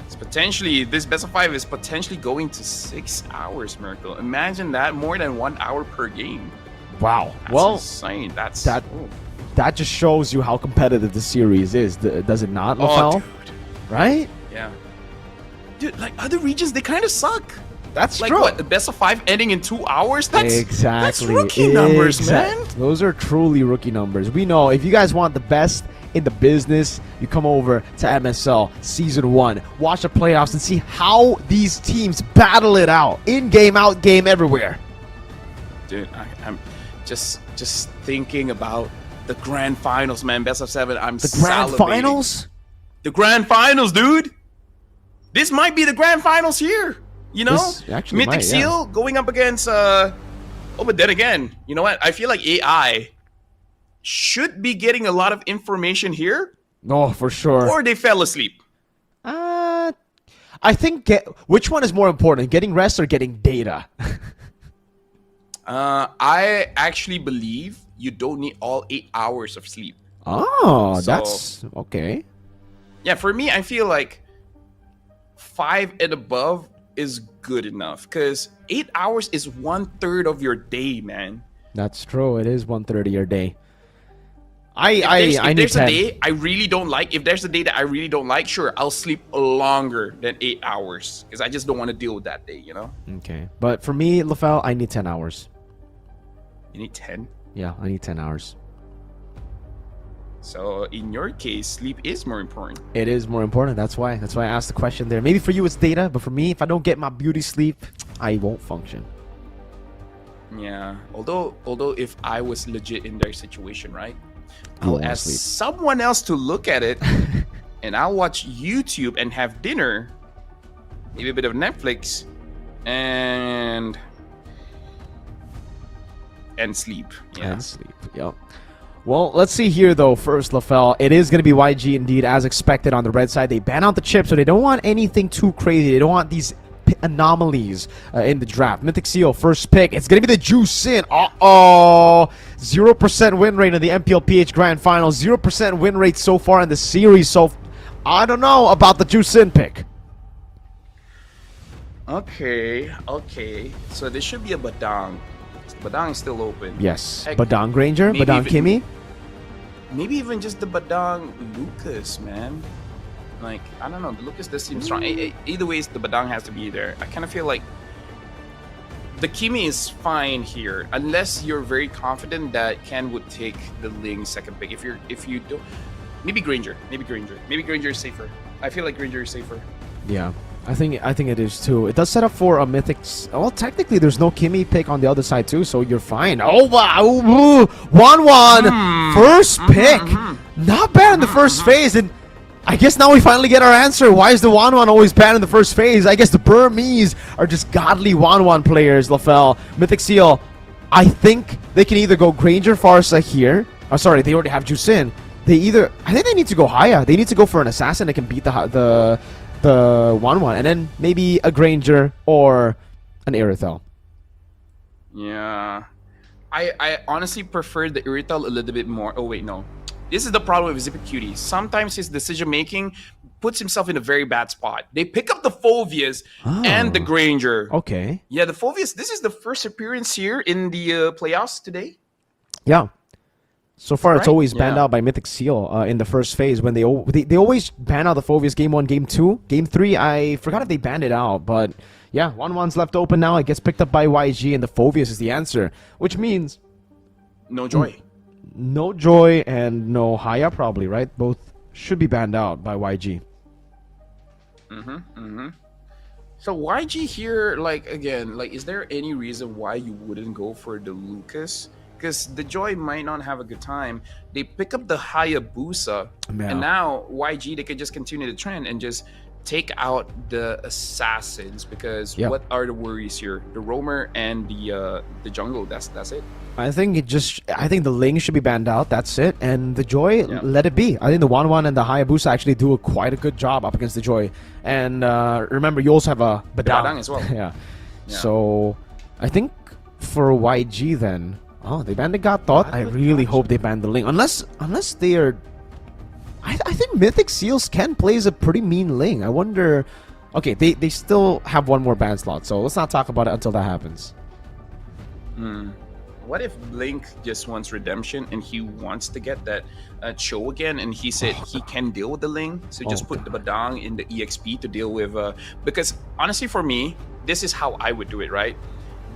it's potentially, this best of 5 is potentially going to 6 hours, Mirko. Imagine that, more than 1 hour per game. Wow. That's insane. That just shows you how competitive the series is, does it not, Lafel? Dude. Right? Yeah. Dude, like, other regions, they kind of suck. That's like, true. What, the best of 5 ending in 2 hours? That's rookie numbers, man. Those are truly rookie numbers. We know if you guys want the best in the business, you come over to MSL Season 1. Watch the playoffs and see how these teams battle it out. In-game, out-game, everywhere. Dude, I'm just thinking about the grand finals, man. Best of 7. I'm the grand salivating. Finals? The grand finals, dude. This might be the grand finals here. Mythic Seal going up against but then again, you know what? I feel like AI should be getting a lot of information here. No, for sure. Or they fell asleep. I think which one is more important, getting rest or getting data? I actually believe you don't need all 8 hours of sleep. Oh, that's okay. Yeah, for me, I feel like 5 and above is good enough, because 8 hours is 1/3 of your day, man. That's true. It is 1/3 of your day. If I need there's 10. a day I really don't like, if there's a day that I really don't like, sure, I'll sleep longer than 8 hours because I just don't want to deal with that day, you know? Okay. But for me, Lafel, I need 10 hours. You need 10. Yeah, I need 10 hours. So in your case, sleep is more important. It is more important. That's why I asked the question there. Maybe for you it's data, but for me, if I don't get my beauty sleep, I won't function. Yeah. Although if I was legit in their situation, right? You I'll won't ask sleep. someone else to look at it and I'll watch YouTube and have dinner, maybe a bit of Netflix, and sleep. Yeah. And sleep. Yep. Well, let's see here, though. First, Lafel, it is going to be YG indeed, as expected on the red side. They ban out the chip, so they don't want anything too crazy. They don't want these anomalies in the draft. Mythic Seal, first pick. It's going to be the Juice In. Uh-oh. 0% win rate in the MPLPH Grand Final. 0% win rate so far in the series. So, I don't know about the Juice In pick. Okay. So there should be a Badang. Badang is still open. Yes. Heck, Badang Granger, maybe Badang even- Kimmy. Maybe even just the Badang Lucas, man. Like, I don't know. The Lucas does seem strong. Either ways, the Badang has to be there. I kind of feel like the Kimi is fine here, unless you're very confident that Ken would take the Ling second pick. If you don't, maybe Granger. Maybe Granger is safer. I feel like Granger is safer. Yeah, I think it is too. It does set up for a mythic. Well, technically, there's no Kimmy pick on the other side too, so you're fine. Oh wow, 1-1 first pick, not bad in the first phase, and I guess now we finally get our answer. Why is the 1-1 always bad in the first phase? I guess the Burmese are just godly 1-1 players. Lafel, Mythic Seal. I think they can either go Granger Farsa here. Oh, sorry, they already have Jusin. I think they need to go higher. They need to go for an assassin that can beat the 1-1, and then maybe a Granger or an Irithel. Yeah. I honestly prefer the Irithel a little bit more. Oh, wait, no. This is the problem with Zippy Cutie. Sometimes his decision-making puts himself in a very bad spot. They pick up the Phovius and the Granger. Okay. Yeah, the Phovius, this is the first appearance here in the playoffs today. Yeah. So far, it's Right? always banned Yeah. out by Mythic Seal in the first phase. When they always ban out the Phovius game 1, game 2. Game 3, I forgot if they banned it out. But yeah, 1-1's left open now. It gets picked up by YG, and the Phovius is the answer. Which means No joy. no Joy and no Haya probably, right? Both should be banned out by YG. So YG here, like, again, like, is there any reason why you wouldn't go for the Lucas? Because the Joy might not have a good time. They pick up the Hayabusa, Yeah. and now YG, they can just continue the trend and just take out the assassins. Because Yeah. what are the worries here? The roamer and the jungle. That's it. I think the Ling should be banned out. That's it. And the Joy, Yeah. let it be. I think the 1-1 and the Hayabusa actually do quite a good job up against the Joy. And remember, you also have a Badang. Badang as well. Yeah. Yeah. So I think for YG then, they banned the God Thought. I really hope they ban the Ling. Unless they are... I think Mythic Seals can plays a pretty mean Ling. I wonder... Okay, they still have one more ban slot, so let's not talk about it until that happens. What if Blink just wants redemption and he wants to get that show again, and he said he can deal with the Ling, so just put the Badang in the EXP to deal with because honestly for me, this is how I would do it, right?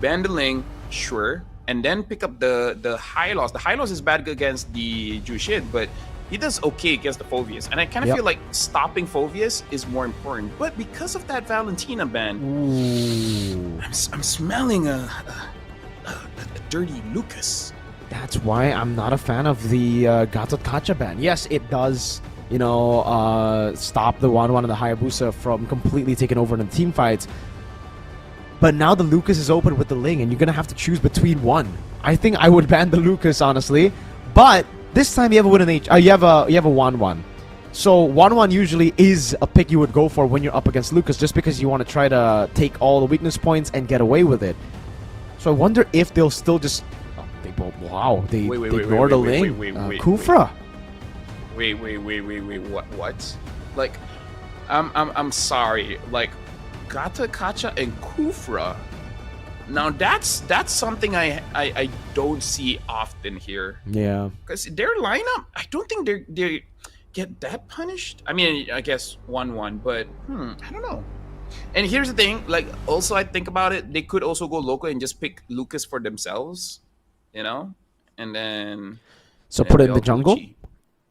Ban the Ling, sure, and then pick up the Hylos. The Hylos is bad against the Jushin, but he does okay against the Phovius, and I kind of Yep. feel like stopping Phovius is more important. But because of that Valentina ban, Ooh. I'm smelling a dirty Lucas. That's why I'm not a fan of the Gatot Kacha ban. Yes, it does, stop the 1-1 and the Hayabusa from completely taking over in the team fights. But now the Lucas is open with the Ling, and you're going to have to choose between one. I think I would ban the Lucas, honestly. But this time you have a win in you have a 1-1. So 1-1 usually is a pick you would go for when you're up against Lucas, just because you want to try to take all the weakness points and get away with it. So I wonder if they'll still just... they ignore the Ling. Kufra. Wait, what? Like, I'm sorry. Like, Gata, Kacha, and Kufra. Now that's something I don't see often here. Yeah. Because their lineup, I don't think they get that punished. I mean, I guess 1-1, but I don't know. And here's the thing, like, also I think about it, they could also go local and just pick Lucas for themselves, you know, and then So put it in the Gucci. jungle?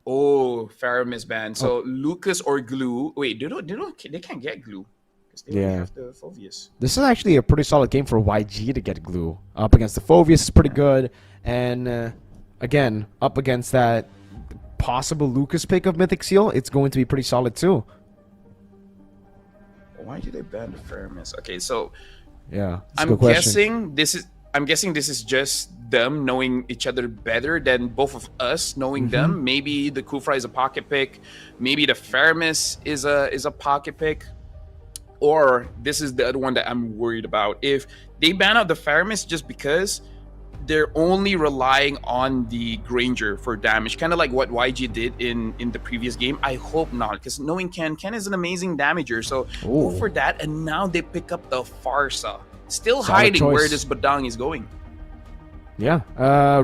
Oh, Farum is banned. So Lucas or Glue. Wait, they can't get Glue because they only have the Phoveus. This is actually a pretty solid game for YG to get Glue. Up against the Phoveus is pretty good. And again, up against that possible Lucas pick of Mythic Seal, it's going to be pretty solid too. Why did they ban the Faramis? Okay, so Yeah, I'm guessing this is just them knowing each other better than both of us knowing them. Maybe the Kufra is a pocket pick, maybe the Faramis is a pocket pick, or this is the other one that I'm worried about. If they ban out the Faramis just because they're only relying on the Granger for damage, kind of like what YG did in the previous game. I hope not, because knowing Ken is an amazing damager, so go for that. And now they pick up the Farsa, still Solid hiding choice. where this Badang is going. Yeah,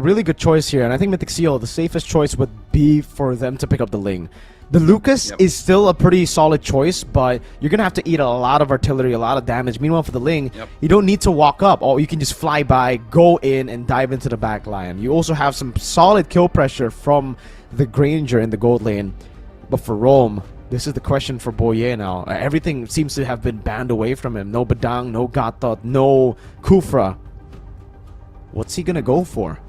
really good choice here. And I think Mythic Seal, the safest choice would be for them to pick up the Ling. The Lucas is still a pretty solid choice, but you're going to have to eat a lot of artillery, a lot of damage. Meanwhile, for the Ling, you don't need to walk up. Or you can just fly by, go in, and dive into the back line. You also have some solid kill pressure from the Granger in the gold lane. But for Rome, this is the question for Boye now. Everything seems to have been banned away from him. No Badang, no Gata, no Kufra. What's he going to go for?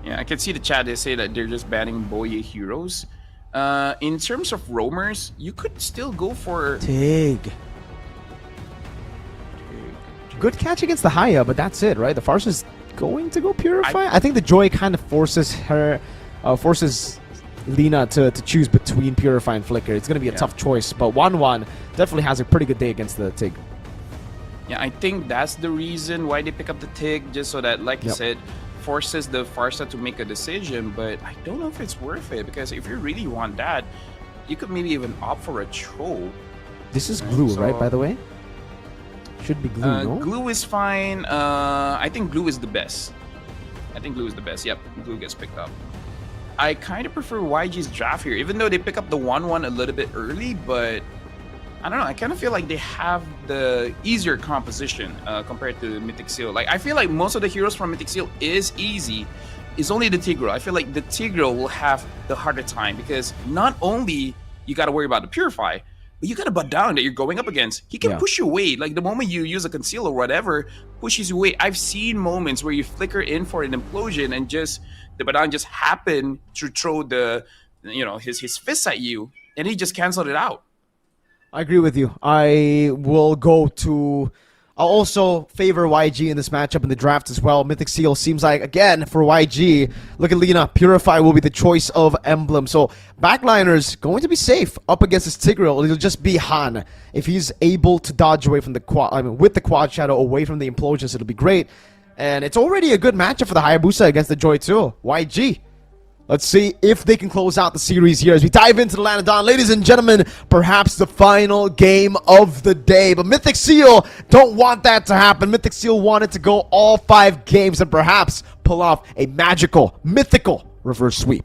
Yeah, I can see the chat. They say that they're just banning Boye heroes. In terms of roamers, you could still go for Tig. Good catch against the Haya, but that's it, right? The Farce is going to go Purify. I think the Joy kind of forces Lina to choose between Purify and Flicker. It's going to be a tough choice, but 1-1 definitely has a pretty good day against the Tig. Yeah, I think that's the reason why they pick up the Tig, just so that, like you said, forces the Farsa to make a decision. But I don't know if it's worth it, because if you really want that, you could maybe even opt for a Cho. This is Glue, right, by the way? Should be Glue, no? Glue is fine. I think Glue is the best. Yep, Glue gets picked up. I kind of prefer YG's draft here, even though they pick up the 1-1 a little bit early, but I don't know. I kind of feel like they have the easier composition compared to Mythic Seal. Like, I feel like most of the heroes from Mythic Seal is easy. It's only the Tigreal. I feel like the Tigreal will have the harder time, because not only you got to worry about the Purify, but you got a Badang that you're going up against. He can push you away. Like, the moment you use a Conceal or whatever, pushes you away. I've seen moments where you flicker in for an implosion and just the Badang just happen to throw the, his fist at you, and he just canceled it out. I agree with you. I'll also favor YG in this matchup in the draft as well. Mythic Seal seems like, again, for YG, look at Lina, Purify will be the choice of emblem. So backliners going to be safe up against this Tigreal. It'll just be Han. If he's able to dodge away from the quad, with the quad shadow away from the implosions, it'll be great. And it's already a good matchup for the Hayabusa against the Joy too. YG. Let's see if they can close out the series here as we dive into the Land of Dawn. Ladies and gentlemen, perhaps the final game of the day. But Mythic Seal don't want that to happen. Mythic Seal wanted to go all 5 games and perhaps pull off a magical, mythical reverse sweep.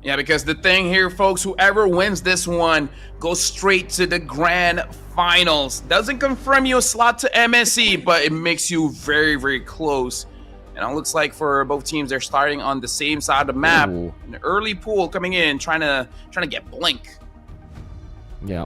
Yeah, because the thing here, folks, whoever wins this one goes straight to the grand finals. Doesn't confirm you a slot to MSC, but it makes you very, very close. And it looks like for both teams, they're starting on the same side of the map. Ooh. An early pool coming in, trying to get Blink. Yeah.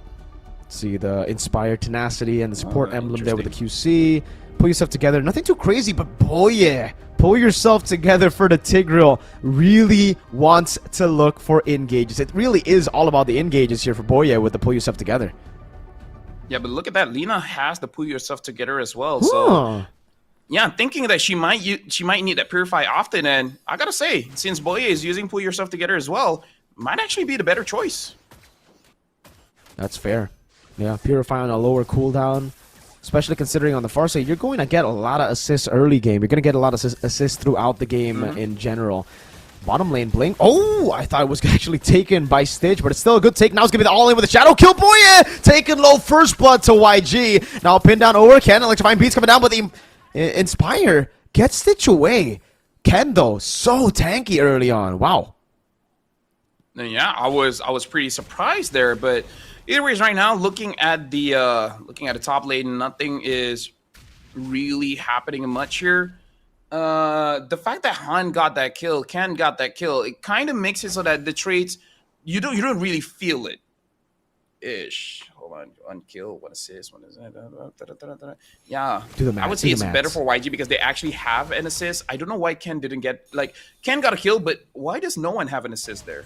See the Inspired Tenacity and the support emblem there with the QC. Pull yourself together. Nothing too crazy, but boy, yeah. Pull yourself together for the Tigreal. Really wants to look for engages. It really is all about the engages here for Boye with the pull yourself together. Yeah, but look at that. Lina has the pull yourself together as well. So yeah, I'm thinking that she might need that Purify often, and I gotta say, since Boye is using Pull Yourself Together as well, might actually be the better choice. That's fair. Yeah, Purify on a lower cooldown, especially considering on the far side, you're going to get a lot of assists early game. You're going to get a lot of assists throughout the game in general. Bottom lane Blink. Oh, I thought it was actually taken by Stitch, but it's still a good take. Now it's going to be the all-in with a shadow kill. Boye taking low first blood to YG. Now pin down over. Ken, electrifying beats coming down, but the Inspire gets Stitch away. Ken, though, so tanky early on. Wow. Yeah, I was pretty surprised there, but either ways, right now, looking at the top lane, nothing is really happening much here. The fact that Han got that kill, Ken got that kill, it kind of makes it so that the trades you don't really feel it. Ish. Hold on, 1 kill, 1 assist, 1 is that? Yeah, Do the math, I would say it's better for YG because they actually have an assist. I don't know why Ken didn't get Ken got a kill, but why does no one have an assist there?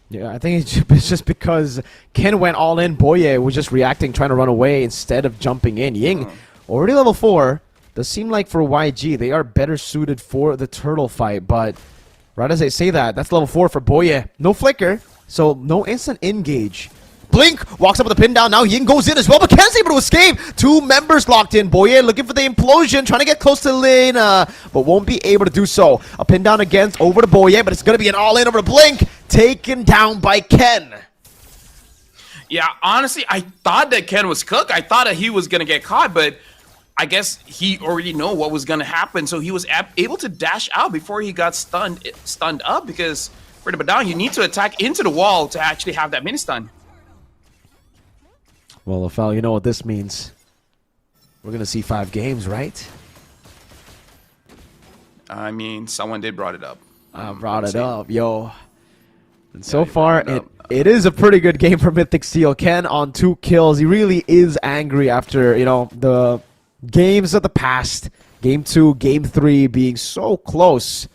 Yeah, I think it's just because Ken went all in. Boye was just reacting, trying to run away instead of jumping in. Ying, already level 4. Does seem like for YG, they are better suited for the turtle fight. But right as I say that, that's level 4 for Boye. No flicker, so no instant engage. Blink walks up with a pin down. Now Ying goes in as well, but Ken's able to escape. 2 members locked in. Boye looking for the implosion, trying to get close to Lena, but won't be able to do so. A pin down against over to Boye, but it's going to be an all-in over to Blink. Taken down by Ken. Yeah, honestly, I thought that Ken was cooked. I thought that he was going to get caught, but I guess he already know what was going to happen, so he was able to dash out before he got stunned up, because for the down, you need to attack into the wall to actually have that mini stun. Well, Lafel, you know what this means. We're going to see 5 games, right? I mean, someone did brought it up. I brought it up, yo. And so far, it is a pretty good game for Mythic Seal. Ken on 2 kills. He really is angry after, you know, the games of the past. Game 2, Game 3 being so close.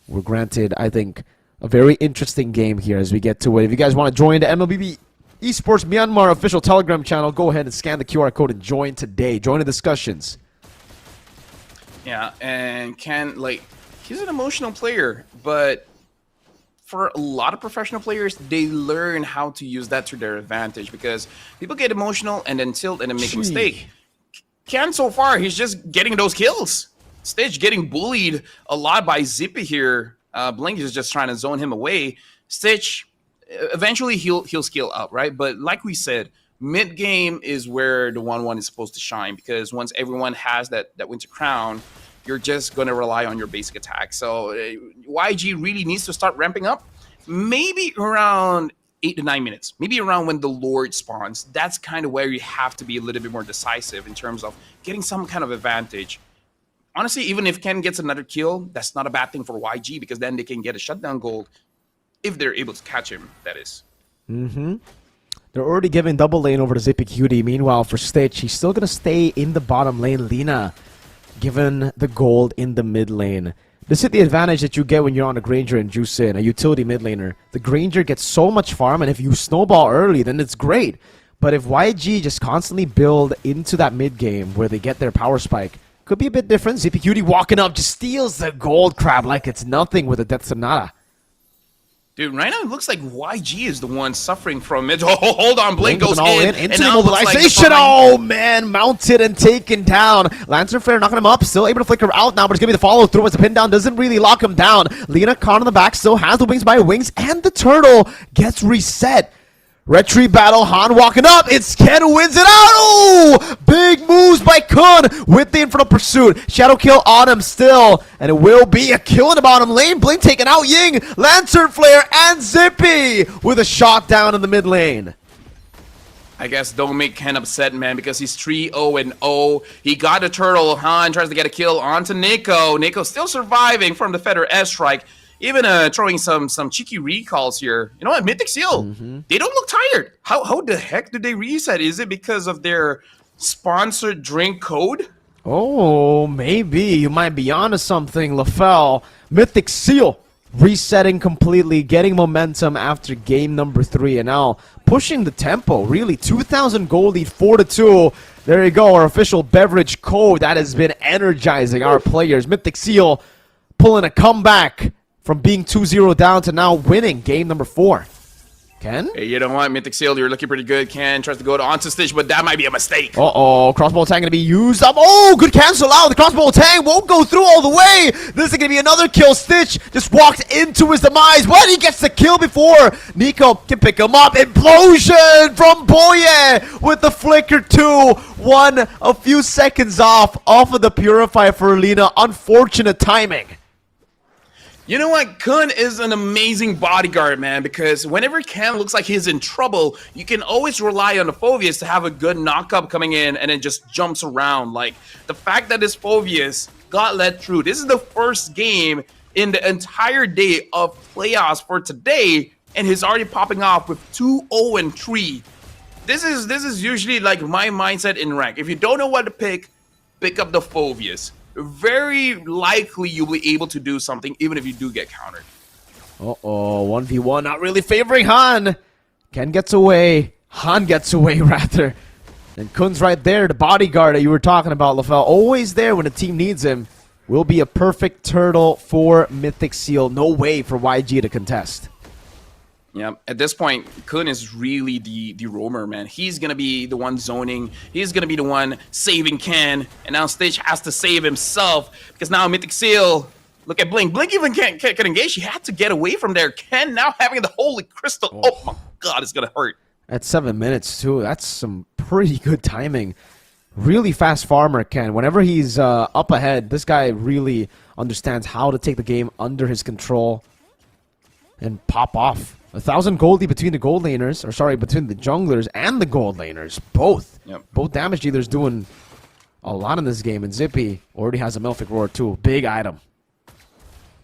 We're granted, I think, a very interesting game here as we get to it. If you guys want to join the MLBB Esports Myanmar official Telegram channel, go ahead and scan the QR code and join today. Join the discussions. Yeah, and Ken, he's an emotional player, but for a lot of professional players, they learn how to use that to their advantage, because people get emotional and then tilt and then make a mistake. Ken, so far, he's just getting those kills. Stitch getting bullied a lot by Zippy here. Blink is just trying to zone him away. Stitch, eventually he'll scale up, right? But like we said, mid game is where the 1-1 is supposed to shine, because once everyone has that Winter Crown, you're just going to rely on your basic attack. So YG really needs to start ramping up, maybe around 8 to 9 minutes, maybe around when the Lord spawns. That's kind of where you have to be a little bit more decisive in terms of getting some kind of advantage. Honestly, even if Ken gets another kill, that's not a bad thing for YG, because then they can get a shutdown gold if they're able to catch him, that is. They're already giving double lane over to Zippy Cutie. Meanwhile, for Stitch, he's still going to stay in the bottom lane. Lena given the gold in the mid lane. This is the advantage that you get when you're on a Granger and Juice in, a utility mid laner. The Granger gets so much farm, and if you snowball early, then it's great. But if YG just constantly build into that mid game where they get their power spike, could be a bit different. Zippy Cutie walking up, just steals the gold crab like it's nothing with a Death Sonata. Dude, right now it looks like YG is the one suffering from it. Oh, hold on, Blink goes in. Into the mobilization. Oh, man, mounted and taken down. Lancer Flare knocking him up, still able to flicker out now, but it's going to be the follow-through as the pin down doesn't really lock him down. Lena caught on the back, still has the wings by wings, and the turtle gets reset. Retreat battle, Han walking up, it's Ken who wins it out! Oh! Big moves by Kun with the Infernal Pursuit. Shadow kill on him still, and it will be a kill in the bottom lane. Blink taking out Ying, Lantern Flare, and Zippy with a shot down in the mid lane. I guess don't make Ken upset, man, because he's 3-0-0. He got a turtle. Han tries to get a kill onto Nico. Nico still surviving from the Feather S-Strike. Even throwing some cheeky recalls here. You know what? Mythic Seal, they don't look tired. How the heck did they reset? Is it because of their sponsored drink code? Oh, maybe. You might be onto something, Lafel. Mythic Seal resetting completely, getting momentum after game number 3, and now pushing the tempo. Really, 2,000 gold lead, 4-2. There you go, our official beverage code that has been energizing our players. Mythic Seal pulling a comeback from being 2-0 down to now winning game number 4. Ken? Hey, you know what, Mythic Seal, you're looking pretty good. Ken tries to go onto stage, but that might be a mistake. Uh-oh, crossbow tang gonna be used up. Oh, good cancel out. The crossbow tang won't go through all the way. This is gonna be another kill. Stitch just walked into his demise. But he gets the kill before Nico can pick him up. Implosion from Boye with the flicker 2. One a few seconds off of the Purify for Lina. Unfortunate timing. You know what? Kun is an amazing bodyguard, man, because whenever Ken looks like he's in trouble, you can always rely on the Phoveus to have a good knockup coming in and then just jumps around. Like, the fact that this Phoveus got let through. This is the first game in the entire day of playoffs for today, and he's already popping off with 2-0-3. This is usually like my mindset in rank. If you don't know what to pick up the Phoveus. Very likely you'll be able to do something even if you do get countered. Uh-oh, 1v1 not really favoring Han. Ken gets away. Han gets away, rather. And Kun's right there, the bodyguard that you were talking about, LaFell. Always there when the team needs him. Will be a perfect turtle for Mythic Seal. No way for YG to contest. Yeah, at this point, Kun is really the roamer, man. He's going to be the one zoning. He's going to be the one saving Ken. And now Stitch has to save himself because now Mythic Seal, look at Blink. Blink even can't engage. He had to get away from there. Ken now having the Holy Crystal. Oh my God, it's going to hurt. At 7 minutes, too. That's some pretty good timing. Really fast farmer, Ken. Whenever he's up ahead, this guy really understands how to take the game under his control and pop off. 1,000 gold lead between the gold laners, or sorry, between the junglers and the gold laners. Both. Yep. Both damage dealers doing a lot in this game, and Zippy already has a Melphic Roar too. Big item.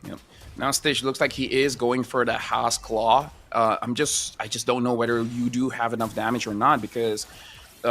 Yep. Now Stitch looks like he is going for the Haas Claw. I just don't know whether you do have enough damage or not, because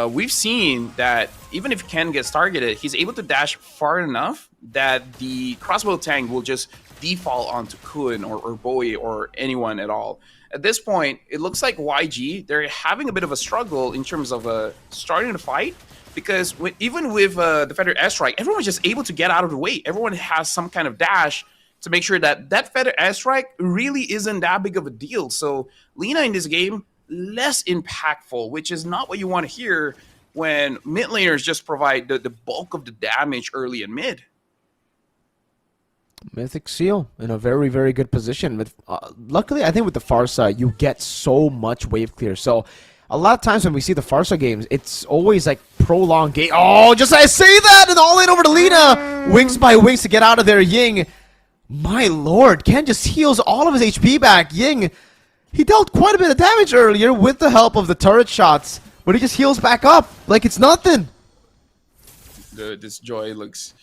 we've seen that even if Ken gets targeted, he's able to dash far enough that the crossbow tank will just default onto Kun or Bowie or anyone at all. At this point, it looks like YG, they're having a bit of a struggle in terms of starting to fight, because even with the Feather Airstrike, everyone's just able to get out of the way. Everyone has some kind of dash to make sure that that Feather Airstrike really isn't that big of a deal. So Lina in this game, less impactful, which is not what you want to hear when mid laners just provide the bulk of the damage early and mid. Mythic Seal in a very, very good position. With, luckily, I think with the Farsa, you get so much wave clear. So a lot of times when we see the Farsa games, it's always like prolonged game. Oh, just I say that, and all in over to Lina. Wings by wings to get out of there. Ying, my lord, Ken just heals all of his HP back. Ying, he dealt quite a bit of damage earlier with the help of the turret shots, but he just heals back up like it's nothing. This Joy looks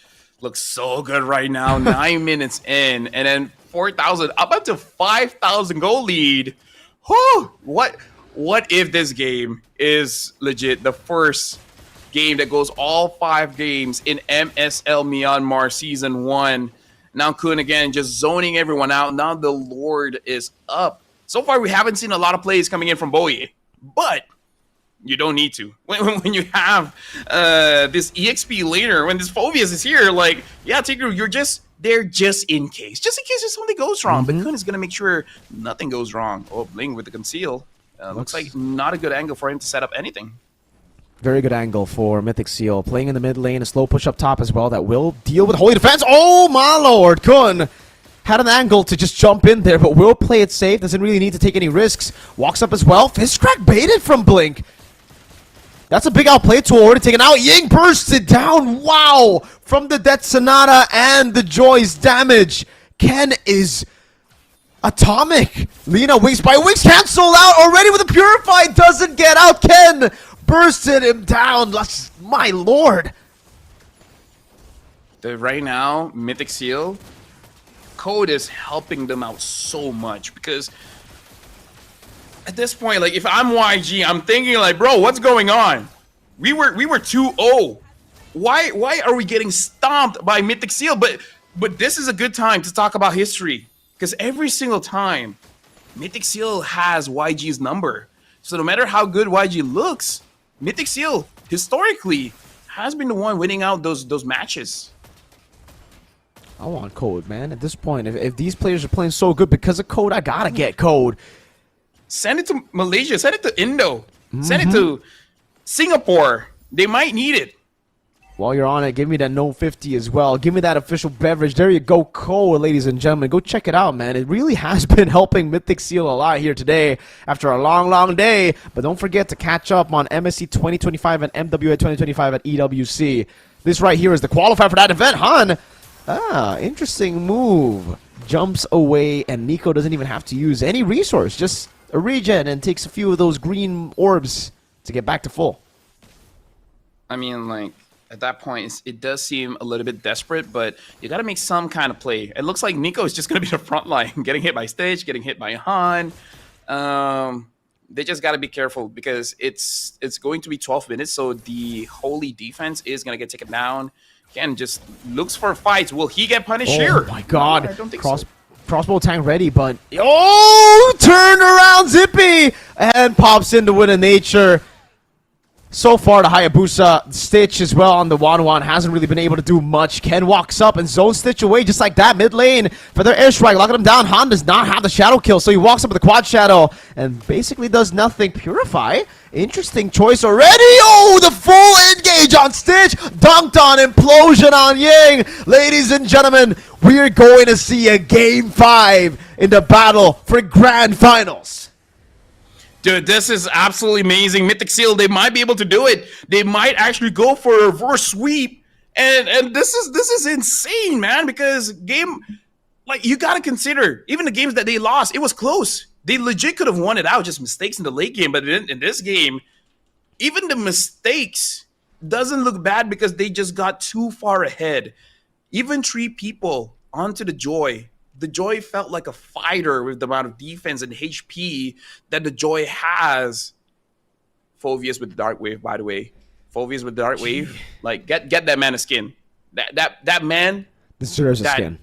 so good right now. 9 minutes in, and then 4,000 up to 5,000 goal lead. Whew! What if this game is legit the first game that goes all 5 games in MSL Myanmar Season 1? Now Kun again just zoning everyone out. Now the Lord is up. So far we haven't seen a lot of plays coming in from Bowie, but you don't need to. When you have this EXP laner, when this Phoveus is here, like, yeah, Tigru, you're just there just in case. Just in case if something goes wrong. But Kun is going to make sure nothing goes wrong. Oh, Bling with the conceal. Looks like not a good angle for him to set up anything. Very good angle for Mythic Seal. Playing in the mid lane, a slow push up top as well that will deal with Holy Defense. Oh, my lord, Kun had an angle to just jump in there, but will play it safe. Doesn't really need to take any risks. Walks up as well. Fist crack baited from Blink. That's a big outplay tool already taken out. Ying bursted down. Wow. From the Death Sonata and the Joy's damage. Ken is atomic. Lina wings by wings. Cancel out already with the Purify. Doesn't get out. Ken bursted him down. My lord. Right now, Mythic Seal, Code is helping them out so much, because at this point, like, if I'm YG, I'm thinking like, bro, what's going on? We were 2-0. Why are we getting stomped by Mythic Seal? But this is a good time to talk about history, because every single time Mythic Seal has YG's number. So no matter how good YG looks, Mythic Seal historically has been the one winning out those matches. I want Code, man. At this point, if these players are playing so good because of Code, I gotta get Code. Send it to Malaysia. Send it to Indo. Send it to Singapore. They might need it. While you're on it, give me that No 50 as well. Give me that official beverage. There you go, Cole, ladies and gentlemen. Go check it out, man. It really has been helping Mythic Seal a lot here today after a long, long day. But don't forget to catch up on MSC 2025 and MWA 2025 at EWC. This right here is the qualifier for that event, Han. Interesting move. Jumps away, and Nico doesn't even have to use any resource. Just a regen and takes a few of those green orbs to get back to full. I mean, like, at that point, it does seem a little bit desperate, but you got to make some kind of play. It looks like Nico is just going to be the front line, getting hit by Stitch, getting hit by Han. They just got to be careful because it's going to be 12 minutes, so the holy defense is going to get taken down. Again, just looks for fights. Will he get punished here? Oh, my God. No, I don't think so. Crossbow tank ready, but... Oh! Turn around, Zippy! And pops into Win of Nature. So far, the Hayabusa Stitch as well on the 1-1 hasn't really been able to do much. Ken walks up and zones Stitch away just like that. Mid lane for their airstrike, locking him down. Han does not have the shadow kill, so he walks up with the quad shadow and basically does nothing. Purify, interesting choice already. Oh, the full engage on Stitch. Dunked on, implosion on Yang. Ladies and gentlemen, we are going to see a Game 5 in the battle for Grand Finals. Dude, this is absolutely amazing. Mythic Seal, they might be able to do it. They might actually go for a reverse sweep. And this is insane, man, because you got to consider, even the games that they lost, it was close. They legit could have won it out, just mistakes in the late game. But in this game, even the mistakes doesn't look bad because they just got too far ahead. Even 3 people onto the Joy. The Joy felt like a fighter with the amount of defense and HP that the Joy has. Phoveus with the Dark Wave, by the way. Phoveus with the Dark Wave. Like, get that man a skin. That man deserves a skin.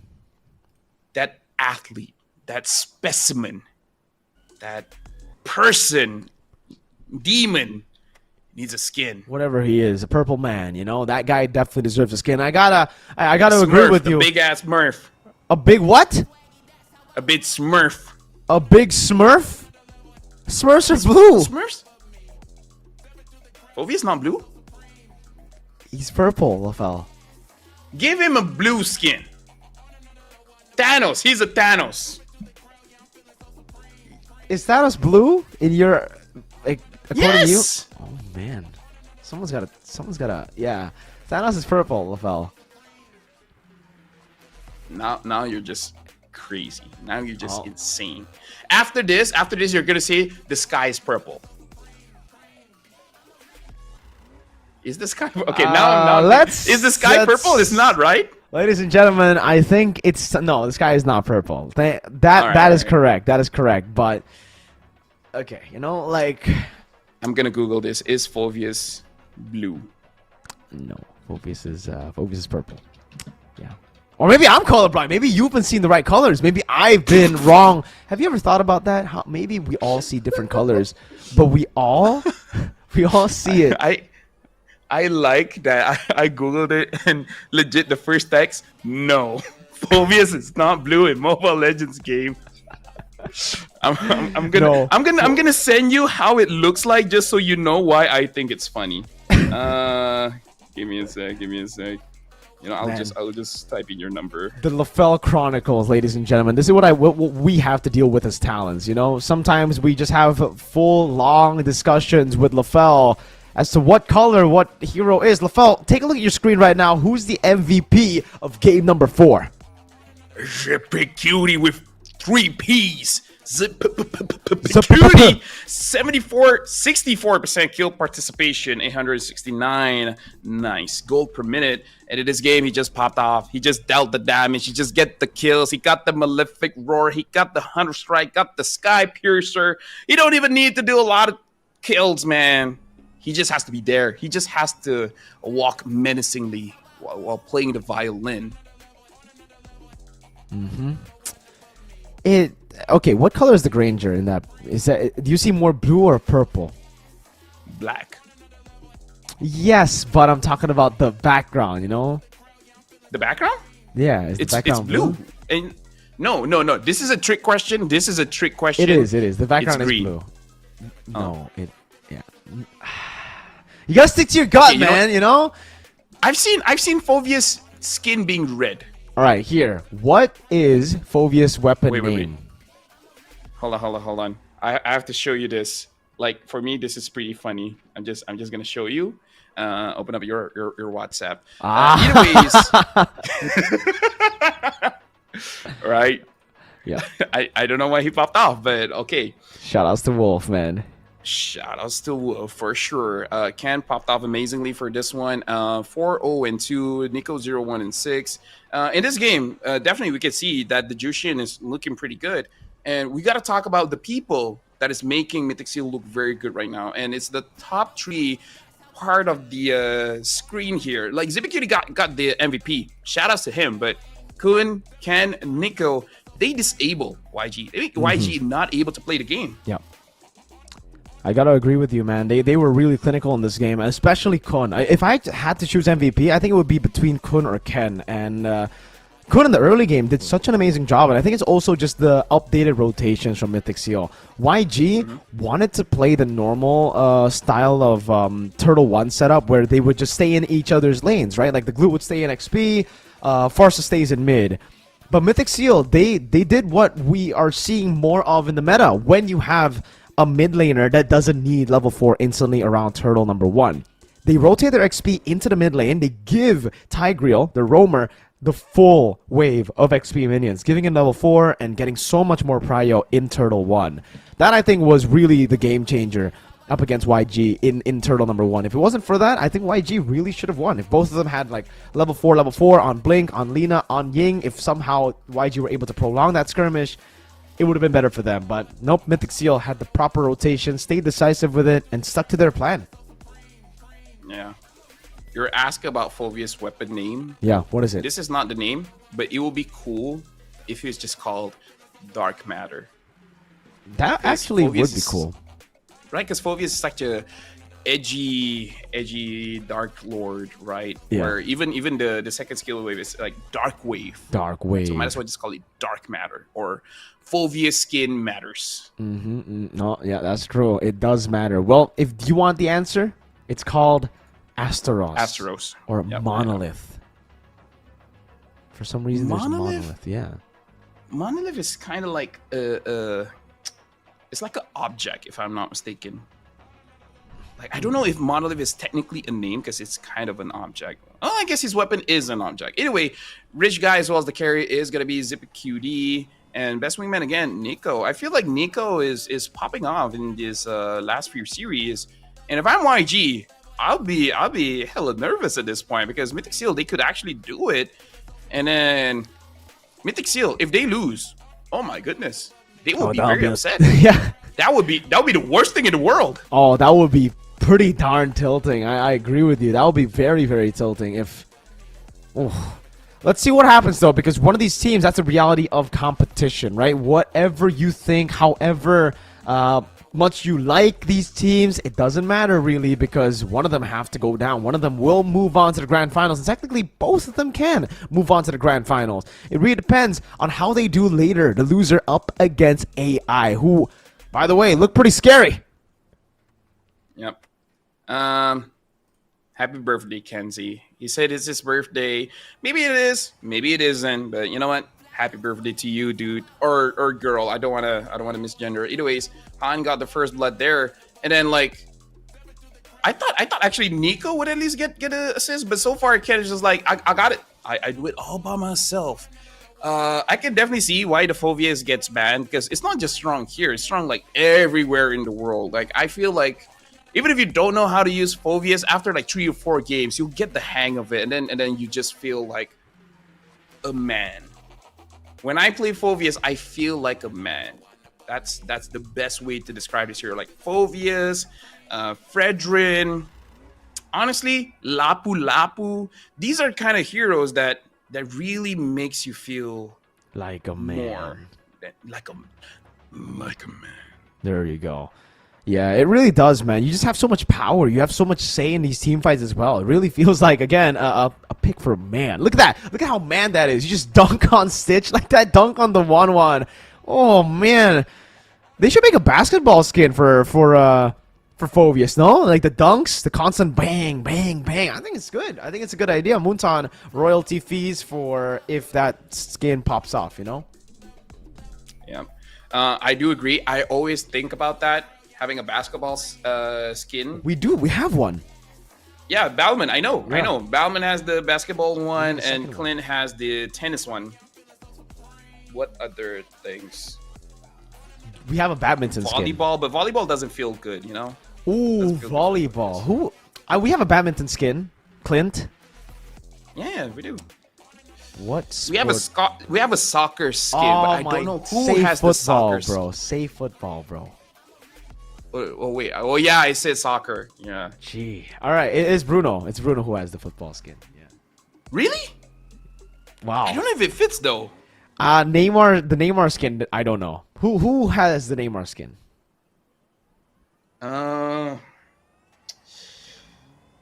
That athlete, that specimen, that person, demon needs a skin. Whatever he is, a purple man, you know, that guy definitely deserves a skin. I gotta Smurf, agree with you. Big ass Smurf. A big what? A big Smurf. A big Smurf? Smurfs are blue. Smurfs? Phoveus not blue? He's purple, LaFell. Give him a blue skin. Thanos. He's a Thanos. Is Thanos blue in your, like, according to you? Yes. Oh man, someone's gotta. Yeah, Thanos is purple, LaFell. Now you're just crazy. Now you're just insane. After this, you're gonna say the sky is purple. Is the sky okay? Now is the sky purple? It's not, right? Ladies and gentlemen, I think it's no. The sky is not purple. That is correct. That is correct. But okay, you know, like I'm gonna Google this. Is Phoveus blue? No, Phoveus is purple. Yeah. Or maybe I'm colorblind. Maybe you've been seeing the right colors. Maybe I've been wrong. Have you ever thought about that? How maybe we all see different colors, but we all see it. I like that. I Googled it and legit the first text, no. Phoveus is not blue in Mobile Legends game. I'm gonna send you how it looks like just so you know why I think it's funny. Give me a sec. You know, I'll just type in your number. The LaFell Chronicles, ladies and gentlemen. This is what we have to deal with as talents. You know, sometimes we just have full long discussions with LaFell as to what color, what hero is. LaFell, take a look at your screen right now. Who's the MVP of game number 4? Zippy Cutie with 3 P's. Cutie. 64% kill participation, 869. Nice. Gold per minute. And in this game, he just popped off. He just dealt the damage. He just get the kills. He got the Malefic Roar. He got the Hunter Strike. Got the Sky Piercer. He don't even need to do a lot of kills, man. He just has to be there. He just has to walk menacingly while playing the violin. Mm-hmm. Okay, what color is the Granger in that? Do you see more blue or purple? Black. Yes, but I'm talking about the background, you know? The background? Yeah, it's blue. And No. This is a trick question. This is a trick question. It is. The background is green. blue. No, yeah. You gotta stick to your gut, Okay, man. You know. I've seen Fovia's skin being red. All right, here. What is Fovia's weapon Wait. name? Hold on. I have to show you this. Like for me, this is pretty funny. I'm just gonna show you. Open up your WhatsApp. Right. Yeah. I don't know why he popped off, but okay. Shout outs to Wolf, man. Shout outs to Wolf for sure. Ken popped off amazingly for this one. 4-0-2, Nico 0-1-6. In this game, definitely we can see that the Jushin is looking pretty good. And we got to talk about the people that is making Mythic Seal look very good right now. And it's the top 3 part of the screen here. Like Zipicutie got the MVP. Shout outs to him. But Kun, Ken, Nico, they disable YG. They make YG not able to play the game. Yeah. I gotta agree with you, man. They were really clinical in this game, especially Kun. If I had to choose MVP, I think it would be between Kun or Ken. And Kun in the early game did such an amazing job, and I think it's also just the updated rotations from Mythic Seal. YG wanted to play the normal style of Turtle 1 setup, where they would just stay in each other's lanes, right? Like the Glute would stay in XP, Farsa stays in mid. But Mythic Seal, they did what we are seeing more of in the meta, when you have a mid laner that doesn't need level 4 instantly around Turtle number 1. They rotate their XP into the mid lane. They give Tigreal, the roamer, the full wave of XP minions, giving him level 4 and getting so much more prio in Turtle 1. That, I think, was really the game changer up against YG in Turtle number 1. If it wasn't for that, I think YG really should have won. If both of them had like level 4 on Blink, on Lina, on Ying, if somehow YG were able to prolong that skirmish, it would have been better for them. But nope, Mythic Seal had the proper rotation, stayed decisive with it, and stuck to their plan. Yeah. You're asking about Fovia's weapon name. Yeah, what is it? This is not the name, but it would be cool if it was just called Dark Matter. That actually would be Phoveus cool. Right? Because Phoveus is such a edgy Dark Lord, right? Yeah. Where even the second skill wave is like Dark Wave. Dark Wave. So might as well just call it Dark Matter or Fovia's skin matters. No, yeah, that's true. It does matter. Well, if you want the answer, it's called Astaros. Astaros. Or Yep. Monolith. For some reason, there's Monolith. Yeah. Monolith is kind of like it's like an object, if I'm not mistaken. Like I don't know if Monolith is technically a name because it's kind of an object. Oh, I guess his weapon is an object. Anyway, Rich Guy as well as the carry is gonna be Zipicutie. And best wingman again, Nico. I feel like Nico is popping off in this last few series. And if I'm YG, I'll be hella nervous at this point because Mythic Seal, they could actually do it. And then Mythic Seal, if they lose, oh my goodness, they will be very upset. Yeah. That would be the worst thing in the world. Oh, that would be pretty darn tilting. I agree with you. That would be very, very tilting if... Oh. Let's see what happens, though, because one of these teams, that's the reality of competition, right? Whatever you think, however much you like these teams, it doesn't matter, really, because one of them have to go down. One of them will move on to the grand finals, and technically, both of them can move on to the grand finals. It really depends on how they do later. The loser up against AI, who, by the way, look pretty scary. Yep. Happy birthday, Kenzie. He said it's his birthday. Maybe it is, maybe it isn't. But you know what? Happy birthday to you, dude, or girl. I don't wanna misgender. Either ways, Han got the first blood there, and then like, I thought actually Nico would at least get an assist, but so far Ken is just like I got it. I do it all by myself. I can definitely see why the Fovias gets banned because it's not just strong here; it's strong like everywhere in the world. Like I feel like. Even if you don't know how to use Fovias, after like 3 or 4 games, you'll get the hang of it, and then you just feel like a man. When I play Fovias, I feel like a man. That's the best way to describe this here. Like Fovias, Fredrin, honestly, Lapu Lapu. These are kind of heroes that really makes you feel like a man. More like a man. There you go. Yeah, it really does, man. You just have so much power. You have so much say in these team fights as well. It really feels like, again, a pick for man. Look at that. Look at how man that is. You just dunk on Stitch like that. Dunk on the 1-1. Oh, man. They should make a basketball skin for Phoveus, no? Like the dunks, the constant bang, bang, bang. I think it's good. I think it's a good idea. Moonton, royalty fees for if that skin pops off, you know? Yeah. I do agree. I always think about that, having a basketball skin. We do. We have one. Yeah, Balman. I know. Yeah. I know. Balman has the basketball one, the second and Clint has the tennis one. What other things? We have a badminton skin. Volleyball, but volleyball doesn't feel good, you know? Ooh, Doesn't feel good. volleyball. Who? We have a badminton skin. Clint. Yeah, we do. What sport? We have a soccer skin, Oh but I my, don't know who say has the football, soccer. bro. Say football, bro. Oh wait. Oh yeah, I said soccer. Yeah. Gee. All right, it is Bruno. It's Bruno who has the football skin. Yeah. Really? Wow. I don't know if it fits though. Neymar, the Neymar skin. I don't know. Who has the Neymar skin?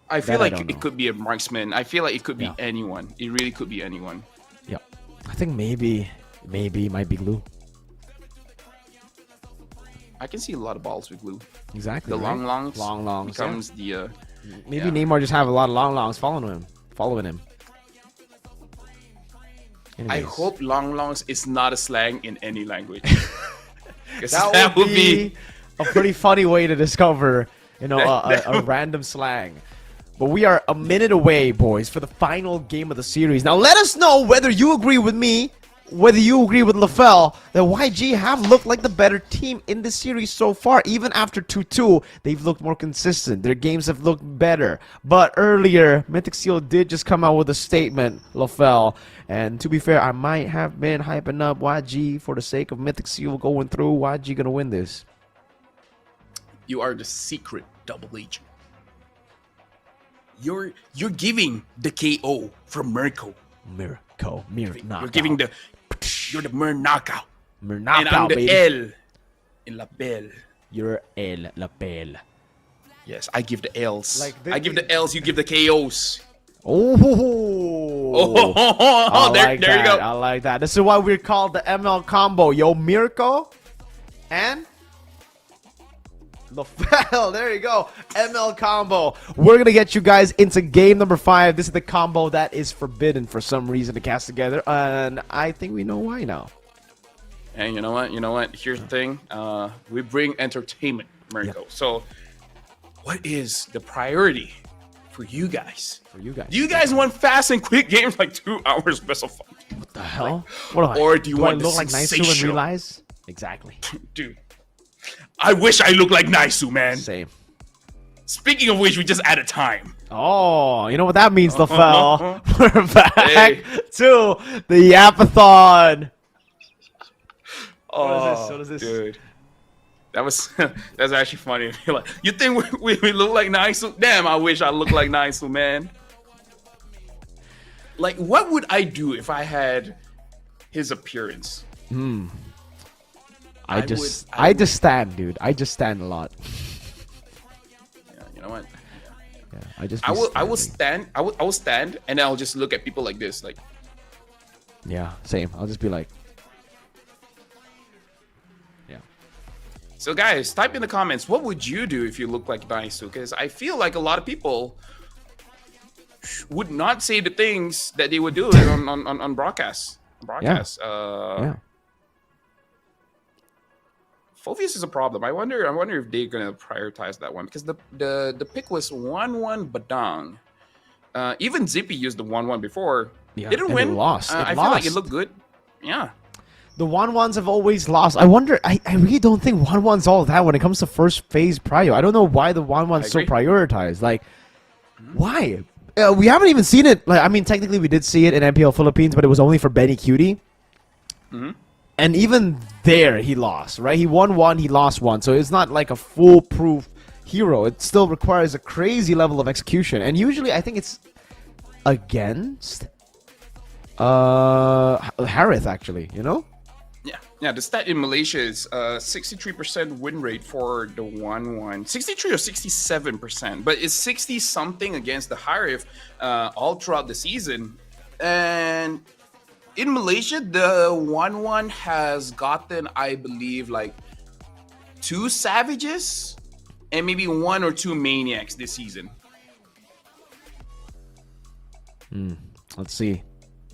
I feel That I like don't it know. could be a marksman. I feel like it could be Yeah. anyone. It really could be anyone. Yep. I think maybe it might be Glue. I can see a lot of balls with glue. Exactly. The right? longs Long becomes the Maybe yeah. Neymar just have a lot of longs following him. I Anyways. hope longs is not a slang in any language. 'Cause that would be a pretty funny way to discover, you know, a random slang. But we are a minute away, boys, for the final game of the series. Now, let us know whether you agree with me, whether you agree with LaFell, that YG have looked like the better team in this series so far. Even after 2-2, they've looked more consistent. Their games have looked better. But earlier, Mythic Seal did just come out with a statement, LaFell. And to be fair, I might have been hyping up YG for the sake of Mythic Seal going through. YG gonna win this. You are the secret double agent. You're giving the KO from Mirko. Mir knockout. You're giving you're the Mir knockout. Mir And I'm knockout, the baby. L in La Belle. You're El Lapel. Yes, I give the L's. Like I give the L's, you give the KOs. Oh, I there like you that. go. I like that. This is why we're called the ML combo. Yo, Mirko and LaFell. There you go. ML combo. We're going to get you guys into game number 5. This is the combo that is forbidden for some reason to cast together. And I think we know why now. And you know what? Here's the thing. We bring entertainment, Mirko. Yep. So what is the priority for you guys? For you guys. Do you guys want fast and quick games like 2 hours best of fun? What the hell? What Or do you want I the look like Naisu and sensational- realize? Exactly. Dude, I wish I looked like Naisu, man. Same. Speaking of which, we just added time. Oh, you know what that means, LaFell. We're back Hey. to the Yapathon. Oh, What is this? dude. That was that's actually funny. Like, you think we look like Naisu? Damn, I wish I looked like Naisu, man. Like, what would I do if I had his appearance? I would- just stand, dude. I just stand a lot. Yeah, you know what? Yeah, I just. I be will standing. stand. I will stand, and then I'll just look at people like this, like. Yeah, same. I'll just be like. Yeah. So, guys, type in the comments. What would you do if you look like Naisu? Because I feel like a lot of people would not say the things that they would do on broadcast. Yeah. Phoveus is a problem. I wonder if they're gonna prioritize that one because the pick was 1-1 Badang. Even Zippy used the 1-1 before. Yeah, Didn't and win. it lost. It I feel like it lost. looked good. Yeah. The 1-1s have always lost. I wonder. I really don't think 1-1's all that when it comes to first phase prio. I don't know why the 1-1's so agree. prioritized. Like, why? We haven't even seen it. Like, I mean, technically we did see it in MPL Philippines, but it was only for Benny Cutie. And even there, he lost, right? He won 1, he lost 1. So it's not like a foolproof hero. It still requires a crazy level of execution. And usually, I think it's against Harith, actually, you know? Yeah. The stat in Malaysia is 63% win rate for the 1-1. 63 or 67%, but it's 60 something against the Harif all throughout the season. And in Malaysia, the 1-1 has gotten, I believe, like 2 Savages and maybe 1 or 2 Maniacs this season. Let's see.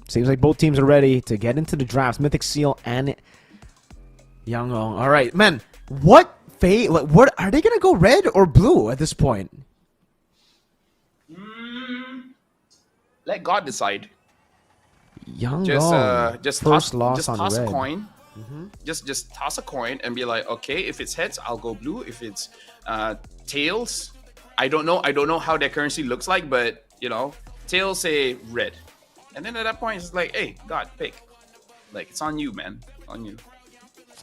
Seems like both teams are ready to get into the drafts. Mythic Seal and Young Ong. All right, man. What are they gonna go red or blue at this point? Let God decide. Young Just Ong. just First toss, loss just on toss a red. coin. Just toss a coin and be like, okay, if it's heads, I'll go blue. If it's tails, I don't know how their currency looks like, but tails say red. And then at that point, it's like, hey, God, pick. Like, it's on you, man. On you.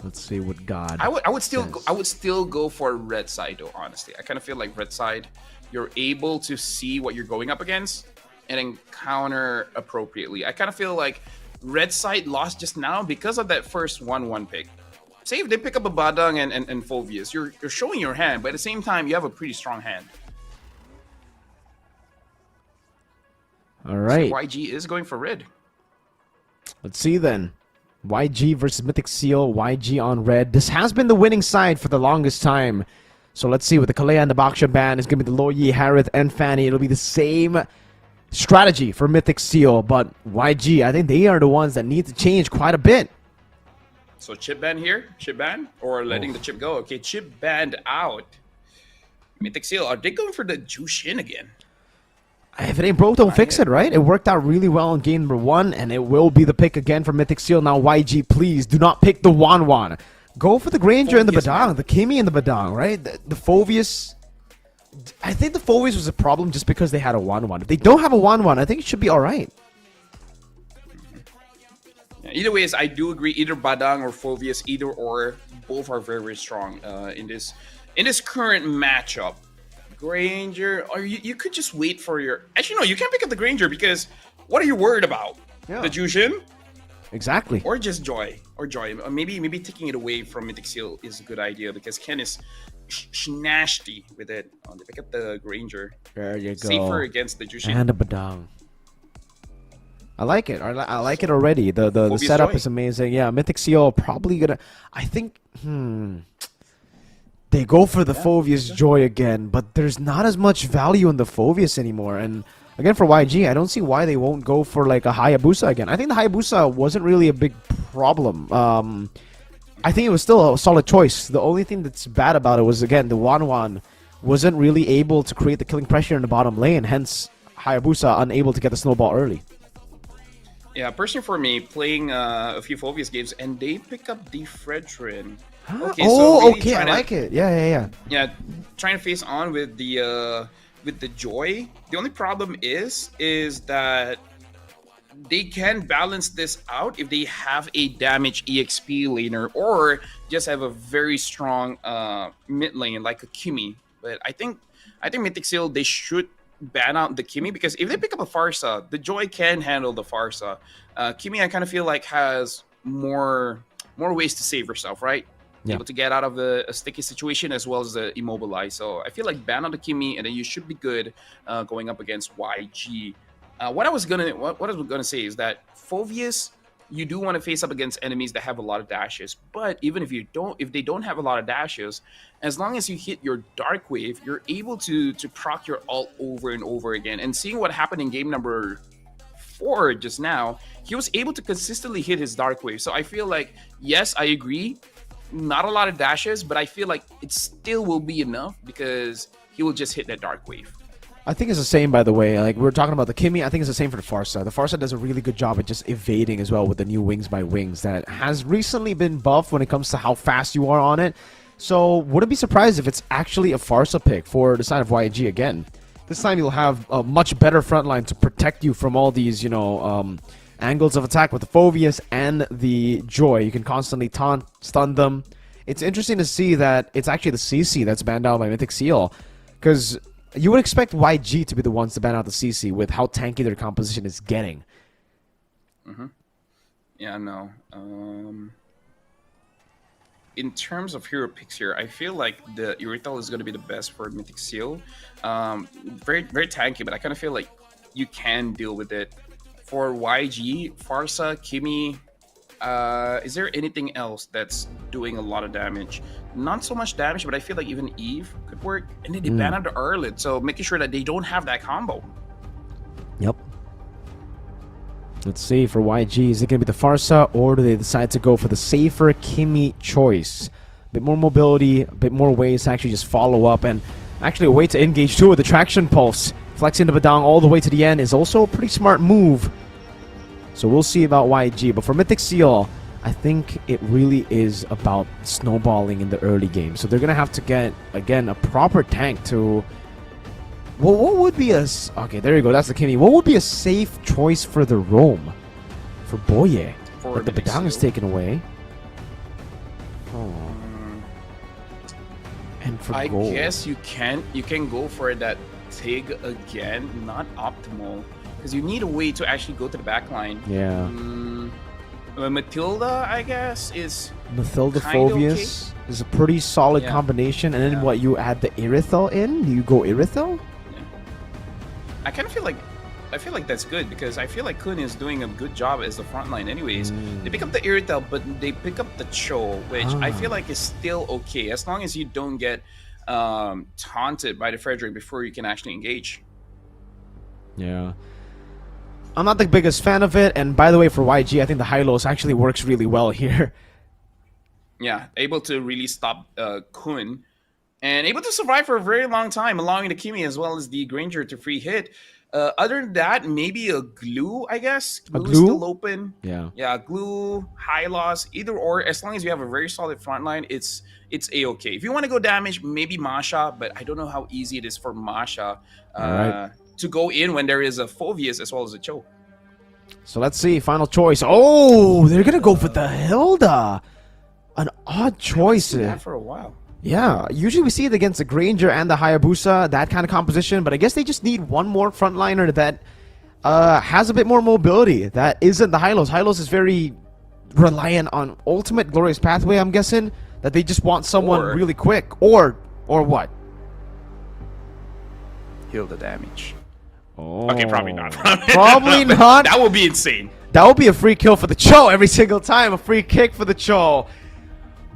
Let's see what God. I would still says. I would still go for red side though. Honestly, I kind of feel like red side, you're able to see what you're going up against and then counter appropriately. I kind of feel like red side lost just now because of that first 1-1 pick. Say if they pick up a Badang and Phobius, you're showing your hand, but at the same time, you have a pretty strong hand. All right. So YG is going for red. Let's see then. YG versus Mythic Seal. YG on red. This has been the winning side for the longest time. So let's see with the Kalea and the Baksha ban. It's going to be the Loyi, Harith, and Fanny. It'll be the same strategy for Mythic Seal. But YG, I think they are the ones that need to change quite a bit. So chip ban here? Chip ban? Or letting the chip go? Okay, chip banned out. Mythic Seal, are they going for the Jushin again? If it ain't broke, don't fix it, right? It worked out really well in game number 1, and it will be the pick again for Mythic Seal. Now, YG, please do not pick the Wanwan. Go for the Granger and the Badang, the Kimi and the Badang, right? The Phovius. I think the Phovius was a problem just because they had a Wanwan. If they don't have a Wanwan, I think it should be all right. Yeah, either way, I do agree. Either Badang or Phovius, either or, both are very, very strong in this current matchup. Granger, or you could just wait for your. Actually, no, you can't pick up the Granger because what are you worried about? Yeah. The Jushin? Exactly. Or just Joy. Or maybe taking it away from Mythic Seal is a good idea because Ken is nasty with it. They pick up the Granger. There you go. Safer against the Jushin. And the Badang. I like it. I like it already. The setup is amazing. Yeah, Mythic Seal probably gonna. I think. They go for the Phovius Joy again, but there's not as much value in the Phovius anymore. And again, for YG, I don't see why they won't go for like a Hayabusa again. I think the Hayabusa wasn't really a big problem. I think it was still a solid choice. The only thing that's bad about it was, again, the Wanwan wasn't really able to create the killing pressure in the bottom lane, hence Hayabusa unable to get the snowball early. Yeah, personally for me, playing a few Phovius games, and they pick up the Fredrin. Okay, really I like it. Yeah. Yeah, trying to face on with the Joy. The only problem is that they can balance this out if they have a damaged EXP laner or just have a very strong mid lane like a Kimi. But I think Mythic Seal, they should ban out the Kimi because if they pick up a Farsa, the Joy can handle the Farsa. Kimi, I kind of feel like has more ways to save herself, right? Yeah. Able to get out of a sticky situation as well as the immobilize. So I feel like ban on the Kimi, and then you should be good going up against YG. What I was gonna say is that Phovius, you do want to face up against enemies that have a lot of dashes. But even if they don't have a lot of dashes, as long as you hit your Dark Wave, you're able to proc your ult over and over again. And seeing what happened in game number 4 just now, he was able to consistently hit his Dark Wave. So I feel like, yes, I agree. Not a lot of dashes, but I feel like it still will be enough because he will just hit that Dark Wave. I think it's the same, by the way. Like, we're talking about the Kimi. I think it's the same for the Farsa. The Farsa does a really good job at just evading as well with the new Wings by Wings that has recently been buffed when it comes to how fast you are on it. So, wouldn't be surprised if it's actually a Farsa pick for the side of YG again. This time you'll have a much better front line to protect you from all these, angles of attack with the Phovius and the Joy. You can constantly taunt, stun them. It's interesting to see that it's actually the CC that's banned out by Mythic Seal, because you would expect YG to be the ones to ban out the CC with how tanky their composition is getting. Yeah, no. in terms of hero picks here, I feel like the Irithel is going to be the best for Mythic Seal. Very very tanky, but I kind of feel like you can deal with it. For YG, Farsa, Kimi, is there anything else that's doing a lot of damage? Not so much damage, but I feel like even Eve could work. And then they ban out the Arlet, so making sure that they don't have that combo. Yep. Let's see, for YG, is it going to be the Farsa, or do they decide to go for the safer Kimi choice? A bit more mobility, a bit more ways to actually just follow up, and actually a way to engage too with the Traction Pulse. Flexing the Badang all the way to the end is also a pretty smart move. So we'll see about YG, but for Mythic Seal, I think it really is about snowballing in the early game. So they're going to have to get, again, a proper tank to... Well, what would be a... Okay, there you go. That's the Kimi. What would be a safe choice for the roam? For Boye. For the Badang is taken away. Oh. And for I gold. guess you can go for that Tig again. Not optimal. Because you need a way to actually go to the back line. Yeah. Matilda, I guess, is... Mathilda kinda Phoveus is a pretty solid combination. And then what, you add the Irithel in? Do you go Irithel? I kind of feel like that's good because I feel like Kun is doing a good job as the front line anyways. They pick up the Irithel, but they pick up the Cho, which I feel like is still okay as long as you don't get taunted by the Frederick before you can actually engage. Yeah. I'm not the biggest fan of it, and by the way, for YG, I think the Hylos actually works really well here. Yeah, able to really stop Kun. And able to survive for a very long time, allowing the Kimi as well as the Granger to free hit. Other than that, maybe a Glue, I guess. Glue is still open. Yeah. Yeah, Glue, High Loss, either or. As long as you have a very solid front line, it's A-okay. If you want to go damage, maybe Masha, but I don't know how easy it is for Masha to go in when there is a Phoveus as well as a Cho. So let's see, final choice. Oh, they're going to go for the Hilda. An odd choice. I've seen that for a while. Yeah, usually we see it against the Granger and the Hayabusa, that kind of composition, but I guess they just need one more frontliner that has a bit more mobility. That isn't the Hylos. Hylos is very reliant on ultimate glorious pathway, I'm guessing, that they just want someone really quick. Or what? Heal the damage. Oh. Okay, probably not. Probably not. That would be insane. That would be a free kill for the Cho every single time. A free kick for the Cho.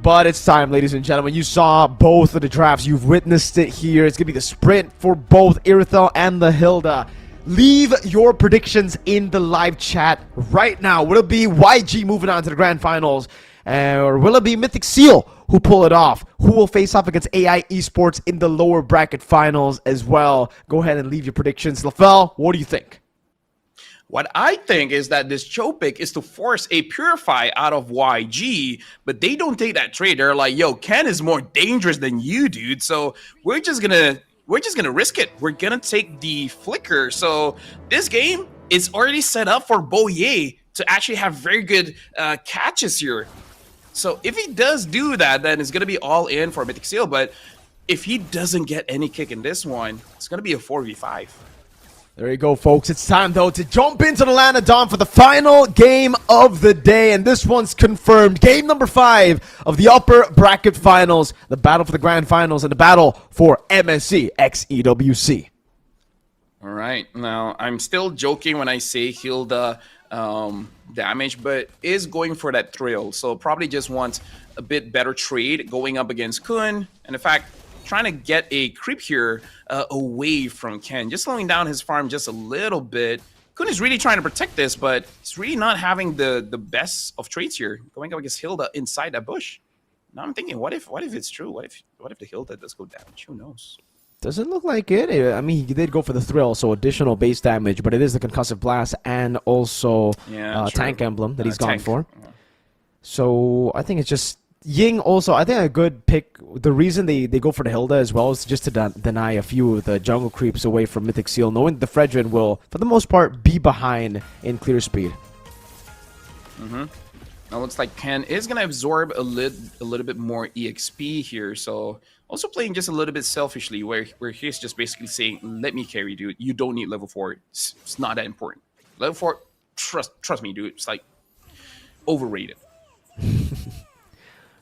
But it's time, ladies and gentlemen. You saw both of the drafts. You've witnessed it here. It's going to be the sprint for both Irithel and the Hilda. Leave your predictions in the live chat right now. Will it be YG moving on to the grand finals? Or will it be Mythic Seal who pull it off? Who will face off against AI Esports in the lower bracket finals as well? Go ahead and leave your predictions. LaFell, what do you think? What I think is that this Cho pick is to force a Purify out of YG, but they don't take that trade. They're like, yo, Ken is more dangerous than you, dude. So we're just gonna risk it. We're gonna take the Flicker. So this game is already set up for Boye to actually have very good catches here. So if he does do that, then it's gonna be all in for Mythic Seal. But if he doesn't get any kick in this one, it's gonna be a 4v5. There you go, folks. It's time, though, to jump into the Land of Dawn for the final game of the day. And this one's confirmed. Game number 5 of the upper bracket finals. The battle for the grand finals and the battle for MSC x EWC. All right. Now, I'm still joking when I say heal the damage, but is going for that thrill. So probably just wants a bit better trade going up against Kun. And in fact, trying to get a creep here away from Ken, just slowing down his farm just a little bit. Kun is really trying to protect this, but he's really not having the best of trades here, going up against Hilda inside that bush. Now I'm thinking, what if it's true? What if the Hilda does go damage? Who knows? Doesn't look like it. I mean, he did go for the thrill, so additional base damage, but it is the concussive blast and also tank emblem that he's gone for. So I think it's just Ying also, I think a good pick. The reason they go for the Hilda as well is just to deny a few of the jungle creeps away from Mythic Seal, knowing the Fredrin will, for the most part, be behind in clear speed. Now looks like Ken is going to absorb a little bit more EXP here, so also playing just a little bit selfishly, where he's just basically saying, let me carry, dude. You don't need level 4. It's not that important. Level 4, trust me, dude. It's like overrated.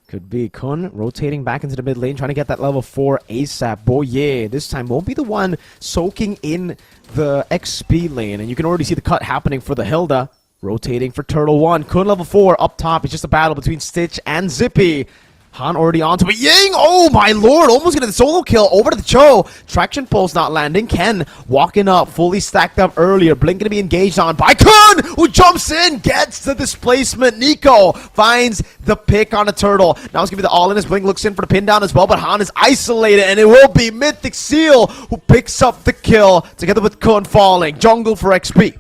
Could be Kun rotating back into the mid lane, trying to get that level 4 ASAP. Boye this time won't be the one soaking in the XP lane. And you can already see the cut happening for the Hilda. Rotating for Turtle 1. Kun level 4 up top. It's just a battle between Stitch and Zippy. Han already onto it. Ying! Oh my lord! Almost getting the solo kill over to the Cho. Traction pulse not landing. Ken walking up, fully stacked up earlier. Blink gonna be engaged on by Kun, who jumps in, gets the displacement. Nico finds the pick on a turtle. Now it's gonna be the all in as Blink looks in for the pin down as well, but Han is isolated, and it will be Mythic Seal who picks up the kill together with Kun falling. Jungle for XP.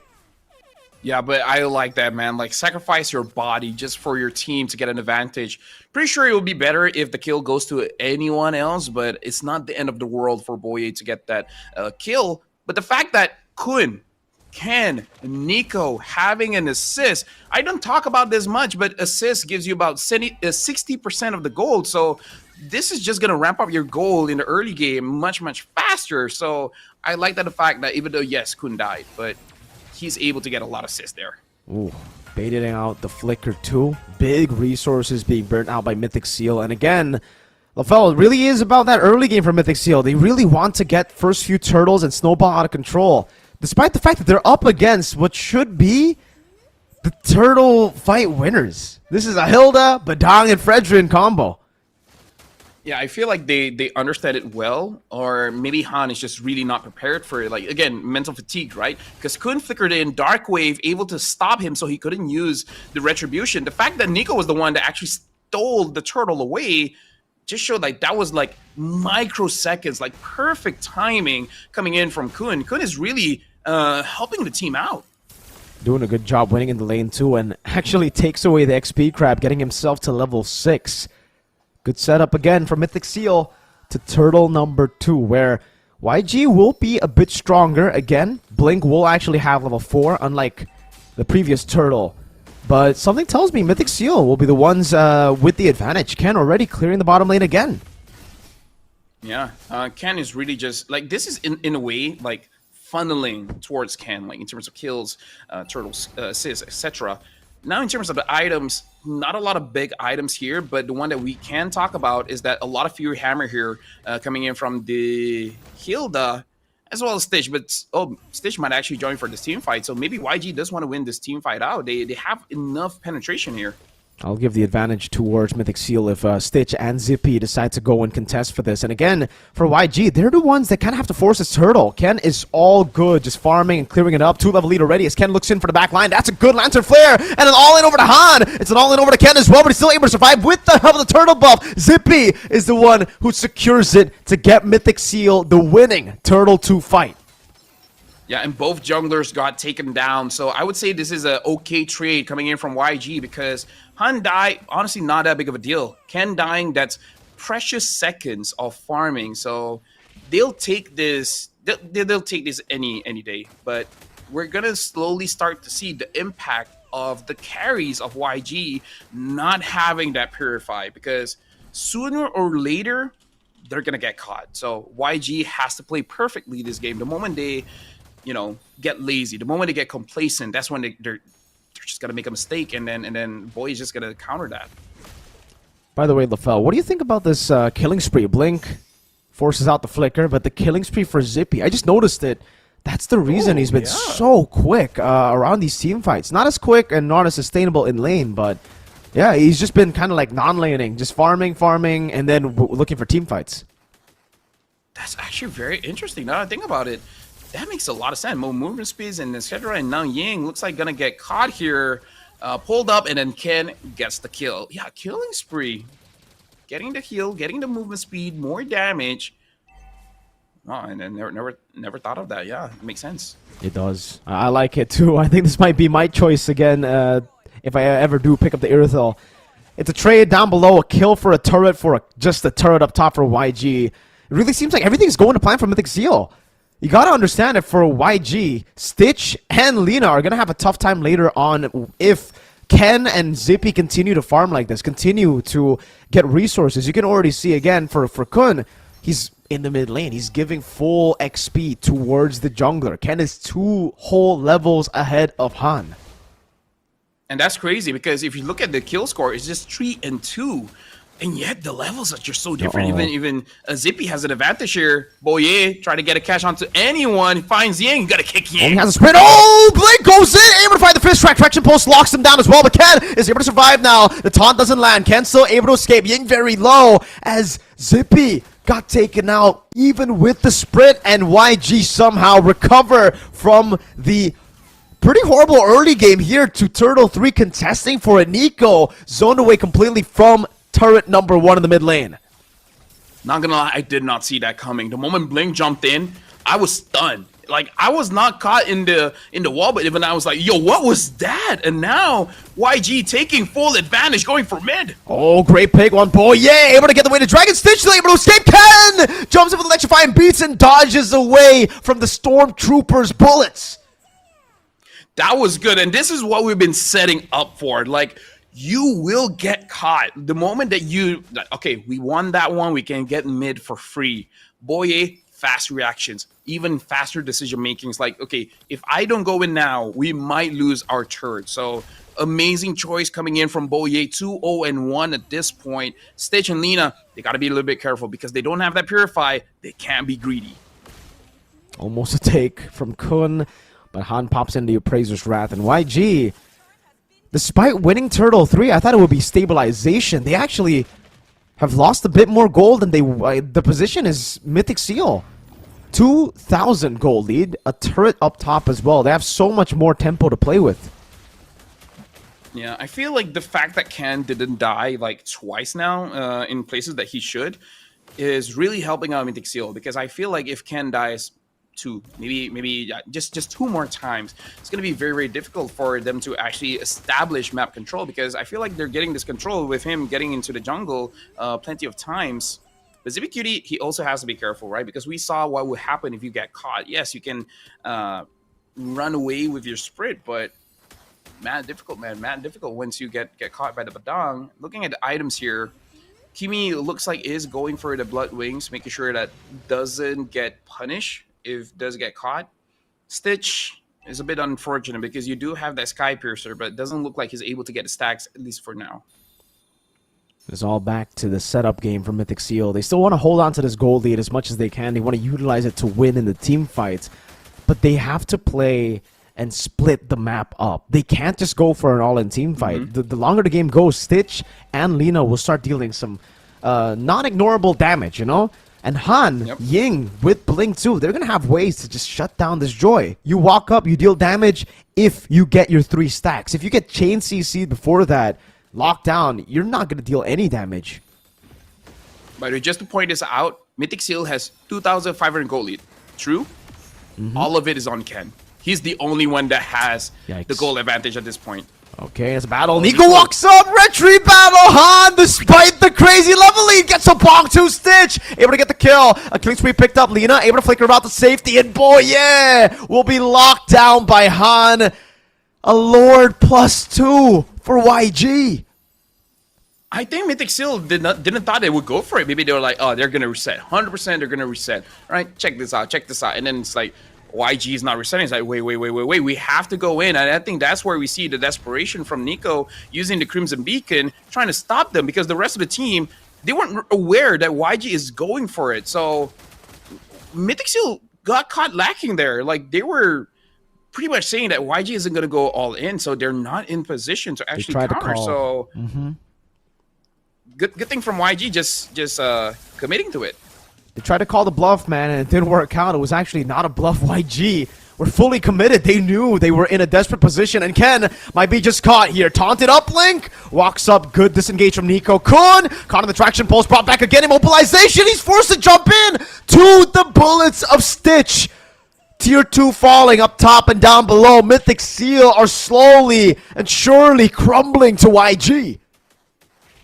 Yeah, but I like that, man. Like, sacrifice your body just for your team to get an advantage. Pretty sure it would be better if the kill goes to anyone else, but it's not the end of the world for Boye to get that kill. But the fact that Kun, Ken, Nico having an assist, I don't talk about this much, but assist gives you about 60% of the gold. So this is just going to ramp up your gold in the early game much, much faster. So I like that the fact that even though, yes, Kun died, but he's able to get a lot of assists there. Ooh, baiting out the flicker too. Big resources being burnt out by Mythic Seal. And again, LaFell, it really is about that early game for Mythic Seal. They really want to get first few turtles and snowball out of control. Despite the fact that they're up against what should be the turtle fight winners. This is a Hilda, Badang, and Fredrin combo. Yeah, I feel like they understand it well, or maybe Han is just really not prepared for it. Like, again, mental fatigue, right? Because Kun flickered in, Dark Wave able to stop him so he couldn't use the Retribution. The fact that Nico was the one that actually stole the turtle away just showed like that was like microseconds, like perfect timing coming in from Kun. Kun is really helping the team out. Doing a good job winning in the lane too, and actually takes away the XP crab, getting himself to level 6. Good setup again for Mythic Seal to turtle number 2, where YG will be a bit stronger again. Blink will actually have level 4, unlike the previous turtle. But something tells me Mythic Seal will be the ones with the advantage. Ken already clearing the bottom lane again. Yeah, Ken is really just like, this is in a way like funneling towards Ken, like in terms of kills, turtles, assists, etc. Now, in terms of the items, not a lot of big items here, but the one that we can talk about is that a lot of Fury Hammer here coming in from the Hilda, as well as Stitch. But, Stitch might actually join for this team fight, so maybe YG does want to win this team fight out. They have enough penetration here. I'll give the advantage towards Mythic Seal if Stitch and Zippy decide to go and contest for this. And again, for YG, they're the ones that kind of have to force this turtle. Ken is all good, just farming and clearing it up. 2-level lead already as Ken looks in for the back line. That's a good Lantern Flare, and an all-in over to Han. It's an all-in over to Ken as well, but he's still able to survive with the help of the turtle buff. Zippy is the one who secures it to get Mythic Seal the winning Turtle 2 fight. Yeah, and both junglers got taken down. So I would say this is an okay trade coming in from YG, because Han die, honestly, not that big of a deal. Ken dying, that's precious seconds of farming. So they'll take this. They'll take this any day. But we're gonna slowly start to see the impact of the carries of YG not having that purify, because sooner or later they're gonna get caught. So YG has to play perfectly this game. The moment they get lazy, the moment they get complacent, that's when they're just gonna make a mistake, and then Boy is just gonna counter that. By the way, LaFell, what do you think about this killing spree? Blink forces out the flicker, but the killing spree for Zippy, I just noticed it. That's the reason he's been so quick around these team fights. Not as quick and not as sustainable in lane, but yeah, he's just been kind of like non-laning, just farming, and then looking for team fights. That's actually very interesting. Now that I think about it, that makes a lot of sense. More movement speeds and etc. And now Ying looks like gonna get caught here, pulled up, and then Ken gets the kill. Yeah, killing spree, getting the heal, getting the movement speed, more damage. Oh, and then never thought of that. Yeah, it makes sense. It does. I like it too. I think this might be my choice again if I ever do pick up the Irithel. It's a trade down below, a kill for a turret for just a turret up top for YG. It really seems like everything's going to plan for Mythic Seal. You gotta understand that for YG, Stitch and Lina are gonna have a tough time later on if Ken and Zippy continue to farm like this, continue to get resources. You can already see again for Kun, he's in the mid lane. He's giving full XP towards the jungler. Ken is 2 whole levels ahead of Han. And that's crazy, because if you look at the kill score, it's just 3 and 2. And yet the levels are just so different. Even Zippy has an advantage here. Boye try to get a catch onto anyone. He finds Yang. You gotta kick Yang. He has a sprint. Oh, Blink goes in, able to find the fist track. Traction post locks him down as well. But Ken is able to survive now. The taunt doesn't land. Ken still able to escape. Ying very low as Zippy got taken out even with the sprint, and YG somehow recover from the pretty horrible early game here to Turtle 3 contesting for a Nico zoned away completely from turret number 1 in the mid lane. Not gonna lie, I did not see that coming. The moment Blink jumped in, I was stunned. Like, I was not caught in the wall, but even I was like, yo, what was that? And now YG taking full advantage, going for mid. Oh, great pick on Boy. Yeah, able to get the way to Dragon Stitch, able to escape. Ken jumps in with electrifying beats and dodges away from the Stormtroopers' bullets. That was good, and this is what we've been setting up for. Like, you will get caught the moment that you, okay, we won that one, we can get mid for free. Boye, fast reactions, even faster decision makings. Like, okay, if I don't go in now, we might lose our turret. So amazing choice coming in from Boye, 2-0-1 at this point. Stitch and Lina, they got to be a little bit careful because they don't have that Purify. They can't be greedy. Almost a take from Kun, but Han pops into the Appraiser's Wrath, and YG, despite winning Turtle 3, I thought it would be stabilization. They actually have lost a bit more gold than they... the position is Mythic Seal. 2,000 gold lead, a turret up top as well. They have so much more tempo to play with. Yeah, I feel like the fact that Ken didn't die like twice now in places that he should is really helping out Mythic Seal, because I feel like if Ken dies maybe just 2 more times, it's going to be very, very difficult for them to actually establish map control, because I feel like they're getting this control with him getting into the jungle plenty of times. But Zippy Cutie, he also has to be careful, right? Because we saw what would happen if you get caught. Yes, you can run away with your sprint, but mad difficult once you get caught by the Badang. Looking at the items here, Kimi looks like is going for the Blood Wings, making sure that doesn't get punished if does get caught. Stitch is a bit unfortunate because you do have that Sky Piercer, but it doesn't look like he's able to get the stacks, at least for now. It's all back to the setup game for Mythic Seal. They still want to hold on to this gold lead as much as they can. They want to utilize it to win in the team fights, but they have to play and split the map up. They can't just go for an all-in team fight. The longer the game goes, Stitch and Lina will start dealing some non-ignorable damage, you know? And Han, Ying, with Blink too, they're going to have ways to just shut down this Joy. You walk up, you deal damage if you get your 3 stacks. If you get Chain CC'd before that, locked down, you're not going to deal any damage. By the way, just to point this out, Mythic Seal has 2,500 gold lead. True? All of it is on Ken. He's the only one that has the goal advantage at this point. Okay, it's a battle. Nico walks up, retreat battle. Han, despite the crazy level lead, gets a bonk to Stitch. Able to get the kill. A clean sweep picked up. Lina able to flicker out the safety. And boy, yeah, will be locked down by Han. A Lord +2 for YG. I think Mythic Seal didn't thought they would go for it. Maybe they were like, oh, they're going to reset. 100% they're going to reset. All right, check this out. And then it's like, YG is not resetting. It's like, wait. We have to go in. And I think that's where we see the desperation from Nico using the Crimson Beacon, trying to stop them, because the rest of the team, they weren't aware that YG is going for it. So Mythic Seal got caught lacking there. Like, they were pretty much saying that YG isn't going to go all in, so they're not in position to actually counter. So good thing from YG just committing to it. They tried to call the bluff, man, and it didn't work out. It was actually not a bluff. YG were fully committed. They knew they were in a desperate position, and Ken might be just caught here. Taunted up, Link. Walks up, good disengage from Nico. Kun, caught in the traction post, brought back again. Immobilization, he's forced to jump in to the bullets of Stitch. Tier 2 falling up top and down below. Mythic Seal are slowly and surely crumbling to YG.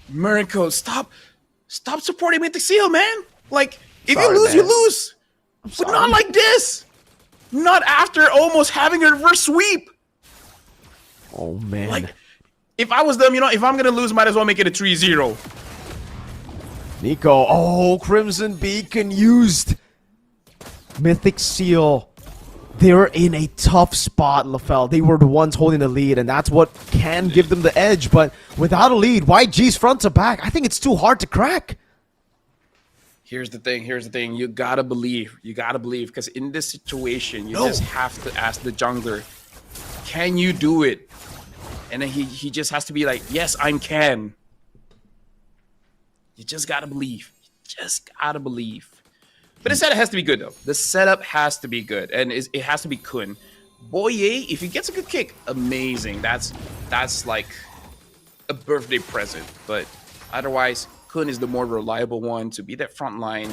Miracle, stop supporting Mythic Seal, man. Like, if Sorry, you lose, man. you lose. But not like this. Not after almost having a reverse sweep. Oh, man. Like, if I was them, you know, if I'm going to lose, might as well make it a 3-0. Nico, oh, Crimson Beacon used. Mythic Seal they're in a tough spot, LaFell. They were the ones holding the lead, and that's what can give them the edge. But without a lead, YG's front to back, I think it's too hard to crack. Here's the thing. You gotta believe. Because in this situation, you just have to ask the jungler, can you do it? And then he just has to be like, yes, I can. You just gotta believe. But the setup has to be good, though. The setup has to be good, and it has to be Kun. Boye, if he gets a good kick, amazing. That's like a birthday present. But otherwise, Kun is the more reliable one to be that front line,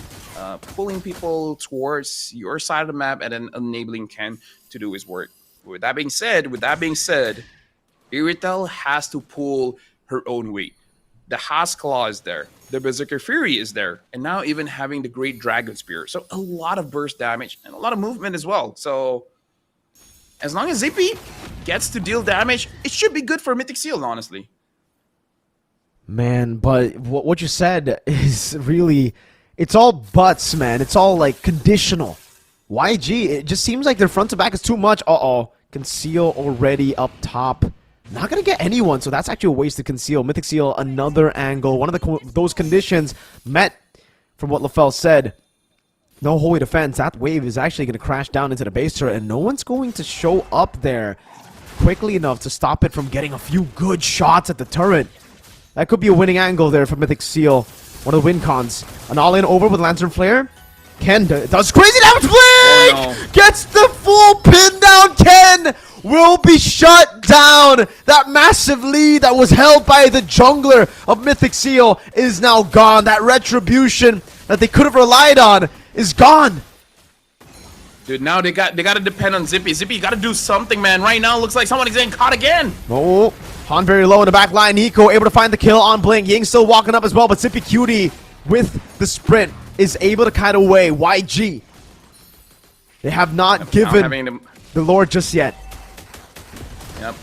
pulling people towards your side of the map and then enabling Ken to do his work. With that being said, Iritel has to pull her own weight. The Haas Claw is there. The Berserker Fury is there. And now even having the Great Dragon Spear. So a lot of burst damage and a lot of movement as well. So as long as Zippy gets to deal damage, it should be good for Mythic Seal, honestly. Man, but what you said is really... It's all buts, man. It's all, like, conditional. YG, it just seems like their front to back is too much. Conceal already up top. Not going to get anyone, so that's actually a waste to conceal. Mythic Seal, another angle. One of those conditions met, from what LaFell said. No holy defense. That wave is actually going to crash down into the base turret, and no one's going to show up there quickly enough to stop it from getting a few good shots at the turret. That could be a winning angle there for Mythic Seal. One of the win cons. An all-in over with Lantern Flare. Ken does crazy damage. Blink! Oh, no. Gets the full pin down. Ken will be shut down. That massive lead that was held by the jungler of Mythic Seal is now gone. That retribution that they could have relied on is gone. Dude, now they got to depend on Zippy. Zippy, you got to do something, man. Right now, it looks like somebody's getting caught again. Oh, Han very low in the back line. Nico able to find the kill on Blink. Ying still walking up as well, but Zippy Cutie with the sprint is able to kite away. YG. They have not given the Lord just yet. Yep.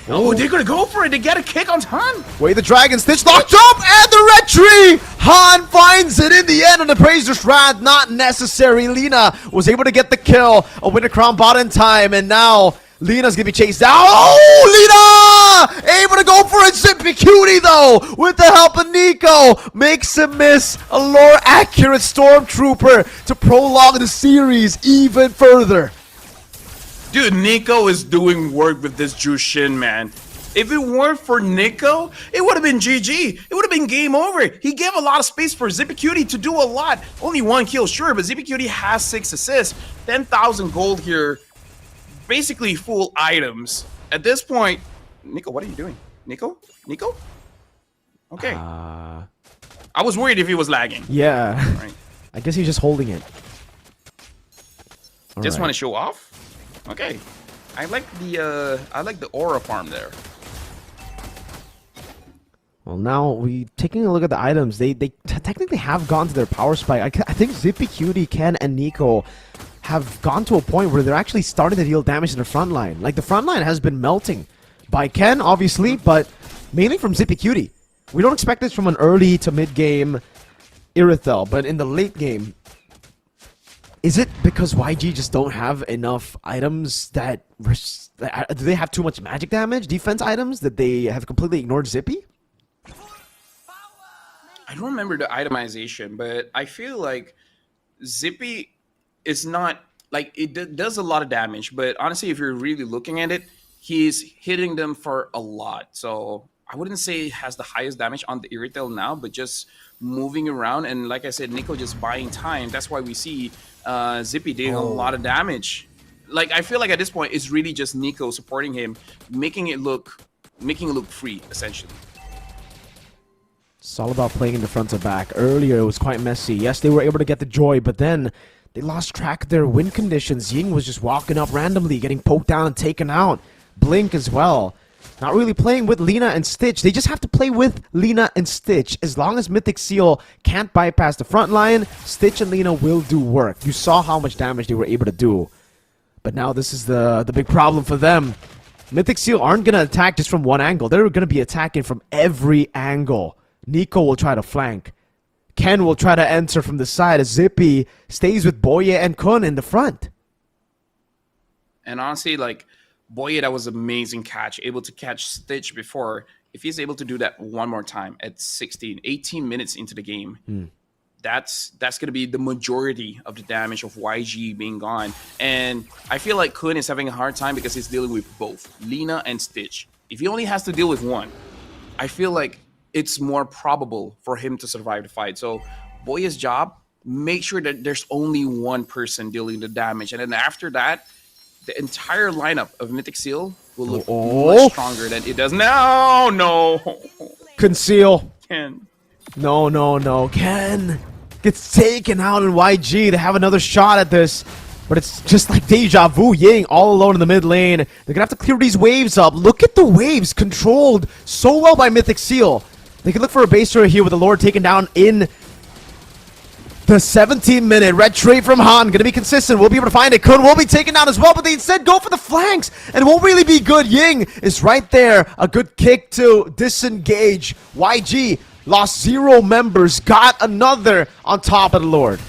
Oh, they're going to go for it. They get a kick on Han. Wait, the Dragon Stitch locked up, and the Red Tree! Han finds it in the end on the Praetor's Wrath. Not necessary. Lina was able to get the kill. A Winter Crown bought in time, and now Lina's going to be chased down. Oh, Lina! Able to go for it. Zippy Cutie, though, with the help of Nico. Makes him miss a lore-accurate Stormtrooper to prolong the series even further. Dude, Nico is doing work with this Jushin, man. If it weren't for Nico, it would have been GG. It would have been game over. He gave a lot of space for Zippy Cutie to do a lot. Only one kill, sure, but Zippy Cutie has 6 assists. 10,000 gold here. Basically full items. At this point, Nico, what are you doing? Nico? Okay. I was worried if he was lagging. Yeah. Right. I guess he's just holding it. Just want to show off? Okay. I like the aura farm there. Well, now we taking a look at the items. They technically have gone to their power spike. I think Zippy Cutie, Ken, and Nico have gone to a point where they're actually starting to deal damage in the front line. Like, the front line has been melting by Ken, obviously, but mainly from Zippy Cutie. We don't expect this from an early to mid-game Irithel, but in the late game, is it because YG just don't have enough items that... Do they have too much magic damage, defense items, that they have completely ignored Zippy? I don't remember the itemization, but I feel like Zippy is not... Like, it does a lot of damage, but honestly, if you're really looking at it, he's hitting them for a lot. So I wouldn't say it has the highest damage on the Irithel now, but just moving around. And like I said, Nico just buying time. That's why we see Zippy doing a lot of damage. Like, I feel like at this point, it's really just Nico supporting him, making it look free, essentially. It's all about playing in the front to back. Earlier, it was quite messy. Yes, they were able to get the joy, but then they lost track of their win conditions. Ying was just walking up randomly, getting poked down and taken out. Blink as well. Not really playing with Lina and Stitch. They just have to play with Lina and Stitch. As long as Mythic Seal can't bypass the front line, Stitch and Lina will do work. You saw how much damage they were able to do. But now this is the big problem for them. Mythic Seal aren't going to attack just from one angle. They're going to be attacking from every angle. Nico will try to flank. Ken will try to enter from the side as Zippy stays with Boye and Kun in the front. And honestly, like, boy, that was amazing catch. Able to catch Stitch before. If he's able to do that one more time at 18 minutes into the game, that's going to be the majority of the damage of YG being gone. And I feel like Kun is having a hard time because he's dealing with both Lina and Stitch. If he only has to deal with one, I feel like it's more probable for him to survive the fight. So Boya's job, make sure that there's only one person dealing the damage. And then after that, the entire lineup of Mythic Seal will look much stronger than it does now. No. Conceal. Ken. No. Ken gets taken out in YG. They have another shot at this. But it's just like deja vu. Ying all alone in the mid lane. They're going to have to clear these waves up. Look at the waves controlled so well by Mythic Seal. They can look for a base turret here with the Lord taken down in the 17-minute. Red trade from Han. Going to be consistent. We'll be able to find it. Kun will be taken down as well, but they instead go for the flanks. And it won't really be good. Ying is right there. A good kick to disengage. YG lost 0 members. Got another on top of the Lord.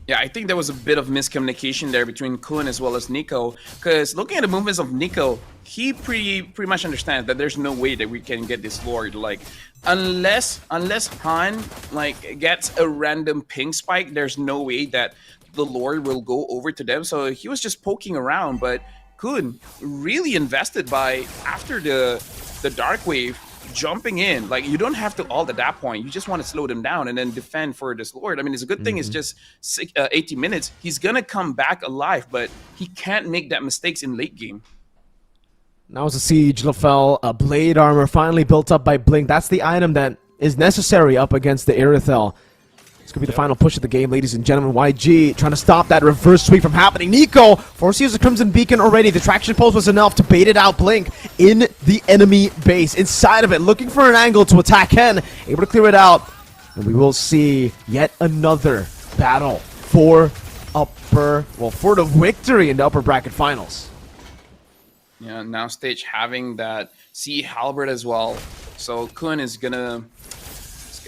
Yeah, I think there was a bit of miscommunication there between Kun as well as Nico. Because looking at the movements of Nico, he pretty much understands that there's no way that we can get this Lord. Like, unless Han like gets a random ping spike, there's no way that the Lord will go over to them. So he was just poking around, but Kun really invested by after the Dark Wave jumping in. Like, you don't have to ult at that point. You just want to slow them down and then defend for this Lord. I mean, it's a good thing. It's just 80 minutes. He's gonna come back alive, but he can't make that mistakes in late game. Now it's a siege. Lafell, a blade armor finally built up by Blink. That's the item that is necessary up against the Irithel. It's going to be the final push of the game, ladies and gentlemen. YG trying to stop that reverse sweep from happening. Nico forces the Crimson Beacon already. The traction pulse was enough to bait it out. Blink in the enemy base. Inside of it, looking for an angle to attack Ken. Able to clear it out. And we will see yet another battle for for the victory in the upper bracket finals. Yeah, now Stage having that Sea Halberd as well. So Kun is gonna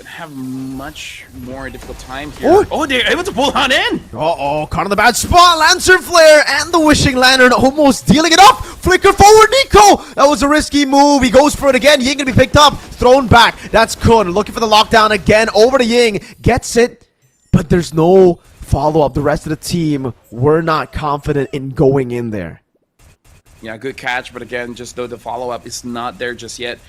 have much more difficult time here. Oh, they're able to pull Han in! Uh-oh, caught on the bad spot. Lancer Flare and the Wishing Lantern almost dealing it up. Flicker forward, Nico! That was a risky move. He goes for it again. Ying gonna be picked up, thrown back. That's Kun looking for the lockdown again. Over to Ying. Gets it, but there's no follow-up. The rest of the team were not confident in going in there. Yeah, good catch, but again, just though the follow-up is not there just yet.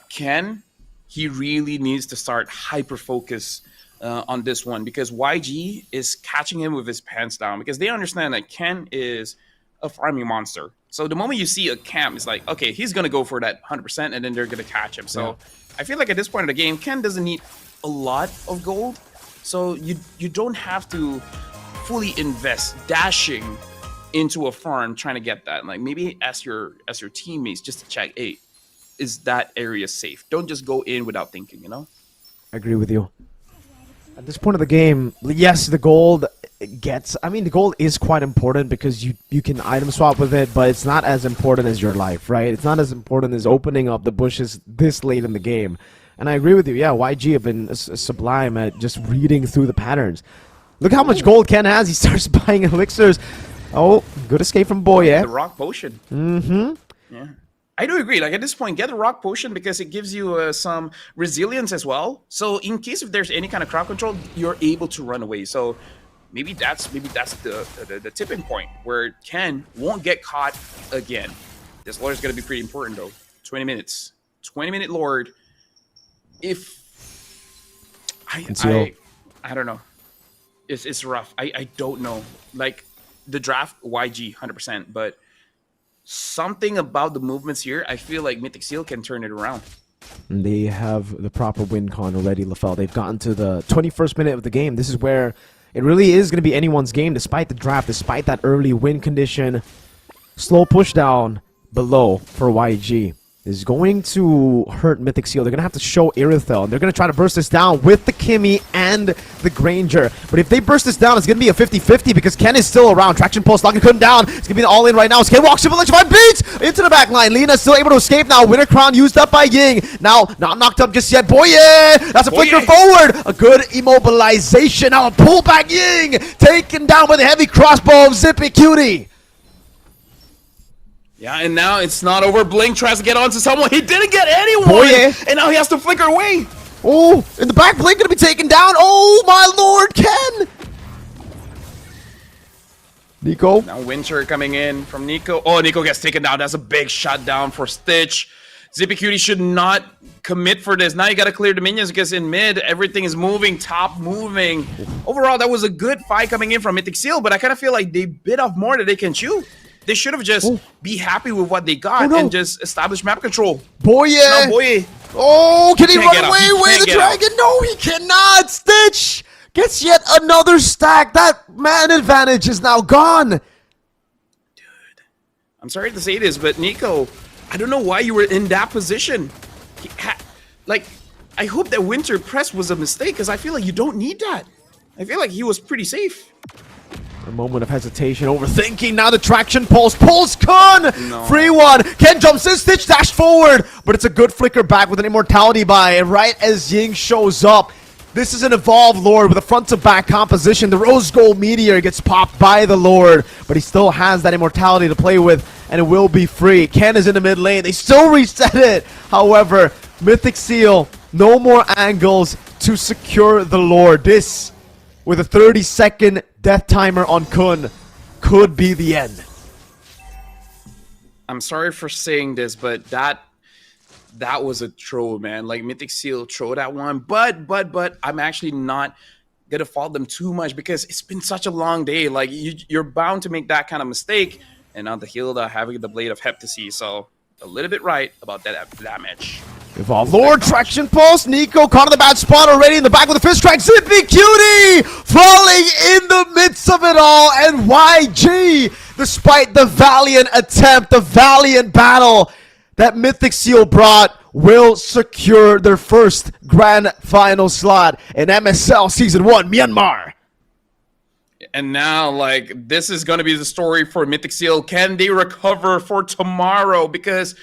Ken, he really needs to start hyper-focus on this one because YG is catching him with his pants down because they understand that Ken is a farming monster. So the moment you see a camp, it's like, okay, he's going to go for that 100% and then they're going to catch him. So I feel like at this point of the game, Ken doesn't need a lot of gold. So you don't have to fully invest dashing into a farm trying to get that. Like maybe ask your teammates just to check, hey, is that area safe? Don't just go in without thinking, you know? I agree with you. At this point of the game, yes, the gold the gold is quite important because you can item swap with it, but it's not as important as your life, right? It's not as important as opening up the bushes this late in the game. And I agree with you. Yeah, YG have been sublime at just reading through the patterns. Look how much gold Ken has. He starts buying elixirs. Oh, good escape from Boye. The rock potion. Yeah. I do agree. Like at this point, get a rock potion because it gives you some resilience as well. So in case if there's any kind of crowd control, you're able to run away. So maybe that's the tipping point where Ken won't get caught again. This Lord is going to be pretty important though. 20 minutes. 20-minute Lord. If I don't know. It's rough. I don't know. Like the draft YG 100%, but something about the movements here, I feel like Mythic Seal can turn it around. And they have the proper win con already, Lafell. They've gotten to the 21st minute of the game. This is where it really is going to be anyone's game, despite the draft, despite that early win condition. Slow push down below for YG is going to hurt Mythic Seal. They're going to have to show Irithel, and they're going to try to burst this down with the Kimmy and the Granger. But if they burst this down, it's going to be a 50-50 because Ken is still around. Traction pulse, locking Kun down. It's going to be the all-in right now. Ken walks up, electrified beats into the back line. Lina still able to escape now. Winter Crown used up by Ying. Now, not knocked up just yet. Boye! That's a flicker forward. A good immobilization. Now a pull back Ying. Taken down with a heavy crossbow of Zippy Cutie. Yeah, and now it's not over. Blink tries to get onto someone. He didn't get anyone. Oh, yeah. And now he has to flicker away. Oh, in the back, Blink gonna be taken down. Oh, my lord, Ken! Nico. Now Winter coming in from Nico. Oh, Nico gets taken down. That's a big shutdown for Stitch. Zippy Cutie should not commit for this. Now you got to clear the minions because in mid, everything is moving, top moving. Overall, that was a good fight coming in from Mythic Seal, but I kind of feel like they bit off more than they can chew. They should have just be happy with what they got and just establish map control. Boye! No, Boye. Oh, can he Can't run get up. away He with can't the get dragon? No, he cannot! Stitch gets yet another stack. That man advantage is now gone. I'm sorry to say this, but Nico, I don't know why you were in that position. Like, I hope that Winter press was a mistake because I feel like you don't need that. I feel like he was pretty safe. A moment of hesitation, overthinking. Now the traction pulls Kun! No. Free one. Ken jumps in, Stitch dash forward, but it's a good flicker back with an immortality buy. And right as Ying shows up, this is an evolved Lord with a front to back composition. The Rose Gold Meteor gets popped by the Lord, but he still has that immortality to play with, and it will be free. Ken is in the mid lane. They still reset it. However, Mythic Seal, no more angles to secure the Lord. This, with a 30-second death timer on Kun, could be the end. I'm sorry for saying this, but that was a throw, man. Like Mythic Seal throw that one, but I'm actually not gonna fault them too much because it's been such a long day. Like you're bound to make that kind of mistake, and now the Hilda having the Blade of Heptasy, so a little bit right about that damage. Evolve Lord, traction pulse. Nico caught in the bad spot already in the back with a fist strike. Zippy Cutie falling in the midst of it all. And YG, despite the valiant attempt, the valiant battle that Mythic Seal brought, will secure their first grand final slot in MSL Season 1 Myanmar. And now, like, this is going to be the story for Mythic Seal. Can they recover for tomorrow? Because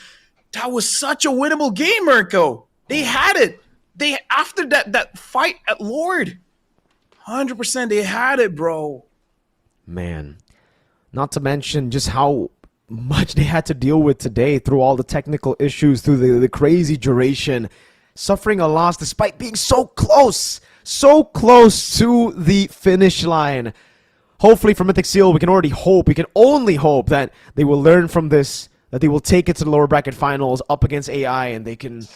that was such a winnable game, Mirko. They had it. They after that fight at Lord, 100% they had it, bro. Man, not to mention just how much they had to deal with today through all the technical issues, through the crazy duration, suffering a loss despite being so close to the finish line. Hopefully for Mythic Seal, we can only hope that they will learn from this, that they will take it to the lower bracket finals up against AI and they can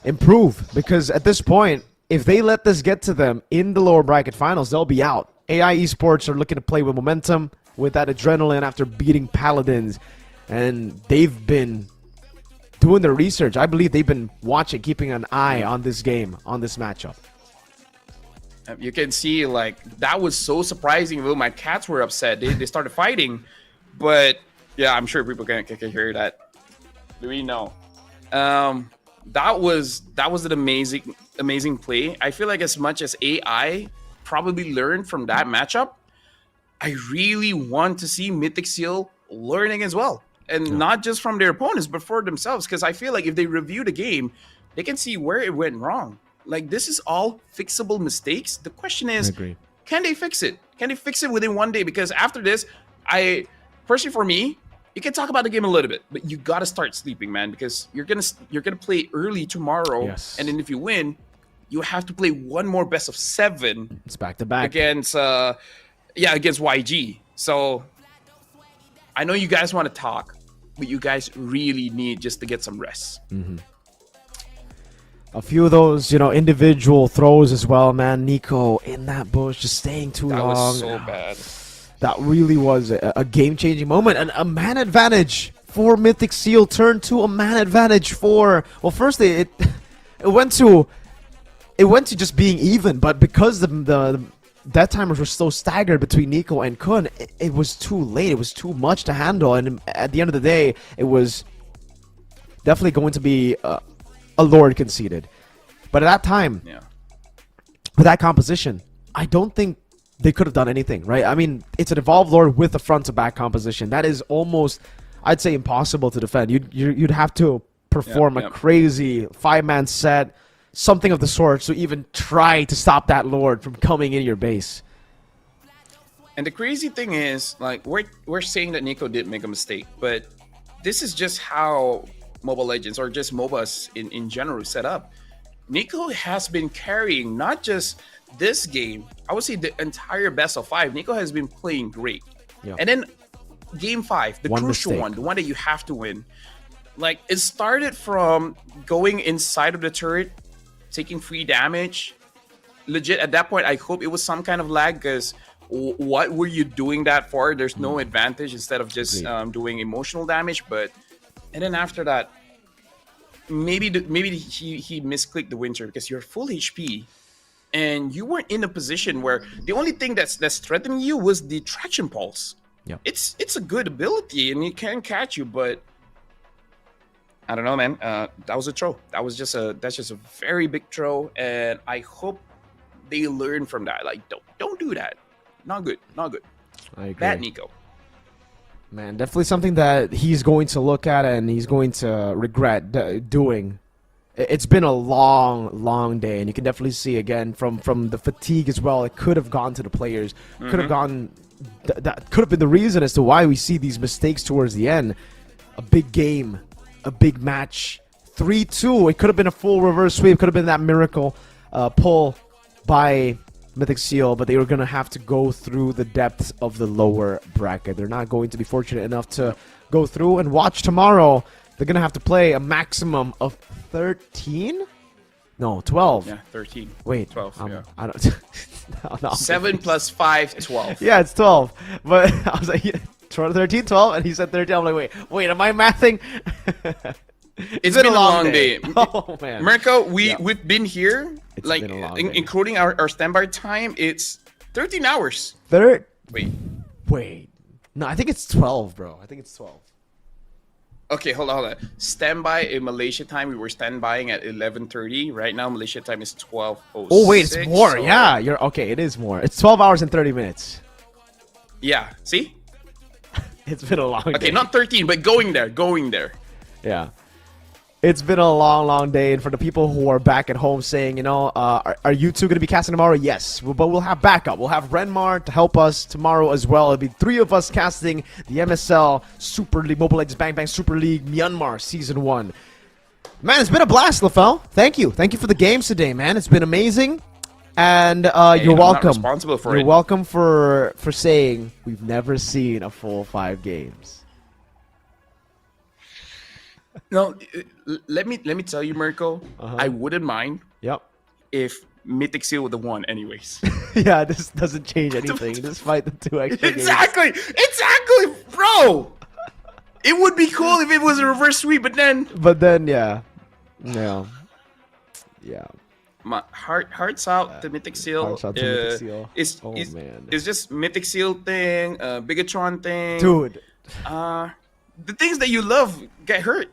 improve. Because at this point, if they let this get to them in the lower bracket finals, they'll be out. AI Esports are looking to play with momentum, with that adrenaline after beating Paladins. And they've been doing their research. I believe they've been watching, keeping an eye on this game, on this matchup. You can see, like, that was so surprising. Well, my cats were upset. They started fighting. But, yeah, I'm sure people can hear that. Do we know? That was an amazing play. I feel like as much as AI probably learned from that matchup, I really want to see Mythic Seal learning as well. And not just from their opponents, but for themselves. Because I feel like if they review the game, they can see where it went wrong. Like, this is all fixable mistakes. The question is, can they fix it? Can they fix it within one day? Because after this, personally for me, you can talk about the game a little bit, but you got to start sleeping, man, because you're gonna play early tomorrow. Yes. And then if you win, you have to play one more best of 7. It's back to back against against YG. So I know you guys want to talk, but you guys really need just to get some rest. A few of those, individual throws as well, man. Nico in that bush, just staying too long. That was so bad. That really was a game-changing moment, and a man advantage for Mythic Seal turned to a man advantage for. Well, first it went to just being even, but because the death timers were so staggered between Nico and Kun, it was too late. It was too much to handle, and at the end of the day, it was definitely going to be a Lord conceded. But at that time, with that composition, I don't think they could have done anything, right? I mean, it's an evolved Lord with a front to back composition. That is almost, I'd say, impossible to defend. You'd have to perform a crazy 5-man set, something of the sort, to even try to stop that Lord from coming in your base. And the crazy thing is, like, we're saying that Nico did make a mistake, but this is just how Mobile Legends or just MOBAs in general is set up. Nico has been carrying not just this game, I would say the entire best of five. Nico has been playing great. Yeah. And then game five, the One crucial mistake. one, the one that you have to win. Like, it started from going inside of the turret, taking free damage. Legit, at that point, I hope it was some kind of lag, because what were you doing that for? There's no advantage instead of just doing emotional damage. But and then after that, maybe he misclicked the winter, because you're full HP and you weren't in a position where the only thing that's threatening you was the traction pulse. Yeah. It's a good ability and it can catch you, but I don't know, man. That was a throw. That's just a very big throw, and I hope they learn from that. Like, don't do that. Not good. Not good. I agree. Bad Nico. Man, definitely something that he's going to look at and he's going to regret doing. It's been a long day, and you can definitely see again from the fatigue as well. It could have gone to the players. Could have gone. That could have been the reason as to why we see these mistakes towards the end. A big game, a big match, 3-2. It could have been a full reverse sweep. Could have been that miracle pull by Mythic Seal, but they were going to have to go through the depths of the lower bracket. They're not going to be fortunate enough to go through. And watch tomorrow. They're going to have to play a maximum of 13? No, 12. Yeah, 13. Wait. 12, yeah. I don't... no, 7 plus 5, 12. Yeah, it's 12. But I was like, 13, 12, and he said 13. I'm like, wait, am I mathing? It's been a long day. Oh, man. Mirko, we've been here, It's like, been a long day. including our standby time, it's 13 hours. Wait. No, I think it's 12, bro. I think it's 12. Okay, hold on. Standby in Malaysia time, we were standbying at 11:30. Right now, Malaysia time is 12:06. Oh, wait, it's more. so- Yeah, you're okay. It is more. It's 12 hours and 30 minutes. Yeah, see? It's been a long day. Okay, not 13, but going there. Yeah. It's been a long day, and for the people who are back at home saying, are you two going to be casting tomorrow? Yes, but we'll have backup. We'll have Renmar to help us tomorrow as well. It'll be 3 of us casting the MSL Super League, Mobile Legends Bang Bang Super League Myanmar Season 1. Man, it's been a blast, LaFell. Thank you. Thank you for the games today, man. It's been amazing. And you're I'm not welcome. responsible for You're it. welcome for saying we've never seen a full 5 games. No, let me tell you, Mirko, I wouldn't mind Yep. if Mythic Seal would have won anyways. Yeah, this doesn't change anything. Just fight the 2 extra games. Exactly, bro. It would be cool if it was a reverse sweep, but then But then, yeah. my hearts out to Mythic Seal. Hearts out to Mythic Seal. It's, Oh, it's, man. it's just Mythic Seal thing, Bigatron thing. Dude. The things that you love get hurt.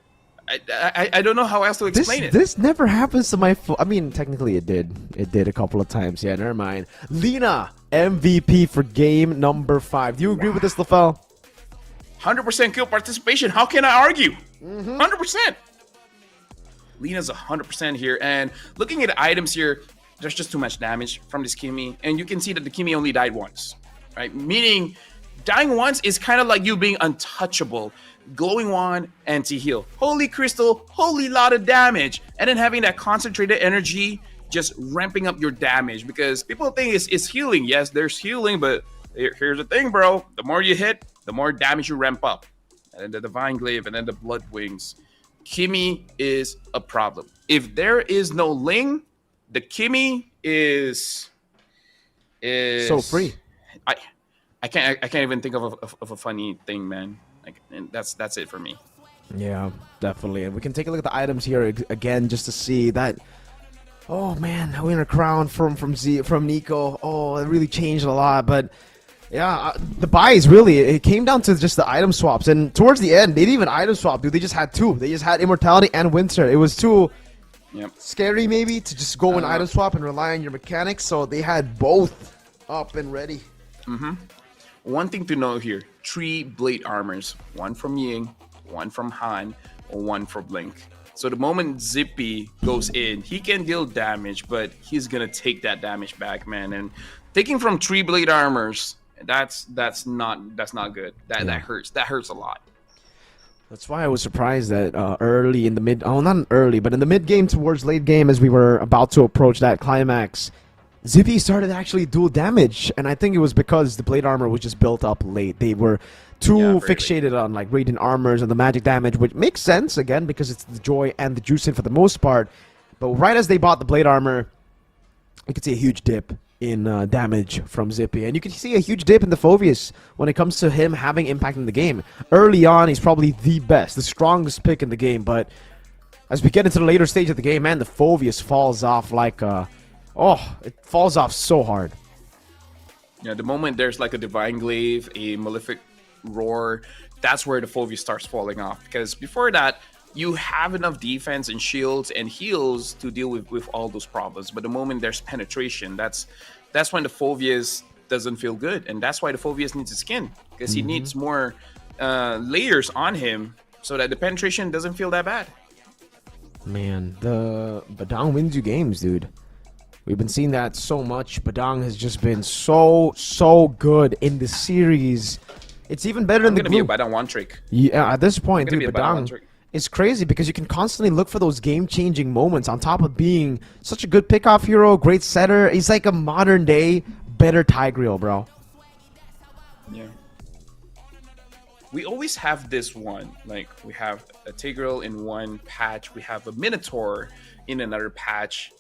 I don't know how else to explain it. This never happens to my I mean, technically it did. It did a couple of times. Yeah, never mind. Lina, MVP for game number 5. Do you agree with this, LaFell? 100% kill participation. How can I argue? 100%. Lina's 100% here. And looking at the items here, there's just too much damage from this Kimi. And you can see that the Kimi only died once, right? Meaning, dying once is kind of like you being untouchable. Glowing wand, anti-heal. Holy crystal, holy lot of damage. And then having that concentrated energy just ramping up your damage. Because people think it's healing. Yes, there's healing, but here's the thing, bro. The more you hit, the more damage you ramp up. And then the Divine Glaive and then the Blood Wings. Kimi is a problem. If there is no Ling, the Kimi is So free. I can't even think of a funny thing, man. Like, and that's it for me. Yeah, definitely. And we can take a look at the items here again just to see that. Oh man, winner crown from Nico. Oh, it really changed a lot. But yeah, the buys really it came down to just the item swaps. And towards the end, they didn't even item swap, dude. They just had 2. They just had Immortality and Winter. It was too scary maybe to just go and item swap and rely on your mechanics. So they had both up and ready. One thing to know here: 3 blade armors, 1 from Ying, 1 from Han, or 1 from Link. So the moment Zippy goes in, he can deal damage, but he's gonna take that damage back, man. And taking from 3 blade armors, that's not good. That hurts. That hurts a lot. That's why I was surprised that early in the mid, oh, not early, but in the mid game towards late game, as we were about to approach that climax, Zippy started to actually do damage, and I think it was because the blade armor was just built up late. They were too fixated on like radiant armors and the magic damage, which makes sense again because it's the joy and the juicing for the most part. But right as they bought the blade armor, you could see a huge dip in damage from Zippy. And you can see a huge dip in the Phoveus when it comes to him having impact in the game. Early on, he's probably the best, the strongest pick in the game. But as we get into the later stage of the game, man, the Phoveus falls off like it falls off so hard. Yeah, the moment there's like a Divine Glaive, a Malefic Roar, that's where the Phoveus starts falling off. Because before that, you have enough defense and shields and heals to deal with all those problems. But the moment there's penetration, that's when the Phoveus doesn't feel good. And that's why the Phoveus needs a skin. Because he needs more layers on him so that the penetration doesn't feel that bad. Man, the Badang wins you games, dude. We've been seeing that so much. Badang has just been so good in the series. It's even better than the gonna group. be a Badang one trick. Yeah, at this point, dude, Gonna be a Badang one Badang trick. is crazy because you can constantly look for those game-changing moments on top of being such a good pick-off hero, great setter. He's like a modern-day better Tigreal, bro. Yeah. We always have this one. Like, we have a Tigreal in one patch. We have a Minotaur in another patch.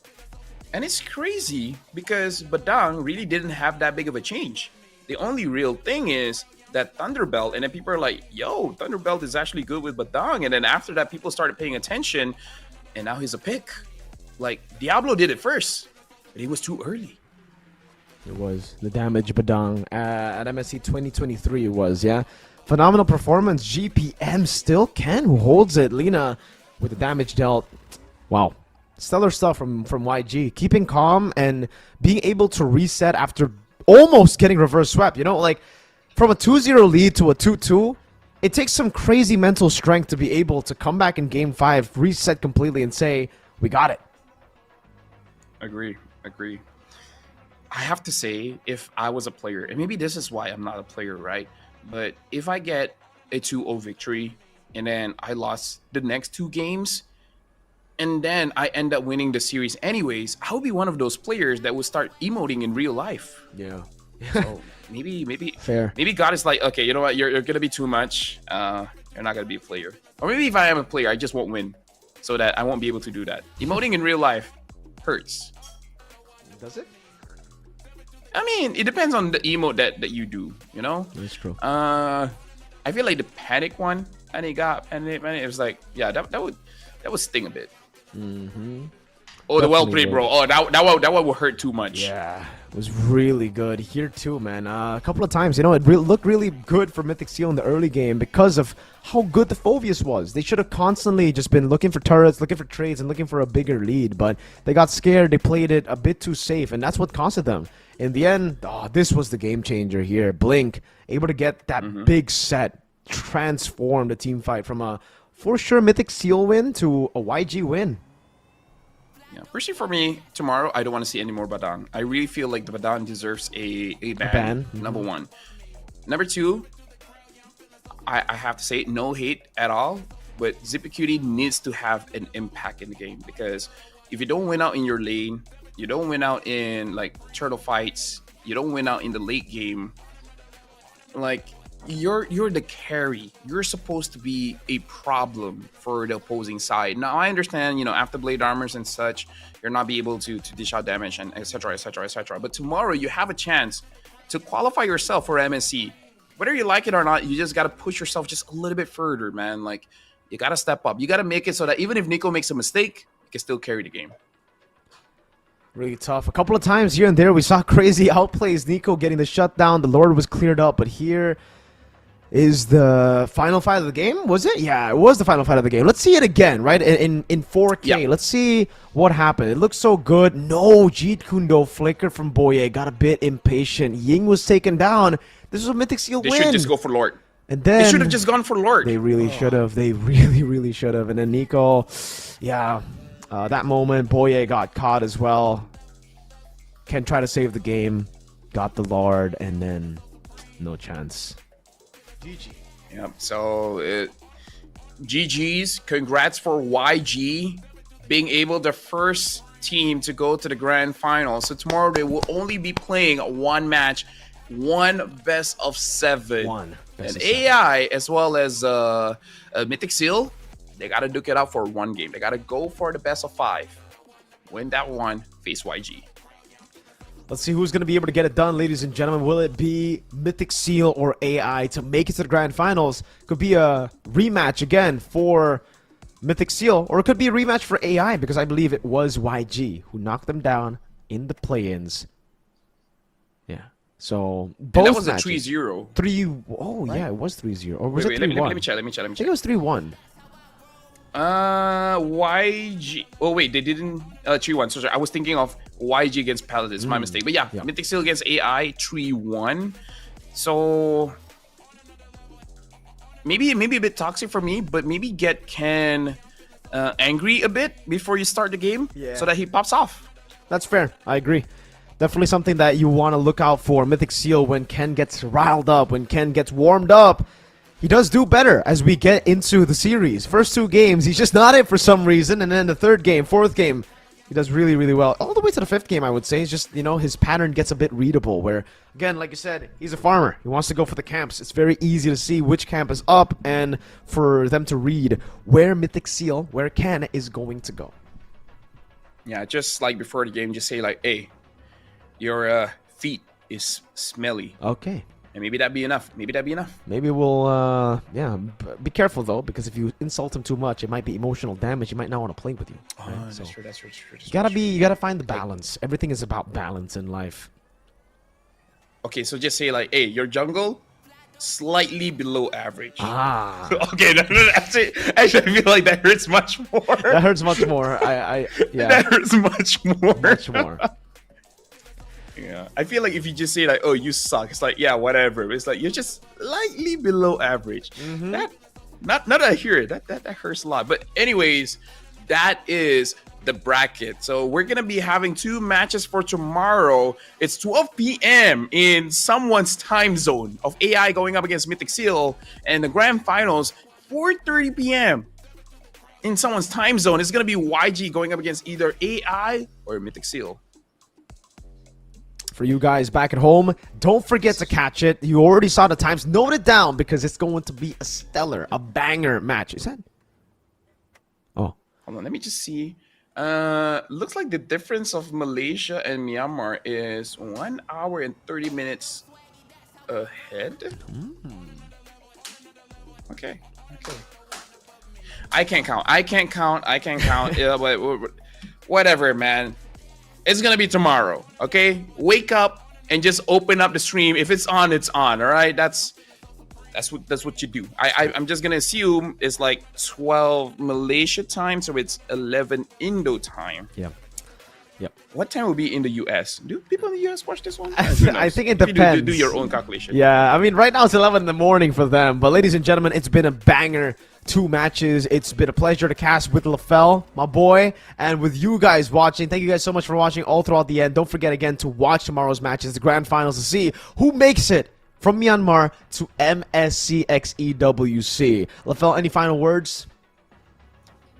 And it's crazy because Badang really didn't have that big of a change. The only real thing is that Thunderbelt, and then people are like, yo, Thunderbelt is actually good with Badang. And then after that, people started paying attention, and now he's a pick. Like, Diablo did it first, but he was too early. It was the damage Badang at MSC 2023. It was, yeah. Phenomenal performance. GPM still can. Who holds it? Lina with the damage dealt. Wow. Stellar stuff from YG. Keeping calm and being able to reset after almost getting reverse swept. You know, like from a 2-0 lead to a 2-2, it takes some crazy mental strength to be able to come back in game 5, reset completely, and say, we got it. Agree. I have to say, if I was a player, and maybe this is why I'm not a player, right? But if I get a 2-0 victory and then I lost the next 2 games, and then I end up winning the series anyways, I would be one of those players that would start emoting in real life. Yeah. So maybe Fair. Maybe God is like, okay, you know what? You're gonna be too much. You're not gonna be a player. Or maybe if I am a player, I just won't win, so that I won't be able to do that. Emoting in real life hurts. Does it? I mean, it depends on the emote that you do. You know. That's true. I feel like the panic one, and it was like, yeah, that would sting a bit. Mm-hmm. Oh, the well Definitely played, bro. Oh, that one will hurt too much. Yeah, it was really good here too, man. A couple of times, you know, it looked really good for Mythic Seal in the early game because of how good the Phoveus was. They should have constantly just been looking for turrets, looking for trades, and looking for a bigger lead, but they got scared. They played it a bit too safe, and that's what costed them. In the end, this was the game changer here. Blink, able to get that big set, transform the team fight from a for sure Mythic Seal win to a YG win. Yeah, personally for me, tomorrow I don't want to see any more Badang. I really feel like the Badang deserves a ban. Number one. Number two, I have to say, no hate at all, but ZipperCutie needs to have an impact in the game, because if you don't win out in your lane, you don't win out in like turtle fights, you don't win out in the late game, like you're the carry. You're supposed to be a problem for the opposing side. Now I understand, you know, after blade armors and such, you're not be able to dish out damage and etc. But tomorrow you have a chance to qualify yourself for MSC. Whether you like it or not, you just gotta push yourself just a little bit further, man. Like, you gotta step up. You gotta make it so that even if Nico makes a mistake, you can still carry the game. Really tough. A couple of times here and there we saw crazy outplays. Nico getting the shutdown. The Lord was cleared up, but here is the final fight of the game. Was it? Yeah, it was the final fight of the game. Let's see it again, right? In 4K. Yeah. Let's see what happened. It looks so good. No, Jeet Kundo flicker from Boye. Got a bit impatient. Ying was taken down. This was a Mythic Seal They win. should just go for Lord. And then They should have just gone for Lord. They really should have. They really should have. And then Nico, yeah, that moment, Boye got caught as well. Can try to save the game. Got the Lord, and then no chance. GG. Yeah. So GG's. Congrats for YG being able the first team to go to the grand final. So tomorrow they will only be playing one match, one best of 7. And AI as well as Mythic Seal, they gotta duke it out for one game. They gotta go for the best of 5. Win that one, face YG. Let's see who's going to be able to get it done, ladies and gentlemen. Will it be Mythic Seal or AI to make it to the grand finals? Could be a rematch again for Mythic Seal, or it could be a rematch for AI, because I believe it was YG who knocked them down in the play-ins. Yeah. So both and that was matches, a 3-0. 3. Oh right? Yeah, it was 3-0. Or was wait, it 3-1? let me check. I think it was 3-1. YG. Oh wait, they didn't 3-1. So sorry, I was thinking of YG against Paladins. My mistake. But yeah, Mythic Seal against AI 3-1. So maybe a bit toxic for me, but maybe get Ken angry a bit before you start the game, so that he pops off. That's fair. I agree. Definitely something that you want to look out for. Mythic Seal, when Ken gets riled up, when Ken gets warmed up, he does do better as we get into the series. First 2 games, he's just not it for some reason. And then the 3rd game, 4th game, he does really, really well. All the way to the 5th game, I would say. It's just, you know, his pattern gets a bit readable. Where, again, like you said, he's a farmer. He wants to go for the camps. It's very easy to see which camp is up and for them to read where Mythic Seal, where Ken is going to go. Yeah, just like before the game, just say like, hey, your feet is smelly. Okay. And maybe that'd be enough. Maybe we'll, be careful though, because if you insult him too much, it might be emotional damage. He might not want to play with you. Oh, right? that's true. You gotta find the balance. Everything is about balance in life. Okay, so just say like, hey, your jungle, slightly below average. Ah. Okay, no, actually, I feel like that hurts much more. That hurts much more. Yeah. That hurts much more. Much more. Yeah, I feel like if you just say like, "Oh, you suck," it's like, yeah, whatever. It's like you're just slightly below average. That, not that I hear it, that hurts a lot. But anyways, that is the bracket. So we're gonna be having 2 matches for tomorrow. It's 12 p.m. in someone's time zone of AI going up against Mythic Seal, and the grand finals 4:30 p.m. in someone's time zone. It's gonna be YG going up against either AI or Mythic Seal. For you guys back at home, don't forget to catch it. You already saw the times. Note it down because it's going to be a stellar, a banger match. Is that? Oh. Hold on, let me just see. Looks like the difference of Malaysia and Myanmar is 1 hour and 30 minutes ahead. Okay. I can't count. Yeah, but whatever, man. It's gonna be tomorrow, okay? Wake up and just open up the stream. If it's on, it's on. All right, that's what you do. I'm just gonna assume it's like 12 Malaysia time, so it's 11 Indo time. Yeah. What time will be in the US? Do people in the US watch this one? I think it depends. Do your own calculation. Yeah, I mean, right now it's 11 in the morning for them. But ladies and gentlemen, it's been a banger 2 matches. It's been a pleasure to cast with LaFell, my boy, and with you guys watching. Thank you guys so much for watching all throughout the end. Don't forget again to watch tomorrow's matches, the grand finals, to see who makes it from Myanmar to MSC XEWC. LaFell, any final words?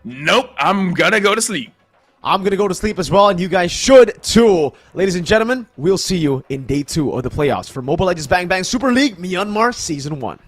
Nope, I'm gonna go to sleep. I'm going to go to sleep as well, and you guys should too. Ladies and gentlemen, we'll see you in day 2 of the playoffs for Mobile Legends Bang Bang Super League Myanmar Season 1.